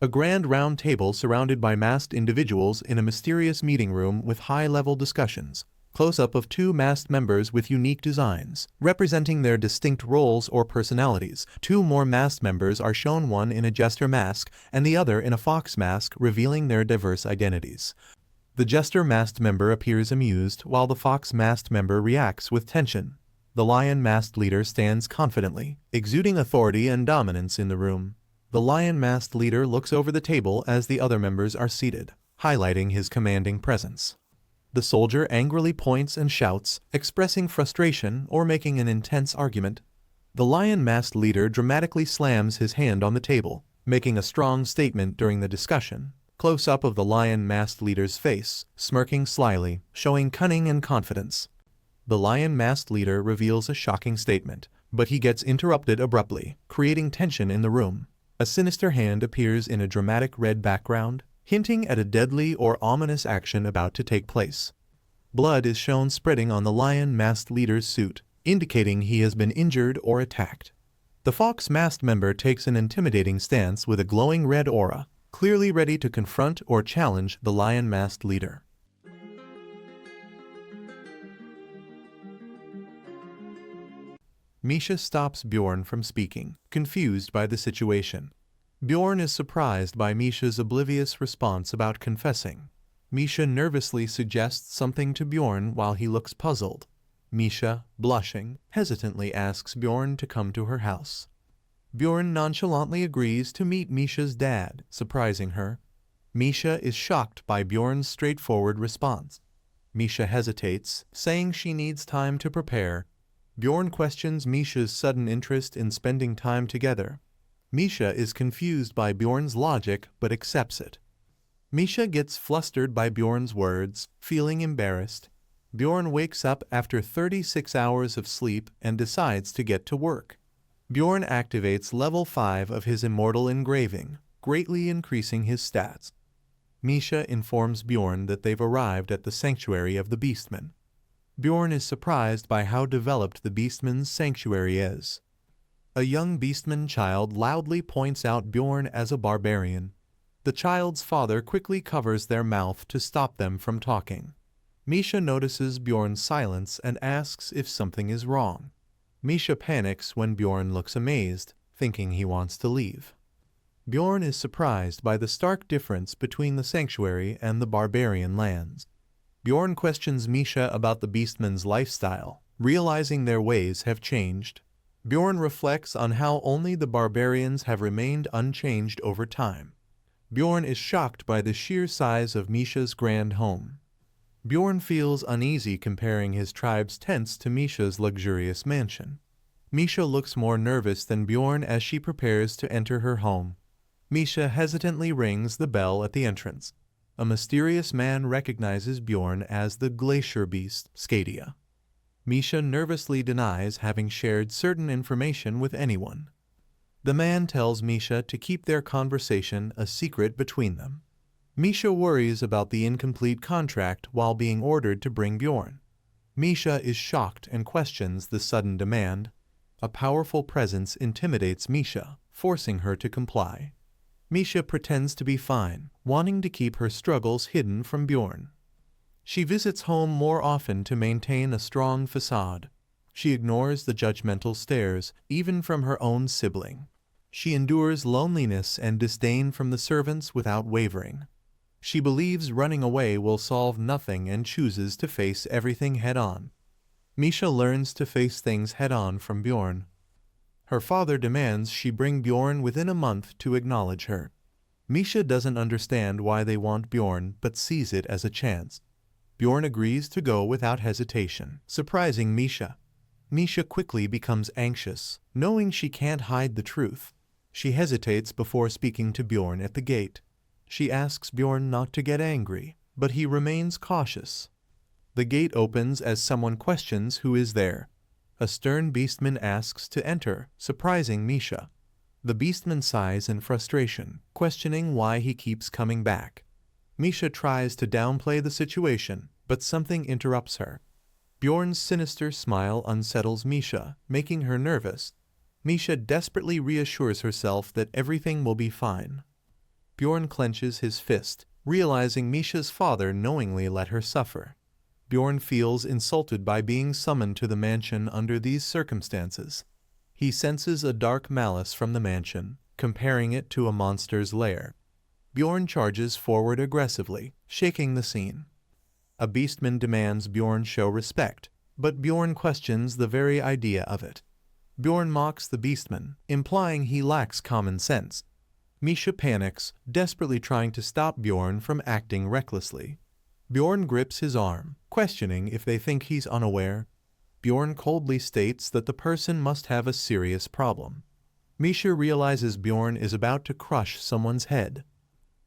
A grand round table surrounded by masked individuals in a mysterious meeting room with high-level discussions. Close-up of two masked members with unique designs, representing their distinct roles or personalities. Two more masked members are shown, one in a jester mask and the other in a fox mask, revealing their diverse identities. The jester masked member appears amused, while the fox masked member reacts with tension. The lion masked leader stands confidently, exuding authority and dominance in the room. The lion masked leader looks over the table as the other members are seated, highlighting his commanding presence. The soldier angrily points and shouts, expressing frustration or making an intense argument. The lion masked leader dramatically slams his hand on the table, making a strong statement during the discussion. Close-up of the lion masked leader's face, smirking slyly, showing cunning and confidence. The lion masked leader reveals a shocking statement, but he gets interrupted abruptly, creating tension in the room. A sinister hand appears in a dramatic red background, hinting at a deadly or ominous action about to take place. Blood is shown spreading on the lion masked leader's suit, indicating he has been injured or attacked. The fox masked member takes an intimidating stance with a glowing red aura, clearly ready to confront or challenge the lion masked leader. Misha stops Bjorn from speaking, confused by the situation. Bjorn is surprised by Misha's oblivious response about confessing. Misha nervously suggests something to Bjorn while he looks puzzled. Misha, blushing, hesitantly asks Bjorn to come to her house. Bjorn nonchalantly agrees to meet Misha's dad, surprising her. Misha is shocked by Bjorn's straightforward response. Misha hesitates, saying she needs time to prepare. Bjorn questions Misha's sudden interest in spending time together. Misha is confused by Bjorn's logic but accepts it. Misha gets flustered by Bjorn's words, feeling embarrassed. Bjorn wakes up after 36 hours of sleep and decides to get to work. Bjorn activates level 5 of his immortal engraving, greatly increasing his stats. Misha informs Bjorn that they've arrived at the sanctuary of the Beastmen. Bjorn is surprised by how developed the Beastmen's sanctuary is. A young Beastman child loudly points out Bjorn as a barbarian. The child's father quickly covers their mouth to stop them from talking. Misha notices Bjorn's silence and asks if something is wrong. Misha panics when Bjorn looks amazed, thinking he wants to leave. Bjorn is surprised by the stark difference between the sanctuary and the barbarian lands. Bjorn questions Misha about the Beastmen's lifestyle, realizing their ways have changed. Bjorn reflects on how only the barbarians have remained unchanged over time. Bjorn is shocked by the sheer size of Misha's grand home. Bjorn feels uneasy comparing his tribe's tents to Misha's luxurious mansion. Misha looks more nervous than Bjorn as she prepares to enter her home. Misha hesitantly rings the bell at the entrance. A mysterious man recognizes Bjorn as the glacier beast, Skadia. Misha nervously denies having shared certain information with anyone. The man tells Misha to keep their conversation a secret between them. Misha worries about the incomplete contract while being ordered to bring Bjorn. Misha is shocked and questions the sudden demand. A powerful presence intimidates Misha, forcing her to comply. Misha pretends to be fine, wanting to keep her struggles hidden from Bjorn. She visits home more often to maintain a strong facade. She ignores the judgmental stares, even from her own sibling. She endures loneliness and disdain from the servants without wavering. She believes running away will solve nothing and chooses to face everything head-on. Misha learns to face things head-on from Bjorn. Her father demands she bring Bjorn within a month to acknowledge her. Misha doesn't understand why they want Bjorn but sees it as a chance. Bjorn agrees to go without hesitation, surprising Misha. Misha quickly becomes anxious, knowing she can't hide the truth. She hesitates before speaking to Bjorn at the gate. She asks Bjorn not to get angry, but he remains cautious. The gate opens as someone questions who is there. A stern beastman asks to enter, surprising Misha. The beastman sighs in frustration, questioning why he keeps coming back. Misha tries to downplay the situation, but something interrupts her. Bjorn's sinister smile unsettles Misha, making her nervous. Misha desperately reassures herself that everything will be fine. Bjorn clenches his fist, realizing Misha's father knowingly let her suffer. Bjorn feels insulted by being summoned to the mansion under these circumstances. He senses a dark malice from the mansion, comparing it to a monster's lair. Bjorn charges forward aggressively, shaking the scene. A beastman demands Bjorn show respect, but Bjorn questions the very idea of it. Bjorn mocks the beastman, implying he lacks common sense. Misha panics, desperately trying to stop Bjorn from acting recklessly. Bjorn grips his arm, questioning if they think he's unaware. Bjorn coldly states that the person must have a serious problem. Misha realizes Bjorn is about to crush someone's head.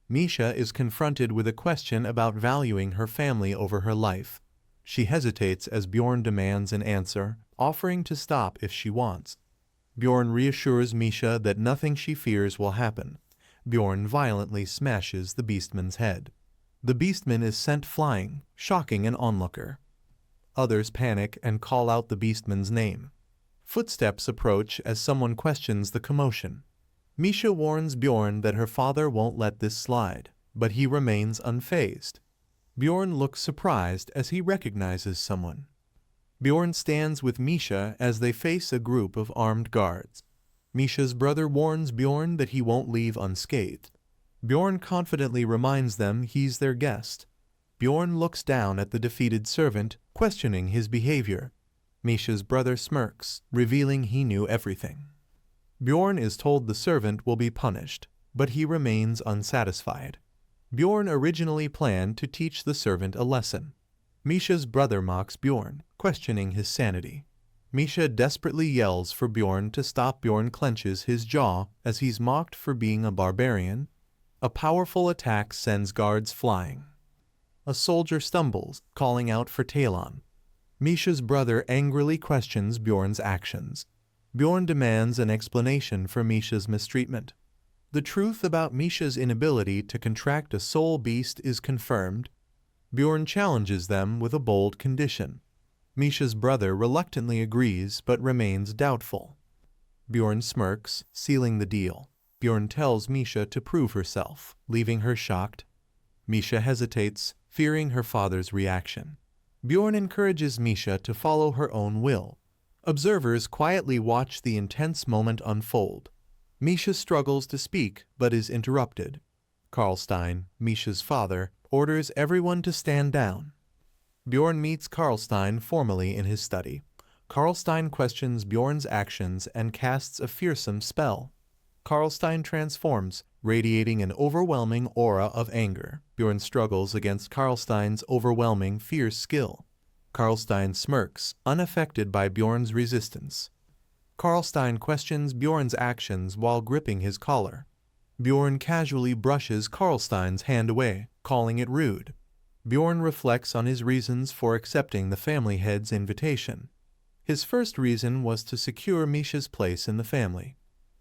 Misha is confronted with a question about valuing her family over her life. She hesitates as Bjorn demands an answer, offering to stop if she wants. Bjorn reassures Misha that nothing she fears will happen. Bjorn violently smashes the beastman's head. The beastman is sent flying, shocking an onlooker. Others panic and call out the beastman's name. Footsteps approach as someone questions the commotion. Misha warns Bjorn that her father won't let this slide, but he remains unfazed. Bjorn looks surprised as he recognizes someone. Bjorn stands with Misha as they face a group of armed guards. Misha's brother warns Bjorn that he won't leave unscathed. Bjorn confidently reminds them he's their guest. Bjorn looks down at the defeated servant, questioning his behavior. Misha's brother smirks, revealing he knew everything. Bjorn is told the servant will be punished, but he remains unsatisfied. Bjorn originally planned to teach the servant a lesson. Misha's brother mocks Bjorn, questioning his sanity. Misha desperately yells for Bjorn to stop. Bjorn clenches his jaw as he's mocked for being a barbarian. A powerful attack sends guards flying. A soldier stumbles, calling out for Talon. Misha's brother angrily questions Bjorn's actions. Bjorn demands an explanation for Misha's mistreatment. The truth about Misha's inability to contract a soul beast is confirmed. Bjorn challenges them with a bold condition. Misha's brother reluctantly agrees but remains doubtful. Bjorn smirks, sealing the deal. Bjorn tells Misha to prove herself, leaving her shocked. Misha hesitates, fearing her father's reaction. Bjorn encourages Misha to follow her own will. Observers quietly watch the intense moment unfold. Misha struggles to speak but is interrupted. Karlstein, Misha's father, orders everyone to stand down. Bjorn meets Karlstein formally in his study. Karlstein questions Bjorn's actions and casts a fearsome spell. Karlstein transforms, radiating an overwhelming aura of anger. Bjorn struggles against Karlstein's overwhelming fierce skill. Karlstein smirks, unaffected by Bjorn's resistance. Karlstein questions Bjorn's actions while gripping his collar. Bjorn casually brushes Karlstein's hand away, calling it rude. Bjorn reflects on his reasons for accepting the family head's invitation. His first reason was to secure Misha's place in the family.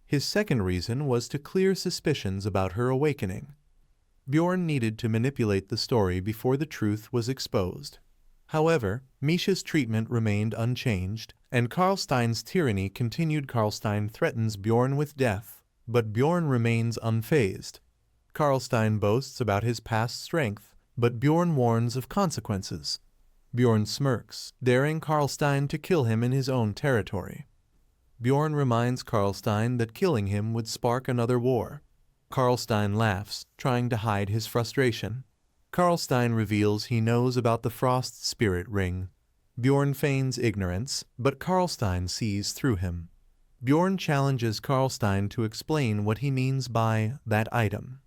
His second reason was to clear suspicions about her awakening. Bjorn needed to manipulate the story before the truth was exposed. However, Misha's treatment remained unchanged, and Karlstein's tyranny continued. Karlstein threatens Bjorn with death, but Bjorn remains unfazed. Karlstein boasts about his past strength, but Bjorn warns of consequences. Bjorn smirks, daring Karlstein to kill him in his own territory. Bjorn reminds Karlstein that killing him would spark another war. Karlstein laughs, trying to hide his frustration. Karlstein reveals he knows about the Frost Spirit Ring. Bjorn feigns ignorance, but Karlstein sees through him. Bjorn challenges Karlstein to explain what he means by that item.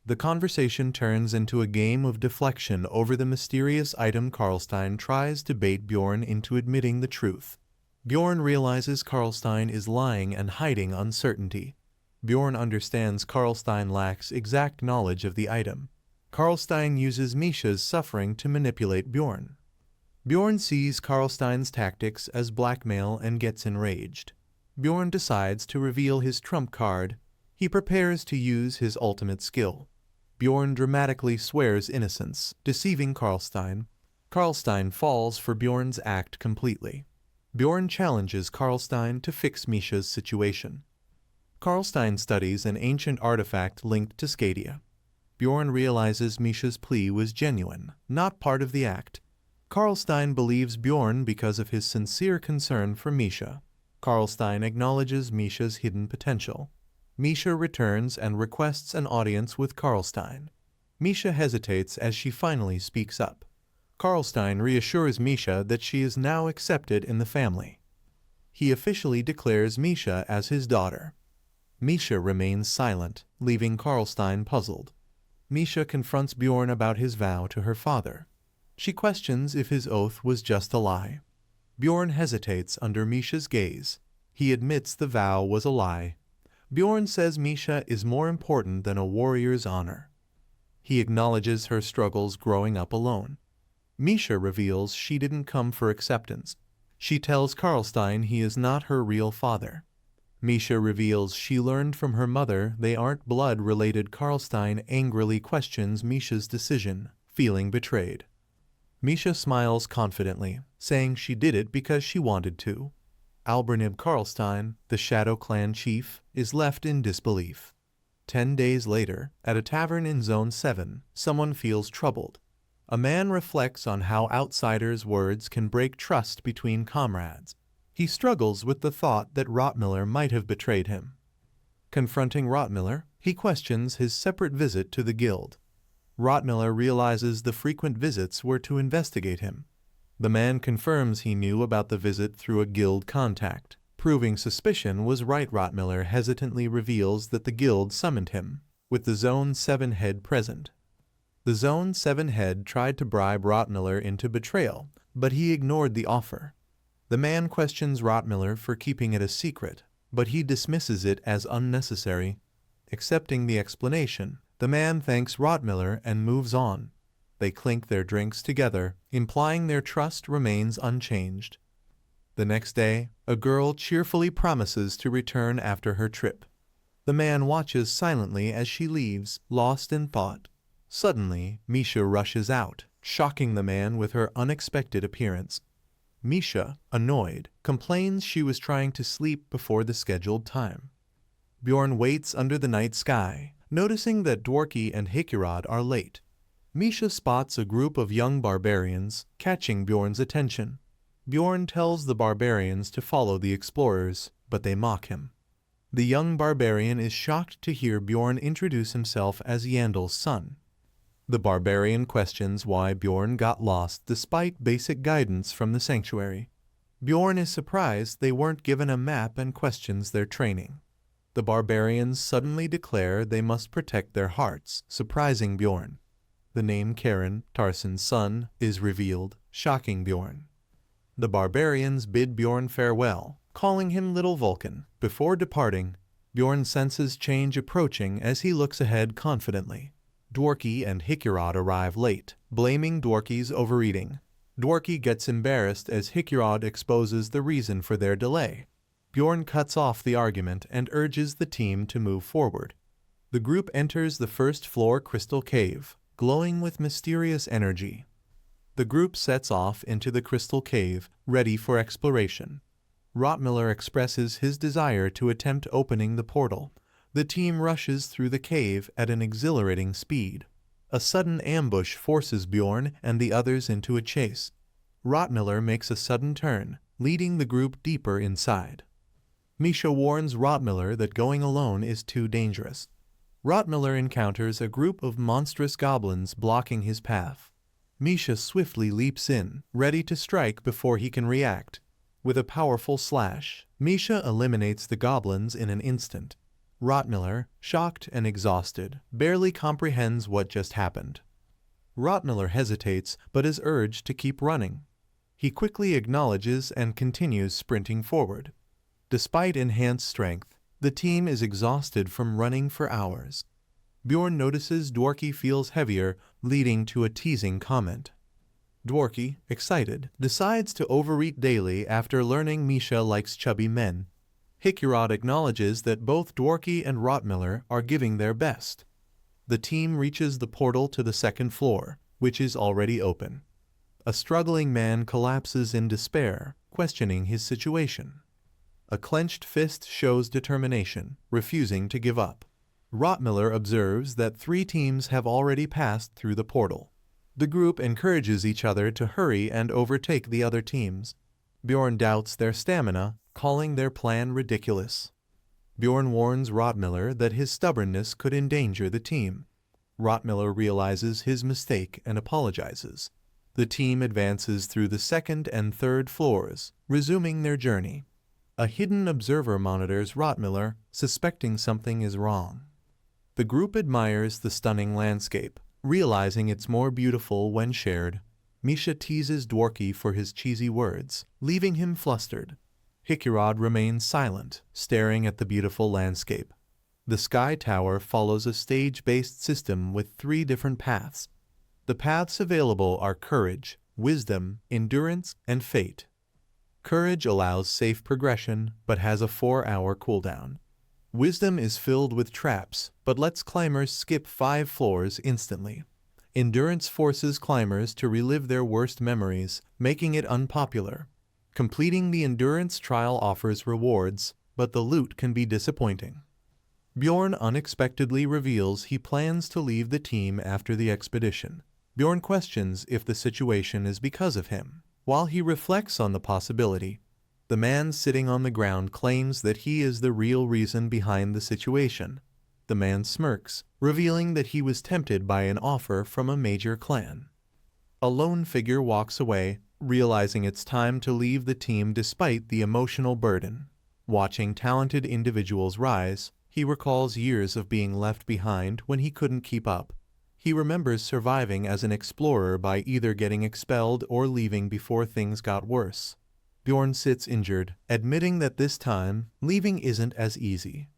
The conversation turns into a game of deflection over the mysterious item. Karlstein tries to bait Bjorn into admitting the truth. Bjorn realizes Karlstein is lying and hiding uncertainty. Bjorn understands Karlstein lacks exact knowledge of the item. Karlstein uses Misha's suffering to manipulate Bjorn. Bjorn sees Karlstein's tactics as blackmail and gets enraged. Bjorn decides to reveal his trump card. He prepares to use his ultimate skill. Bjorn dramatically swears innocence, deceiving Karlstein. Karlstein falls for Bjorn's act completely. Bjorn challenges Karlstein to fix Misha's situation. Karlstein studies an ancient artifact linked to Scadia. Bjorn realizes Misha's plea was genuine, not part of the act. Karlstein believes Bjorn because of his sincere concern for Misha. Karlstein acknowledges Misha's hidden potential. Misha returns and requests an audience with Karlstein. Misha hesitates as she finally speaks up. Karlstein reassures Misha that she is now accepted in the family. He officially declares Misha as his daughter. Misha remains silent, leaving Karlstein puzzled. Misha confronts Bjorn about his vow to her father. She questions if his oath was just a lie. Bjorn hesitates under Misha's gaze. He admits the vow was a lie. Bjorn says Misha is more important than a warrior's honor. He acknowledges her struggles growing up alone. Misha reveals she didn't come for acceptance. She tells Karlstein he is not her real father. Misha reveals she learned from her mother they aren't blood-related. Karlstein angrily questions Misha's decision, feeling betrayed. Misha smiles confidently, saying she did it because she wanted to. Albernib Karlstein, the Shadow Clan chief, is left in disbelief. 10 days later, at a tavern in Zone 7, someone feels troubled. A man reflects on how outsiders' words can break trust between comrades. He struggles with the thought that Rottmiller might have betrayed him. Confronting Rottmiller, he questions his separate visit to the guild. Rottmiller realizes the frequent visits were to investigate him. The man confirms he knew about the visit through a guild contact. Proving suspicion was right, Rottmiller hesitantly reveals that the guild summoned him, with the Zone 7 head present. The Zone 7 head tried to bribe Rottmiller into betrayal, but he ignored the offer. The man questions Rottmiller for keeping it a secret, but he dismisses it as unnecessary. Accepting the explanation, the man thanks Rottmiller and moves on. They clink their drinks together, implying their trust remains unchanged. The next day, a girl cheerfully promises to return after her trip. The man watches silently as she leaves, lost in thought. Suddenly, Misha rushes out, shocking the man with her unexpected appearance. Misha, annoyed, complains she was trying to sleep before the scheduled time. Bjorn waits under the night sky, noticing that Dwarki and Hikirad are late. Misha spots a group of young barbarians, catching Bjorn's attention. Bjorn tells the barbarians to follow the explorers, but they mock him. The young barbarian is shocked to hear Bjorn introduce himself as Yandel's son. The barbarian questions why Bjorn got lost despite basic guidance from the sanctuary. Bjorn is surprised they weren't given a map and questions their training. The barbarians suddenly declare they must protect their hearts, surprising Bjorn. The name Karen, Tarsen's son, is revealed, shocking Bjorn. The barbarians bid Bjorn farewell, calling him Little Vulcan. Before departing, Bjorn senses change approaching as he looks ahead confidently. Dworki and Hikirod arrive late, blaming Dworki's overeating. Dworki gets embarrassed as Hikirod exposes the reason for their delay. Bjorn cuts off the argument and urges the team to move forward. The group enters the first-floor crystal cave, glowing with mysterious energy. The group sets off into the crystal cave, ready for exploration. Rottmiller expresses his desire to attempt opening the portal. The team rushes through the cave at an exhilarating speed. A sudden ambush forces Bjorn and the others into a chase. Rottmiller makes a sudden turn, leading the group deeper inside. Misha warns Rottmiller that going alone is too dangerous. Rottmiller encounters a group of monstrous goblins blocking his path. Misha swiftly leaps in, ready to strike before he can react. With a powerful slash, Misha eliminates the goblins in an instant. Rottmiller, shocked and exhausted, barely comprehends what just happened. Rottmiller hesitates but is urged to keep running. He quickly acknowledges and continues sprinting forward. Despite enhanced strength, the team is exhausted from running for hours. Bjorn notices Dworki feels heavier, leading to a teasing comment. Dworki, excited, decides to overeat daily after learning Misha likes chubby men. Hikirod acknowledges that both Dworki and Rottmiller are giving their best. The team reaches the portal to the second floor, which is already open. A struggling man collapses in despair, questioning his situation. A clenched fist shows determination, refusing to give up. Rottmiller observes that 3 teams have already passed through the portal. The group encourages each other to hurry and overtake the other teams. Bjorn doubts their stamina, calling their plan ridiculous. Bjorn warns Rottmiller that his stubbornness could endanger the team. Rottmiller realizes his mistake and apologizes. The team advances through the second and third floors, resuming their journey. A hidden observer monitors Rottmiller, suspecting something is wrong. The group admires the stunning landscape, realizing it's more beautiful when shared. Misha teases Dworki for his cheesy words, leaving him flustered. Hikirod remains silent, staring at the beautiful landscape. The Sky Tower follows a stage-based system with 3 different paths. The paths available are Courage, Wisdom, Endurance, and Fate. Courage allows safe progression, but has a 4-hour cooldown. Wisdom is filled with traps, but lets climbers skip 5 floors instantly. Endurance forces climbers to relive their worst memories, making it unpopular. Completing the endurance trial offers rewards, but the loot can be disappointing. Bjorn unexpectedly reveals he plans to leave the team after the expedition. Bjorn questions if the situation is because of him. While he reflects on the possibility, the man sitting on the ground claims that he is the real reason behind the situation. The man smirks, revealing that he was tempted by an offer from a major clan. A lone figure walks away, realizing it's time to leave the team despite the emotional burden. Watching talented individuals rise, he recalls years of being left behind when he couldn't keep up. He remembers surviving as an explorer by either getting expelled or leaving before things got worse. Bjorn sits injured, admitting that this time, leaving isn't as easy.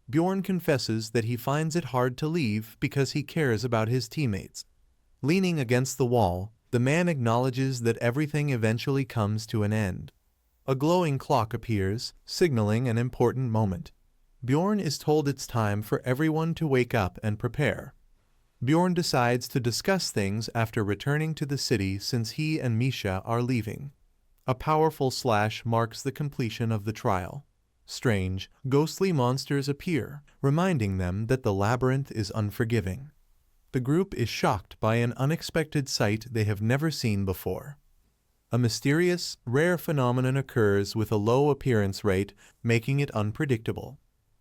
Bjorn confesses that he finds it hard to leave because he cares about his teammates. Leaning against the wall, the man acknowledges that everything eventually comes to an end. A glowing clock appears, signaling an important moment. Bjorn is told it's time for everyone to wake up and prepare. Bjorn decides to discuss things after returning to the city since he and Misha are leaving. A powerful slash marks the completion of the trial. Strange, ghostly monsters appear, reminding them that the labyrinth is unforgiving. The group is shocked by an unexpected sight they have never seen before. A mysterious, rare phenomenon occurs with a low appearance rate, making it unpredictable.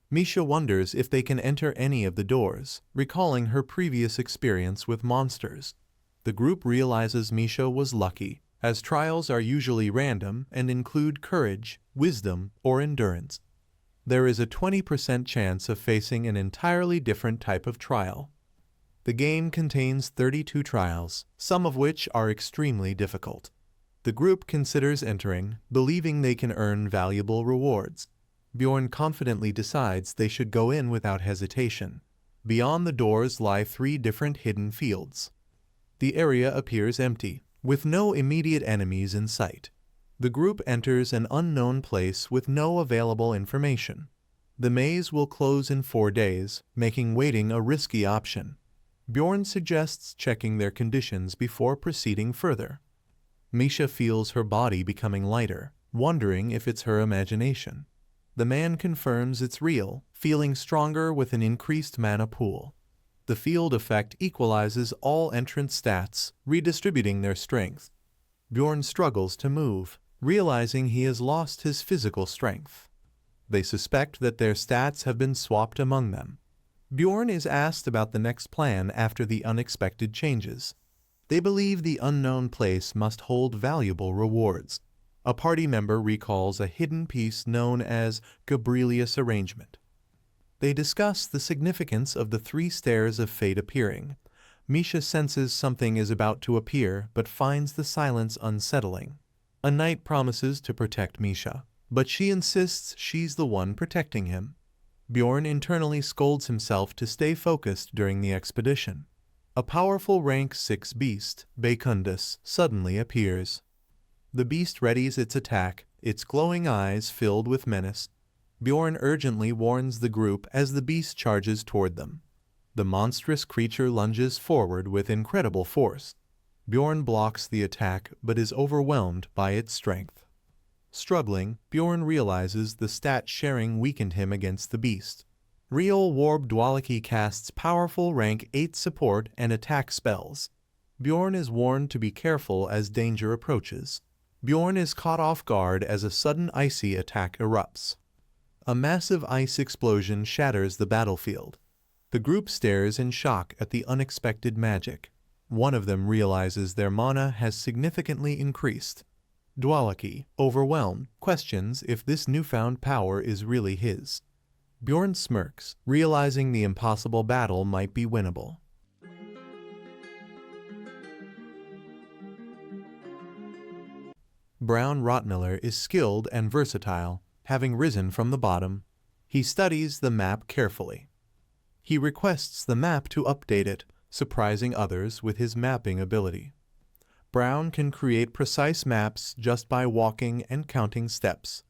Misha wonders if they can enter any of the doors, recalling her previous experience with monsters. The group realizes Misha was lucky, as trials are usually random and include courage, wisdom, or endurance. There is a 20% chance of facing an entirely different type of trial. The game contains 32 trials, some of which are extremely difficult. The group considers entering, believing they can earn valuable rewards. Bjorn confidently decides they should go in without hesitation. Beyond the doors lie 3 different hidden fields. The area appears empty, with no immediate enemies in sight. The group enters an unknown place with no available information. The maze will close in 4 days, making waiting a risky option. Bjorn suggests checking their conditions before proceeding further. Misha feels her body becoming lighter, wondering if it's her imagination. The man confirms it's real, feeling stronger with an increased mana pool. The field effect equalizes all entrant stats, redistributing their strength. Bjorn struggles to move, realizing he has lost his physical strength. They suspect that their stats have been swapped among them. Bjorn is asked about the next plan after the unexpected changes. They believe the unknown place must hold valuable rewards. A party member recalls a hidden piece known as Gabrielius arrangement. They discuss the significance of the 3 stairs of fate appearing. Misha senses something is about to appear but finds the silence unsettling. A knight promises to protect Misha, but she insists she's the one protecting him. Bjorn internally scolds himself to stay focused during the expedition. A powerful rank 6 beast, Bakundus, suddenly appears. The beast readies its attack, its glowing eyes filled with menace. Bjorn urgently warns the group as the beast charges toward them. The monstrous creature lunges forward with incredible force. Bjorn blocks the attack but is overwhelmed by its strength. Struggling, Bjorn realizes the stat sharing weakened him against the beast. Real Warb Dwalaki casts powerful rank 8 support and attack spells. Bjorn is warned to be careful as danger approaches. Bjorn is caught off guard as a sudden icy attack erupts. A massive ice explosion shatters the battlefield. The group stares in shock at the unexpected magic. One of them realizes their mana has significantly increased. Dwalaki, overwhelmed, questions if this newfound power is really his. Bjorn smirks, realizing the impossible battle might be winnable. Brown Rottmiller is skilled and versatile, having risen from the bottom. He studies the map carefully. He requests the map to update it, surprising others with his mapping ability. Brown can create precise maps just by walking and counting steps.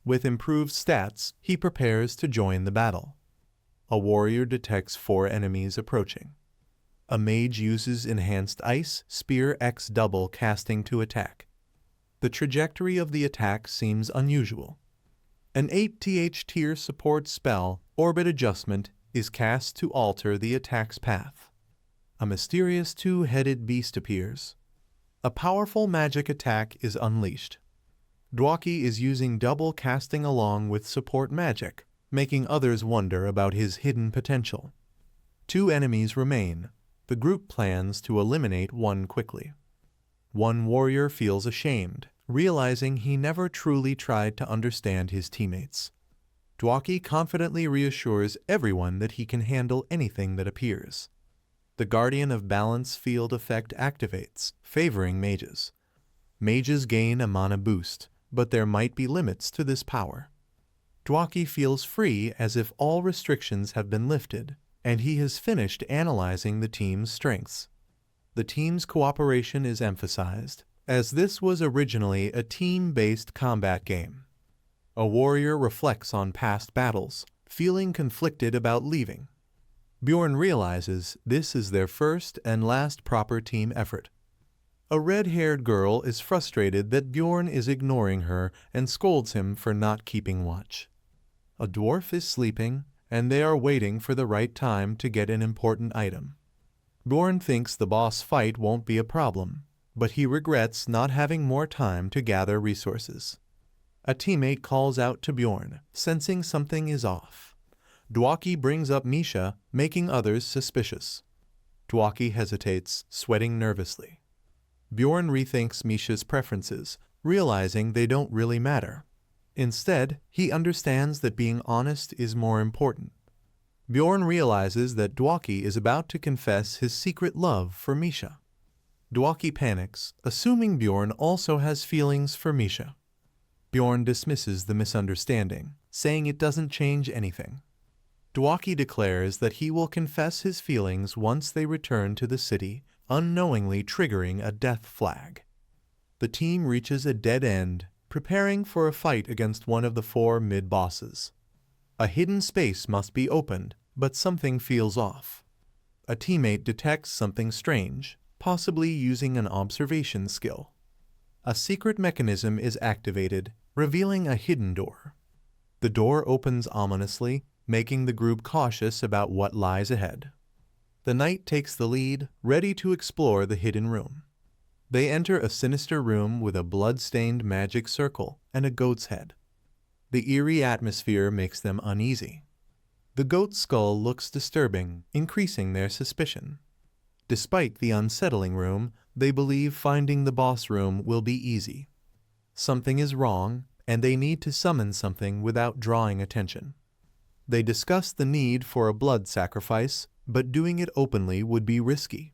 With improved stats, he prepares to join the battle. A warrior detects 4 enemies approaching. A mage uses enhanced ice, spear X double casting to attack. The trajectory of the attack seems unusual. An 8th tier support spell, Orbit Adjustment, is cast to alter the attack's path. A mysterious 2-headed beast appears. A powerful magic attack is unleashed. Dwalaki is using double casting along with support magic, making others wonder about his hidden potential. 2 enemies remain. The group plans to eliminate one quickly. One warrior feels ashamed, realizing he never truly tried to understand his teammates. Dwalaki confidently reassures everyone that he can handle anything that appears. The Guardian of Balance field effect activates, favoring mages. Mages gain a mana boost, but there might be limits to this power. Dwalaki feels free as if all restrictions have been lifted, and he has finished analyzing the team's strengths. The team's cooperation is emphasized, as this was originally a team-based combat game. A warrior reflects on past battles, feeling conflicted about leaving. Bjorn realizes this is their first and last proper team effort. A red-haired girl is frustrated that Bjorn is ignoring her and scolds him for not keeping watch. A dwarf is sleeping, and they are waiting for the right time to get an important item. Bjorn thinks the boss fight won't be a problem, but he regrets not having more time to gather resources. A teammate calls out to Bjorn, sensing something is off. Dwalaki brings up Misha, making others suspicious. Dwalaki hesitates, sweating nervously. Bjorn rethinks Misha's preferences, realizing they don't really matter. Instead, he understands that being honest is more important. Bjorn realizes that Dwalaki is about to confess his secret love for Misha. Dwalaki panics, assuming Bjorn also has feelings for Misha. Bjorn dismisses the misunderstanding, saying it doesn't change anything. Dwaki declares that he will confess his feelings once they return to the city, unknowingly triggering a death flag. The team reaches a dead end, preparing for a fight against one of the 4 mid-bosses. A hidden space must be opened, but something feels off. A teammate detects something strange, possibly using an observation skill. A secret mechanism is activated, revealing a hidden door. The door opens ominously, making the group cautious about what lies ahead. The knight takes the lead, ready to explore the hidden room. They enter a sinister room with a blood-stained magic circle and a goat's head. The eerie atmosphere makes them uneasy. The goat's skull looks disturbing, increasing their suspicion. Despite the unsettling room, they believe finding the boss room will be easy. Something is wrong, and they need to summon something without drawing attention. They discuss the need for a blood sacrifice, but doing it openly would be risky.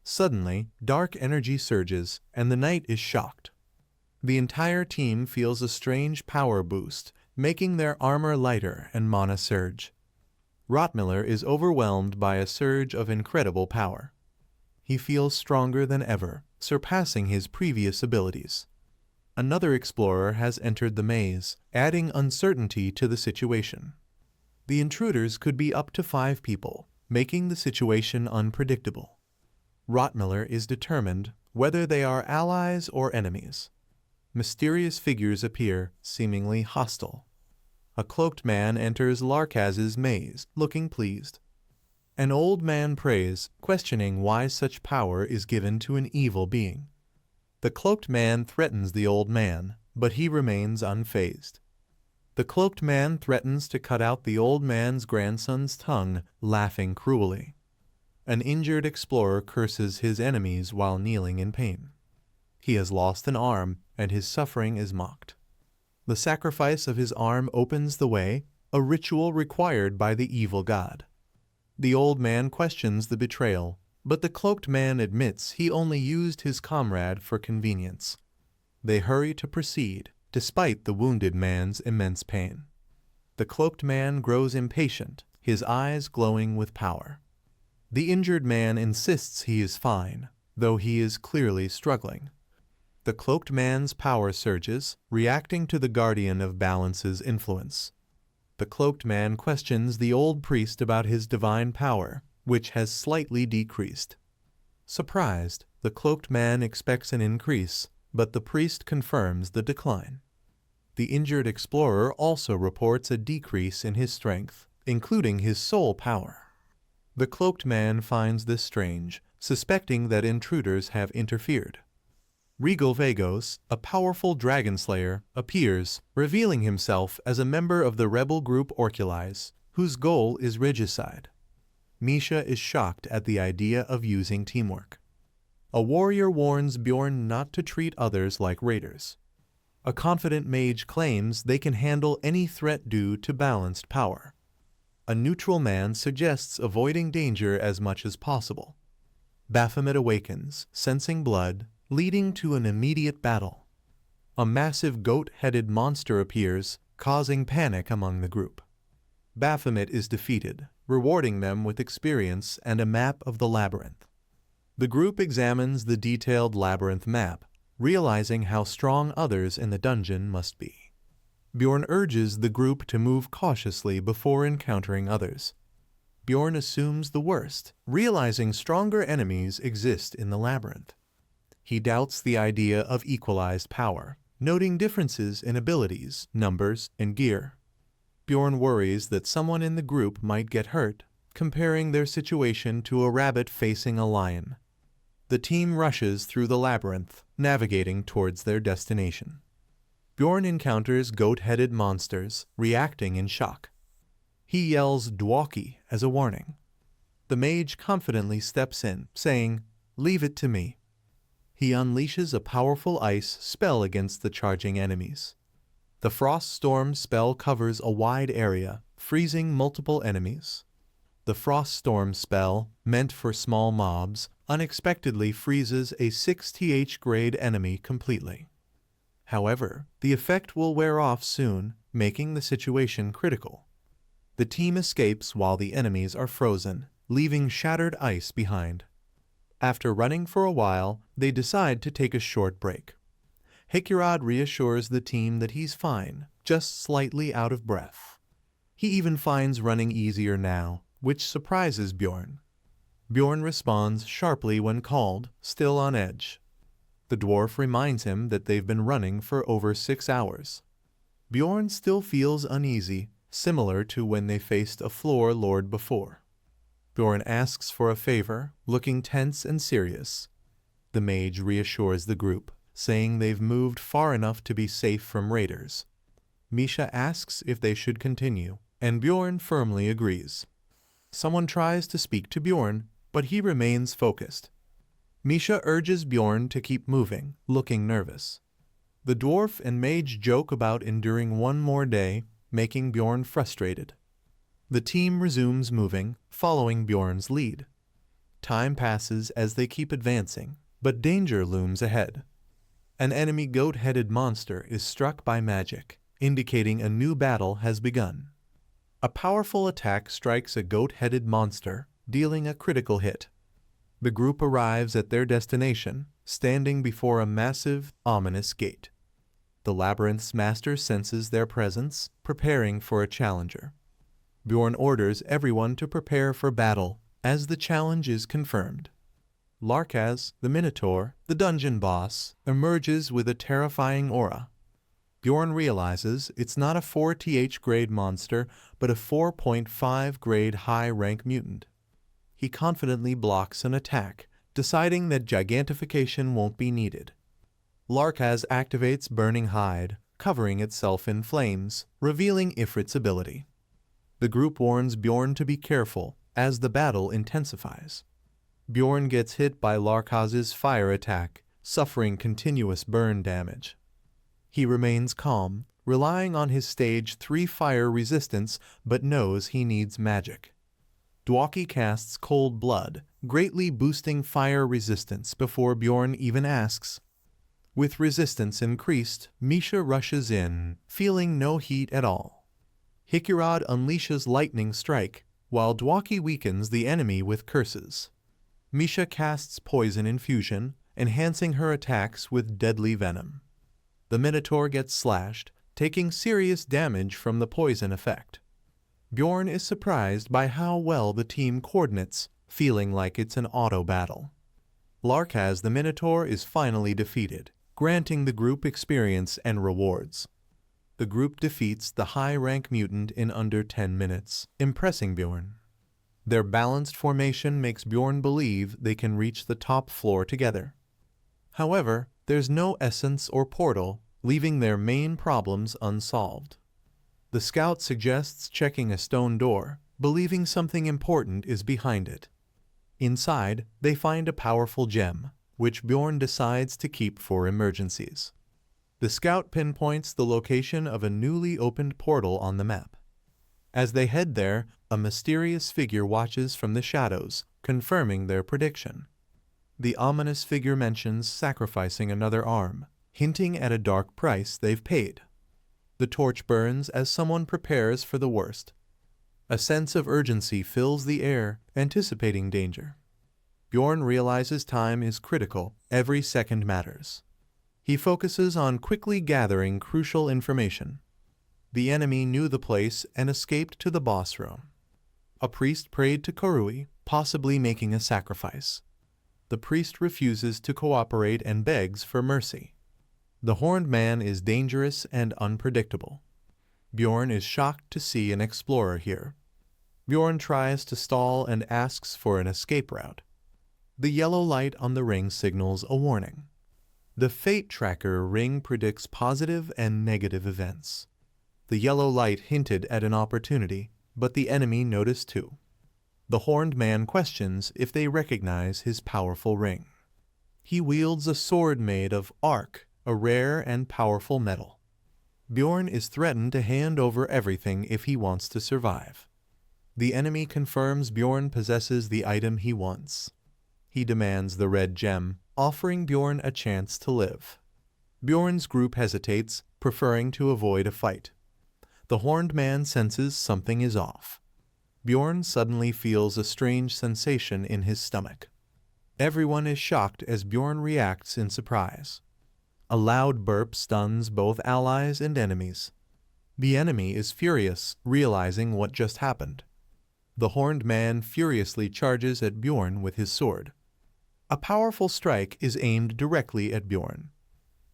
Suddenly, dark energy surges, and the knight is shocked. The entire team feels a strange power boost, making their armor lighter and mana surge. Rotmiller is overwhelmed by a surge of incredible power. He feels stronger than ever, surpassing his previous abilities. Another explorer has entered the maze, adding uncertainty to the situation. The intruders could be up to 5 people, making the situation unpredictable. Rotmiller is determined whether they are allies or enemies. Mysterious figures appear, seemingly hostile. A cloaked man enters Larkaz's maze, looking pleased. An old man prays, questioning why such power is given to an evil being. The cloaked man threatens the old man, but he remains unfazed. The cloaked man threatens to cut out the old man's grandson's tongue, laughing cruelly. An injured explorer curses his enemies while kneeling in pain. He has lost an arm, and his suffering is mocked. The sacrifice of his arm opens the way, a ritual required by the evil god. The old man questions the betrayal, but the cloaked man admits he only used his comrade for convenience. They hurry to proceed, despite the wounded man's immense pain. The cloaked man grows impatient, his eyes glowing with power. The injured man insists he is fine, though he is clearly struggling. The cloaked man's power surges, reacting to the Guardian of Balance's influence. The cloaked man questions the old priest about his divine power, which has slightly decreased. Surprised, the cloaked man expects an increase, but the priest confirms the decline. The injured explorer also reports a decrease in his strength, including his soul power. The cloaked man finds this strange, suspecting that intruders have interfered. Regal Vagos, a powerful dragon slayer, appears, revealing himself as a member of the rebel group Orculize, whose goal is regicide. Misha is shocked at the idea of using teamwork. A warrior warns Bjorn not to treat others like raiders. A confident mage claims they can handle any threat due to balanced power. A neutral man suggests avoiding danger as much as possible. Baphomet awakens, sensing blood, leading to an immediate battle. A massive goat-headed monster appears, causing panic among the group. Baphomet is defeated, rewarding them with experience and a map of the labyrinth. The group examines the detailed labyrinth map, realizing how strong others in the dungeon must be. Bjorn urges the group to move cautiously before encountering others. Bjorn assumes the worst, realizing stronger enemies exist in the labyrinth. He doubts the idea of equalized power, noting differences in abilities, numbers, and gear. Bjorn worries that someone in the group might get hurt, comparing their situation to a rabbit facing a lion. The team rushes through the labyrinth, navigating towards their destination. Bjorn encounters goat-headed monsters, reacting in shock. He yells Dwaki as a warning. The mage confidently steps in, saying, "Leave it to me." He unleashes a powerful ice spell against the charging enemies. The Frost Storm spell covers a wide area, freezing multiple enemies. The Frost Storm spell, meant for small mobs, unexpectedly freezes a 6th grade enemy completely. However, the effect will wear off soon, making the situation critical. The team escapes while the enemies are frozen, leaving shattered ice behind. After running for a while, they decide to take a short break. Hikirad reassures the team that he's fine, just slightly out of breath. He even finds running easier now, which surprises Bjorn. Bjorn responds sharply when called, still on edge. The dwarf reminds him that they've been running for over 6 hours. Bjorn still feels uneasy, similar to when they faced a floor lord before. Bjorn asks for a favor, looking tense and serious. The mage reassures the group, saying they've moved far enough to be safe from raiders. Misha asks if they should continue, and Bjorn firmly agrees. Someone tries to speak to Bjorn, but he remains focused. Misha urges Bjorn to keep moving, looking nervous. The dwarf and mage joke about enduring one more day, making Bjorn frustrated. The team resumes moving, following Bjorn's lead. Time passes as they keep advancing, but danger looms ahead. An enemy goat-headed monster is struck by magic, indicating a new battle has begun. A powerful attack strikes a goat-headed monster, dealing a critical hit. The group arrives at their destination, standing before a massive, ominous gate. The labyrinth's master senses their presence, preparing for a challenger. Bjorn orders everyone to prepare for battle, as the challenge is confirmed. Larkaz, the Minotaur, the dungeon boss, emerges with a terrifying aura. Bjorn realizes it's not a 4th grade monster, but a 4.5 grade high-rank mutant. He confidently blocks an attack, deciding that gigantification won't be needed. Larkaz activates Burning Hide, covering itself in flames, revealing Ifrit's ability. The group warns Bjorn to be careful, as the battle intensifies. Bjorn gets hit by Larkaz's fire attack, suffering continuous burn damage. He remains calm, relying on his stage 3 fire resistance, but knows he needs magic. Dwaki casts Cold Blood, greatly boosting fire resistance before Bjorn even asks. With resistance increased, Misha rushes in, feeling no heat at all. Hikirad unleashes Lightning Strike, while Dwaki weakens the enemy with curses. Misha casts Poison Infusion, enhancing her attacks with deadly venom. The Minotaur gets slashed, taking serious damage from the poison effect. Bjorn is surprised by how well the team coordinates, feeling like it's an auto battle. Larkaz the Minotaur is finally defeated, granting the group experience and rewards. The group defeats the high-rank mutant in under 10 minutes, impressing Bjorn. Their balanced formation makes Bjorn believe they can reach the top floor together. However, there's no essence or portal, leaving their main problems unsolved. The scout suggests checking a stone door, believing something important is behind it. Inside, they find a powerful gem, which Bjorn decides to keep for emergencies. The scout pinpoints the location of a newly opened portal on the map. As they head there, a mysterious figure watches from the shadows, confirming their prediction. The ominous figure mentions sacrificing another arm, hinting at a dark price they've paid. The torch burns as someone prepares for the worst. A sense of urgency fills the air, anticipating danger. Bjorn realizes time is critical, every second matters. He focuses on quickly gathering crucial information. The enemy knew the place and escaped to the boss room. A priest prayed to Korui, possibly making a sacrifice. The priest refuses to cooperate and begs for mercy. The horned man is dangerous and unpredictable. Bjorn is shocked to see an explorer here. Bjorn tries to stall and asks for an escape route. The yellow light on the ring signals a warning. The Fate Tracker ring predicts positive and negative events. The yellow light hinted at an opportunity, but the enemy noticed too. The horned man questions if they recognize his powerful ring. He wields a sword made of arc, a rare and powerful metal. Bjorn is threatened to hand over everything if he wants to survive. The enemy confirms Bjorn possesses the item he wants. He demands the red gem, offering Bjorn a chance to live. Bjorn's group hesitates, preferring to avoid a fight. The horned man senses something is off. Bjorn suddenly feels a strange sensation in his stomach. Everyone is shocked as Bjorn reacts in surprise. A loud burp stuns both allies and enemies. The enemy is furious, realizing what just happened. The horned man furiously charges at Bjorn with his sword. A powerful strike is aimed directly at Bjorn.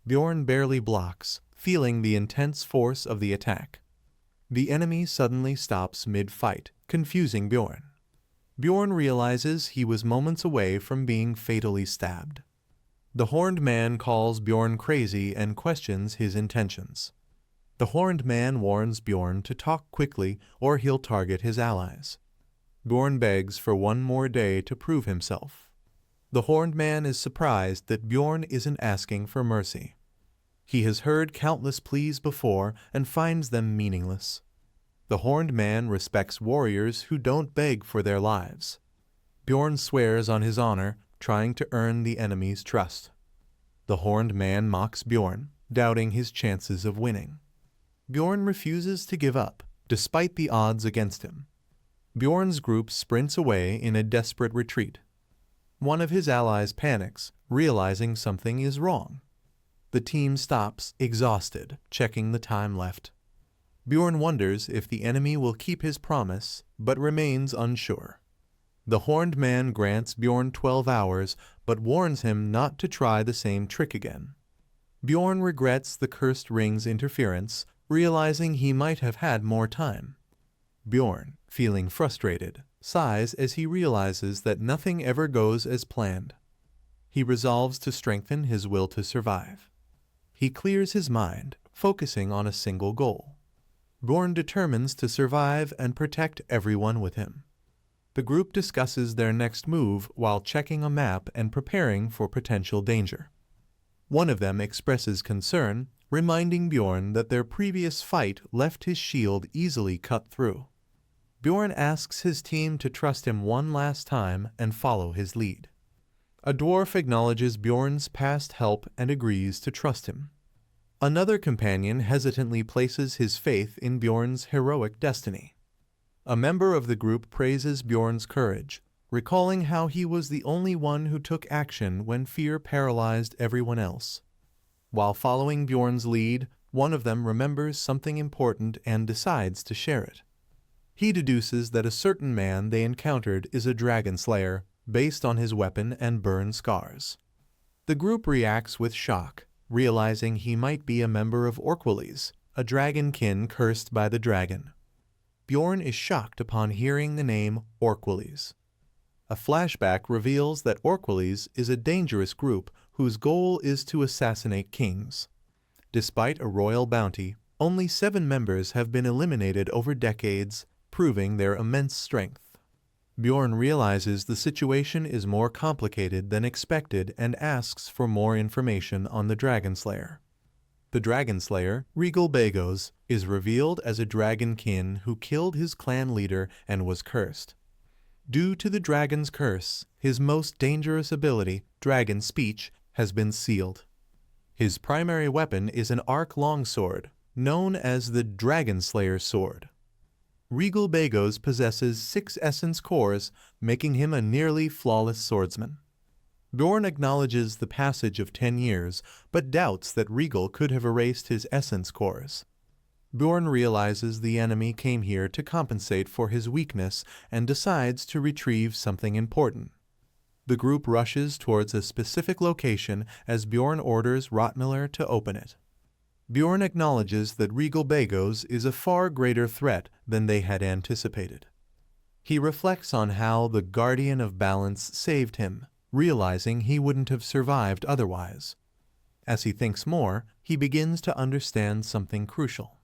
Bjorn barely blocks, feeling the intense force of the attack. The enemy suddenly stops mid-fight, confusing Bjorn. Bjorn realizes he was moments away from being fatally stabbed. The horned man calls Bjorn crazy and questions his intentions. The horned man warns Bjorn to talk quickly or he'll target his allies. Bjorn begs for one more day to prove himself. The horned man is surprised that Bjorn isn't asking for mercy. He has heard countless pleas before and finds them meaningless. The horned man respects warriors who don't beg for their lives. Bjorn swears on his honor, trying to earn the enemy's trust. The horned man mocks Bjorn, doubting his chances of winning. Bjorn refuses to give up, despite the odds against him. Bjorn's group sprints away in a desperate retreat. One of his allies panics, realizing something is wrong. The team stops, exhausted, checking the time left. Bjorn wonders if the enemy will keep his promise, but remains unsure. The horned man grants Bjorn 12 hours, but warns him not to try the same trick again. Bjorn regrets the cursed ring's interference, realizing he might have had more time. Bjorn, feeling frustrated, sighs as he realizes that nothing ever goes as planned. He resolves to strengthen his will to survive. He clears his mind, focusing on a single goal. Bjorn determines to survive and protect everyone with him. The group discusses their next move while checking a map and preparing for potential danger. One of them expresses concern, reminding Bjorn that their previous fight left his shield easily cut through. Bjorn asks his team to trust him one last time and follow his lead. A dwarf acknowledges Bjorn's past help and agrees to trust him. Another companion hesitantly places his faith in Bjorn's heroic destiny. A member of the group praises Bjorn's courage, recalling how he was the only one who took action when fear paralyzed everyone else. While following Bjorn's lead, one of them remembers something important and decides to share it. He deduces that a certain man they encountered is a dragon slayer, based on his weapon and burn scars. The group reacts with shock, realizing he might be a member of Orquelles, a dragonkin cursed by the dragon. Bjorn is shocked upon hearing the name Orquelles. A flashback reveals that Orquelles is a dangerous group whose goal is to assassinate kings. Despite a royal bounty, only 7 members have been eliminated over decades, proving their immense strength. Bjorn realizes the situation is more complicated than expected and asks for more information on the Dragon Slayer. The Dragon Slayer, Regal Bagos, is revealed as a dragonkin who killed his clan leader and was cursed. Due to the dragon's curse, his most dangerous ability, Dragon Speech, has been sealed. His primary weapon is an arc longsword, known as the Dragon Slayer's Sword. Regal Bagos possesses 6 essence cores, making him a nearly flawless swordsman. Bjorn acknowledges the passage of 10 years, but doubts that Regal could have erased his essence cores. Bjorn realizes the enemy came here to compensate for his weakness and decides to retrieve something important. The group rushes towards a specific location as Bjorn orders Rotmiller to open it. Bjorn acknowledges that Regal Bagos is a far greater threat than they had anticipated. He reflects on how the Guardian of Balance saved him, realizing he wouldn't have survived otherwise. As he thinks more, he begins to understand something crucial.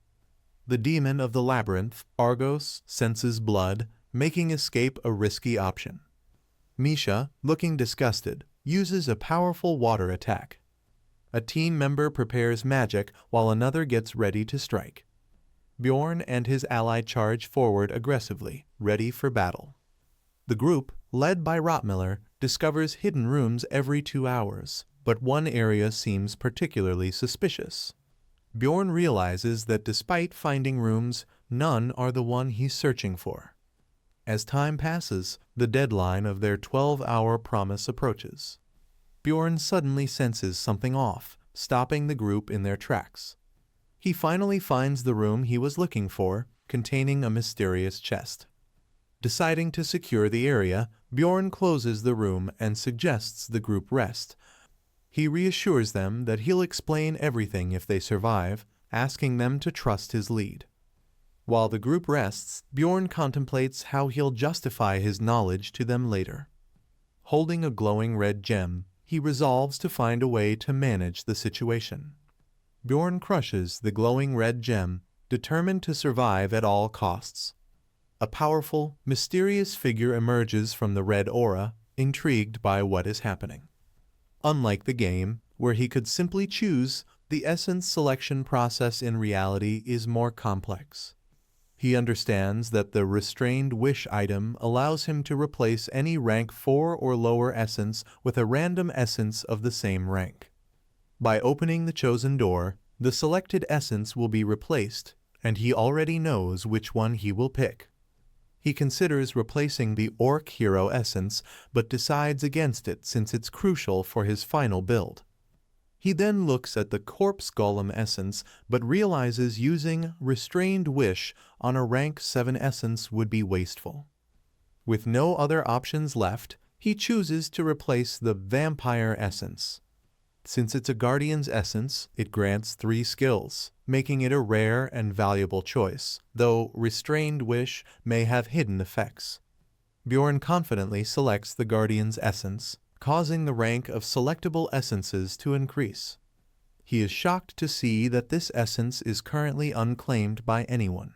The demon of the labyrinth, Argos, senses blood, making escape a risky option. Misha, looking disgusted, uses a powerful water attack. A team member prepares magic while another gets ready to strike. Bjorn and his ally charge forward aggressively, ready for battle. The group, led by Rotmiller, discovers hidden rooms every 2 hours, but one area seems particularly suspicious. Bjorn realizes that despite finding rooms, none are the one he's searching for. As time passes, the deadline of their 12-hour promise approaches. Bjorn suddenly senses something off, stopping the group in their tracks. He finally finds the room he was looking for, containing a mysterious chest. Deciding to secure the area, Bjorn closes the room and suggests the group rest. He reassures them that he'll explain everything if they survive, asking them to trust his lead. While the group rests, Bjorn contemplates how he'll justify his knowledge to them later. Holding a glowing red gem, he resolves to find a way to manage the situation. Bjorn crushes the glowing red gem, determined to survive at all costs. A powerful, mysterious figure emerges from the red aura, intrigued by what is happening. Unlike the game, where he could simply choose, the essence selection process in reality is more complex. He understands that the restrained wish item allows him to replace any rank 4 or lower essence with a random essence of the same rank. By opening the chosen door, the selected essence will be replaced, and he already knows which one he will pick. He considers replacing the Orc Hero essence, but decides against it since it's crucial for his final build. He then looks at the Corpse Golem essence, but realizes using Restrained Wish on a rank 7 essence would be wasteful. With no other options left, he chooses to replace the Vampire essence. Since it's a Guardian's essence, it grants 3 skills, making it a rare and valuable choice, though Restrained Wish may have hidden effects. Bjorn confidently selects the Guardian's essence, causing the rank of selectable essences to increase. He is shocked to see that this essence is currently unclaimed by anyone.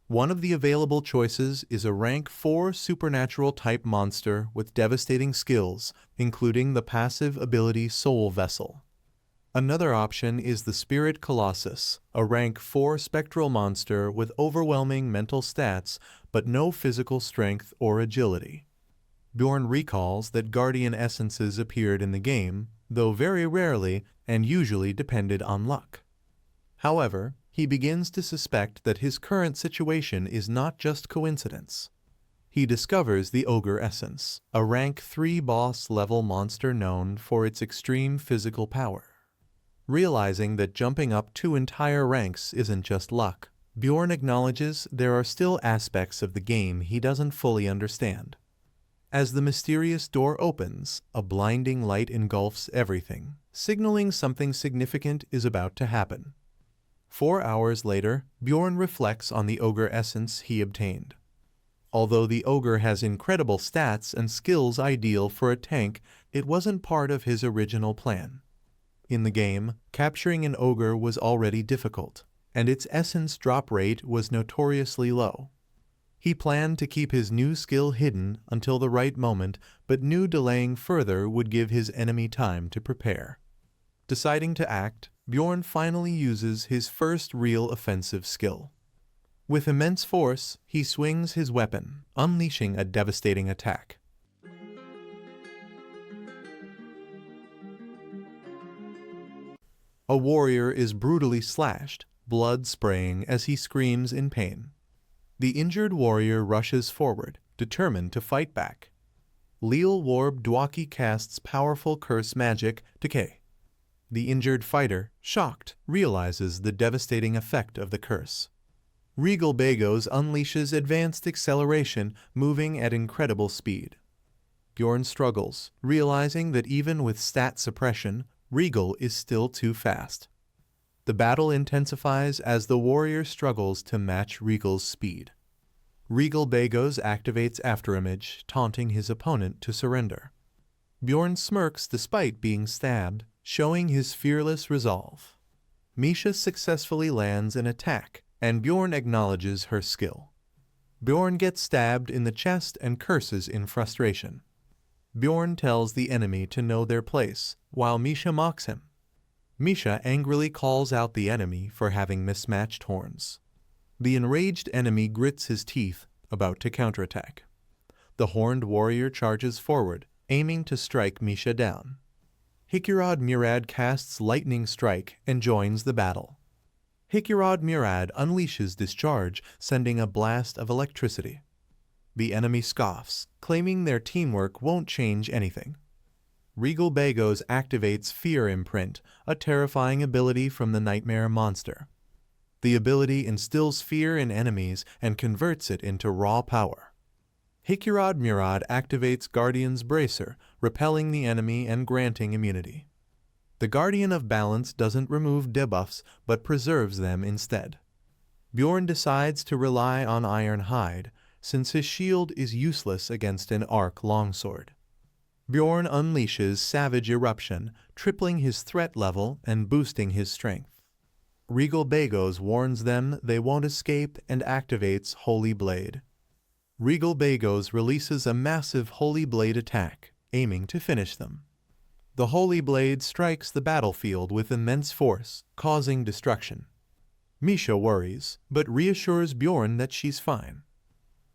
One of the available choices is a rank 4 supernatural type monster with devastating skills, including the passive ability Soul Vessel. Another option is the Spirit Colossus, a rank 4 spectral monster with overwhelming mental stats but no physical strength or agility. Bjorn recalls that Guardian essences appeared in the game, though very rarely and usually depended on luck. However, he begins to suspect that his current situation is not just coincidence. He discovers the Ogre Essence, a rank 3 boss-level monster known for its extreme physical power. Realizing that jumping up 2 entire ranks isn't just luck, Bjorn acknowledges there are still aspects of the game he doesn't fully understand. As the mysterious door opens, a blinding light engulfs everything, signaling something significant is about to happen. 4 hours later, Bjorn reflects on the Ogre Essence he obtained. Although the Ogre has incredible stats and skills ideal for a tank, it wasn't part of his original plan. In the game, capturing an Ogre was already difficult, and its essence drop rate was notoriously low. He planned to keep his new skill hidden until the right moment, but knew delaying further would give his enemy time to prepare. Deciding to act, Bjorn finally uses his first real offensive skill. With immense force, he swings his weapon, unleashing a devastating attack. A warrior is brutally slashed, blood spraying as he screams in pain. The injured warrior rushes forward, determined to fight back. Leal Warb Dwaki casts powerful curse magic, Decay. The injured fighter, shocked, realizes the devastating effect of the curse. Regal Bagos unleashes advanced acceleration, moving at incredible speed. Bjorn struggles, realizing that even with stat suppression, Regal is still too fast. The battle intensifies as the warrior struggles to match Regal's speed. Regal Bagos activates Afterimage, taunting his opponent to surrender. Bjorn smirks despite being stabbed, showing his fearless resolve. Misha successfully lands an attack, and Bjorn acknowledges her skill. Bjorn gets stabbed in the chest and curses in frustration. Bjorn tells the enemy to know their place, while Misha mocks him. Misha angrily calls out the enemy for having mismatched horns. The enraged enemy grits his teeth, about to counterattack. The horned warrior charges forward, aiming to strike Misha down. Hikirad Murad casts Lightning Strike and joins the battle. Hikirad Murad unleashes discharge, sending a blast of electricity. The enemy scoffs, claiming their teamwork won't change anything. Regal Bagos activates Fear Imprint, a terrifying ability from the Nightmare monster. The ability instills fear in enemies and converts it into raw power. Hikirad Murad activates Guardian's Bracer, repelling the enemy and granting immunity. The Guardian of Balance doesn't remove debuffs, but preserves them instead. Bjorn decides to rely on Iron Hide, since his shield is useless against an arc longsword. Bjorn unleashes Savage Eruption, tripling his threat level and boosting his strength. Regal Bagos warns them they won't escape and activates Holy Blade. Regal Bagos releases a massive Holy Blade attack, aiming to finish them. The Holy Blade strikes the battlefield with immense force, causing destruction. Misha worries, but reassures Bjorn that she's fine.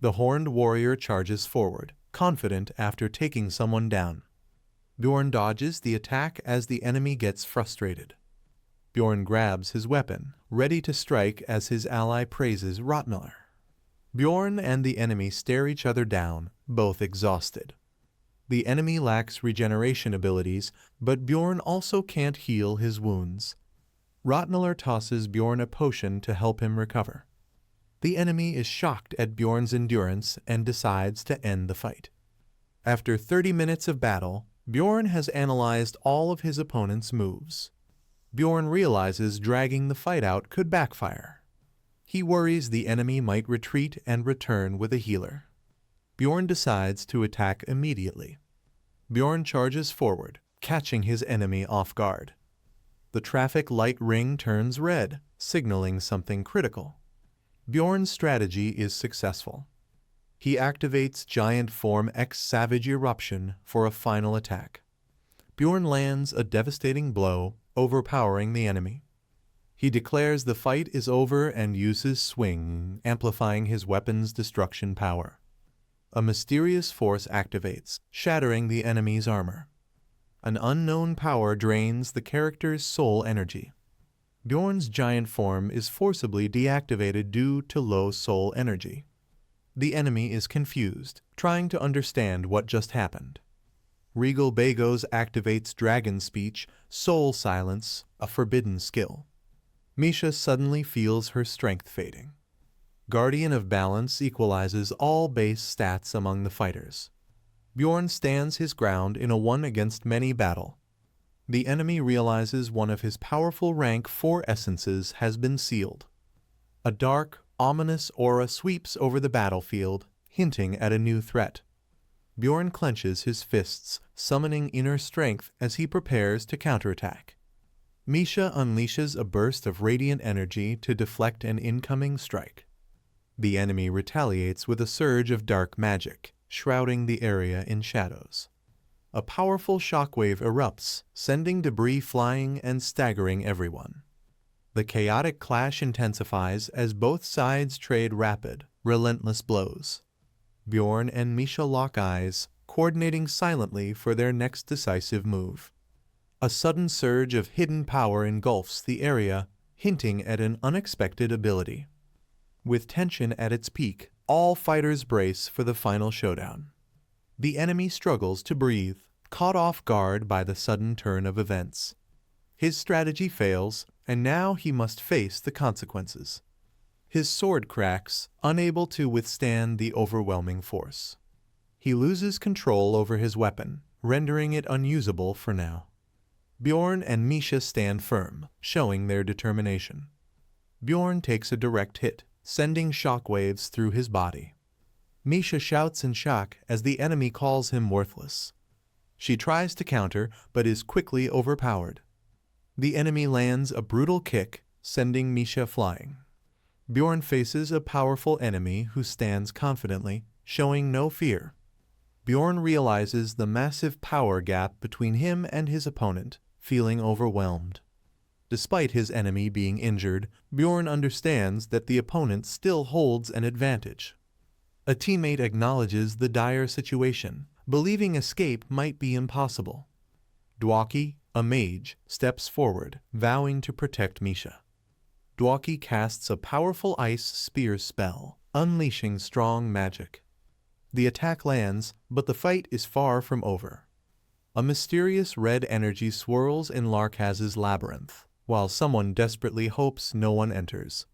The Horned Warrior charges forward, confident after taking someone down. Bjorn dodges the attack as the enemy gets frustrated. Bjorn grabs his weapon, ready to strike as his ally praises Rotmiller. Bjorn and the enemy stare each other down, both exhausted. The enemy lacks regeneration abilities, but Bjorn also can't heal his wounds. Rotmiller tosses Bjorn a potion to help him recover. The enemy is shocked at Bjorn's endurance and decides to end the fight. After 30 minutes of battle, Bjorn has analyzed all of his opponent's moves. Bjorn realizes dragging the fight out could backfire. He worries the enemy might retreat and return with a healer. Bjorn decides to attack immediately. Bjorn charges forward, catching his enemy off guard. The traffic light ring turns red, signaling something critical. Bjorn's strategy is successful. He activates Giant Form X Savage Eruption for a final attack. Bjorn lands a devastating blow, overpowering the enemy. He declares the fight is over and uses Swing, amplifying his weapon's destruction power. A mysterious force activates, shattering the enemy's armor. An unknown power drains the character's soul energy. Bjorn's giant form is forcibly deactivated due to low soul energy. The enemy is confused, trying to understand what just happened. Regal Bagos activates Dragon Speech, Soul Silence, a forbidden skill. Misha suddenly feels her strength fading. Guardian of Balance equalizes all base stats among the fighters. Bjorn stands his ground in a one-against-many battle. The enemy realizes one of his powerful rank 4 essences has been sealed. A dark, ominous aura sweeps over the battlefield, hinting at a new threat. Bjorn clenches his fists, summoning inner strength as he prepares to counterattack. Misha unleashes a burst of radiant energy to deflect an incoming strike. The enemy retaliates with a surge of dark magic, shrouding the area in shadows. A powerful shockwave erupts, sending debris flying and staggering everyone. The chaotic clash intensifies as both sides trade rapid, relentless blows. Bjorn and Misha lock eyes, coordinating silently for their next decisive move. A sudden surge of hidden power engulfs the area, hinting at an unexpected ability. With tension at its peak, all fighters brace for the final showdown. The enemy struggles to breathe, caught off guard by the sudden turn of events. His strategy fails, and now he must face the consequences. His sword cracks, unable to withstand the overwhelming force. He loses control over his weapon, rendering it unusable for now. Bjorn and Misha stand firm, showing their determination. Bjorn takes a direct hit, sending shockwaves through his body. Misha shouts in shock as the enemy calls him worthless. She tries to counter, but is quickly overpowered. The enemy lands a brutal kick, sending Misha flying. Bjorn faces a powerful enemy who stands confidently, showing no fear. Bjorn realizes the massive power gap between him and his opponent, feeling overwhelmed. Despite his enemy being injured, Bjorn understands that the opponent still holds an advantage. A teammate acknowledges the dire situation, believing escape might be impossible. Dwaki, a mage, steps forward, vowing to protect Misha. Dworki casts a powerful ice spear spell, unleashing strong magic. The attack lands, but the fight is far from over. A mysterious red energy swirls in Larkaz's labyrinth, while someone desperately hopes no one enters.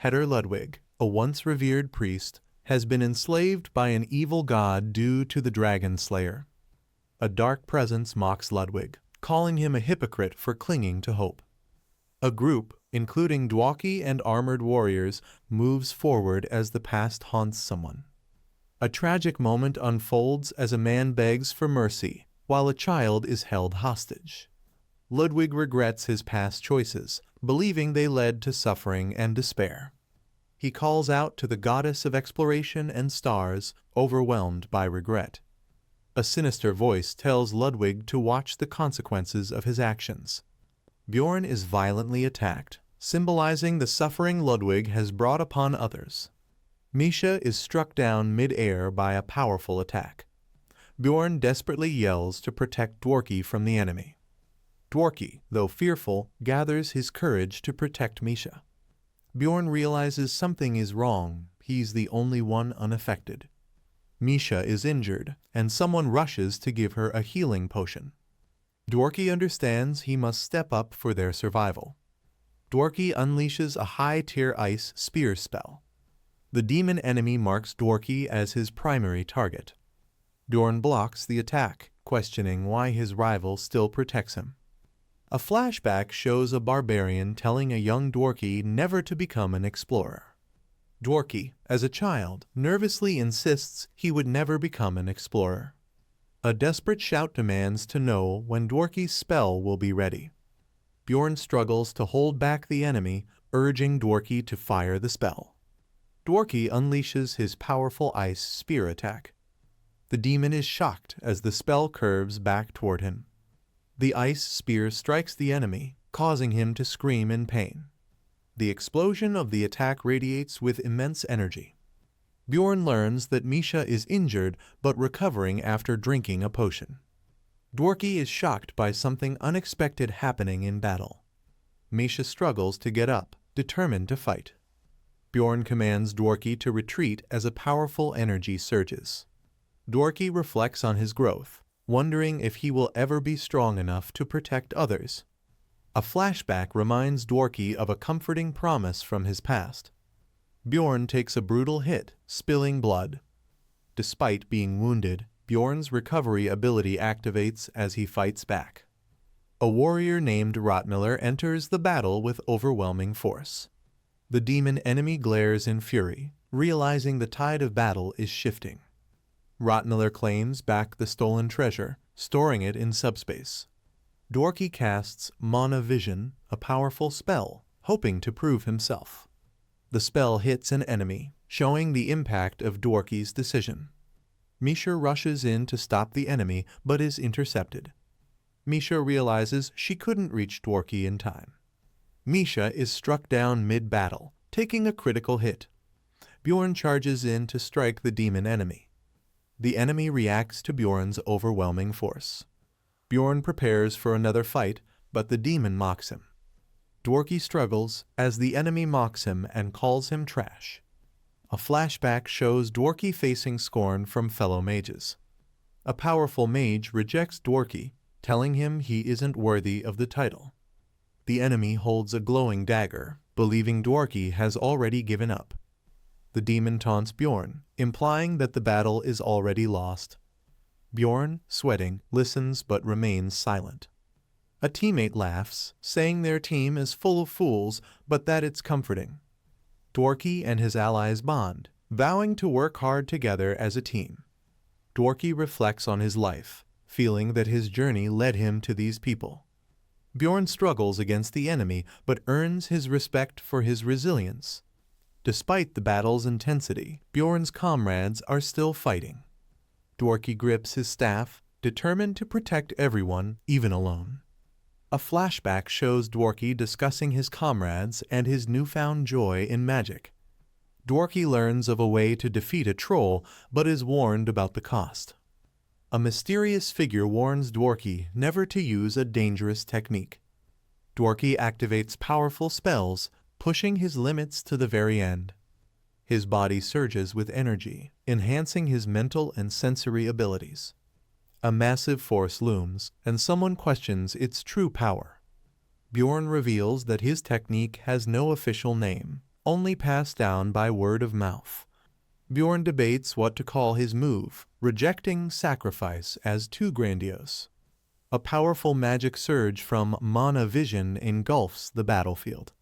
Heder Ludwig, a once revered priest, has been enslaved by an evil god due to the Dragon Slayer. A dark presence mocks Ludwig, calling him a hypocrite for clinging to hope. A group, including Dworki and armored warriors, moves forward as the past haunts someone. A tragic moment unfolds as a man begs for mercy, while a child is held hostage. Ludwig regrets his past choices, believing they led to suffering and despair. He calls out to the goddess of exploration and stars, overwhelmed by regret. A sinister voice tells Ludwig to watch the consequences of his actions. Bjorn is violently attacked, symbolizing the suffering Ludwig has brought upon others. Misha is struck down mid-air by a powerful attack. Bjorn desperately yells to protect Dworki from the enemy. Dworki, though fearful, gathers his courage to protect Misha. Bjorn realizes something is wrong. He's the only one unaffected. Misha is injured, and someone rushes to give her a healing potion. Dworki understands he must step up for their survival. Dworki unleashes a high-tier ice spear spell. The demon enemy marks Dworki as his primary target. Bjorn blocks the attack, questioning why his rival still protects him. A flashback shows a barbarian telling a young Dworki never to become an explorer. Dworki, as a child, nervously insists he would never become an explorer. A desperate shout demands to know when Dworki's spell will be ready. Bjorn struggles to hold back the enemy, urging Dworki to fire the spell. Dworki unleashes his powerful ice spear attack. The demon is shocked as the spell curves back toward him. The ice spear strikes the enemy, causing him to scream in pain. The explosion of the attack radiates with immense energy. Bjorn learns that Misha is injured but recovering after drinking a potion. Dworki is shocked by something unexpected happening in battle. Misha struggles to get up, determined to fight. Bjorn commands Dworki to retreat as a powerful energy surges. Dworki reflects on his growth, wondering if he will ever be strong enough to protect others. A flashback reminds Dworki of a comforting promise from his past. Bjorn takes a brutal hit, spilling blood. Despite being wounded, Bjorn's recovery ability activates as he fights back. A warrior named Rotmiller enters the battle with overwhelming force. The demon enemy glares in fury, realizing the tide of battle is shifting. Rotmiller claims back the stolen treasure, storing it in subspace. Dworki casts Mana Vision, a powerful spell, hoping to prove himself. The spell hits an enemy, showing the impact of Dworki's decision. Misha rushes in to stop the enemy, but is intercepted. Misha realizes she couldn't reach Dworki in time. Misha is struck down mid-battle, taking a critical hit. Bjorn charges in to strike the demon enemy. The enemy reacts to Bjorn's overwhelming force. Bjorn prepares for another fight, but the demon mocks him. Dworki struggles as the enemy mocks him and calls him trash. A flashback shows Dworki facing scorn from fellow mages. A powerful mage rejects Dworki, telling him he isn't worthy of the title. The enemy holds a glowing dagger, believing Dworki has already given up. The demon taunts Bjorn, implying that the battle is already lost. Bjorn, sweating, listens but remains silent. A teammate laughs, saying their team is full of fools, but that it's comforting. Dworki and his allies bond, vowing to work hard together as a team. Dworki reflects on his life, feeling that his journey led him to these people. Bjorn struggles against the enemy, but earns his respect for his resilience. Despite the battle's intensity, Bjorn's comrades are still fighting. Dworki grips his staff, determined to protect everyone, even alone. A flashback shows Dworki discussing his comrades and his newfound joy in magic. Dworki learns of a way to defeat a troll, but is warned about the cost. A mysterious figure warns Dworki never to use a dangerous technique. Dworki activates powerful spells, pushing his limits to the very end. His body surges with energy, enhancing his mental and sensory abilities. A massive force looms, and someone questions its true power. Bjorn reveals that his technique has no official name, only passed down by word of mouth. Bjorn debates what to call his move, rejecting sacrifice as too grandiose. A powerful magic surge from mana vision engulfs the battlefield.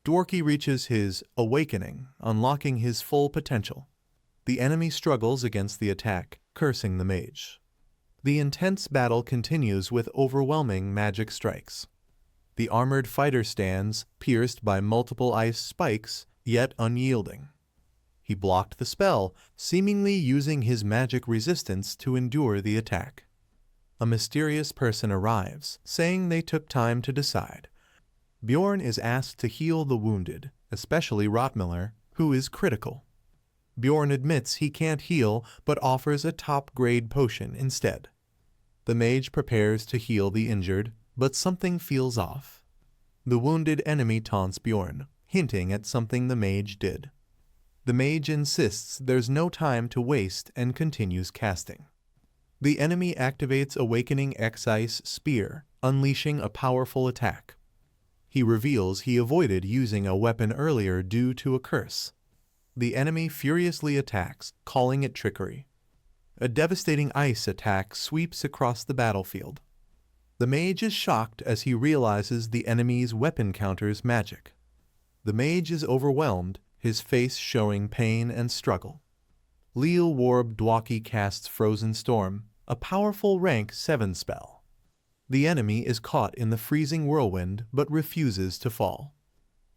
Dworki reaches his awakening, unlocking his full potential. The enemy struggles against the attack, cursing the mage. The intense battle continues with overwhelming magic strikes. The armored fighter stands, pierced by multiple ice spikes, yet unyielding. He blocked the spell, seemingly using his magic resistance to endure the attack. A mysterious person arrives, saying they took time to decide. Bjorn is asked to heal the wounded, especially Rotmiller, who is critical. Bjorn admits he can't heal, but offers a top-grade potion instead. The mage prepares to heal the injured, but something feels off. The wounded enemy taunts Bjorn, hinting at something the mage did. The mage insists there's no time to waste and continues casting. The enemy activates Awakening X-Ice Spear, unleashing a powerful attack. He reveals he avoided using a weapon earlier due to a curse. The enemy furiously attacks, calling it trickery. A devastating ice attack sweeps across the battlefield. The mage is shocked as he realizes the enemy's weapon counters magic. The mage is overwhelmed, his face showing pain and struggle. Leal Warb Dwaki casts Frozen Storm, a powerful rank 7 spell. The enemy is caught in the freezing whirlwind but refuses to fall.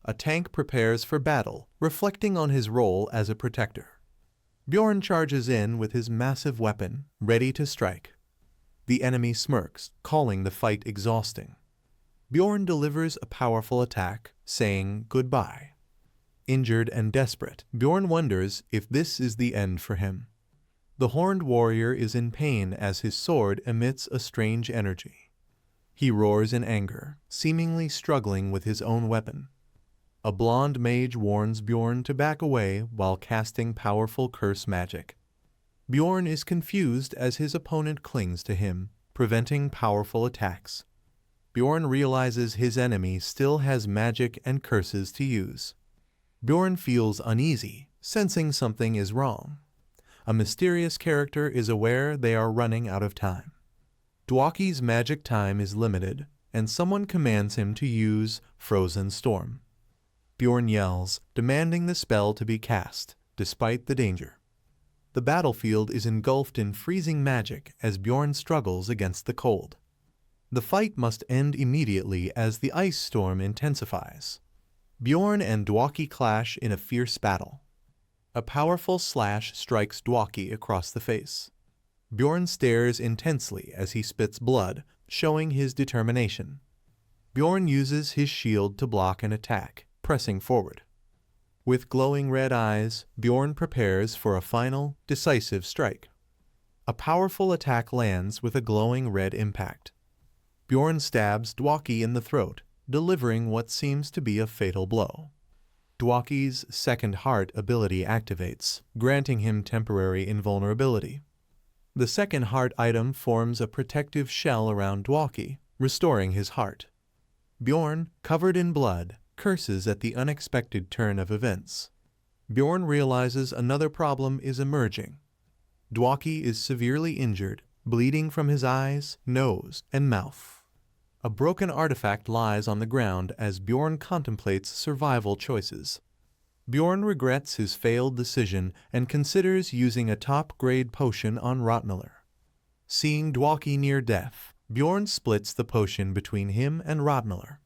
A tank prepares for battle, reflecting on his role as a protector. Bjorn charges in with his massive weapon, ready to strike. The enemy smirks, calling the fight exhausting. Bjorn delivers a powerful attack, saying goodbye. Injured and desperate, Bjorn wonders if this is the end for him. The horned warrior is in pain as his sword emits a strange energy. He roars in anger, seemingly struggling with his own weapon. A blonde mage warns Bjorn to back away while casting powerful curse magic. Bjorn is confused as his opponent clings to him, preventing powerful attacks. Bjorn realizes his enemy still has magic and curses to use. Bjorn feels uneasy, sensing something is wrong. A mysterious character is aware they are running out of time. Dwaki's magic time is limited, and someone commands him to use Frozen Storm. Bjorn yells, demanding the spell to be cast, despite the danger. The battlefield is engulfed in freezing magic as Bjorn struggles against the cold. The fight must end immediately as the ice storm intensifies. Bjorn and Dwaki clash in a fierce battle. A powerful slash strikes Dwaki across the face. Bjorn stares intensely as he spits blood, showing his determination. Bjorn uses his shield to block an attack, pressing forward. With glowing red eyes, Bjorn prepares for a final, decisive strike. A powerful attack lands with a glowing red impact. Bjorn stabs Dwaki in the throat, delivering what seems to be a fatal blow. Dwaki's second heart ability activates, granting him temporary invulnerability. The second heart item forms a protective shell around Dwaki, restoring his heart. Bjorn, covered in blood, curses at the unexpected turn of events. Bjorn realizes another problem is emerging. Dwaki is severely injured, bleeding from his eyes, nose, and mouth. A broken artifact lies on the ground as Bjorn contemplates survival choices. Bjorn regrets his failed decision and considers using a top-grade potion on Rotmiller. Seeing Dwaki near death, Bjorn splits the potion between him and Rotmiller.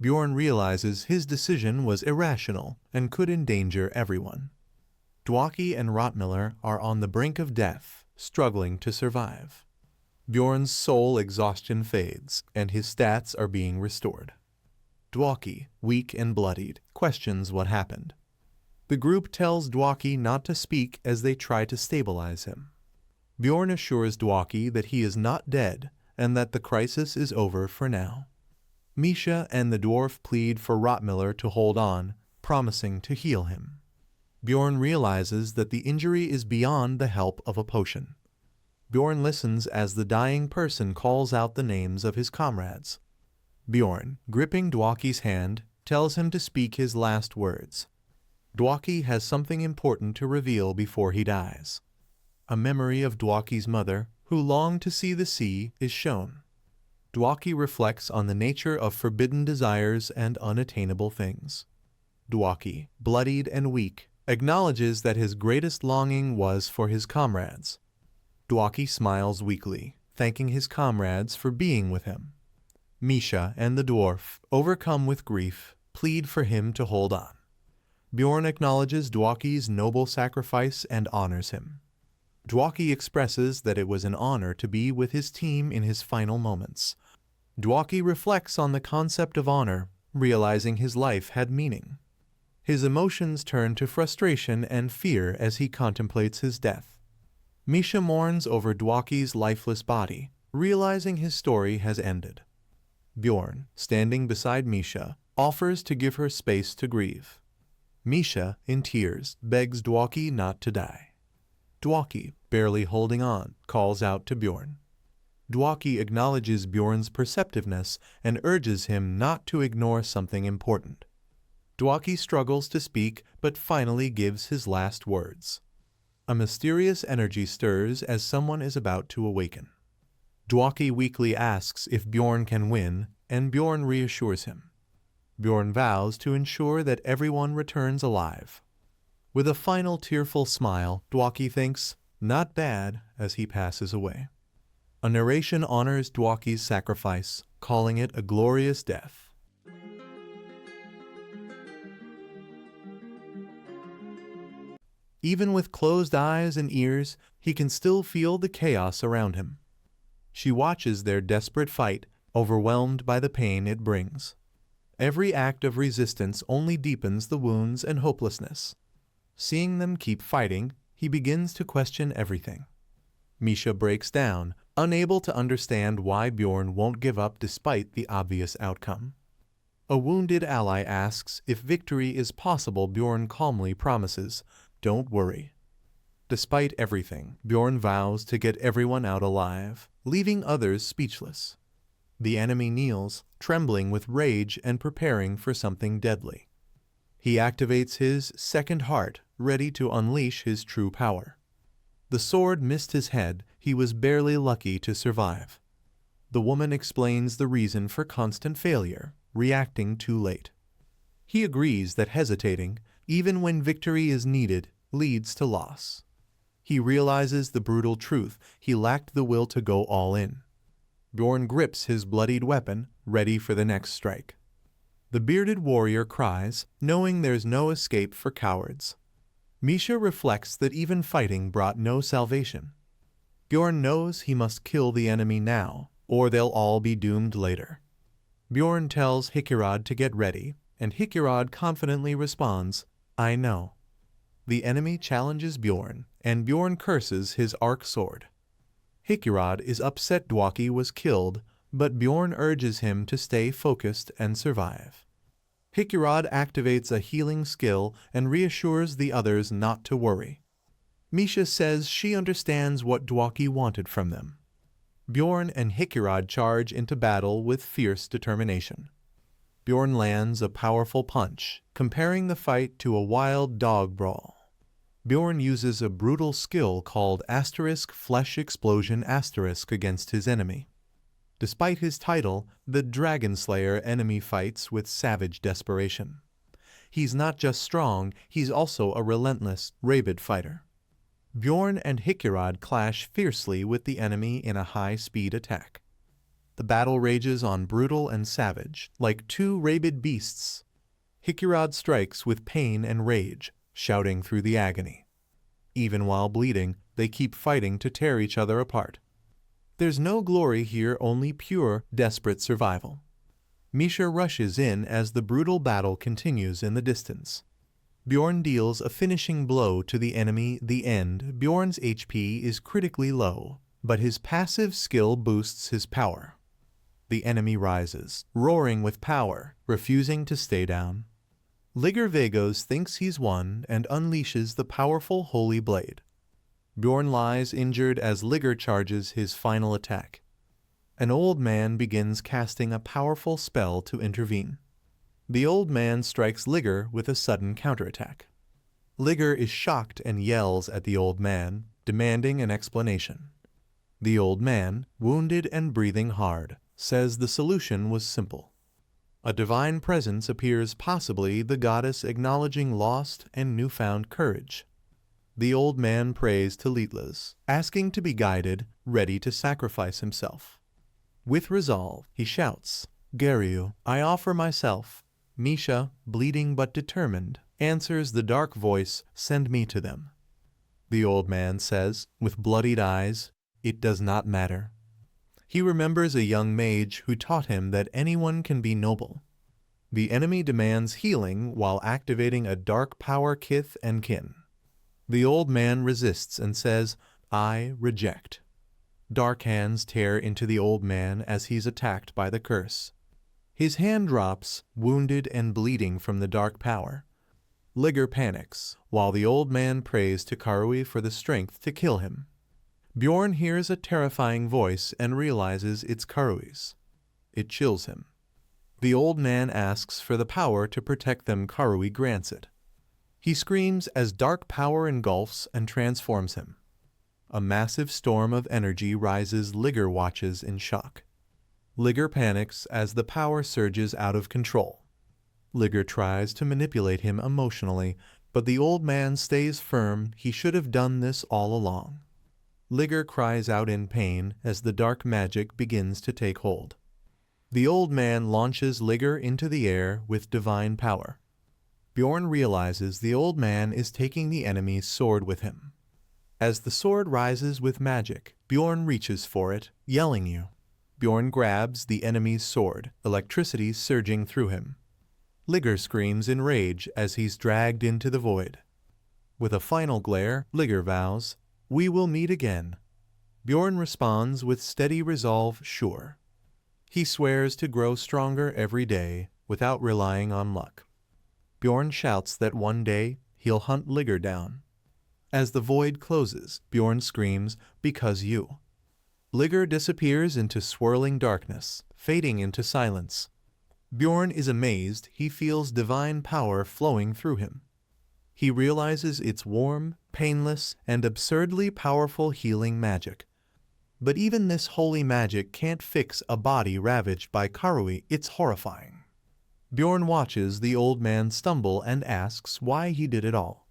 Bjorn realizes his decision was irrational and could endanger everyone. Dwaki and Rotmiller are on the brink of death, struggling to survive. Bjorn's soul exhaustion fades, and his stats are being restored. Dwaki, weak and bloodied, questions what happened. The group tells Dwaki not to speak as they try to stabilize him. Bjorn assures Dwaki that he is not dead and that the crisis is over for now. Misha and the dwarf plead for Rotmiller to hold on, promising to heal him. Bjorn realizes that the injury is beyond the help of a potion. Bjorn listens as the dying person calls out the names of his comrades. Bjorn, gripping Dwaki's hand, tells him to speak his last words. Dwaki has something important to reveal before he dies. A memory of Dwaki's mother, who longed to see the sea, is shown. Dwaki reflects on the nature of forbidden desires and unattainable things. Dwaki, bloodied and weak, acknowledges that his greatest longing was for his comrades. Dwaki smiles weakly, thanking his comrades for being with him. Misha and the dwarf, overcome with grief, plead for him to hold on. Bjorn acknowledges Dwaki's noble sacrifice and honors him. Dwaki expresses that it was an honor to be with his team in his final moments. Dwaki reflects on the concept of honor, realizing his life had meaning. His emotions turn to frustration and fear as he contemplates his death. Misha mourns over Dwaki's lifeless body, realizing his story has ended. Bjorn, standing beside Misha, offers to give her space to grieve. Misha, in tears, begs Dwaki not to die. Dwaki, barely holding on, calls out to Bjorn. Dwaki acknowledges Bjorn's perceptiveness and urges him not to ignore something important. Dwaki struggles to speak but finally gives his last words. A mysterious energy stirs as someone is about to awaken. Dwaki weakly asks if Bjorn can win, and Bjorn reassures him. Bjorn vows to ensure that everyone returns alive. With a final tearful smile, Dwaki thinks, "Not bad," as he passes away. A narration honors Dwaki's sacrifice, calling it a glorious death. Even with closed eyes and ears, he can still feel the chaos around him. She watches their desperate fight, overwhelmed by the pain it brings. Every act of resistance only deepens the wounds and hopelessness. Seeing them keep fighting, he begins to question everything. Misha breaks down, unable to understand why Bjorn won't give up despite the obvious outcome. A wounded ally asks if victory is possible. Bjorn calmly promises, "Don't worry." Despite everything, Bjorn vows to get everyone out alive, leaving others speechless. The enemy kneels, trembling with rage and preparing for something deadly. He activates his second heart, ready to unleash his true power. The sword missed his head. He was barely lucky to survive. The woman explains the reason for constant failure, reacting too late. He agrees that hesitating, even when victory is needed, leads to loss. He realizes the brutal truth. He lacked the will to go all in. Bjorn grips his bloodied weapon, ready for the next strike. The bearded warrior cries, knowing there's no escape for cowards. Misha reflects that even fighting brought no salvation. Bjorn knows he must kill the enemy now, or they'll all be doomed later. Bjorn tells Hikirad to get ready, and Hikirad confidently responds, "I know." The enemy challenges Bjorn, and Bjorn curses his arc sword. Hikirad is upset Dwaki was killed, but Bjorn urges him to stay focused and survive. Hikirad activates a healing skill and reassures the others not to worry. Misha says she understands what Dwaki wanted from them. Bjorn and Hikirad charge into battle with fierce determination. Bjorn lands a powerful punch, comparing the fight to a wild dog brawl. Bjorn uses a brutal skill called *flesh explosion* against his enemy. Despite his title, the Dragon Slayer enemy fights with savage desperation. He's not just strong, he's also a relentless, rabid fighter. Bjorn and Hikirad clash fiercely with the enemy in a high-speed attack. The battle rages on brutal and savage, like two rabid beasts. Hikirad strikes with pain and rage, shouting through the agony. Even while bleeding, they keep fighting to tear each other apart. There's no glory here, only pure, desperate survival. Misha rushes in as the brutal battle continues in the distance. Bjorn deals a finishing blow to the enemy. The end. Bjorn's HP is critically low, but his passive skill boosts his power. The enemy rises, roaring with power, refusing to stay down. Liger Vagos thinks he's won and unleashes the powerful Holy Blade. Bjorn lies injured as Liger charges his final attack. An old man begins casting a powerful spell to intervene. The old man strikes Liger with a sudden counterattack. Liger is shocked and yells at the old man, demanding an explanation. The old man, wounded and breathing hard, says the solution was simple. A divine presence appears, possibly the goddess acknowledging lost and newfound courage. The old man prays to Litlas, asking to be guided, ready to sacrifice himself. With resolve, he shouts, "Garyu, I offer myself." Misha, bleeding but determined, answers the dark voice, "Send me to them." The old man says, with bloodied eyes, "It does not matter." He remembers a young mage who taught him that anyone can be noble. The enemy demands healing while activating a dark power kith and kin. The old man resists and says, "I reject." Dark hands tear into the old man as he's attacked by the curse. His hand drops, wounded and bleeding from the dark power. Liger panics, while the old man prays to Karui for the strength to kill him. Bjorn hears a terrifying voice and realizes it's Karui's. It chills him. The old man asks for the power to protect them. Karui grants it. He screams as dark power engulfs and transforms him. A massive storm of energy rises. Liger watches in shock. Liger panics as the power surges out of control. Liger tries to manipulate him emotionally, but the old man stays firm. He should have done this all along. Liger cries out in pain as the dark magic begins to take hold. The old man launches Liger into the air with divine power. Bjorn realizes the old man is taking the enemy's sword with him. As the sword rises with magic, Bjorn reaches for it, yelling, "You!" Bjorn grabs the enemy's sword, electricity surging through him. Liger screams in rage as he's dragged into the void. With a final glare, Liger vows, "We will meet again." Bjorn responds with steady resolve, "Sure." He swears to grow stronger every day without relying on luck. Bjorn shouts that one day he'll hunt Liger down. As the void closes, Bjorn screams, "Because you." Liger disappears into swirling darkness, fading into silence. Bjorn is amazed. He feels divine power flowing through him. He realizes it's warm, painless, and absurdly powerful healing magic. But even this holy magic can't fix a body ravaged by Karui. It's horrifying. Bjorn watches the old man stumble and asks why he did it all.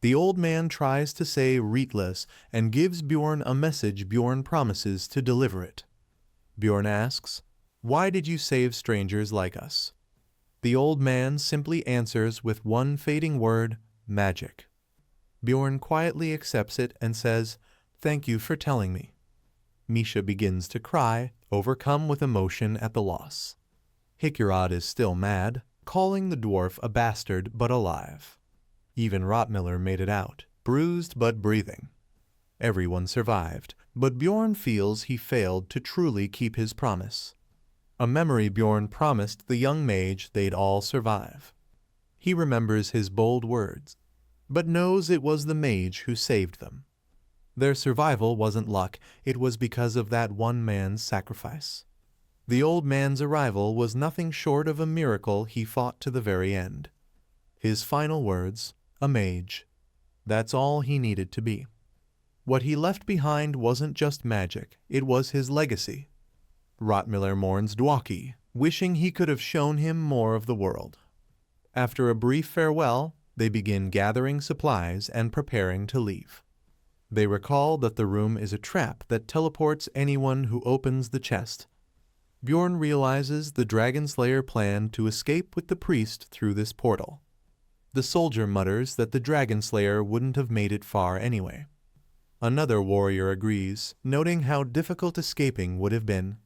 The old man tries to say "Reetless" and gives Bjorn a message. Bjorn promises to deliver it. Bjorn asks, "Why did you save strangers like us?" The old man simply answers with one fading word, "Magic." Bjorn quietly accepts it and says, "Thank you for telling me." Misha begins to cry, overcome with emotion at the loss. Hikurad is still mad, calling the dwarf a bastard but alive. Even Rotmiller made it out, bruised but breathing. Everyone survived, but Bjorn feels he failed to truly keep his promise. A memory Bjorn promised the young mage they'd all survive. He remembers his bold words, but knows it was the mage who saved them. Their survival wasn't luck, it was because of that one man's sacrifice. The old man's arrival was nothing short of a miracle. He fought to the very end. His final words, "A mage." That's all he needed to be. What he left behind wasn't just magic, it was his legacy. Rotmiller mourns Dwaki, wishing he could have shown him more of the world. After a brief farewell, they begin gathering supplies and preparing to leave. They recall that the room is a trap that teleports anyone who opens the chest. Bjorn realizes the Dragon Slayer planned to escape with the priest through this portal. The soldier mutters that the Dragon Slayer wouldn't have made it far anyway. Another warrior agrees, noting how difficult escaping would have been.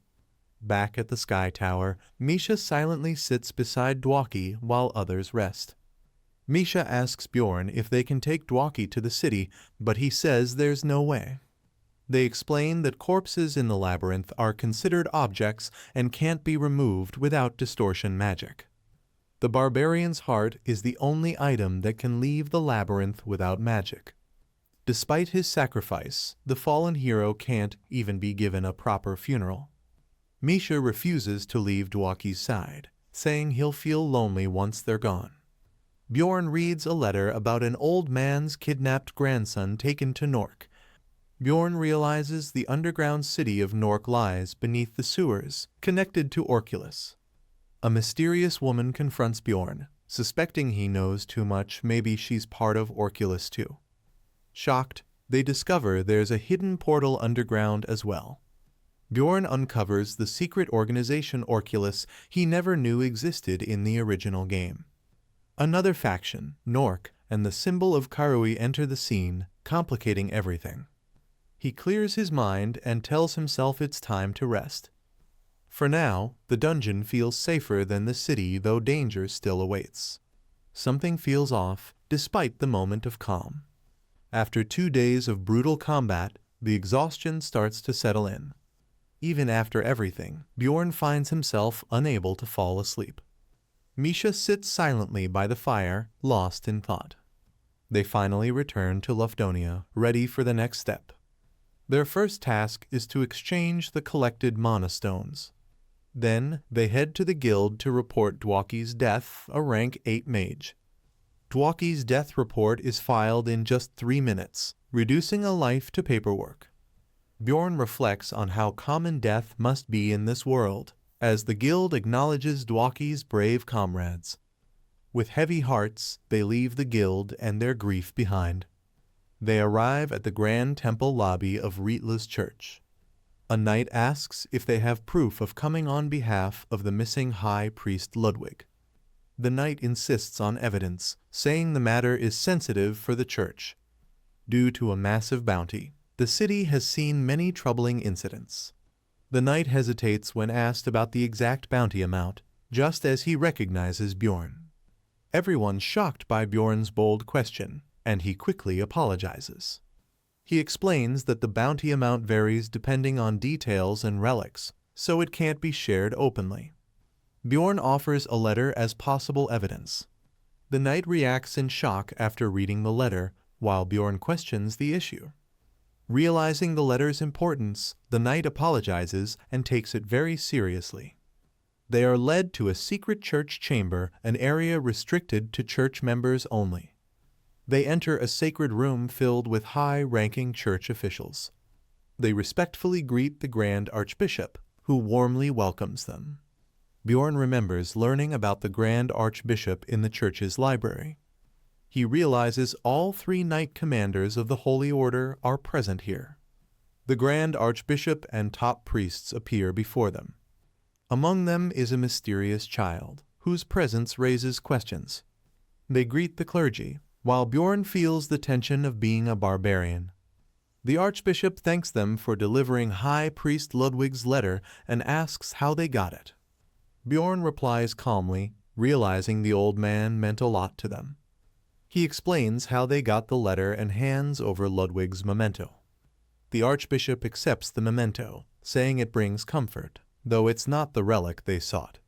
Back at the Sky Tower, Misha silently sits beside Dwaki while others rest. Misha asks Bjorn if they can take Dwaki to the city, but he says there's no way. They explain that corpses in the labyrinth are considered objects and can't be removed without distortion magic. The barbarian's heart is the only item that can leave the labyrinth without magic. Despite his sacrifice, the fallen hero can't even be given a proper funeral. Misha refuses to leave Dwaki's side, saying he'll feel lonely once they're gone. Bjorn reads a letter about an old man's kidnapped grandson taken to Nork. Bjorn realizes the underground city of Nork lies beneath the sewers, connected to Orculus. A mysterious woman confronts Bjorn, suspecting he knows too much. Maybe she's part of Orculus too. Shocked, they discover there's a hidden portal underground as well. Bjorn uncovers the secret organization Orculus he never knew existed in the original game. Another faction, Nork, and the symbol of Karui enter the scene, complicating everything. He clears his mind and tells himself it's time to rest. For now, the dungeon feels safer than the city, though danger still awaits. Something feels off, despite the moment of calm. After 2 days of brutal combat, the exhaustion starts to settle in. Even after everything, Bjorn finds himself unable to fall asleep. Misha sits silently by the fire, lost in thought. They finally return to Lufdonia, ready for the next step. Their first task is to exchange the collected mana stones. Then, they head to the guild to report Dwaki's death, a rank 8 mage. Dwaki's death report is filed in just 3 minutes, reducing a life to paperwork. Bjorn reflects on how common death must be in this world, as the guild acknowledges Dwaki's brave comrades. With heavy hearts, they leave the guild and their grief behind. They arrive at the grand temple lobby of Rietla's church. A knight asks if they have proof of coming on behalf of the missing high priest Ludwig. The knight insists on evidence, saying the matter is sensitive for the church. Due to a massive bounty, the city has seen many troubling incidents. The knight hesitates when asked about the exact bounty amount, just as he recognizes Bjorn. Everyone's shocked by Bjorn's bold question, and he quickly apologizes. He explains that the bounty amount varies depending on details and relics, so it can't be shared openly. Bjorn offers a letter as possible evidence. The knight reacts in shock after reading the letter, while Bjorn questions the issue. Realizing the letter's importance, the knight apologizes and takes it very seriously. They are led to a secret church chamber, an area restricted to church members only. They enter a sacred room filled with high-ranking church officials. They respectfully greet the Grand Archbishop, who warmly welcomes them. Bjorn remembers learning about the Grand Archbishop in the church's library. He realizes all 3 knight commanders of the Holy Order are present here. The Grand Archbishop and top priests appear before them. Among them is a mysterious child, whose presence raises questions. They greet the clergy, while Bjorn feels the tension of being a barbarian. The Archbishop thanks them for delivering High Priest Ludwig's letter and asks how they got it. Bjorn replies calmly, realizing the old man meant a lot to them. He explains how they got the letter and hands over Ludwig's memento. The Archbishop accepts the memento, saying it brings comfort, though it's not the relic they sought.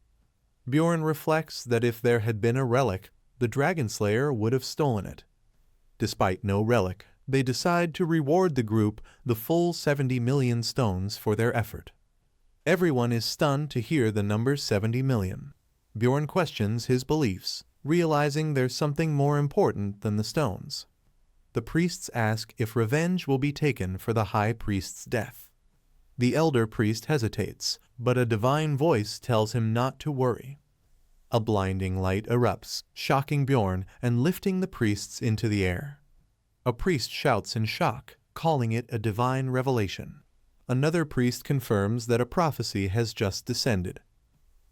Bjorn reflects that if there had been a relic, the Dragon Slayer would have stolen it. Despite no relic, they decide to reward the group the full 70 million stones for their effort. Everyone is stunned to hear the number 70 million. Bjorn questions his beliefs, realizing there's something more important than the stones. The priests ask if revenge will be taken for the high priest's death. The elder priest hesitates, but a divine voice tells him not to worry. A blinding light erupts, shocking Bjorn and lifting the priests into the air. A priest shouts in shock, calling it a divine revelation. Another priest confirms that a prophecy has just descended.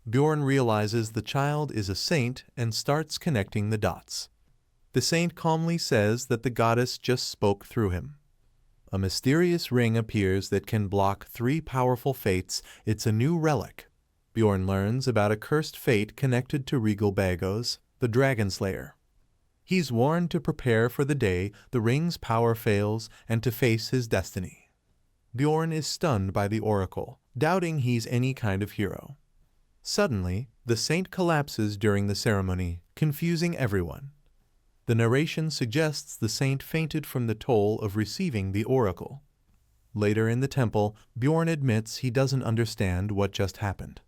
Bjorn realizes the child is a saint and starts connecting the dots. The saint calmly says that the goddess just spoke through him. A mysterious ring appears that can block 3 powerful fates. It's a new relic. Bjorn learns about a cursed fate connected to Regal Bagos, the Dragon Slayer. He's warned to prepare for the day the ring's power fails and to face his destiny. Bjorn is stunned by the oracle, doubting he's any kind of hero. Suddenly, the saint collapses during the ceremony, confusing everyone. The narration suggests the saint fainted from the toll of receiving the oracle. Later in the temple, Bjorn admits he doesn't understand what just happened.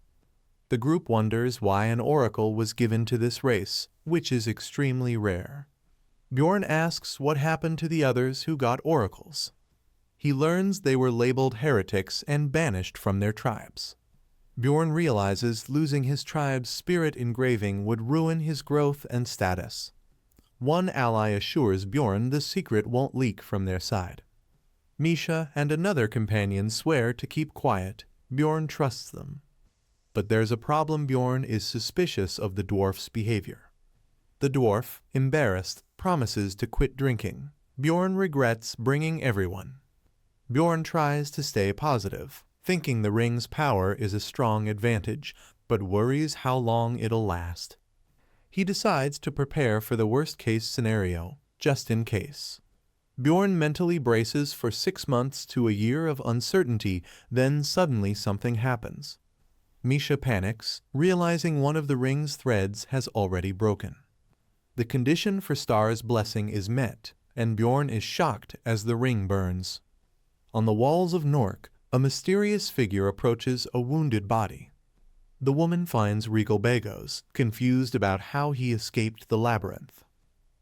The group wonders why an oracle was given to this race, which is extremely rare. Bjorn asks what happened to the others who got oracles. He learns they were labeled heretics and banished from their tribes. Bjorn realizes losing his tribe's spirit engraving would ruin his growth and status. One ally assures Bjorn the secret won't leak from their side. Misha and another companion swear to keep quiet. Bjorn trusts them. But there's a problem. Bjorn is suspicious of the dwarf's behavior. The dwarf, embarrassed, promises to quit drinking. Bjorn regrets bringing everyone. Bjorn tries to stay positive, thinking the ring's power is a strong advantage, but worries how long it'll last. He decides to prepare for the worst-case scenario, just in case. Bjorn mentally braces for 6 months to a year of uncertainty, then suddenly something happens. Misha panics, realizing one of the ring's threads has already broken. The condition for Star's blessing is met, and Bjorn is shocked as the ring burns. On the walls of Nork, a mysterious figure approaches a wounded body. The woman finds Regal Bagos, confused about how he escaped the labyrinth.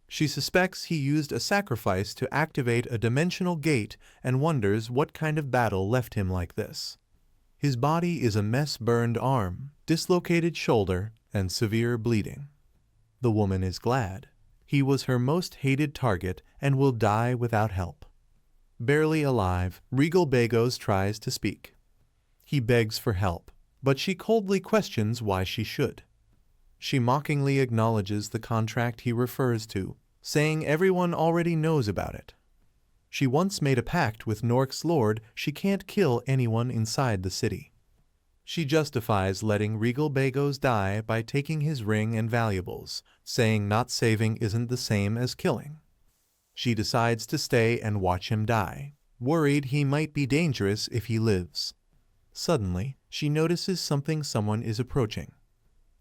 She suspects he used a sacrifice to activate a dimensional gate and wonders what kind of battle left him like this. His body is a mess: burned arm, dislocated shoulder, and severe bleeding. The woman is glad. He was her most hated target and will die without help. Barely alive, Regal Bagos tries to speak. He begs for help, but she coldly questions why she should. She mockingly acknowledges the contract he refers to, saying everyone already knows about it. She once made a pact with Nork's lord she can't kill anyone inside the city. She justifies letting Regal Bagos die by taking his ring and valuables, saying not saving isn't the same as killing. She decides to stay and watch him die, worried he might be dangerous if he lives. Suddenly, she notices someone is approaching.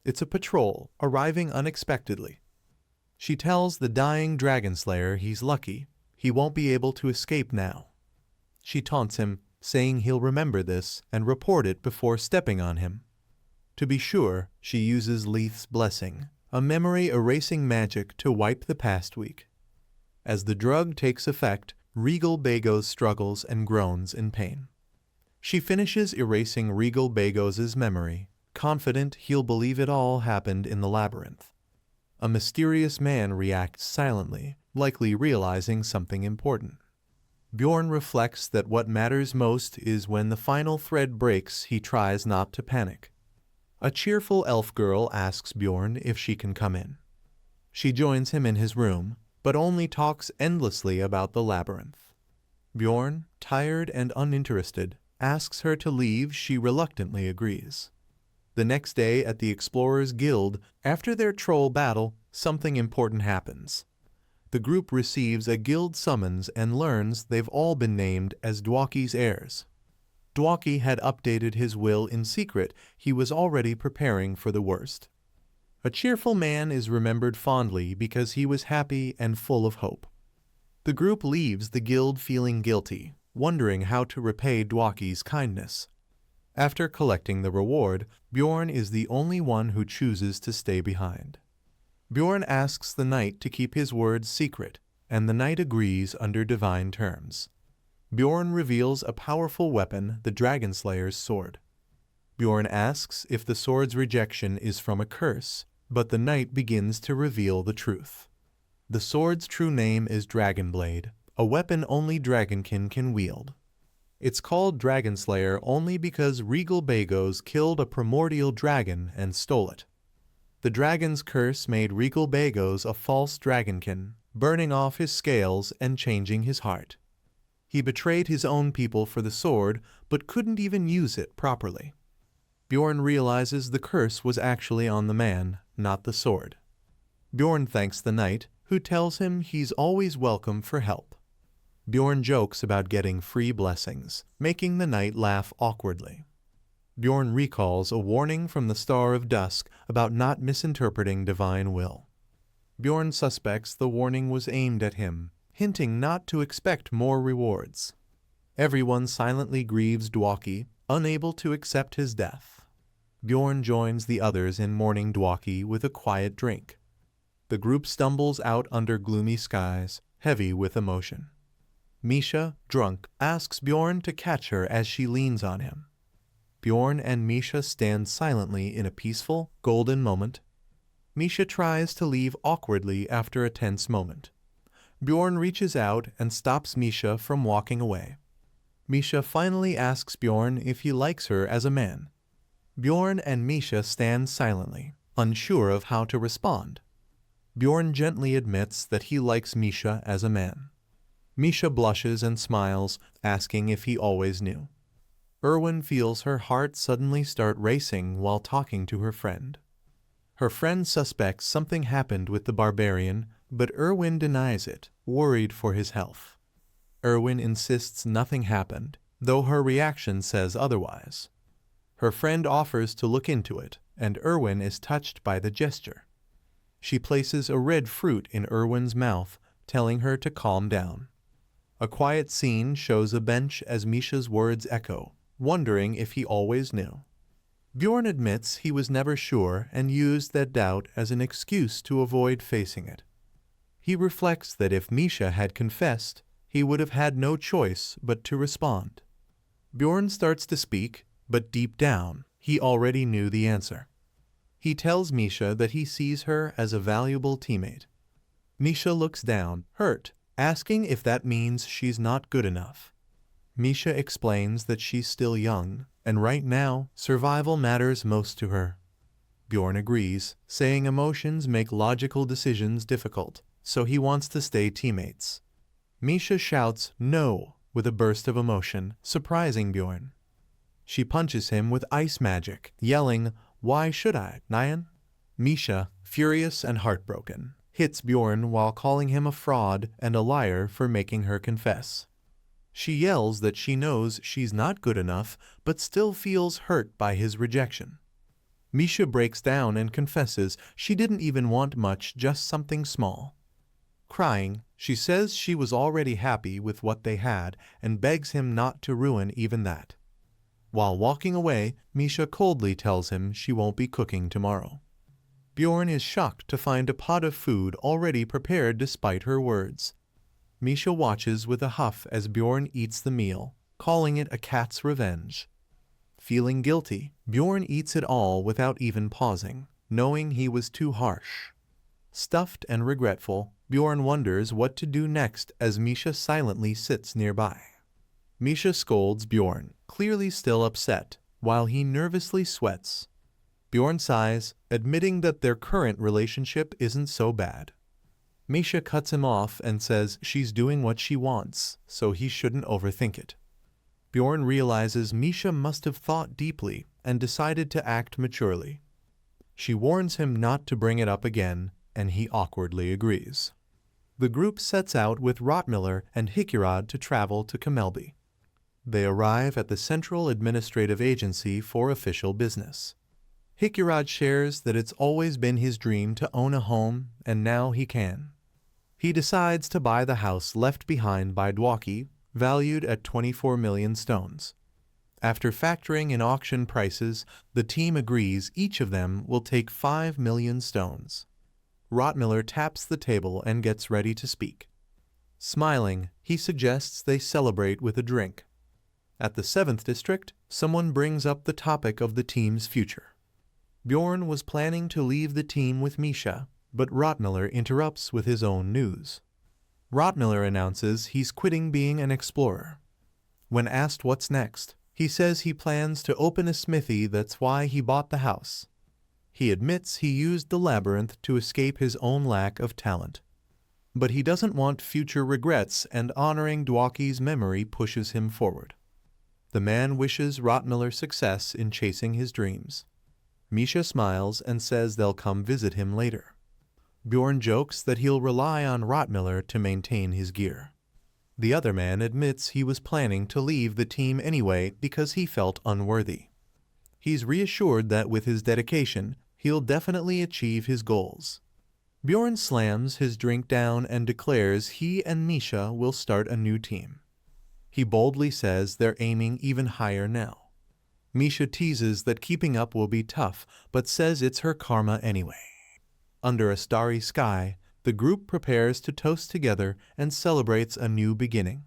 It's a patrol, arriving unexpectedly. She tells the dying dragon slayer he's lucky, he won't be able to escape now. She taunts him, saying he'll remember this and report it before stepping on him. To be sure, she uses Leith's blessing, a memory-erasing magic to wipe the past week. As the drug takes effect, Regal Bagos struggles and groans in pain. She finishes erasing Regal Bagos's memory, confident he'll believe it all happened in the labyrinth. A mysterious man reacts silently, likely realizing something important. Bjorn reflects that what matters most is when the final thread breaks, he tries not to panic. A cheerful elf girl asks Bjorn if she can come in. She joins him in his room, but only talks endlessly about the labyrinth. Bjorn, tired and uninterested, asks her to leave. She reluctantly agrees. The next day at the Explorers Guild, after their troll battle, something important happens. The group receives a guild summons and learns they've all been named as Dwaki's heirs. Dwaki had updated his will in secret. He was already preparing for the worst. A cheerful man is remembered fondly because he was happy and full of hope. The group leaves the guild feeling guilty, wondering how to repay Dwaki's kindness. After collecting the reward, Bjorn is the only one who chooses to stay behind. Bjorn asks the knight to keep his words secret, and the knight agrees under divine terms. Bjorn reveals a powerful weapon, the Dragon Slayer's sword. Bjorn asks if the sword's rejection is from a curse, but the knight begins to reveal the truth. The sword's true name is Dragonblade, a weapon only Dragonkin can wield. It's called Dragon Slayer only because Regal Bagos killed a primordial dragon and stole it. The dragon's curse made Regal Bagos a false dragonkin, burning off his scales and changing his heart. He betrayed his own people for the sword, but couldn't even use it properly. Bjorn realizes the curse was actually on the man, not the sword. Bjorn thanks the knight, who tells him he's always welcome for help. Bjorn jokes about getting free blessings, making the knight laugh awkwardly. Bjorn recalls a warning from the Star of Dusk about not misinterpreting divine will. Bjorn suspects the warning was aimed at him, hinting not to expect more rewards. Everyone silently grieves Dwaki, unable to accept his death. Bjorn joins the others in mourning Dwaki with a quiet drink. The group stumbles out under gloomy skies, heavy with emotion. Misha, drunk, asks Bjorn to catch her as she leans on him. Bjorn and Misha stand silently in a peaceful, golden moment. Misha tries to leave awkwardly after a tense moment. Bjorn reaches out and stops Misha from walking away. Misha finally asks Bjorn if he likes her as a man. Bjorn and Misha stand silently, unsure of how to respond. Bjorn gently admits that he likes Misha as a man. Misha blushes and smiles, asking if he always knew. Erwin feels her heart suddenly start racing while talking to her friend. Her friend suspects something happened with the barbarian, but Erwin denies it, worried for his health. Erwin insists nothing happened, though her reaction says otherwise. Her friend offers to look into it, and Erwin is touched by the gesture. She places a red fruit in Erwin's mouth, telling her to calm down. A quiet scene shows a bench as Misha's words echo, wondering if he always knew. Bjorn admits he was never sure and used that doubt as an excuse to avoid facing it. He reflects that if Misha had confessed, he would have had no choice but to respond. Bjorn starts to speak, but deep down, he already knew the answer. He tells Misha that he sees her as a valuable teammate. Misha looks down, hurt, asking if that means she's not good enough. Misha explains that she's still young, and right now, survival matters most to her. Bjorn agrees, saying emotions make logical decisions difficult, so he wants to stay teammates. Misha shouts "no" with a burst of emotion, surprising Bjorn. She punches him with ice magic, yelling, "Why should I, Nyan?" Misha, furious and heartbroken, hits Bjorn while calling him a fraud and a liar for making her confess. She yells that she knows she's not good enough, but still feels hurt by his rejection. Misha breaks down and confesses she didn't even want much, just something small. Crying, she says she was already happy with what they had and begs him not to ruin even that. While walking away, Misha coldly tells him she won't be cooking tomorrow. Bjorn is shocked to find a pot of food already prepared despite her words. Misha watches with a huff as Bjorn eats the meal, calling it a cat's revenge. Feeling guilty, Bjorn eats it all without even pausing, knowing he was too harsh. Stuffed and regretful, Bjorn wonders what to do next as Misha silently sits nearby. Misha scolds Bjorn, clearly still upset, while he nervously sweats. Bjorn sighs, admitting that their current relationship isn't so bad. Misha cuts him off and says she's doing what she wants, so he shouldn't overthink it. Bjorn realizes Misha must have thought deeply and decided to act maturely. She warns him not to bring it up again, and he awkwardly agrees. The group sets out with Rotmiller and Hikirad to travel to Camelby. They arrive at the Central Administrative Agency for official business. Hikirad shares that it's always been his dream to own a home, and now he can. He decides to buy the house left behind by Dwaki, valued at 24 million stones. After factoring in auction prices, the team agrees each of them will take 5 million stones. Rotmiller taps the table and gets ready to speak. Smiling, he suggests they celebrate with a drink. At the 7th District, someone brings up the topic of the team's future. Bjorn was planning to leave the team with Misha, but Rotmiller interrupts with his own news. Rotmiller announces he's quitting being an explorer. When asked what's next, he says he plans to open a smithy. That's why he bought the house. He admits he used the labyrinth to escape his own lack of talent. But he doesn't want future regrets, and honoring Dwaki's memory pushes him forward. The man wishes Rotmiller success in chasing his dreams. Misha smiles and says they'll come visit him later. Bjorn jokes that he'll rely on Rotmiller to maintain his gear. The other man admits he was planning to leave the team anyway because he felt unworthy. He's reassured that with his dedication, he'll definitely achieve his goals. Bjorn slams his drink down and declares he and Misha will start a new team. He boldly says they're aiming even higher now. Misha teases that keeping up will be tough, but says it's her karma anyway. Under a starry sky, the group prepares to toast together and celebrates a new beginning.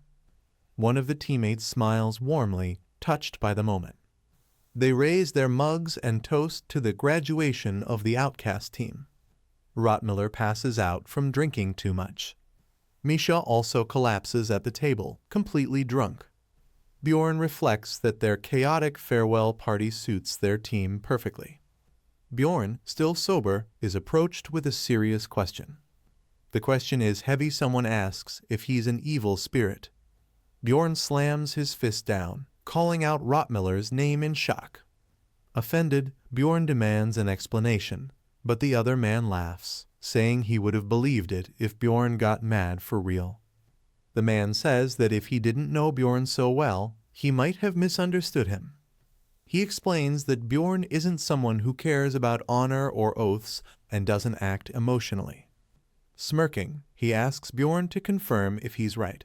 One of the teammates smiles warmly, touched by the moment. They raise their mugs and toast to the graduation of the outcast team. Rottmiller passes out from drinking too much. Misha also collapses at the table, completely drunk. Bjorn reflects that their chaotic farewell party suits their team perfectly. Bjorn, still sober, is approached with a serious question. The question is heavy. Someone asks if he's an evil spirit. Bjorn slams his fist down, calling out Rottmiller's name in shock. Offended, Bjorn demands an explanation, but the other man laughs, saying he would have believed it if Bjorn got mad for real. The man says that if he didn't know Bjorn so well, he might have misunderstood him. He explains that Bjorn isn't someone who cares about honor or oaths and doesn't act emotionally. Smirking, he asks Bjorn to confirm if he's right.